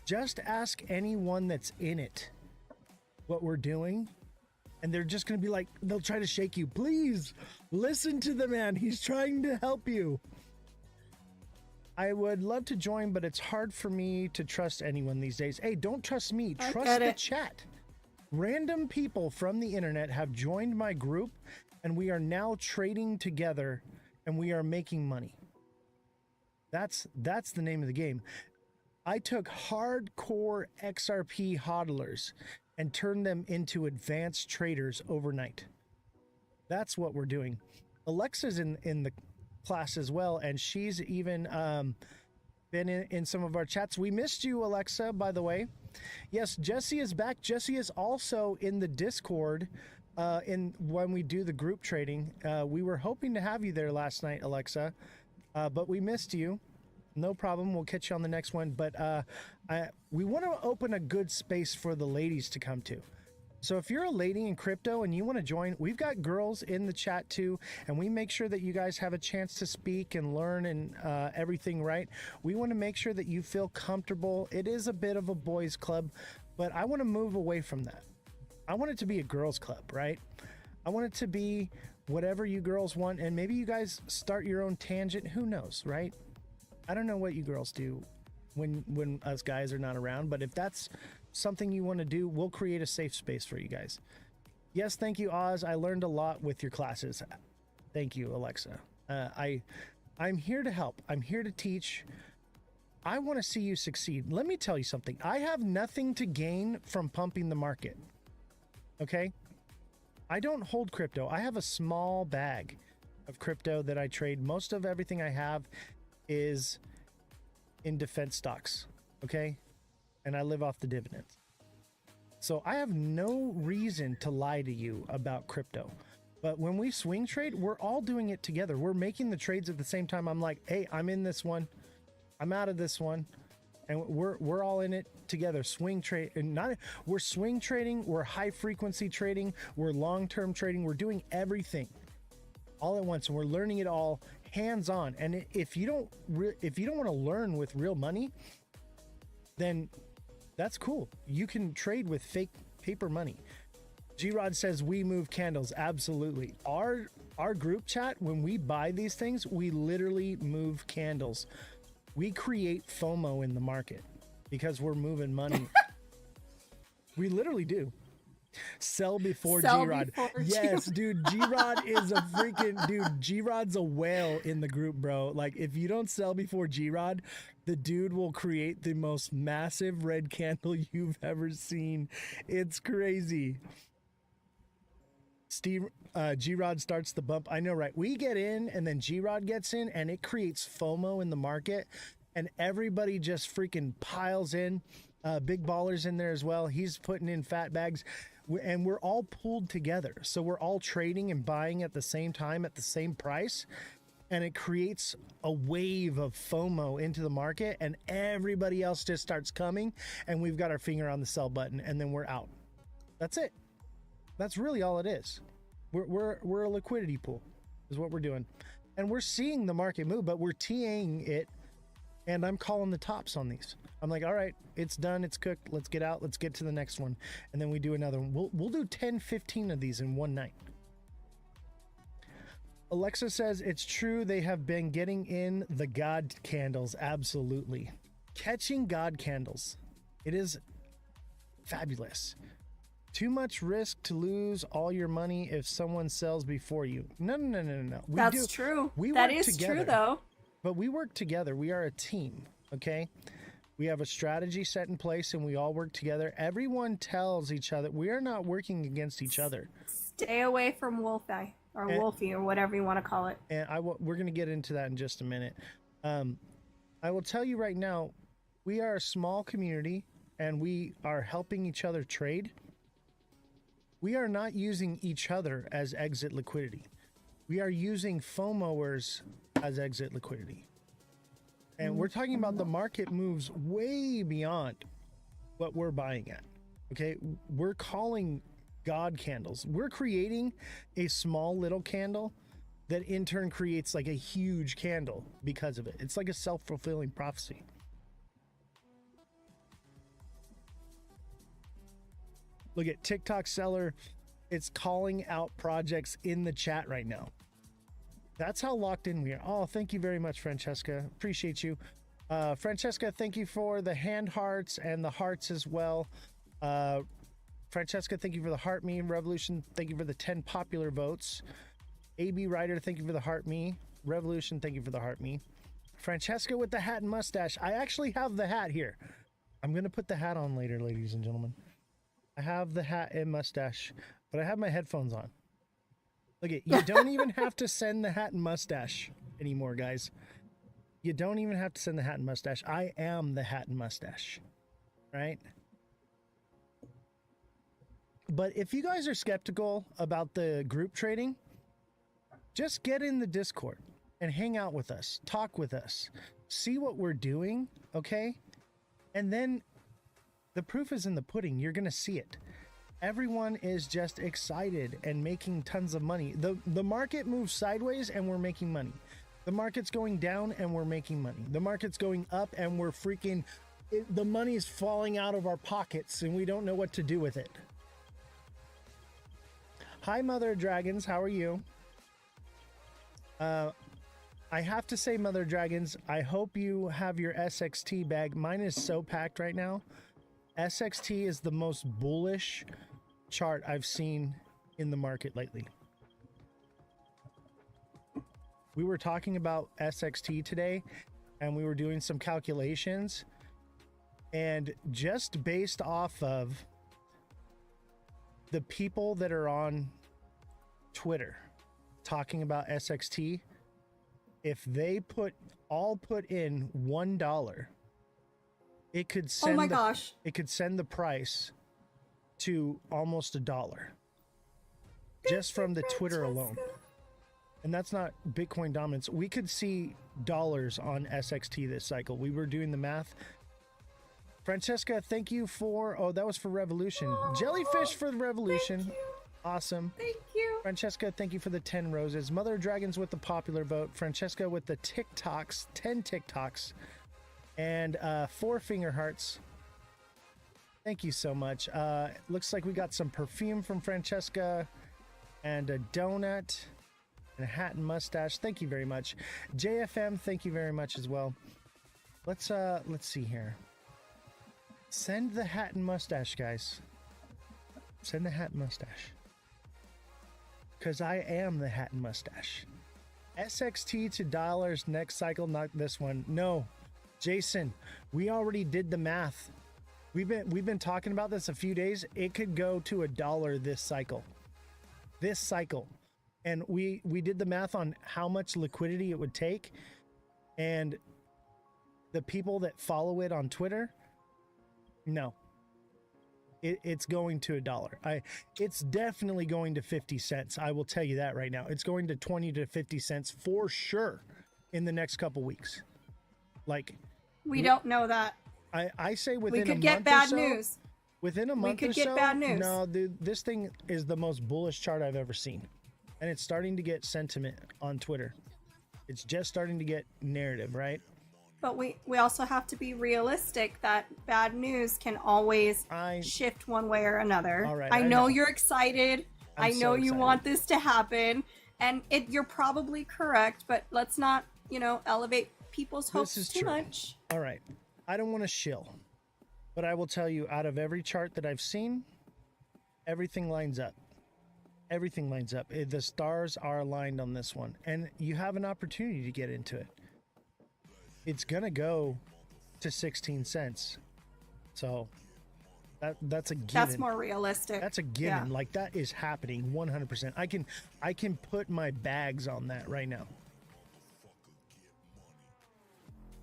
just ask anyone that's in it what we're doing. And they're just going to be like, they'll try to shake you. Please listen to the man. He's trying to help you. I would love to join, but it's hard for me to trust anyone these days. Hey, don't trust me. Trust the chat. Random people from the internet have joined my group, and we are now trading together, and we are making money. That's the name of the game. I took hardcore XRP hodlers and turned them into advanced traders overnight. That's what we're doing. Alexa's in the class as well, and she's even been in some of our chats. We missed you, Alexa, by the way. Yes, Jesse is back. Jesse is also in the Discord when we do the group trading. We were hoping to have you there last night, Alexa, but we missed you. No problem. We'll catch you on the next one. But we want to open a good space for the ladies to come to. So if you're a lady in crypto and you want to join, we've got girls in the chat too, and we make sure that you guys have a chance to speak and learn and everything, right? We want to make sure that you feel comfortable. It is a bit of a boys club, but I want to move away from that. I want it to be a girls club, right? I want it to be whatever you girls want, and maybe you guys start your own tangent. Who knows, right? I don't know what you girls do when us guys are not around, but if that's something you want to do, we'll create a safe space for you guys. Yes, thank you, Oz. I learned a lot with your classes. Thank you, Alexa. I'm here to help. I'm here to teach. I want to see you succeed. Let me tell you something. I have nothing to gain from pumping the market. Okay? I don't hold crypto. I have a small bag of crypto that I trade. Most of everything I have is in defense stocks. Okay? And I live off the dividends. So I have no reason to lie to you about crypto. But when we swing trade, we're all doing it together. We're making the trades at the same time. I'm like, hey, I'm in this one. I'm out of this one. And we're all in it together. Swing trade, and we're swing trading, we're high frequency trading, we're long-term trading, we're doing everything all at once, and we're learning it all hands-on. And if you don't want to learn with real money, then that's cool. You can trade with fake paper money. G-Rod says we move candles. Absolutely. Our group chat, when we buy these things, we literally move candles. We create FOMO in the market because we're moving money. We literally do. Sell before G-Rod. Yes, dude. G-Rod is a freaking dude. G-Rod's a whale in the group, bro. Like, if you don't sell before G-Rod, the dude will create the most massive red candle you've ever seen. It's crazy. G-Rod starts the bump. I know, right? We get in, and then G-Rod gets in, and it creates FOMO in the market, and everybody just freaking piles in. Big Baller's in there as well. He's putting in fat bags, and we're all pulled together. So we're all trading and buying at the same time at the same price, and it creates a wave of FOMO into the market, and everybody else just starts coming, and we've got our finger on the sell button, and then we're out. That's it. That's really all it is. We're a liquidity pool is what we're doing, and we're seeing the market move, but we're TAing it, and I'm calling the tops on these. I'm like, all right, it's done, it's cooked, let's get out, let's get to the next one, and then we do another one. We'll do 10, 15 of these in one night. Alexa says it's true, they have been getting in the God candles. Absolutely. Catching God candles. It is fabulous. Too much risk to lose all your money if someone sells before you. No. That's true. We That work is together. true, though. But we work together. We are a team, okay? We have a strategy set in place, and we all work together. Everyone tells each other. We are not working against each other. Stay away from Wolfie or Wolfie or whatever you want to call it. And we're going to get into that in just a minute. I will tell you right now, we are a small community, and we are helping each other trade. We are not using each other as exit liquidity. We are using FOMOers as exit liquidity. And we're talking about the market moves way beyond what we're buying at. Okay, we're calling God candles. We're creating a small little candle that in turn creates like a huge candle because of it. It's like a self-fulfilling prophecy. Look at TikTok seller. It's calling out projects in the chat right now. That's how locked in we are. Oh, thank you very much, Francesca. Appreciate you. Francesca, thank you for the hand hearts and the hearts as well. Francesca, thank you for the heart me. Revolution, thank you for the 10 popular votes. AB Ryder, thank you for the heart me. Revolution, thank you for the heart me. Francesca with the hat and mustache. I actually have the hat here. I'm going to put the hat on later, ladies and gentlemen. I have the hat and mustache, but I have my headphones on. Look at, you don't even have to send the hat and mustache anymore, guys. You don't even have to send the hat and mustache. I am the hat and mustache, right? But if you guys are skeptical about the group trading, just get in the Discord and hang out with us, talk with us, see what we're doing, okay? And then the proof is in the pudding. You're going to see it. Everyone is just excited and making tons of money. The market moves sideways and we're making money. The market's going down and we're making money. The market's going up and we're freaking... the money's falling out of our pockets and we don't know what to do with it. Hi, Mother Dragons. How are you? I have to say, Mother Dragons, I hope you have your SXT bag. Mine is so packed right now. SXT is the most bullish chart I've seen in the market lately. We were talking about SXT today and we were doing some calculations, and just based off of the people that are on Twitter talking about SXT, if they put in $1, it could send it could send the price to almost $1 just from the Twitter alone. And that's not Bitcoin dominance. We could see dollars on SXT this cycle. We were doing the math. Francesca, thank you for... oh, that was for Revolution. Jellyfish for the Revolution. Awesome. Thank you. Francesca, thank you for the 10 roses. Mother Dragons with the popular vote. Francesca with the TikToks, 10 TikToks. And 4 finger hearts. Thank you so much. Looks like we got some perfume from Francesca and a donut and a hat and mustache. Thank you very much. JFM, thank you very much as well. Let's see here. Send the hat and mustache, guys. Send the hat and mustache. Because I am the hat and mustache. SXT to dollars next cycle, not this one. No, Jason, we already did the math. We've been talking about this a few days. It could go to $1 this cycle. This cycle. And we did the math on how much liquidity it would take. And the people that follow it on Twitter, No. It's going to $1. It's definitely going to 50 cents. I will tell you that right now. It's going to 20 to 50 cents for sure in the next couple weeks. Like, We don't know that. I say within We could a get month bad or so, news. Within a month could or get so, bad news. no, dude, this thing is the most bullish chart I've ever seen. And it's starting to get sentiment on Twitter. It's just starting to get narrative, right? But we also have to be realistic that bad news can always shift one way or another. All right, I I know know. you're excited. I'm I know so you excited. want this to happen. And you're probably correct, but let's not, elevate people's hopes This is too true. much. All right. I don't want to shill, but I will tell you, out of every chart that I've seen, everything lines up. Everything lines up. The stars are aligned on this one, and you have an opportunity to get into it. It's going to go to 16 cents. So that's a given. That's more realistic. That's a given. Yeah. Like, that is happening 100%. I can put my bags on that right now.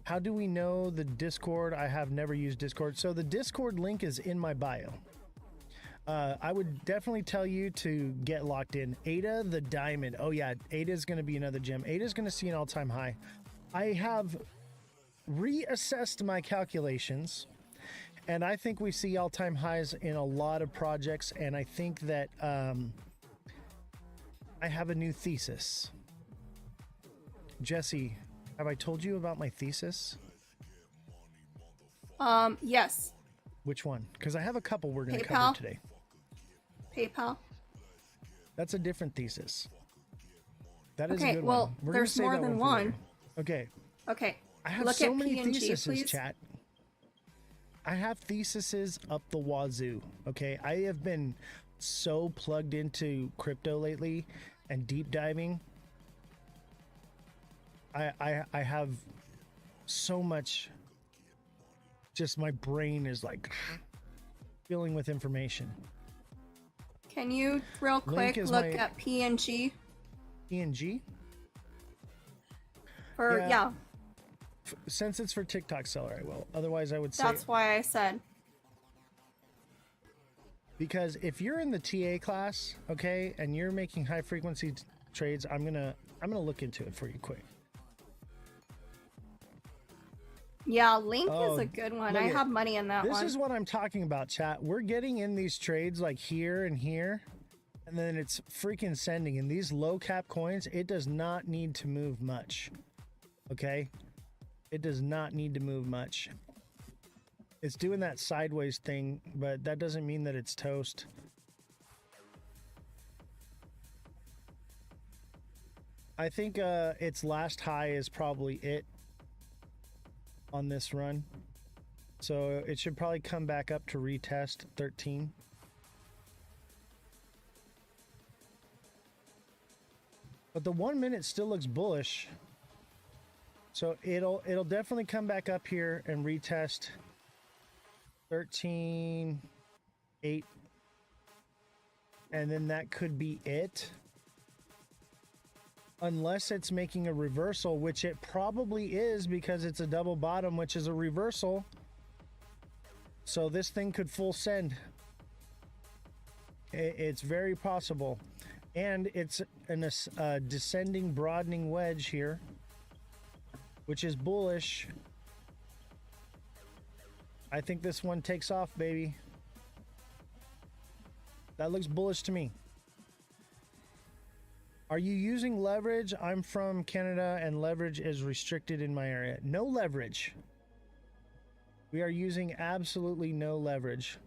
How do we know the Discord? I have never used Discord. So the Discord link is in my bio. I would definitely tell you to get locked in. Ada the Diamond. Oh yeah, Ada is going to be another gem. Ada is going to see an all-time high. I have reassessed my calculations, and I think we see all-time highs in a lot of projects, and I think that I have a new thesis. Jesse, have I told you about my thesis? Yes. Which one? Because I have a couple we're going to PayPal. cover today. PayPal. That's a different thesis. That is a Okay, good well, one. We're gonna there's save more that than for one. later. Okay. Okay. I have Look so at many P&G, theses, please. chat. I have theses up the wazoo. Okay. I have been so plugged into crypto lately and deep diving. I have so much, just my brain is like filling with information. Can you real quick is look my- at P&G? P&G? For yeah. Since it's for TikTok seller, I will. Otherwise, I would say That's why I said. because if you're in the TA class, okay, and you're making high frequency trades, I'm gonna look into it for you quick. Yeah, Link Oh, is a good one. look I at- have money in that This one. is what I'm talking about, chat. We're getting in these trades like here and here, and then it's freaking sending. And these low cap coins, it does not need to move much. Okay? It does not need to move much. It's doing that sideways thing, but that doesn't mean that it's toast. I think its last high is probably it on this run. So it should probably come back up to retest 13. But the 1 minute still looks bullish. So it'll definitely come back up here and retest 13.8. And then that could be it. Unless it's making a reversal, which it probably is because it's a double bottom, which is a reversal. So this thing could full send. It's very possible. And it's a descending, broadening wedge here, which is bullish. I think this one takes off, baby. That looks bullish to me. Are you using leverage? I'm from Canada and leverage is restricted in my area. No leverage. We are using absolutely no leverage.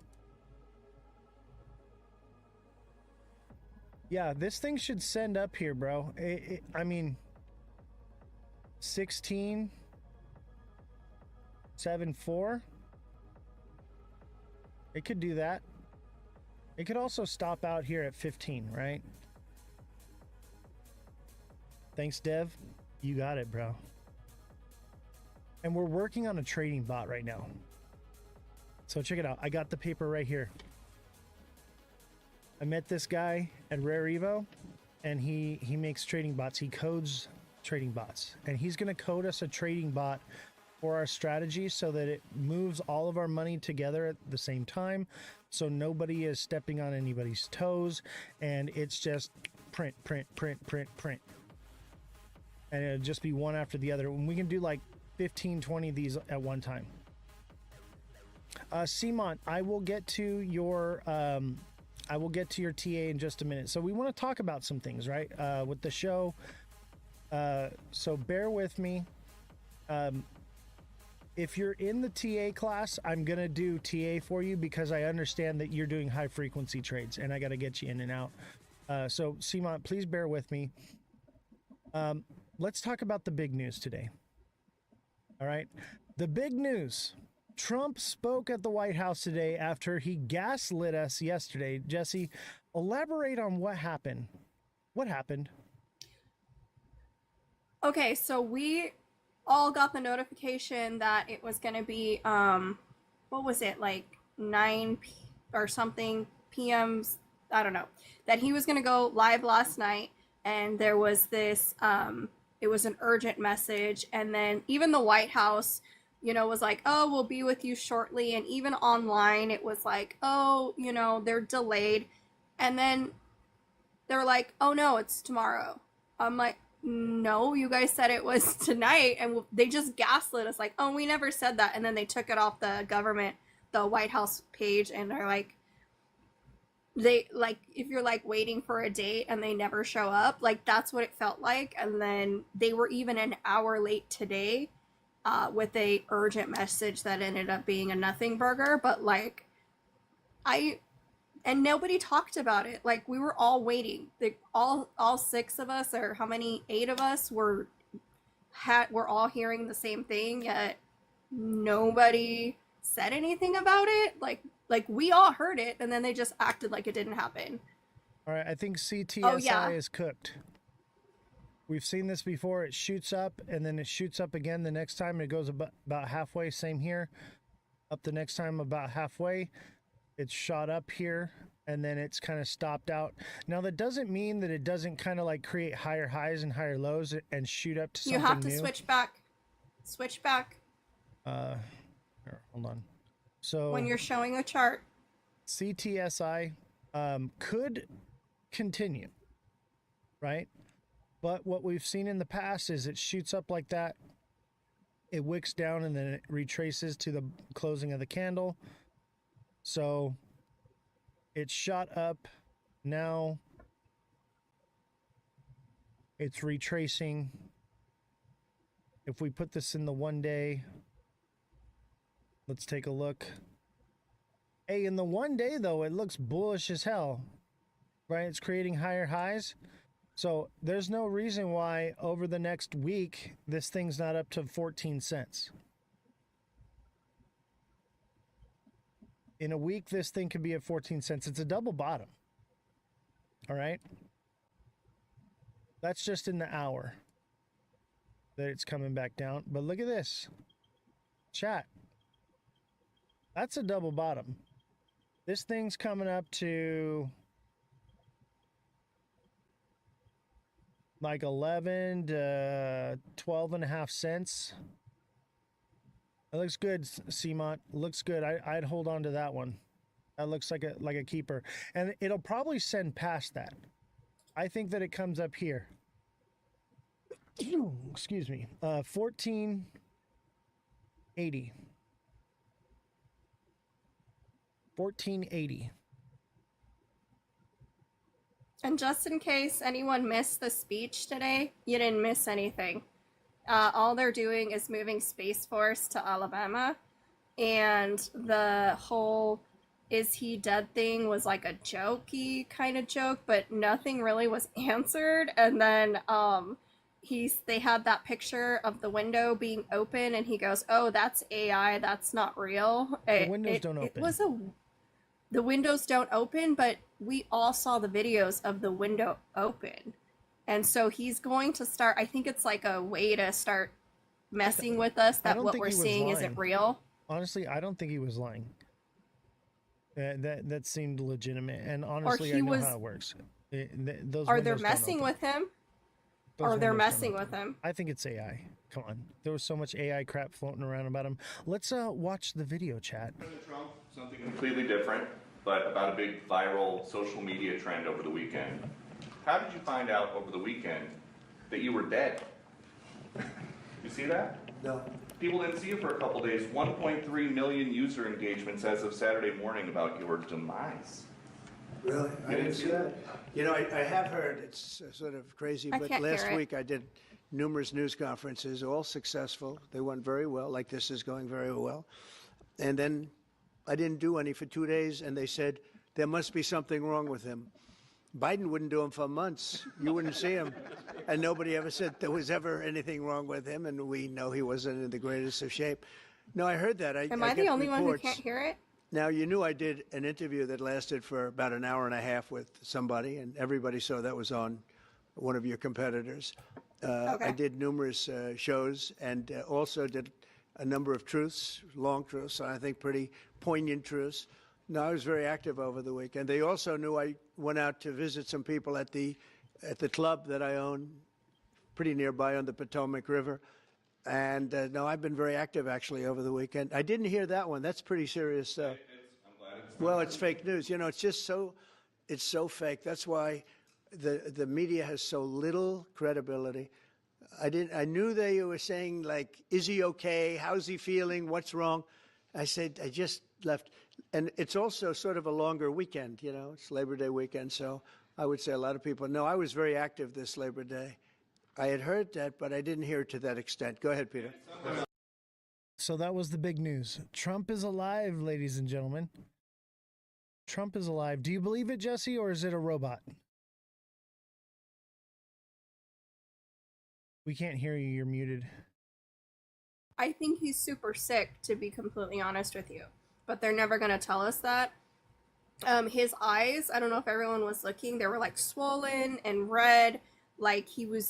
Yeah, this thing should send up here, bro. I mean, 16.74. It could do that. It could also stop out here at 15, right? Thanks, Dev. You got it, bro. And we're working on a trading bot right now. So check it out. I got the paper right here. I met this guy at Rare Evo, and he makes trading bots. He codes trading bots. And he's going to code us a trading bot for our strategy so that it moves all of our money together at the same time, so nobody is stepping on anybody's toes, and it's just print, print, print, print, print. And it'll just be one after the other. And we can do like 15, 20 of these at one time. Simon, I will get to your TA in just a minute. So we want to talk about some things, right? With the show. So bear with me. If you're in the TA class, I'm going to do TA for you because I understand that you're doing high frequency trades and I got to get you in and out. So Simon, please bear with me. Let's talk about the big news today. All right. The big news. Trump spoke at the White House today after he gaslit us yesterday. Jesse, elaborate on what happened. What happened? Okay, so we all got the notification that it was going to be, what was it, like 9 or something p.m. I don't know, that he was going to go live last night, and there was this, it was an urgent message, and then even the White House, you know, was like, oh, we'll be with you shortly, and even online, it was like, oh, you know, they're delayed, and then they're like, oh no, it's tomorrow. I'm like, no, you guys said it was tonight, and they just gaslit us like, oh, we never said that, and then they took it off the White House page, and they're like, if you're like waiting for a date and they never show up, like that's what it felt like. And then they were even an hour late today with a urgent message that ended up being a nothing burger, but like and nobody talked about it. Like we were all waiting. All 6 of us, or how many, 8 of us were all hearing the same thing, yet nobody said anything about it. Like we all heard it, and then they just acted like it didn't happen. All right, I think CTSI is cooked. We've seen this before. It shoots up, and then it shoots up again the next time. It goes about halfway. Same here. Up the next time about halfway. It's shot up here, and then it's kind of stopped out. Now, that doesn't mean that it doesn't kind of like create higher highs and higher lows and shoot up to something new. You have to switch back. Switch back. Here, hold on. So when you're showing a chart, CTSI could continue, right? But what we've seen in the past is it shoots up like that, it wicks down, and then it retraces to the closing of the candle. So it's shot up. Now it's retracing. If we put this in the 1 day, let's take a look. Hey, in the 1 day though, it looks bullish as hell, right? It's creating higher highs. So there's no reason why over the next week, this thing's not up to 14 cents. In a week, this thing could be at 14 cents. It's a double bottom. All right. That's just in the hour that it's coming back down. But look at this. Chat. That's a double bottom. This thing's coming up to like 11 to 12 and a half cents. It looks good, CMOT. Looks good. I'd hold on to that one. That looks like a keeper. And it'll probably send past that. I think that it comes up here. Excuse me. 1480. 1480. and just in case anyone missed the speech today, you didn't miss anything. All they're doing is moving Space Force to Alabama, and the whole "is he dead" thing was like a jokey kind of joke, but nothing really was answered. And then they had that picture of the window being open, and he goes, "Oh, that's AI. That's not real." The windows don't open. The windows don't open, but we all saw the videos of the window open. And so he's going to start, I think it's like a way to start messing with us, that what we're seeing isn't real. Honestly, I don't think he was lying. That seemed legitimate. And honestly, I know how it works. Are they messing with him? or they're windows messing come up. with him. I think it's AI. Come on. There was so much AI crap floating around about him. Let's watch the video chat. President Trump, something completely different, but about a big viral social media trend over the weekend. How did you find out over the weekend that you were dead? You see that? No. People didn't see you for a couple days. 1.3 million user engagements as of Saturday morning about your demise. Really? You didn't see that? You know, I have heard, it's sort of crazy, I but can't last hear it. week I did numerous news conferences, all successful. They went very well, like this is going very well. And then I didn't do any for 2 days, and they said, there must be something wrong with him. Biden wouldn't do them for months. You wouldn't see him. And nobody ever said there was ever anything wrong with him, and we know he wasn't in the greatest of shape. No, I heard that. Am I the get only one who reports. can't hear it? Now, you knew I did an interview that lasted for about an hour and a half with somebody, and everybody saw that was on one of your competitors. I did numerous shows and also did a number of truths, long truths, and I think pretty poignant truths. No, I was very active over the weekend. They also knew I went out to visit some people at the club that I own, pretty nearby on the Potomac River. And no, I've been very active actually over the weekend. I didn't hear that one. That's pretty serious stuff. Well, it's fake news. You know, it's just it's so fake. That's why the media has so little credibility. I knew they were saying, like, is he okay? How's he feeling? What's wrong? I said, I just left. And it's also sort of a longer weekend, you know, it's Labor Day weekend. So I would say a lot of people know I was very active this Labor Day. I had heard that, but I didn't hear it to that extent. Go ahead, Peter. So that was the big news. Trump is alive, ladies and gentlemen. Trump is alive. Do you believe it, Jesse, or is it a robot? We can't hear you. You're muted. I think he's super sick, to be completely honest with you. But they're never going to tell us that. His eyes, I don't know if everyone was looking, they were like swollen and red. Like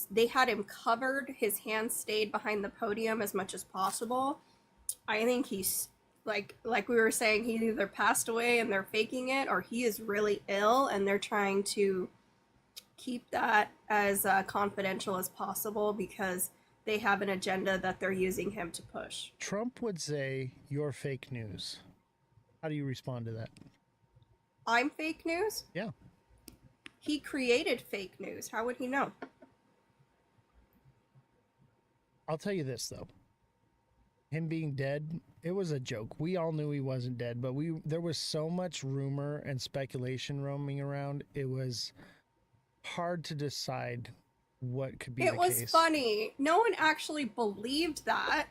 they had him covered. His hands stayed behind the podium as much as possible. I think he's, like we were saying, he either passed away and they're faking it, or he is really ill and they're trying to keep that as confidential as possible because they have an agenda that they're using him to push. Trump would say you're fake news. How do you respond to that? I'm fake news? Yeah. He created fake news. How would he know? I'll tell you this, though. Him being dead, it was a joke. We all knew he wasn't dead, but there was so much rumor and speculation roaming around. It was hard to decide what could be the case. It was funny. No one actually believed that.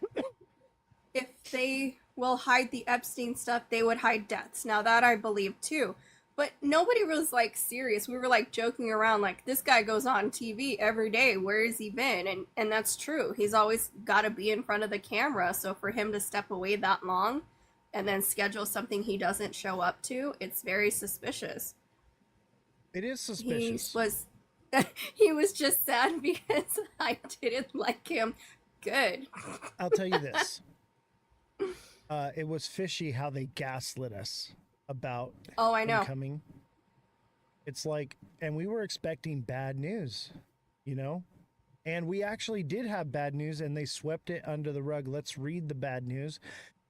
If they will hide the Epstein stuff, they would hide deaths. Now that I believe too. But nobody was like serious. We were like joking around like, this guy goes on TV every day. Where has he been? And that's true. He's always got to be in front of the camera. So for him to step away that long and then schedule something he doesn't show up to, it's very suspicious. It is suspicious. He was just sad because I didn't like him. Good. I'll tell you this. It was fishy how they gaslit us about I know. him coming. It's like, and we were expecting bad news, you know? And we actually did have bad news and they swept it under the rug. Let's read the bad news.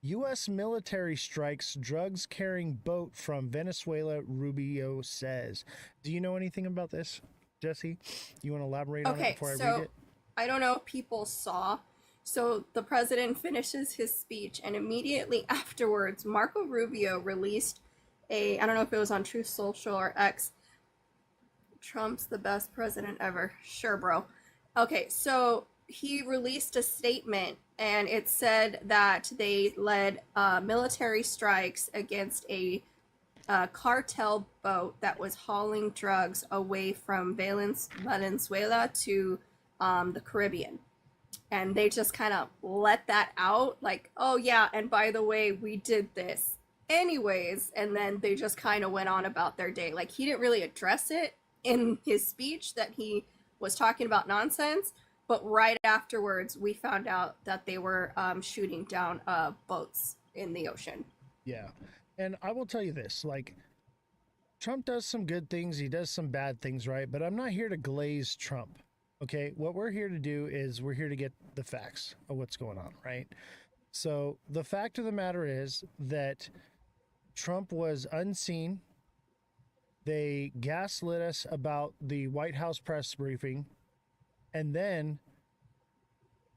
U.S. military strikes drugs carrying boat from Venezuela, Rubio says. Do you know anything about this, Jesse? You want to elaborate on it before I read it? I don't know if people saw. So the president finishes his speech, and immediately afterwards, Marco Rubio released I don't know if it was on Truth Social or X, Trump's the best president ever. Sure, bro. Okay, so he released a statement, and it said that they led military strikes against a cartel boat that was hauling drugs away from Venezuela to the Caribbean. And they just kind of let that out, like, oh yeah, and by the way, we did this anyways. And then they just kind of went on about their day. Like, he didn't really address it in his speech that he was talking about nonsense, but right afterwards, we found out that they were shooting down boats in the ocean. Yeah. And I will tell you this, like, Trump does some good things, he does some bad things, right? But I'm not here to glaze Trump. Okay, what we're here to do is we're here to get the facts of what's going on, right? So the fact of the matter is that Trump was unseen. They gaslit us about the White House press briefing. And then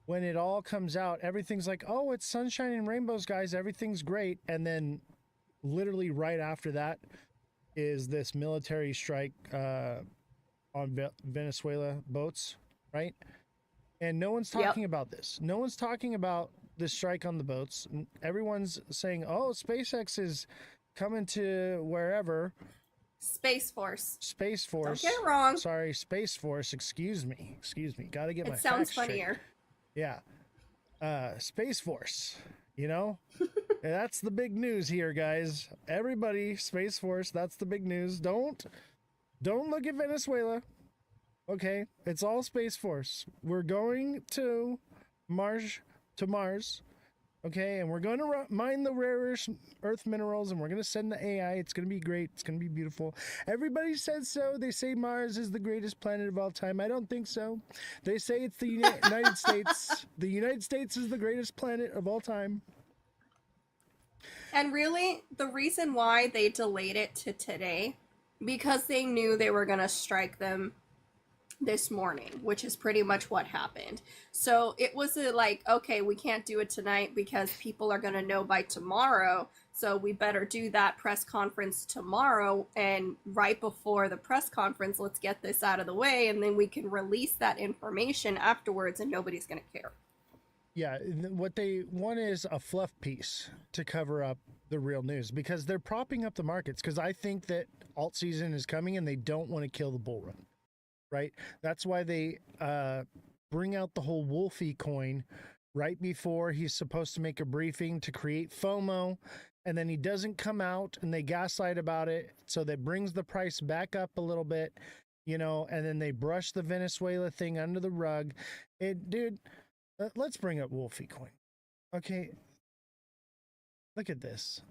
when it all comes out, everything's like, oh, it's sunshine and rainbows, guys. Everything's great. And then literally right after that is this military strike on Venezuela boats, right? And no one's talking about this. No one's talking about the strike on the boats. Everyone's saying, oh, SpaceX is coming to wherever. Space Force. Space Force. Don't get it wrong. Sorry, Space Force. Excuse me. Got to get my It sounds facts straight. funnier. Yeah. Space Force. You know? That's the big news here, guys. Everybody, Space Force, that's the big news. Don't look at Venezuela. Okay, it's all Space Force. We're going to Mars, okay, and we're going to mine the rare earth minerals, and we're going to send the AI. It's going to be great. It's going to be beautiful. Everybody says so. They say Mars is the greatest planet of all time. I don't think so. They say it's the United States. The United States is the greatest planet of all time. And really, the reason why they delayed it to today, because they knew they were going to strike them this morning, which is pretty much what happened. So it was like, okay, we can't do it tonight because people are going to know by tomorrow. So we better do that press conference tomorrow. And right before the press conference, let's get this out of the way. And then we can release that information afterwards and nobody's going to care. Yeah, what they want is a fluff piece to cover up the real news because they're propping up the markets because I think that alt season is coming and they don't want to kill the bull run. Right? That's why they bring out the whole Wolfie coin right before he's supposed to make a briefing to create FOMO, and then he doesn't come out and they gaslight about it, so that brings the price back up a little bit, you know, and then they brush the Venezuela thing under the rug. Dude, let's bring up Wolfie coin. Okay, look at this.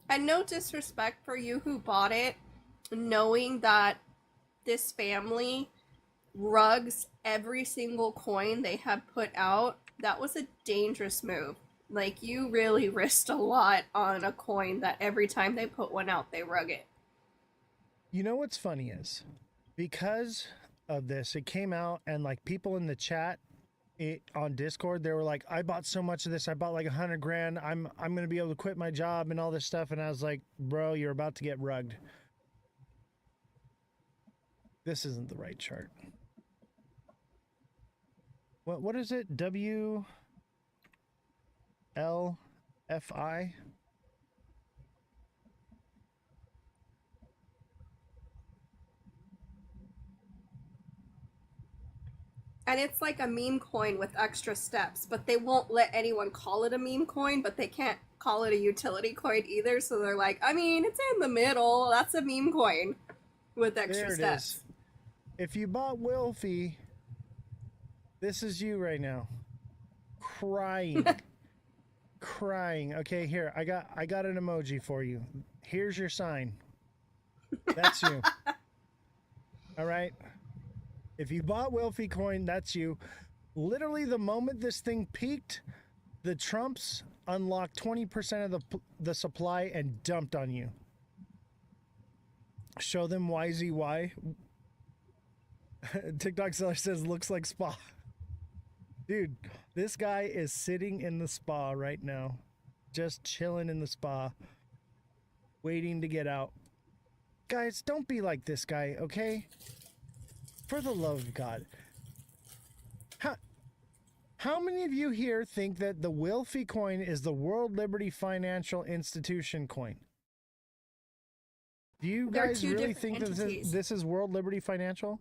And no disrespect for you who bought it, knowing that this family rugs every single coin they have put out. That was a dangerous move. Like, you really risked a lot on a coin that every time they put one out, they rug it. You know what's funny is, because of this, it came out and like people in the chat on Discord, they were like, I bought so much of this. I bought like $100,000. I'm going to be able to quit my job and all this stuff. And I was like, bro, you're about to get rugged. This isn't the right chart. What is it? WLFI? And it's like a meme coin with extra steps, but they won't let anyone call it a meme coin, but they can't call it a utility coin either. So they're like, I mean, it's in the middle. That's a meme coin with extra steps. Is. If you bought Wilfie, this is you right now. Crying. Crying. Okay, here. I got an emoji for you. Here's your sign. That's you. All right. If you bought Wilfie coin, that's you. Literally the moment this thing peaked, the Trumps unlocked 20% of the supply and dumped on you. Show them YZY. TikTok seller says looks like spa. Dude, this guy is sitting in the spa right now. Just chilling in the spa. Waiting to get out. Guys, don't be like this guy, okay? For the love of God. How many of you here think that the Wilfie coin is the World Liberty Financial Institution coin? Do you guys really think that this is World Liberty Financial?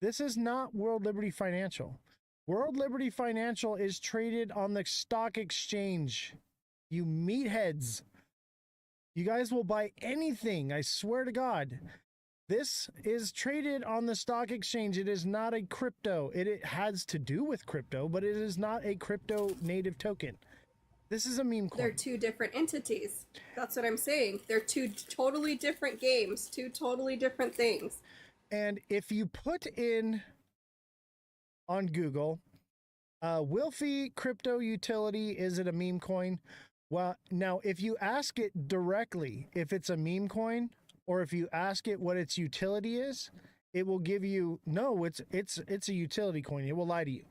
This is not World Liberty Financial. World Liberty Financial is traded on the stock exchange. You meatheads. You guys will buy anything, I swear to God. This is traded on the stock exchange. It is not a crypto. It has to do with crypto, but it is not a crypto native token. This is a meme coin. They're two different entities. That's what I'm saying. They're two totally different games, two totally different things. And if you put in on Google, Wilfy crypto utility, is it a meme coin? Well, now if you ask it directly if it's a meme coin, or if you ask it what its utility is, it will give you no, it's a utility coin. It will lie to you.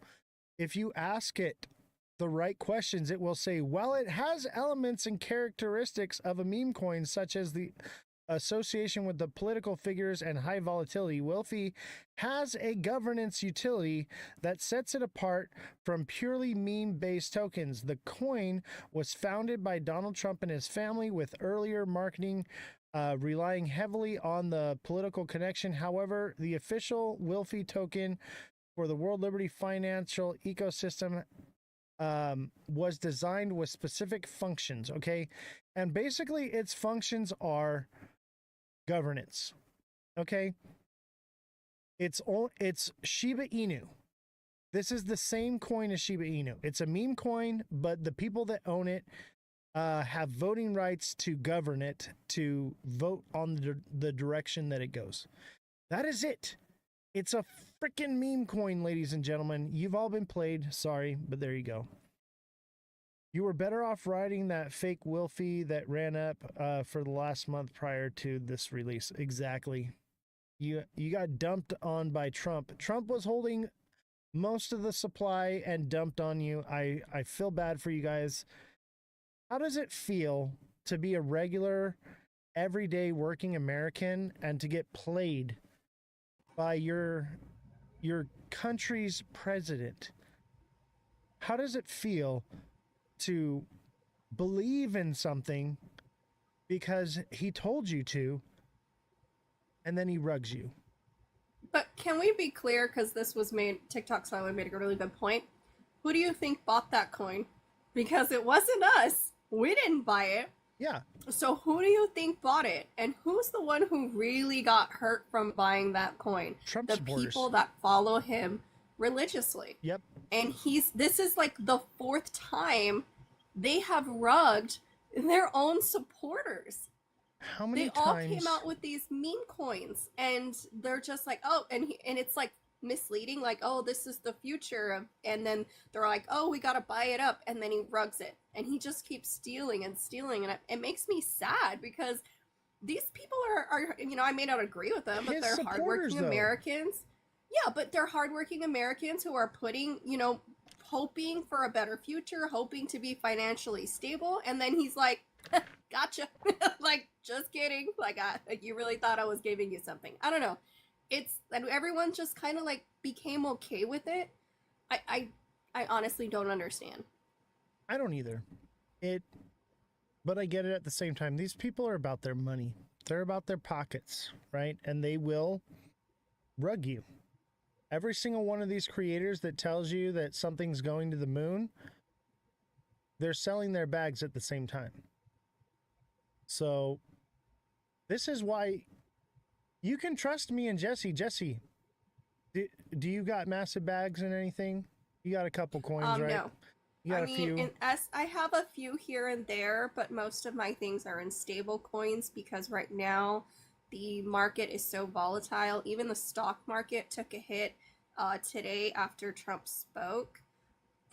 If you ask it the right questions, it will say, well, it has elements and characteristics of a meme coin, such as the association with the political figures and high volatility. Wilfy has a governance utility that sets it apart from purely meme-based tokens. The coin was founded by Donald Trump and his family, with earlier marketing relying heavily on the political connection. However, the official Wilfy token for the World Liberty financial ecosystem was designed with specific functions, okay? And basically its functions are governance, okay? It's Shiba Inu. This is the same coin as Shiba Inu. It's a meme coin, but the people that own it have voting rights to govern it, to vote on the direction that it goes. That is it. It's a freaking meme coin, ladies and gentlemen. You've all been played. Sorry, but there you go. You were better off riding that fake Wilfy that ran up for the last month prior to this release. Exactly. You got dumped on by Trump. Trump was holding most of the supply and dumped on you. I feel bad for you guys. How does it feel to be a regular, everyday working American and to get played by your country's president? How does it feel to believe in something because he told you to, and then he rugs you? But can we be clear, because this was made, TikTok Silent made a really good point. Who do you think bought that coin? Because it wasn't us. We didn't buy it. Yeah. So who do you think bought it? And who's the one who really got hurt from buying that coin? Trump the supporters. People that follow him religiously. Yep. And this is like the 4th time they have rugged their own supporters. How many they times? all came out with these meme coins, and they're just like, oh, and it's like misleading, like, oh, this is the future, and then they're like, oh, we gotta buy it up, and then he rugs it, and he just keeps stealing and stealing, and it makes me sad, because these people are I may not agree with them, but His they're supporters, hardworking though. Americans. Yeah, but they're hardworking Americans who are putting, hoping for a better future, hoping to be financially stable, and then he's like, gotcha. Like, just kidding. Like, you really thought I was giving you something. I don't know. And everyone just kind of like became okay with it. I honestly don't understand. I don't either. But I get it at the same time. These people are about their money. They're about their pockets, right? And they will rug you. Every single one of these creators that tells you that something's going to the moon, they're selling their bags at the same time. So this is why you can trust me and Jesse. Jesse, do you got massive bags and anything? You got a couple coins, right? No. You got a few? I have a few here and there, but most of my things are in stable coins, because right now the market is so volatile. Even the stock market took a hit today after Trump spoke.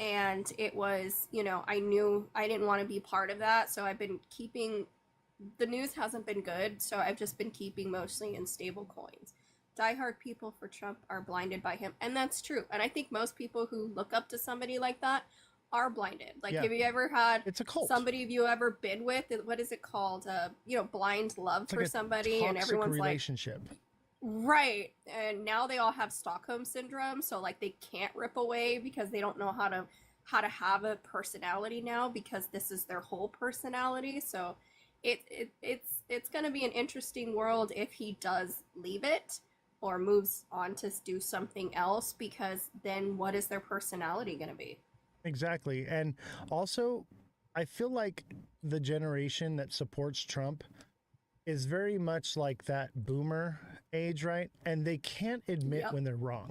And it was, I knew I didn't want to be part of that. So I've been keeping, the news hasn't been good. So I've just been keeping mostly in stable coins. Diehard people for Trump are blinded by him. And that's true. And I think most people who look up to somebody like that are blinded. Like, Yeah. have you ever had It's a cult. somebody have you ever been with? What is it called? Blind love It's for like a somebody, and toxic everyone's relationship. like, right. And now they all have Stockholm syndrome, so like they can't rip away because they don't know how to have a personality now, because this is their whole personality. So it's going to be an interesting world if he does leave it or moves on to do something else, because then what is their personality going to be? Exactly. And also, I feel like the generation that supports Trump is very much like that boomer age, right? And they can't admit when they're wrong,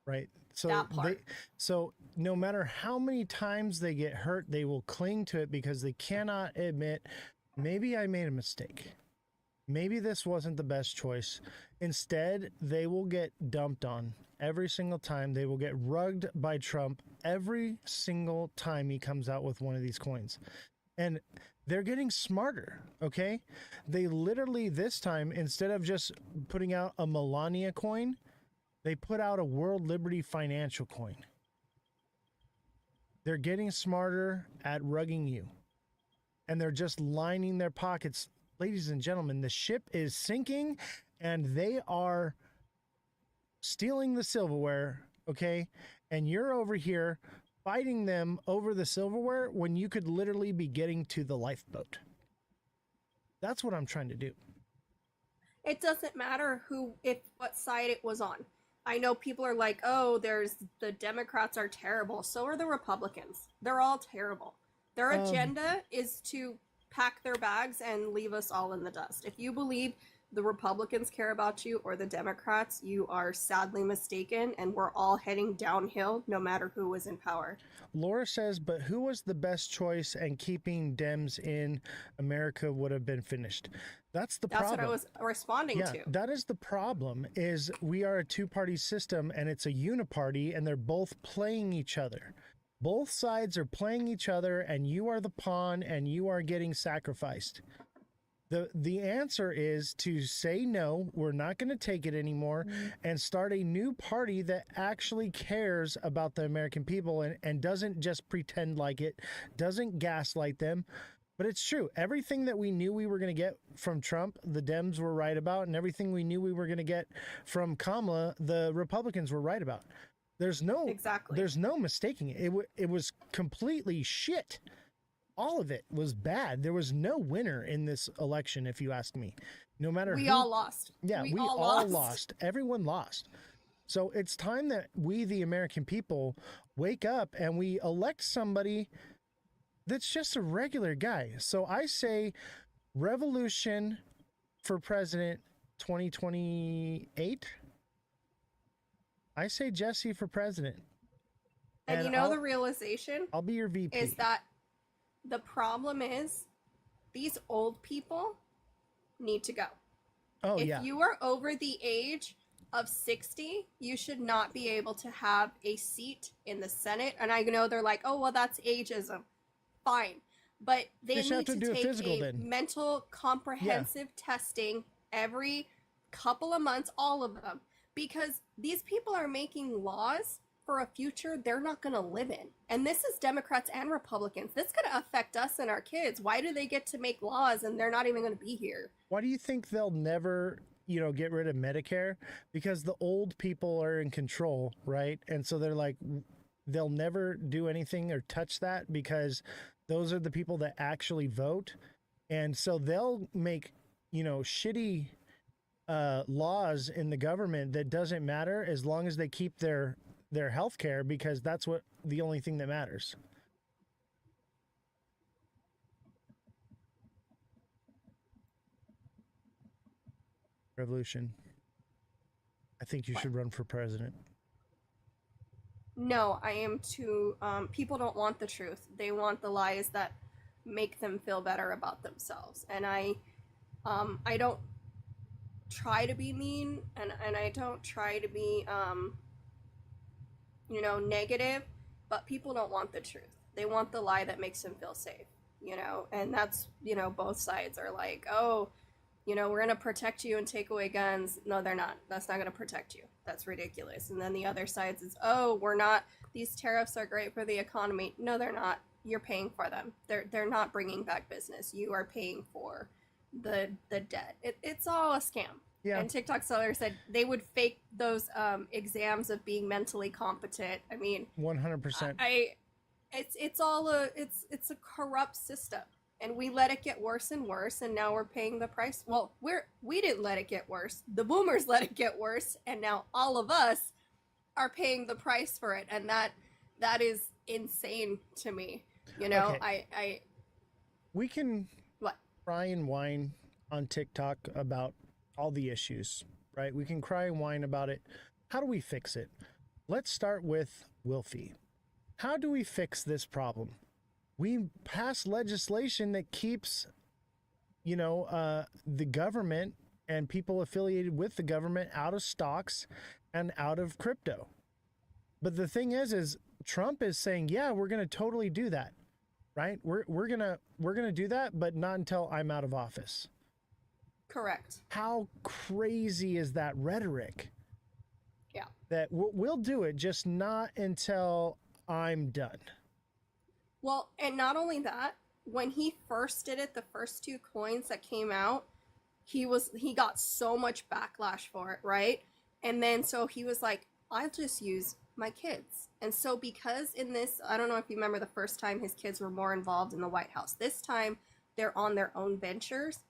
right? So That part. so no matter how many times they get hurt, they will cling to it because they cannot admit, maybe I made a mistake. maybe this wasn't the best choice. Instead, they will get dumped on every single time. They will get rugged by Trump every single time he comes out with one of these coins. And they're getting smarter, okay? They literally, this time, instead of just putting out a Melania coin, they put out a World Liberty Financial coin. They're getting smarter at rugging you. And they're just lining their pockets. Ladies and gentlemen, the ship is sinking and they are stealing the silverware, okay? And you're over here fighting them over the silverware when you could literally be getting to the lifeboat. That's what I'm trying to do. It doesn't matter what side it was on. I know people are like, oh, the Democrats are terrible. So are the Republicans. They're all terrible. Their agenda is to pack their bags and leave us all in the dust. If you believe the Republicans care about you or the Democrats, you are sadly mistaken, and we're all heading downhill no matter who was in power. Laura says, but who was the best choice, and keeping Dems in America would have been finished. That's the problem. That's what I was responding to. That is the problem, is we are a two-party system and it's a uniparty and they're both playing each other. Both sides are playing each other and you are the pawn and you are getting sacrificed. The answer is to say no, we're not going to take it anymore, and start a new party that actually cares about the American people and doesn't just pretend like it, doesn't gaslight them. But it's true. Everything that we knew we were going to get from Trump, the Dems were right about, and everything we knew we were going to get from Kamala, the Republicans were right about. There's no mistaking it. It was completely shit. All of it was bad. There was no winner in this election, if you ask me. No matter we all lost. Yeah, we all lost. Everyone lost. So it's time that we, the American people, wake up and we elect somebody that's just a regular guy. So I say revolution for president 2028. I say Jesse for president. And you know the realization? I'll be your VP. Is that the problem is these old people need to go. Oh, if you are over the age of 60, you should not be able to have a seat in the Senate. And I know they're like, oh, well, that's ageism. Fine. But they need to take a mental comprehensive testing every couple of months, all of them. Because these people are making laws for a future they're not going to live in. And this is Democrats and Republicans. This is going to affect us and our kids. Why do they get to make laws and they're not even going to be here? Why do you think they'll never, get rid of Medicare? Because the old people are in control, right? And so they're like, they'll never do anything or touch that because those are the people that actually vote. And so they'll make, shitty laws in the government that doesn't matter as long as they keep their health care, because that's the only thing that matters. Revolution. I think you should run for president. No, I am too. People don't want the truth. They want the lies that make them feel better about themselves. And I don't try to be mean, and I don't try to be negative, but people don't want the truth. They want the lie that makes them feel safe, and that's, both sides are like, oh, we're going to protect you and take away guns. No, they're not. That's not going to protect you. That's ridiculous. And then the other side is, oh, these tariffs are great for the economy. No, they're not. You're paying for them. They're not bringing back business. You are paying for the debt. It's all a scam. Yeah. And TikTok seller said they would fake those exams of being mentally competent. I mean, 100%. It's a corrupt system, and we let it get worse and worse, and now we're paying the price. Well, we didn't let it get worse. The boomers let it get worse, and now all of us are paying the price for it, and that is insane to me. Okay. We can cry and whine on TikTok about all the issues, right? We can cry and whine about it. How do we fix it? Let's start with Wilfie. How do we fix this problem? We pass legislation that keeps the government and people affiliated with the government out of stocks and out of crypto. But the thing is Trump is saying, yeah, we're going to totally do that, right? We're going to do that, but not until I'm out of office. Correct. How crazy is that rhetoric? Yeah. That we'll do it, just not until I'm done. Well, and not only that, when he first did it, the first 2 coins that came out, he got so much backlash for it, right? And then so he was like, I'll just use my kids. And so because in this, I don't know if you remember the first time his kids were more involved in the White House. This time they're on their own ventures.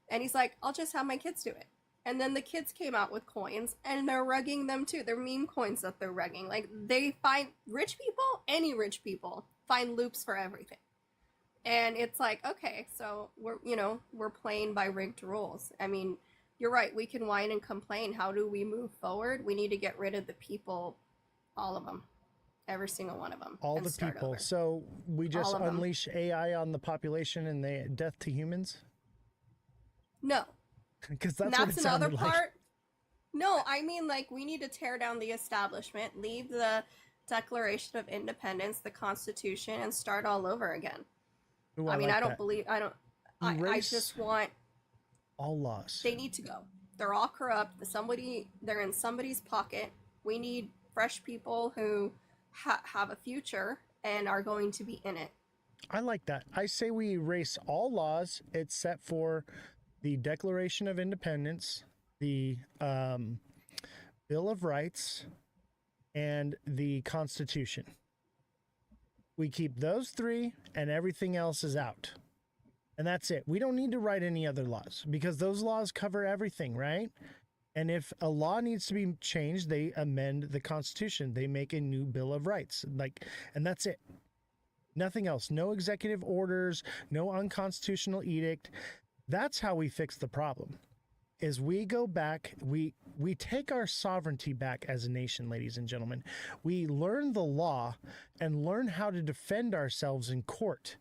And he's like, I'll just have my kids do it. And then the kids came out with coins and they're regging them too. They're meme coins that they're regging. Like they find rich people, any rich people, find loops for everything. And it's like, okay, so we're playing by rigged rules. I mean, you're right. We can whine and complain. How do we move forward? We need to get rid of the people, all of them, every single one of them. All the people. Over. So we just unleash AI on the population and they death to humans? No. Because that's another part. Like. No, I mean, like, we need to tear down the establishment, leave the Declaration of Independence, the Constitution, and start all over again. Ooh, I just want all laws. They need to go. They're all corrupt. They're in somebody's pocket. We need fresh people who have a future and are going to be in it. I like that. I say we erase all laws except for the Declaration of Independence, the Bill of Rights, and the Constitution. We keep those 3 and everything else is out. And that's it. We don't need to write any other laws because those laws cover everything, right? And if a law needs to be changed, they amend the Constitution. They make a new Bill of Rights. And that's it. Nothing else. No executive orders, no unconstitutional edict. That's how we fix the problem. Is we go back, we take our sovereignty back as a nation, ladies and gentlemen. We learn the law and learn how to defend ourselves in court.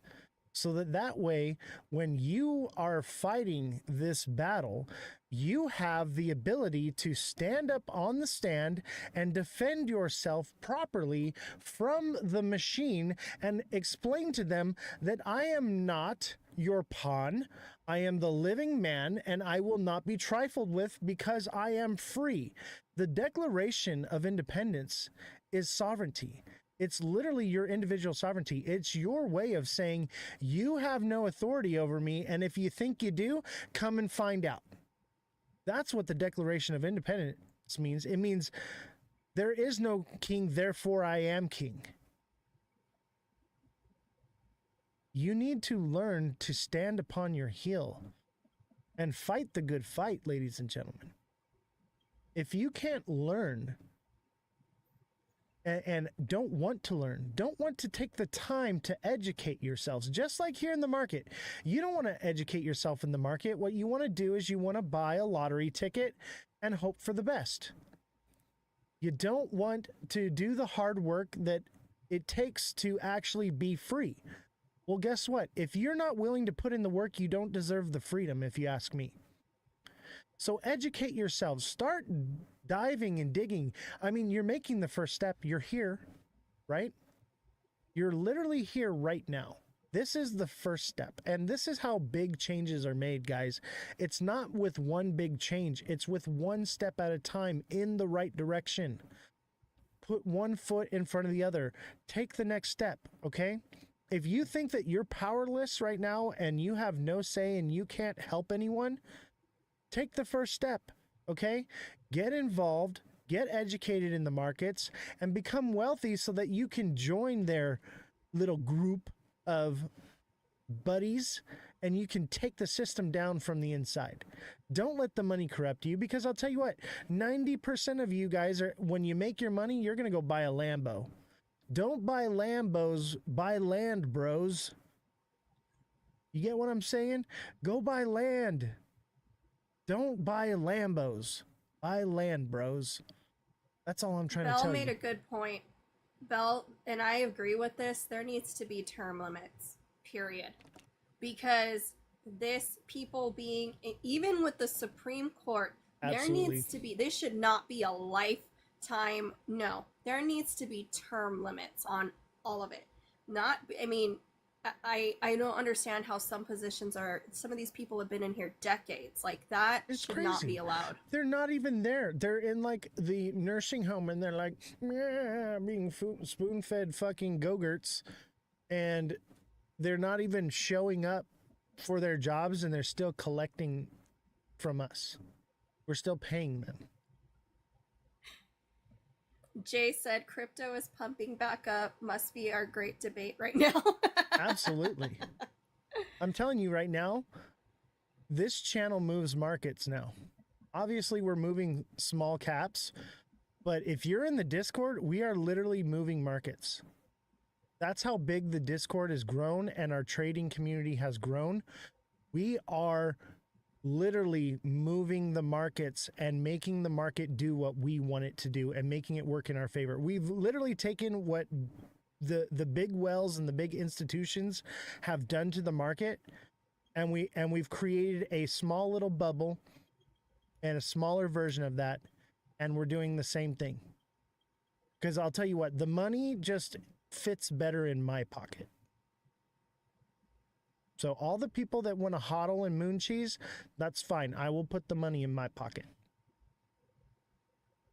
So that way, when you are fighting this battle, you have the ability to stand up on the stand and defend yourself properly from the machine and explain to them that I am not your pawn. I am the living man and I will not be trifled with because I am free. The Declaration of Independence is sovereignty. It's literally your individual sovereignty. It's your way of saying you have no authority over me. And if you think you do, come and find out. That's what the Declaration of Independence means. It means there is no king, therefore I am king. You need to learn to stand upon your heel and fight the good fight, ladies and gentlemen. If you can't learn and don't want to learn, don't want to take the time to educate yourselves, just like here in the market. You don't want to educate yourself in the market. What you want to do is you want to buy a lottery ticket and hope for the best. You don't want to do the hard work that it takes to actually be free. Well, guess what? If you're not willing to put in the work, you don't deserve the freedom, if you ask me. So educate yourselves. Start diving and digging. I mean, you're making the first step. You're here, right? You're literally here right now. This is the first step. And this is how big changes are made, guys. It's not with one big change. It's with one step at a time in the right direction. Put one foot in front of the other. Take the next step, okay? If you think that you're powerless right now and you have no say and you can't help anyone, take the first step, okay? Get involved, get educated in the markets, and become wealthy so that you can join their little group of buddies and you can take the system down from the inside. Don't let the money corrupt you, because I'll tell you what, 90% of you guys are, when you make your money, you're going to go buy a Lambo. Don't buy Lambos, buy land, bros. You get what I'm saying? Go buy land. Don't buy Lambos. Buy land, bros. That's all I'm trying to tell you. Bell made a good point. Bell, and I agree with this, there needs to be term limits, period. Because this people being, even with the Supreme Court, Absolutely. there needs to be, this should not be a lifetime, no, there needs to be term limits on all of it. Not, I mean, I don't understand how some positions are, some of these people have been in here decades. Like that should not be allowed. They're not even there. They're in like the nursing home and they're like being spoon-fed fucking go-gurts, and they're not even showing up for their jobs, and they're still collecting from us. We're still paying them. Jay said crypto is pumping back up. Must be our great debate right now. Absolutely. I'm telling you right now, this channel moves markets now. Obviously, we're moving small caps, but if you're in the Discord, we are literally moving markets. That's how big the Discord has grown and our trading community has grown. We are literally moving the markets and making the market do what we want it to do and making it work in our favor. We've literally taken what the big wells and the big institutions have done to the market, and we've created a small little bubble and a smaller version of that, and we're doing the same thing. Because I'll tell you what, the money just fits better in my pocket. So all the people that want to hodl and moon cheese, that's fine. I will put the money in my pocket.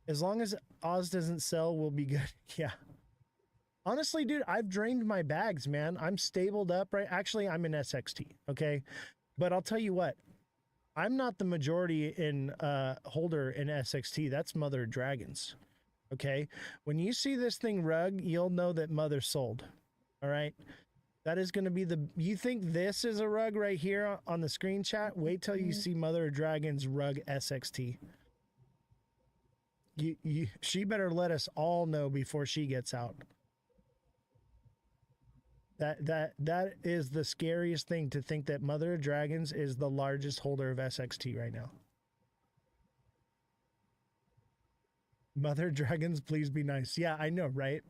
As long as Oz doesn't sell, we'll be good. Yeah. Honestly, dude, I've drained my bags, man. I'm stabled up, right? Actually, I'm in SXT, okay? But I'll tell you what, I'm not the majority in holder in SXT. That's Mother of Dragons, okay? When you see this thing rug, you'll know that Mother sold, all right? That is going to be you think this is a rug right here on the screen chat? Wait till you see Mother of Dragons rug SXT. She better let us all know before she gets out. That is the scariest thing, to think that Mother of Dragons is the largest holder of SXT right now. Mother of Dragons, please be nice. Yeah, I know, right?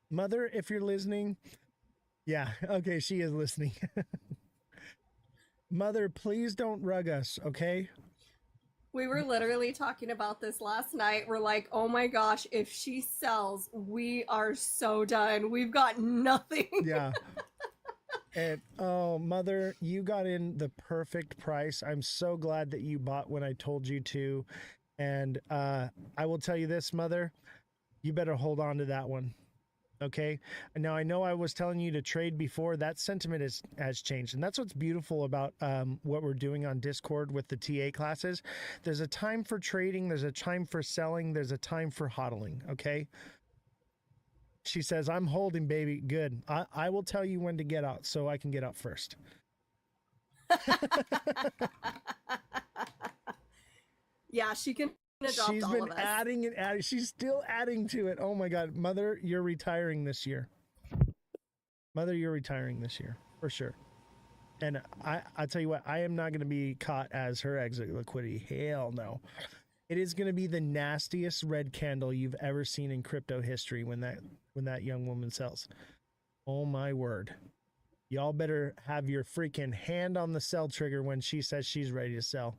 Mother, if you're listening, yeah, okay, she is listening. Mother, please don't rug us, okay? We were literally talking about this last night. We're like, oh my gosh, if she sells, we are so done. We've got nothing. Yeah. And oh, Mother, you got in the perfect price. I'm so glad that you bought when I told you to. And I will tell you this, Mother, you better hold on to that one. Okay. Now, I know I was telling you to trade before. That sentiment has changed. And that's what's beautiful about what we're doing on Discord with the TA classes. There's a time for trading. There's a time for selling. There's a time for hodling. Okay. She says, I'm holding, baby. Good. I will tell you when to get out so I can get out first. Yeah, she can adopt She's all been of us. adding and adding. She's still adding to it. Oh my God. Mother, you're retiring this year. Mother, you're retiring this year for sure. And I tell you what, I am not going to be caught as her exit liquidity. Hell no. It is going to be the nastiest red candle you've ever seen in crypto history when that young woman sells. Oh my word. Y'all better have your freaking hand on the sell trigger when she says she's ready to sell.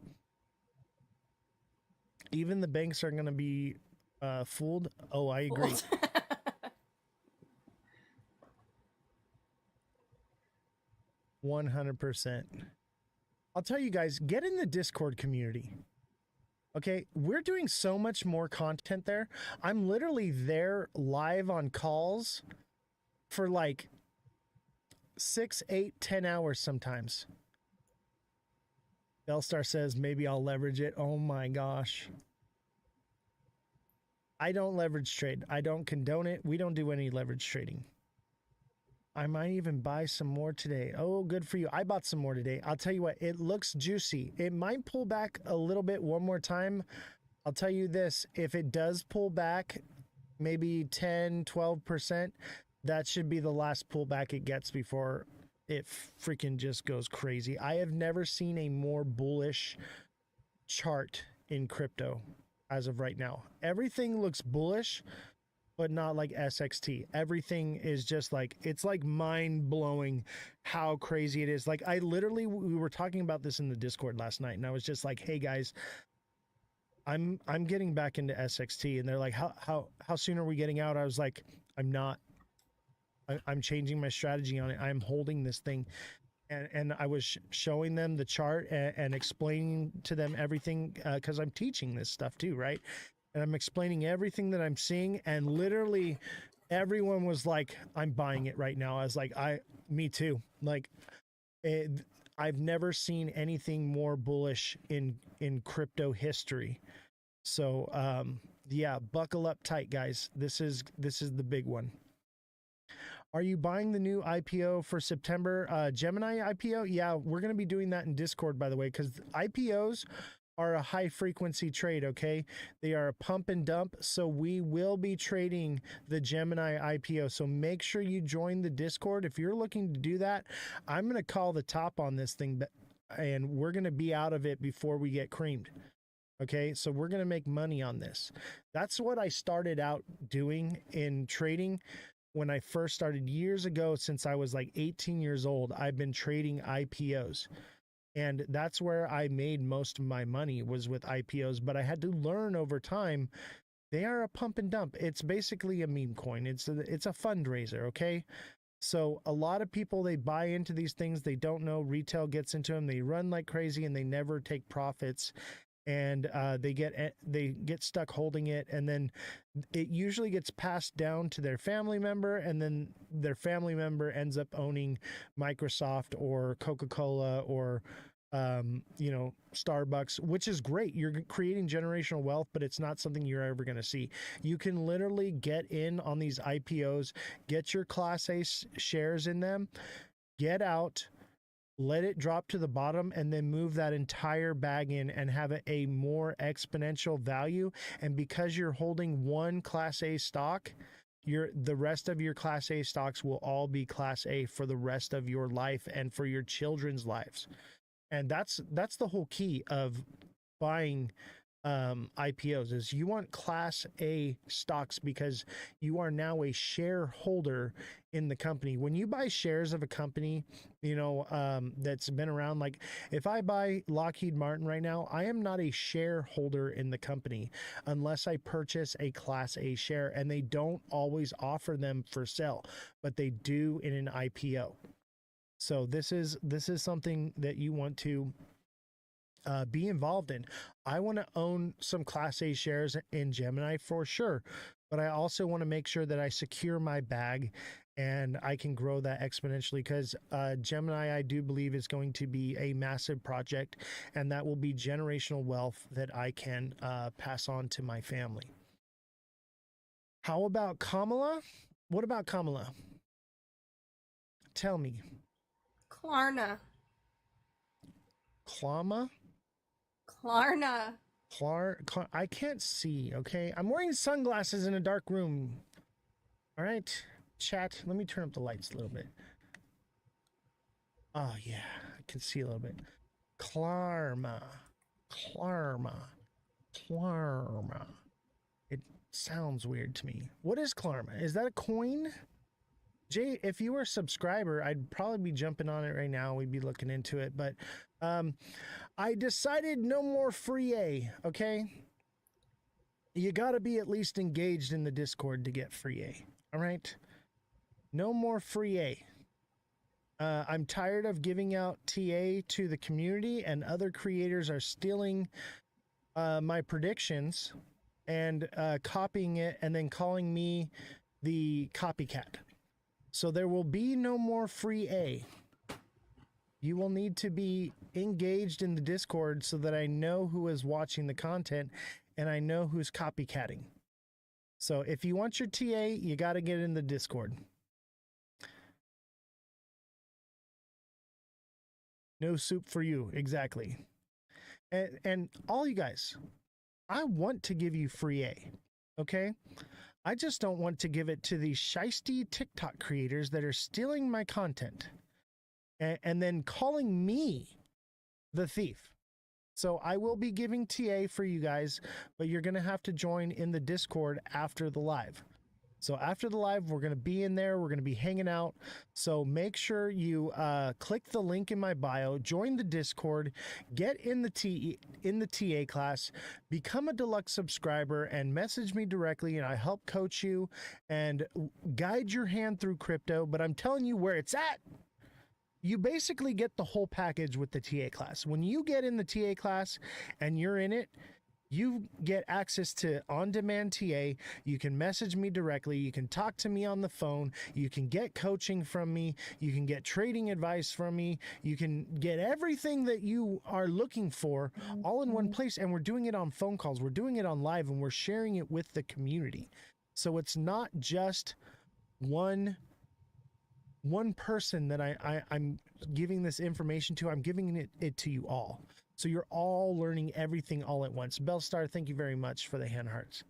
Even the banks are going to be fooled. Oh, I agree. 100%. I'll tell you guys, get in the Discord community. Okay, we're doing so much more content there. I'm literally there live on calls for like 6, 8, 10 hours sometimes. Bellstar says maybe I'll leverage it. Oh my gosh. I don't leverage trade. I don't condone it. We don't do any leverage trading. I might even buy some more today. Oh, good for you. I bought some more today. I'll tell you what, it looks juicy. It might pull back a little bit one more time. I'll tell you this, if it does pull back maybe 10, 12%, that should be the last pullback it gets before it freaking just goes crazy. I have never seen a more bullish chart in crypto as of right now. Everything looks bullish, but not like SXT. Everything is just like, it's like mind blowing how crazy it is. Like I literally, we were talking about this in the Discord last night, and I was just like, hey guys, I'm getting back into SXT, and they're like, how soon are we getting out? I was like, I'm not. I'm changing my strategy on it. I'm holding this thing. And I was showing them the chart and explaining to them everything, because I'm teaching this stuff too, right? And I'm explaining everything that I'm seeing, and literally everyone was like, I'm buying it right now. I was like, me too. Like, I've never seen anything more bullish in crypto history. So yeah, buckle up tight, guys. This is the big one. Are you buying the new IPO for September? Gemini IPO? Yeah, we're going to be doing that in Discord, by the way, because IPOs are a high frequency trade, okay? They are a pump and dump, so we will be trading the Gemini IPO. So make sure you join the Discord. If you're looking to do that, I'm going to call the top on this thing, and we're going to be out of it before we get creamed. Okay, so we're going to make money on this. That's what I started out doing in trading. When I first started years ago, since I was like 18 years old, I've been trading IPOs. And that's where I made most of my money, was with IPOs. But I had to learn over time, they are a pump and dump. It's basically a meme coin. It's a fundraiser, okay? So a lot of people, they buy into these things. They don't know. Retail gets into them. They run like crazy, and they never take profits. And they get stuck holding it, and then it usually gets passed down to their family member, and then their family member ends up owning Microsoft or Coca-Cola or Starbucks, which is great. You're creating generational wealth, but it's not something you're ever going to see. You can literally get in on these IPOs, get your Class A shares in them, get out, let it drop to the bottom, and then move that entire bag in and have a more exponential value. And because you're holding one Class A stock, the rest of your Class A stocks will all be Class A for the rest of your life and for your children's lives. And that's the whole key of buying IPOs, is you want Class A stocks because you are now a shareholder in the company. When you buy shares of a company, that's been around, like if I buy Lockheed Martin right now, I am not a shareholder in the company unless I purchase a Class A share, and they don't always offer them for sale, but they do in an IPO. So this is something that you want to be involved in. I want to own some Class A shares in Gemini for sure, but I also want to make sure that I secure my bag and I can grow that exponentially, because Gemini, I do believe, is going to be a massive project, and that will be generational wealth that I can pass on to my family. How about Kamala? What about Kamala? Tell me. Klarna. Klarna? Klarna. I can't see, okay? I'm wearing sunglasses in a dark room. All right, chat, let me turn up the lights a little bit. Oh, yeah, I can see a little bit. Klarna. It sounds weird to me. What is Klarna? Is that a coin? Jay, if you were a subscriber, I'd probably be jumping on it right now. We'd be looking into it, but I decided no more free A, okay? You got to be at least engaged in the Discord to get free A, all right? No more free A. I'm tired of giving out TA to the community, and other creators are stealing my predictions and copying it and then calling me the copycat. So there will be no more free A. You will need to be engaged in the Discord so that I know who is watching the content and I know who's copycatting. So if you want your TA, you got to get in the Discord. No soup for you, exactly. And all you guys, I want to give you free A, okay? I just don't want to give it to these shiesty TikTok creators that are stealing my content and then calling me the thief. So I will be giving TA for you guys, but you're going to have to join in the Discord after the live. So after the live, we're going to be in there. We're going to be hanging out. So make sure you click the link in my bio, join the Discord, get in the TA class, become a deluxe subscriber, and message me directly, and I help coach you and guide your hand through crypto. But I'm telling you where it's at. You basically get the whole package with the TA class. When you get in the TA class and you're in it, you get access to on-demand TA. You can message me directly. You can talk to me on the phone. You can get coaching from me. You can get trading advice from me. You can get everything that you are looking for all in one place. And we're doing it on phone calls. We're doing it on live, and we're sharing it with the community. So it's not just one person that I'm giving this information to. I'm giving it to you all. So you're all learning everything all at once. Bellstar, thank you very much for the hand hearts.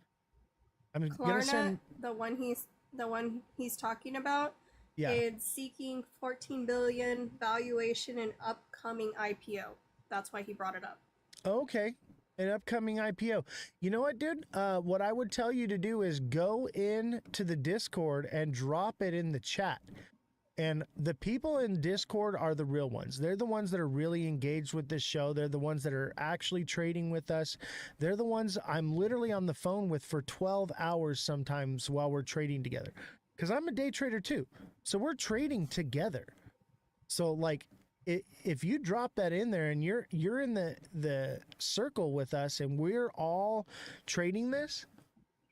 I'm gonna send the one he's talking about. Yeah. Is seeking 14 billion valuation and upcoming IPO. That's why he brought it up. Okay. An upcoming IPO. You know what, dude? What I would tell you to do is go in to the Discord and drop it in the chat. And the people in Discord are the real ones. They're the ones that are really engaged with this show. They're the ones that are actually trading with us. They're the ones I'm literally on the phone with for 12 hours sometimes while we're trading together. Because I'm a day trader too. So we're trading together. So like, if you drop that in there and you're in the circle with us and we're all trading this,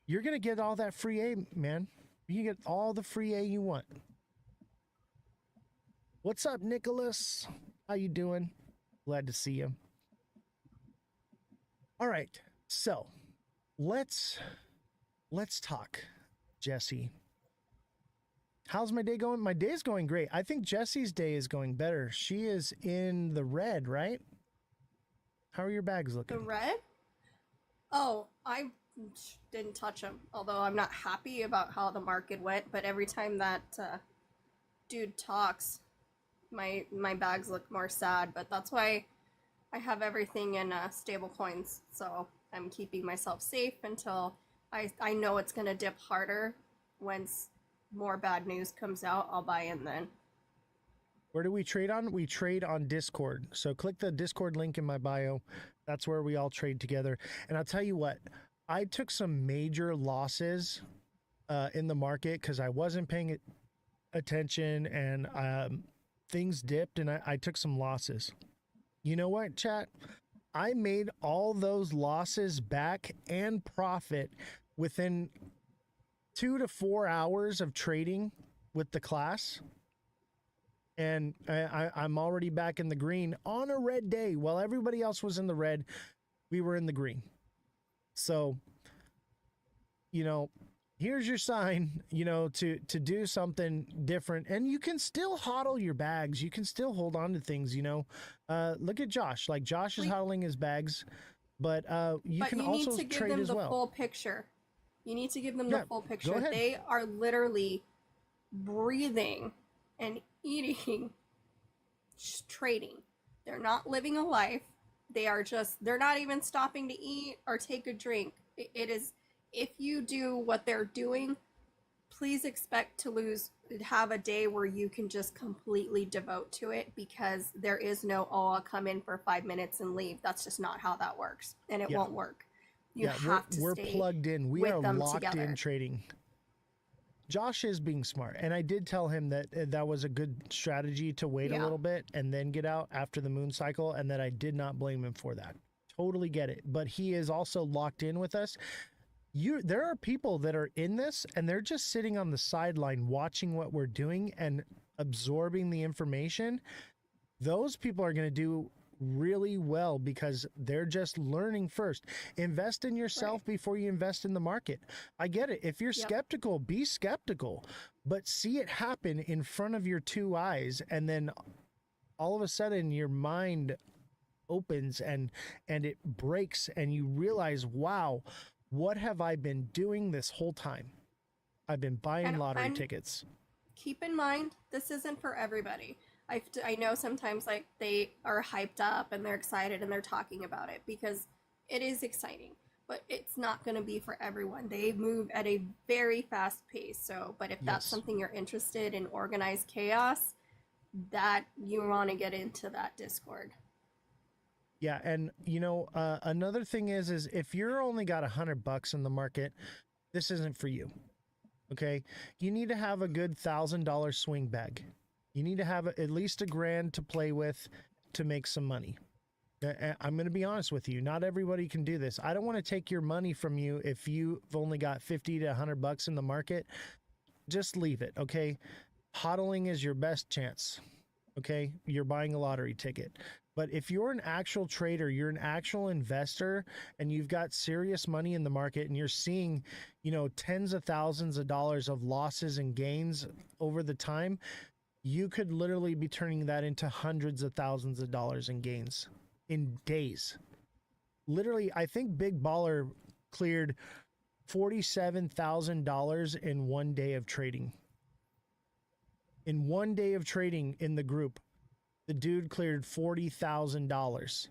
you're going to get all that free A, man. You can get all the free A you want. What's up, Nicholas? How you doing? Glad to see you. All right, so let's talk, Jesse. How's my day going? My day's going great. I think Jesse's day is going better. She is in the red, right? How are your bags looking? The red? Oh, I didn't touch them. Although I'm not happy about how the market went, but every time that dude talks, my bags look more sad, but that's why I have everything in stable coins. So I'm keeping myself safe until I know it's gonna dip harder. Once more bad news comes out, I'll buy in then. Where do we trade on? We trade on Discord. So click the Discord link in my bio. That's where we all trade together. And I'll tell you what, I took some major losses in the market because I wasn't paying attention, and things dipped, and I took some losses. You know what, chat? I made all those losses back and profit within 2 to 4 hours of trading with the class. And I'm already back in the green on a red day. While everybody else was in the red, we were in the green. So, you know, here's your sign, you know, to do something different. And you can still hodl your bags. You can still hold on to things, you know. Look at Josh. Like, Josh is hodling his bags, but you can also need to give trade them as the well. full picture. You need to give them Yeah, the full go picture. ahead. They are literally breathing and eating, trading. They're not living a life. They're not even stopping to eat or take a drink. It is, if you do what they're doing, please expect to have a day where you can just completely devote to it, because there is no, oh, I'll come in for 5 minutes and leave. That's just not how that works. And it Yeah. won't work. You Yeah, have to we're stay plugged in. We with are them locked together. in trading. Josh is being smart, and I did tell him that that was a good strategy to wait a Yeah. little bit and then get out after the moon cycle, and that I did not blame him for that. Totally get it. But he is also locked in with us. There are people that are in this and they're just sitting on the sideline watching what we're doing and absorbing the information. Those people are going to do really well because they're just learning first. Invest in yourself before you invest in the market. I get it. If you're skeptical, be skeptical, but see it happen in front of your two eyes, and then all of a sudden your mind opens and it breaks and you realize, wow, what have I been doing this whole time? I've been buying lottery tickets. Keep in mind, this isn't for everybody. I know sometimes, like, they are hyped up and they're excited and they're talking about it because it is exciting. but it's not going to be for everyone. They move at a very fast pace. So, but if that's Yes. something you're interested in, organized chaos, that you want to get into that Discord. Yeah, and you know, another thing is if you're only got $100 in the market, this isn't for you. Okay, you need to have a good $1,000 swing bag. You need to have at least $1,000 to play with to make some money. I'm going to be honest with you. Not everybody can do this. I don't want to take your money from you if you've only got 50 to $100 in the market. Just leave it, okay? Hodling is your best chance, okay? You're buying a lottery ticket. But if you're an actual trader, you're an actual investor, and you've got serious money in the market, and you're seeing, you know, tens of thousands of dollars of losses and gains over the time, you could literally be turning that into hundreds of thousands of dollars in gains in days. Literally, I think Big Baller cleared $47,000 in 1 day of trading. In 1 day of trading in the group, the dude cleared $40,000.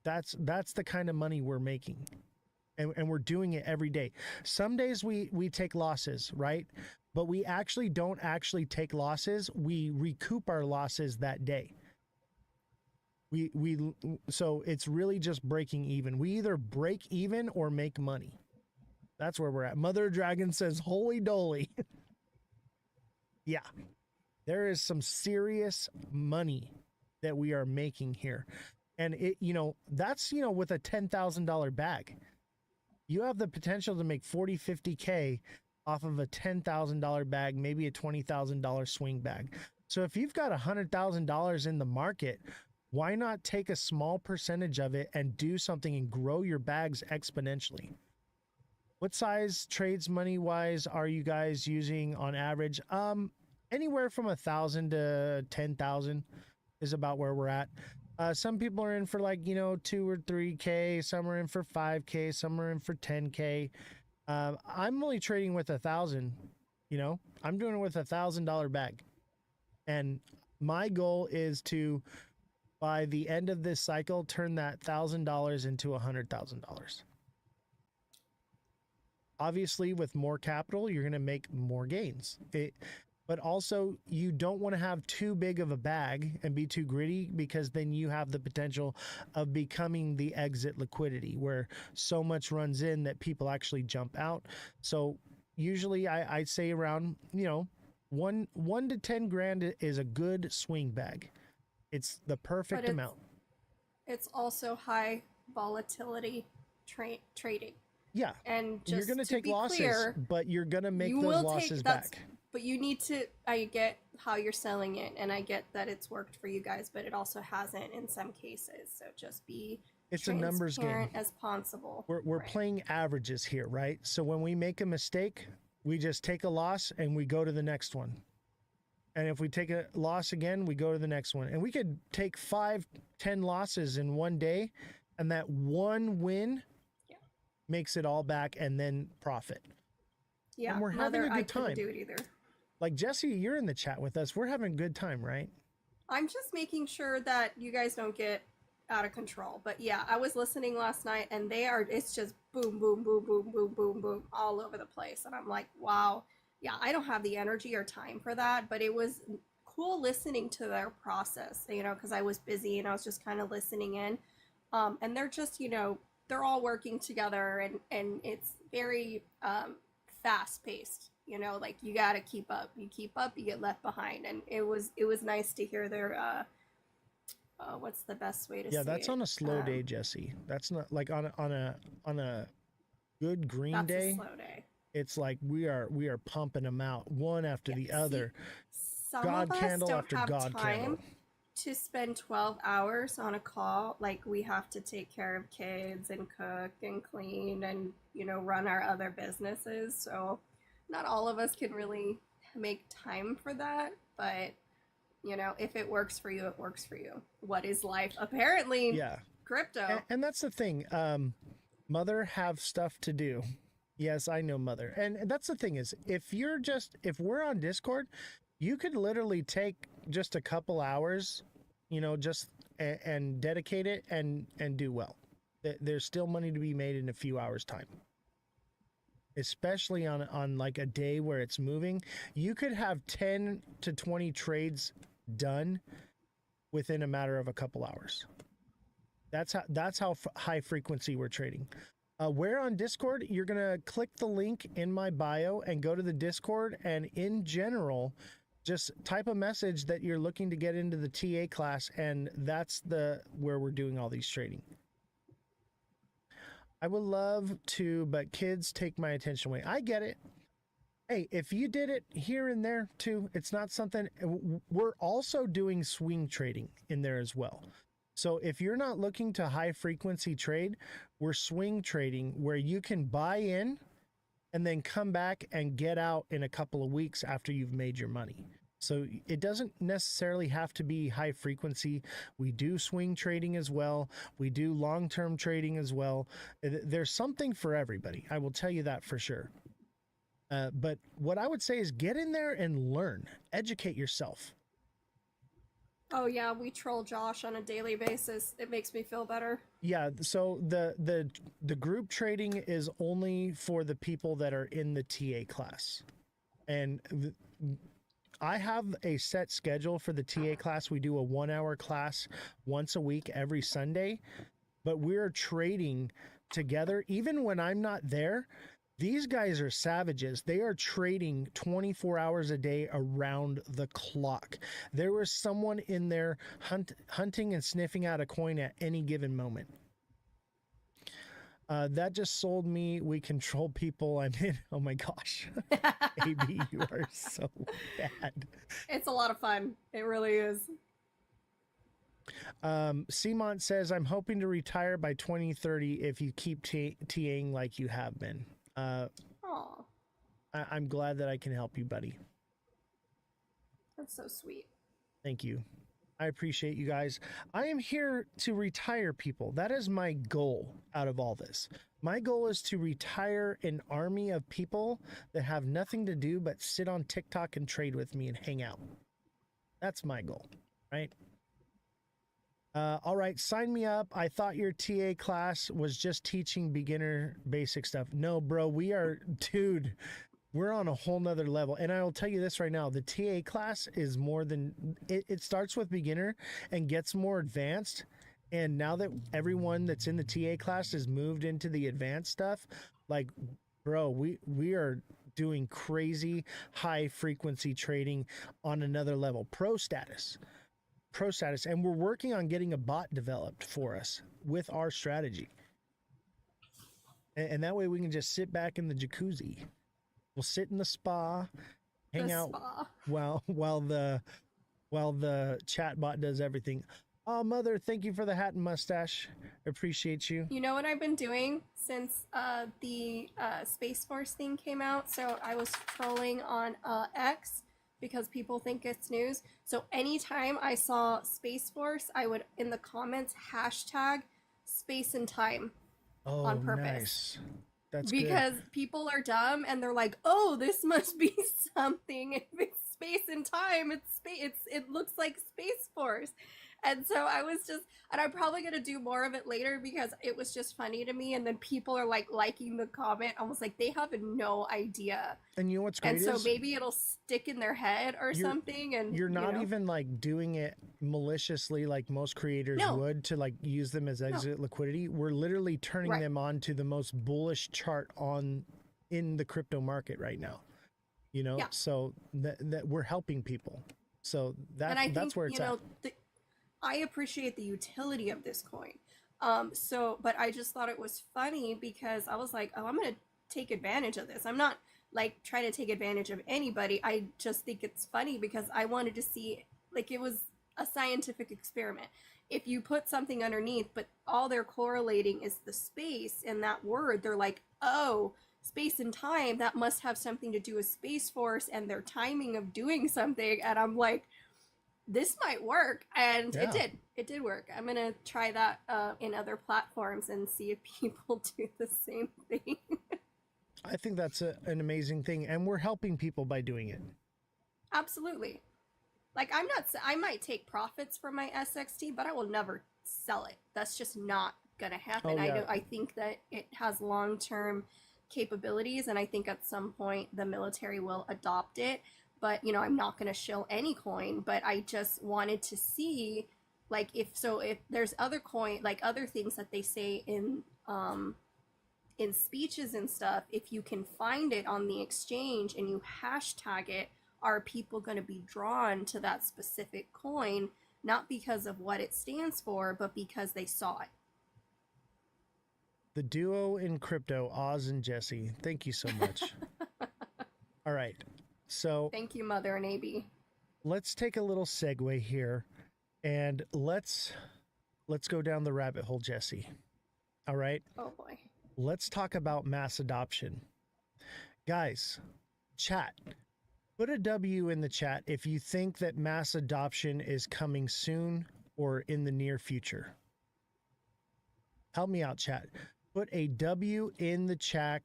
That's the kind of money we're making. And we're doing it every day. Some days we take losses, right? But we actually don't actually take losses. We recoup our losses that day. So it's really just breaking even. We either break even or make money. That's where we're at. Mother Dragon says, holy doly. Yeah, there is some serious money that we are making here. And it, you know, that's, you know, with a $10,000 bag, you have the potential to make 40, 50K off of a $10,000 bag, maybe a $20,000 swing bag. So if you've got $100,000 in the market, why not take a small percentage of it and do something and grow your bags exponentially? What size trades money wise are you guys using on average? Anywhere from 1,000 to 10,000 is about where we're at. Some people are in for like, you know, 2 or 3K. Some are in for 5K. Some are in for 10K. I'm only trading with 1,000. You know, I'm doing it with $1,000 bag, and my goal is to, by the end of this cycle, turn that $1,000 into $100,000. Obviously, with more capital, you're going to make more gains. But also, you don't want to have too big of a bag and be too greedy, because then you have the potential of becoming the exit liquidity, where so much runs in that people actually jump out. So usually I'd say around, you know, one to 10 grand is a good swing bag. It's the perfect amount. It's also high volatility trading. Yeah, and you're just going to take losses, clear, but you're going to make you those will losses that's, back. But you need to, I get how you're selling it, and I get that it's worked for you guys, but it also hasn't in some cases. So just be It's a numbers game. transparent as possible. We're playing averages here, right? So when we make a mistake, we just take a loss and we go to the next one. And if we take a loss again, we go to the next one. And we could take 5, 10 losses in 1 day, and that one win makes it all back and then profit. Yeah, and we're having a I good time. couldn't do it either. Like, Jesse, you're in the chat with us. We're having a good time, right? I'm just making sure that you guys don't get out of control. But yeah, I was listening last night, and it's just boom, boom, boom, boom, boom, boom, boom, all over the place. And I'm like, wow, yeah, I don't have the energy or time for that. But it was cool listening to their process, you know, because I was busy and I was just kind of listening in. And they're just, you know, they're all working together, and it's very fast paced. You know, like, you got to keep up. You keep up, you get left behind. And it was nice to hear their what's the best way to say it? Yeah, that's on a slow day, Jesse. That's not like on a good green day. That's a slow day. It's like we are pumping them out one after the other. Some God of us candle don't after have God time candle. to spend 12 hours on a call. Like, we have to take care of kids and cook and clean and, you know, run our other businesses. So not all of us can really make time for that, but, you know, if it works for you, it works for you. What is life? Apparently, Yeah. crypto. And that's the thing. Mother have stuff to do. Yes, I know, Mother. And that's the thing is, if we're on Discord, you could literally take just a couple hours, you know, just and dedicate it and do well. There's still money to be made in a few hours time, especially on like a day where it's moving. You could have 10 to 20 trades done within a matter of a couple hours. That's how high frequency we're trading. Where on Discord, you're gonna click the link in my bio and go to the Discord, and in general, just type a message that you're looking to get into the TA class, and that's where we're doing all these trading. I would love to, but kids take my attention away. I get it. Hey, if you did it here and there too, it's not something. We're also doing swing trading in there as well. So if you're not looking to high frequency trade, we're swing trading where you can buy in and then come back and get out in a couple of weeks after you've made your money. So it doesn't necessarily have to be high frequency. We do swing trading as well. We do long-term trading as well. There's something for everybody. I will tell you that for sure. But what I would say is get in there and learn, educate yourself. Oh yeah, we troll Josh on a daily basis. It makes me feel better. Yeah, so the group trading is only for the people that are in the TA class. And I have a set schedule for the TA class. We do a 1-hour class once a week every Sunday, but we're trading together even when I'm not there. These guys are savages. They are trading 24 hours a day around the clock. There was someone in there hunting and sniffing out a coin at any given moment. That just sold me. We control people. I'm in. Oh my gosh. AB, you are so bad. It's a lot of fun. It really is. Simont says, I'm hoping to retire by 2030 if you keep TAing like you have been. I'm glad that I can help you, buddy. That's so sweet. Thank you. I appreciate you guys. I am here to retire people. That is my goal out of all this. My goal is to retire an army of people that have nothing to do but sit on TikTok and trade with me and hang out. That's my goal, right? All right, sign me up. I thought your TA class was just teaching beginner basic stuff. No, bro, dude, we're on a whole nother level. And I will tell you this right now, the TA class is more than, it starts with beginner and gets more advanced. And now that everyone that's in the TA class has moved into the advanced stuff, like, bro, we are doing crazy high frequency trading on another level. Pro status, and we're working on getting a bot developed for us with our strategy, and that way we can just sit back in the jacuzzi. We'll sit in the spa, hang out while the chat bot does everything. Oh, mother, thank you for the hat and mustache. Appreciate you. You know what I've been doing since the Space Force thing came out? So I was trolling on X because people think it's news. So anytime I saw Space Force, I would, in the comments, hashtag space and time on purpose. Nice. That's because good. People are dumb and they're like, oh, this must be something. If it's space and time, it looks like Space Force. And so I was just, and I'm probably going to do more of it later because it was just funny to me. And then people are like liking the comment, almost like they have no idea. And you know what's great and so is maybe it'll stick in their head or something. And you're not even like doing it maliciously like most creators would to like use them as exit liquidity. We're literally turning them on to the most bullish chart in the crypto market right now. You know, so that we're helping people. So that's where it's at. I appreciate the utility of this coin. But I just thought it was funny because I was like, oh, I'm going to take advantage of this. I'm not like trying to take advantage of anybody. I just think it's funny because I wanted to see, like, it was a scientific experiment. If you put something underneath, but all they're correlating is the space in that word, they're like, oh, space and time, that must have something to do with Space Force and their timing of doing something. And I'm like, this might work, and it did work. I'm gonna try that in other platforms and see if people do the same thing. I think that's an amazing thing, and we're helping people by doing it. Absolutely. Like, I might take profits from my SXT, but I will never sell it. That's just not gonna happen. Oh, yeah. I think that it has long-term capabilities, and I think at some point the military will adopt it. But I'm not gonna shill any coin, but I just wanted to see, like, if there's other coin, like other things that they say in speeches and stuff, if you can find it on the exchange and you hashtag it, are people going to be drawn to that specific coin, not because of what it stands for, but because they saw it? The duo in crypto, Oz and Jesse. Thank you so much. All right. So thank you, Mother and AB. Let's take a little segue here and let's go down the rabbit hole, Jesse. All right. Oh boy. Let's talk about mass adoption. Guys, chat. Put a W in the chat if you think that mass adoption is coming soon or in the near future. Help me out, chat. Put a W in the chat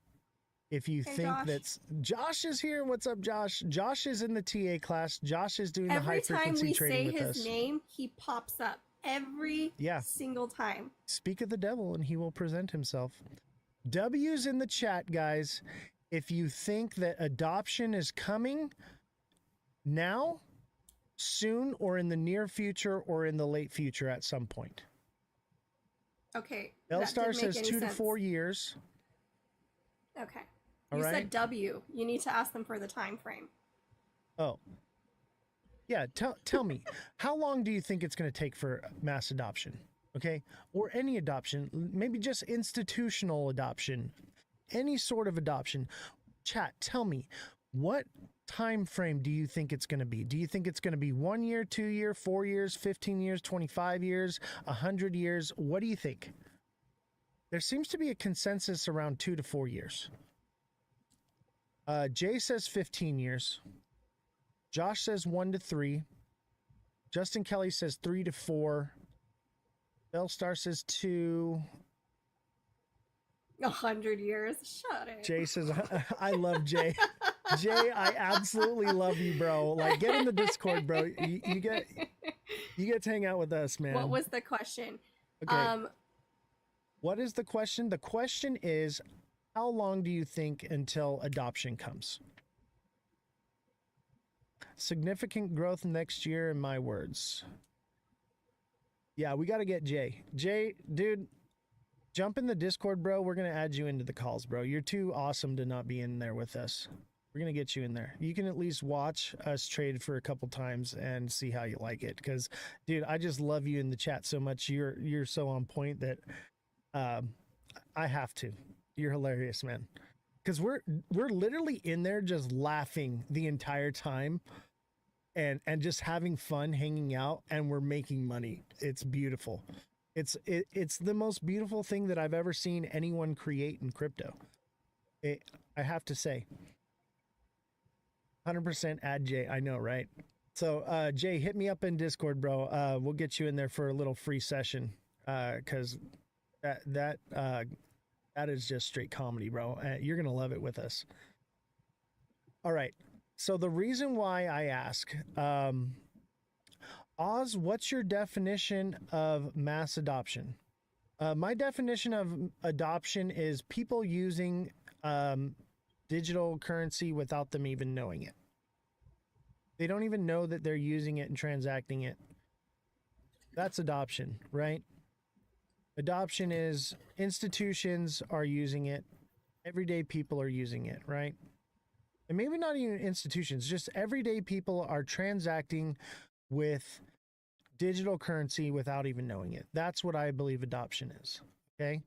if you think Josh. that's... Josh is here. What's up, Josh? Josh is in the TA class. Josh is doing the high frequency trading with us. Every time we say his name, he pops up. Every single time. Speak of the devil and he will present himself. W's in the chat, guys. If you think that adoption is coming now, soon, or in the near future, or in the late future at some point. Okay. L-Star says 2 to 4 years. Okay. All You right. said W. You need to ask them for the time frame. Oh. Yeah, tell me, how long do you think it's going to take for mass adoption? Okay? Or any adoption, maybe just institutional adoption, any sort of adoption. Chat, tell me, what time frame do you think it's going to be? Do you think it's going to be 1 year, 2 year, 4 years, 15 years, 25 years, 100 years? What do you think? There seems to be a consensus around 2 to 4 years. Jay says 15 years. Josh says 1 to 3. Justin Kelly says 3 to 4. Bellstar says 2. 100 years. Shut it. Jay says, I love Jay. Jay, I absolutely love you, bro. Like, get in the Discord, bro. You get to hang out with us, man. What was the question? Okay. What is the question? The question is, how long do you think until adoption comes? Significant growth next year, in my words. Yeah, we got to get Jay. Jay, dude, jump in the Discord, bro. We're going to add you into the calls, bro. You're too awesome to not be in there with us. We're going to get you in there. You can at least watch us trade for a couple times and see how you like it. Because, dude, I just love you in the chat so much. You're so on point that I have to. You're hilarious, man. Because we're literally in there just laughing the entire time and just having fun hanging out, and we're making money. It's beautiful. It's the most beautiful thing that I've ever seen anyone create in crypto. I have to say. 100% add Jay. I know, right? So Jay, hit me up in Discord, bro. We'll get you in there for a little free session. Because that is just straight comedy, bro. You're gonna love it with us. All right. So the reason why I ask, Oz, what's your definition of mass adoption? My definition of adoption is people using digital currency without them even knowing it. They don't even know that they're using it and transacting it. That's adoption, right? Adoption is institutions are using it. Everyday people are using it, right? And maybe not even institutions, just everyday people are transacting with digital currency without even knowing it. That's what I believe adoption is, okay?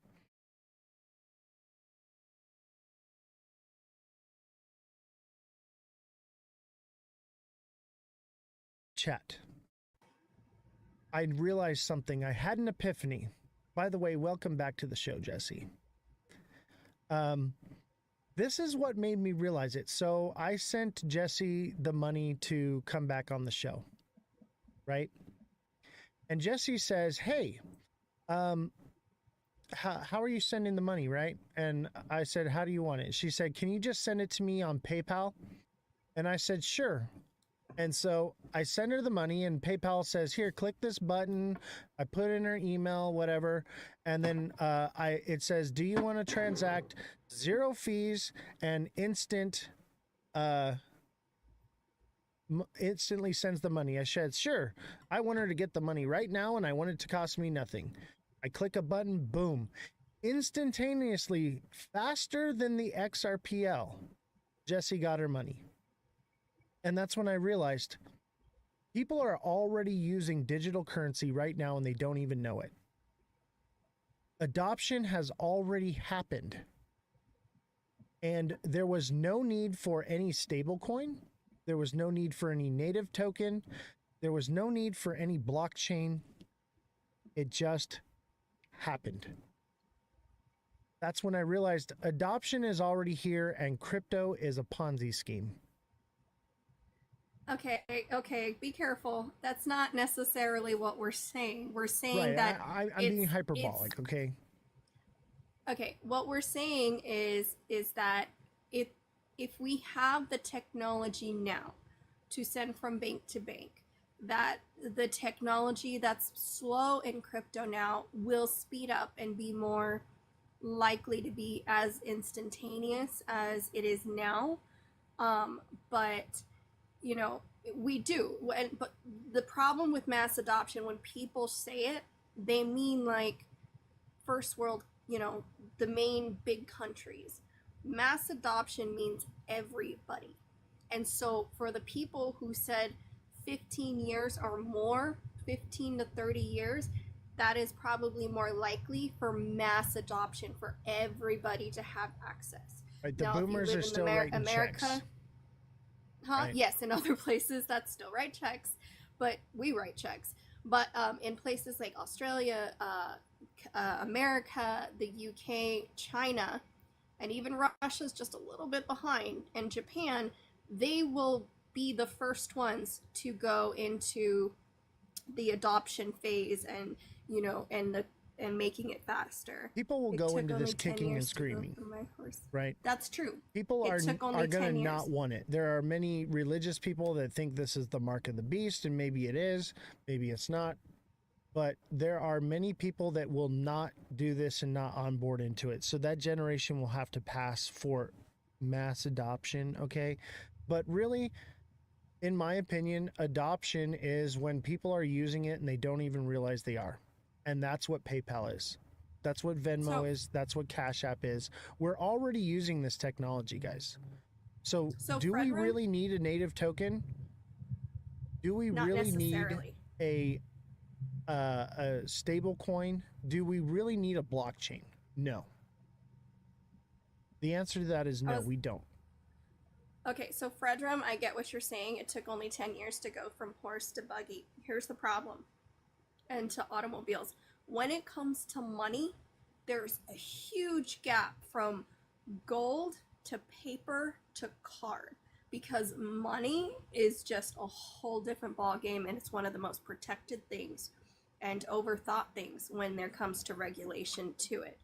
Chat. I realized something. I had an epiphany. By the way, welcome back to the show, Jesse. This is what made me realize it. So I sent Jesse the money to come back on the show, right? And Jesse says, hey, how are you sending the money, right? And I said, how do you want it? She said, can you just send it to me on PayPal? And I said, sure. And so I send her the money, and PayPal says, "Here, click this button." I put in her email, whatever, and then it says, "Do you want to transact 0 fees and instantly sends the money?" I said, "Sure. I want her to get the money right now, and I want it to cost me nothing." I click a button, boom, instantaneously, faster than the XRPL. Jesse got her money. And that's when I realized people are already using digital currency right now and they don't even know it. Adoption has already happened. And there was no need for any stablecoin. There was no need for any native token. There was no need for any blockchain. It just happened. That's when I realized adoption is already here and crypto is a Ponzi scheme. Okay, be careful. That's not necessarily what we're saying. We're saying Right, that I'm being hyperbolic, okay? Okay, what we're saying is that if we have the technology now to send from bank to bank, that the technology that's slow in crypto now will speed up and be more likely to be as instantaneous as it is now. But you know, we do. But the problem with mass adoption, when people say it, they mean like first world, you know, the main big countries. Mass adoption means everybody. And so for the people who said 15 years or more, 15 to 30 years, that is probably more likely for mass adoption for everybody to have access. Right, the now, boomers are still writing America, checks. Right. Yes, in other places that still write checks, but we write checks. But in places like Australia, America, the UK, China, and even Russia's just a little bit behind, and Japan, they will be the first ones to go into the adoption phase, and you know, and making it faster. People will go into this kicking and screaming, right? That's true. People are going to 10 not want it. There are many religious people that think this is the mark of the beast, and maybe it is, maybe it's not. But there are many people that will not do this and not onboard into it. So that generation will have to pass for mass adoption, okay? But really, in my opinion, adoption is when people are using it and they don't even realize they are. And that's what PayPal is. That's what Venmo is. That's what Cash App is. We're already using this technology, guys. So do we really need a native token? Do we really need a stable coin? Do we really need a blockchain? No. The answer to that is no, we don't. Okay, so Fredrum, I get what you're saying. It took only 10 years to go from horse to buggy. Here's the problem. And to automobiles. When it comes to money, there's a huge gap from gold to paper to card, because money is just a whole different ball game, and it's one of the most protected things and overthought things when there comes to regulation to it.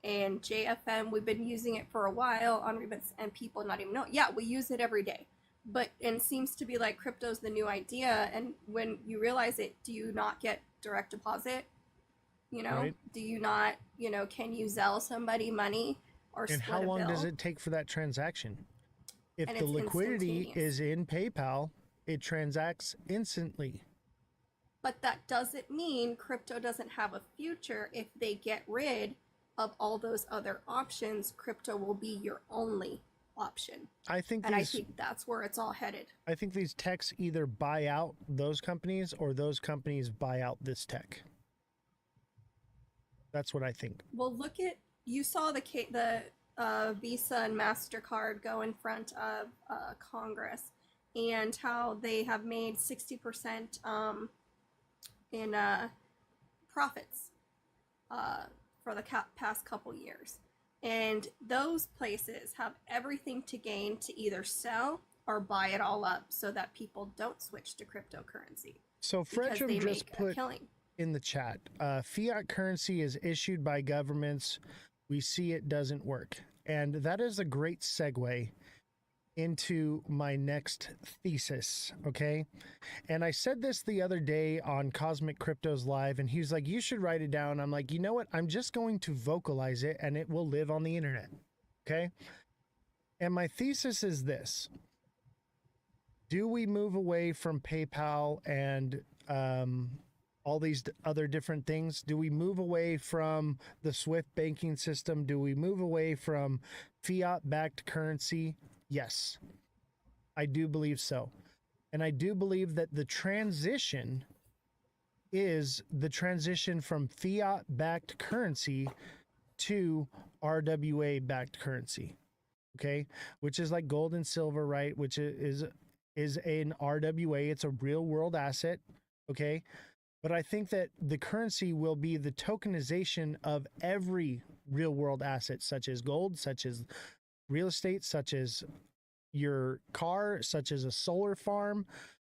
And JFM, we've been using it for a while on Rebits, and people not even know. Yeah, we use it every day. But it seems to be like crypto's the new idea, and when you realize it, do you not get direct deposit? You know, right. Do you not, you know, can you Zelle somebody money or and split how long a bill? does it take for that transaction? If And the it's liquidity is in PayPal, it transacts instantly. But that doesn't mean crypto doesn't have a future. If they get rid of all those other options, crypto will be your only option. I think I think that's where it's all headed. I think these techs either buy out those companies or those companies buy out this tech. That's what I think. Well, look at, you saw the Visa and MasterCard go in front of Congress, and how they have made 60% in profits for the past couple years. And those places have everything to gain to either sell or buy it all up so that people don't switch to cryptocurrency. So Fredrum just put in the chat, fiat currency is issued by governments. We see it doesn't work. And that is a great segue into my next thesis, okay? And I said this the other day on Cosmic Cryptos Live, and he was like, you should write it down. I'm like, you know what? I'm just going to vocalize it, and it will live on the internet, okay? And my thesis is this. Do we move away from PayPal and all these other different things? Do we move away from the SWIFT banking system? Do we move away from fiat-backed currency? Yes, I do believe so. And I do believe that the transition is the transition from fiat-backed currency to RWA-backed currency, okay? Which is like gold and silver, right? Which is an RWA. It's a real-world asset, okay? But I think that the currency will be the tokenization of every real-world asset, such as gold, such as real estate, such as your car, such as a solar farm,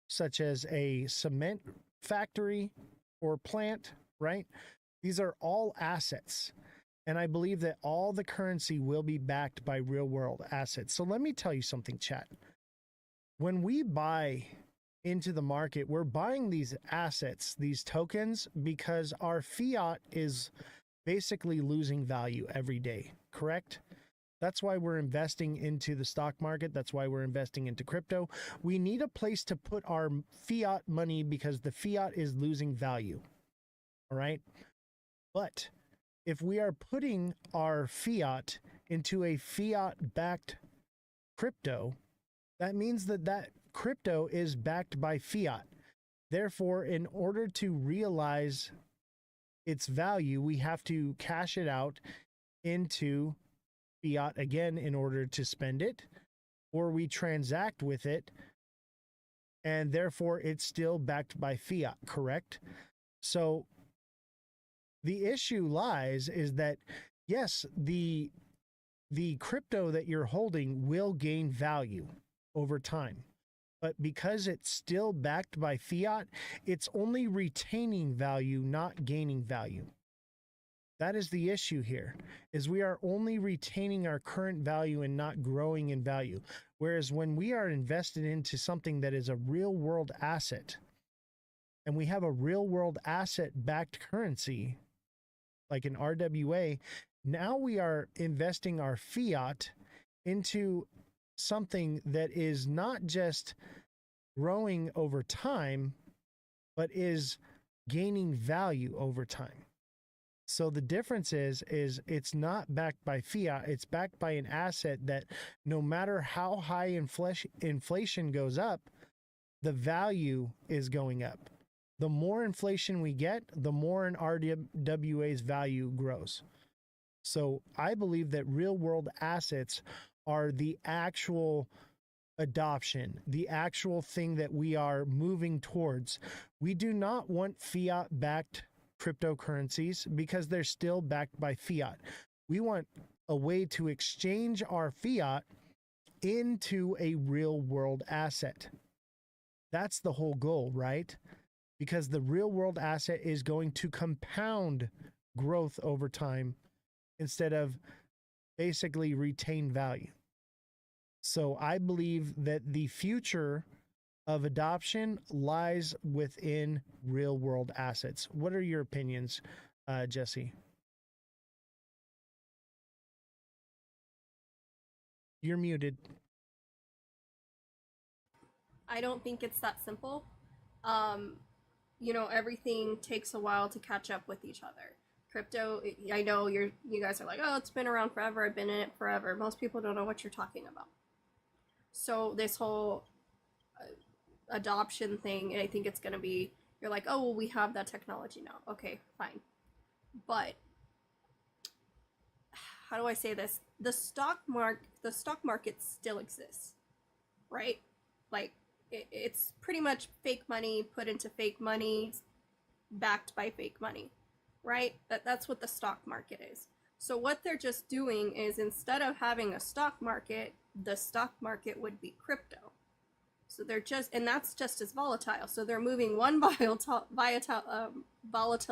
such as a cement factory or plant, right? These are all assets. And I believe that all the currency will be backed by real world assets. So let me tell you something, chat. When we buy into the market, we're buying these assets, these tokens, because our fiat is basically losing value every day, correct? That's why we're investing into the stock market. That's why we're investing into crypto. We need a place to put our fiat money because the fiat is losing value. All right. But if we are putting our fiat into a fiat backed crypto, that means that that crypto is backed by fiat. Therefore, in order to realize its value, we have to cash it out into fiat again in order to spend it, or we transact with it, and therefore it's still backed by fiat, correct? So the issue lies is that, yes, the crypto that you're holding will gain value over time, but because it's still backed by fiat, it's only retaining value, not gaining value. That is the issue here, is we are only retaining our current value and not growing in value. Whereas when we are invested into something that is a real world asset, and we have a real world asset backed currency, like an RWA, now we are investing our fiat into something that is not just growing over time, but is gaining value over time. So the difference is it's not backed by fiat, it's backed by an asset that no matter how high inflation goes up, the value is going up. The more inflation we get, the more an RWA's value grows. So I believe that real world assets are the actual adoption, the actual thing that we are moving towards. We do not want fiat backed cryptocurrencies because they're still backed by fiat. We want a way to exchange our fiat into a real world asset. That's the whole goal, right? Because the real world asset is going to compound growth over time instead of basically retain value. So I believe that the future of adoption lies within real world assets. What are your opinions, Jesse? You're muted. I don't think it's that simple. You know, everything takes a while to catch up with each other. Crypto, I know you guys are like, oh, it's been around forever, I've been in it forever. Most people don't know what you're talking about. So this whole adoption thing, I think it's going to be, you're like, oh, well, we have that technology now. Okay, fine. But how do I say this? The stock market still exists, right? Like it's pretty much fake money put into fake money, backed by fake money, right? That's what the stock market is. So what they're just doing is, instead of having a stock market, the stock market would be crypto. So they're just, and that's just as volatile. So they're moving one volatile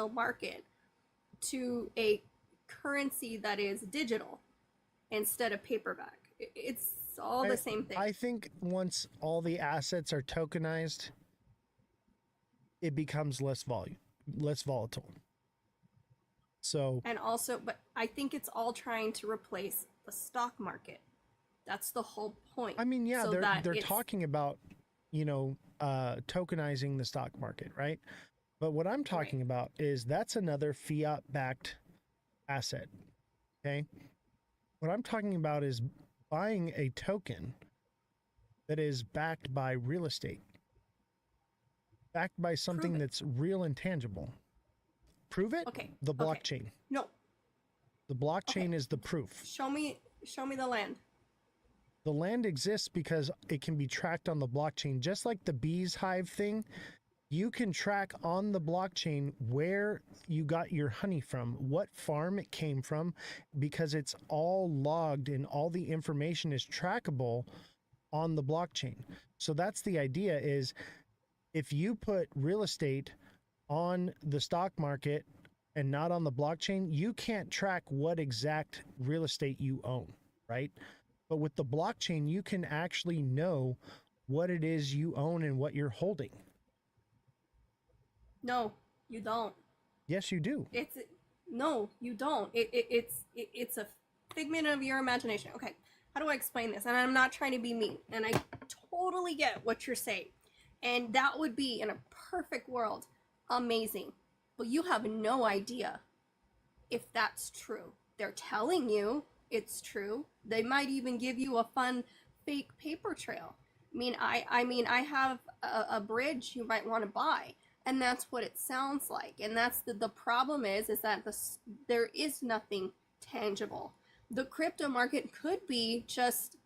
market to a currency that is digital instead of paperback. It's It's all the same thing. I think once all the assets are tokenized, it becomes less volatile. So, and also, but I think it's all trying to replace the stock market. That's the whole point. I mean, yeah, so they're talking about, tokenizing the stock market, right? But what I'm talking about is that's another fiat-backed asset. Okay. What I'm talking about is buying a token that is backed by real estate, backed by something that's real and tangible. Prove it? Okay. The blockchain. Okay. No. The blockchain is the proof. Show me the land. The land exists because it can be tracked on the blockchain, just like the bees hive thing. You can track on the blockchain where you got your honey from, what farm it came from, because it's all logged and all the information is trackable on the blockchain. So that's the idea, is if you put real estate on the stock market and not on the blockchain, you can't track what exact real estate you own, right? But with the blockchain, you can actually know what it is you own and what you're holding. No, you don't. Yes, you do. No, you don't. It's a figment of your imagination. Okay, how do I explain this? And I'm not trying to be mean, and I totally get what you're saying. And that would be, in a perfect world, amazing. But you have no idea if that's true. They're telling you it's true. They might even give you a fun fake paper trail. I have a bridge you might want to buy. And that's what it sounds like. And that's the problem is that there is nothing tangible. The crypto market could be just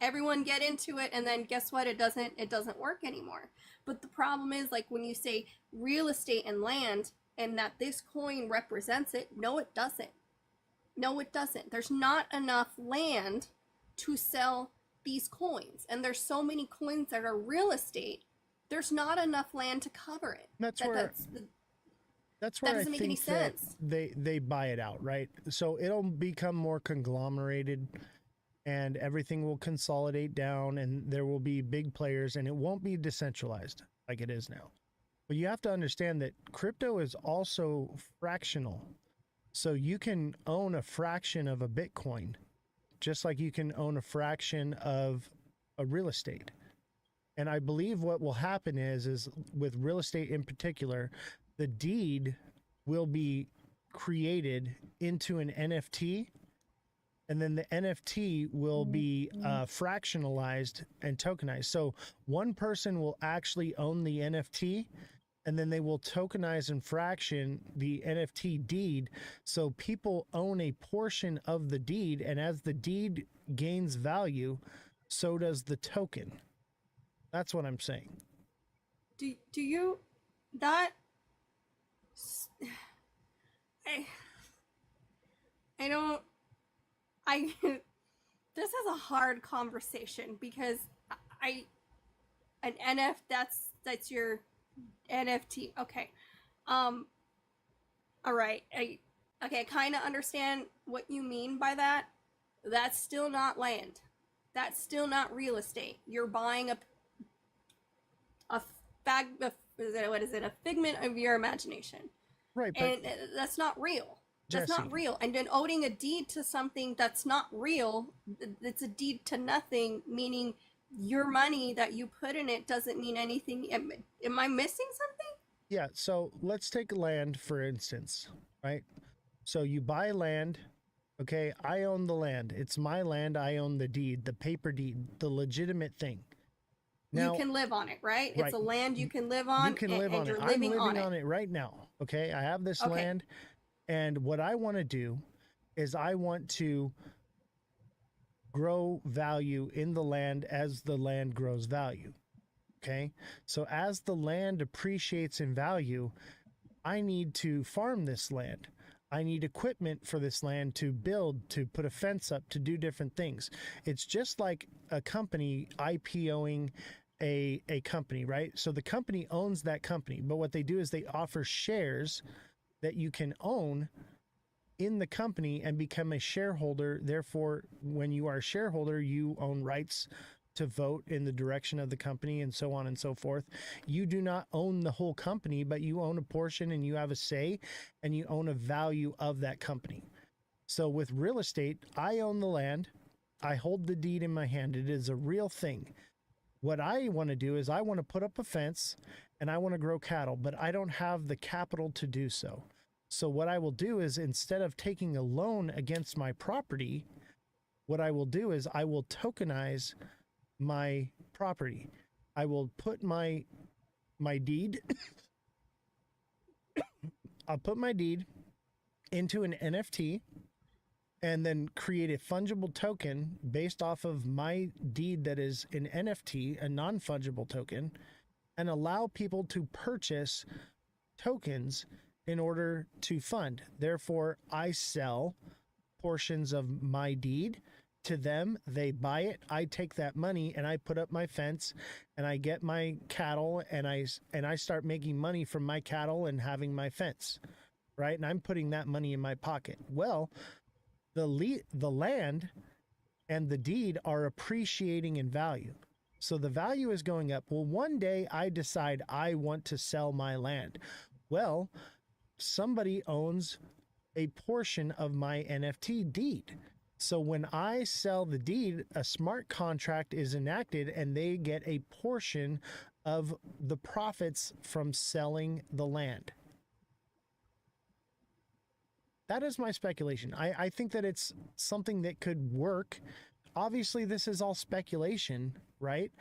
everyone get into it, and then guess what? It doesn't work anymore. But the problem is, like, when you say real estate and land and that this coin represents it, no, it doesn't. No, it doesn't. There's not enough land to sell these coins. And there's so many coins that are real estate, there's not enough land to cover it. That's where that doesn't make any sense. They buy it out, right? So it'll become more conglomerated and everything will consolidate down and there will be big players and it won't be decentralized like it is now. But you have to understand that crypto is also fractional. So you can own a fraction of a Bitcoin, just like you can own a fraction of a real estate. And I believe what will happen is with real estate in particular, the deed will be created into an NFT, and then the NFT will be fractionalized and tokenized. So one person will actually own the NFT, and then they will tokenize and fraction the NFT deed. So people own a portion of the deed, and as the deed gains value, so does the token. That's what I'm saying. Do you that I don't this is a hard conversation because that's your NFT. Okay. All right. I kind of understand what you mean by that. That's still not land. That's still not real estate. You're buying a figment of your imagination. Right. And that's not real. That's not real. And then owning a deed to something that's not real, it's a deed to nothing, meaning your money that you put in it doesn't mean anything. Am I missing something? Yeah. So let's take land, for instance, right? So you buy land. Okay. I own the land. It's my land. I own the deed, the paper deed, the legitimate thing. Now, you can live on it, right? It's a land you can live on. You can live on it. I'm living on it right now. Okay. I have this land. And what I want to do is I want to grow value in the land as the land grows value. Okay. So as the land appreciates in value, I need to farm this land. I need equipment for this land to build, to put a fence up, to do different things. It's just like a company IPOing a company, right? So the company owns that company, but what they do is they offer shares that you can own in the company and become a shareholder. Therefore, when you are a shareholder, you own rights to vote in the direction of the company and so on and so forth. You do not own the whole company, but you own a portion and you have a say and you own a value of that company. So with real estate, I own the land. I hold the deed in my hand. It is a real thing. What I want to do is I want to put up a fence and I want to grow cattle, but I don't have the capital to do so. So what I will do is, instead of taking a loan against my property, what I will do is I will tokenize my property. I will put my deed I'll put my deed into an NFT and then create a fungible token based off of my deed that is an NFT, a non-fungible token, and allow people to purchase tokens in order to fund. Therefore, I sell portions of my deed to them. They buy it. I take that money and I put up my fence and I get my cattle and I start making money from my cattle and having my fence, right? And I'm putting that money in my pocket. Well, the land and the deed are appreciating in value. So the value is going up. Well, one day I decide I want to sell my land. Well, somebody owns a portion of my NFT deed. So when I sell the deed, a smart contract is enacted and they get a portion of the profits from selling the land. That is my speculation. I think that it's something that could work. Obviously, this is all speculation, right?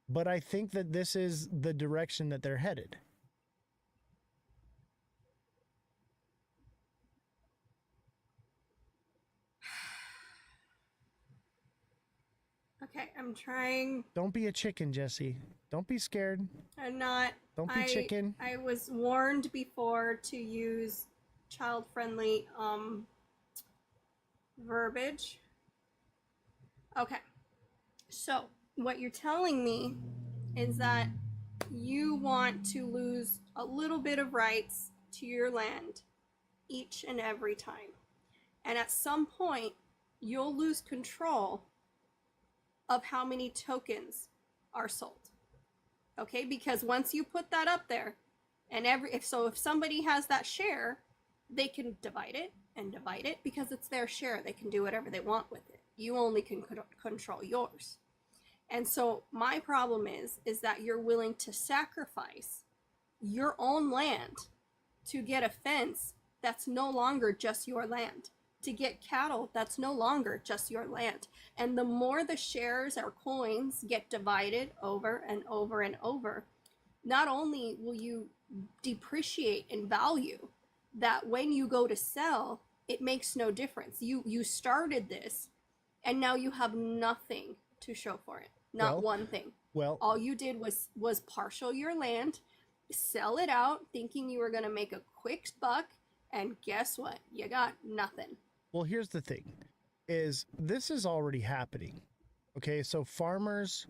But I think that this is the direction that they're headed. Okay, I'm trying. Don't be a chicken, Jesse. Don't be scared. I'm not. Don't be chicken. I was warned before to use child-friendly verbiage. Okay. So, what you're telling me is that you want to lose a little bit of rights to your land each and every time. And at some point, you'll lose control of how many tokens are sold. Okay? Because once you put that up there, and if somebody has that share, they can divide it because it's their share. They can do whatever they want with it. You only can control yours. And so my problem is that you're willing to sacrifice your own land to get a fence that's no longer just your land, to get cattle that's no longer just your land. And the more the shares or coins get divided over and over and over, not only will you depreciate in value, that when you go to sell, it makes no difference. You started this and now you have nothing to show for it. Not one thing. Well, all you did was partial your land, sell it out, thinking you were going to make a quick buck, and guess what? You got nothing. Well, here's the thing, is this is already happening. Okay, so farmers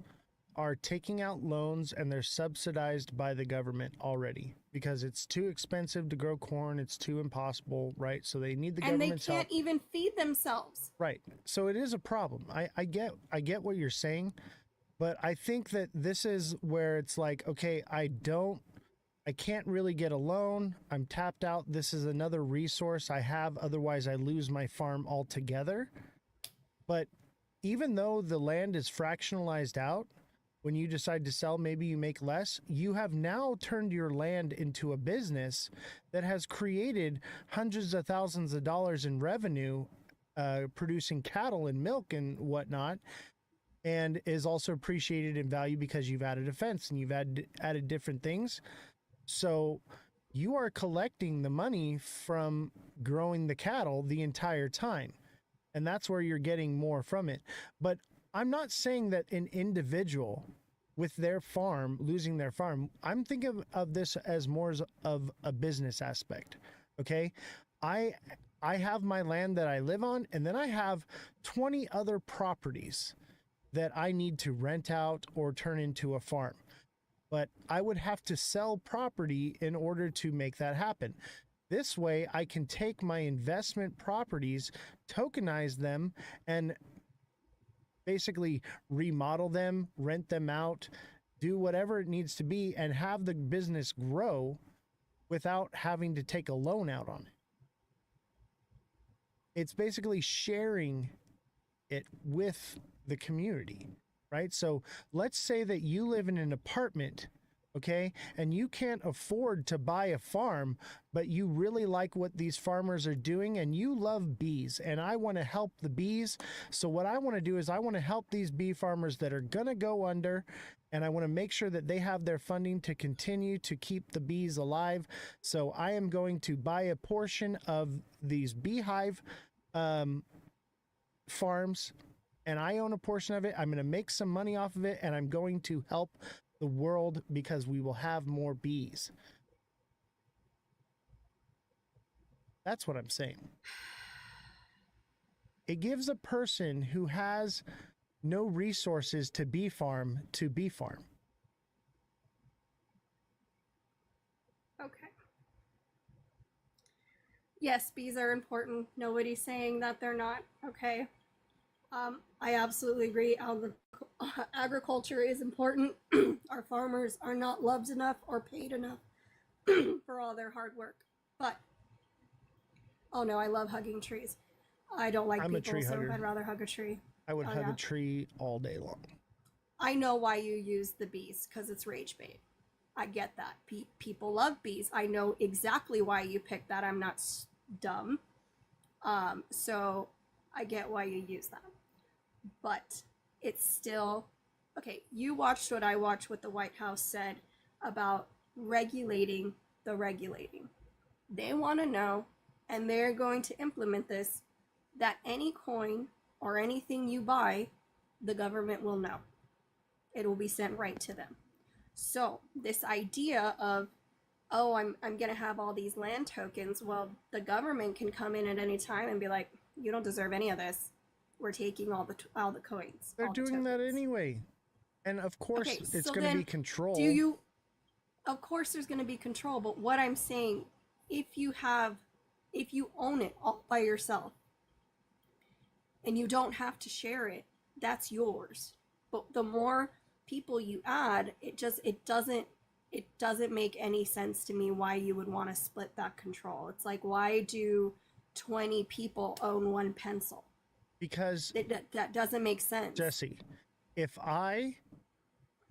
are taking out loans and they're subsidized by the government already because it's too expensive to grow corn. It's too impossible, right? So they need the government's help. And they can't even feed themselves. Right. So it is a problem. I get what you're saying, but I think that this is where it's like, okay, I can't really get a loan. I'm tapped out. This is another resource I have. Otherwise, I lose my farm altogether. But even though the land is fractionalized out, when you decide to sell, maybe you make less. You have now turned your land into a business that has created hundreds of thousands of dollars in revenue, producing cattle and milk and whatnot, and is also appreciated in value because you've added a fence and you've added different things. So you are collecting the money from growing the cattle the entire time. And that's where you're getting more from it. But I'm not saying that an individual with their farm, losing their farm, I'm thinking of this as more of a business aspect. Okay. I have my land that I live on, and then I have 20 other properties that I need to rent out or turn into a farm. But I would have to sell property in order to make that happen. This way I can take my investment properties, tokenize them, and basically remodel them, rent them out, do whatever it needs to be, and have the business grow without having to take a loan out on it. It's basically sharing it with the community, right? So let's say that you live in an apartment, okay, and you can't afford to buy a farm, but you really like what these farmers are doing and you love bees, and I want to help the bees. So what I want to do is I want to help these bee farmers that are going to go under, and I want to make sure that they have their funding to continue to keep the bees alive. So I am going to buy a portion of these beehive farms, and I own a portion of it. I'm going to make some money off of it, and I'm going to help the world because we will have more bees. That's what I'm saying. It gives a person who has no resources to bee farm to bee farm. Okay. Yes, bees are important. Nobody's saying that they're not. Okay. I absolutely agree. Agriculture is important. Our farmers are not loved enough or paid enough for all their hard work. But, oh no, I love hugging trees. I don't like I'm a people, tree so hugger. I'd rather hug a tree. I would Oh, hug yeah. a tree all day long. I know why you use the bees, because it's rage bait. I get that. People love bees. I know exactly why you picked that. I'm not dumb. So I get why you use that. But it's still, okay, you watched what I watched, what the White House said about regulating the regulating. They want to know, and they're going to implement this, that any coin or anything you buy, the government will know. It will be sent right to them. So this idea of, oh, I'm going to have all these land tokens, well, the government can come in at any time and be like, you don't deserve any of this. We're taking all the coins. They're doing that anyway. And of course, Okay, it's so going to be then control. Of course there's going to be control, but what I'm saying, if you own it all by yourself and you don't have to share it, that's yours. But the more people you add, it doesn't make any sense to me why you would want to split that control. It's like, why do 20 people own one pencil? Because that doesn't make sense. Jesse, if I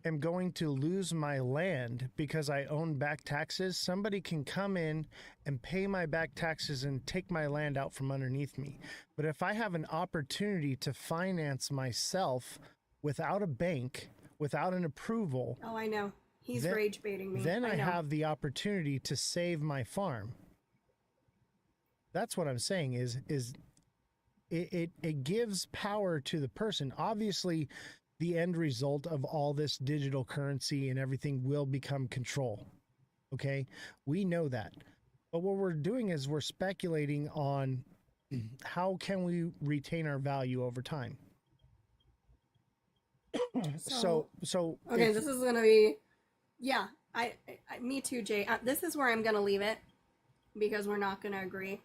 am going to lose my land because I own back taxes, somebody can come in and pay my back taxes and take my land out from underneath me. But if I have an opportunity to finance myself without a bank, without an approval. Oh, I know. He's rage baiting me. Then I know. have the opportunity to save my farm. That's what I'm saying is it gives power to the person. Obviously, the end result of all this digital currency and everything will become control. Okay? We know that. But what we're doing is we're speculating on how can we retain our value over time. So okay, this is gonna be, yeah, I me too, Jay. This is where I'm gonna leave it because we're not gonna agree,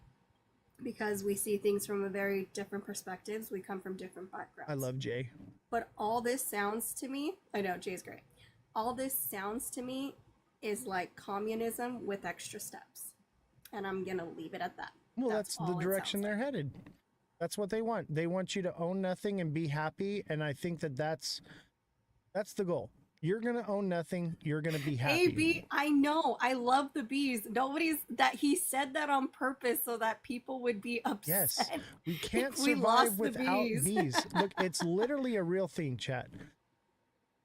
because we see things from a very different perspectives. We come from different backgrounds. I love Jay. But all this sounds to me, I know Jay's great. All this sounds to me is like communism with extra steps, and I'm gonna leave it at that. Well, that's the direction they're headed. That's what they want. They want you to own nothing and be happy, and I think that's the goal. You're going to own nothing. You're going to be happy. AB, I know. I love the bees. He said that on purpose so that people would be upset. Yes. We can't we survive without bees. Look, it's literally a real thing, chat.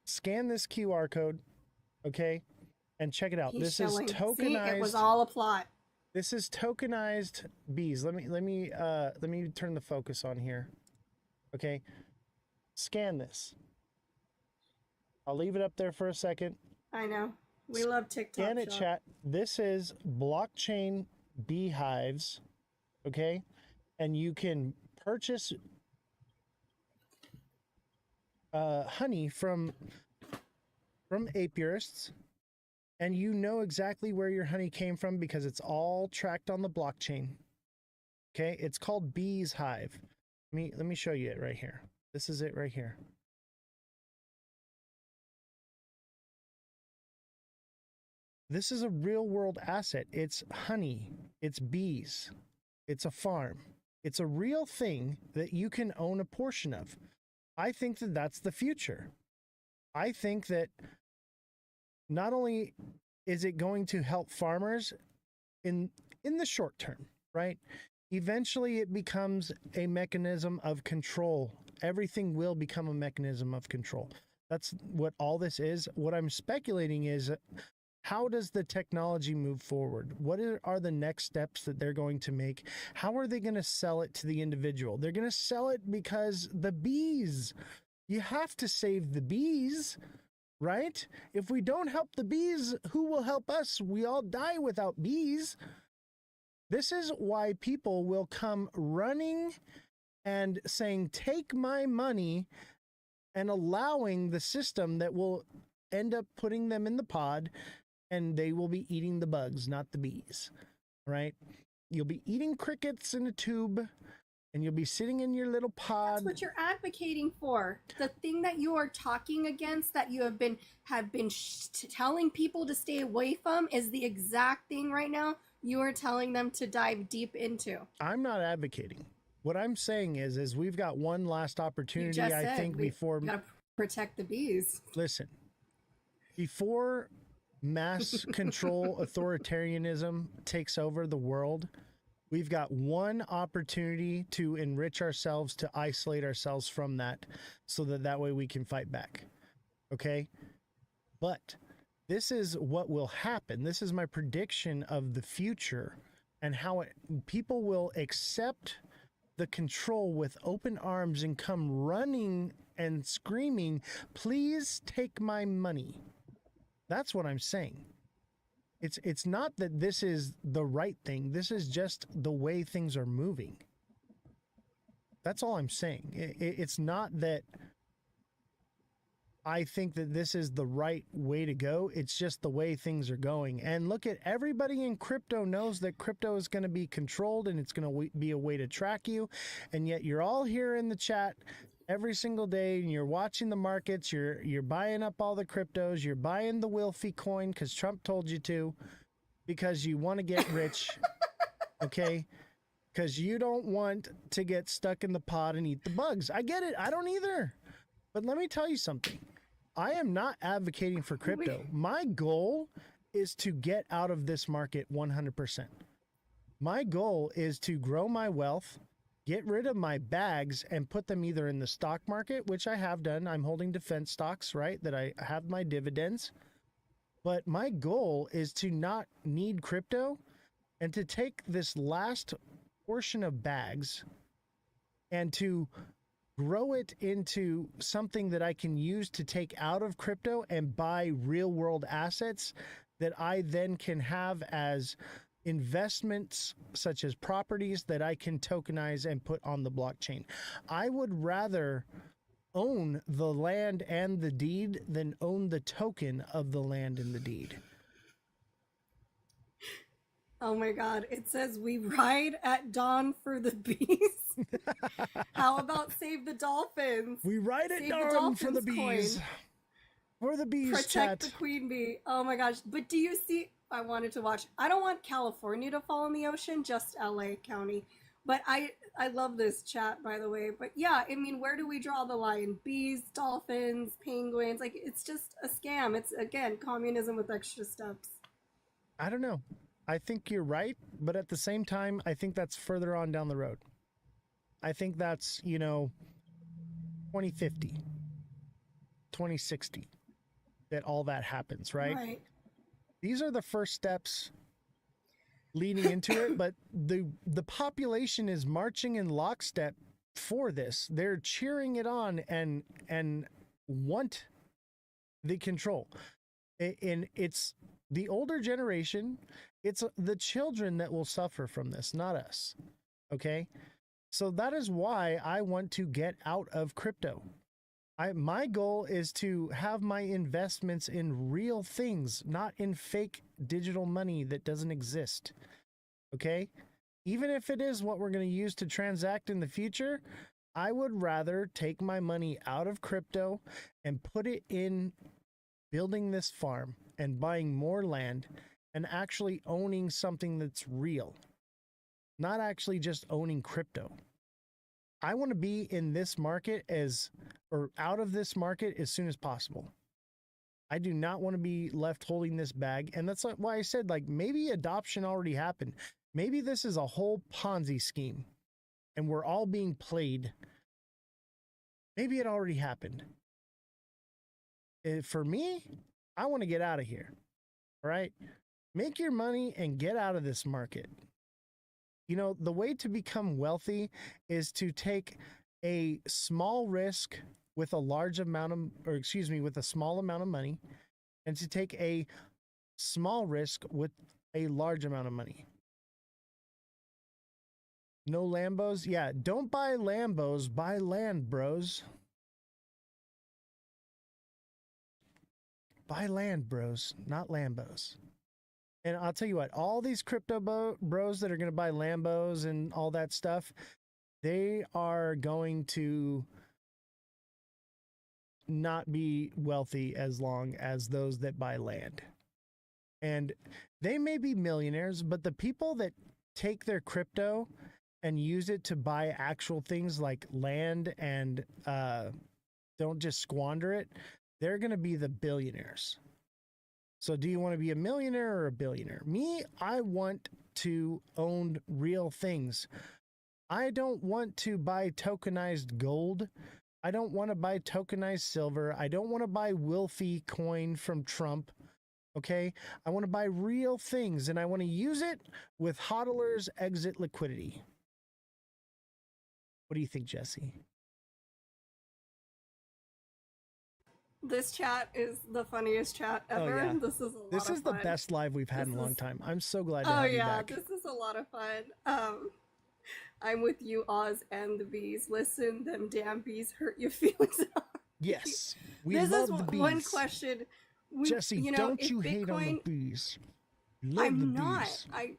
Scan this QR code, okay? And check it out. This is tokenized. See, it was all a plot. This is tokenized bees. Let me turn the focus on here. Okay. Scan this. I'll leave it up there for a second. I know. We love TikTok. Scan it, chat. This is blockchain beehives. Okay. And you can purchase honey from apiarists. And you know exactly where your honey came from because it's all tracked on the blockchain. Okay, it's called Bees Hive. Let me show you it right here. This is it right here. This is a real world asset. It's honey, it's bees, it's a farm. It's a real thing that you can own a portion of. I think that that's the future. I think that not only is it going to help farmers in the short term, right? Eventually it becomes a mechanism of control. Everything will become a mechanism of control. That's what all this is. What I'm speculating is, how does the technology move forward? What are the next steps that they're going to make? How are they going to sell it to the individual? They're going to sell it because the bees, you have to save the bees, right? If we don't help the bees, who will help us? We all die without bees. This is why people will come running and saying, take my money, and allowing the system that will end up putting them in the pod, and they will be eating the bugs, not the bees, right? You'll be eating crickets in a tube, and you'll be sitting in your little pod. That's what you're advocating for. The thing that you are talking against, that you have been telling people to stay away from, is the exact thing right now you are telling them to dive deep into. I'm not advocating. What I'm saying is we've got one last opportunity, You just said, think, before... We gotta protect the bees. Listen, before mass control authoritarianism takes over the world, we've got one opportunity to enrich ourselves, to isolate ourselves from that, so that way we can fight back. Okay? But this is what will happen. This is my prediction of the future, and how people will accept the control with open arms and come running and screaming, please take my money. That's what I'm saying. It's not that this is the right thing. This is just the way things are moving. That's all I'm saying. It's not that I think that this is the right way to go. It's just the way things are going. And look, at everybody in crypto knows that crypto is going to be controlled, and it's going to be a way to track you. And yet you're all here in the chat every single day, and you're watching the markets, you're buying up all the cryptos, you're buying the Wilfy coin because Trump told you to, because you want to get rich, okay? Because you don't want to get stuck in the pod and eat the bugs. I get it. I don't either. But let me tell you something. I am not advocating for crypto. My goal is to get out of this market 100%. My goal is to grow my wealth, get rid of my bags, and put them either in the stock market, which I have done. I'm holding defense stocks, right? That I have my dividends. But my goal is to not need crypto, and to take this last portion of bags and to grow it into something that I can use to take out of crypto and buy real world assets that I then can have as investments, such as properties that I can tokenize and put on the blockchain. I would rather own the land and the deed than own the token of the land and the deed. Oh my God. It says we ride at dawn for the bees. How about save the dolphins? We ride at dawn for the bees. Coin. For the bees, Protect chat. the queen bee. Oh my gosh. But do you see, I wanted to watch, I don't want California to fall in the ocean, just LA County. But I love this chat, by the way. But yeah, I mean, where do we draw the line? Bees, dolphins, penguins, like, it's just a scam. It's, again, communism with extra steps. I don't know. I think you're right, but at the same time, I think that's further on down the road. I think that's, 2050, 2060, that all that happens, right? Right. These are the first steps leading into it, but the population is marching in lockstep for this. They're cheering it on and want the control. And it's the older generation, it's the children that will suffer from this, not us. Okay? So that is why I want to get out of crypto. My goal is to have my investments in real things, not in fake digital money that doesn't exist. Okay? Even if it is what we're going to use to transact in the future, I would rather take my money out of crypto and put it in building this farm and buying more land and actually owning something that's real, not actually just owning crypto. I want to be in this market or out of this market as soon as possible. I do not want to be left holding this bag. And that's why I said, like, maybe adoption already happened. Maybe this is a whole Ponzi scheme and we're all being played. Maybe it already happened. For me, I want to get out of here. All right. Make your money and get out of this market. You know, the way to become wealthy is to take a small risk with a large amount of, with a small amount of money, and to take a small risk with a large amount of money. No Lambos? Yeah, don't buy Lambos, buy land, bros. Buy land, bros, not Lambos. And I'll tell you what, all these crypto bros that are going to buy Lambos and all that stuff, they are going to not be wealthy as long as those that buy land. And they may be millionaires, but the people that take their crypto and use it to buy actual things like land and don't just squander it, they're going to be the billionaires. So do you want to be a millionaire or a billionaire? Me, I want to own real things. I don't want to buy tokenized gold. I don't want to buy tokenized silver. I don't want to buy Wilfie coin from Trump. Okay? I want to buy real things and I want to use it with hodlers exit liquidity. What do you think, Jesse? This chat is the funniest chat ever. Oh, yeah. This is a lot This of is the fun. best live we've had in a long time. I'm so glad to Oh have you yeah, back. this is a lot of fun. I'm with you, Oz, and the bees. Listen, them damn bees hurt your feelings. Yes, we this love is the bees. one question. Jesse, you know, don't if you hate on the Bitcoin- bees? Love I'm the not. bees. I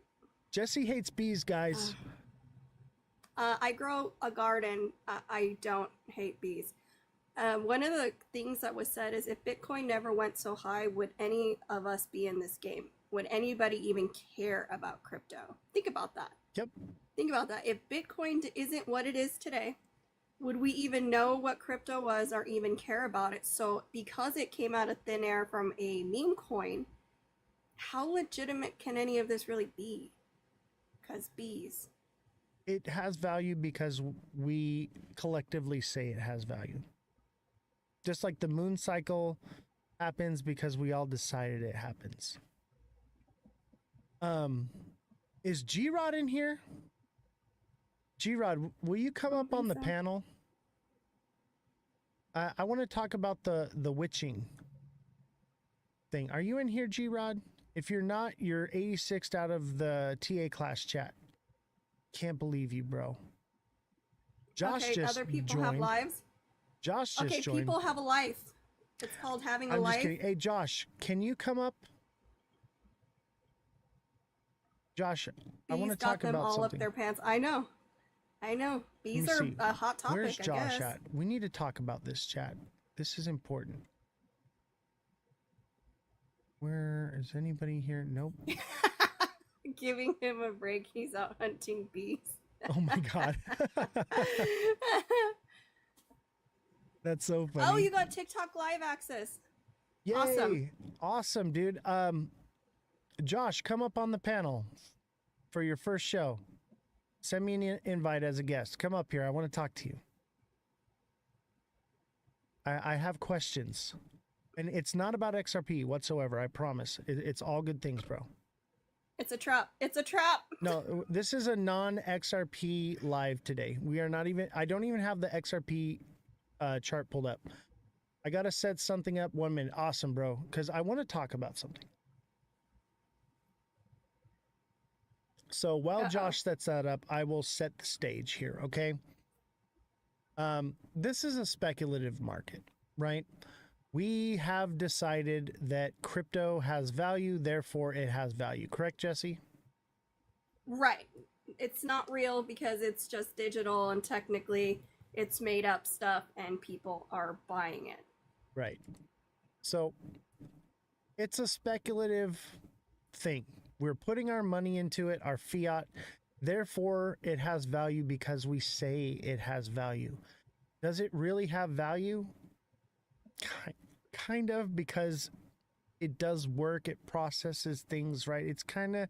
Jesse hates bees, guys. I grow a garden. I don't hate bees. One of the things that was said is if Bitcoin never went so high, would any of us be in this game? Would anybody even care about crypto? Think about that. Yep. Think about that. If Bitcoin isn't what it is today, would we even know what crypto was or even care about it? So because it came out of thin air from a meme coin, how legitimate can any of this really be? Because bees. It has value because we collectively say it has value. Just like the moon cycle happens because we all decided it happens. Is G-Rod in here? G-Rod, will you come up on the panel? I want to talk about the witching thing. Are you in here, G-Rod? If you're not, you're 86th out of the TA class chat. Can't believe you, bro. Josh okay, just other people joined. have lives. Josh just Okay, joined. people have a life. It's called having a I'm life. just kidding. Hey, Josh, can you come up? Josh, I want to Bees got talk them about all something. up their pants. I know. Bees Let are me see. a hot topic. Where's Josh I guess. at? We need to talk about this, chat. This is important. Where is anybody here? Nope. Giving him a break. He's out hunting bees. Oh my god. That's so funny. Oh, you got TikTok live access. Yay. Awesome. Awesome, dude. Josh, come up on the panel for your first show. Send me an invite as a guest. Come up here. I want to talk to you. I have questions. And it's not about XRP whatsoever, I promise. It's all good things, bro. It's a trap. It's a trap. No, this is a non-XRP live today. We are not even, I don't even have the XRP chart pulled up. I got to set something up 1 minute. Awesome, bro. Because I want to talk about something. So while Josh sets that up, I will set the stage here, okay? This is a speculative market, right? We have decided that crypto has value, therefore it has value. Correct, Jesse? Right. It's not real because it's just digital and technically it's made up stuff and people are buying it. Right. So it's a speculative thing. We're putting our money into it, our fiat. Therefore, it has value because we say it has value. Does it really have value? Kind of, because it does work. It processes things, right? It's kind of,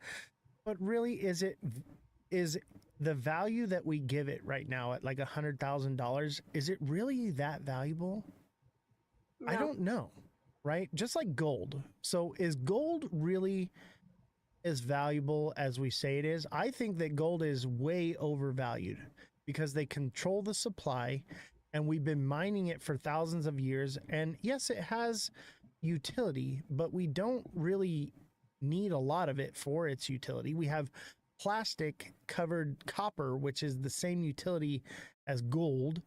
but really, is the value that we give it right now at like $100,000, is it really that valuable? No. I don't know, right? Just like gold. So is gold really as valuable as we say it is? I think that gold is way overvalued because they control the supply and we've been mining it for thousands of years. And yes, it has utility, but we don't really need a lot of it for its utility. We have plastic covered copper, which is the same utility as gold.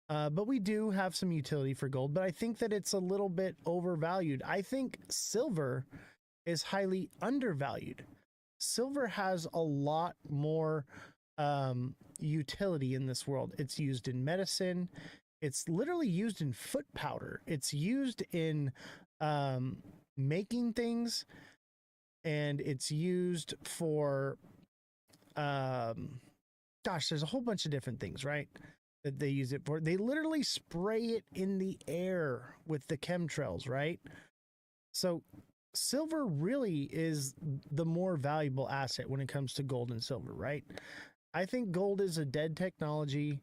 But we do have some utility for gold, but I think that it's a little bit overvalued. I think silver is highly undervalued. Silver has a lot more utility in this world. It's used in medicine. It's literally used in foot powder. It's used in making things, and it's used for, gosh, there's a whole bunch of different things, right? That they use it for. They literally spray it in the air with the chemtrails, right? So silver really is the more valuable asset when it comes to gold and silver, right? I think gold is a dead technology.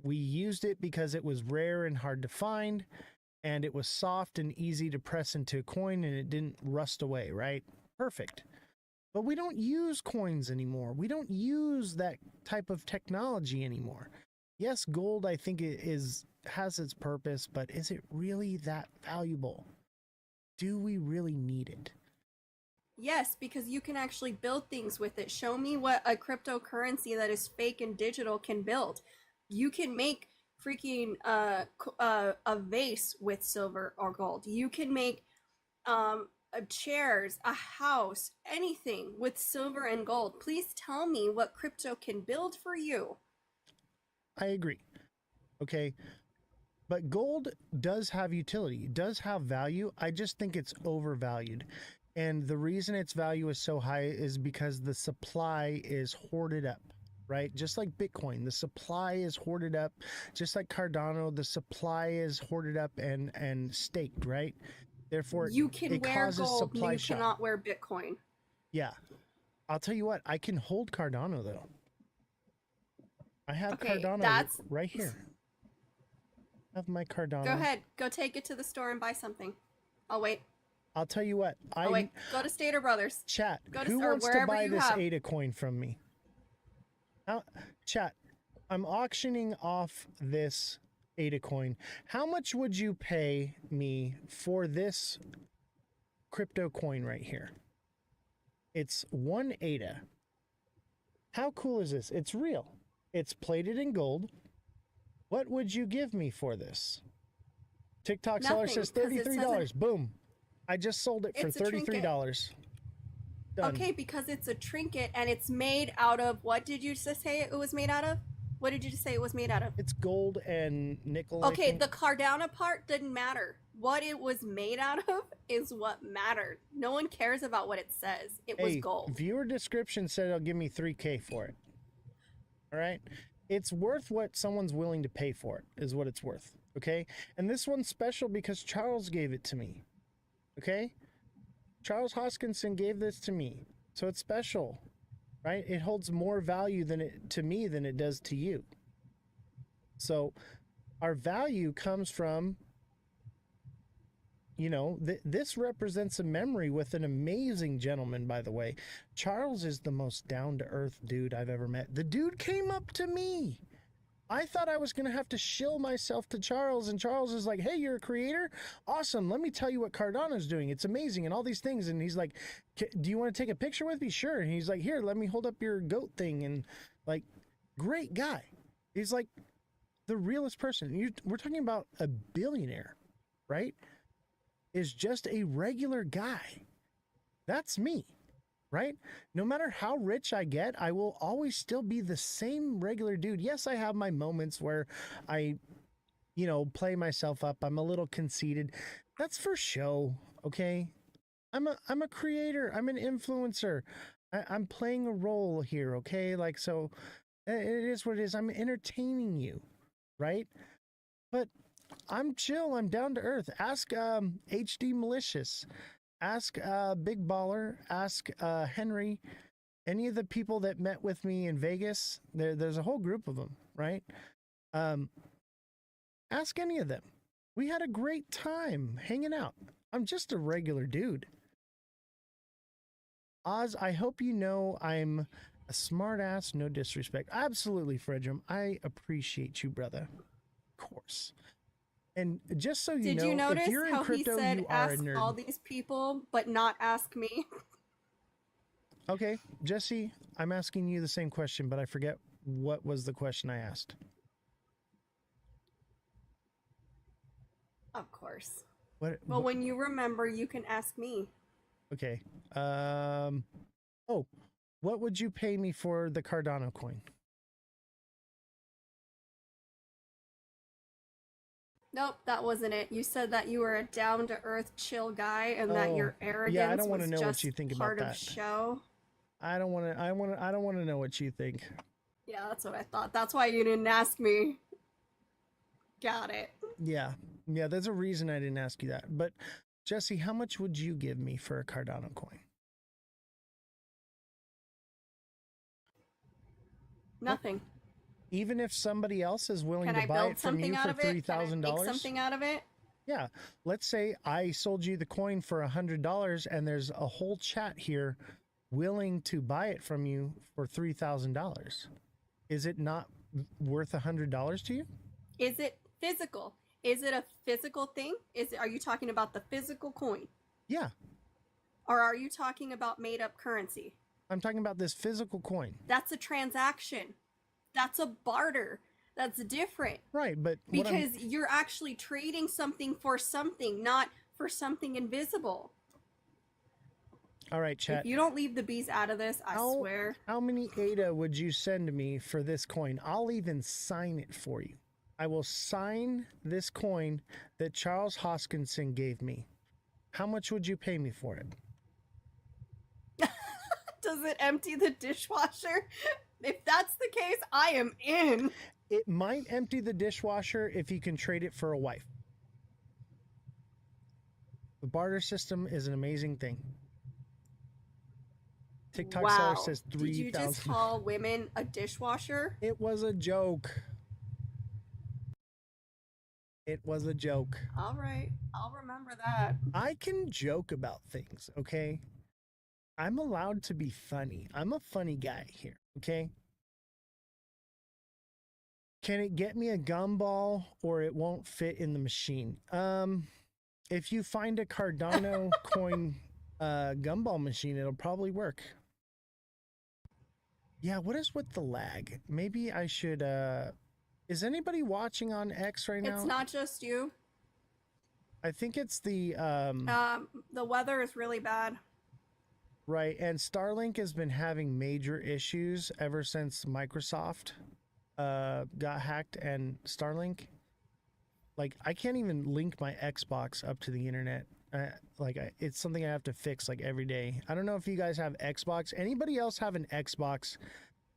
We used it because it was rare and hard to find, and it was soft and easy to press into a coin, and it didn't rust away, right? Perfect. But we don't use coins anymore. We don't use that type of technology anymore. Yes, gold, I think has its purpose, but is it really that valuable? Do we really need it? Yes, because you can actually build things with it. Show me what a cryptocurrency that is fake and digital can build. You can make freaking a vase with silver or gold. You can make chairs, a house, anything with silver and gold. Please tell me what crypto can build for you. I agree. Okay. But gold does have utility, it does have value. I just think it's overvalued. And the reason its value is so high is because the supply is hoarded up, right? Just like Bitcoin, the supply is hoarded up. Just like Cardano, the supply is hoarded up and staked, right? Therefore, you can it wear causes gold, supply you shock. cannot wear Bitcoin. Yeah. I'll tell you what, I can hold Cardano though. I have Okay, Cardano right here. I have my Cardano. Go ahead. Go take it to the store and buy something. I'll wait. I'll tell you what. Oh, wait. Go to Stater Brothers. Chat. Go to, who or wants to wherever buy you this have. ADA coin from me? Chat. I'm auctioning off this ADA coin. How much would you pay me for this crypto coin right here? It's 1 ADA. How cool is this? It's real. It's plated in gold. What would you give me for this? TikTok seller says $33. Boom. I just sold it for $33. Done. Okay, because it's a trinket and it's made out of, what did you just say it was made out of? What did you just say it was made out of? It's gold and nickel. Okay, the Cardano part didn't matter. What it was made out of is what mattered. No one cares about what it says. It was gold. Viewer description said it'll give me $3K for it. All right. It's worth what someone's willing to pay for it, is what it's worth. Okay. And this one's special because Charles gave it to me. Okay. Charles Hoskinson gave this to me. So it's special, right? It holds more value to me than it does to you. So our value comes from, you know, this represents a memory with an amazing gentleman, by the way. Charles is the most down-to-earth dude I've ever met. The dude came up to me. I thought I was going to have to shill myself to Charles, and Charles is like, hey, you're a creator? Awesome. Let me tell you what Cardano's doing. It's amazing and all these things. And he's like, do you want to take a picture with me? Sure. And he's like, here, let me hold up your goat thing. And like, great guy. He's like, the realest person. We're talking about a billionaire, right? Is just a regular guy. That's me, right? No matter how rich I get, I will always still be the same regular dude. Yes, I have my moments where I, play myself up. I'm a little conceited. That's for show, okay? I'm a creator. I'm an influencer. I'm playing a role here, okay? Like, so it is what it is. I'm entertaining you, right? But I'm chill. I'm down to earth. Ask HD Malicious. Ask Big Baller. Ask Henry. Any of the people that met with me in Vegas. There's a whole group of them, right? Ask any of them. We had a great time hanging out. I'm just a regular dude. Oz, I hope you know I'm a smart ass, no disrespect. Absolutely, Fredrum. I appreciate you, brother. Of course. And just so you Did know, you notice if you're in how crypto, he said you are a ask nerd. all these people, but not ask me? Okay, Jesse, I'm asking you the same question, but I forget what was the question I asked. Of course. Well, when you remember, you can ask me. Okay. Oh, what would you pay me for the Cardano coin? Nope, that wasn't it. You said that you were a down-to-earth, chill guy, and that your arrogance yeah, I don't want was to know just what you think part about of that. show. I don't want to. I don't want to know what you think. Yeah, that's what I thought. That's why you didn't ask me. Got it. Yeah, there's a reason I didn't ask you that. But Jesse, how much would you give me for a Cardano coin? Nothing. Even if somebody else is willing Can to I buy build it from something you out for of it? Can I $3,000, make something out of it? Yeah, let's say I sold you the coin for $100, and there's a whole chat here willing to buy it from you for $3,000. Is it not worth $100 to you? Is it physical? Is it a physical thing? Are you talking about the physical coin? Yeah. Or are you talking about made-up currency? I'm talking about this physical coin. That's a transaction. That's a barter. That's different. Right, but because you're actually trading something for something, not for something invisible. All right, chat. If you don't leave the bees out of this, I swear. How many ADA would you send me for this coin? I'll even sign it for you. I will sign this coin that Charles Hoskinson gave me. How much would you pay me for it? Does it empty the dishwasher? If that's the case, I am in. It might empty the dishwasher if you can trade it for a wife. The barter system is an amazing thing. TikTok seller says 3,000. Did you just call women a dishwasher? It was a joke. It was a joke. All right, I'll remember that. I can joke about things, okay? I'm allowed to be funny. I'm a funny guy here, okay? Can it get me a gumball or it won't fit in the machine? If you find a Cardano coin gumball machine, it'll probably work. Yeah, what is with the lag? Maybe I should is anybody watching on X right now? It's not just you. I think it's the weather is really bad. Right, and Starlink has been having major issues ever since Microsoft got hacked, and Starlink, like, I can't even link my Xbox up to the internet. It's something I have to fix like every day. I don't know if you guys have Xbox. Anybody else have an Xbox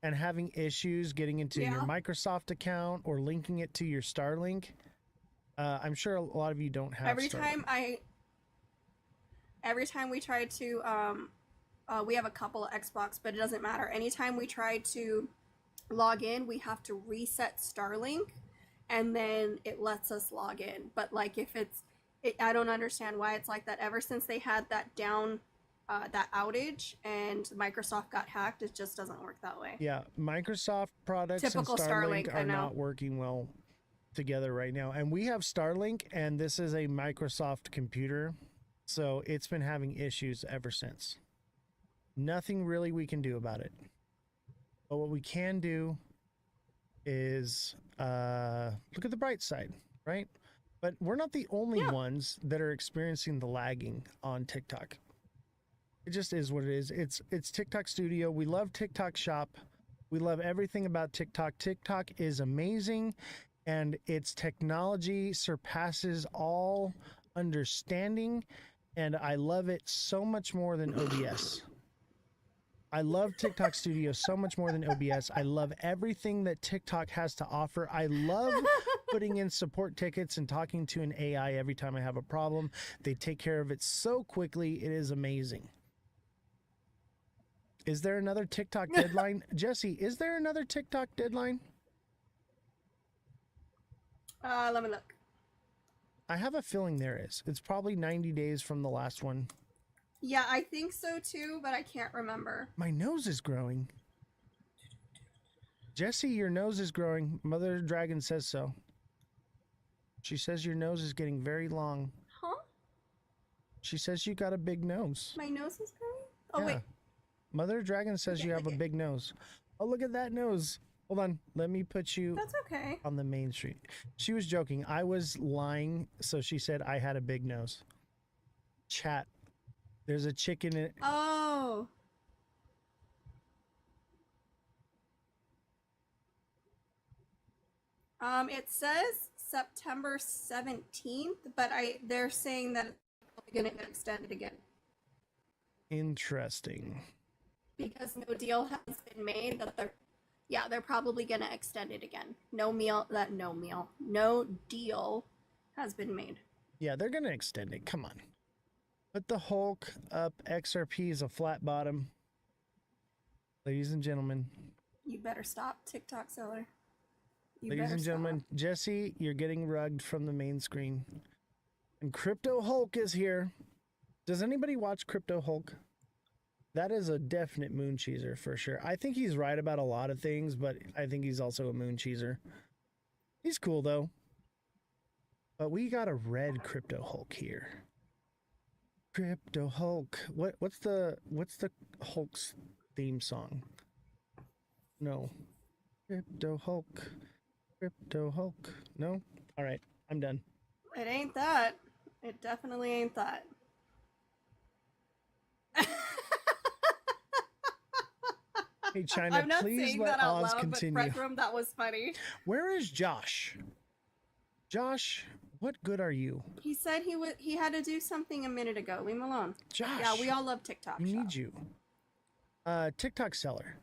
and having issues getting into your Microsoft account or linking it to your Starlink? I'm sure a lot of you don't have Starlink. Every time we try to we have a couple of Xbox, but it doesn't matter. Anytime we try to log in, we have to reset Starlink, and then it lets us log in. But like if I don't understand why it's like that. Ever since they had that that outage and Microsoft got hacked, it just doesn't work that way. Yeah, Microsoft products Typical and Starlink Starlink, I are know. not working well together right now. And we have Starlink, and this is a Microsoft computer, so it's been having issues ever since. Nothing really we can do about it. But what we can do is look at the bright side, right? But we're not the only ones that are experiencing the lagging on TikTok. It just is what it is. It's TikTok Studio. We love TikTok Shop. We love everything about TikTok. TikTok is amazing, and its technology surpasses all understanding, and I love it so much more than OBS. I love TikTok Studio so much more than OBS. I love everything that TikTok has to offer. I love putting in support tickets and talking to an AI every time I have a problem. They take care of it so quickly. It is amazing. Is there another TikTok deadline? Jesse, is there another TikTok deadline? Let me look. I have a feeling there is. It's probably 90 days from the last one. Yeah, I think so too, but I can't remember. My nose is growing. Jesse, your nose is growing. Mother Dragon says so. She says your nose is getting very long. Huh? She says you got a big nose. My nose is growing? Oh, Yeah. wait. Mother Dragon says you have a big nose. Oh, look at that nose. Hold on. Let me put you That's okay. on the main street. She was joking. I was lying, so she said I had a big nose. Chat. There's a chicken in it. Oh. It says September 17th, but they're saying that it's going to get extended again. Interesting. Because no deal has been made that they're probably going to extend it again. No deal has been made. Yeah, they're going to extend it. Come on. Put the Hulk up. XRP is a flat bottom. Ladies and gentlemen. You better stop, TikTok seller. Ladies and gentlemen, Jesse, you're getting rugged from the main screen. And Crypto Hulk is here. Does anybody watch Crypto Hulk? That is a definite moon cheeser for sure. I think he's right about a lot of things, but I think he's also a moon cheeser. He's cool though. But we got a red Crypto Hulk here. Crypto Hulk. What's the Hulk's theme song? No. Crypto Hulk. Crypto Hulk. No? All right, I'm done. It ain't that. It definitely ain't that. Hey China, I'm not please saying let that out Oz loud, continue. but Red Room, that was funny. Where is Josh? Josh, what good are you? He said he had to do something a minute ago. Leave him alone. Josh, yeah, we all love TikTok. We need you. TikTok seller.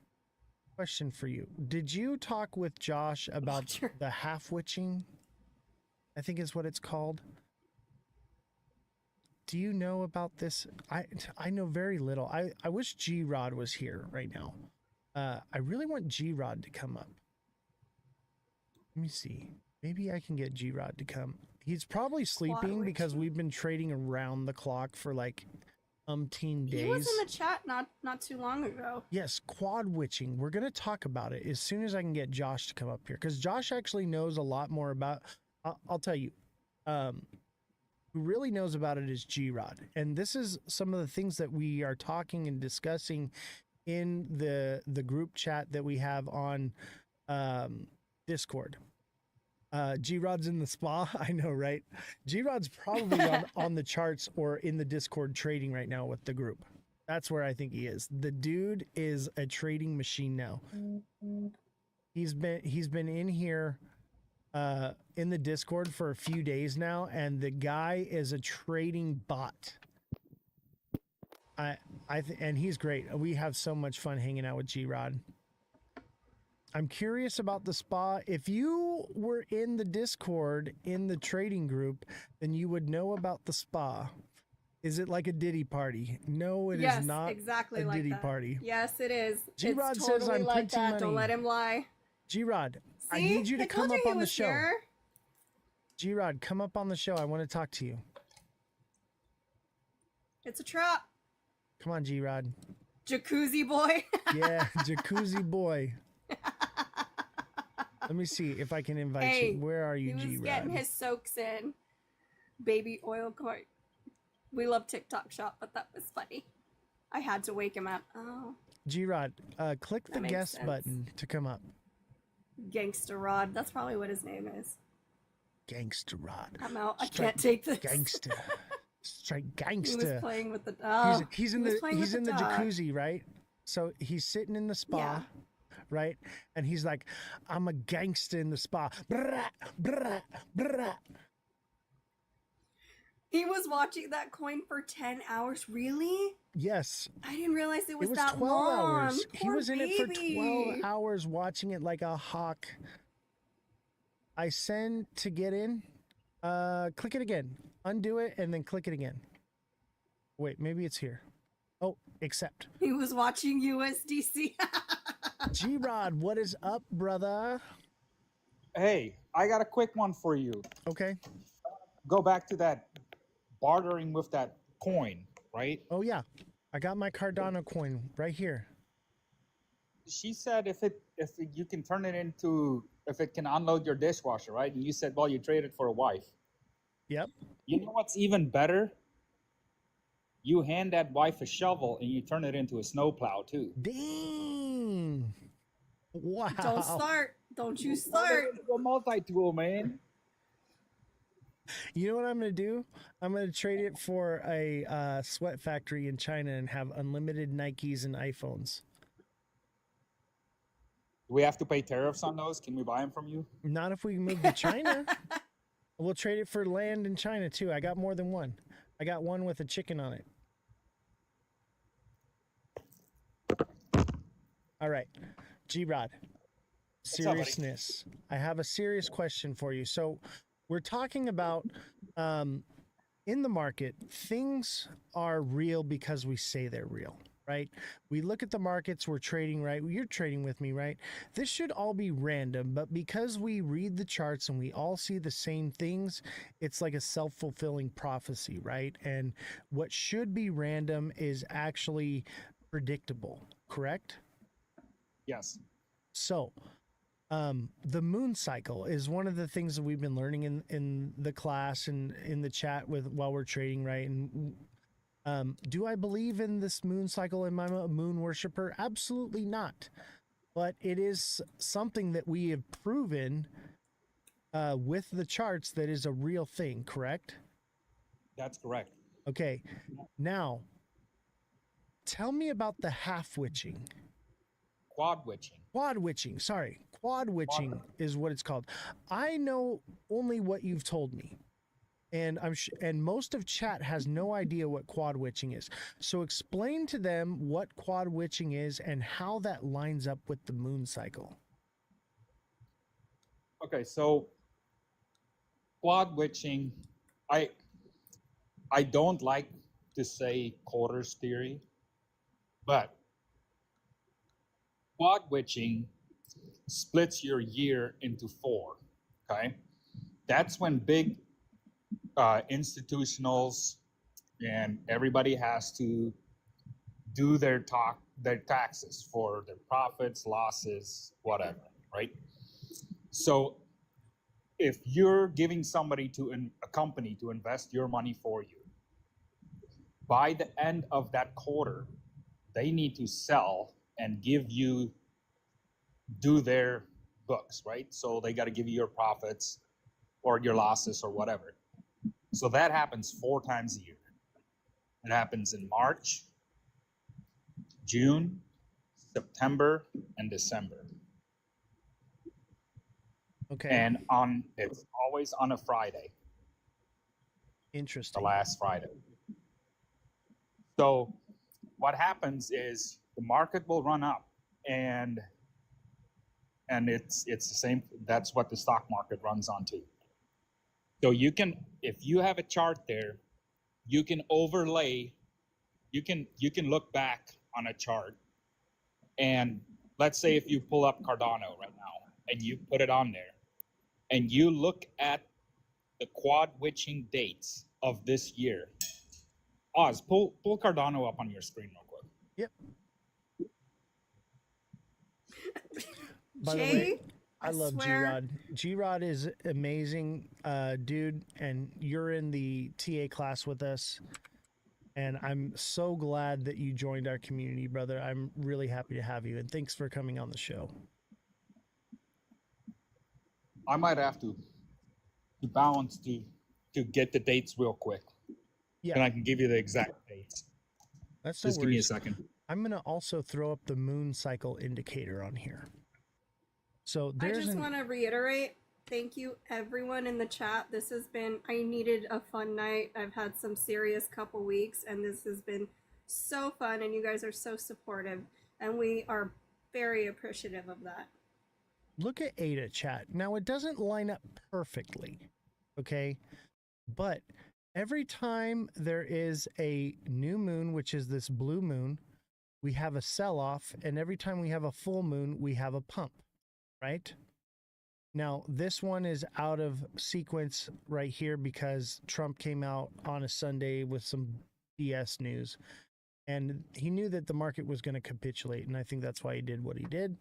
Question for you. Did you talk with Josh about the half witching? I think is what it's called. Do you know about this? I know very little. I wish G-Rod was here right now. I really want G-Rod to come up. Let me see. Maybe I can get G-Rod to come. He's probably sleeping because we've been trading around the clock for like umpteen days. He was in the chat not too long ago. Yes, quad witching. We're going to talk about it as soon as I can get Josh to come up here, because Josh actually knows a lot more about, I'll tell you, who really knows about it is G-Rod. And this is some of the things that we are talking and discussing in the group chat that we have on Discord. G-Rod's in the spa. I know, right? G-Rod's probably on the charts or in the Discord trading right now with the group. That's where I think he is. The dude is a trading machine now. He's been in here in the Discord for a few days now, and the guy is a trading bot. And he's great. We have so much fun hanging out with G-Rod. I'm curious about the spa. If you were in the Discord in the trading group, then you would know about the spa. Is it like a Diddy party? No, it is not exactly a like Diddy that. party. Yes, it is. G-Rod it's says totally I'm like printing that. money. Don't let him lie. G-Rod, I See? need you to I come told up you he on the was show. here. G-Rod, come up on the show. I want to talk to you. It's a trap. Come on, G-Rod. Jacuzzi boy. Yeah, jacuzzi boy. Let me see if I can invite Hey, you. Where are you, he was G-Rod? getting his soaks in. Baby oil cart. We love TikTok shop, but that was funny. I had to wake him up. Oh. G-Rod, click the That makes guest sense. button to come up. Gangster Rod. That's probably what his name is. Gangster Rod. I'm out. I Strike can't take this. Gangster. Strike He was gangster. playing with the He's in the jacuzzi, right? So he's sitting in the spa, right? And he's like, I'm a gangster in the spa. Brrrah, brrrah, brrrah. He was watching that coin for 10 hours. Really? Yes. I didn't realize it was, that 12 long. hours. He Poor was in it for baby. 12 hours watching it like a hawk. I send to get in. Click it again. Undo it and then click it again. Wait, maybe it's here. Oh, accept. He was watching USDC. G-Rod, what is up, brother? Hey, I got a quick one for you. Okay. Go back to that bartering with that coin, right? Oh, yeah. I got my Cardano coin right here. She said if you can turn it into, if it can unload your dishwasher, right? And you said, well, you traded for a wife. Yep. You know what's even better? You hand that wife a shovel and you turn it into a snowplow too. Dang. Wow. Don't start. Don't you start. A multi-tool, man. You know what I'm going to do? I'm going to trade it for a sweat factory in China and have unlimited Nikes and iPhones. Do we have to pay tariffs on those? Can we buy them from you? Not if we move to China. We'll trade it for land in China too. I got more than one. I got one with a chicken on it. All right. G-Rod. Seriousness. I have a serious question for you. So we're talking about in the market, things are real because we say they're real, right? We look at the markets, we're trading, right? You're trading with me, right? This should all be random, but because we read the charts and we all see the same things, it's like a self-fulfilling prophecy, right? And what should be random is actually predictable, correct? Yes. So, the moon cycle is one of the things that we've been learning in the class and in the chat with while we're trading, right? And do I believe in this moon cycle? Am I a moon worshiper? Absolutely not. But it is something that we have proven with the charts that is a real thing, correct? That's correct. Okay. Now, tell me about the half witching. Quad witching. Quad witching, sorry. Quad witching is what it's called. I know only what you've told me. And and most of chat has no idea what quad witching is. So explain to them what quad witching is and how that lines up with the moon cycle. Okay, so quad witching, I don't like to say quarters theory, but quad witching splits your year into 4. Okay, that's when big institutionals and everybody has to do their taxes for their profits, losses, whatever, right? So if you're giving somebody a company to invest your money for you, by the end of that quarter, they need to sell and do their books, right? So they got to give you your profits or your losses or whatever. So that happens 4 times a year. It happens in March, June, September, and December. Okay. And it's always on a Friday. Interesting. The last Friday. So what happens is the market will run up and it's the same. That's what the stock market runs on too. So you can, if you have a chart there, you can overlay, you can look back on a chart, and let's say if you pull up Cardano right now and you put it on there, and you look at the quad witching dates of this year. Oz, pull Cardano up on your screen real quick. Yep. By the Jay, way, I love G-Rod. G-Rod is amazing, dude, and you're in the TA class with us. And I'm so glad that you joined our community, brother. I'm really happy to have you, and thanks for coming on the show. I might have to bounce to get the dates real quick. Yeah. And I can give you the exact dates. That's no Just give me a worries. second. I'm going to also throw up the moon cycle indicator on here. So I there's just want to reiterate, thank you everyone in the chat. This has been, I needed a fun night. I've had some serious couple weeks and this has been so fun and you guys are so supportive and we are very appreciative of that. Look at Ada chat. Now it doesn't line up perfectly, okay? But every time there is a new moon, which is this blue moon, we have a sell-off, and every time we have a full moon, we have a pump, right? Now, this one is out of sequence right here because Trump came out on a Sunday with some BS news, and he knew that the market was going to capitulate, and I think that's why he did what he did.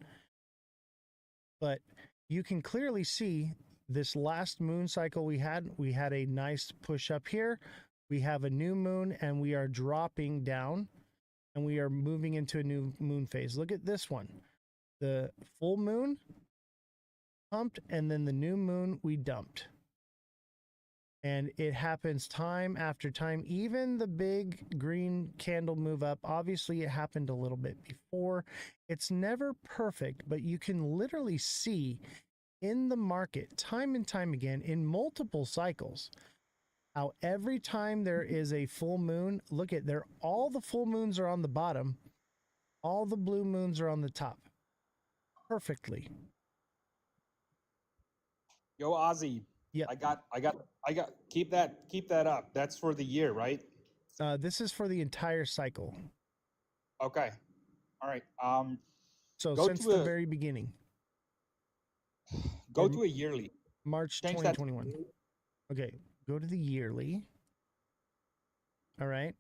But you can clearly see this last moon cycle we had a nice push up here. We have a new moon and we are dropping down and we are moving into a new moon phase. Look at this one. The full moon pumped and then the new moon we dumped. And it happens time after time. Even the big green candle move up, obviously it happened a little bit before. It's never perfect, but you can literally see in the market time and time again in multiple cycles how every time there is a full moon, look at there, all the full moons are on the bottom, all the blue moons are on the top. Perfectly. Yo, Ozzy. Yeah. I got keep that up. That's for the year, right? This is for the entire cycle. Okay. All right. So go since to the a, very beginning. Go to a yearly. March Change 2021. Okay, go to the yearly. All right.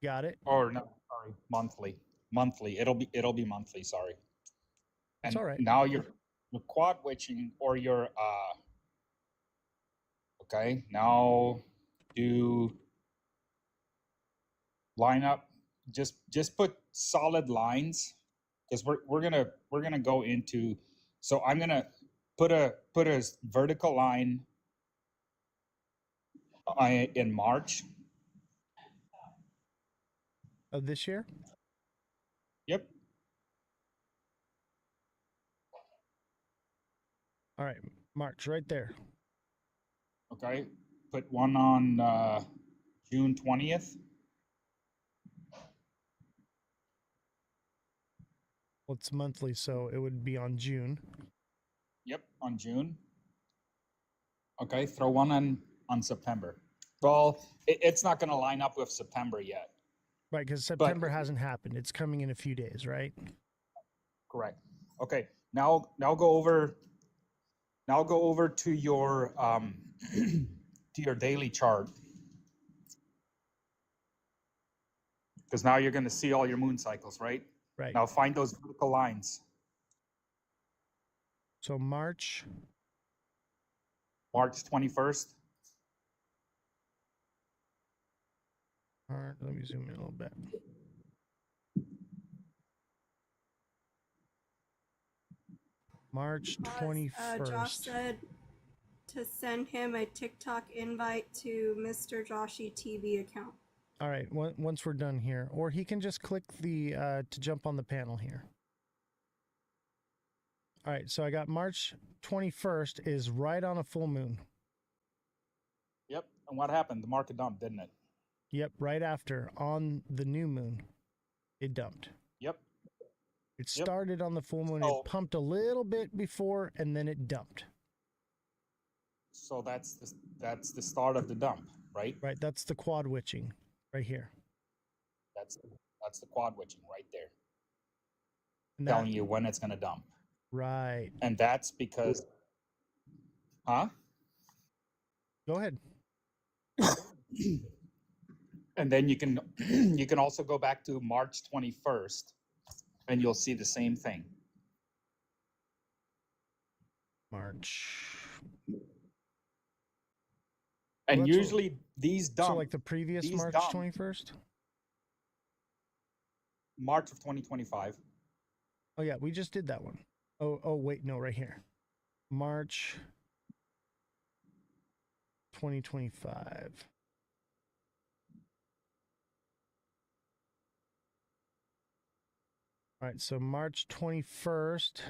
Got it. Or no, sorry, monthly. Monthly. It'll be monthly, sorry. That's And all right. now you're quad witching or you're okay, now do line up, just put solid lines because we're gonna go into, so I'm gonna put a vertical line in March of this year. Yep. All right, March right there. Okay, put one on June 20th. Well, it's monthly, so it would be on June. Yep, on June. Okay, throw one on September. Well, it's not going to line up with September yet. Right, because September hasn't happened. It's coming in a few days, right? Correct. Okay, now go over to your to your daily chart. Because now you're going to see all your moon cycles, right? Right. Now find those vertical lines. So March 21st. All right, let me zoom in a little bit. March 21st. Josh said to send him a TikTok invite to Mr. Joshy TV account. All right, once we're done here, or he can just click the to jump on the panel here. All right, so I got March 21st is right on a full moon. Yep, and what happened? The market dumped, didn't it? Yep, right after on the new moon, it dumped. Yep. It started on the full moon. It pumped a little bit before, and then it dumped. So that's the start of the dump, right? Right. That's the quad witching, right here. That's the quad witching right there. And telling you when it's going to dump. Right. And that's because, huh? Go ahead. And then you can also go back to March 21st, and you'll see the same thing. March. And Well, usually these dump. So like the previous March 21st? March of 2025. Oh yeah, we just did that one. Oh, wait, no, right here. March 2025. All right, so March 21st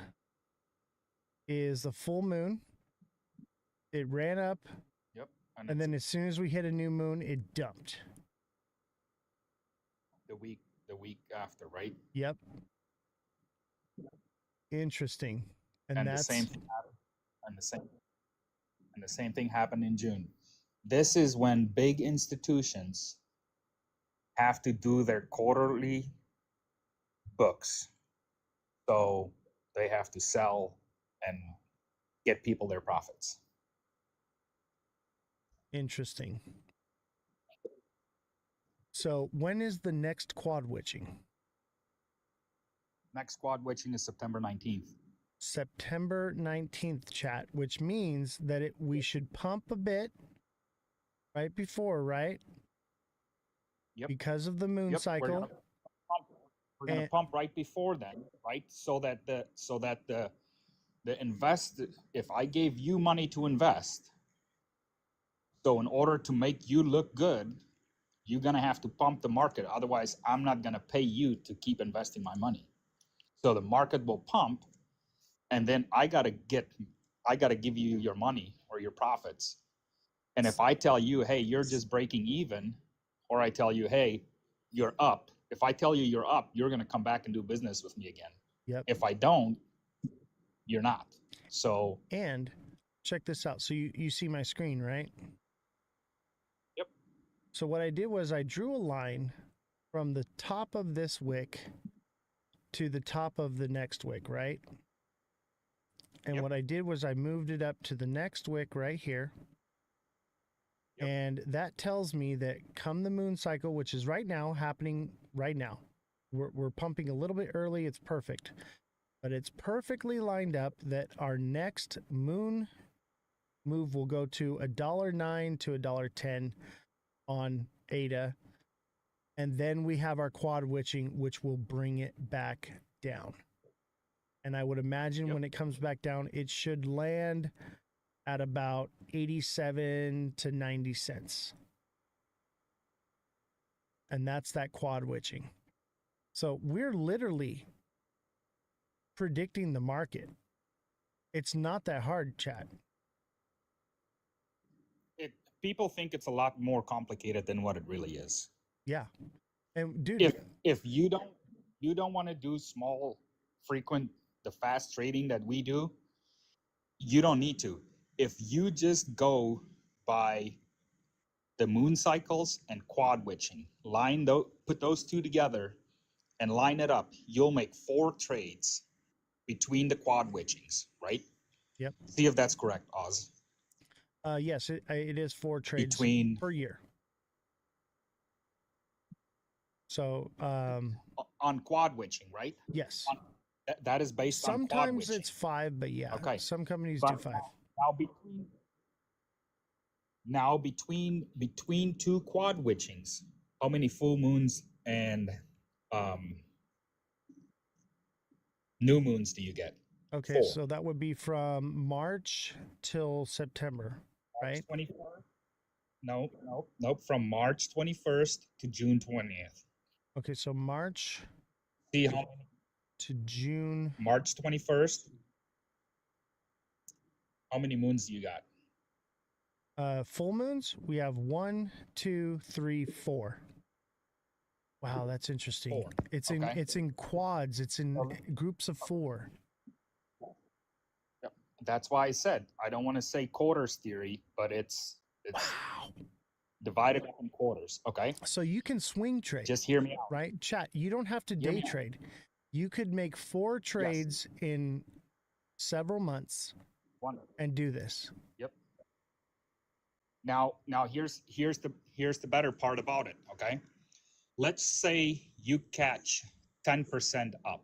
is the full moon. It ran up. Yep. And then as soon as we hit a new moon, it dumped. The week after, right? Yep. Interesting. And that's the same thing happened. And the same thing happened in June. This is when big institutions have to do their quarterly books. So they have to sell and get people their profits. interesting. So when is the next quad witching? Next quad witching is September 19th. September 19th, chat, which means that we should pump a bit right before, right? Yep. Because of the moon cycle. We're gonna pump right before then, right? So that the invest, if I gave you money to invest, so in order to make you look good, you're gonna have to pump the market. Otherwise, I'm not gonna pay you to keep investing my money. So the market will pump, and then I gotta give you your money or your profits. And if I tell you, hey, you're just breaking even, or I tell you, hey, you're up. If I tell you you're up, you're gonna come back and do business with me again. Yep. If I don't, you're not. So and check this out. So you see my screen, right? Yep. So what I did was I drew a line from the top of this wick to the top of the next wick, right? And what I did was I moved it up to the next wick right here. And that tells me that come the moon cycle, which is right now happening right now. We're pumping a little bit early. It's perfect. But it's perfectly lined up that our next moon move will go to $1.09 to $1.10 on ADA. And then we have our quad witching, which will bring it back down. And I would imagine when it comes back down, it should land at about 87 to 90 cents. And that's that quad witching. So we're literally predicting the market. It's not that hard, chat. People think it's a lot more complicated than what it really is. Yeah. And dude, if you don't want to do small, frequent, the fast trading that we do, you don't need to. If you just go by the moon cycles and quad witching, put those two together and line it up, you'll make 4 trades between the quad witchings, right? Yep. See if that's correct, Oz. Yes, it is 4 trades per year. So on quad witching, right? Yes. That is based on quad sometimes witching. it's 5, but yeah. Okay. Some companies But do 5. Now between 2 quad witchings, how many full moons and new moons do you get? Okay, 4. so that would be from March till September, right? 21st? Nope. From March 21st to June 20th. Okay, so March See how many? to June. March 21st. How many moons do you got? Full moons, we have 1, 2, 3, 4. Wow, that's interesting. 4. It's in quads. It's in groups of 4. Yep. That's why I said I don't want to say quarters theory, but it's divided up in quarters. Okay. So you can swing trade. Just hear me out. Right? Chat, you don't have to day trade. You could make 4 trades in several months and do this. Yep. Now here's the better part about it, okay? Let's say you catch 10% up,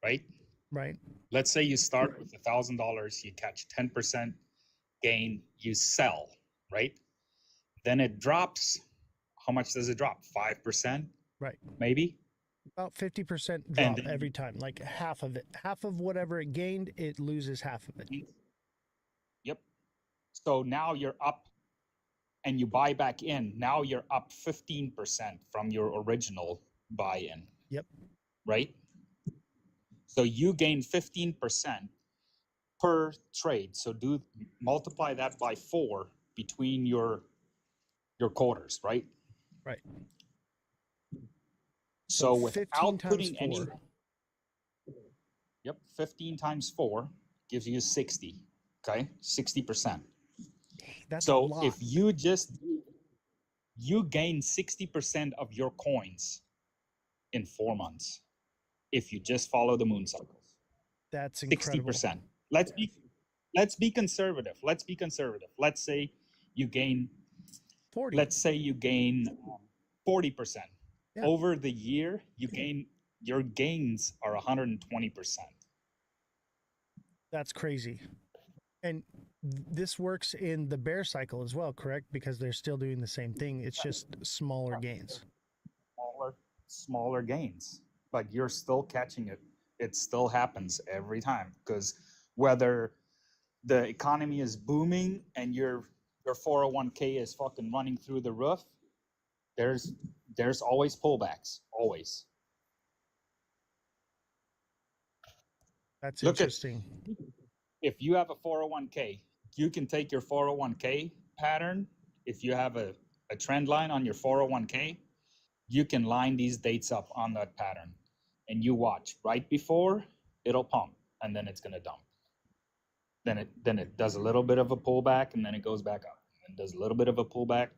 right? Right. Let's say you start with $1,000, you catch 10% gain, you sell, right? Then it drops. How much does it drop? 5%? Right. Maybe? About 50% And drop then every time, like half of it. Half of whatever it gained, it loses half of it. Yep. So now you're up and you buy back in. Now you're up 15% from your original buy-in. Yep. Right? So you gain 15% per trade. So multiply that by 4 between your quarters, right? Right. So 15 without times putting 4. any, yep, 15 times 4 gives you 60. Okay, 60%. That's so a lot. if you gain 60% of your coins in 4 months if you just follow the moon cycles. That's incredible. 60%. Let's be conservative. Let's be conservative. Let's say you gain 40. Let's say you gain 40%. Yeah. Over the year, your gains are 120%. That's crazy. And this works in the bear cycle as well, correct? Because they're still doing the same thing. It's just smaller gains. Smaller gains, but you're still catching it. It still happens every time, because whether the economy is booming and your 401k is fucking running through the roof, there's always pullbacks, always. That's Look interesting. If you have a 401k, you can take your 401k pattern. If you have a trend line on your 401k, you can line these dates up on that pattern, and you watch. Right before, it'll pump, and then it's going to dump. Then it does a little bit of a pullback, and then it goes back up, and does a little bit of a pullback,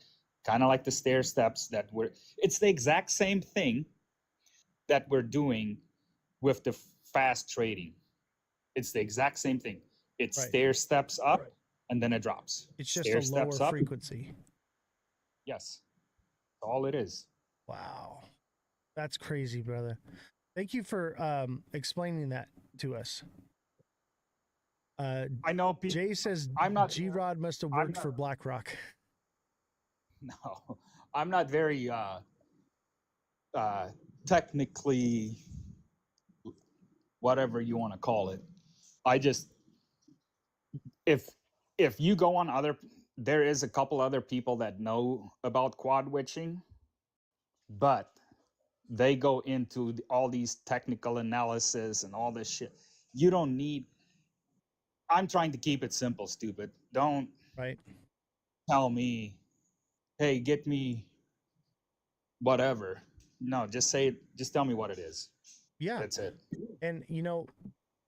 kind of like the stair steps it's the exact same thing that we're doing with the fast trading. It's the exact same thing. It stair steps up, and then it drops. It's just Stair a steps lower up. frequency. Yes. That's all it is. Wow. That's crazy, brother. Thank you for explaining that to us. I know Jay says G-Rod must have worked for BlackRock. No, I'm not very technically, whatever you want to call it. I just, if you go on there is a couple other people that know about quad witching, but they go into all these technical analysis and all this shit. You don't need. I'm trying to keep it simple, stupid. Don't tell me, hey, get me whatever. No, just tell me what it is. Yeah. That's it. And,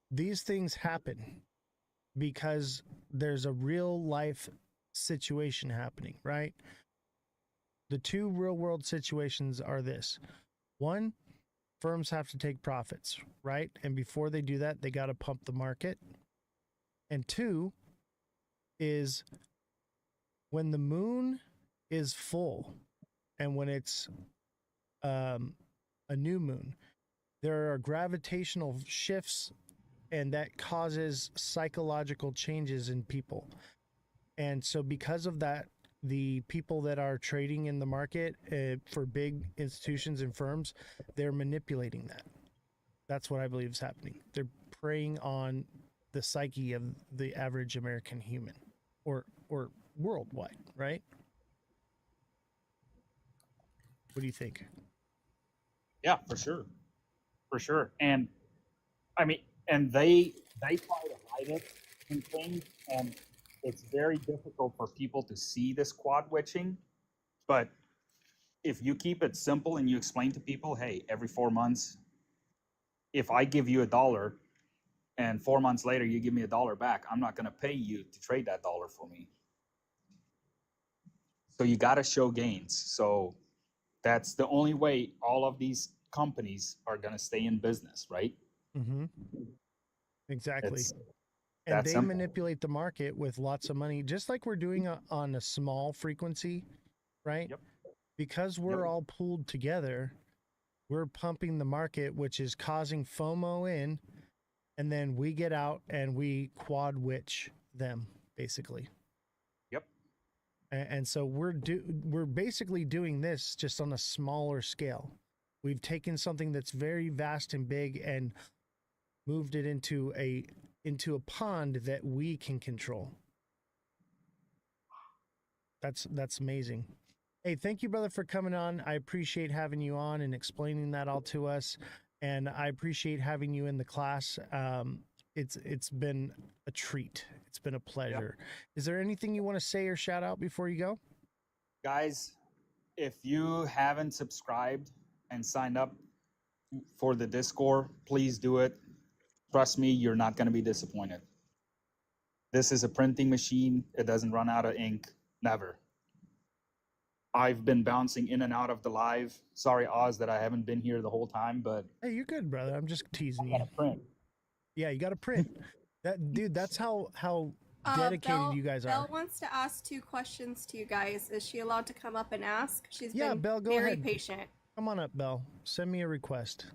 these things happen because there's a real life situation happening, right? The two real world situations are this. One, firms have to take profits, right? And before they do that, they got to pump the market. And two is when the moon is full and when it's a new moon, there are gravitational shifts, and that causes psychological changes in people. And so because of that, the people that are trading in the market for big institutions and firms, they're manipulating that. That's what I believe is happening. They're preying on the psyche of the average American human, or worldwide, right? What do you think? Yeah, for sure. And I mean, and they try to hide it and things, and it's very difficult for people to see this quad witching. But if you keep it simple and you explain to people, hey, every 4 months, if I give you $1 and 4 months later you give me $1 back, I'm not going to pay you to trade that dollar for me. So you got to show gains. So that's the only way all of these companies are going to stay in business, right? Mm-hmm. Exactly. That And they simple. manipulate the market with lots of money, just like we're doing on a small frequency, right? Yep. Because we're all pooled together, we're pumping the market, which is causing FOMO in, and then we get out and we quad witch them, basically. Yep. And so we're basically doing this just on a smaller scale. We've taken something that's very vast and big and moved it into a pond that we can control. That's amazing. Hey, thank you, brother, for coming on. I appreciate having you on and explaining that all to us, and I appreciate having you in the class. It's been a treat. It's been a pleasure. Yep. Is there anything you want to say or shout out before you go? Guys, if you haven't subscribed and signed up for the Discord, please do it. Trust me, you're not going to be disappointed. This is a printing machine. It doesn't run out of ink. Never. I've been bouncing in and out of the live. Sorry, Oz, that I haven't been here the whole time, but hey, you're good, brother. I'm just teasing you. Print. Yeah, you got to print. That dude. That's how dedicated you guys are. Belle wants to ask 2 questions to you guys. Is she allowed to come up and ask? She's been Belle, go very ahead. patient. Come on up, Belle. Send me a request.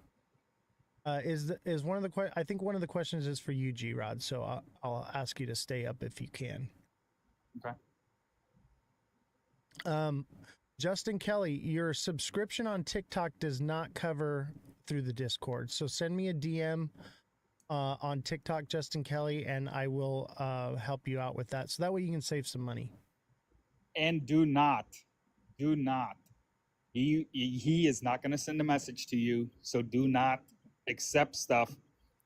Is one of the I think one of the questions is for you, G-Rod. So I'll ask you to stay up if you can. Okay. Justin Kelly, your subscription on TikTok does not cover through the Discord. So send me a DM on TikTok, Justin Kelly, and I will help you out with that. So that way you can save some money. And do not. He is not going to send a message to you. So do not accept stuff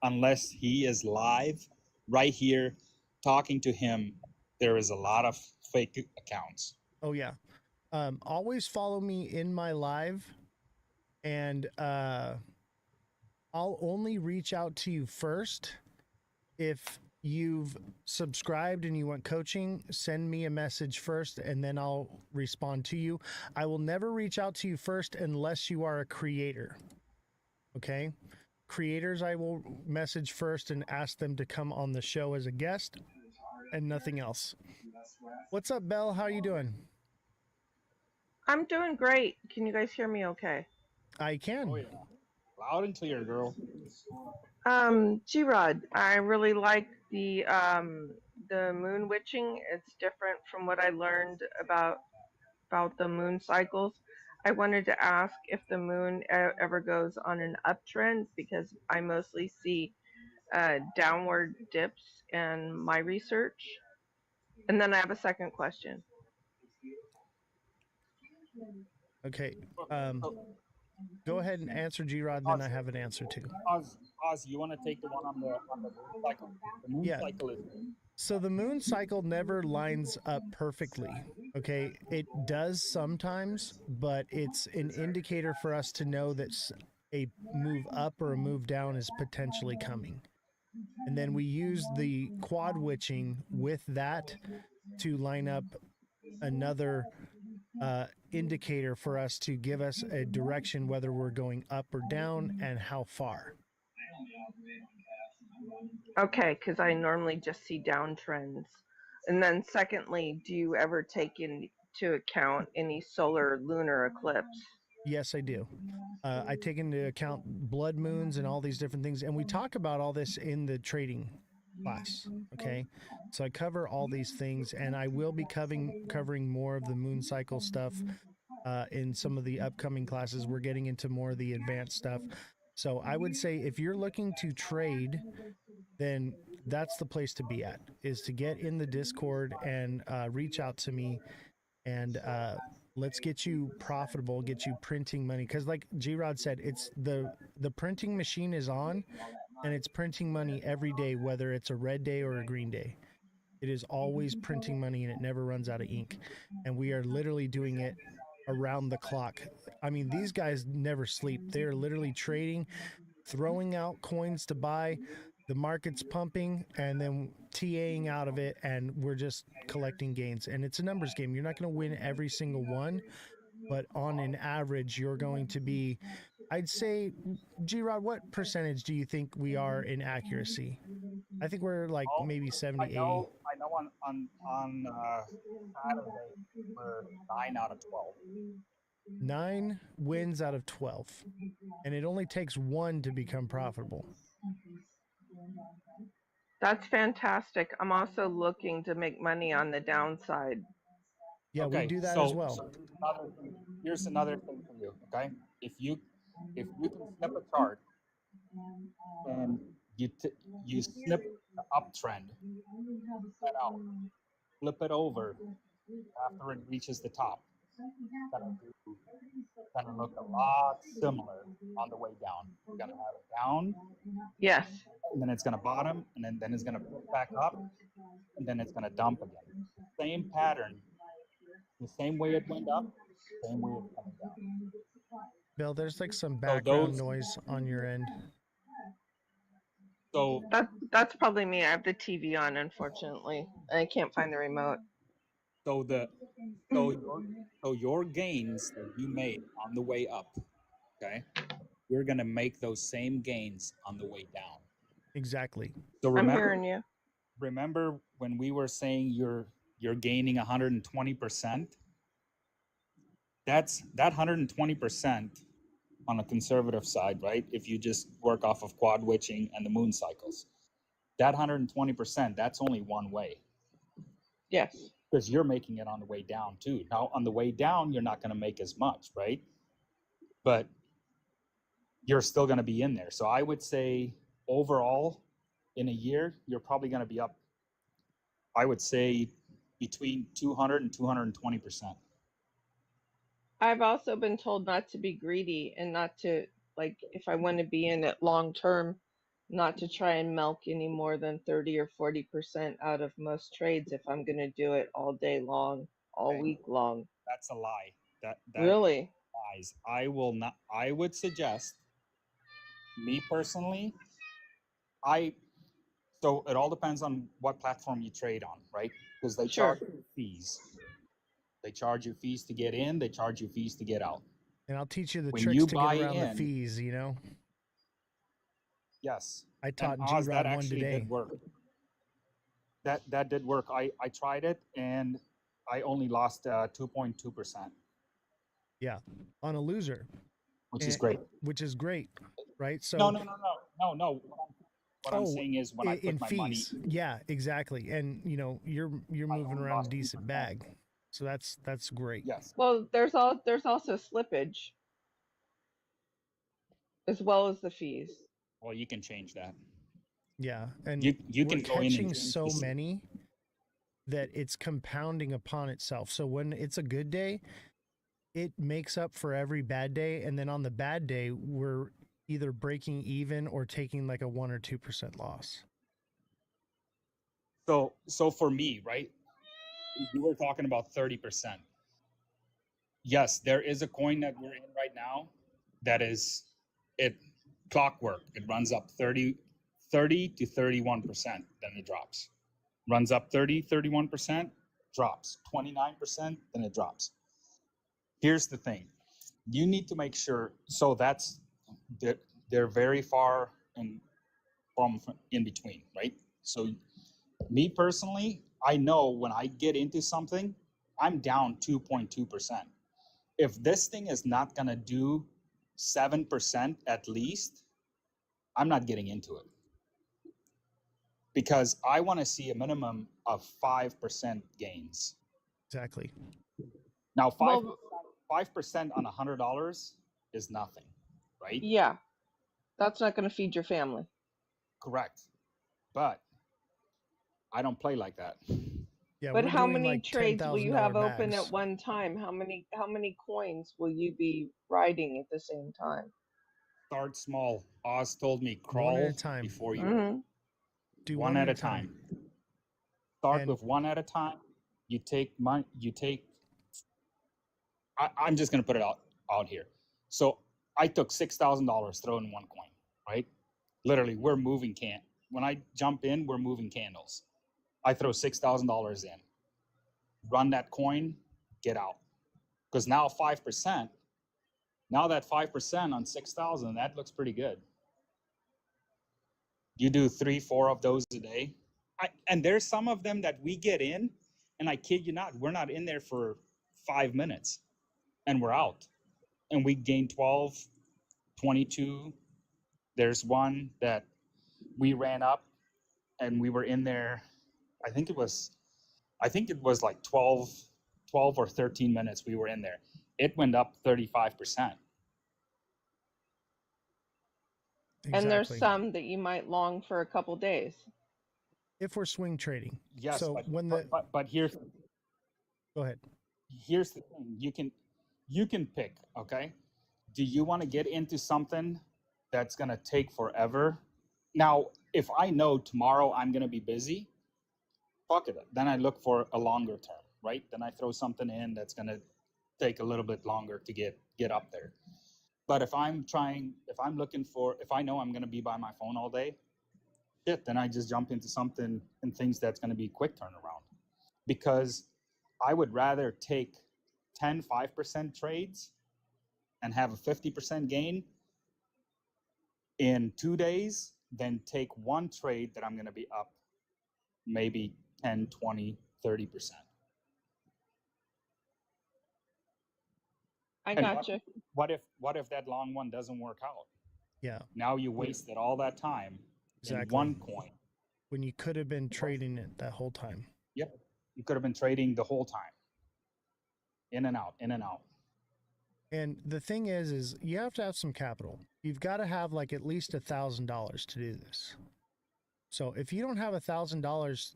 unless he is live right here talking to him. There is a lot of fake accounts. Oh, yeah. Always follow me in my live, and I'll only reach out to you first if you've subscribed and you want coaching. Send me a message first, and then I'll respond to you. I will never reach out to you first unless you are a creator. Okay? Creators, I will message first and ask them to come on the show as a guest, and nothing else. What's up, Belle? How are you doing? I'm doing great. Can you guys hear me okay? I can. Oh, yeah. Loud and clear, girl. G-Rod, I really like the moon witching. It's different from what I learned about the moon cycles. I wanted to ask if the moon ever goes on an uptrend, because I mostly see downward dips in my research. And then I have a second question. Okay. Go ahead and answer, G-Rod, then I have an answer too. Oz, you want to take the one on the moon cycle? The moon cycle is... So the moon cycle never lines up perfectly. Okay, it does sometimes, but it's an indicator for us to know that a move up or a move down is potentially coming. And then we use the quad witching with that to line up another indicator for us to give us a direction whether we're going up or down and how far. Okay, because I normally just see downtrends. And then secondly, do you ever take into account any solar lunar eclipse? Yes, I do. I take into account blood moons and all these different things. And we talk about all this in the trading class. Okay. So I cover all these things, and I will be covering more of the moon cycle stuff in some of the upcoming classes. We're getting into more of the advanced stuff. So I would say if you're looking to trade, then that's the place to be at, is to get in the Discord and reach out to me, and let's get you profitable, get you printing money. Because like G-Rod said, it's the printing machine is on, and it's printing money every day, whether it's a red day or a green day. It is always printing money, and it never runs out of ink. And we are literally doing it around the clock. I mean, these guys never sleep. They're literally trading, throwing out coins to buy. The market's pumping, and then TAing out of it, and we're just collecting gains. And it's a numbers game. You're not going to win every single one, but on an average, you're going to be, I'd say, G-Rod, what percentage do you think we are in accuracy? I think we're like maybe 70, 80. I know on Saturday, we're 9 out of 12. 9 wins out of 12. And it only takes 1 to become profitable. That's fantastic. I'm also looking to make money on the downside. Yeah, okay, we do that as well. So here's another thing for you, okay? If you if you can snip a chart and you snip the uptrend, that out, flip it over after it reaches the top, gonna look a lot similar on the way down. You're gonna have it down, Yes. and then it's gonna bottom, and then it's gonna pick back up, and then it's gonna dump again. Same pattern, the same way it went up, same way it's coming down. Bill, there's like some So background those, noise on your end. so That's probably me. I have the TV on, unfortunately, and I can't find the remote. so your gains that you made on the way up, okay, you're gonna make those same gains on the way down. Exactly. So I'm hearing you. remember when we were saying you're gaining 120%? That's that 120% on a conservative side, right? If you just work off of quad witching and the moon cycles, that 120%, that's only one way. Yes. Because you're making it on the way down too. Now on the way down, you're not going to make as much, right? But you're still going to be in there. So I would say overall in a year, you're probably going to be up, I would say between 200 and 220%. I've also been told not to be greedy and not to, like, if I want to be in it long term, not to try and milk any more than 30 or 40% out of most trades if I'm going to do it all day long, all week long. That's a lie. That Really? lies. I will not. I would suggest, me personally, so it all depends on what platform you trade on, right? Because they Sure. charge you fees. They charge you fees to get in. They charge you fees to get out. And I'll teach you the When tricks you to get buy around the in- fees, you know? Yes. I taught And Oz, G-Rod that one actually today. did work. That did work. I tried it and I only lost 2.2%, Yeah. On a loser. which is And- great. Which is great, right? So No. What I'm saying is when I put in my fees. money, Yeah, exactly. And you know, you're moving around a decent bag. So that's great. Yes. Well, there's also slippage as well as the fees. well, you can change that. Yeah. And You we're can go in and catching change so this. many that it's compounding upon itself. So when it's a good day, it makes up for every bad day. And then on the bad day, we're either breaking even or taking like a 1 or 2% loss. So for me, right? You were talking about 30%. Yes, there is a coin that we're in right now that is clockwork. It runs up 30 to 31%, then it drops. Runs up 31%, drops. 29%, then it drops. Here's the thing. You need to make sure, so that's they're very far from in between, right? So me personally, I know when I get into something, I'm down 2.2%. If this thing is not going to do 7% at least, I'm not getting into it. Because I want to see a minimum of 5% gains. Exactly. Now, 5% on $100 is nothing, right? Yeah. That's not going to feed your family. Correct. But I don't play like that. Yeah, But we're how doing many like trades will you have $10,000 open bags. at one time? How many coins will you be riding at the same time? Start small. Oz told me One crawl at a time. before you Mhm. Do one at a time. Start with one at a time. You take I'm just gonna put it out here. So I took $6,000 thrown in one coin, right? Literally, we're moving when I jump in, we're moving candles. I throw $6,000 in, run that coin, get out. Because now 5%, now that 5% on 6,000, that looks pretty good. You do 3-4 of those a day. And there's some of them that we get in, and I kid you not, we're not in there for 5 minutes and we're out. And we gain 12, 22. There's one that we ran up and we were in there. I think it was like 12 or 13 minutes we were in there. It went up 35%. And there's Exactly. some that you might long for a couple days. If we're swing trading. Yes, So when the but here's go ahead. Here's the thing. You can pick, okay? Do you want to get into something that's going to take forever? Now, if I know tomorrow I'm going to be busy, fuck it. Then I look for a longer term, right? Then I throw something in that's going to take a little bit longer to get up there. But if I know I'm going to be by my phone all day, shit, then I just jump into something and things that's going to be quick turnaround. Because I would rather take 5% trades and have a 50% gain in 2 days than take one trade that I'm going to be up maybe 10, 20, 30%. I And got you. What if that long one doesn't work out? Yeah. Now you wasted all that time in one coin. When you could have been trading it that whole time. Yep. You could have been trading the whole time. In and out, in and out. And the thing is you have to have some capital. You've got to have like at least $1,000 to do this. So if you don't have $1,000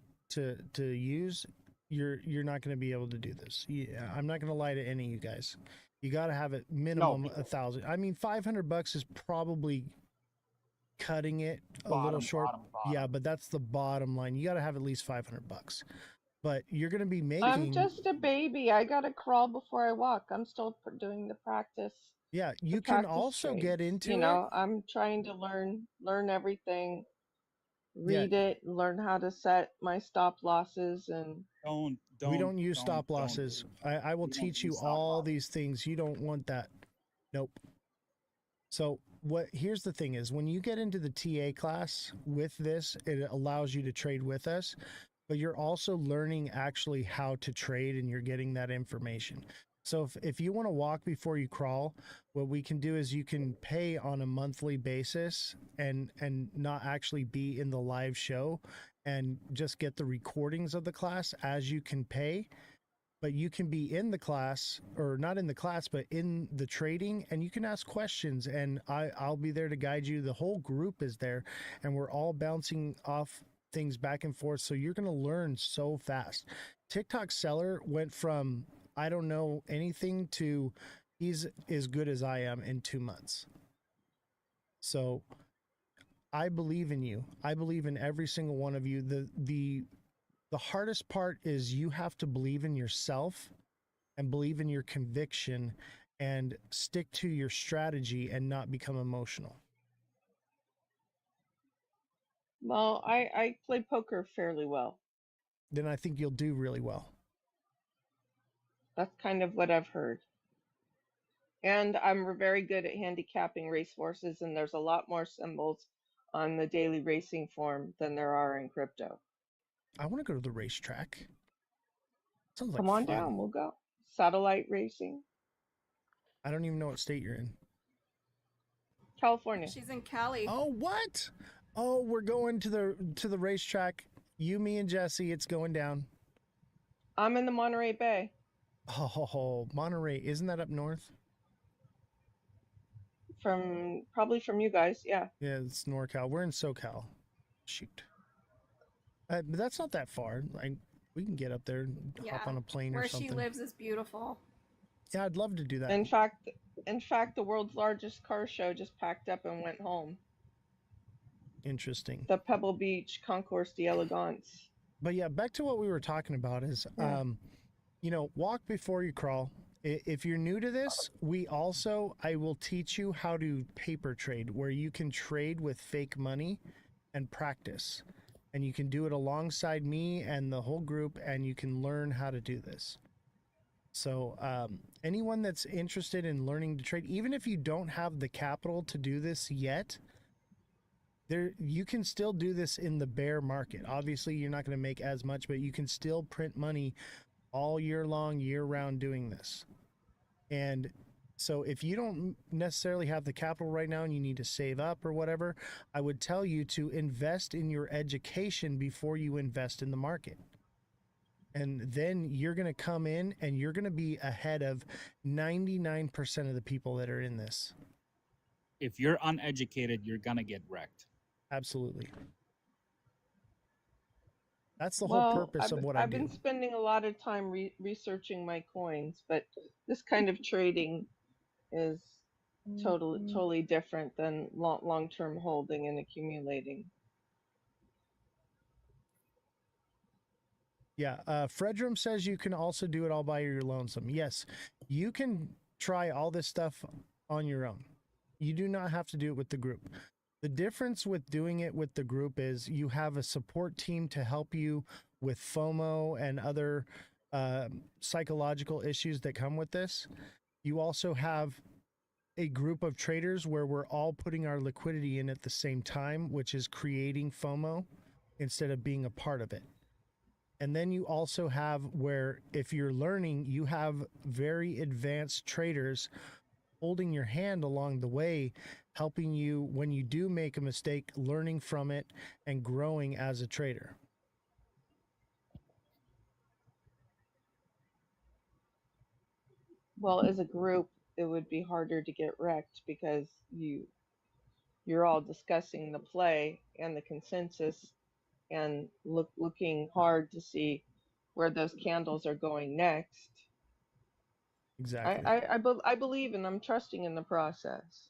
to use, you're not going to be able to do this. Yeah, I'm not going to lie to any of you guys. You got to have it minimum 1,000. I mean, $500 is probably cutting it a little short. Bottom. Yeah, but that's the bottom line. You got to have at least $500. But you're going to be making. I'm just a baby. I gotta crawl before I walk. I'm still doing the practice. Yeah, you can also get into you know, I'm trying to learn everything, read it, learn how to set my stop losses, and we don't use stop losses. I will teach you all these things. You don't want that. Nope. So here's the thing is when you get into the TA class with this, it allows you to trade with us, but you're also learning actually how to trade and you're getting that information. So if you want to walk before you crawl, what we can do is you can pay on a monthly basis and not actually be in the live show and just get the recordings of the class as you can pay. But you can be in the class, or not in the class, but in the trading, and you can ask questions, and I'll be there to guide you. The whole group is there, and we're all bouncing off things back and forth. So you're going to learn so fast. TikTok seller went from I don't know anything to he's as good as I am in 2 months. So I believe in you. I believe in every single one of you. The hardest part is you have to believe in yourself and believe in your conviction and stick to your strategy and not become emotional. well, I play poker fairly well. Then I think you'll do really well. That's kind of what I've heard. And I'm very good at handicapping racehorses, and there's a lot more symbols on the daily racing form than there are in crypto. I want to go to the racetrack. Sounds like Come on fun. down, we'll go. Satellite racing. I don't even know what state you're in. California. She's in Cali. Oh, what? Oh, we're going to the racetrack. You, me, and Jesse. It's going down. I'm in the Monterey Bay. Oh, Monterey. Isn't that up north? Probably from you guys, yeah. Yeah, it's NorCal. We're in SoCal. Shoot. But that's not that far. Like, we can get up there and hop on a plane or something. Where she lives is beautiful. Yeah, I'd love to do that. In fact, the world's largest car show just packed up and went home. Interesting. The Pebble Beach Concours d'Elegance. But yeah, back to what we were talking about is, walk before you crawl. If you're new to this, I will teach you how to paper trade, where you can trade with fake money and practice. And you can do it alongside me and the whole group, and you can learn how to do this. So anyone that's interested in learning to trade, even if you don't have the capital to do this yet, you can still do this in the bear market. Obviously, you're not going to make as much, but you can still print money all year long, year round doing this. And so if you don't necessarily have the capital right now and you need to save up or whatever, I would tell you to invest in your education before you invest in the market. And then you're going to come in and you're going to be ahead of 99% of the people that are in this. if you're uneducated, you're gonna get wrecked. Absolutely. That's the whole Well, purpose of what I I've been do. spending a lot of time researching my coins, but this kind of trading is totally different than long-term holding and accumulating. Yeah. Fredrum says you can also do it all by your lonesome. Yes, you can try all this stuff on your own. You do not have to do it with the group. The difference with doing it with the group is you have a support team to help you with FOMO and other psychological issues that come with this. You also have a group of traders where we're all putting our liquidity in at the same time, which is creating FOMO instead of being a part of it. And then you also have where if you're learning, you have very advanced traders holding your hand along the way, helping you when you do make a mistake, learning from it and growing as a trader. Well, as a group, it would be harder to get wrecked because you're all discussing the play and the consensus and looking hard to see where those candles are going next. Exactly. I believe and I'm trusting in the process.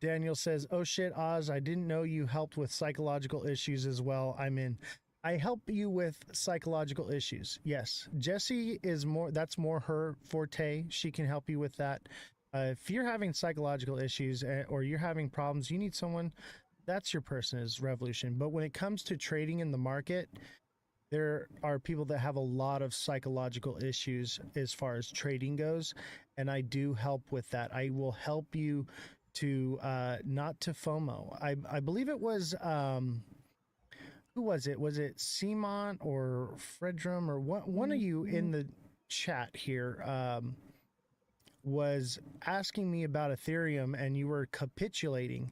Daniel says, "Oh shit, Oz, I didn't know you helped with psychological issues as well. I'm in. I help you with psychological issues. Yes. Jessie is more, that's more her forte. She can help you with that. If you're having psychological issues or you're having problems, you need someone, that's your person is Revolution. But when it comes to trading in the market, there are people that have a lot of psychological issues as far as trading goes. And I do help with that. I will help you to not to FOMO. I believe it was who was it? Was it Simon or Fredrum or one of you in the chat here was asking me about Ethereum, and you were capitulating,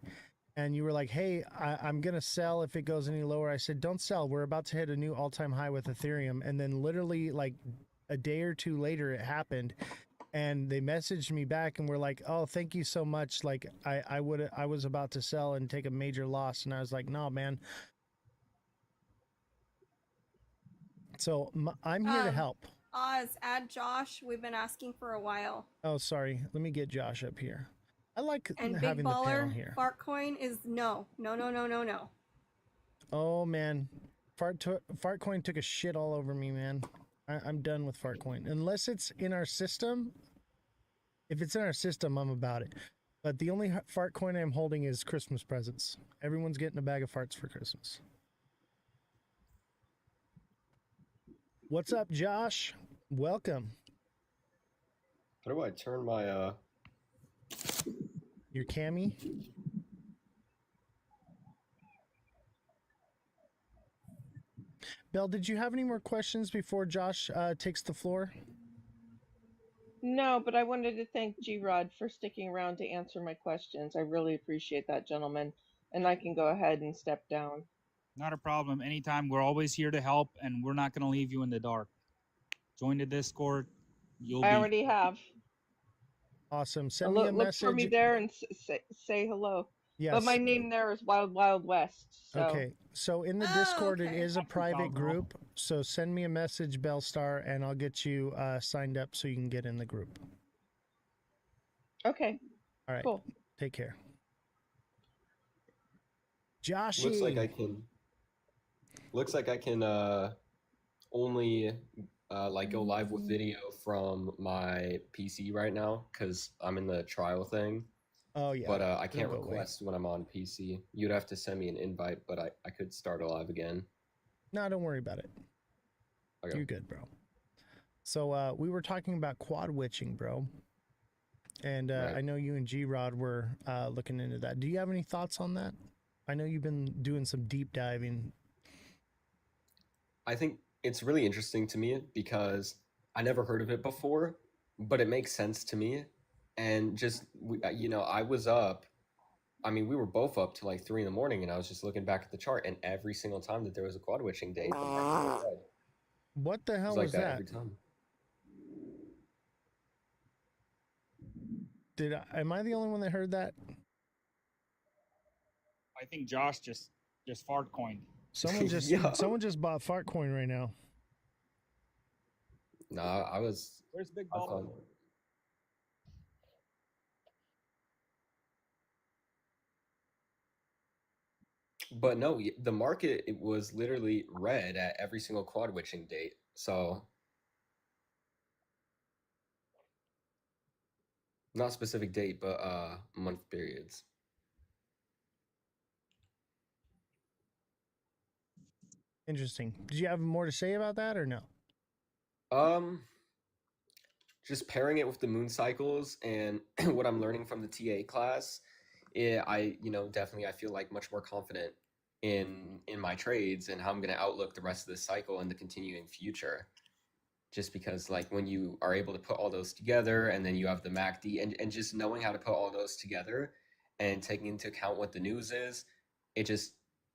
and you were like, "Hey, I'm gonna sell if it goes any lower." I said, "Don't sell. We're about to hit a new all-time high with Ethereum." And then literally like a day or two later, it happened. And they messaged me back and were like, "Oh, thank you so much. Like I was about to sell and take a major loss." And I was like, "No, man." So I'm here to help. Oz, add Josh. We've been asking for a while. Oh, sorry. Let me get Josh up here. I like And Big having the panel Baller, here. Fartcoin is no. Oh man, Fartcoin took a shit all over me, man. I'm done with Fartcoin unless it's in our system. If it's in our system, I'm about it. But the only Fartcoin I'm holding is Christmas presents. Everyone's getting a bag of farts for Christmas. What's up, Josh? Welcome. How do I turn my your cami? Belle, did you have any more questions before Josh takes the floor? No, but I wanted to thank G-Rod for sticking around to answer my questions. I really appreciate that, gentlemen. And I can go ahead and step down. Not a problem. Anytime. We're always here to help, and we're not going to leave you in the dark. Join the Discord. I already have. Awesome. Send me a Look for me message. there and say hello. Yes. But my name there is Wild Wild West. So. Okay. So in the Discord, it is a private group. So send me a message, Bellstar, and I'll get you signed up so you can get in the group. Okay. All right. Cool. Take care. Joshy. Looks like I can only like go live with video from my PC right now because I'm in the trial thing. Oh yeah. But I can't request when I'm on PC. You'd have to send me an invite, but I could start a live again. No, don't worry about it. Okay. You're good, bro. So we were talking about quad witching, bro. And Right. I know you and G-Rod were looking into that. Do you have any thoughts on that? I know you've been doing some deep diving. I think it's really interesting to me because I never heard of it before, but it makes sense to me. And just, you know, I was up. I mean, we were both up to like 3 a.m, and I was just looking back at the chart, and every single time that there was a quad witching day, What the hell it was like was that that? every time. Am I the only one that heard that? I think Josh just fart coined. Someone just Yeah. someone just bought fart coin right now. No, I was. Where's Big I Ball? thought- But no, the market it was literally red at every single quad witching date. So not specific date, but month periods. Interesting. Did you have more to say about that or no? Just pairing it with the moon cycles and what I'm learning from the TA class, definitely I feel like much more confident in my trades and how I'm going to outlook the rest of this cycle and the continuing future. Just because like when you are able to put all those together and then you have the MACD and just knowing how to put all those together and taking into account what the news is, it just,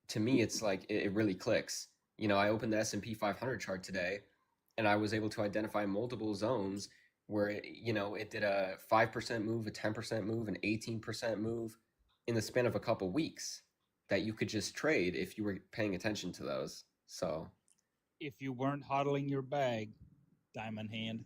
to me, it's like it really clicks. I opened the S&P 500 chart today and I was able to identify multiple zones where it did a 5% move, a 10% move, an 18% move in the span of a couple weeks that you could just trade if you were paying attention to those. So If you weren't hodling your bag, diamond hand.